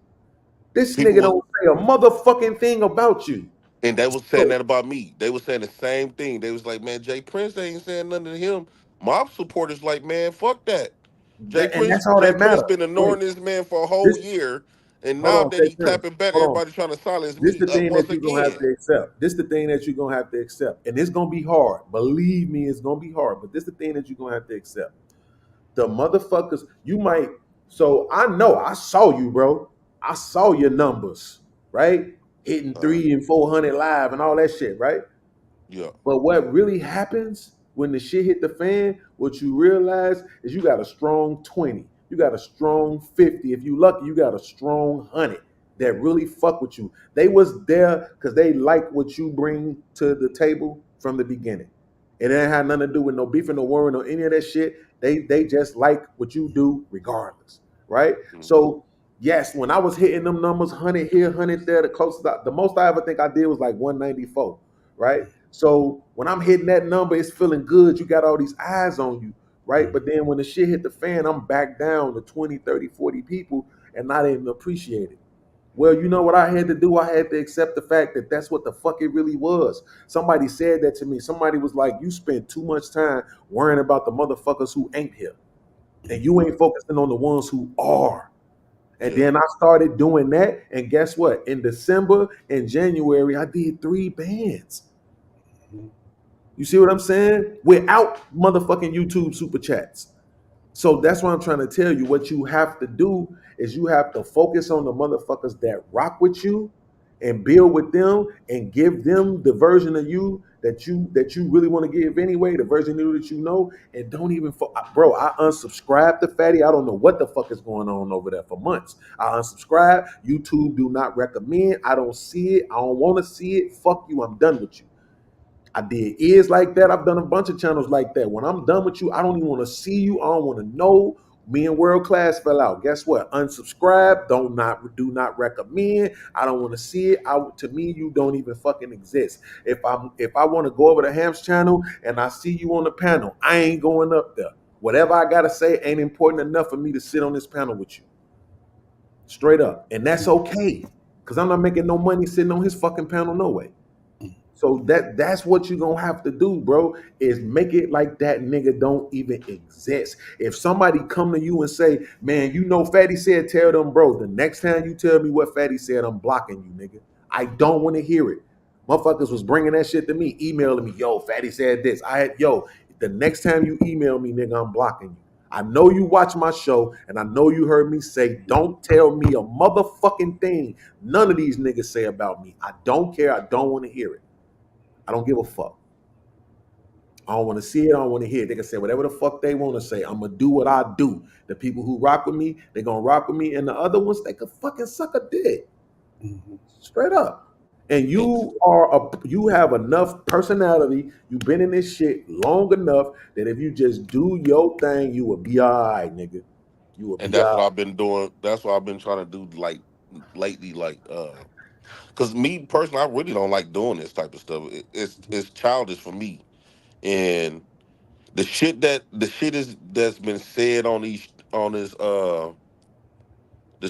[SPEAKER 18] This nigga don't say a motherfucking thing about you.
[SPEAKER 19] And they was saying that about me. They was saying the same thing. They was like, man, Jay Prince ain't saying nothing to him. Mob supporters like, man, fuck that.
[SPEAKER 18] And that's all
[SPEAKER 19] Jay
[SPEAKER 18] that
[SPEAKER 19] Prince
[SPEAKER 18] matters.
[SPEAKER 19] been ignoring this man for a whole
[SPEAKER 18] This,
[SPEAKER 19] year, and
[SPEAKER 18] hold
[SPEAKER 19] now
[SPEAKER 18] on,
[SPEAKER 19] that
[SPEAKER 18] Jay
[SPEAKER 19] he
[SPEAKER 18] Prince.
[SPEAKER 19] tapping back,
[SPEAKER 18] Hold on.
[SPEAKER 19] everybody trying to silence
[SPEAKER 18] This
[SPEAKER 19] me
[SPEAKER 18] the thing
[SPEAKER 19] once
[SPEAKER 18] that you're gonna have
[SPEAKER 19] again.
[SPEAKER 18] to accept. This the thing that you're gonna have to accept. And it's gonna be hard. Believe me, it's gonna be hard. But this the thing that you're gonna have to accept. The motherfuckers, you might. So I know I saw you, bro. I saw your numbers, right? Hitting 300 and 400 live and all that shit, right?
[SPEAKER 19] Yeah.
[SPEAKER 18] But what really happens when the shit hit the fan, what you realize is you got a strong 20. You got a strong 50. If you lucky, you got a strong 100 that really fuck with you. They was there because they like what you bring to the table from the beginning. It ain't had nothing to do with no beef and no worrying or any of that shit. They just like what you do regardless, right?
[SPEAKER 19] Mm-hmm.
[SPEAKER 18] So yes, when I was hitting them numbers, 100 here, 100 there, the most I ever think I did was like 194, right? So when I'm hitting that number, it's feeling good. You got all these eyes on you, right? But then when the shit hit the fan, I'm back down to 20, 30, 40 people and not even appreciate it. Well, you know what I had to do? I had to accept the fact that that's what the fuck it really was. Somebody said that to me. Somebody was like, you spend too much time worrying about the motherfuckers who ain't here. And you ain't focusing on the ones who are. And then I started doing that. And guess what? In December and January, I did 3 bands. You see what I'm saying? Without motherfucking YouTube super chats. So that's what I'm trying to tell you. What you have to do is you have to focus on the motherfuckers that rock with you and build with them and give them the version of you that you really want to give anyway, the version of you that you know, and don't even bro, I unsubscribed to Fatty. I don't know what the fuck is going on over there for months. I unsubscribed. YouTube do not recommend. I don't see it. I don't want to see it. Fuck you. I'm done with you. I did ears like that. I've done a bunch of channels like that. When I'm done with you, I don't even want to see you. I don't want to know. Me and World Class fell out. Guess what? Unsubscribe. Do not recommend. I don't want to see it. To me, you don't even fucking exist. If I want to go over to Ham's channel and I see you on the panel, I ain't going up there. Whatever I gotta say ain't important enough for me to sit on this panel with you. Straight up. And that's okay. Because I'm not making no money sitting on his fucking panel no way. So that's what you're gonna have to do, bro, is make it like that nigga don't even exist. If somebody come to you and say, man, you know Fatty said, tell them, bro, the next time you tell me what Fatty said, I'm blocking you, nigga. I don't want to hear it. Motherfuckers was bringing that shit to me, emailing me, yo, Fatty said this. The next time you email me, nigga, I'm blocking you. I know you watch my show, and I know you heard me say, don't tell me a motherfucking thing none of these niggas say about me. I don't care. I don't want to hear it. I don't give a fuck. I don't want to see it. I don't want to hear it. They can say whatever the fuck they want to say. I'm going to do what I do. The people who rock with me, they're going to rock with me. And the other ones, they could fucking suck a dick. Straight up. And you have enough personality. You've been in this shit long enough that if you just do your thing, you will be all right, nigga. You will
[SPEAKER 19] And
[SPEAKER 18] be all
[SPEAKER 19] that's what
[SPEAKER 18] right.
[SPEAKER 19] I've been doing. That's what I've been trying to do like lately, because me personally, I really don't like doing this type of stuff. It's childish for me, and the shit that's been said on the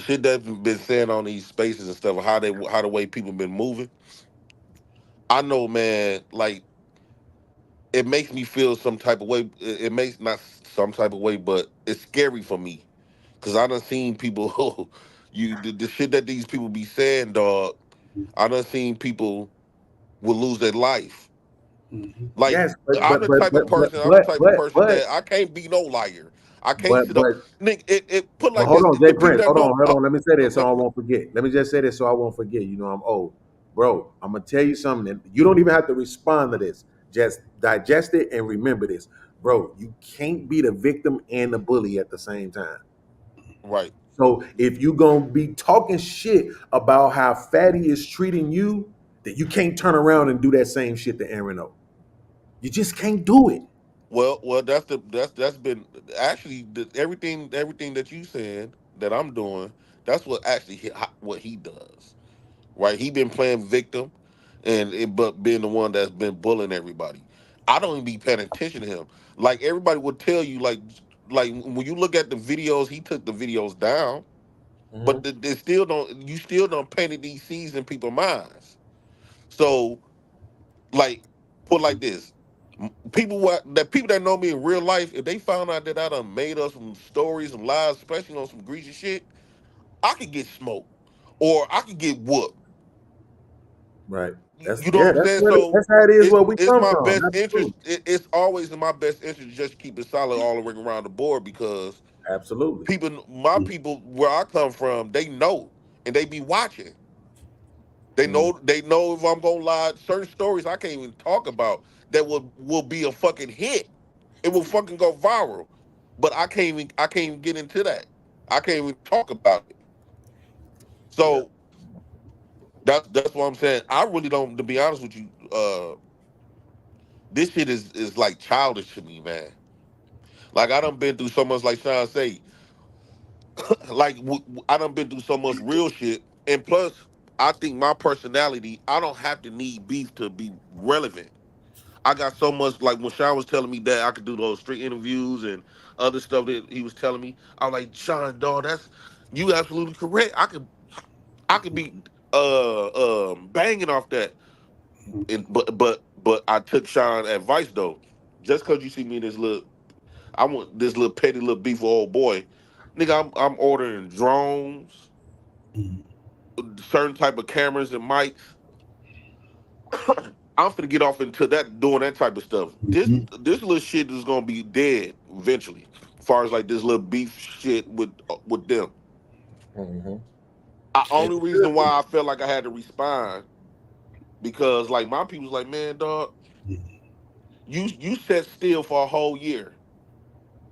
[SPEAKER 19] shit that's been said on these spaces and stuff, how the way people been moving. I know, man. Like it makes me feel some type of way. It makes not some type of way, but it's scary for me because I done seen people. The shit that these people be saying, dog. I done seen people will lose their life. Like
[SPEAKER 18] Yes, but
[SPEAKER 19] I'm
[SPEAKER 18] but
[SPEAKER 19] the
[SPEAKER 18] but
[SPEAKER 19] type of
[SPEAKER 18] but
[SPEAKER 19] person. I'm the
[SPEAKER 18] but
[SPEAKER 19] type of
[SPEAKER 18] but
[SPEAKER 19] person
[SPEAKER 18] but
[SPEAKER 19] that I can't be no liar. I can't
[SPEAKER 18] but
[SPEAKER 19] sit up.
[SPEAKER 18] but
[SPEAKER 19] Nick, it put
[SPEAKER 18] Well,
[SPEAKER 19] like
[SPEAKER 18] hold
[SPEAKER 19] this.
[SPEAKER 18] on, Jay
[SPEAKER 19] The people
[SPEAKER 18] Prince.
[SPEAKER 19] that
[SPEAKER 18] Hold
[SPEAKER 19] know.
[SPEAKER 18] on, hold on. Let me say this so I won't forget. Let me just say this so I won't forget. You know, I'm old. Bro, I'm going to tell you something. You don't even have to respond to this. Just digest it and remember this. Bro, you can't be the victim and the bully at the same time.
[SPEAKER 19] Right.
[SPEAKER 18] So if you're going to be talking shit about how Fatty is treating you, that you can't turn around and do that same shit to Aaron O. You just can't do it.
[SPEAKER 19] Well, that's been actually everything that you saying that I'm doing. That's what actually what he does, right? He been playing victim, but being the one that's been bullying everybody. I don't even be paying attention to him. Like everybody would tell you, like when you look at the videos, he took the videos down, but they still don't. You still don't painted these seeds in people's minds. So like put like this. People that know me in real life, if they found out that I done made up some stories and lies, especially on some greasy shit, I could get smoked or I could get whooped.
[SPEAKER 18] Right.
[SPEAKER 19] You know what I'm saying? So
[SPEAKER 18] That's how it is where we
[SPEAKER 19] it's
[SPEAKER 18] come
[SPEAKER 19] my
[SPEAKER 18] from.
[SPEAKER 19] best interest.
[SPEAKER 18] Absolutely.
[SPEAKER 19] It's always in my best interest to just keep it solid all the way around the board because
[SPEAKER 18] Absolutely.
[SPEAKER 19] my people where I come from, they know and they be watching. They know if I'm gonna lie, certain stories I can't even talk about that will be a fucking hit. It will fucking go viral. But I can't even get into that. I can't even talk about it.
[SPEAKER 18] Yeah.
[SPEAKER 19] So that's what I'm saying. I really don't, to be honest with you, this shit is like childish to me, man. Like I done been through so much, like Shawn say, like I done been through so much real shit. And plus, I think my personality, I don't have to need beef to be relevant. I got so much, like when Shawn was telling me that I could do those street interviews and other stuff that he was telling me, I was like, Shawn, dog, that's you absolutely correct. I could be banging off that. But I took Shawn advice though. Just cause you see me in this little I want this little petty little beef with old boy. Nigga, I'm ordering drones, certain type of cameras and mics. I'm finna get off into that doing that type of stuff. This little shit is gonna be dead eventually. As far as like this little beef shit with them.
[SPEAKER 18] Mm-hmm.
[SPEAKER 19] Only reason why I felt like I had to respond because like my people's like, man, dog, you sat still for a whole year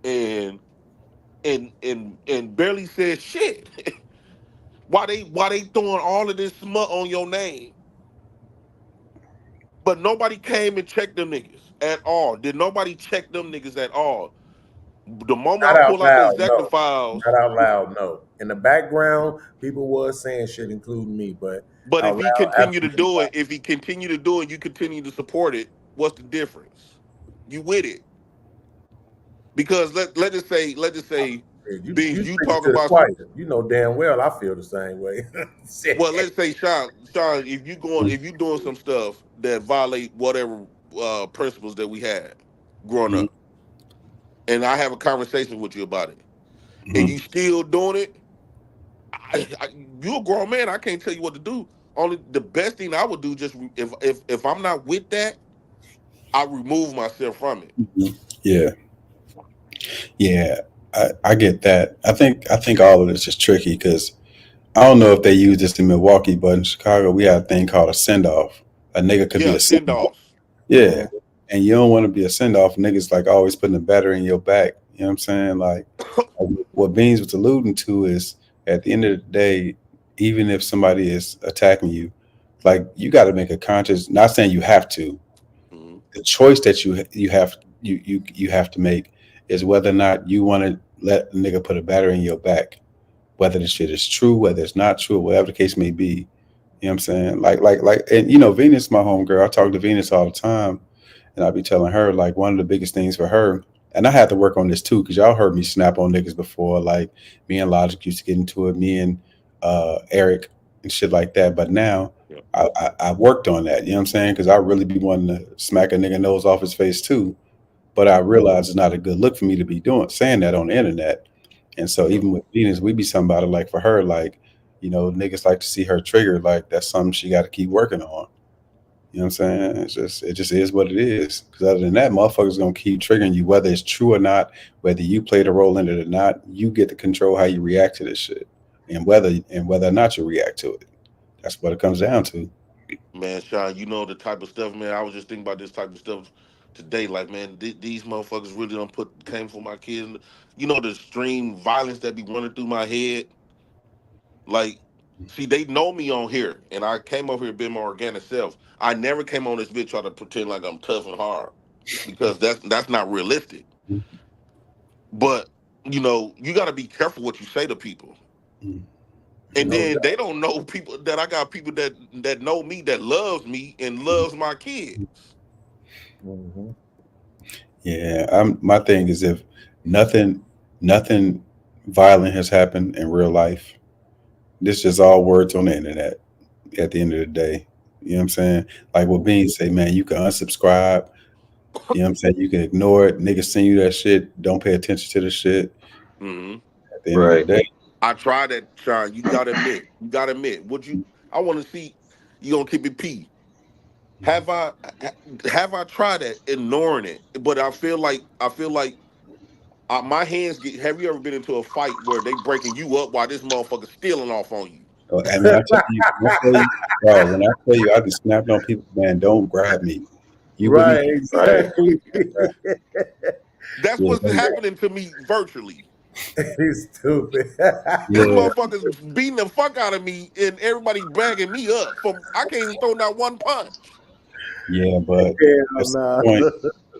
[SPEAKER 19] and and barely said shit. Why they throwing all of this smut on your name? But nobody came and checked them niggas at all. Did nobody check them niggas at all? The moment
[SPEAKER 18] Not
[SPEAKER 19] I
[SPEAKER 18] out
[SPEAKER 19] pull out the
[SPEAKER 18] loud,
[SPEAKER 19] executive
[SPEAKER 18] no.
[SPEAKER 19] files,
[SPEAKER 18] Not out loud, no. In the background, people was saying shit, including me, but
[SPEAKER 19] but
[SPEAKER 18] out
[SPEAKER 19] if he
[SPEAKER 18] loud,
[SPEAKER 19] continue to
[SPEAKER 18] absolutely
[SPEAKER 19] do
[SPEAKER 18] not.
[SPEAKER 19] it, if he continue to do it, you continue to support it. What's the difference? You with it? Because let us say,
[SPEAKER 18] Yeah, you
[SPEAKER 19] Beans, you
[SPEAKER 18] speaking
[SPEAKER 19] talking
[SPEAKER 18] to the
[SPEAKER 19] about some.
[SPEAKER 18] choir. You know damn well I feel the same way.
[SPEAKER 19] Well, let's say Shawn, if you doing some stuff that violate whatever principles that we had growing up, and I have a conversation with you about it, and you still doing it, you a grown man. I can't tell you what to do. Only the best thing I would do just if I'm not with that, I remove myself from it.
[SPEAKER 14] Yeah, yeah, I get that. I think all of this is tricky because I don't know if they use this in Milwaukee, but in Chicago we have a thing called a send off. A nigga could be
[SPEAKER 19] Yeah,
[SPEAKER 14] a send
[SPEAKER 19] send
[SPEAKER 14] off.
[SPEAKER 19] offs.
[SPEAKER 14] Yeah, and you don't want to be a send off. Niggas like always putting a battery in your back. You know what I'm saying? Like what Beans was alluding to is at the end of the day, even if somebody is attacking you, like you got to make a conscious. Not saying you have to. The choice that you have to make is whether or not you want to let a nigga put a battery in your back, whether the shit is true, whether it's not true, whatever the case may be. You know what I'm saying? Like, and Venus, my homegirl. I talk to Venus all the time, and I be telling her like one of the biggest things for her, and I had to work on this too because y'all heard me snap on niggas before. Like me and Logic used to get into it. Me and Eric and shit like that. But now I worked on that. You know what I'm saying? Because I really be wanting to smack a nigga nose off his face too. But I realize it's not a good look for me to be saying that on the internet. And so
[SPEAKER 19] Yeah.
[SPEAKER 14] even with Venus, we be somebody like for her, like, niggas like to see her triggered. Like that's something she got to keep working on. You know what I'm saying? It just is what it is. Because other than that, motherfuckers gonna keep triggering you, whether it's true or not, whether you played a role in it or not. You get to control how you react to this shit, and whether or not you react to it. That's what it comes down to.
[SPEAKER 19] Man, Shawn, you know the type of stuff, man. I was just thinking about this type of stuff today. Like, man, these motherfuckers really don't came for my kids. You know the extreme violence that be running through my head. Like, see, they know me on here, and I came over here being my organic self. I never came on this bitch trying to pretend like I'm tough and hard. because that's not realistic. But you know, you got to be careful what you say to people. And
[SPEAKER 18] No
[SPEAKER 19] then
[SPEAKER 18] doubt.
[SPEAKER 19] they don't know people that I got people that know me, that loves me and loves my kids.
[SPEAKER 18] Mhm.
[SPEAKER 14] Yeah, my thing is if nothing violent has happened in real life, this is all words on the internet at the end of the day. You know what I'm saying? Like what Beanz say, man, you can unsubscribe. You know what I'm saying? You can ignore it. Niggas send you that shit. Don't pay attention to the shit.
[SPEAKER 19] Mm-hmm.
[SPEAKER 14] At the end of the day.
[SPEAKER 19] I tried that, Shawn. You gotta admit. You gotta admit. I want to see you gonna keep it P. Have I tried that, ignoring it? But I feel like my hands get. Have you ever been into a fight where they breaking you up while this motherfucker stealing off on you?
[SPEAKER 14] I mean, bro, when I tell you I just snapped on people, man, don't grab me. You
[SPEAKER 18] Right,
[SPEAKER 14] believe
[SPEAKER 18] exactly.
[SPEAKER 19] That's
[SPEAKER 14] Yeah,
[SPEAKER 19] what's happening to me virtually.
[SPEAKER 18] He's stupid.
[SPEAKER 19] This
[SPEAKER 14] yeah,
[SPEAKER 19] motherfucker's beating the fuck out of me, and everybody bagging me up. I can't even throw down one punch.
[SPEAKER 14] yeah, but
[SPEAKER 18] Hell
[SPEAKER 14] at some
[SPEAKER 18] nah.
[SPEAKER 14] point,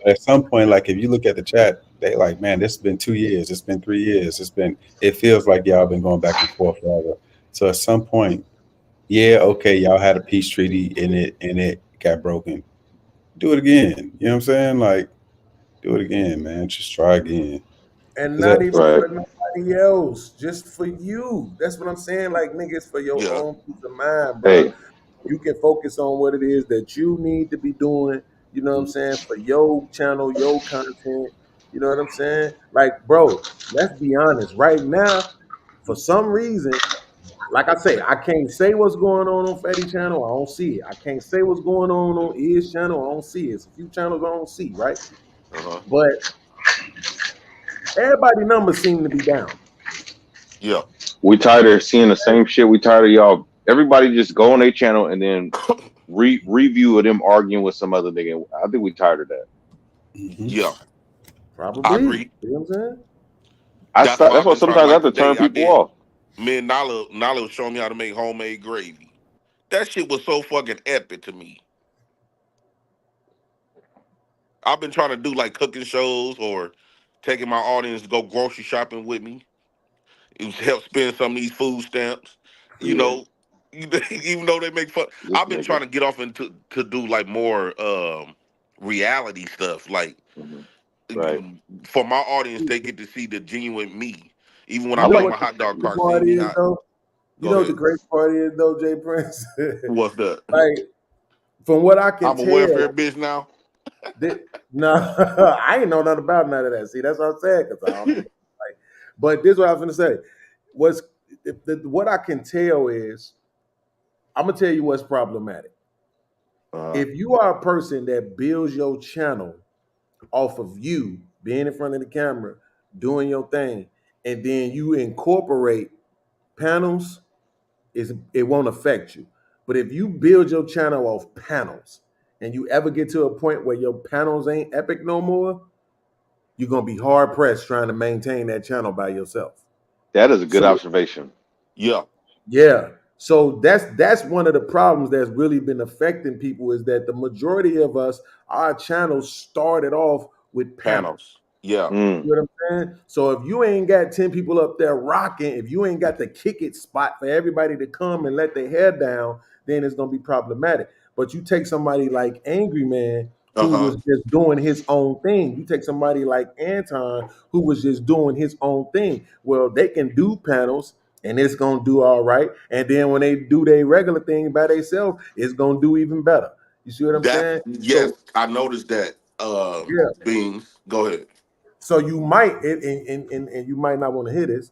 [SPEAKER 14] at some point, like if you look at the chat, they like, man, this has been 2 years, it's been 3 years, it feels like y'all been going back and forth forever. So at some point, yeah, okay, y'all had a peace treaty and it got broken. Do it again. You know what I'm saying? Like, do it again, man. Just try again.
[SPEAKER 18] And
[SPEAKER 14] 'Cause
[SPEAKER 18] not
[SPEAKER 14] that,
[SPEAKER 18] even for nobody else, just for you. That's what I'm saying. Like, niggas, for your
[SPEAKER 19] Yeah.
[SPEAKER 18] own peace of mind, bro. You can focus on what it is that you need to be doing. You know what I'm saying? For your channel, your content. You know what I'm saying? Like, bro, let's be honest. Right now, for some reason, like I say, I can't say what's going on Fatty channel. I don't see it. I can't say what's going on Is channel. I don't see it. It's a few channels I don't see, right?
[SPEAKER 19] Uh-huh.
[SPEAKER 18] But everybody numbers seem to be down.
[SPEAKER 19] Yeah.
[SPEAKER 21] We tired of seeing the same shit. We tired of y'all. Everybody just go on their channel and then review of them arguing with some other nigga. I think we tired of that.
[SPEAKER 19] Yeah. I
[SPEAKER 18] Probably.
[SPEAKER 19] agree.
[SPEAKER 18] You know what I'm saying?
[SPEAKER 19] That's why
[SPEAKER 21] That's
[SPEAKER 19] I've
[SPEAKER 21] why
[SPEAKER 19] been trying.
[SPEAKER 21] sometimes I
[SPEAKER 19] Like
[SPEAKER 21] have to turn
[SPEAKER 19] today, I
[SPEAKER 21] people
[SPEAKER 19] did.
[SPEAKER 21] off.
[SPEAKER 19] Me and Nala was showing me how to make homemade gravy. That shit was so fucking epic to me. I've been trying to do like cooking shows or taking my audience to go grocery shopping with me. It was help spend some of these food stamps. You
[SPEAKER 21] Yeah.
[SPEAKER 19] know, even though they make fun.
[SPEAKER 21] This
[SPEAKER 19] I've been trying
[SPEAKER 21] nigga.
[SPEAKER 19] to get off into to do like more reality stuff. Like
[SPEAKER 21] Right.
[SPEAKER 19] for my audience, they get to see the genuine me. Even when
[SPEAKER 21] I
[SPEAKER 19] I
[SPEAKER 18] You know
[SPEAKER 19] bring
[SPEAKER 21] like.
[SPEAKER 18] what
[SPEAKER 19] my
[SPEAKER 18] the
[SPEAKER 19] hot dog
[SPEAKER 18] crazy
[SPEAKER 19] cart, see
[SPEAKER 18] part
[SPEAKER 19] me
[SPEAKER 18] is
[SPEAKER 19] hot.
[SPEAKER 18] though? You
[SPEAKER 19] Go
[SPEAKER 18] know what the
[SPEAKER 19] ahead.
[SPEAKER 18] great part is though, Jay Prince?
[SPEAKER 19] What's that?
[SPEAKER 18] Like, from what I can
[SPEAKER 19] I'm a welfare
[SPEAKER 18] tell,
[SPEAKER 19] bitch now.
[SPEAKER 18] no, I ain't know nothing about none of that. See, that's what I'm saying, because I don't know. Like, but this is what I was gonna say. What's what I can tell is, I'm gonna tell you what's problematic. If you are a person that builds your channel off of you being in front of the camera, doing your thing, and then you incorporate panels, it won't affect you. But if you build your channel off panels and you ever get to a point where your panels ain't epic no more, you're gonna be hard pressed trying to maintain that channel by yourself.
[SPEAKER 21] That is a good
[SPEAKER 18] So
[SPEAKER 21] observation.
[SPEAKER 19] Yeah.
[SPEAKER 18] yeah. So that's one of the problems that's really been affecting people, is that the majority of us, our channels started off with panels.
[SPEAKER 19] Panels. Yeah.
[SPEAKER 18] You know what I'm saying? So if you ain't got 10 people up there rocking, if you ain't got the kick it spot for everybody to come and let their hair down, then it's gonna be problematic. But you take somebody like Angry Man, who
[SPEAKER 19] Uh-huh.
[SPEAKER 18] was just doing his own thing. You take somebody like Anton, who was just doing his own thing. Well, they can do panels and it's gonna do all right. And then when they do their regular thing by themselves, it's gonna do even better. You see what I'm
[SPEAKER 19] That's
[SPEAKER 18] saying?
[SPEAKER 19] yes,
[SPEAKER 18] So
[SPEAKER 19] I noticed that.
[SPEAKER 18] yeah.
[SPEAKER 19] Beans. Go ahead.
[SPEAKER 18] So you might and you might not want to hear this,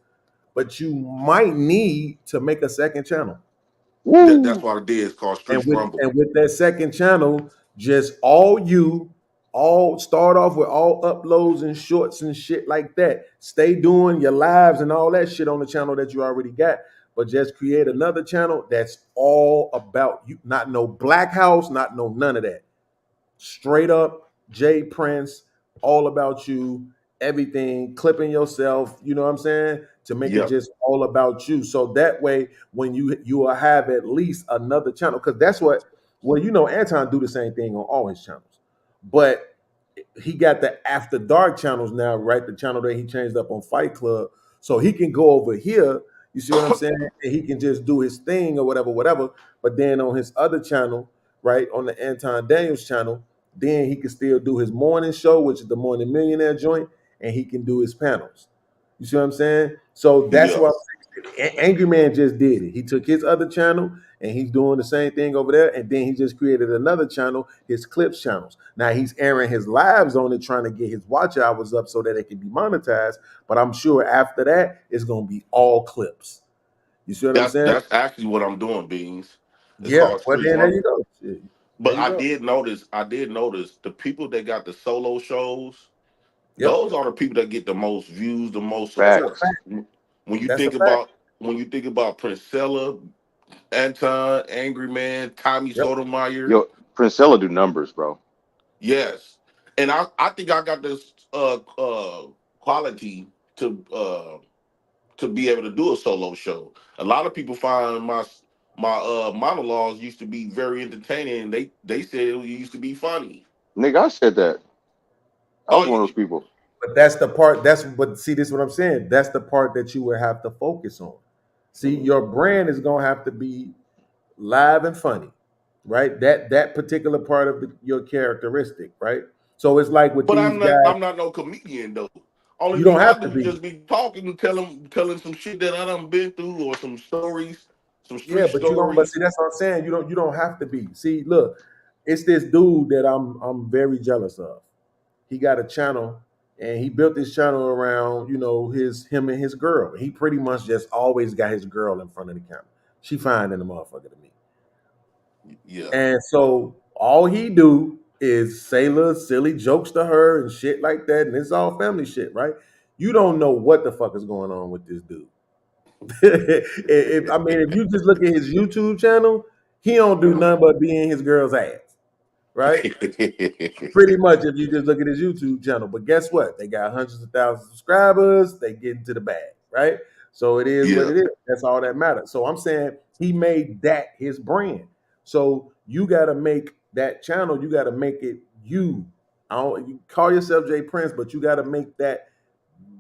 [SPEAKER 18] but you might need to make a second channel.
[SPEAKER 19] That's what I did. It's called
[SPEAKER 18] And
[SPEAKER 19] Streets Rumble.
[SPEAKER 18] with that second channel, just all start off with all uploads and shorts and shit like that. Stay doing your lives and all that shit on the channel that you already got, but just create another channel that's all about you. Not no Black House, not no none of that. Straight up Jay Prince, all about you, everything, clipping yourself, you know what I'm saying? To make it
[SPEAKER 19] Yep.
[SPEAKER 18] just all about you. So that way, when you will have at least another channel, because that's what, well, you know, Anton do the same thing on all his channels. But he got the After Dark channels now, right? The channel that he changed up on Fight Club, so he can go over here. You see what I'm saying? And he can just do his thing or whatever. But then on his other channel, right, on the Anton Daniels channel, then he can still do his morning show, which is the Morning Millionaire joint, and he can do his panels. You see what I'm saying? So that's what I'm saying. Angry Man just did it. He took his other channel and he's doing the same thing over there. And then he just created another channel, his clips channels. Now he's airing his lives on it, trying to get his watch hours up so that it can be monetized. But I'm sure after that, it's going to be all clips. You see what I'm saying?
[SPEAKER 19] That's actually what I'm doing, Beans. It's
[SPEAKER 18] Yeah.
[SPEAKER 19] called
[SPEAKER 18] Well,
[SPEAKER 19] Street
[SPEAKER 18] then there
[SPEAKER 19] Hunt.
[SPEAKER 18] you go. Shit.
[SPEAKER 19] But
[SPEAKER 18] There you
[SPEAKER 19] I
[SPEAKER 18] go.
[SPEAKER 19] did notice the people that got the solo shows,
[SPEAKER 18] Yep.
[SPEAKER 19] those are the people that get the most views, the most
[SPEAKER 18] That's a
[SPEAKER 19] support.
[SPEAKER 18] fact.
[SPEAKER 19] When you
[SPEAKER 18] That's a
[SPEAKER 19] think
[SPEAKER 18] fact.
[SPEAKER 19] about Princella, Anton, Angry Man, Tommy
[SPEAKER 18] Yep.
[SPEAKER 19] Sotomayor.
[SPEAKER 21] Yo, Princella do numbers, bro.
[SPEAKER 19] Yes. And I think I got this quality to be able to do a solo show. A lot of people find my monologues used to be very entertaining, and they said it used to be funny.
[SPEAKER 21] Nigga, I said that. I was one of those people.
[SPEAKER 18] But that's the part. But see, this is what I'm saying. That's the part that you would have to focus on. See, your brand is gonna have to be live and funny, right? That particular part of your characteristic, right? So it's like with
[SPEAKER 19] But
[SPEAKER 18] these guys,
[SPEAKER 19] I'm not no comedian though. Only
[SPEAKER 18] you don't
[SPEAKER 19] thing I
[SPEAKER 18] have to
[SPEAKER 19] do is
[SPEAKER 18] be.
[SPEAKER 19] just be talking, telling some shit that I done been through, or some stories, some
[SPEAKER 18] Yeah,
[SPEAKER 19] street
[SPEAKER 18] but you don't. But
[SPEAKER 19] stories.
[SPEAKER 18] see, that's what I'm saying. You don't have to be. See, look, it's this dude that I'm very jealous of. He got a channel and he built this channel around, him and his girl. He pretty much just always got his girl in front of the camera. She fine in the motherfucker to me.
[SPEAKER 19] Yeah.
[SPEAKER 18] And so all he do is say little silly jokes to her and shit like that. And it's all family shit, right? You don't know what the fuck is going on with this dude. If you just look at his YouTube channel, he don't do nothing but be in his girl's ass. Right? Pretty much if you just look at his YouTube channel. But guess what? They got hundreds of thousands of subscribers. They get into the bag, right? So it is what
[SPEAKER 19] Yeah.
[SPEAKER 18] it is. That's all that matters. So I'm saying he made that his brand. So you got to make that channel. You got to make it you. You call yourself Jay Prince, but you got to make that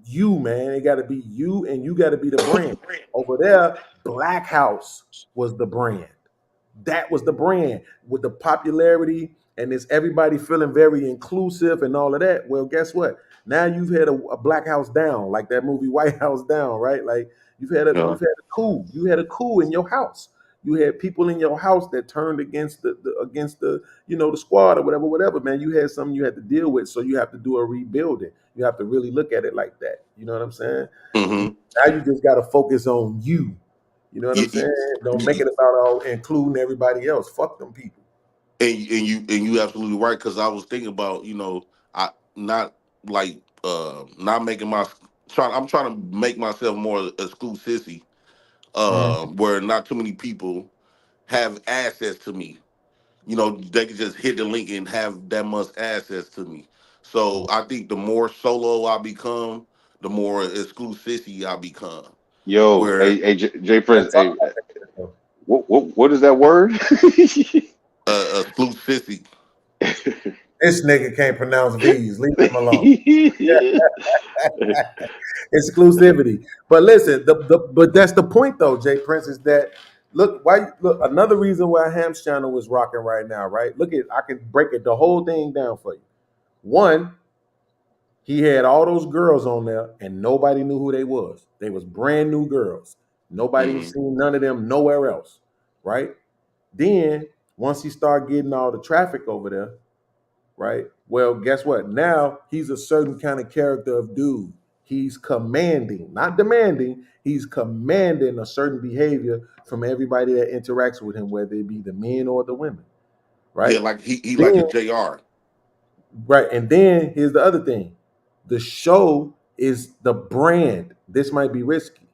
[SPEAKER 18] you, man. It got to be you, and you got to be the brand. Over there, Black House was the brand. That was the brand with the popularity and it's everybody feeling very inclusive and all of that. Well, guess what? Now you've had a Black House down, like that movie White House Down, right? Like you've had a coup. You had a coup in your house. You had people in your house that turned against the the squad or whatever, man. You had something you had to deal with, so you have to do a rebuilding. You have to really look at it like that. You know what I'm saying?
[SPEAKER 19] Mm-hmm.
[SPEAKER 18] Now you just got to focus on you. You know what I'm saying? Don't make it about all including everybody else. Fuck them people.
[SPEAKER 19] And you absolutely right, because I was thinking about I not like not making I'm trying to make myself more exclusivity, where not too many people have access to me. They can just hit the link and have that much access to me. So I think the more solo I become, the more exclusivity I become.
[SPEAKER 21] Yo,
[SPEAKER 19] Where
[SPEAKER 21] hey, Jay Prince, hey, what is that word?
[SPEAKER 19] exclusivity.
[SPEAKER 18] This nigga can't pronounce V's. Leave him alone. Exclusivity. But listen, but that's the point though, Jay Prince, is that look another reason why Ham's channel is rocking right now, right? I can break the whole thing down for you. One, he had all those girls on there and nobody knew who they was. They was brand new girls. Nobody was seeing none of them nowhere else, right? Then once he started getting all the traffic over there, right? Well, guess what? Now he's a certain kind of character of dude. He's commanding, not demanding. He's commanding a certain behavior from everybody that interacts with him, whether it be the men or the women, right?
[SPEAKER 19] Yeah, like he like a JR.
[SPEAKER 18] Right. And then here's the other thing. The show is the brand. This might be risky,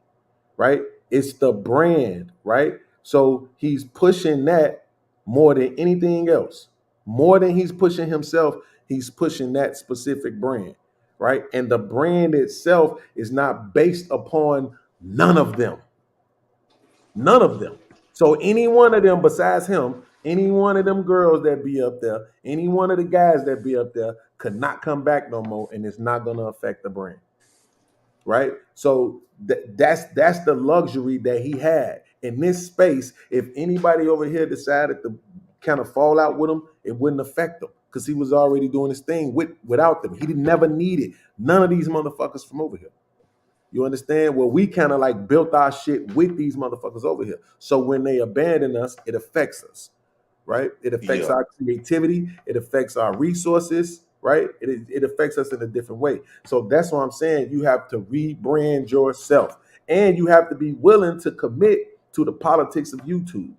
[SPEAKER 18] right? It's the brand, right? So he's pushing that more than anything else. More than he's pushing himself, he's pushing that specific brand, right? And the brand itself is not based upon none of them. None of them. So any one of them besides him, any one of them girls that be up there, any one of the guys that be up there, could not come back no more, and it's not going to affect the brand. Right? So that's the luxury that he had in this space. If anybody over here decided to kind of fall out with him, it wouldn't affect him because he was already doing his thing without them. He never needed none of these motherfuckers from over here. You understand? Well, we kind of like built our shit with these motherfuckers over here. So when they abandon us, it affects us, right? It affects our creativity. It affects our resources, right? It affects us in a different way. So that's why I'm saying you have to rebrand yourself, and you have to be willing to commit to the politics of YouTube.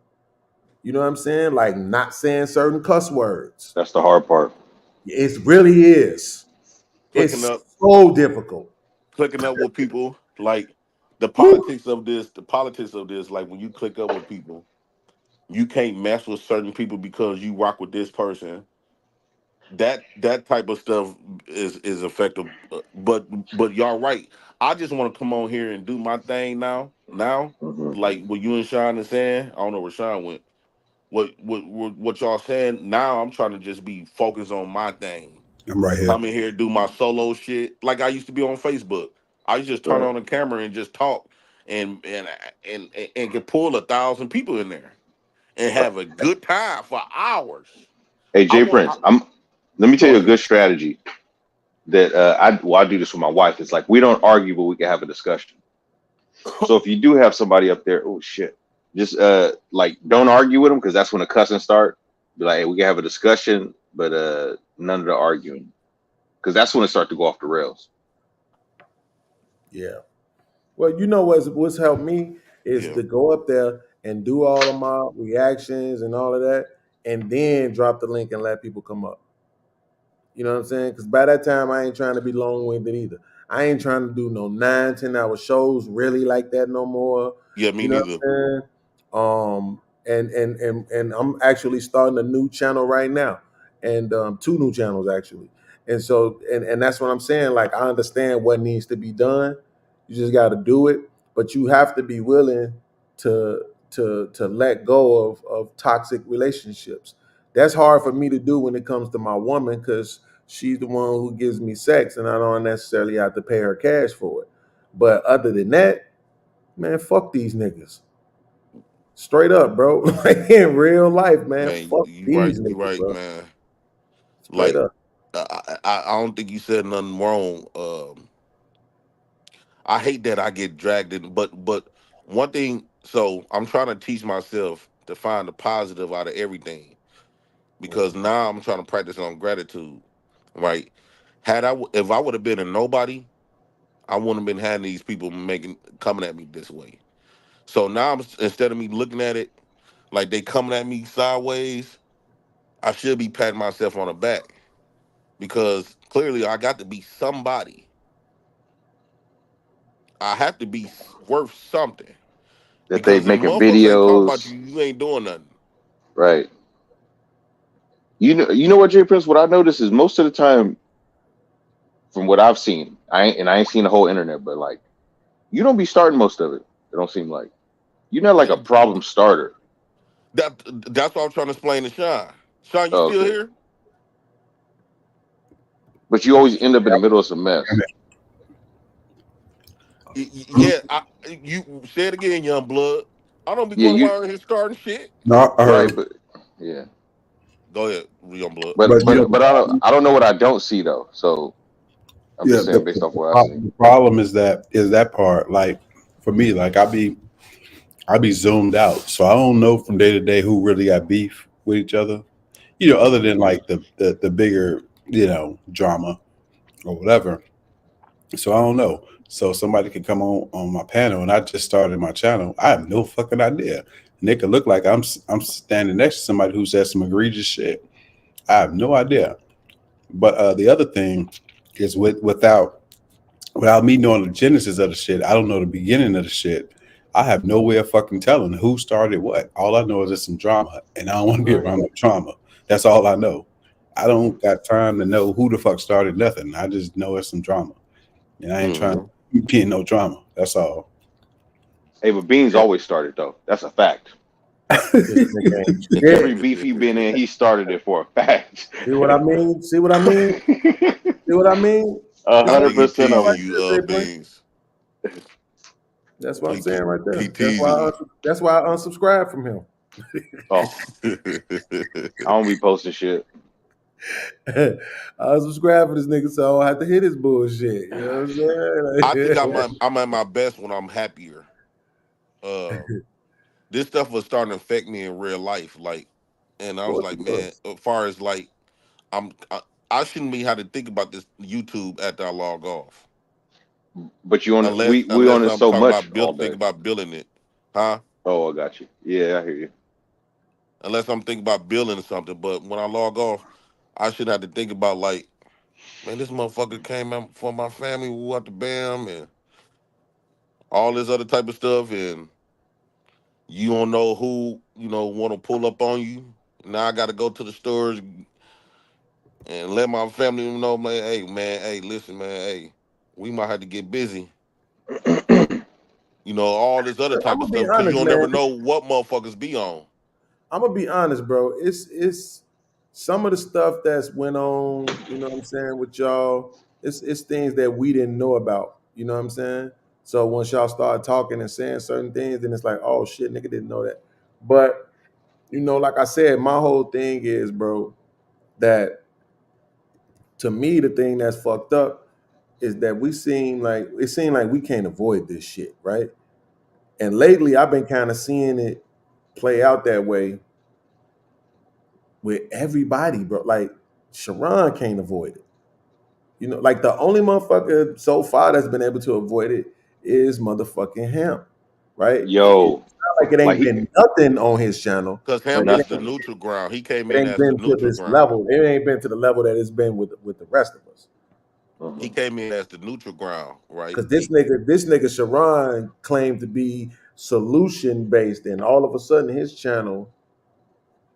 [SPEAKER 18] You know what I'm saying? Like not saying certain cuss words.
[SPEAKER 21] That's the hard part.
[SPEAKER 18] It really is.
[SPEAKER 19] Clicking
[SPEAKER 18] It's
[SPEAKER 19] up,
[SPEAKER 18] so difficult.
[SPEAKER 19] clicking up with people, like the politics of this, like when you click up with people, you can't mess with certain people because you rock with this person. That type of stuff is effective. But y'all right. I just want to come on here and do my thing now. Like what you and Shawn is saying. I don't know where Shawn went. What y'all saying now? I'm trying to just be focused on my thing.
[SPEAKER 14] I'm right here.
[SPEAKER 19] Come in here, do my solo shit like I used to be on Facebook. I used to just turn on the camera and just talk, and could pull 1,000 people in there and have a good time for hours.
[SPEAKER 21] Hey, Jay Prince, let me tell you a good strategy that I do this with my wife. It's like we don't argue, but we can have a discussion. So if you do have somebody up there, oh shit, just like don't argue with them because that's when the cussing start. Be like, hey, we can have a discussion, but none of the arguing, because that's when it starts to go off the rails.
[SPEAKER 18] Yeah. Well, you know what's helped me is to go up there and do all of my reactions and all of that, and then drop the link and let people come up. You know what I'm saying? Because by that time, I ain't trying to be long-winded either. I ain't trying to do no 9-10 hour shows really like that no more.
[SPEAKER 19] Yeah, me
[SPEAKER 18] neither. And I'm actually starting a new channel right now, and 2 new channels actually. And so, and that's what I'm saying. Like, I understand what needs to be done. You just got to do it, but you have to be willing to let go of toxic relationships. That's hard for me to do when it comes to my woman because she's the one who gives me sex, and I don't necessarily have to pay her cash for it. But other than that, man, fuck these niggas. Straight up, bro. Like in real life, man. Fuck these niggas,
[SPEAKER 19] you right,
[SPEAKER 18] bro.
[SPEAKER 19] man.
[SPEAKER 18] Straight
[SPEAKER 19] Like,
[SPEAKER 18] up.
[SPEAKER 19] I don't think you said nothing wrong. I hate that I get dragged in, but one thing. So I'm trying to teach myself to find the positive out of everything, because now I'm trying to practice on gratitude. Right? If I would have been a nobody, I wouldn't have been having these people coming at me this way. So now instead of me looking at it like they coming at me sideways, I should be patting myself on the back, because clearly I got to be somebody. I have to be worth something.
[SPEAKER 21] That they
[SPEAKER 19] Because if
[SPEAKER 21] making
[SPEAKER 19] motherfuckers ain't talking about
[SPEAKER 21] videos,
[SPEAKER 19] you, you ain't doing nothing.
[SPEAKER 21] right? You know what, Jay Prince? What I noticed is most of the time, from what I've seen, I ain't seen the whole internet, but like, you don't be starting most of it. It don't seem like you're not like a problem starter.
[SPEAKER 19] That's what I'm trying to explain to Shawn. Shawn, you
[SPEAKER 21] Oh,
[SPEAKER 19] still
[SPEAKER 21] okay.
[SPEAKER 19] here?
[SPEAKER 21] But you always end up in the middle of some mess.
[SPEAKER 19] Yeah, you say it again, young blood. I don't be
[SPEAKER 21] Yeah,
[SPEAKER 19] going around here starting shit.
[SPEAKER 14] No, I
[SPEAKER 21] right,
[SPEAKER 14] heard.
[SPEAKER 21] but yeah.
[SPEAKER 19] Go ahead, young blood.
[SPEAKER 21] But
[SPEAKER 14] you know,
[SPEAKER 21] I don't know what I don't see though. So I'm
[SPEAKER 14] yeah,
[SPEAKER 21] just saying based off what I see.
[SPEAKER 14] the problem is that part. Like for me, like I be zoomed out, so I don't know from day to day who really got beef with each other. You know, other than like the bigger, you know, drama or whatever. So I don't know. So somebody could come on my panel, and I just started my channel. I have no fucking idea. And it could look like I'm standing next to somebody who said some egregious shit. I have no idea. But the other thing is without me knowing the genesis of the shit, I don't know the beginning of the shit. I have no way of fucking telling who started what. All I know is it's some drama, and I don't want to be around no drama. That's all I know. I don't got time to know who the fuck started nothing. I just know it's some drama, and I ain't trying to be in no drama. That's all.
[SPEAKER 21] Hey, but Beanz always started though. That's a fact.
[SPEAKER 18] This nigga ain't
[SPEAKER 21] Every
[SPEAKER 18] shit.
[SPEAKER 21] beef he been in, he started it for a fact.
[SPEAKER 18] See what I mean? See what I mean? See what I mean?
[SPEAKER 19] That nigga
[SPEAKER 21] 100% of
[SPEAKER 19] teasing
[SPEAKER 21] them.
[SPEAKER 19] you, Beanz.
[SPEAKER 18] That's what I'm
[SPEAKER 19] He
[SPEAKER 18] saying right there.
[SPEAKER 19] he teasing you.
[SPEAKER 18] That's why I unsubscribed from him.
[SPEAKER 21] Oh, I don't be posting shit.
[SPEAKER 18] I unsubscribed for this nigga, so I don't have to hit his bullshit. You know what I'm saying?
[SPEAKER 19] I think I'm at my best when I'm happier. This stuff was starting to affect me in real life, like, and I was like, man, as far as like, I shouldn't be having to think about this YouTube after I log off.
[SPEAKER 21] But you on
[SPEAKER 19] Unless
[SPEAKER 21] we on it
[SPEAKER 19] I'm
[SPEAKER 21] so
[SPEAKER 19] talking
[SPEAKER 21] much
[SPEAKER 19] about
[SPEAKER 21] all day.
[SPEAKER 19] think about building it, huh?
[SPEAKER 21] Oh, I got you. Yeah, I hear you.
[SPEAKER 19] Unless I'm thinking about building something, but when I log off, I should have to think about like, man, this motherfucker came out for my family, we went to Bam and all this other type of stuff, and you don't know who want to pull up on you. Now I got to go to the stores and let my family know, man. Hey, listen, man. Hey, we might have to get busy. All this other type
[SPEAKER 18] I'm
[SPEAKER 19] of
[SPEAKER 18] gonna be
[SPEAKER 19] stuff because you
[SPEAKER 18] honest,
[SPEAKER 19] don't never
[SPEAKER 18] man.
[SPEAKER 19] know what motherfuckers be on.
[SPEAKER 18] I'm gonna be honest, bro. It's some of the stuff that's went on, you know what I'm saying, with y'all. It's things that we didn't know about, you know what I'm saying? So once y'all start talking and saying certain things, then it's like, oh shit, nigga didn't know that. But like I said, my whole thing is, bro, that to me the thing that's fucked up is that it seemed like we can't avoid this shit, right? And lately I've been kind of seeing it play out that way with everybody, bro. Like Sharon can't avoid it. Like the only motherfucker so far that's been able to avoid it is motherfucking him, right?
[SPEAKER 21] Yo,
[SPEAKER 18] It's not like it ain't been nothing on his channel,
[SPEAKER 19] Because
[SPEAKER 18] but
[SPEAKER 19] him
[SPEAKER 18] it
[SPEAKER 19] is the neutral ground. He came in
[SPEAKER 18] ain't
[SPEAKER 19] as the
[SPEAKER 18] been to
[SPEAKER 19] neutral
[SPEAKER 18] this
[SPEAKER 19] ground.
[SPEAKER 18] level. It ain't been to the level that it's been with the rest of us.
[SPEAKER 19] He came in as the neutral ground, right?
[SPEAKER 18] Because this nigga Sharon claimed to be solution based, and all of a sudden his channel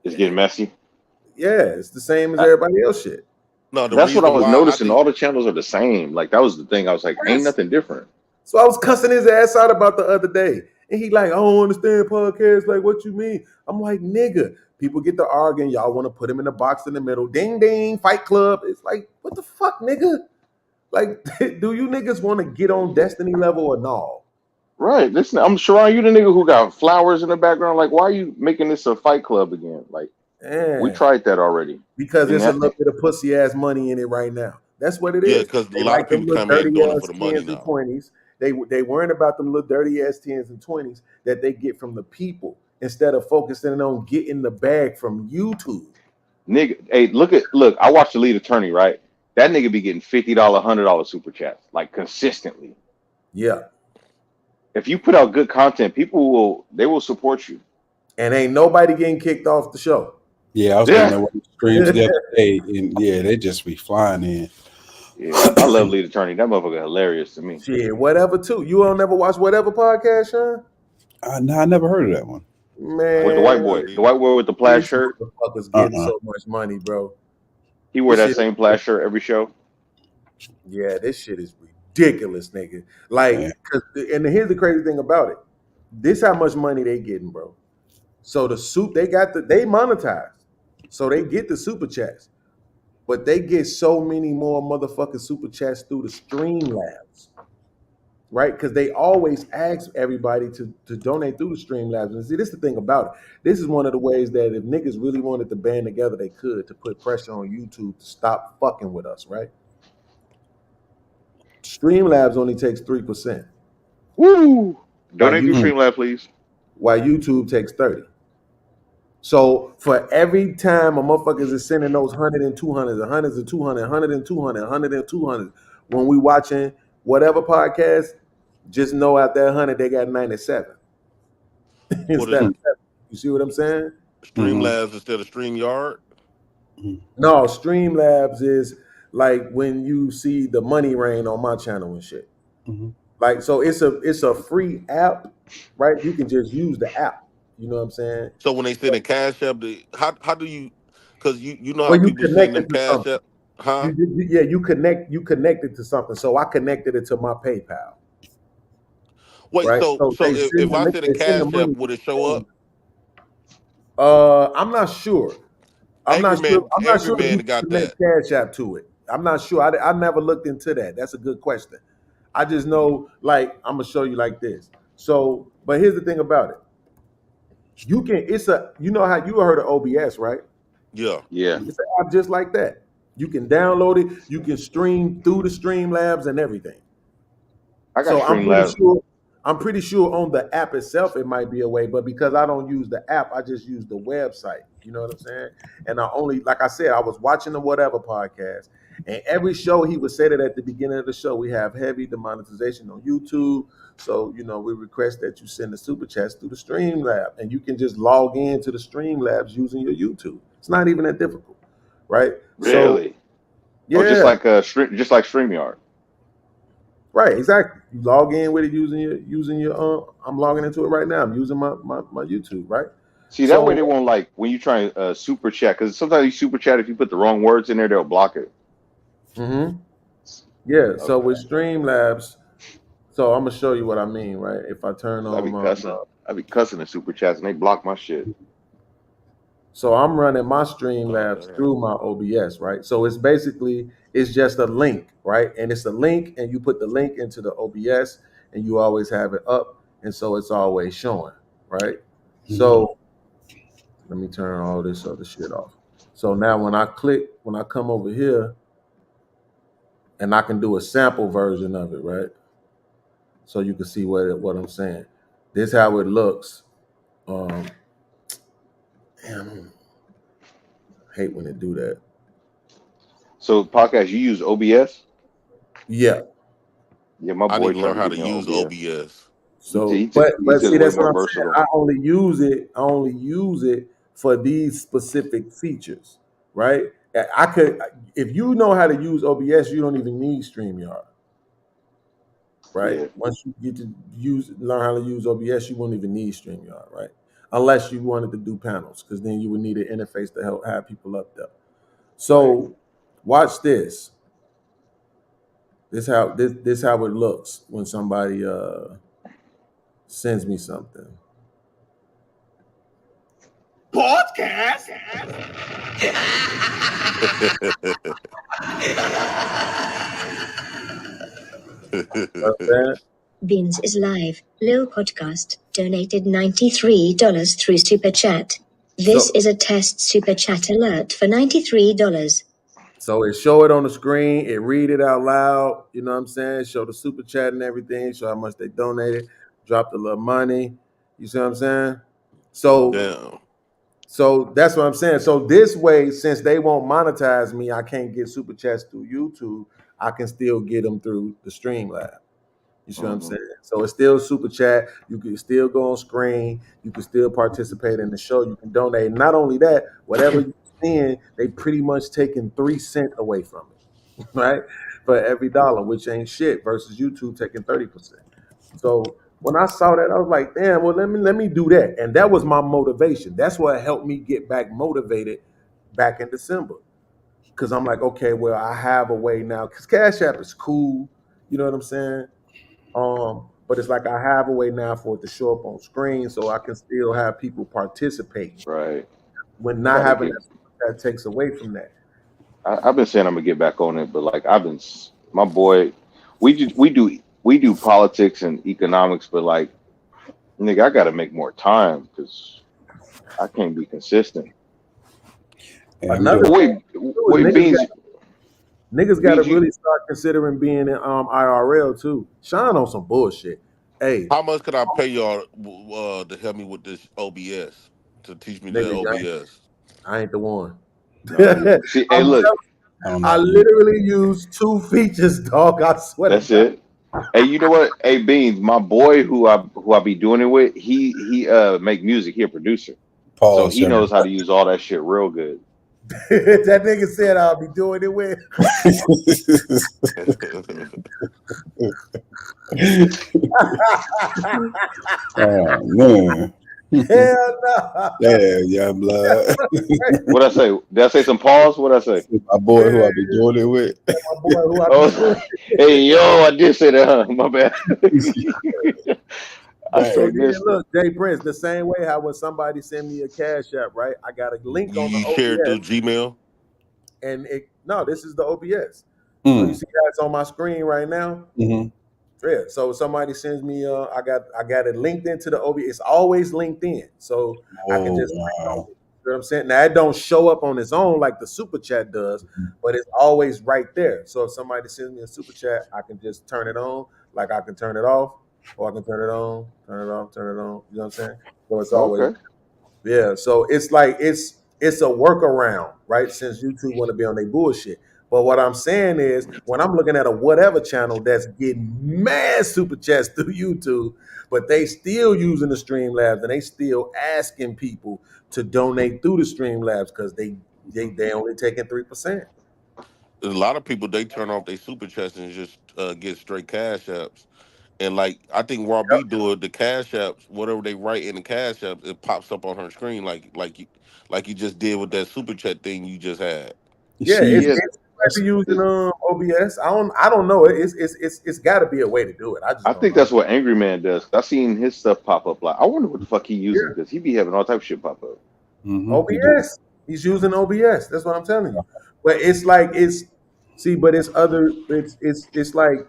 [SPEAKER 21] it's getting messy.
[SPEAKER 18] Yeah, it's the same as everybody else shit.
[SPEAKER 19] No,
[SPEAKER 21] That's what I was noticing. All the channels are the same. Like that was the thing. I was like, ain't nothing different.
[SPEAKER 18] So I was cussing his ass out about the other day. And he like, I don't understand podcasts. Like, what you mean? I'm like, nigga, people get to arguing. Y'all want to put him in the box in the middle. Ding, ding, Fight Club. It's like, what the fuck, nigga? Like, do you niggas want to get on Destiny level or no?
[SPEAKER 21] Right. Listen, I'm sure you the nigga who got flowers in the background. Like, why are you making this a fight club again? Like, we tried that already.
[SPEAKER 18] Because there's a little bit of pussy ass money in it right now. That's what it is.
[SPEAKER 19] Yeah, because a
[SPEAKER 18] They
[SPEAKER 19] lot
[SPEAKER 18] like
[SPEAKER 19] of
[SPEAKER 18] them
[SPEAKER 19] people
[SPEAKER 18] little
[SPEAKER 19] come in
[SPEAKER 18] dirty
[SPEAKER 19] doing it
[SPEAKER 18] ass
[SPEAKER 19] for the money
[SPEAKER 18] 10s and
[SPEAKER 19] now.
[SPEAKER 18] 20s. They worrying about them little dirty ass 10s and 20s that they get from the people instead of focusing on getting the bag from YouTube.
[SPEAKER 21] Nigga, hey, look, I watched the lead attorney, right? That nigga be getting $50, $100 super chats, like consistently.
[SPEAKER 18] Yeah.
[SPEAKER 21] If you put out good content, people will support you.
[SPEAKER 18] And ain't nobody getting kicked off the show.
[SPEAKER 14] Yeah, I was looking at what the streams the other day, and yeah, they just be flying in.
[SPEAKER 21] Yeah, I love lead attorney. That motherfucker hilarious to me.
[SPEAKER 18] Shit, whatever too. You don't never watch whatever podcast, Sean?
[SPEAKER 14] No, I never heard of that one.
[SPEAKER 18] Man,
[SPEAKER 21] With the white boy with the plaid shirt.
[SPEAKER 18] Motherfuckers getting so much money, bro.
[SPEAKER 21] He wear that same plaid shirt every show.
[SPEAKER 18] Yeah, this shit is ridiculous, nigga. Like, and here's the crazy thing about it. This how much money they getting, bro. So the they monetize. So they get the super chats. But they get so many more motherfucking super chats through the Streamlabs. Right? Because they always ask everybody to donate through the Streamlabs. And see, this is the thing about it. This is one of the ways that if niggas really wanted to band together, they could to put pressure on YouTube to stop fucking with us, right? Streamlabs only takes 3%.
[SPEAKER 21] Woo! Donate through Streamlabs, please.
[SPEAKER 18] While YouTube takes 30%. So for every time a motherfuckers is sending those 100 and 200, 100 and 200, 100 and 200, 100 and 200, when we watching whatever podcast, just know out there 100 they got 97 instead of 7. You see what I'm saying?
[SPEAKER 19] Streamlabs instead of StreamYard?
[SPEAKER 18] No, Streamlabs is like when you see the money rain on my channel and shit. Like, so it's a free app, right? You can just use the app. You know what I'm saying?
[SPEAKER 19] So when they send a cash app, how do you? Because you know how
[SPEAKER 18] Well, you
[SPEAKER 19] people send them
[SPEAKER 18] connected to
[SPEAKER 19] cash
[SPEAKER 18] something.
[SPEAKER 19] app, huh?
[SPEAKER 18] You connected to something. So I connected it to my PayPal.
[SPEAKER 19] Wait,
[SPEAKER 18] right?
[SPEAKER 19] so
[SPEAKER 18] they
[SPEAKER 19] if I send a
[SPEAKER 18] they send the
[SPEAKER 19] cash app,
[SPEAKER 18] money.
[SPEAKER 19] would it show up?
[SPEAKER 18] I'm not sure. I'm not sure
[SPEAKER 19] Every
[SPEAKER 18] if
[SPEAKER 19] man
[SPEAKER 18] you
[SPEAKER 19] got
[SPEAKER 18] connect
[SPEAKER 19] that.
[SPEAKER 18] Cash App to it. I'm not sure. I never looked into that. That's a good question. I just know, like, I'm gonna show you like this. So, but here's the thing about it. You know how you heard of OBS, right?
[SPEAKER 19] Yeah.
[SPEAKER 18] It's an app just like that. You can download it. You can stream through the Streamlabs and everything.
[SPEAKER 21] I got
[SPEAKER 18] So
[SPEAKER 21] Streamlabs.
[SPEAKER 18] I'm pretty sure on the app itself it might be a way, but because I don't use the app, I just use the website. You know what I'm saying? And I only, like I said, I was watching the Whatever podcast, and every show he would say that at the beginning of the show, we have heavy demonetization on YouTube. So, you know, we request that you send the super chats through the Streamlab, and you can just log in to the Streamlabs using your YouTube. It's not even that difficult, right? So,
[SPEAKER 21] Really?
[SPEAKER 18] yeah.
[SPEAKER 21] Oh, just like StreamYard.
[SPEAKER 18] Right, exactly. You log in with it using your I'm logging into it right now. I'm using my YouTube, right?
[SPEAKER 21] See, that way they won't, like, when you try super chat, because sometimes you super chat, if you put the wrong words in there, they'll block it.
[SPEAKER 18] Yeah, so with Streamlabs, so I'm gonna show you what I mean, right? If I turn on
[SPEAKER 21] I be cussing in super chats and they block my shit.
[SPEAKER 18] So I'm running my Streamlabs through my OBS, right? So it's just a link, right? And it's a link, and you put the link into the OBS, and you always have it up, and so it's always showing, right? So let me turn all this other shit off. So now when I come over here, and I can do a sample version of it, right? So you can see what I'm saying. This is how it looks. Damn, I hate when they do that.
[SPEAKER 21] So podcast, you use OBS?
[SPEAKER 18] Yeah.
[SPEAKER 21] Yeah, my boy
[SPEAKER 19] I need to learn how
[SPEAKER 21] trying
[SPEAKER 19] to
[SPEAKER 21] get me
[SPEAKER 19] use
[SPEAKER 21] on
[SPEAKER 19] OBS.
[SPEAKER 18] So,
[SPEAKER 21] He
[SPEAKER 18] but
[SPEAKER 21] says
[SPEAKER 18] see,
[SPEAKER 21] way
[SPEAKER 18] that's what
[SPEAKER 21] more
[SPEAKER 18] I'm saying.
[SPEAKER 21] versatile.
[SPEAKER 18] I only use it for these specific features, right? I could, if you know how to use OBS, you don't even need StreamYard, right?
[SPEAKER 21] Yeah.
[SPEAKER 18] Once you get to learn how to use OBS, you won't even need StreamYard, right? Unless you wanted to do panels, because then you would need an interface to help have people up there. So, watch this. This how it looks when somebody sends me something.
[SPEAKER 20] Podcast.
[SPEAKER 9] Beanz is live. Lil Podcast donated $93 through Super Chat. This is a test Super Chat alert for $93.
[SPEAKER 18] So it show it on the screen, it read it out loud, you know what I'm saying? Show the super chat and everything, show how much they donated, drop the little money. You see what I'm saying? So that's what I'm saying. So this way, since they won't monetize me, I can't get super chats through YouTube. I can still get them through the Streamlab. You see what I'm saying? So it's still super chat. You can still go on screen. You can still participate in the show. You can donate. Not only that, whatever you spend, they pretty much taking 3 cents away from it, right? For every dollar, which ain't shit, versus YouTube taking 30%. So when I saw that, I was like, damn, well, let me do that. And that was my motivation. That's what helped me get back motivated back in December. Because I'm like, okay, well, I have a way now. Because Cash App is cool. You know what I'm saying? But it's like I have a way now for it to show up on screen, so I can still have people participate.
[SPEAKER 21] Right.
[SPEAKER 18] When not having that takes away from that.
[SPEAKER 21] I've been saying I'm gonna get back on it, but like my boy, we do politics and economics, but like, nigga, I gotta make more time because I can't be consistent.
[SPEAKER 18] Another thing, niggas got to really start considering being in IRL too. Shawn on some bullshit. Hey,
[SPEAKER 19] how much could I pay y'all to help me with this OBS, to teach me the OBS?
[SPEAKER 18] I ain't the one.
[SPEAKER 21] No, see, hey, look,
[SPEAKER 18] I literally use 2 features, dog. I swear.
[SPEAKER 21] That's it. Hey, you know what? Hey, Beanz, my boy who I be doing it with, he make music. He a producer, so he knows how to use all that shit real good.
[SPEAKER 18] That nigga said I'll be doing it with.
[SPEAKER 14] Oh man.
[SPEAKER 18] Hell no.
[SPEAKER 14] Yeah, young blood.
[SPEAKER 21] What I say? Did I say some pause? What I say?
[SPEAKER 14] My boy who I be doing it with.
[SPEAKER 18] My boy who I be doing it with.
[SPEAKER 21] Hey, yo, I did say that, huh? My bad.
[SPEAKER 5] So
[SPEAKER 21] Hey,
[SPEAKER 5] then
[SPEAKER 21] mister.
[SPEAKER 5] look, Jay Prince, the same way how when somebody send me a cash app, right? I got a link on the
[SPEAKER 19] You share it through
[SPEAKER 5] OBS,
[SPEAKER 19] Gmail?
[SPEAKER 5] and this is the OBS. So you
[SPEAKER 14] Mm.
[SPEAKER 5] see how it's on my screen right now?
[SPEAKER 14] Mm-hmm.
[SPEAKER 5] Yeah. So somebody sends me I got it linked into the OBS. It's always linked in. So I can
[SPEAKER 14] Oh
[SPEAKER 5] just click on
[SPEAKER 14] wow.
[SPEAKER 5] it. You know what I'm saying? Now it don't show up on its own like the super chat does, but it's always right there. So if somebody sends me a super chat, I can just turn it on, like I can turn it off, or I can turn it on, turn it off, turn it on. You know what I'm saying? So it's always
[SPEAKER 21] Okay.
[SPEAKER 5] yeah. So it's like it's a workaround, right? Since YouTube want to be on their bullshit. But what I'm saying is, when I'm looking at a whatever channel that's getting mad super chats through YouTube, but they still using the Streamlabs and they still asking people to donate through the Streamlabs because they only taking 3%.
[SPEAKER 19] A lot of people, they turn off their super chats and just get straight cash apps. And like I think Raw B do it, the cash apps, whatever they write in the cash apps, it pops up on her screen like you just did with that super chat thing you just had.
[SPEAKER 5] Yeah,
[SPEAKER 14] She
[SPEAKER 5] it's might be using OBS. I don't know. It's got to be a way to do it. I just
[SPEAKER 21] I
[SPEAKER 5] don't
[SPEAKER 21] think
[SPEAKER 5] know.
[SPEAKER 21] that's what Angry Man does. I seen his stuff pop up. Like, I wonder what the fuck he using
[SPEAKER 5] Yeah.
[SPEAKER 21] because he be having all type of shit pop up.
[SPEAKER 14] He do.
[SPEAKER 5] OBS. He's using OBS. That's what I'm telling you. But it's like but it's other. It's like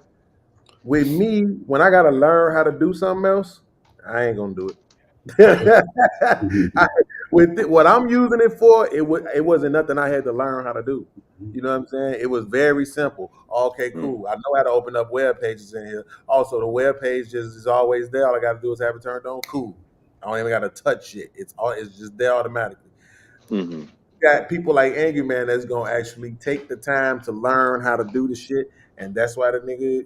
[SPEAKER 5] with me when I gotta learn how to do something else, I ain't gonna do it. What I'm using it for, it wasn't nothing I had to learn how to do. You know what I'm saying? It was very simple. Okay, cool. I know how to open up web pages in here. Also, the web page just is always there. All I got to do is have it turned on. Cool. I don't even got to touch it. It's just there automatically.
[SPEAKER 21] Mm-hmm.
[SPEAKER 5] Got people like Angry Man that's gonna actually take the time to learn how to do the shit, and that's why the nigga,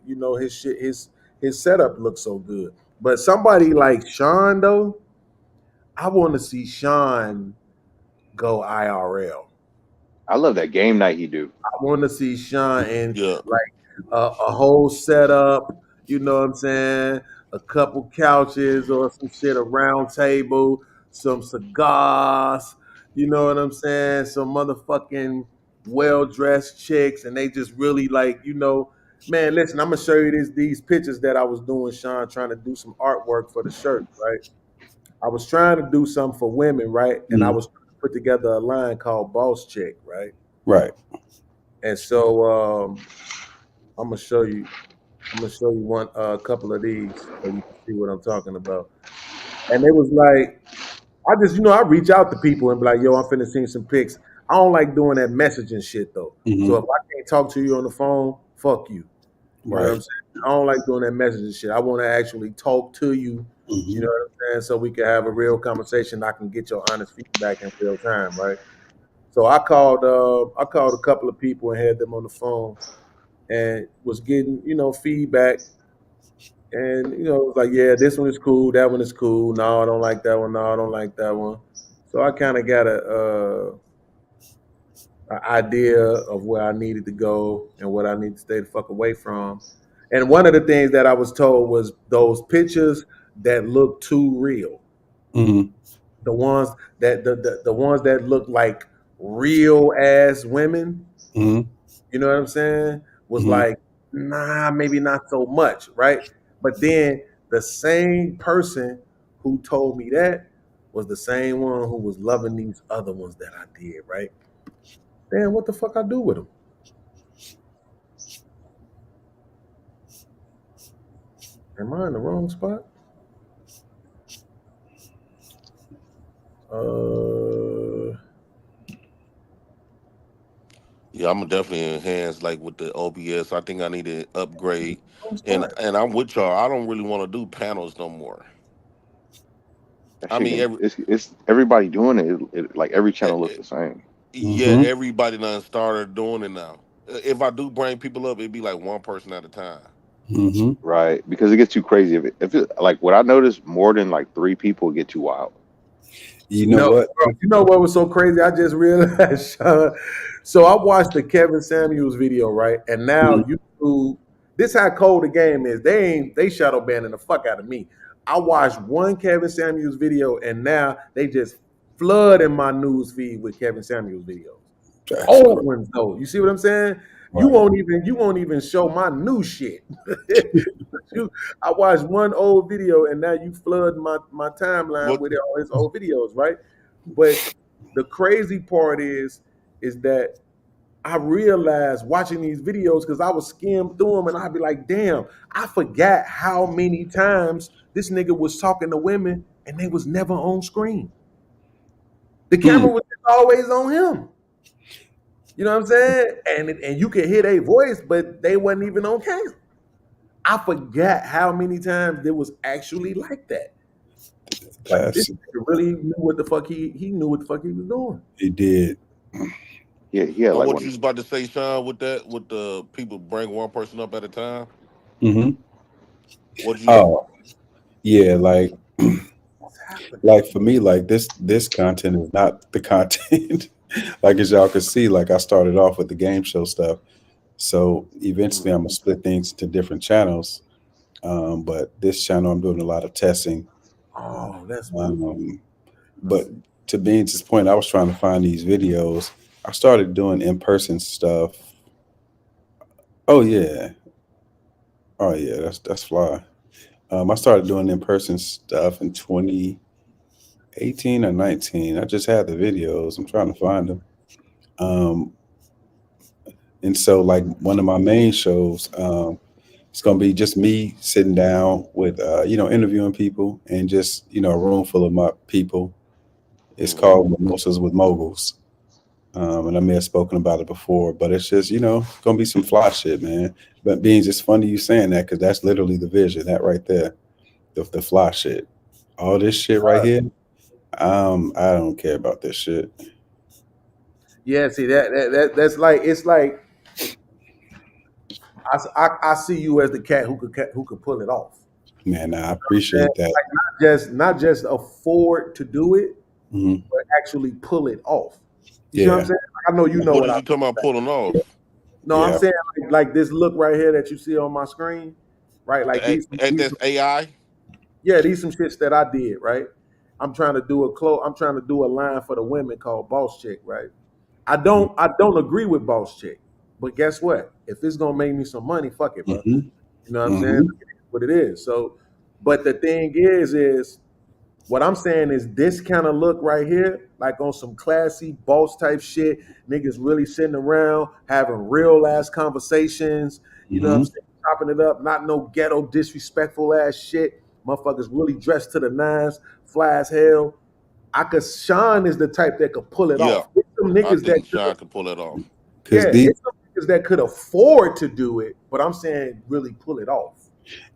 [SPEAKER 5] his setup looks so good. But somebody like Shawn though, I want to see Shawn go IRL.
[SPEAKER 21] I love that game night he do.
[SPEAKER 5] I want to see Shawn in
[SPEAKER 19] Yeah.
[SPEAKER 5] like a whole setup. You know what I'm saying? A couple couches or some shit, a round table, some cigars. You know what I'm saying? Some motherfucking well-dressed chicks, and they just really like, man. Listen, I'm gonna show you these pictures that I was doing, Shawn, trying to do some artwork for the shirt, right? I was trying to do something for women, right? And I was trying to put together a line called Boss Chick, right?
[SPEAKER 14] Right.
[SPEAKER 5] And so I'm gonna show you one a couple of these so you can see what I'm talking about. And it was like I just I reach out to people and be like, yo, I'm finna see some pics. I don't like doing that messaging shit though. So if I can't talk to you on the phone, fuck you. You know what I'm
[SPEAKER 14] Right.
[SPEAKER 5] saying? I don't like doing that messaging shit. I want to actually talk to you. You know what I'm saying? So we can have a real conversation. I can get your honest feedback in real time, right? So I called a couple of people and had them on the phone and was getting, feedback. And, it was like, yeah, this one is cool. That one is cool. No, I don't like that one. No, I don't like that one. So I kind of got an idea of where I needed to go and what I need to stay the fuck away from. And one of the things that I was told was those pictures that look too real. The ones that the ones that look like real ass women. You know what I'm saying? Was like, nah, maybe not so much, right? But then the same person who told me that was the same one who was loving these other ones that I did, right? Damn, what the fuck I do with them? Am I in the wrong spot?
[SPEAKER 19] Yeah, I'm definitely enhance like with the OBS. I think I need to upgrade. And I'm with y'all. I don't really want to do panels no more.
[SPEAKER 21] That
[SPEAKER 19] I
[SPEAKER 21] shit
[SPEAKER 19] mean,
[SPEAKER 21] getting, it's everybody doing it. Like every channel looks the same.
[SPEAKER 19] yeah, everybody done started doing it now. If I do bring people up, it'd be like one person at a time.
[SPEAKER 21] Right, because it gets too crazy. If it like what I noticed, more than like 3 people get too wild.
[SPEAKER 14] You know what?
[SPEAKER 5] Bro, you know what was so crazy? I just realized. So I watched the Kevin Samuels video, right? And now YouTube, this how cold the game is. They shadow banning the fuck out of me. I watched one Kevin Samuels video, and now they just flood in my news feed with Kevin Samuels videos. Old ones though. You see what I'm saying?
[SPEAKER 18] You won't even show my new shit. I watched one old video and now you flood my timeline with all his old videos, right? But the crazy part is that I realized watching these videos, because I was skimmed through them and I'd be like, damn, I forgot how many times this nigga was talking to women and they was never on screen. The camera was always on him. You know what I'm saying? And you could hear their voice, but they wasn't even on camera. I forgot how many times it was actually like that. Like, this nigga really knew what the fuck he knew what the fuck he was doing.
[SPEAKER 14] He did.
[SPEAKER 19] Yeah. So what you was about to say, Shawn, with the people bring one person up at a time?
[SPEAKER 14] Mm-hmm.
[SPEAKER 19] What you?
[SPEAKER 14] Yeah, like for me, like this content is not the content. Like, as y'all can see, like I started off with the game show stuff. So eventually I'm gonna split things to different channels. But this channel I'm doing a lot of testing.
[SPEAKER 18] Oh, that's
[SPEAKER 14] but to Beanz's point, I was trying to find these videos. I started doing in-person stuff. Oh yeah, that's fly. I started doing in-person stuff in 2018 or 19. I just had the videos. I'm trying to find them. And so, like, one of my main shows, it's gonna be just me sitting down with interviewing people and just a room full of my people. It's called Mimosas with Moguls. And I may have spoken about it before, but it's just, gonna be some fly shit, man. But Beanz, it's funny you saying that, because that's literally the vision, that right there, the fly shit. All this shit right here, I don't care about this shit.
[SPEAKER 18] Yeah, see that's like, it's like I see you as the cat who could pull it off.
[SPEAKER 14] Man, I appreciate that.
[SPEAKER 18] Like not just afford to do it, but actually pull it off. You know what I'm saying? I know you know
[SPEAKER 19] what are you talking about pulling off?
[SPEAKER 18] No, I'm saying like this look right here that you see on my screen, right? Like these
[SPEAKER 19] that's AI.
[SPEAKER 18] Yeah, these some shits that I did, right? I'm trying to do a line for the women called Boss Chick, right? I don't agree with Boss Chick, but guess what? If it's gonna make me some money, fuck it, bro. You know what I'm saying? What it is. So, but the thing is what I'm saying is this kind of look right here, like on some classy boss type shit, niggas really sitting around having real ass conversations. You know what I'm saying? Chopping it up, not no ghetto disrespectful ass shit. Motherfuckers really dressed to the nines, fly as hell. Shawn is the type that could pull it off. It's some niggas that
[SPEAKER 19] Shawn could pull it off.
[SPEAKER 18] Yeah, it's some niggas that could afford to do it, but I'm saying really pull it off.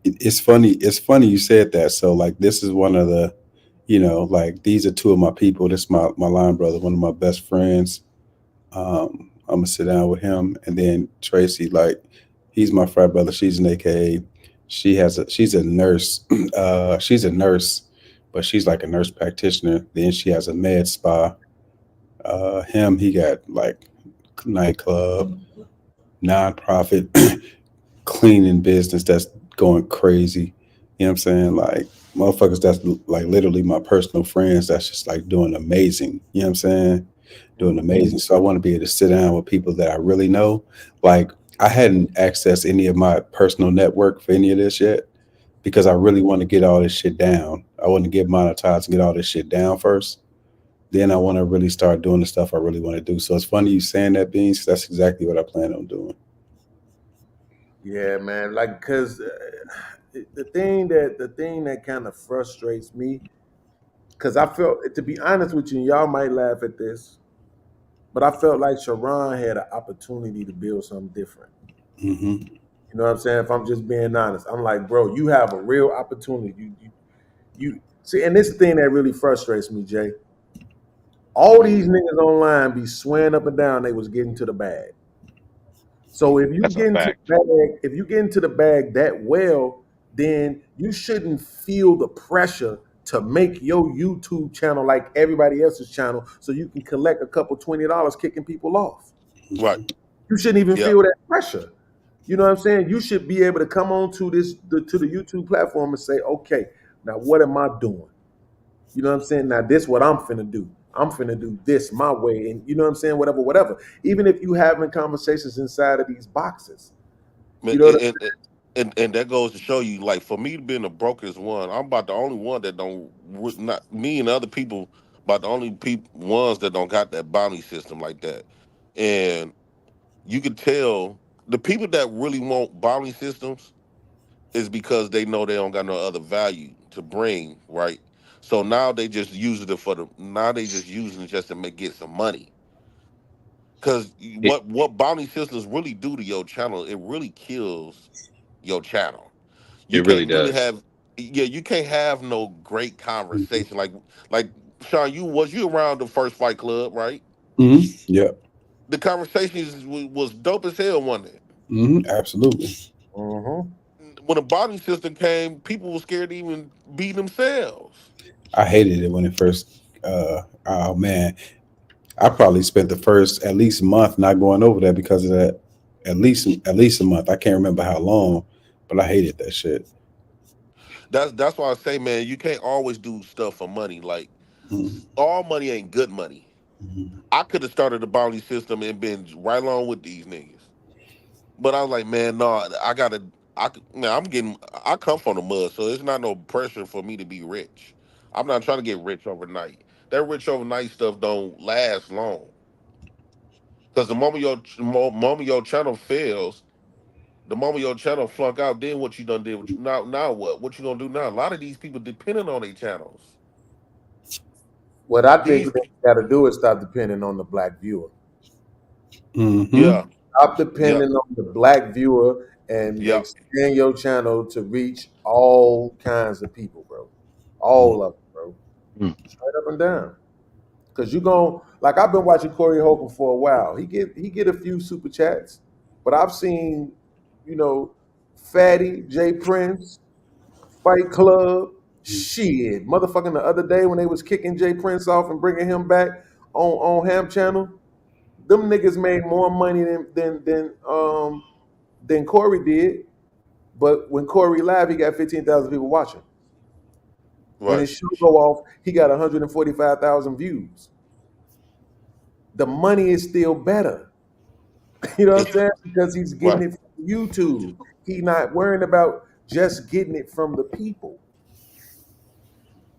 [SPEAKER 14] It's funny you said that. So, like, this is one of the, like, these are two of my people. This is my line brother, one of my best friends. I'm gonna sit down with him, and then Tracy, like, he's my frat brother. She's an AKA. She's a nurse. She's a nurse, but she's like a nurse practitioner. Then she has a med spa. He got like nightclub, nonprofit cleaning business that's going crazy. You know what I'm saying? Like, motherfuckers that's like literally my personal friends that's just like doing amazing. You know what I'm saying? Doing amazing. So I want to be able to sit down with people that I really know. Like, I hadn't accessed any of my personal network for any of this yet, because I really want to get all this shit down. I want to get monetized and get all this shit down first. Then I want to really start doing the stuff I really want to do. So it's funny you saying that, Beanz. That's exactly what I plan on doing.
[SPEAKER 18] Yeah, man. Like, cause the thing that kind of frustrates me, cause I felt, to be honest with you, and y'all might laugh at this, but I felt like Shawn had an opportunity to build something different. You know what I'm saying? If I'm just being honest, I'm like, bro, you have a real opportunity. You see, and this is the thing that really frustrates me, Jay. All these niggas online be swearing up and down they was getting to the bag. So if you get into the bag that well, then you shouldn't feel the pressure to make your YouTube channel like everybody else's channel so you can collect a couple $20 kicking people off.
[SPEAKER 19] Right.
[SPEAKER 18] You shouldn't even feel that pressure. You know what I'm saying? You should be able to come on to the YouTube platform and say, okay, now what am I doing? You know what I'm saying? Now this what I'm finna do. I'm finna do this my way, and you know what I'm saying, whatever. Even if you having conversations inside of these boxes,
[SPEAKER 19] Man,
[SPEAKER 18] you know what
[SPEAKER 19] and that goes to show you, like, for me being the brokest one, I'm about the only one that don't, not me and other people, about the only ones that don't got that bounty system like that. And you can tell the people that really want bounty systems is because they know they don't got no other value to bring, right? So now they just using it now they just using it just to get some money. Because
[SPEAKER 21] It
[SPEAKER 19] what bounty systems really do to your channel, it really kills your channel. You
[SPEAKER 21] it really
[SPEAKER 19] can't really
[SPEAKER 21] does.
[SPEAKER 19] have, yeah, you can't have no great conversation. Like Shawn, you around the first Fight Club, right?
[SPEAKER 14] Yeah.
[SPEAKER 19] The conversations was dope as hell, wasn't it?
[SPEAKER 14] Absolutely.
[SPEAKER 19] When the bounty system came, people were scared to even be themselves.
[SPEAKER 14] I hated it when it first. Oh man, I probably spent the first at least month not going over there because of that. At least a month. I can't remember how long, but I hated that shit.
[SPEAKER 19] That's why I say, man, you can't always do stuff for money. Like, all money ain't good money. I could have started the bounty system and been right along with these niggas. But I was like, man, no, man, I come from the mud, so it's not no pressure for me to be rich. I'm not trying to get rich overnight. That rich overnight stuff don't last long. Because the moment your channel fails, the moment your channel flunk out, then what you done did? Now what? What you gonna do now? A lot of these people depending on their channels.
[SPEAKER 18] What I think
[SPEAKER 19] These,
[SPEAKER 18] what you got to do is stop depending on the black viewer.
[SPEAKER 19] yeah,
[SPEAKER 18] Stop
[SPEAKER 19] yeah,
[SPEAKER 18] depending on the black viewer and
[SPEAKER 19] yeah.
[SPEAKER 18] expand your channel to reach all kinds of people, bro. All of them, bro.
[SPEAKER 21] Mm.
[SPEAKER 18] Straight up and down. Cause you gon' like I've been watching Corey Holcomb for a while. He get a few super chats, but I've seen, you know, Fatty, J Prince, Fight Club, shit, motherfucking the other day when they was kicking J Prince off and bringing him back on Ham Channel, them niggas made more money than Corey did. But when Corey live, he got 15,000 people watching. When
[SPEAKER 19] Right.
[SPEAKER 18] his show go off, he got 145,000 views. The money is still better. You know what I'm saying? Because he's getting
[SPEAKER 19] Right.
[SPEAKER 18] it from YouTube. He not worrying about just getting it from the people.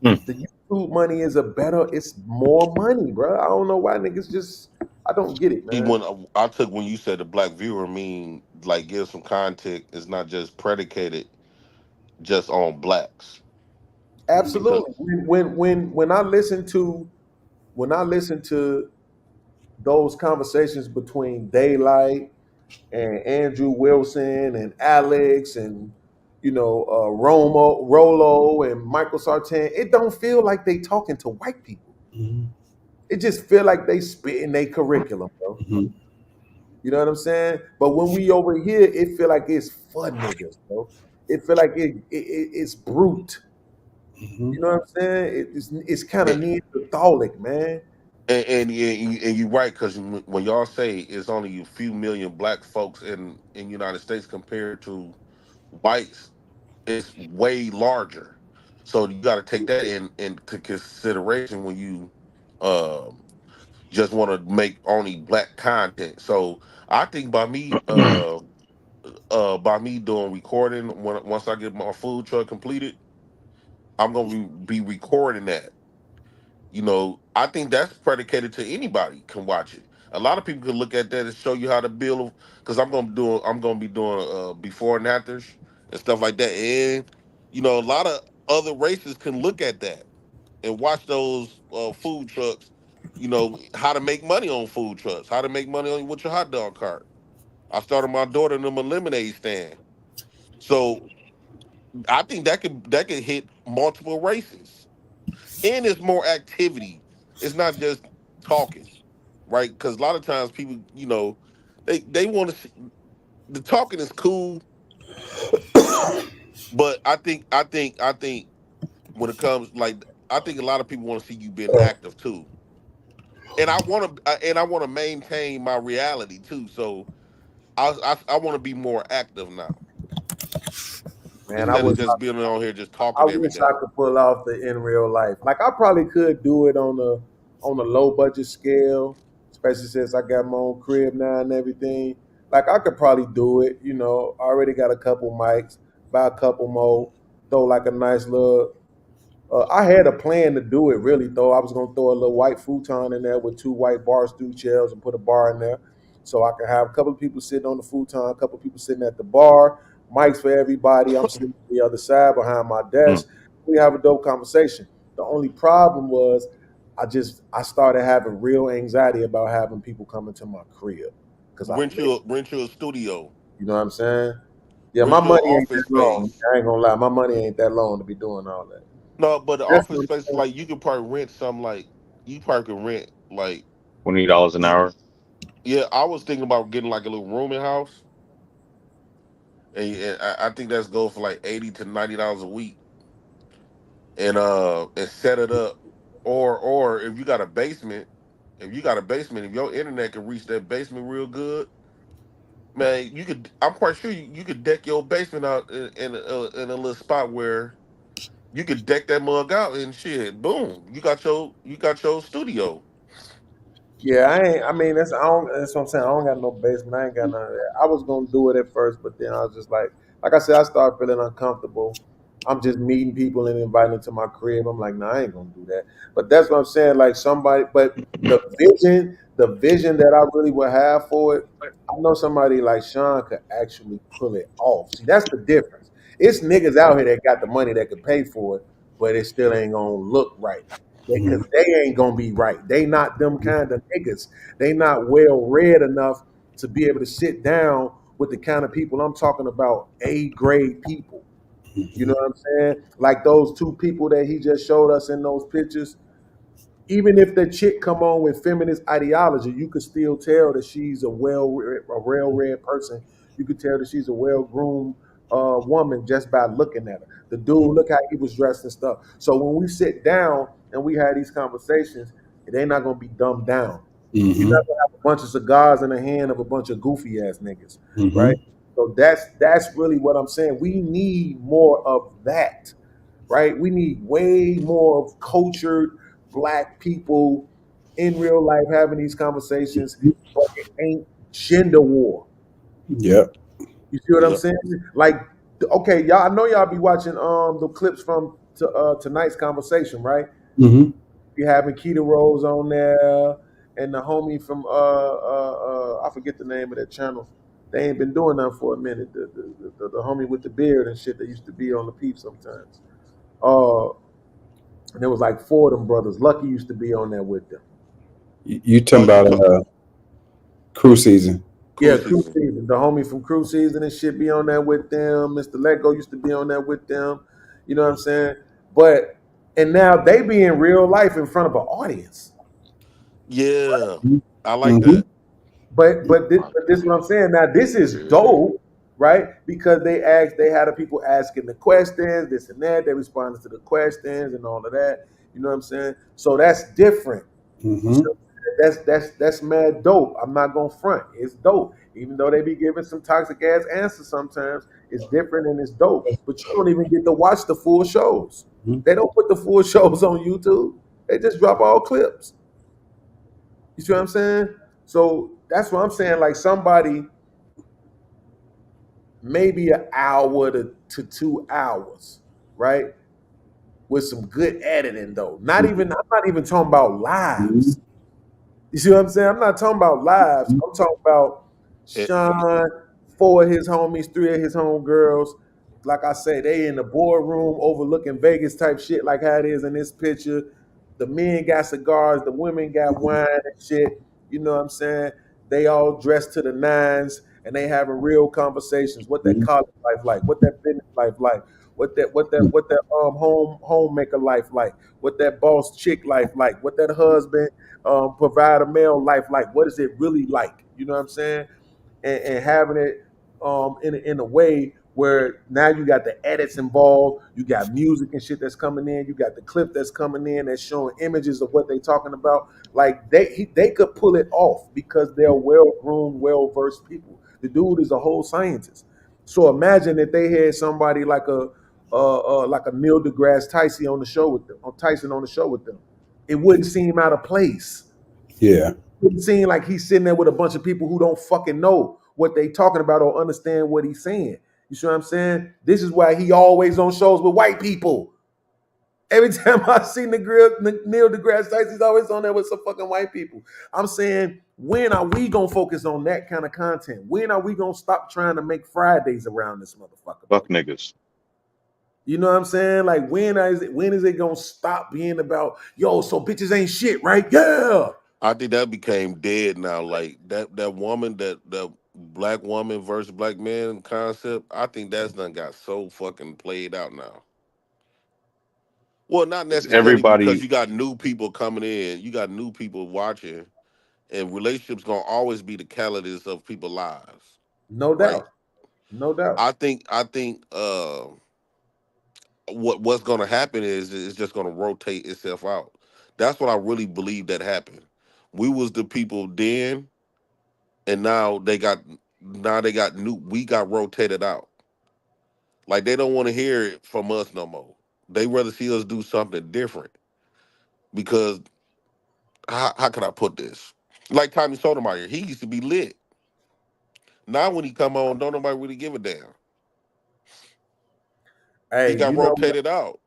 [SPEAKER 21] Mm.
[SPEAKER 18] The YouTube money is it's more money, bro. I don't know why niggas I don't get it,
[SPEAKER 19] See,
[SPEAKER 18] man.
[SPEAKER 19] when I took when you said the black viewer, mean like give some context. It's not just predicated just on blacks. Because
[SPEAKER 18] Absolutely. When I listen to those conversations between Daylight and Andrew Wilson and Alex and Rolo and Michael Sartain, it don't feel like they talking to white people. It just feel like they spitting their curriculum, bro. You know what I'm saying? But when we over here, it feel like it's for niggas, bro. It feel like it's brute. You know what I'm saying? It's kind of
[SPEAKER 19] and
[SPEAKER 18] Neanderthalic, man.
[SPEAKER 19] and you're right, because when y'all say it's only a few million black folks in United States compared to whites, it's way larger. So you got to take that into consideration when you um just want to make only black content. So I think by me doing recording once I get my food truck completed, I'm gonna be recording that. I think that's predicated to anybody can watch it. A lot of people can look at that and show you how to build. Because I'm gonna be doing before and afters and stuff like that. And a lot of other races can look at that and watch those food trucks. How to make money on food trucks, how to make money on with your hot dog cart. I started my daughter in a lemonade stand. So I think that could hit multiple races, and it's more activity. It's not just talking, right? Because a lot of times people, they want to see the talking is cool, but I think when it comes like I think a lot of people want to see you being active too, and I want to maintain my reality too. So I want to be more active now
[SPEAKER 18] Man,
[SPEAKER 19] instead of just being on here just
[SPEAKER 18] I
[SPEAKER 19] talking every
[SPEAKER 18] wish I
[SPEAKER 19] day.
[SPEAKER 18] could pull off the in real life. Like I probably could do it on on a low budget scale, especially since I got my own crib now and everything. Like I could probably do it. You know, I already got a couple mics, buy a couple more, throw like a nice little. I had a plan to do it really though. I was gonna throw a little white futon in there with 2 white bar stool chairs and put a bar in there, so I could have a couple of people sitting on the futon, a couple of people sitting at the bar, mics for everybody. I'm sitting on the other side behind my desk. We have a dope conversation. The only problem was I started having real anxiety about having people come into my crib because
[SPEAKER 19] rent you a studio.
[SPEAKER 18] You know what I'm saying? Yeah,
[SPEAKER 19] Rent
[SPEAKER 18] my
[SPEAKER 19] your
[SPEAKER 18] money ain't
[SPEAKER 19] office
[SPEAKER 18] that long.
[SPEAKER 19] space.
[SPEAKER 18] I ain't gonna lie, my money ain't that long to be doing all that.
[SPEAKER 19] No, but the
[SPEAKER 18] That's
[SPEAKER 19] office space, like you could probably rent some, like you probably could rent like
[SPEAKER 21] $20 an hour.
[SPEAKER 19] Yeah, I was thinking about getting like a little rooming house, and I think that's go for like $80 to $90 a week, and set it up, or if you got a basement, if your internet can reach that basement real good, man, you could. I'm quite sure you could deck your basement out in a little spot where you could deck that mug out and shit. Boom, you got your studio.
[SPEAKER 18] Yeah, I mean, that's what I'm saying. I don't got no basement. I ain't got none of that. I was gonna do it at first, but then I was just like I said, I started feeling uncomfortable. I'm just meeting people and inviting them to my crib. I'm like, nah, I ain't gonna do that. But that's what I'm saying. Like somebody, but the vision that I really would have for it, I know somebody like Shawn could actually pull it off. See, that's the difference. It's niggas out here that got the money that could pay for it, but it still ain't gonna look right. Because they ain't gonna be right. They not them kind of niggas. They not well read enough to be able to sit down with the kind of people I'm talking about, A-grade people. You know what I'm saying? Like those 2 people that he just showed us in those pictures. Even if the chick come on with feminist ideology, you could still tell that she's a well-read person. You could tell that she's a well-groomed woman just by looking at her. The dude, look how he was dressed and stuff. So when we sit down and we have these conversations, they're not gonna be dumbed down. You're not gonna have a bunch of cigars in the hand of a bunch of goofy ass niggas, right? So that's really what I'm saying. We need more of that, right? We need way more of cultured Black people in real life having these conversations, but it ain't gender war.
[SPEAKER 14] Yep.
[SPEAKER 18] You see what I'm saying? Like, okay, y'all, I know y'all be watching the clips from tonight's conversation, right?
[SPEAKER 14] Mm-hmm.
[SPEAKER 18] We having Keita Rose on there and the homie from I forget the name of that channel. They ain't been doing that for a minute. The homie with the beard and shit that used to be on the Peep sometimes. And there was like 4 of them brothers. Lucki used to be on there with them.
[SPEAKER 14] You talking about Crew Season?
[SPEAKER 18] Yeah, Crew Season. The homie from Crew Season and shit be on there with them. Mr. Lego used to be on there with them. You know what I'm saying? And now they be in real life in front of an audience.
[SPEAKER 19] Yeah, I like that.
[SPEAKER 18] But this is what I'm saying. Now this is dope, right? Because they had the people asking the questions, this and that. They responded to the questions and all of that. You know what I'm saying? So that's different. So that's mad dope. I'm not gonna front. It's dope. Even though they be giving some toxic ass answers sometimes, it's different and it's dope. But you don't even get to watch the full shows. They don't put the full shows on YouTube. They just drop all clips. You see what I'm saying? So that's what I'm saying. Like somebody, maybe an hour to 2 hours, right? With some good editing though. I'm not even talking about lives. You see what I'm saying? I'm not talking about lives. I'm talking about Shawn, 4 of his homies, 3 of his homegirls. Like I say, they in the boardroom overlooking Vegas type shit, like how it is in this picture. The men got cigars, the women got wine and shit. You know what I'm saying? They all dressed to the nines and they having real conversations. What that college life like? What that business life like? What that homemaker life like? What that boss chick life like? What that husband provider male life like? What is it really like? You know what I'm saying? And having it in a way where now you got the edits involved, you got music and shit that's coming in, you got the clip that's coming in that's showing images of what they talking about. Like they could pull it off because they're well-groomed, well-versed people. The dude is a whole scientist. So imagine if they had somebody like a Neil deGrasse Tyson on the show with them, it wouldn't seem out of place.
[SPEAKER 14] Yeah.
[SPEAKER 18] It wouldn't seem like he's sitting there with a bunch of people who don't fucking know what they talking about or understand what he's saying. You see what I'm saying? This is why he always on shows with white people. Every time I see Neil deGrasse Tyson, he's always on there with some fucking white people. I'm saying, when are we gonna focus on that kind of content? When are we gonna stop trying to make Fridays around this motherfucker?
[SPEAKER 21] Fuck niggas.
[SPEAKER 18] You know what I'm saying? Like, when is it gonna stop being about, yo, so bitches ain't shit, right? Yeah.
[SPEAKER 19] I think that became dead now. Like that woman, that black woman versus black man concept, I think that's done got so fucking played out now. Well, not necessarily because
[SPEAKER 21] Everybody,
[SPEAKER 19] you got new people coming in, you got new people watching, and relationships gonna always be the catalyst of people's lives,
[SPEAKER 18] No
[SPEAKER 19] right?
[SPEAKER 18] doubt. No doubt.
[SPEAKER 19] I think what's gonna happen is it's just gonna rotate itself out. That's what I really believe that happened. We was the people then, and now they got new. We got rotated out. Like they don't want to hear it from us no more. They rather see us do something different because how can I put this? Like Tommy Sotomayor, he used to be lit. Now when he come on, don't nobody really give a damn. He
[SPEAKER 18] Hey,
[SPEAKER 19] got
[SPEAKER 18] you know,
[SPEAKER 19] rotated out.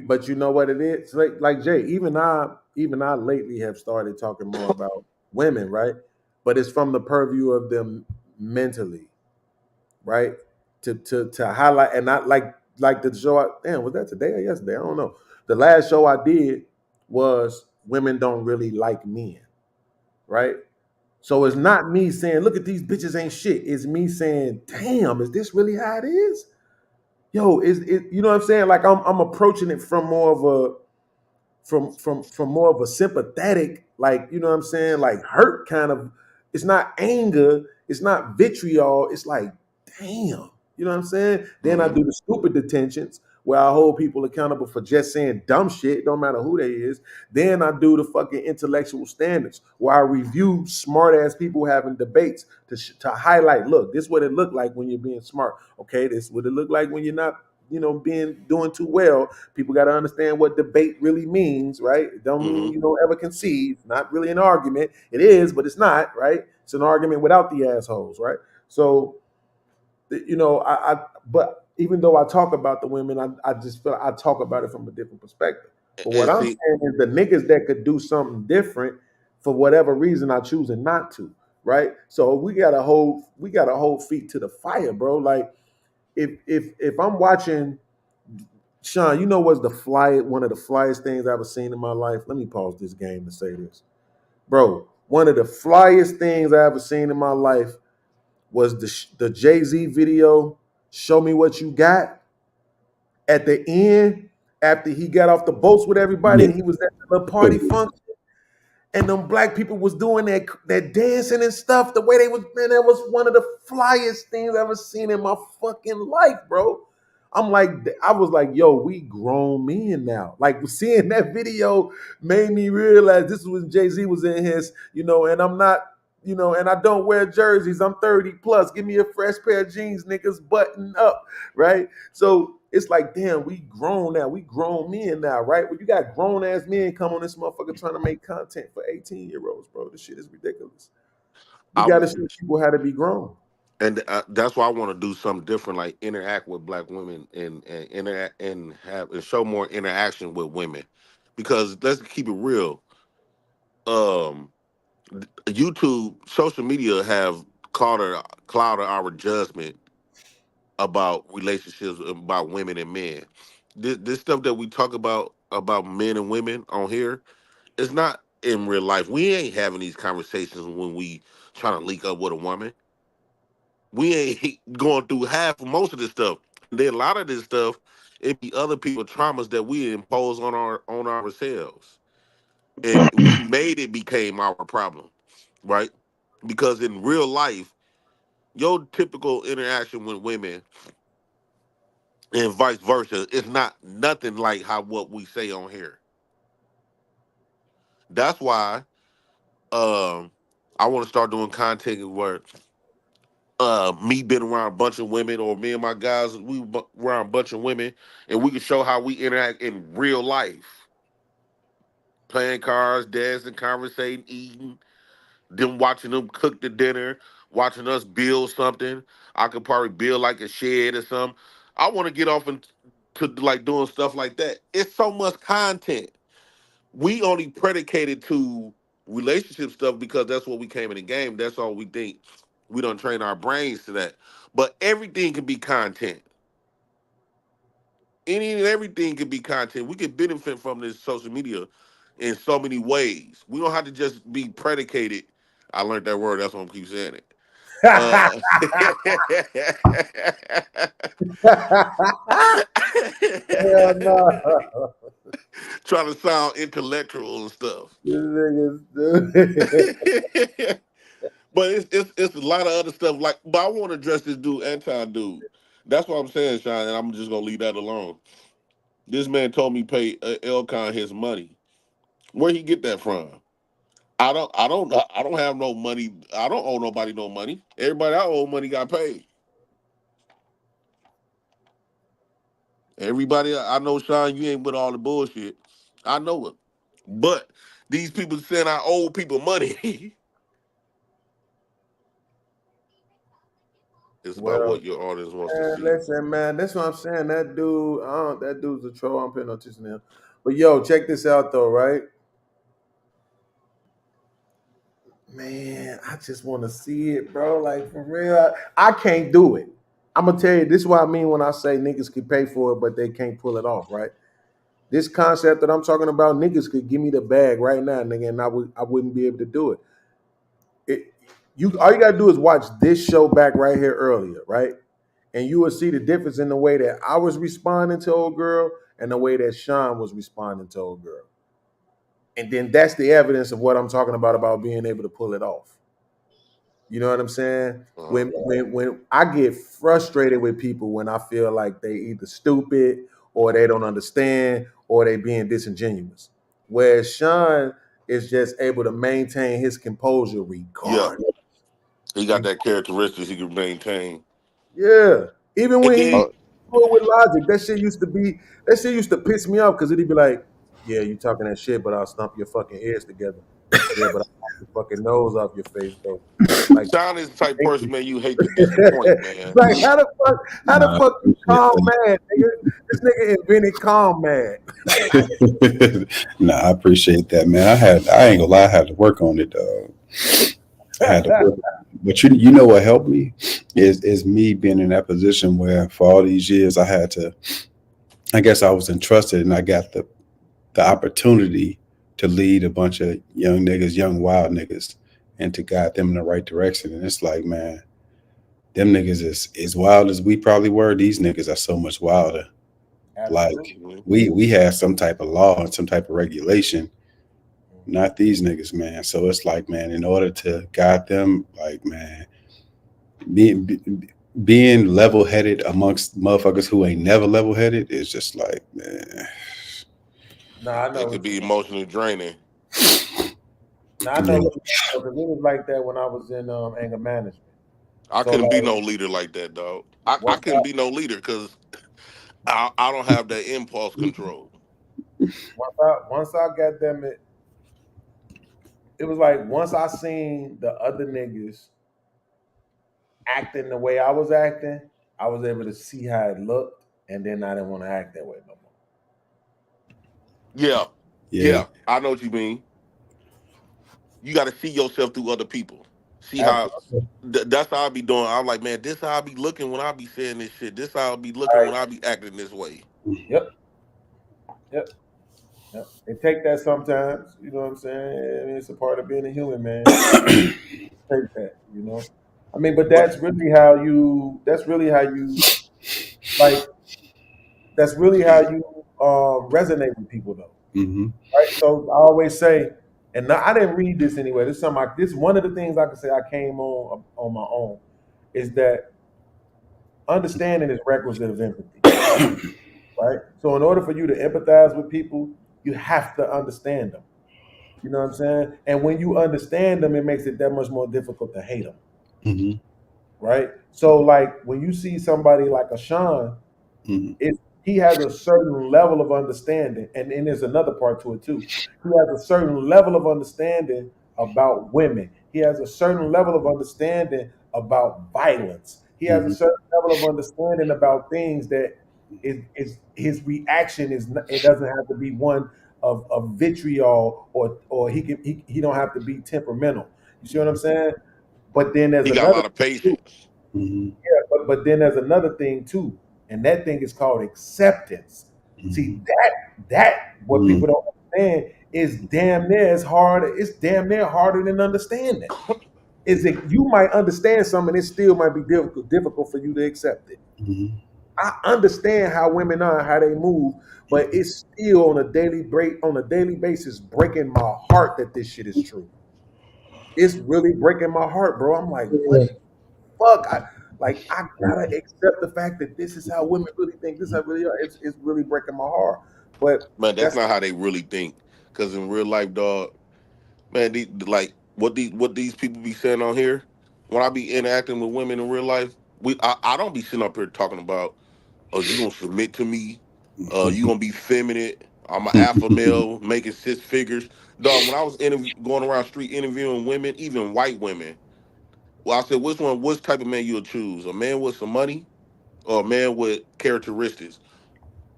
[SPEAKER 18] but you know what it is? Like Jay, even I lately have started talking more about women, right? But it's from the purview of them mentally, right? To highlight, and not like the show. Damn, was that today or yesterday? I don't know. The last show I did was women don't really like men, right? So it's not me saying, look at these bitches ain't shit. It's me saying, damn, is this really how it is? Yo, is it, you know what I'm saying? Like, I'm approaching it from more of a from more of a sympathetic, like, you know what I'm saying, like hurt kind of. It's not anger, it's not vitriol, it's like, damn, you know what I'm saying? Then I
[SPEAKER 19] Mm-hmm.
[SPEAKER 18] do the stupid detentions where I hold people accountable for just saying dumb shit, don't matter who they is. Then I do the fucking intellectual standards where I review smart ass people having debates to highlight, look, this is what it looked like when you're being smart. Okay, this is what it looked like when you're not, doing too well. People got to understand what debate really means, right? It don't mean
[SPEAKER 19] Mm-hmm.
[SPEAKER 18] you don't ever concede. It's not really an argument. It is, but it's not, right? It's an argument without the assholes, right? So, but even though I talk about the women, I just feel I talk about it from a different perspective. But what
[SPEAKER 19] And
[SPEAKER 18] I'm
[SPEAKER 19] see,
[SPEAKER 18] saying is the niggas that could do something different, for whatever reason, are choosing not to, right? So we got to hold feet to the fire, bro. Like, if I'm watching Shawn, you know what's one of the flyest things I've ever seen in my life? Let me pause this game to say this. Bro, one of the flyest things I ever seen in my life was the Jay-Z video, Show Me What You Got. At the end, after he got off the boats with everybody
[SPEAKER 14] Yeah.
[SPEAKER 18] and he was at the little party function, and them black people was doing that dancing and stuff, the way they was, man, that was one of the flyest things I've ever seen in my fucking life, bro. I was like, yo, we grown men now. Like, seeing that video made me realize this was when Jay-Z was in his, and I'm not, and I don't wear jerseys. I'm 30 plus. Give me a fresh pair of jeans, niggas, button up, right? So it's like, damn, we grown now. We grown men now, right? Well, you got grown ass men come on this motherfucker trying to make content for 18-year-olds, bro. This shit is ridiculous. We
[SPEAKER 19] I
[SPEAKER 18] got to
[SPEAKER 19] want,
[SPEAKER 18] show people how to be grown.
[SPEAKER 19] and that's why I want to do something different, like interact with black women and interact and show more interaction with women, because let's keep it real. Um, YouTube, social media have clouded our judgment about relationships, about women and men. This stuff that we talk about men and women on here is not in real life. We ain't having these conversations when we trying to link up with a woman. We ain't going through most of this stuff. Then a lot of this stuff, it be other people traumas that we impose on ourselves, and we made it became our problem, right? Because in real life, your typical interaction with women and vice versa is not nothing like what we say on here. That's why um I want to start doing content where me being around a bunch of women, or me and my guys around a bunch of women, and we can show how we interact in real life. playing cards, dancing, conversating, eating, them watching them cook the dinner, watching us build something. I could probably build like a shed or something. I want to get off into like doing stuff like that. It's so much content. We only predicated to relationship stuff because that's what we came in the game. That's all we think. We don't train our brains to that. But everything can be content. Any and everything can be content. We can benefit from this social media in so many ways. We don't have to just be predicated. I learned that word. That's why I keep saying it.
[SPEAKER 18] Hell no.
[SPEAKER 19] Trying to sound intellectual and stuff.
[SPEAKER 18] This nigga's
[SPEAKER 19] But it's a lot of other stuff. Like, but I want to address this dude, anti-dude. That's what I'm saying, Shawn, and I'm just gonna leave that alone. This man told me pay Elcon his money. Where he get that from? I don't have no money. I don't owe nobody no money. Everybody I owe money got paid. Everybody I know, Shawn, you ain't with all the bullshit. I know it. But these people saying I owe people money. It's about
[SPEAKER 18] well,
[SPEAKER 19] what your audience wants to see.
[SPEAKER 18] listen, man, that's what I'm saying. That dude's a troll. I'm paying no attention to him. But yo, check this out though, right? Man, I just want to see it, bro. Like for real, I can't do it. I'm gonna tell you, this is what I mean when I say niggas could pay for it, but they can't pull it off, right? This concept that I'm talking about, niggas could give me the bag right now, nigga, and I wouldn't be able to do it. All you gotta do is watch this show back right here earlier, right? And you will see the difference in the way that I was responding to old girl and the way that Shawn was responding to old girl. And then that's the evidence of what I'm talking about being able to pull it off. You know what I'm saying? When I get frustrated with people when I feel like they either stupid or they don't understand or they being disingenuous. Whereas Shawn is just able to maintain his composure regardless.
[SPEAKER 19] Yeah. He got that characteristics he can maintain.
[SPEAKER 18] Yeah. Even when he
[SPEAKER 19] then,
[SPEAKER 18] with logic, that shit used to piss me off because he'd be like, yeah, you talking that shit, but I'll stomp your fucking ears together. Yeah, but I'll knock your fucking nose off your face, though. Like,
[SPEAKER 19] Shawn is the type of person, man, you hate to disappoint, man.
[SPEAKER 18] like how the fuck you calm mad, nigga? This nigga invented calm mad.
[SPEAKER 14] Nah, I appreciate that, man. I ain't gonna lie, I had to work on it, dog. I had to work. But you know what helped me is me being in that position where for all these years I guess I was entrusted and I got the opportunity to lead a bunch of young niggas, young wild niggas, and to guide them in the right direction. And it's like, man, them niggas is as wild as we probably were. These niggas are so much wilder. Absolutely. Like we have some type of law and some type of regulation, not these niggas, man. So it's like, man, in order to guide them, like, man, being level-headed amongst motherfuckers who ain't never level-headed is just like, man.
[SPEAKER 18] Nah, I know.
[SPEAKER 19] It could be emotionally draining.
[SPEAKER 18] Nah, I know because it was like that when I was in anger management.
[SPEAKER 19] I couldn't be no leader like that, dog. I couldn't be no leader because I don't have that impulse control.
[SPEAKER 18] Once I got them, it was like once I seen the other niggas acting the way I was acting, I was able to see how it looked, and then I didn't want to act that way no more.
[SPEAKER 19] Yeah, I know what you mean. You got to see yourself through other people. See how that's how I be doing. I'm like, man, this how I be looking when I be saying this shit. This how I be looking when I be acting this way.
[SPEAKER 18] Yep. It take that sometimes. You know what I'm saying? I mean, it's a part of being a human, man. Take that, you know. I mean, but that's really how you like. That's really how you resonate with people, though.
[SPEAKER 14] Mm-hmm.
[SPEAKER 18] Right. So I always say, and I didn't read this anyway. This is something. This one of the things I can say I came on my own is that understanding is requisite of empathy. Right. So in order for you to empathize with people, you have to understand them. You know what I'm saying? And when you understand them, it makes it that much more difficult to hate them.
[SPEAKER 14] Mm-hmm.
[SPEAKER 18] Right. So like when you see somebody like a Shawn, he he has a certain level of understanding, and there's another part to it too. He has a certain level of understanding about women. He has a certain level of understanding about violence. He has a certain level of understanding about things that is his reaction is not, it doesn't have to be one of vitriol or he don't have to be temperamental. You see what I'm saying? But then there's
[SPEAKER 19] He got a
[SPEAKER 18] another
[SPEAKER 19] lot of patience.
[SPEAKER 18] yeah, but then there's another thing too, and that thing is called acceptance. See that what people don't understand is damn near as hard. It's damn near harder than understanding. Is that you might understand something, it still might be difficult for you to accept it. I understand how women are, how they move, but it's still on a daily basis breaking my heart that this shit is true. It's really breaking my heart, bro. I'm like, what the fuck? I gotta accept the fact that this is how women really think. This is how really are. It's really breaking my heart. But
[SPEAKER 19] Man, that's
[SPEAKER 18] that's
[SPEAKER 19] not how they really think. Because in real life, dog, man, like what these people be saying on here. When I be interacting with women in real life, I don't be sitting up here talking about, oh, you gonna submit to me, you gonna be feminine. I'm an alpha male making 6 figures, dog. When I was going around street interviewing women, even white women, well, I said, which type of man you'll choose? A man with some money or a man with characteristics?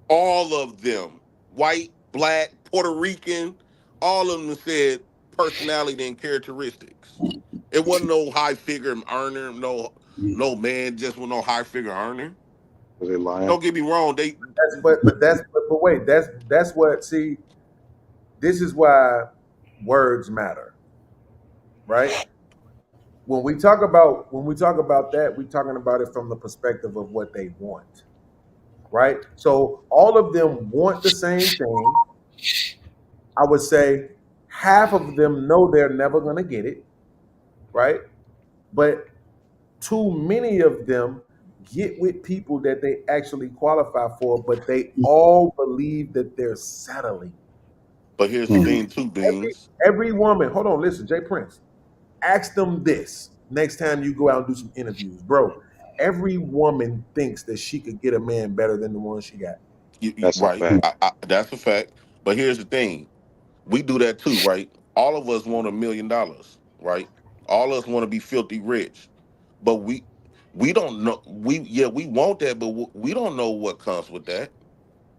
[SPEAKER 19] All of them, white, black, Puerto Rican, all of them said personality and characteristics. It wasn't no high figure earner, no man just with no high figure earner.
[SPEAKER 21] Was they lying?
[SPEAKER 19] Don't get me wrong,
[SPEAKER 18] but wait, that's what see. This is why words matter, right? When we talk about that, we're talking about it from the perspective of what they want, right? So all of them want the same thing. I would say half of them know they're never going to get it, right? But too many of them get with people that they actually qualify for, but they all believe that they're settling.
[SPEAKER 19] But here's the thing too, Beanz.
[SPEAKER 18] Every woman, hold on, listen, Jay Prince, ask them this next time you go out and do some interviews, bro. Every woman thinks that she could get a man better than the one she got.
[SPEAKER 21] That's a
[SPEAKER 19] Right,
[SPEAKER 21] fact.
[SPEAKER 19] that's a fact. But here's the thing: we do that too, right? All of us want $1 million, right? All of us want to be filthy rich, but we don't know. We want that, but we don't know what comes with that.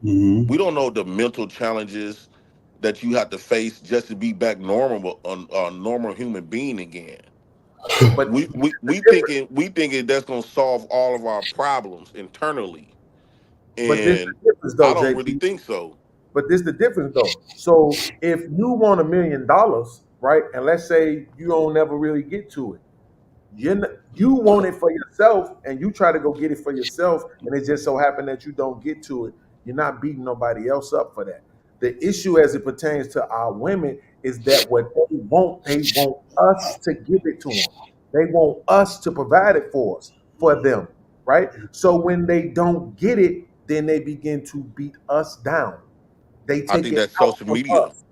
[SPEAKER 19] We don't know the mental challenges that you have to face just to be back normal, a normal human being again.
[SPEAKER 18] But
[SPEAKER 19] We thinking that's gonna solve all of our problems internally,
[SPEAKER 18] but this
[SPEAKER 19] and
[SPEAKER 18] the difference
[SPEAKER 19] I
[SPEAKER 18] though,
[SPEAKER 19] don't really
[SPEAKER 18] JP.
[SPEAKER 19] think so.
[SPEAKER 18] But this the difference though. So if you want $1 million, right, and let's say you don't never really get to it, you want it for yourself, and you try to go get it for yourself, and it just so happened that you don't get to it. You're not beating nobody else up for that. The issue as it pertains to our women is that what they want us to give it to them. They want us to provide it for them, right? So when they don't get it, then they begin to beat us down. They
[SPEAKER 19] I
[SPEAKER 18] take
[SPEAKER 19] think
[SPEAKER 18] it
[SPEAKER 19] that's
[SPEAKER 18] out
[SPEAKER 19] social
[SPEAKER 18] from
[SPEAKER 19] media.
[SPEAKER 18] us.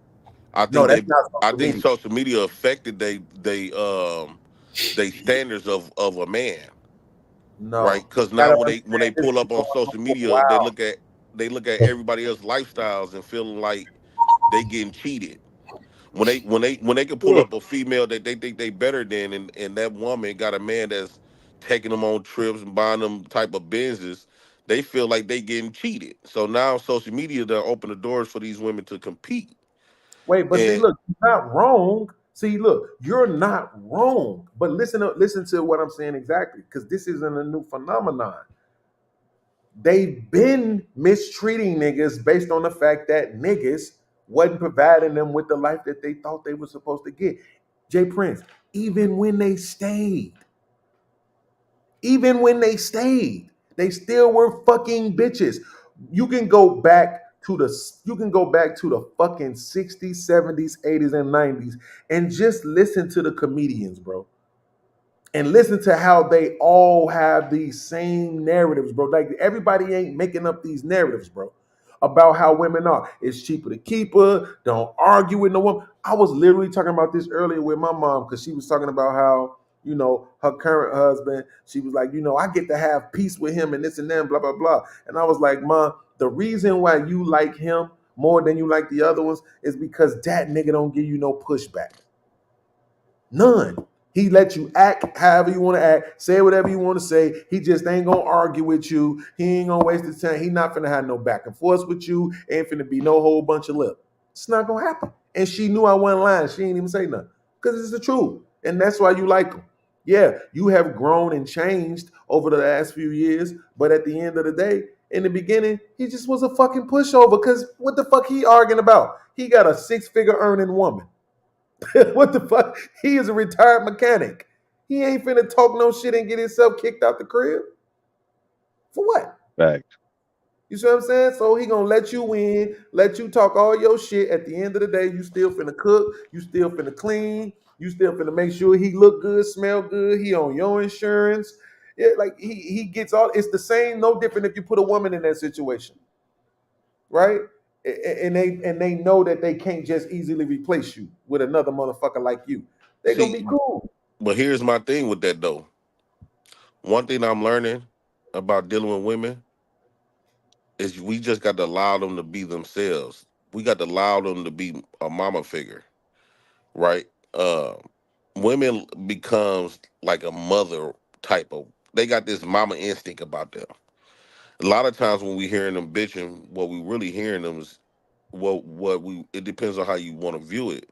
[SPEAKER 18] No, that's not
[SPEAKER 19] I
[SPEAKER 18] social
[SPEAKER 19] think
[SPEAKER 18] media.
[SPEAKER 19] social media affected they standards of a man, right?
[SPEAKER 18] No,
[SPEAKER 19] Because
[SPEAKER 18] you
[SPEAKER 19] now
[SPEAKER 18] gotta
[SPEAKER 19] when they
[SPEAKER 18] understand this
[SPEAKER 19] pull
[SPEAKER 18] been
[SPEAKER 19] up on
[SPEAKER 18] going
[SPEAKER 19] social
[SPEAKER 18] on for a
[SPEAKER 19] media,
[SPEAKER 18] while.
[SPEAKER 19] they look at everybody else's lifestyles and feeling like they getting cheated. When they can pull up a female that they think they better than, and that woman got a man that's taking them on trips and buying them type of Benzes, they feel like they getting cheated. So now social media done open the doors for these women to compete.
[SPEAKER 18] Wait, but see,
[SPEAKER 19] And
[SPEAKER 18] look, you're not wrong. See, look, you're not wrong. But listen to what I'm saying exactly, because this isn't a new phenomenon. They've been mistreating niggas based on the fact that niggas wasn't providing them with the life that they thought they were supposed to get. Jay Prince, even when they stayed, they still were fucking bitches. You can go back to the fucking 60s, 70s, 80s, and 90s and just listen to the comedians, bro. And listen to how they all have these same narratives, bro. Like everybody ain't making up these narratives, bro, about how women are. It's cheaper to keep her. Don't argue with no woman. I was literally talking about this earlier with my mom because she was talking about how, her current husband, she was like, I get to have peace with him and this and that, blah, blah, blah. And I was like, Mom, the reason why you like him more than you like the other ones is because that nigga don't give you no pushback. None. He let you act however you want to act, say whatever you want to say. He just ain't gonna argue with you. He ain't gonna waste his time. He not finna have no back and forth with you. Ain't finna be no whole bunch of lip. It's not gonna happen. And she knew I wasn't lying. She ain't even say nothing because it's the truth, and that's why you like him. Yeah, you have grown and changed over the last few years, but at the end of the day, in the beginning, he just was a fucking pushover. Because what the fuck he arguing about? He got a 6-figure earning woman. What the fuck? He is a retired mechanic. He ain't finna talk no shit and get himself kicked out the crib. For what?
[SPEAKER 21] Fact.
[SPEAKER 18] You see what I'm saying? So he gonna let you win, let you talk all your shit. At the end of the day, you still finna cook, you still finna clean, you still finna make sure he look good, smell good, he on your insurance. Yeah, like he gets all, it's the same, no different if you put a woman in that situation. Right? And they know that they can't just easily replace you with another motherfucker like you. They gonna be cool.
[SPEAKER 19] But here's my thing with that though. One thing I'm learning about dealing with women is we just got to allow them to be themselves. We got to allow them to be a mama figure, right? Women becomes like a mother type of. They got this mama instinct about them. A lot of times when we hearing them bitching, what we really hearing them is what we. It depends on how you want to view it.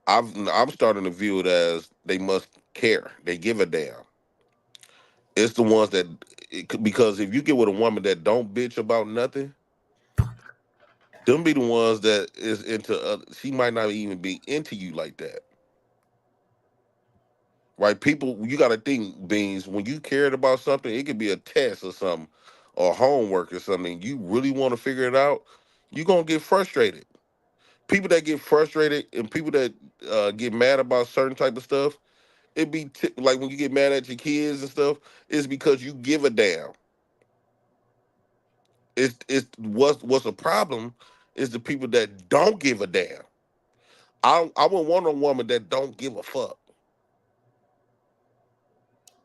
[SPEAKER 19] I'm starting to view it as they must care. They give a damn. It's the ones that because if you get with a woman that don't bitch about nothing, them be the ones that is into. She might not even be into you like that, right? People, you got to think, Beanz. When you cared about something, it could be a test or something, or homework or something. You really want to figure it out. You gonna get frustrated. People that get frustrated and people that get mad about certain type of stuff, it be like when you get mad at your kids and stuff, it's because you give a damn. It's what's a problem is the people that don't give a damn. I would want a woman that don't give a fuck.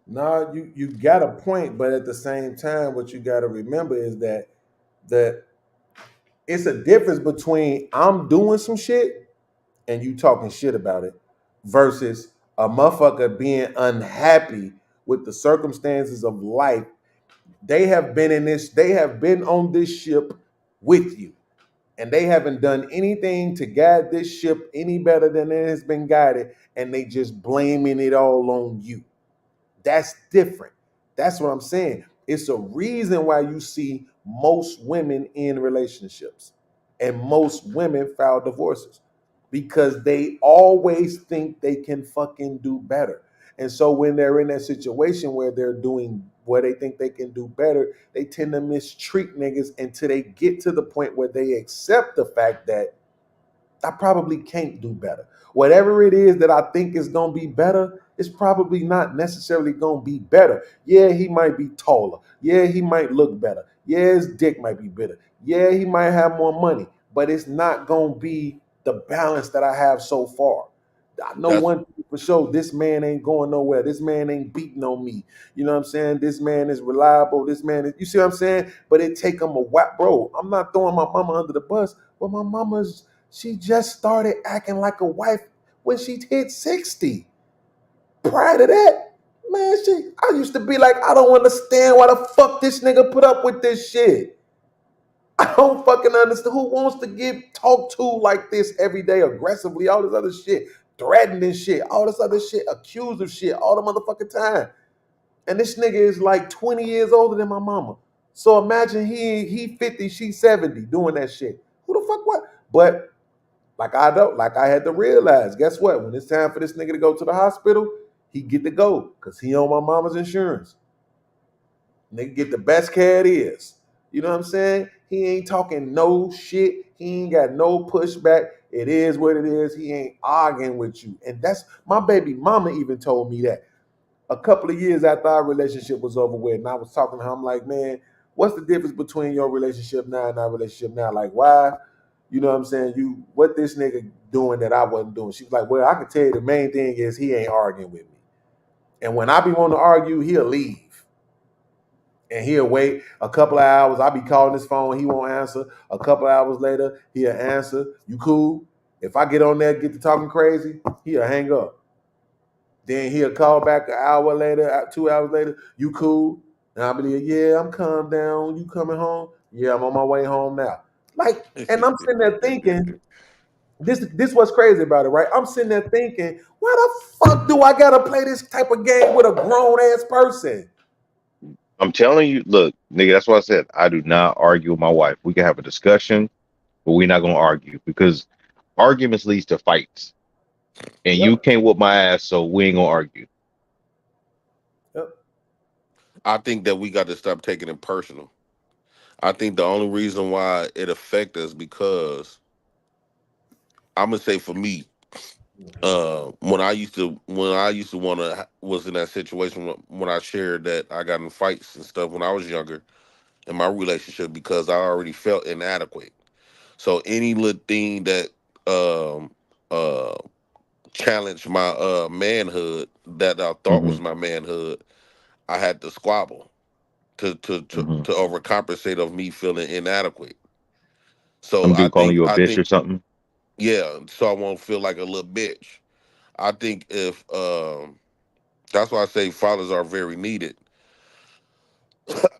[SPEAKER 18] No, you got a point, but at the same time, what you got to remember is that it's a difference between I'm doing some shit and you talking shit about it versus a motherfucker being unhappy with the circumstances of life. They have been on this ship with you, and they haven't done anything to guide this ship any better than it has been guided, and they just blaming it all on you. That's different. That's what I'm saying. It's a reason why you see most women in relationships and most women file divorces because they always think they can fucking do better. And so when they're in that situation where they're doing where they think they can do better, they tend to mistreat niggas until they get to the point where they accept the fact that I probably can't do better. Whatever it is that I think is going to be better, it's probably not necessarily going to be better. Yeah, he might be taller. Yeah, he might look better. Yeah, his dick might be better. Yeah, he might have more money, but it's not going to be the balance that I have so far. I know one thing for sure, this man ain't going nowhere. This man ain't beating on me. You know what I'm saying? This man is reliable. This man is, you see what I'm saying? But it take him a whack, bro. I'm not throwing my mama under the bus, but my mama's, she just started acting like a wife when she hit 60. Prior to that, man, I used to be like, I don't understand why the fuck this nigga put up with this shit. I don't fucking understand. Who wants to get talked to like this every day aggressively, all this other shit, threatened and shit, all this other shit, accused of shit all the motherfucking time. And this nigga is like 20 years older than my mama. So imagine he 50, she 70 doing that shit. Who the fuck what? But like I had to realize, guess what? When it's time for this nigga to go to the hospital, he get to go because he on my mama's insurance. Nigga get the best care it is. You know what I'm saying? He ain't talking no shit. He ain't got no pushback. It is what it is. He ain't arguing with you. And that's my baby mama even told me that. A couple of years after our relationship was over with, and I was talking to her, I'm like, man, what's the difference between your relationship now and our relationship now? Like, why? You know what I'm saying? What this nigga doing that I wasn't doing? She was like, well, I can tell you the main thing is he ain't arguing with me. And when I be wanting to argue, he'll leave. And he'll wait a couple of hours. I'll be calling his phone. He won't answer. A couple of hours later, he'll answer. You cool? If I get on there, get to talking crazy, he'll hang up. Then he'll call back an hour later, 2 hours later. You cool? And I'll be like, yeah, I'm calm down. You coming home? Yeah, I'm on my way home now. Like, and I'm sitting there thinking, this what's crazy about it, right? I'm sitting there thinking, why the fuck do I gotta play this type of game with a grown ass person?
[SPEAKER 21] I'm telling you, look, nigga, that's what I said. I do not argue with my wife. We can have a discussion, but we're not gonna argue because arguments leads to fights. And you can't whoop my ass, so we ain't gonna argue.
[SPEAKER 19] I think that we got to stop taking it personal. I think the only reason why it affects us because I'm gonna say for me, when I used to want to was in that situation when I shared that I got in fights and stuff when I was younger in my relationship because I already felt inadequate. So any little thing that uh challenged my manhood that I thought was my manhood, I had to squabble to overcompensate of me feeling inadequate. So
[SPEAKER 21] Some dude calling you a bitch or something.
[SPEAKER 19] Yeah, so I won't feel like a little bitch. I think if that's why I say fathers are very needed.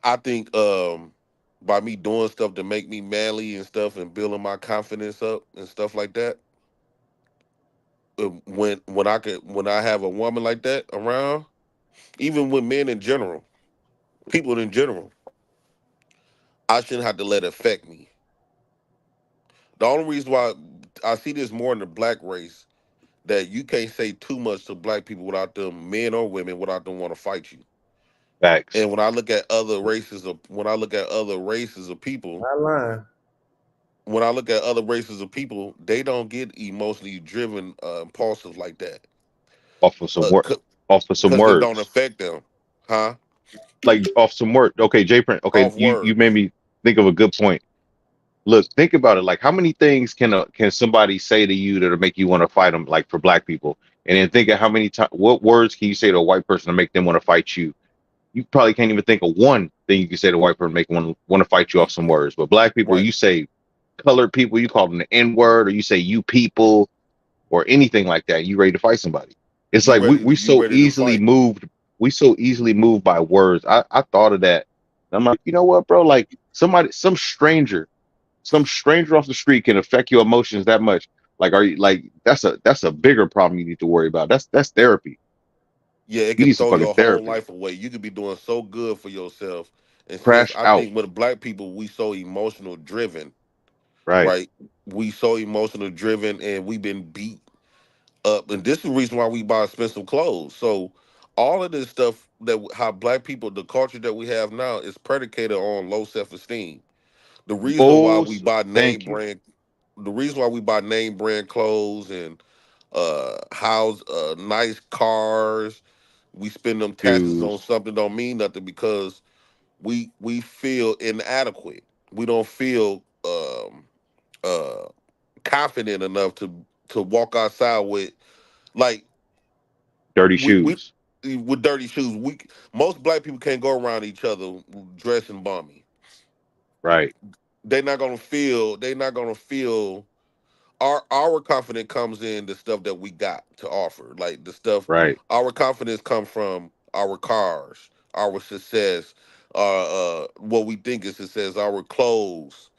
[SPEAKER 19] I think by me doing stuff to make me manly and stuff and building my confidence up and stuff like that, when I have a woman like that around, even with men in general, people in general, I shouldn't have to let it affect me. The only reason why I see this more in the black race that you can't say too much to black people without them, men or women, without them want to fight you.
[SPEAKER 21] Facts.
[SPEAKER 19] And when I look at other races of people,
[SPEAKER 18] not lying.
[SPEAKER 19] When I look at other races of people, they don't get emotionally driven, impulsive like that.
[SPEAKER 21] Off of some
[SPEAKER 19] Because it don't
[SPEAKER 21] words.
[SPEAKER 19] affect them, huh?
[SPEAKER 21] Like off some word. Okay, Jay Prince. Okay,
[SPEAKER 19] Off
[SPEAKER 21] you
[SPEAKER 19] words.
[SPEAKER 21] made me think of a good point. Look, think about it. Like, how many things can somebody say to you that'll make you want to fight them? Like for black people, and then think of how many times, what words can you say to a white person to make them want to fight you? You probably can't even think of one thing you can say to a white person to make them want to fight you off some words. But black people,
[SPEAKER 19] Right.
[SPEAKER 21] you say colored people, you call them the N word, or you say you people, or anything like that. You ready to fight somebody? It's like we so easily moved. We so easily moved by words. I thought of that. I'm like, you know what, bro? Like some stranger off the street can affect your emotions that much. Like, are you like that's a bigger problem you need to worry about. That's therapy.
[SPEAKER 19] Yeah, it
[SPEAKER 21] You
[SPEAKER 19] can
[SPEAKER 21] need some
[SPEAKER 19] throw
[SPEAKER 21] fucking
[SPEAKER 19] your whole
[SPEAKER 21] therapy.
[SPEAKER 19] life away. You could be doing so good for yourself. And since
[SPEAKER 21] Crash
[SPEAKER 19] I
[SPEAKER 21] out.
[SPEAKER 19] think with black people, we so emotional driven,
[SPEAKER 21] Right.
[SPEAKER 19] right? We so emotional driven and we've been beat up. And this is the reason why we buy expensive clothes. So all of this stuff that how black people, the culture that we have now is predicated on low self-esteem. The reason why we buy
[SPEAKER 21] Thank you.
[SPEAKER 19] the reason why we buy name brand clothes and nice cars, we spend them taxes on
[SPEAKER 21] Shoes.
[SPEAKER 19] something don't mean nothing because we feel inadequate. We don't feel uh confident enough to walk outside with like
[SPEAKER 21] Dirty
[SPEAKER 19] we
[SPEAKER 21] shoes.
[SPEAKER 19] with dirty shoes. Most black people can't go around each other dressing bummy.
[SPEAKER 21] Right.
[SPEAKER 19] They're not gonna feel our confidence comes in the stuff that we got to offer. Like the stuff
[SPEAKER 21] Right.
[SPEAKER 19] our confidence comes from our cars, our success, what we think is success, our clothes,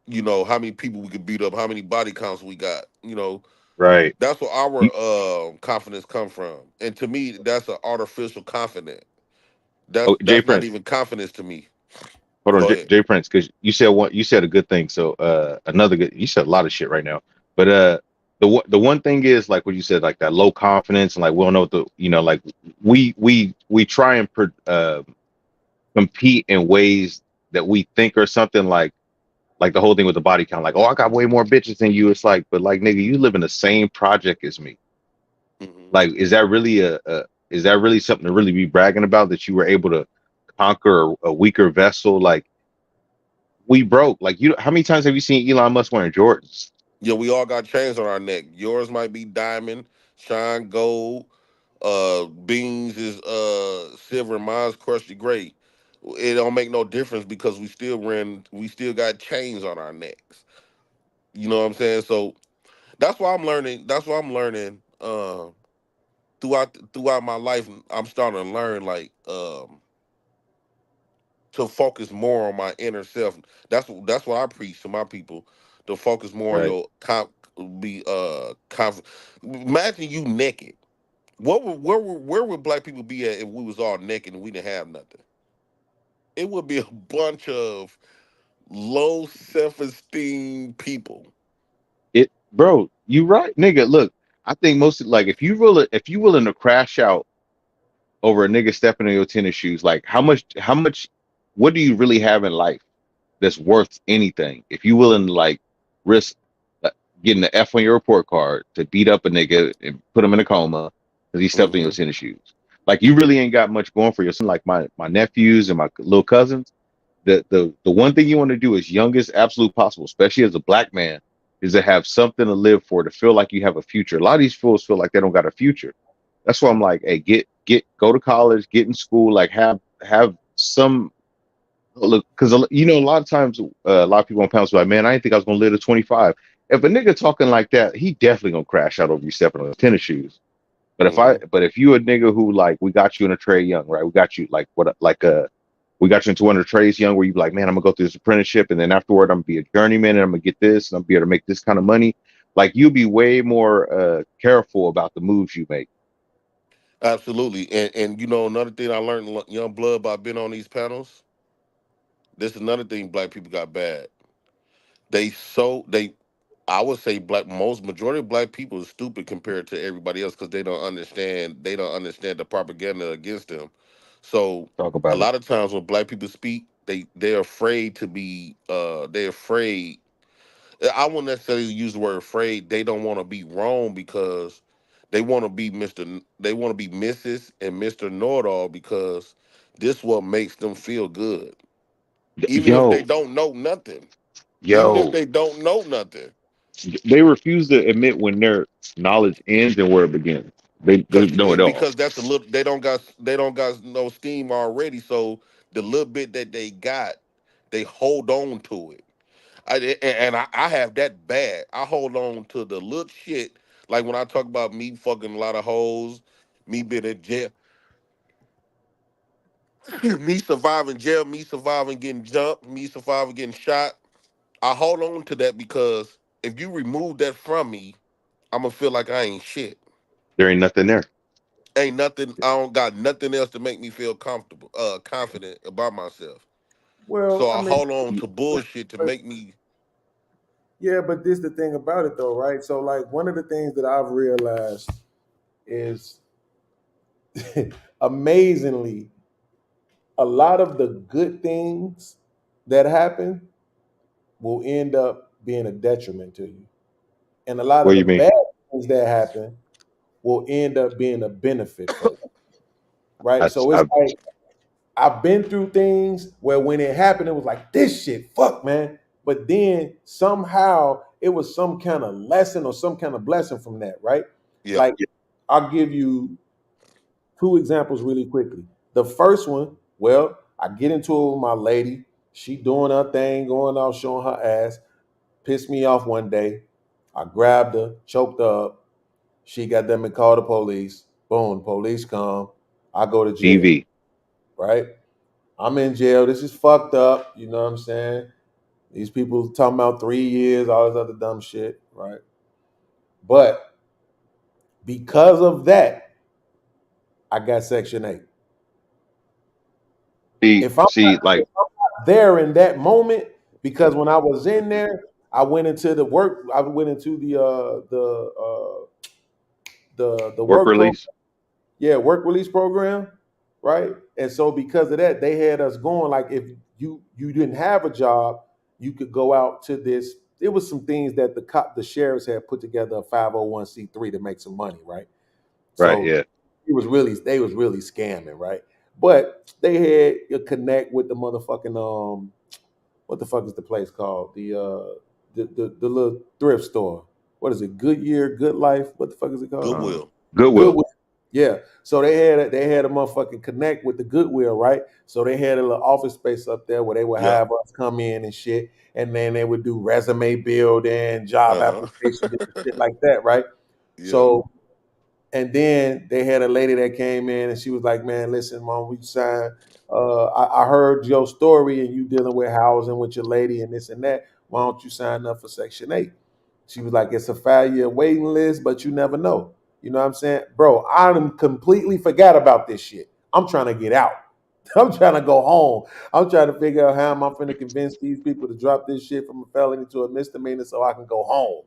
[SPEAKER 19] you know, how many people we could beat up, how many body counts we got, you know.
[SPEAKER 21] Right.
[SPEAKER 19] That's where our confidence come from. And to me, that's an artificial confidence.
[SPEAKER 21] Oh, Jay
[SPEAKER 19] That's not
[SPEAKER 21] Prince.
[SPEAKER 19] even confidence to me.
[SPEAKER 21] Hold on,
[SPEAKER 19] Go ahead.
[SPEAKER 21] Jay Prince, because you said a good thing. So another good, you said a lot of shit right now. But the one thing is like what you said, like that low confidence and like we don't know what the like we try and compete in ways that we think or something like the whole thing with the body count, like, oh, I got way more bitches than you. It's like, but like nigga, you live in the same project as me. Like, is that really is that really something to really be bragging about that you were able to conquer a weaker vessel? Like we broke. Like how many times have you seen Elon Musk wearing Jordans?
[SPEAKER 19] Yeah, we all got chains on our neck. Yours might be diamond, shine gold, Beanz is silver and mine's crusty gray. It don't make no difference because we still got chains on our necks. You know what I'm saying? So that's why I'm learning. That's why I'm learning throughout my life. I'm starting to learn to focus more on my inner self. That's what I preach to my people. To focus more on
[SPEAKER 5] Right.
[SPEAKER 19] your confident. Imagine you naked. Where would black people be at if we was all naked and we didn't have nothing? It would be a bunch of low self-esteem people.
[SPEAKER 21] It, bro, you right, nigga. Look, I think most like if you willing to crash out over a nigga stepping in your tennis shoes, like how much, what do you really have in life that's worth anything? If you willing to like risk getting the F on your report card to beat up a nigga and put him in a coma because he stepped in your tennis shoes, like you really ain't got much going for yourself. Like my nephews and my little cousins, the one thing you want to do as young as absolute possible, especially as a black man, is to have something to live for, to feel like you have a future. A lot of these fools feel like they don't got a future. That's why I'm like, hey, go to college, get in school, like have some look, because you know a lot of times a lot of people on panels are like, man, I didn't think I was gonna live to 25. If a nigga talking like that, he definitely gonna crash out over you stepping on his tennis shoes. But if you a nigga who like we got you in a trade young, right? We got you we got you into one of the trades young where you be like, man, I'm gonna go through this apprenticeship and then afterward I'm gonna be a journeyman and I'm gonna get this and I'm gonna be able to make this kind of money. Like you'll be way more careful about the moves you make.
[SPEAKER 19] Absolutely, and you know another thing I learned, young blood, by being on these panels. This is another thing black people got bad. They I would say most majority of black people is stupid compared to everybody else because they don't understand the propaganda against them. So
[SPEAKER 21] Talk
[SPEAKER 19] a
[SPEAKER 21] about it.
[SPEAKER 19] lot of times when black people speak, they're afraid to be they're afraid. I won't necessarily use the word afraid. They don't want to be wrong because they want to be they want to be Mrs. and Mr. Know-it-all because this what makes them feel good. Even if they
[SPEAKER 21] Yo,
[SPEAKER 19] don't know nothing. Even if
[SPEAKER 21] yo,
[SPEAKER 19] they don't know nothing.
[SPEAKER 21] they refuse to admit when their knowledge ends and where it begins. They know it all.
[SPEAKER 19] Because that's a little they don't got no steam already, so the little bit that they got, they hold on to it. I have that bad. I hold on to the little shit. Like when I talk about me fucking a lot of hoes, me being in jail, me surviving jail, me surviving getting jumped, me surviving getting shot. I hold on to that because if you remove that from me, I'm gonna feel like I ain't shit.
[SPEAKER 21] There ain't nothing there.
[SPEAKER 19] Ain't nothing. I don't got nothing else to make me feel comfortable, confident about myself. So
[SPEAKER 18] Well, I
[SPEAKER 19] I
[SPEAKER 18] mean,
[SPEAKER 19] hold on to bullshit to
[SPEAKER 18] but,
[SPEAKER 19] make me.
[SPEAKER 18] yeah, but this the thing about it though, right? So like one of the things that I've realized is amazingly a lot of the good things that happen will end up being a detriment to you. And a lot
[SPEAKER 21] What
[SPEAKER 18] of
[SPEAKER 21] do
[SPEAKER 18] the
[SPEAKER 21] you mean?
[SPEAKER 18] bad things that happen will end up being a benefit for you. Right. So it's
[SPEAKER 21] I
[SPEAKER 18] like I've been through things where when it happened, it was like, this shit, fuck, man. But then somehow it was some kind of lesson or some kind of blessing from that, right?
[SPEAKER 19] Yep.
[SPEAKER 18] Like, I'll give you two examples really quickly. The first one, well, I get into it with my lady. She doing her thing, going out, showing her ass. Pissed me off one day. I grabbed her, choked her up. She got them and called the police. Boom, police come. I go to jail,
[SPEAKER 21] DV.
[SPEAKER 18] right? I'm in jail. This is fucked up. You know what I'm saying? These people talking about 3 years, all this other dumb shit, right? But because of that, I got Section 8. If I'm
[SPEAKER 21] Like
[SPEAKER 18] not there in that moment, because when I was in there, I went into the work. I went into the
[SPEAKER 21] work
[SPEAKER 18] work program.
[SPEAKER 21] release.
[SPEAKER 18] Yeah, work release program, right? And so because of that, they had us going like if you didn't have a job, you could go out to this. It was some things that the sheriffs had put together a 501c3 to make some money, right?
[SPEAKER 21] Right,
[SPEAKER 18] So
[SPEAKER 21] yeah.
[SPEAKER 18] they was really scamming, right? But they had a connect with the motherfucking what the fuck is the place called? The little thrift store. What is it? Goodyear, Good Life. What the fuck is it called?
[SPEAKER 19] Goodwill.
[SPEAKER 18] Goodwill.
[SPEAKER 21] Goodwill.
[SPEAKER 18] Yeah. So they had a motherfucking connect with the Goodwill, right? So they had a little office space up there where they would have us come in and shit, and then they would do resume building, job application, different shit like that, right? So, and then they had a lady that came in and she was like, "Man, listen, mom, we signed. I heard your story and you dealing with housing with your lady and this and that. Why don't you sign up for Section 8?" She was like, "It's a 5-year waiting list, but you never know." You know what I'm saying? Bro, I done completely forgot about this shit. I'm trying to get out. I'm trying to go home. I'm trying to figure out how am I going to convince these people to drop this shit from a felony to a misdemeanor so I can go home,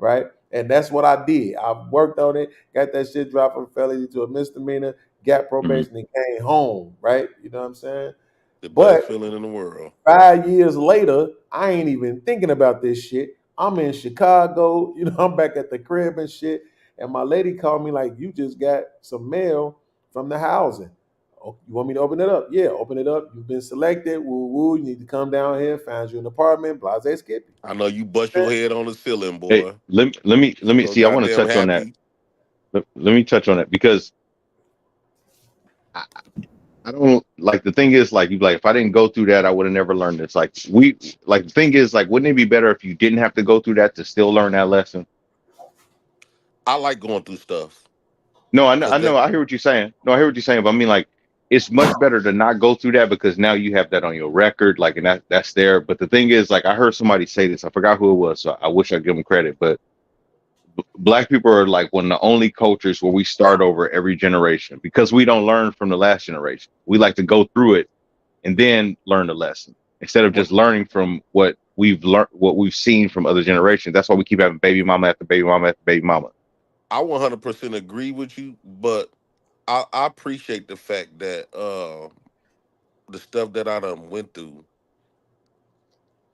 [SPEAKER 18] right? And that's what I did. I worked on it, got that shit dropped from felony to a misdemeanor, got probation, and came home, right? You know what I'm saying?
[SPEAKER 19] The
[SPEAKER 18] But
[SPEAKER 19] best feeling in the world.
[SPEAKER 18] 5 years later, I ain't even thinking about this shit. I'm in Chicago, you know, I'm back at the crib and shit. And my lady called me like, "You just got some mail from the housing. Oh, you want me to open it up?" "Yeah, open it up. You've been selected. Woo woo. You need to come down here, find you an apartment, blase skippy."
[SPEAKER 19] I know you bust your head on the ceiling,
[SPEAKER 21] Hey,
[SPEAKER 19] boy.
[SPEAKER 21] let me
[SPEAKER 19] So
[SPEAKER 21] see. I want to
[SPEAKER 19] goddamn
[SPEAKER 21] touch on that.
[SPEAKER 19] happy.
[SPEAKER 21] Let me touch on that because I don't like the thing is like you like if I didn't go through that I would have never learned this. Like the thing is like wouldn't it be better if you didn't have to go through that to still learn that lesson?
[SPEAKER 19] I like going through stuff.
[SPEAKER 21] No, I know, I hear what you're saying. No, I hear what you're saying, but I mean like it's much better to not go through that because now you have that on your record, like and that's there. But the thing is, like I heard somebody say this, I forgot who it was, so I wish I'd give them credit, but Black people are like one of the only cultures where we start over every generation because we don't learn from the last generation. We like to go through it and then learn the lesson instead of just learning from what we've learned, what we've seen from other generations. That's why we keep having baby mama after baby mama after baby mama.
[SPEAKER 19] I 100% agree with you, but I appreciate the fact that the stuff that I done went through,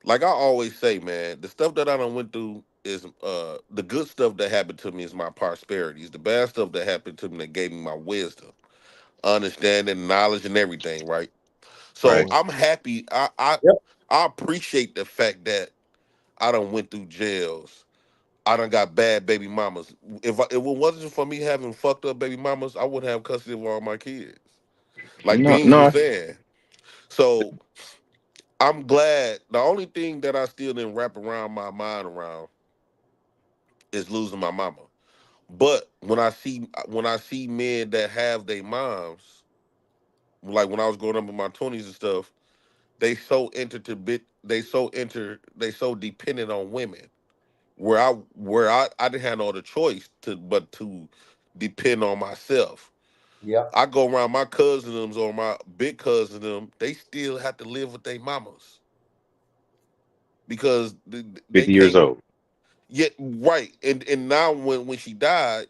[SPEAKER 19] like I always say, man, the stuff that I done went through is the good stuff that happened to me is my prosperities. The bad stuff that happened to me that gave me my wisdom, understanding, knowledge, and everything, right? So
[SPEAKER 21] Right.
[SPEAKER 19] I'm happy. I appreciate the fact that I done went through jails. I done got bad baby mamas. If it wasn't for me having fucked up baby mamas, I wouldn't have custody of all my kids. Like
[SPEAKER 21] No,
[SPEAKER 19] Beanz was
[SPEAKER 21] no,
[SPEAKER 19] saying. So I'm glad. The only thing that I still didn't wrap around my mind around is losing my mama. But when I see men that have their moms, like when I was growing up in my 20s and stuff, they so dependent on women. I didn't have no other choice to depend on myself.
[SPEAKER 18] Yeah.
[SPEAKER 19] I go around my cousins or my big cousin them, they still have to live with their mamas because they
[SPEAKER 21] 50 years
[SPEAKER 19] can't.
[SPEAKER 21] old.
[SPEAKER 19] Yet right, and now when she died,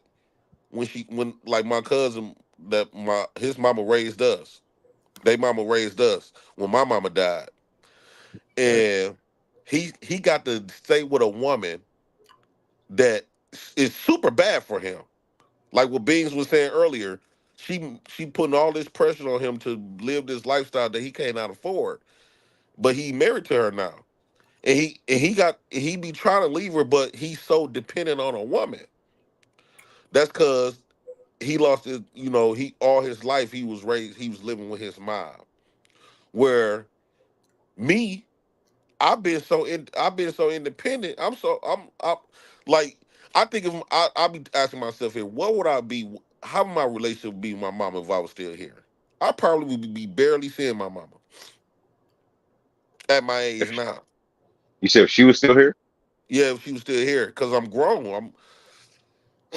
[SPEAKER 19] when like my cousin that his mama raised us, they mama raised us when my mama died, and he got to stay with a woman that is super bad for him. Like what Beans was saying earlier, she putting all this pressure on him to live this lifestyle that he cannot afford. But he married to her now. And he be trying to leave her, but he's so dependent on a woman. That's cause he lost his, he all his life he was living with his mom. Where me, I've been so independent. I'm like I think if I be asking myself here, what would I be? How would my relationship be with my mama if I was still here? I probably would be barely seeing my mama at my age now.
[SPEAKER 21] You said if she was still here?
[SPEAKER 19] Yeah, if she was still here, because I'm grown.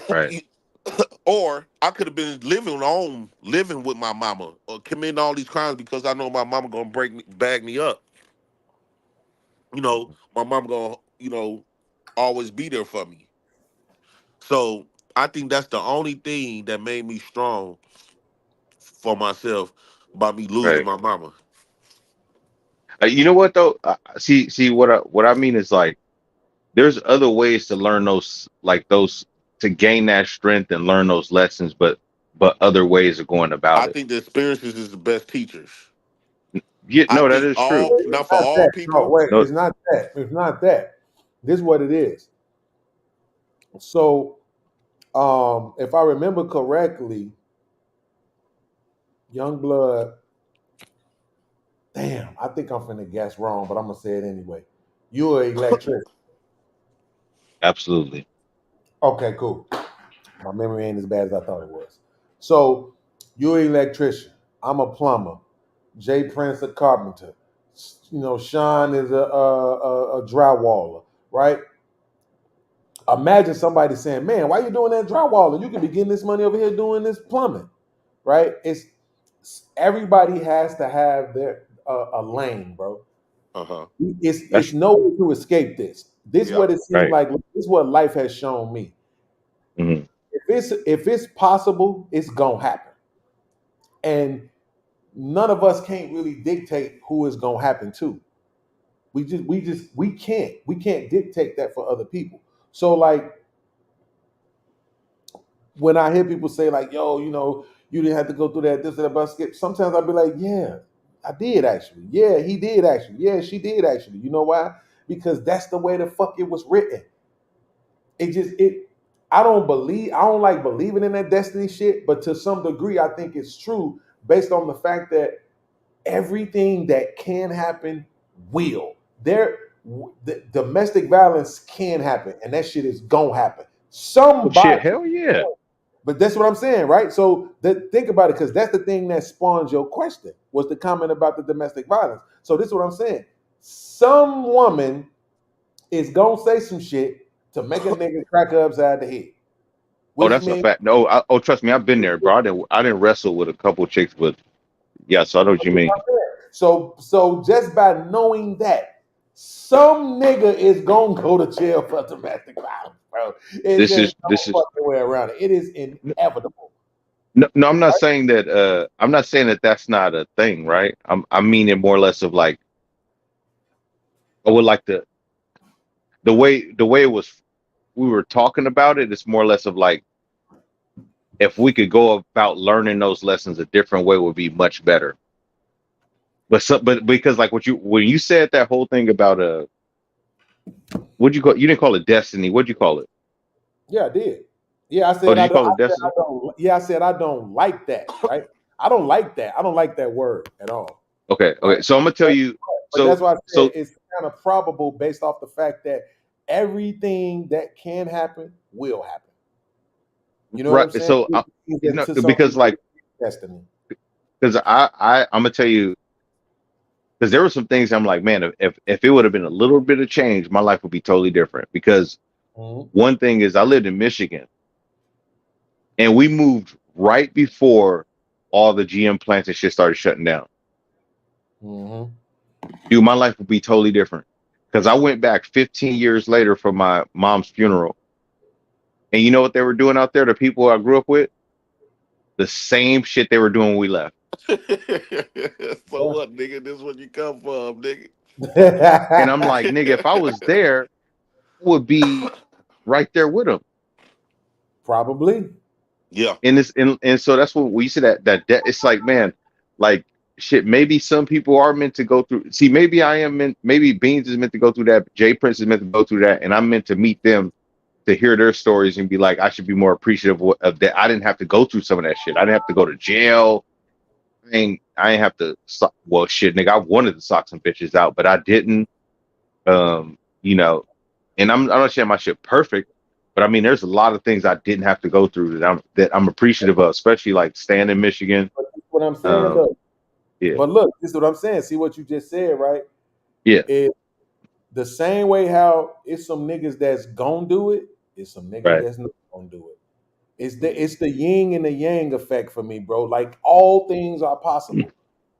[SPEAKER 21] Right.
[SPEAKER 19] Or I could have been living with my mama, or committing all these crimes because I know my mama gonna bag me up. My mama gonna always be there for me. So I think that's the only thing that made me strong for myself by me losing
[SPEAKER 21] Right.
[SPEAKER 19] my mama.
[SPEAKER 21] You know what though? See what I mean is like there's other ways to learn those to gain that strength and learn those lessons, but other ways of going about
[SPEAKER 19] I
[SPEAKER 21] it.
[SPEAKER 19] think the experiences is the best teachers.
[SPEAKER 21] Yeah,
[SPEAKER 19] I
[SPEAKER 21] no, that
[SPEAKER 19] think
[SPEAKER 21] is true.
[SPEAKER 19] not for
[SPEAKER 18] Not
[SPEAKER 19] all
[SPEAKER 18] that. No,
[SPEAKER 19] people.
[SPEAKER 18] wait.
[SPEAKER 21] No,
[SPEAKER 18] It's not that. It's not that. This is what it is. So, if I remember correctly, Youngblood. Damn, I think I'm finna guess wrong, but I'm gonna say it anyway. You're an electrician.
[SPEAKER 21] Absolutely.
[SPEAKER 18] Okay, cool. My memory ain't as bad as I thought it was. So you're an electrician. I'm a plumber. Jay Prince a carpenter. Shawn is a drywaller, right? Imagine somebody saying, "Man, why you doing that drywaller? You could be getting this money over here doing this plumbing," right? It's everybody has to have their a lane, bro. It's no way to escape this. This is what it seems like. This is what life has shown me.
[SPEAKER 21] Mm-hmm.
[SPEAKER 18] If it's possible, it's gonna happen, and none of us can't really dictate who it's gonna happen to. We can't dictate that for other people. So like when I hear people say like, "Yo, you didn't have to go through that, this and that," but sometimes I'll be like, "Yeah, I did actually. Yeah, he did actually. Yeah, she did actually." You know why? Because that's the way the fuck it was written. I don't like believing in that destiny shit, but to some degree, I think it's true based on the fact that everything that can happen will. The domestic violence can happen, and that shit is gonna happen. Somebody,
[SPEAKER 21] shit, hell yeah.
[SPEAKER 18] But that's what I'm saying, right? So think about it, because that's the thing that spawns your question, was the comment about the domestic violence. So this is what I'm saying. Some woman is gonna say some shit to make a nigga crack her upside the head.
[SPEAKER 21] Oh, that's a fact. No, trust me, I've been there, bro. I didn't wrestle with a couple chicks, but yeah, so I know what you mean.
[SPEAKER 18] So just by knowing that, some nigga is gonna go to jail for domestic violence, bro. This is fucking way around it. It is inevitable.
[SPEAKER 21] No, I'm not saying that. I'm not saying that that's not a thing, right? I mean it more or less of like, I would like the way it was. We were talking about it. It's more or less of like, if we could go about learning those lessons a different way, would be much better. But because like when you said that whole thing about what'd you call, you didn't call it destiny, what'd you call it?
[SPEAKER 18] Yeah, I did. Yeah, I said
[SPEAKER 21] I
[SPEAKER 18] said I don't like that, right? I don't like that. I don't like that word at all.
[SPEAKER 21] Okay. So I'm gonna tell you.
[SPEAKER 18] But that's why I said it's kind of probable based off the fact that everything that can happen will happen. You know what I'm saying?
[SPEAKER 21] So because like
[SPEAKER 18] destiny.
[SPEAKER 21] Because I'm gonna tell you, because there were some things I'm like, man, if it would have been a little bit of change, my life would be totally different. Because one thing is, I lived in Michigan, and we moved right before all the GM plants and shit started shutting down. Dude, my life would be totally different. Because I went back 15 years later for my mom's funeral, and you know what they were doing out there? The people I grew up with, the same shit they were doing when we left.
[SPEAKER 19] So what, nigga? This is where you come from, nigga.
[SPEAKER 21] And I'm like, nigga, if I was there, I would be right there with them.
[SPEAKER 18] Probably.
[SPEAKER 19] Yeah.
[SPEAKER 21] And so that's what we said that it's like, man, like shit, maybe some people are meant to go through. See, maybe maybe Beanz is meant to go through that. Jay Prince is meant to go through that. And I'm meant to meet them to hear their stories and be like, I should be more appreciative of that. I didn't have to go through some of that shit. I didn't have to go to jail. I ain't have to. Well, shit, nigga, I wanted to sock some bitches out, but I didn't. And I'm not saying my shit perfect, but I mean, there's a lot of things I didn't have to go through that I'm appreciative of, especially like staying in Michigan.
[SPEAKER 18] But this is what I'm saying, though.
[SPEAKER 21] Yeah.
[SPEAKER 18] But look, this is what I'm saying. See what you just said, right?
[SPEAKER 21] Yeah.
[SPEAKER 18] It's the same way how it's some niggas that's gonna do it. It's some niggas that's not gonna do it. It's the yin and the yang effect for me, bro. Like all things are possible,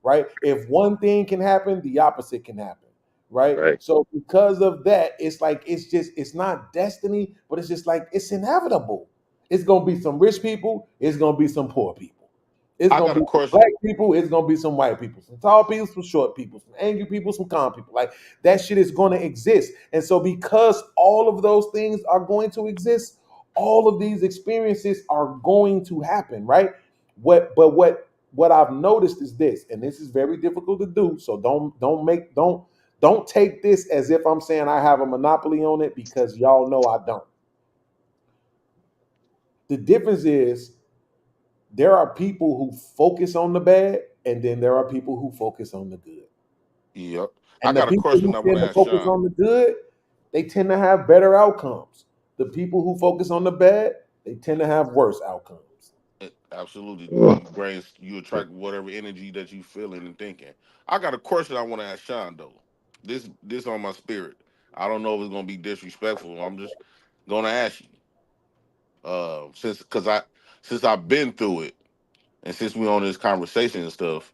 [SPEAKER 18] right? If one thing can happen, the opposite can happen, right? So because of that, it's like it's not destiny, but it's just like it's inevitable. It's gonna be some rich people, it's gonna be some poor people. It's gonna be some black people, it's gonna be some white people, some tall people, some short people, some angry people, some calm people. Like that shit is gonna exist. And so because all of those things are going to exist, all of these experiences are going to happen, right? What I've noticed is this, and this is very difficult to do. So don't take this as if I'm saying I have a monopoly on it, because y'all know I don't. The difference is there are people who focus on the bad, and then there are people who focus on the good.
[SPEAKER 19] Yep.
[SPEAKER 18] And
[SPEAKER 19] I
[SPEAKER 18] the
[SPEAKER 19] got a
[SPEAKER 18] people
[SPEAKER 19] question
[SPEAKER 18] who
[SPEAKER 19] I want
[SPEAKER 18] tend
[SPEAKER 19] to
[SPEAKER 18] to
[SPEAKER 19] ask
[SPEAKER 18] focus
[SPEAKER 19] Shawn.
[SPEAKER 18] on the good, they tend to have better outcomes. The people who focus on the bad, they tend to have worse outcomes.
[SPEAKER 19] Absolutely.
[SPEAKER 5] Ugh.
[SPEAKER 19] You attract whatever energy that you feeling and thinking. I got a question I want to ask Shawn though. This on my spirit. I don't know if it's gonna be disrespectful. I'm just gonna ask you. Since I've been through it, and since we on this conversation and stuff,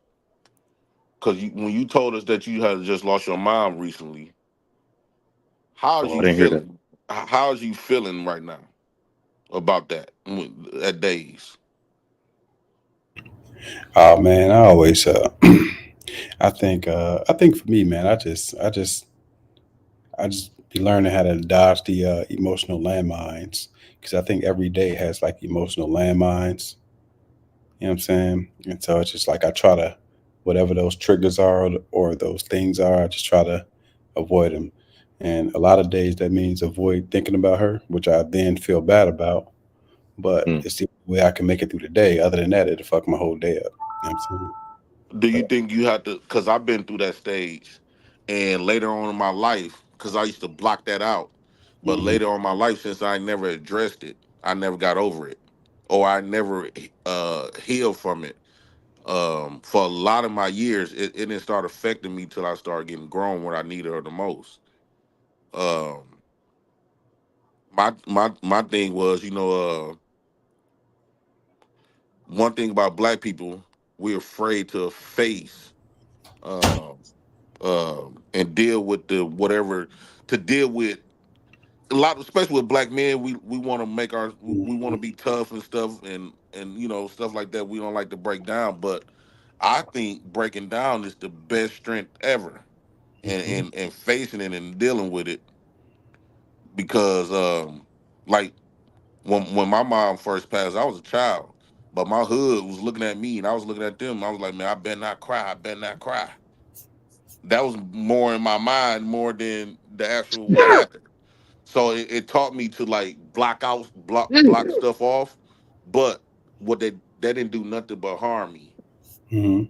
[SPEAKER 19] because when you told us that you had just lost your mom recently, how's
[SPEAKER 21] Oh, I
[SPEAKER 19] you
[SPEAKER 21] didn't hear that.
[SPEAKER 19] feeling? How's you feeling right now about that at days?
[SPEAKER 14] Oh man, I always I think for me, man, I just be learning how to dodge the emotional landmines because I think every day has like emotional landmines. You know what I'm saying? And so it's just like I try to, whatever those triggers are or those things are, I just try to avoid them. And a lot of days that means avoid thinking about her, which I then feel bad about. But
[SPEAKER 21] Mm.
[SPEAKER 14] it's the way I can make it through the day. Other than that, it'll fuck my whole day up. You know what I'm saying?
[SPEAKER 19] Do you
[SPEAKER 14] But
[SPEAKER 19] think you have to? Because I've been through that stage, and later on in my life, because I used to block that out, but
[SPEAKER 14] mhm.
[SPEAKER 19] later on in my life, since I never addressed it, I never got over it, or I never healed from it. For a lot of my years, it didn't start affecting me till I started getting grown when I needed her the most. Um, my thing was, one thing about black people, we're afraid to face um, and deal with the whatever to deal with a lot, especially with black men. We want to make we want to be tough and stuff and stuff like that. We don't like to break down, but I think breaking down is the best strength ever, and facing it and dealing with it because like when my mom first passed, I was a child. But my hood was looking at me, and I was looking at them. I was like, "Man, I better not cry. I better not cry." That was more in my mind more than the actual what happened. So it taught me to like block stuff off. But what they didn't do nothing but harm me.
[SPEAKER 14] Mhm.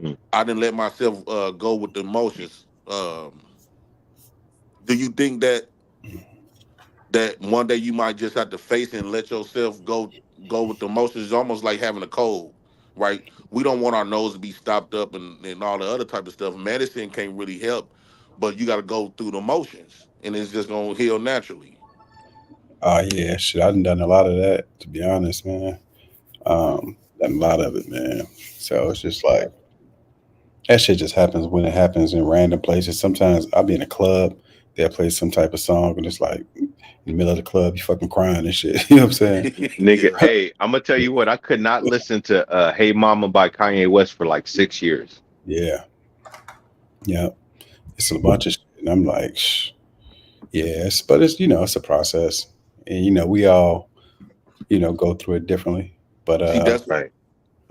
[SPEAKER 21] Mm.
[SPEAKER 19] I didn't let myself go with the emotions. Do you think that one day you might just have to face it and let yourself go with the emotions? It's almost like having a cold, right? We don't want our nose to be stopped up and all the other type of stuff. Medicine can't really help, but you got to go through the motions, and it's just gonna heal naturally.
[SPEAKER 14] Oh yeah, shit. I done a lot of that, to be honest, man. Done a lot of it, man. So it's just like that shit just happens when it happens in random places. Sometimes I'll be in a club, they'll play some type of song, and it's like in the middle of the club, you fucking crying and shit. You know what I'm saying?
[SPEAKER 21] Nigga,
[SPEAKER 19] Yeah.
[SPEAKER 21] hey, I'm gonna tell you what. I could not listen to "Hey Mama" by Kanye West for like 6 years.
[SPEAKER 14] Yeah, yeah. It's a bunch of shit, and I'm like, yes, but it's it's a process, and we all go through it differently. But
[SPEAKER 19] See, that's
[SPEAKER 21] Right.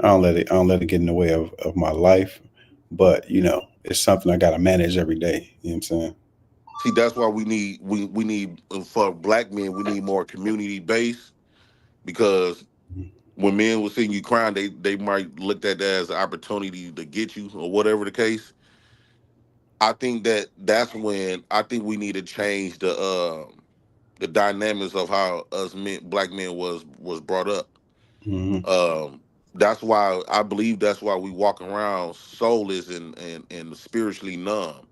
[SPEAKER 14] I don't let it get in the way of my life. But it's something I got to manage every day. You know what I'm saying?
[SPEAKER 19] that's why we need for black men we need more community based because when men will see you crying, they might look at that as an opportunity to get you or whatever the case. I think that's when I think we need to change the dynamics of how us men, black men, was brought up.
[SPEAKER 14] Hmm.
[SPEAKER 19] That's why I believe that's why we walk around soulless and spiritually numb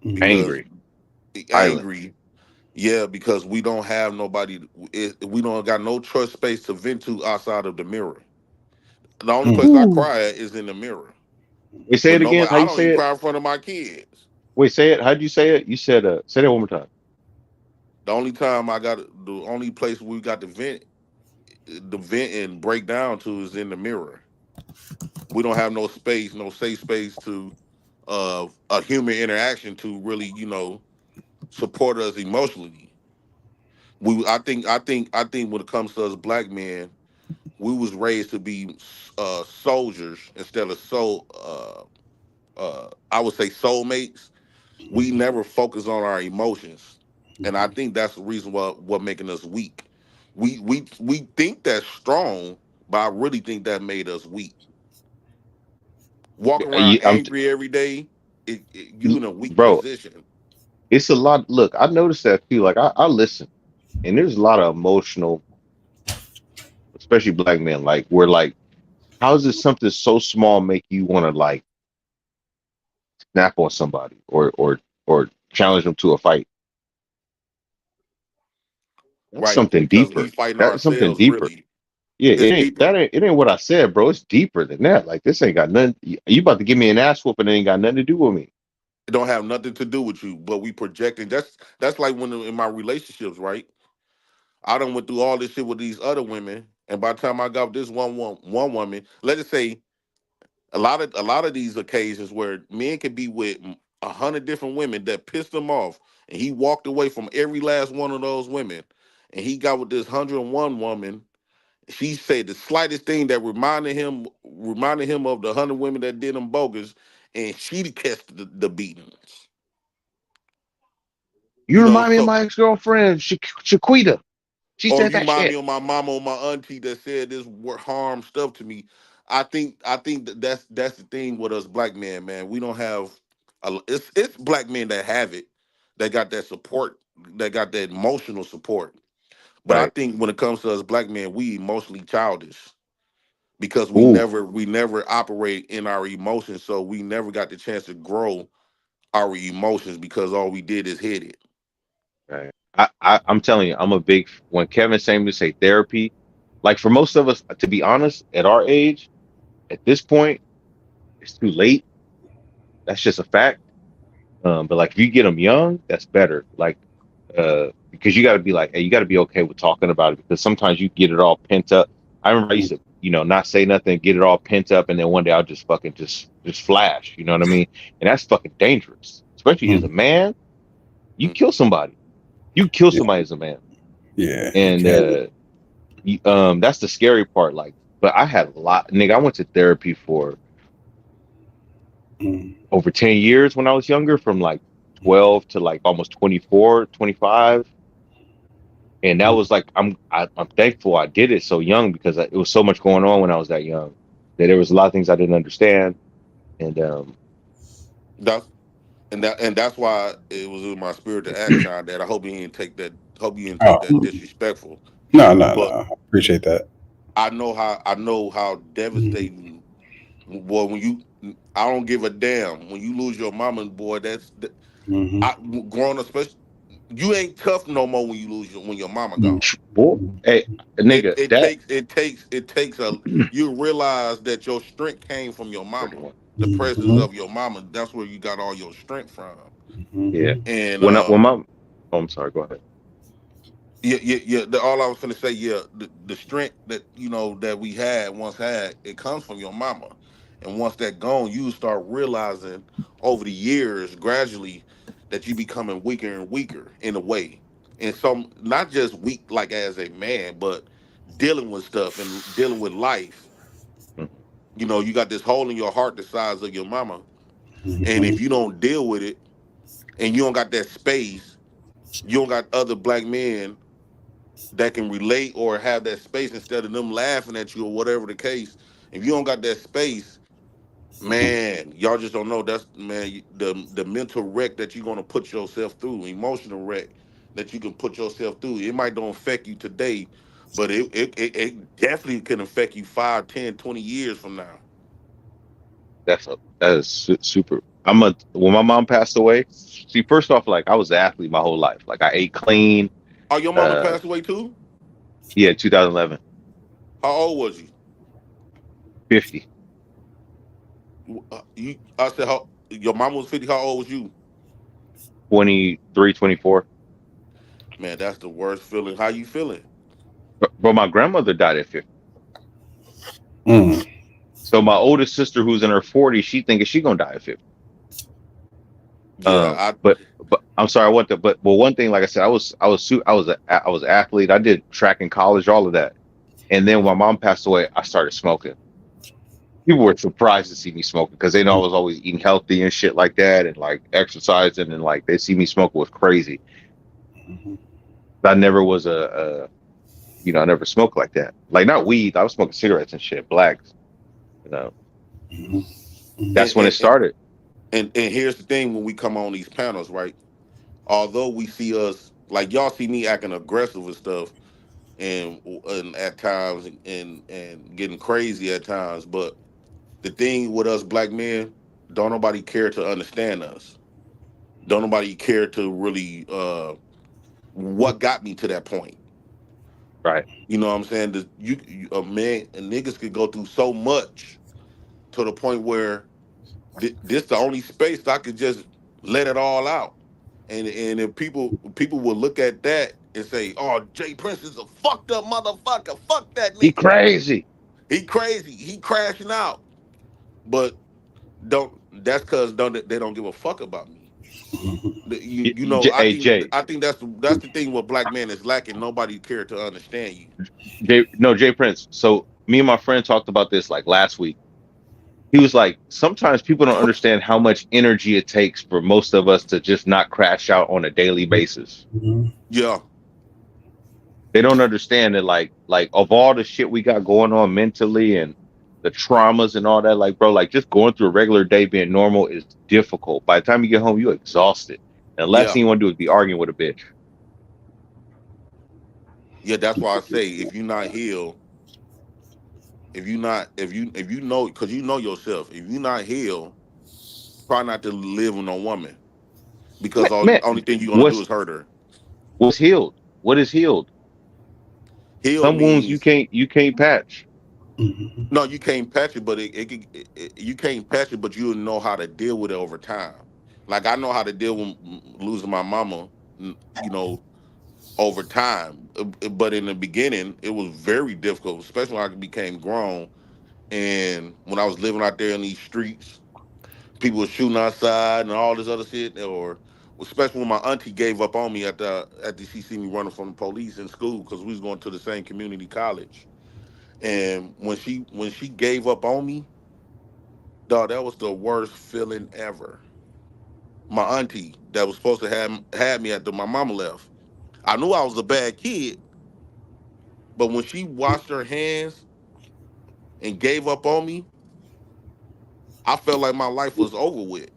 [SPEAKER 14] Hmm.
[SPEAKER 19] because
[SPEAKER 21] Angry, silent.
[SPEAKER 19] angry. Yeah, because we don't have nobody. We don't got no trust space to vent to outside of the mirror. The only place I
[SPEAKER 21] Ooh.
[SPEAKER 19] cry at is in the mirror
[SPEAKER 21] Wait, say
[SPEAKER 19] with
[SPEAKER 21] it again.
[SPEAKER 19] nobody.
[SPEAKER 21] How
[SPEAKER 19] I
[SPEAKER 21] you
[SPEAKER 19] don't
[SPEAKER 21] say
[SPEAKER 19] even
[SPEAKER 21] it?
[SPEAKER 19] cry in front of my kids.
[SPEAKER 21] Wait, say it. How'd you say it? You said say that one more time.
[SPEAKER 19] The only place we got the vent and break down to is in the mirror. We don't have no space, no safe space to a human interaction to really, support us emotionally. I think when it comes to us black men, we was raised to be soldiers instead of I would say soulmates. We never focus on our emotions, and I think that's the reason what making us weak. We think that's strong, but I really think that made us weak. Walking around angry every day, you in a weak
[SPEAKER 21] bro,
[SPEAKER 19] position.
[SPEAKER 21] it's a lot. Look, I noticed that too. Like I listen, and there's a lot of emotional, especially black men. Like we're like, how does something so small make you want to like snap on somebody or challenge them to a fight? That's
[SPEAKER 19] Right,
[SPEAKER 21] something
[SPEAKER 19] because we
[SPEAKER 21] deeper.
[SPEAKER 19] fighting
[SPEAKER 21] That's something
[SPEAKER 19] ourselves.
[SPEAKER 21] deeper.
[SPEAKER 19] Really,
[SPEAKER 21] Yeah,
[SPEAKER 19] it's deeper.
[SPEAKER 21] it ain't what I said, bro. It's deeper than that. Like this ain't got nothing. You about to give me an ass whooping, it ain't got nothing to do with me.
[SPEAKER 19] It don't have nothing to do with you, but we projecting. That's like when in my relationships, right? I done went through all this shit with these other women, and by the time I got with this one woman, let us say a lot of these occasions where men can be with 100 different women that pissed him off, and he walked away from every last one of those women, and he got with this 101 woman. She said the slightest thing that reminded him of the 100 women that did him bogus, and she catch the beatings.
[SPEAKER 21] You remind me of
[SPEAKER 19] So
[SPEAKER 21] my ex-girlfriend, Shaquita. She
[SPEAKER 19] or
[SPEAKER 21] said
[SPEAKER 19] you
[SPEAKER 21] that
[SPEAKER 19] remind
[SPEAKER 21] shit.
[SPEAKER 19] me of my mama or my auntie that said this harm stuff to me. I think that's the thing with us black men, man. We don't have it's black men that have it, that got that support, that got that emotional support. But I
[SPEAKER 21] Right.
[SPEAKER 19] think when it comes to us black men, we emotionally childish because we
[SPEAKER 21] Ooh.
[SPEAKER 19] never operate in our emotions, so we never got the chance to grow our emotions because all we did is hit it.
[SPEAKER 21] Right. I'm telling you, I'm a big when Kevin saying to say therapy, like for most of us, to be honest, at our age, at this point, it's too late. That's just a fact. But like if you get them young, that's better. Like because you got to be like, hey, you got to be okay with talking about it because sometimes you get it all pent up. I remember I used to, not say nothing, get it all pent up, and then one day I'll just fucking just flash. You know what I mean? And that's fucking dangerous, especially as a man. You kill somebody. You kill
[SPEAKER 14] Yeah,
[SPEAKER 21] somebody as a man,
[SPEAKER 14] yeah, you
[SPEAKER 21] and
[SPEAKER 14] can't.
[SPEAKER 21] that's the scary part. Like, but I had a lot, nigga. I went to therapy for over 10 years when I was younger, from like 12 to like almost 24, 25. And that was like I'm thankful I did it so young because it was so much going on when I was that young that there was a lot of things I didn't understand. And
[SPEAKER 19] That's and that's why it was in my spirit to ask Sean that. I hope he didn't take that. Hope you didn't
[SPEAKER 14] Oh,
[SPEAKER 19] take that disrespectful.
[SPEAKER 14] no, no, no.
[SPEAKER 19] But
[SPEAKER 14] I appreciate that.
[SPEAKER 19] I know how devastating. Boy, when I don't give a damn when you lose your mama, boy.
[SPEAKER 14] Mm-hmm.
[SPEAKER 19] I growing up, especially you ain't tough no more when you lose when your mama gone.
[SPEAKER 21] boy, hey,
[SPEAKER 19] It
[SPEAKER 21] nigga,
[SPEAKER 19] it
[SPEAKER 21] that
[SPEAKER 19] takes it takes it takes a you realize that your strength came from your mama, the presence
[SPEAKER 14] Mm-hmm.
[SPEAKER 19] of your mama. That's where you got all your strength from.
[SPEAKER 21] yeah.
[SPEAKER 14] Mm-hmm.
[SPEAKER 19] And
[SPEAKER 21] When my oh, I'm sorry, go ahead.
[SPEAKER 19] yeah. All I was gonna say, yeah, the strength that that we once had, it comes from your mama, and once that gone, you start realizing over the years, gradually, that you becoming weaker and weaker in a way, and some not just weak like as a man, but dealing with stuff and dealing with life. You got this hole in your heart the size of your mama, and
[SPEAKER 14] Mm-hmm.
[SPEAKER 19] if you don't deal with it, and you don't got that space, you don't got other black men that can relate or have that space instead of them laughing at you or whatever the case. If you don't got that space, man, y'all just don't know. That's man, the mental wreck that you're gonna put yourself through, emotional wreck that you can put yourself through. It might don't affect you today, but it definitely can affect you 5, 10, 20 years from now.
[SPEAKER 21] That is super. When my mom passed away. See, first off, like I was an athlete my whole life. Like I ate clean.
[SPEAKER 19] Oh, your mama passed away too?
[SPEAKER 21] Yeah, 2011,
[SPEAKER 19] How old was you?
[SPEAKER 21] 50.
[SPEAKER 19] I said, how your mama was 50. How old was you?
[SPEAKER 21] 23, 24.
[SPEAKER 19] Man, that's the worst feeling. How you feeling?
[SPEAKER 21] Bro, my grandmother died at 50.
[SPEAKER 14] Mm.
[SPEAKER 21] So my oldest sister, who's in her 40s, she thinking she gonna die at 50.
[SPEAKER 19] Yeah,
[SPEAKER 21] But I'm sorry, I want to. But one thing, like I said, I was an athlete. I did track in college, all of that. And then when my mom passed away, I started smoking. People were surprised to see me smoking because they know I was always eating healthy and shit like that, and like exercising, and like they see me smoking was crazy. I never was you know, I never smoked like that. Like not weed. I was smoking cigarettes and shit, blacks. You know, that's when it started.
[SPEAKER 19] And here's the thing: when we come on these panels, right? Although we see us like y'all see me acting aggressive and stuff, and at times and getting crazy at times, but the thing with us black men, don't nobody care to understand us. Don't nobody care to really what got me to that point.
[SPEAKER 21] Right.
[SPEAKER 19] You know what I'm saying? A man and niggas could go through so much to the point where this the only space I could just let it all out. And if people will look at that and say, "Oh, Jay Prince is a fucked up motherfucker. Fuck that
[SPEAKER 21] He
[SPEAKER 19] nigga.
[SPEAKER 21] crazy.
[SPEAKER 19] He crazy. He crashing out." But that's because they don't give a fuck about me. You know,
[SPEAKER 21] Hey Jay,
[SPEAKER 19] I think that's the thing what black man is lacking. Nobody care to understand you.
[SPEAKER 21] Jay Prince. So me and my friend talked about this like last week. He was like, sometimes people don't understand how much energy it takes for most of us to just not crash out on a daily basis.
[SPEAKER 19] Yeah.
[SPEAKER 21] They don't understand that like of all the shit we got going on mentally and the traumas and all that, like bro, like just going through a regular day being normal is difficult. By the time you get home, you're exhausted. And the last thing you want to do is be arguing with a bitch.
[SPEAKER 19] Yeah, that's why I say if you're not healed, if you know, because you know yourself, if you're not healed, try not to live with no woman, because
[SPEAKER 21] Man,
[SPEAKER 19] only thing you're gonna do is hurt her.
[SPEAKER 21] what's healed? What is healed?
[SPEAKER 19] Healed
[SPEAKER 21] Some wounds you
[SPEAKER 19] means
[SPEAKER 21] can't patch.
[SPEAKER 19] no, you can't patch it, but you can't patch it, but you know how to deal with it over time. Like I know how to deal with losing my mama, you know, over time. But in the beginning, it was very difficult, especially when I became grown and when I was living out there in these streets. People were shooting outside and all this other shit, or especially when my auntie gave up on me after she see me running from the police in school because we was going to the same community college. And when she gave up on me, dog, that was the worst feeling ever. My auntie that was supposed to have me after my mama left. I knew I was a bad kid, but when she washed her hands and gave up on me, I felt like my life was over with.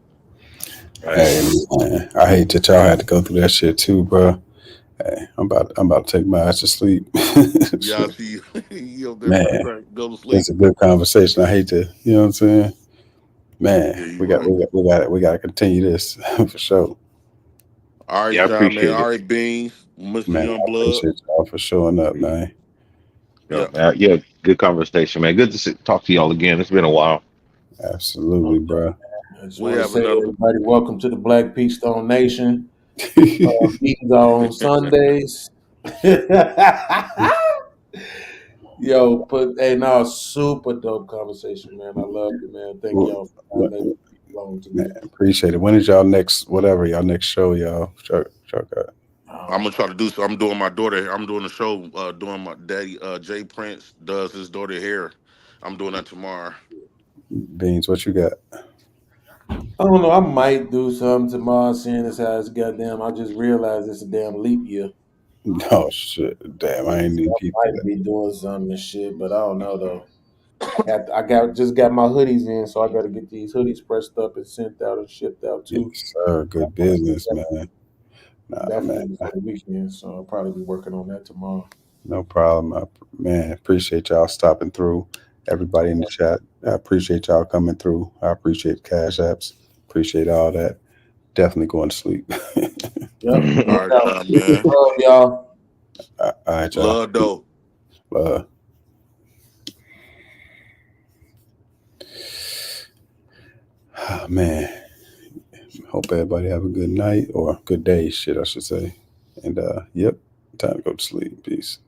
[SPEAKER 14] Hey, man, I hate that y'all had to go through that shit too, bro. Hey, I'm about to take my ass to sleep.
[SPEAKER 19] Yeah, I see you up there
[SPEAKER 14] Man,
[SPEAKER 19] finna crack, go to sleep.
[SPEAKER 14] it's a good conversation. I hate to, you know what I'm saying?
[SPEAKER 19] Yeah,
[SPEAKER 14] Man,
[SPEAKER 19] you right.
[SPEAKER 14] we got to continue this for sure.
[SPEAKER 19] All right,
[SPEAKER 21] Yeah, I
[SPEAKER 19] Shawn, man.
[SPEAKER 21] appreciate
[SPEAKER 19] All
[SPEAKER 21] it.
[SPEAKER 19] right, Beanz, Mr.
[SPEAKER 14] Man, I
[SPEAKER 19] Youngblood.
[SPEAKER 14] appreciate y'all for showing up, man.
[SPEAKER 21] Yeah,
[SPEAKER 19] Yeah.
[SPEAKER 21] man. Yeah, good conversation, man. Good to talk to y'all again. It's been a while.
[SPEAKER 14] Absolutely, bro.
[SPEAKER 18] I just
[SPEAKER 19] We
[SPEAKER 18] want to
[SPEAKER 19] have
[SPEAKER 18] say,
[SPEAKER 19] another.
[SPEAKER 18] everybody, welcome to the Black Peach Stone Nation. Meetings on Sundays. Yo, hey, now super dope conversation, man. I love it, man. Thank y'all for letting me along
[SPEAKER 14] Man,
[SPEAKER 18] today.
[SPEAKER 14] appreciate it. When is y'all next show, y'all? Chuck got.
[SPEAKER 19] I'm gonna try to do so. I'm doing my daughter. I'm doing a show. Doing my daddy. Jay Prince does his daughter hair. I'm doing that tomorrow.
[SPEAKER 14] Beanz, what you got?
[SPEAKER 18] I don't know. I might do something tomorrow, seeing as how it's goddamn. I just realized it's a damn leap year.
[SPEAKER 14] Oh shit! Damn, I ain't need
[SPEAKER 18] So
[SPEAKER 14] people.
[SPEAKER 18] I might be doing something and shit, but I don't know though. Just got my hoodies in, so I got to get these hoodies pressed up and sent out and shipped out too.
[SPEAKER 14] Yes, sir. Good business, man. Nah,
[SPEAKER 18] Definitely
[SPEAKER 14] man.
[SPEAKER 18] before the weekend, so I'll probably be working on that tomorrow.
[SPEAKER 14] No problem. Man, appreciate y'all stopping through. Everybody in the chat, I appreciate y'all coming through. I appreciate Cash Apps. Appreciate all that. Definitely going to sleep.
[SPEAKER 18] Yep.
[SPEAKER 19] All right, Shawn, man.
[SPEAKER 18] Love y'all.
[SPEAKER 14] All right, y'all.
[SPEAKER 19] Love though.
[SPEAKER 14] Oh, man. Hope everybody have a good night or good day, shit, I should say. And yep, time to go to sleep. Peace.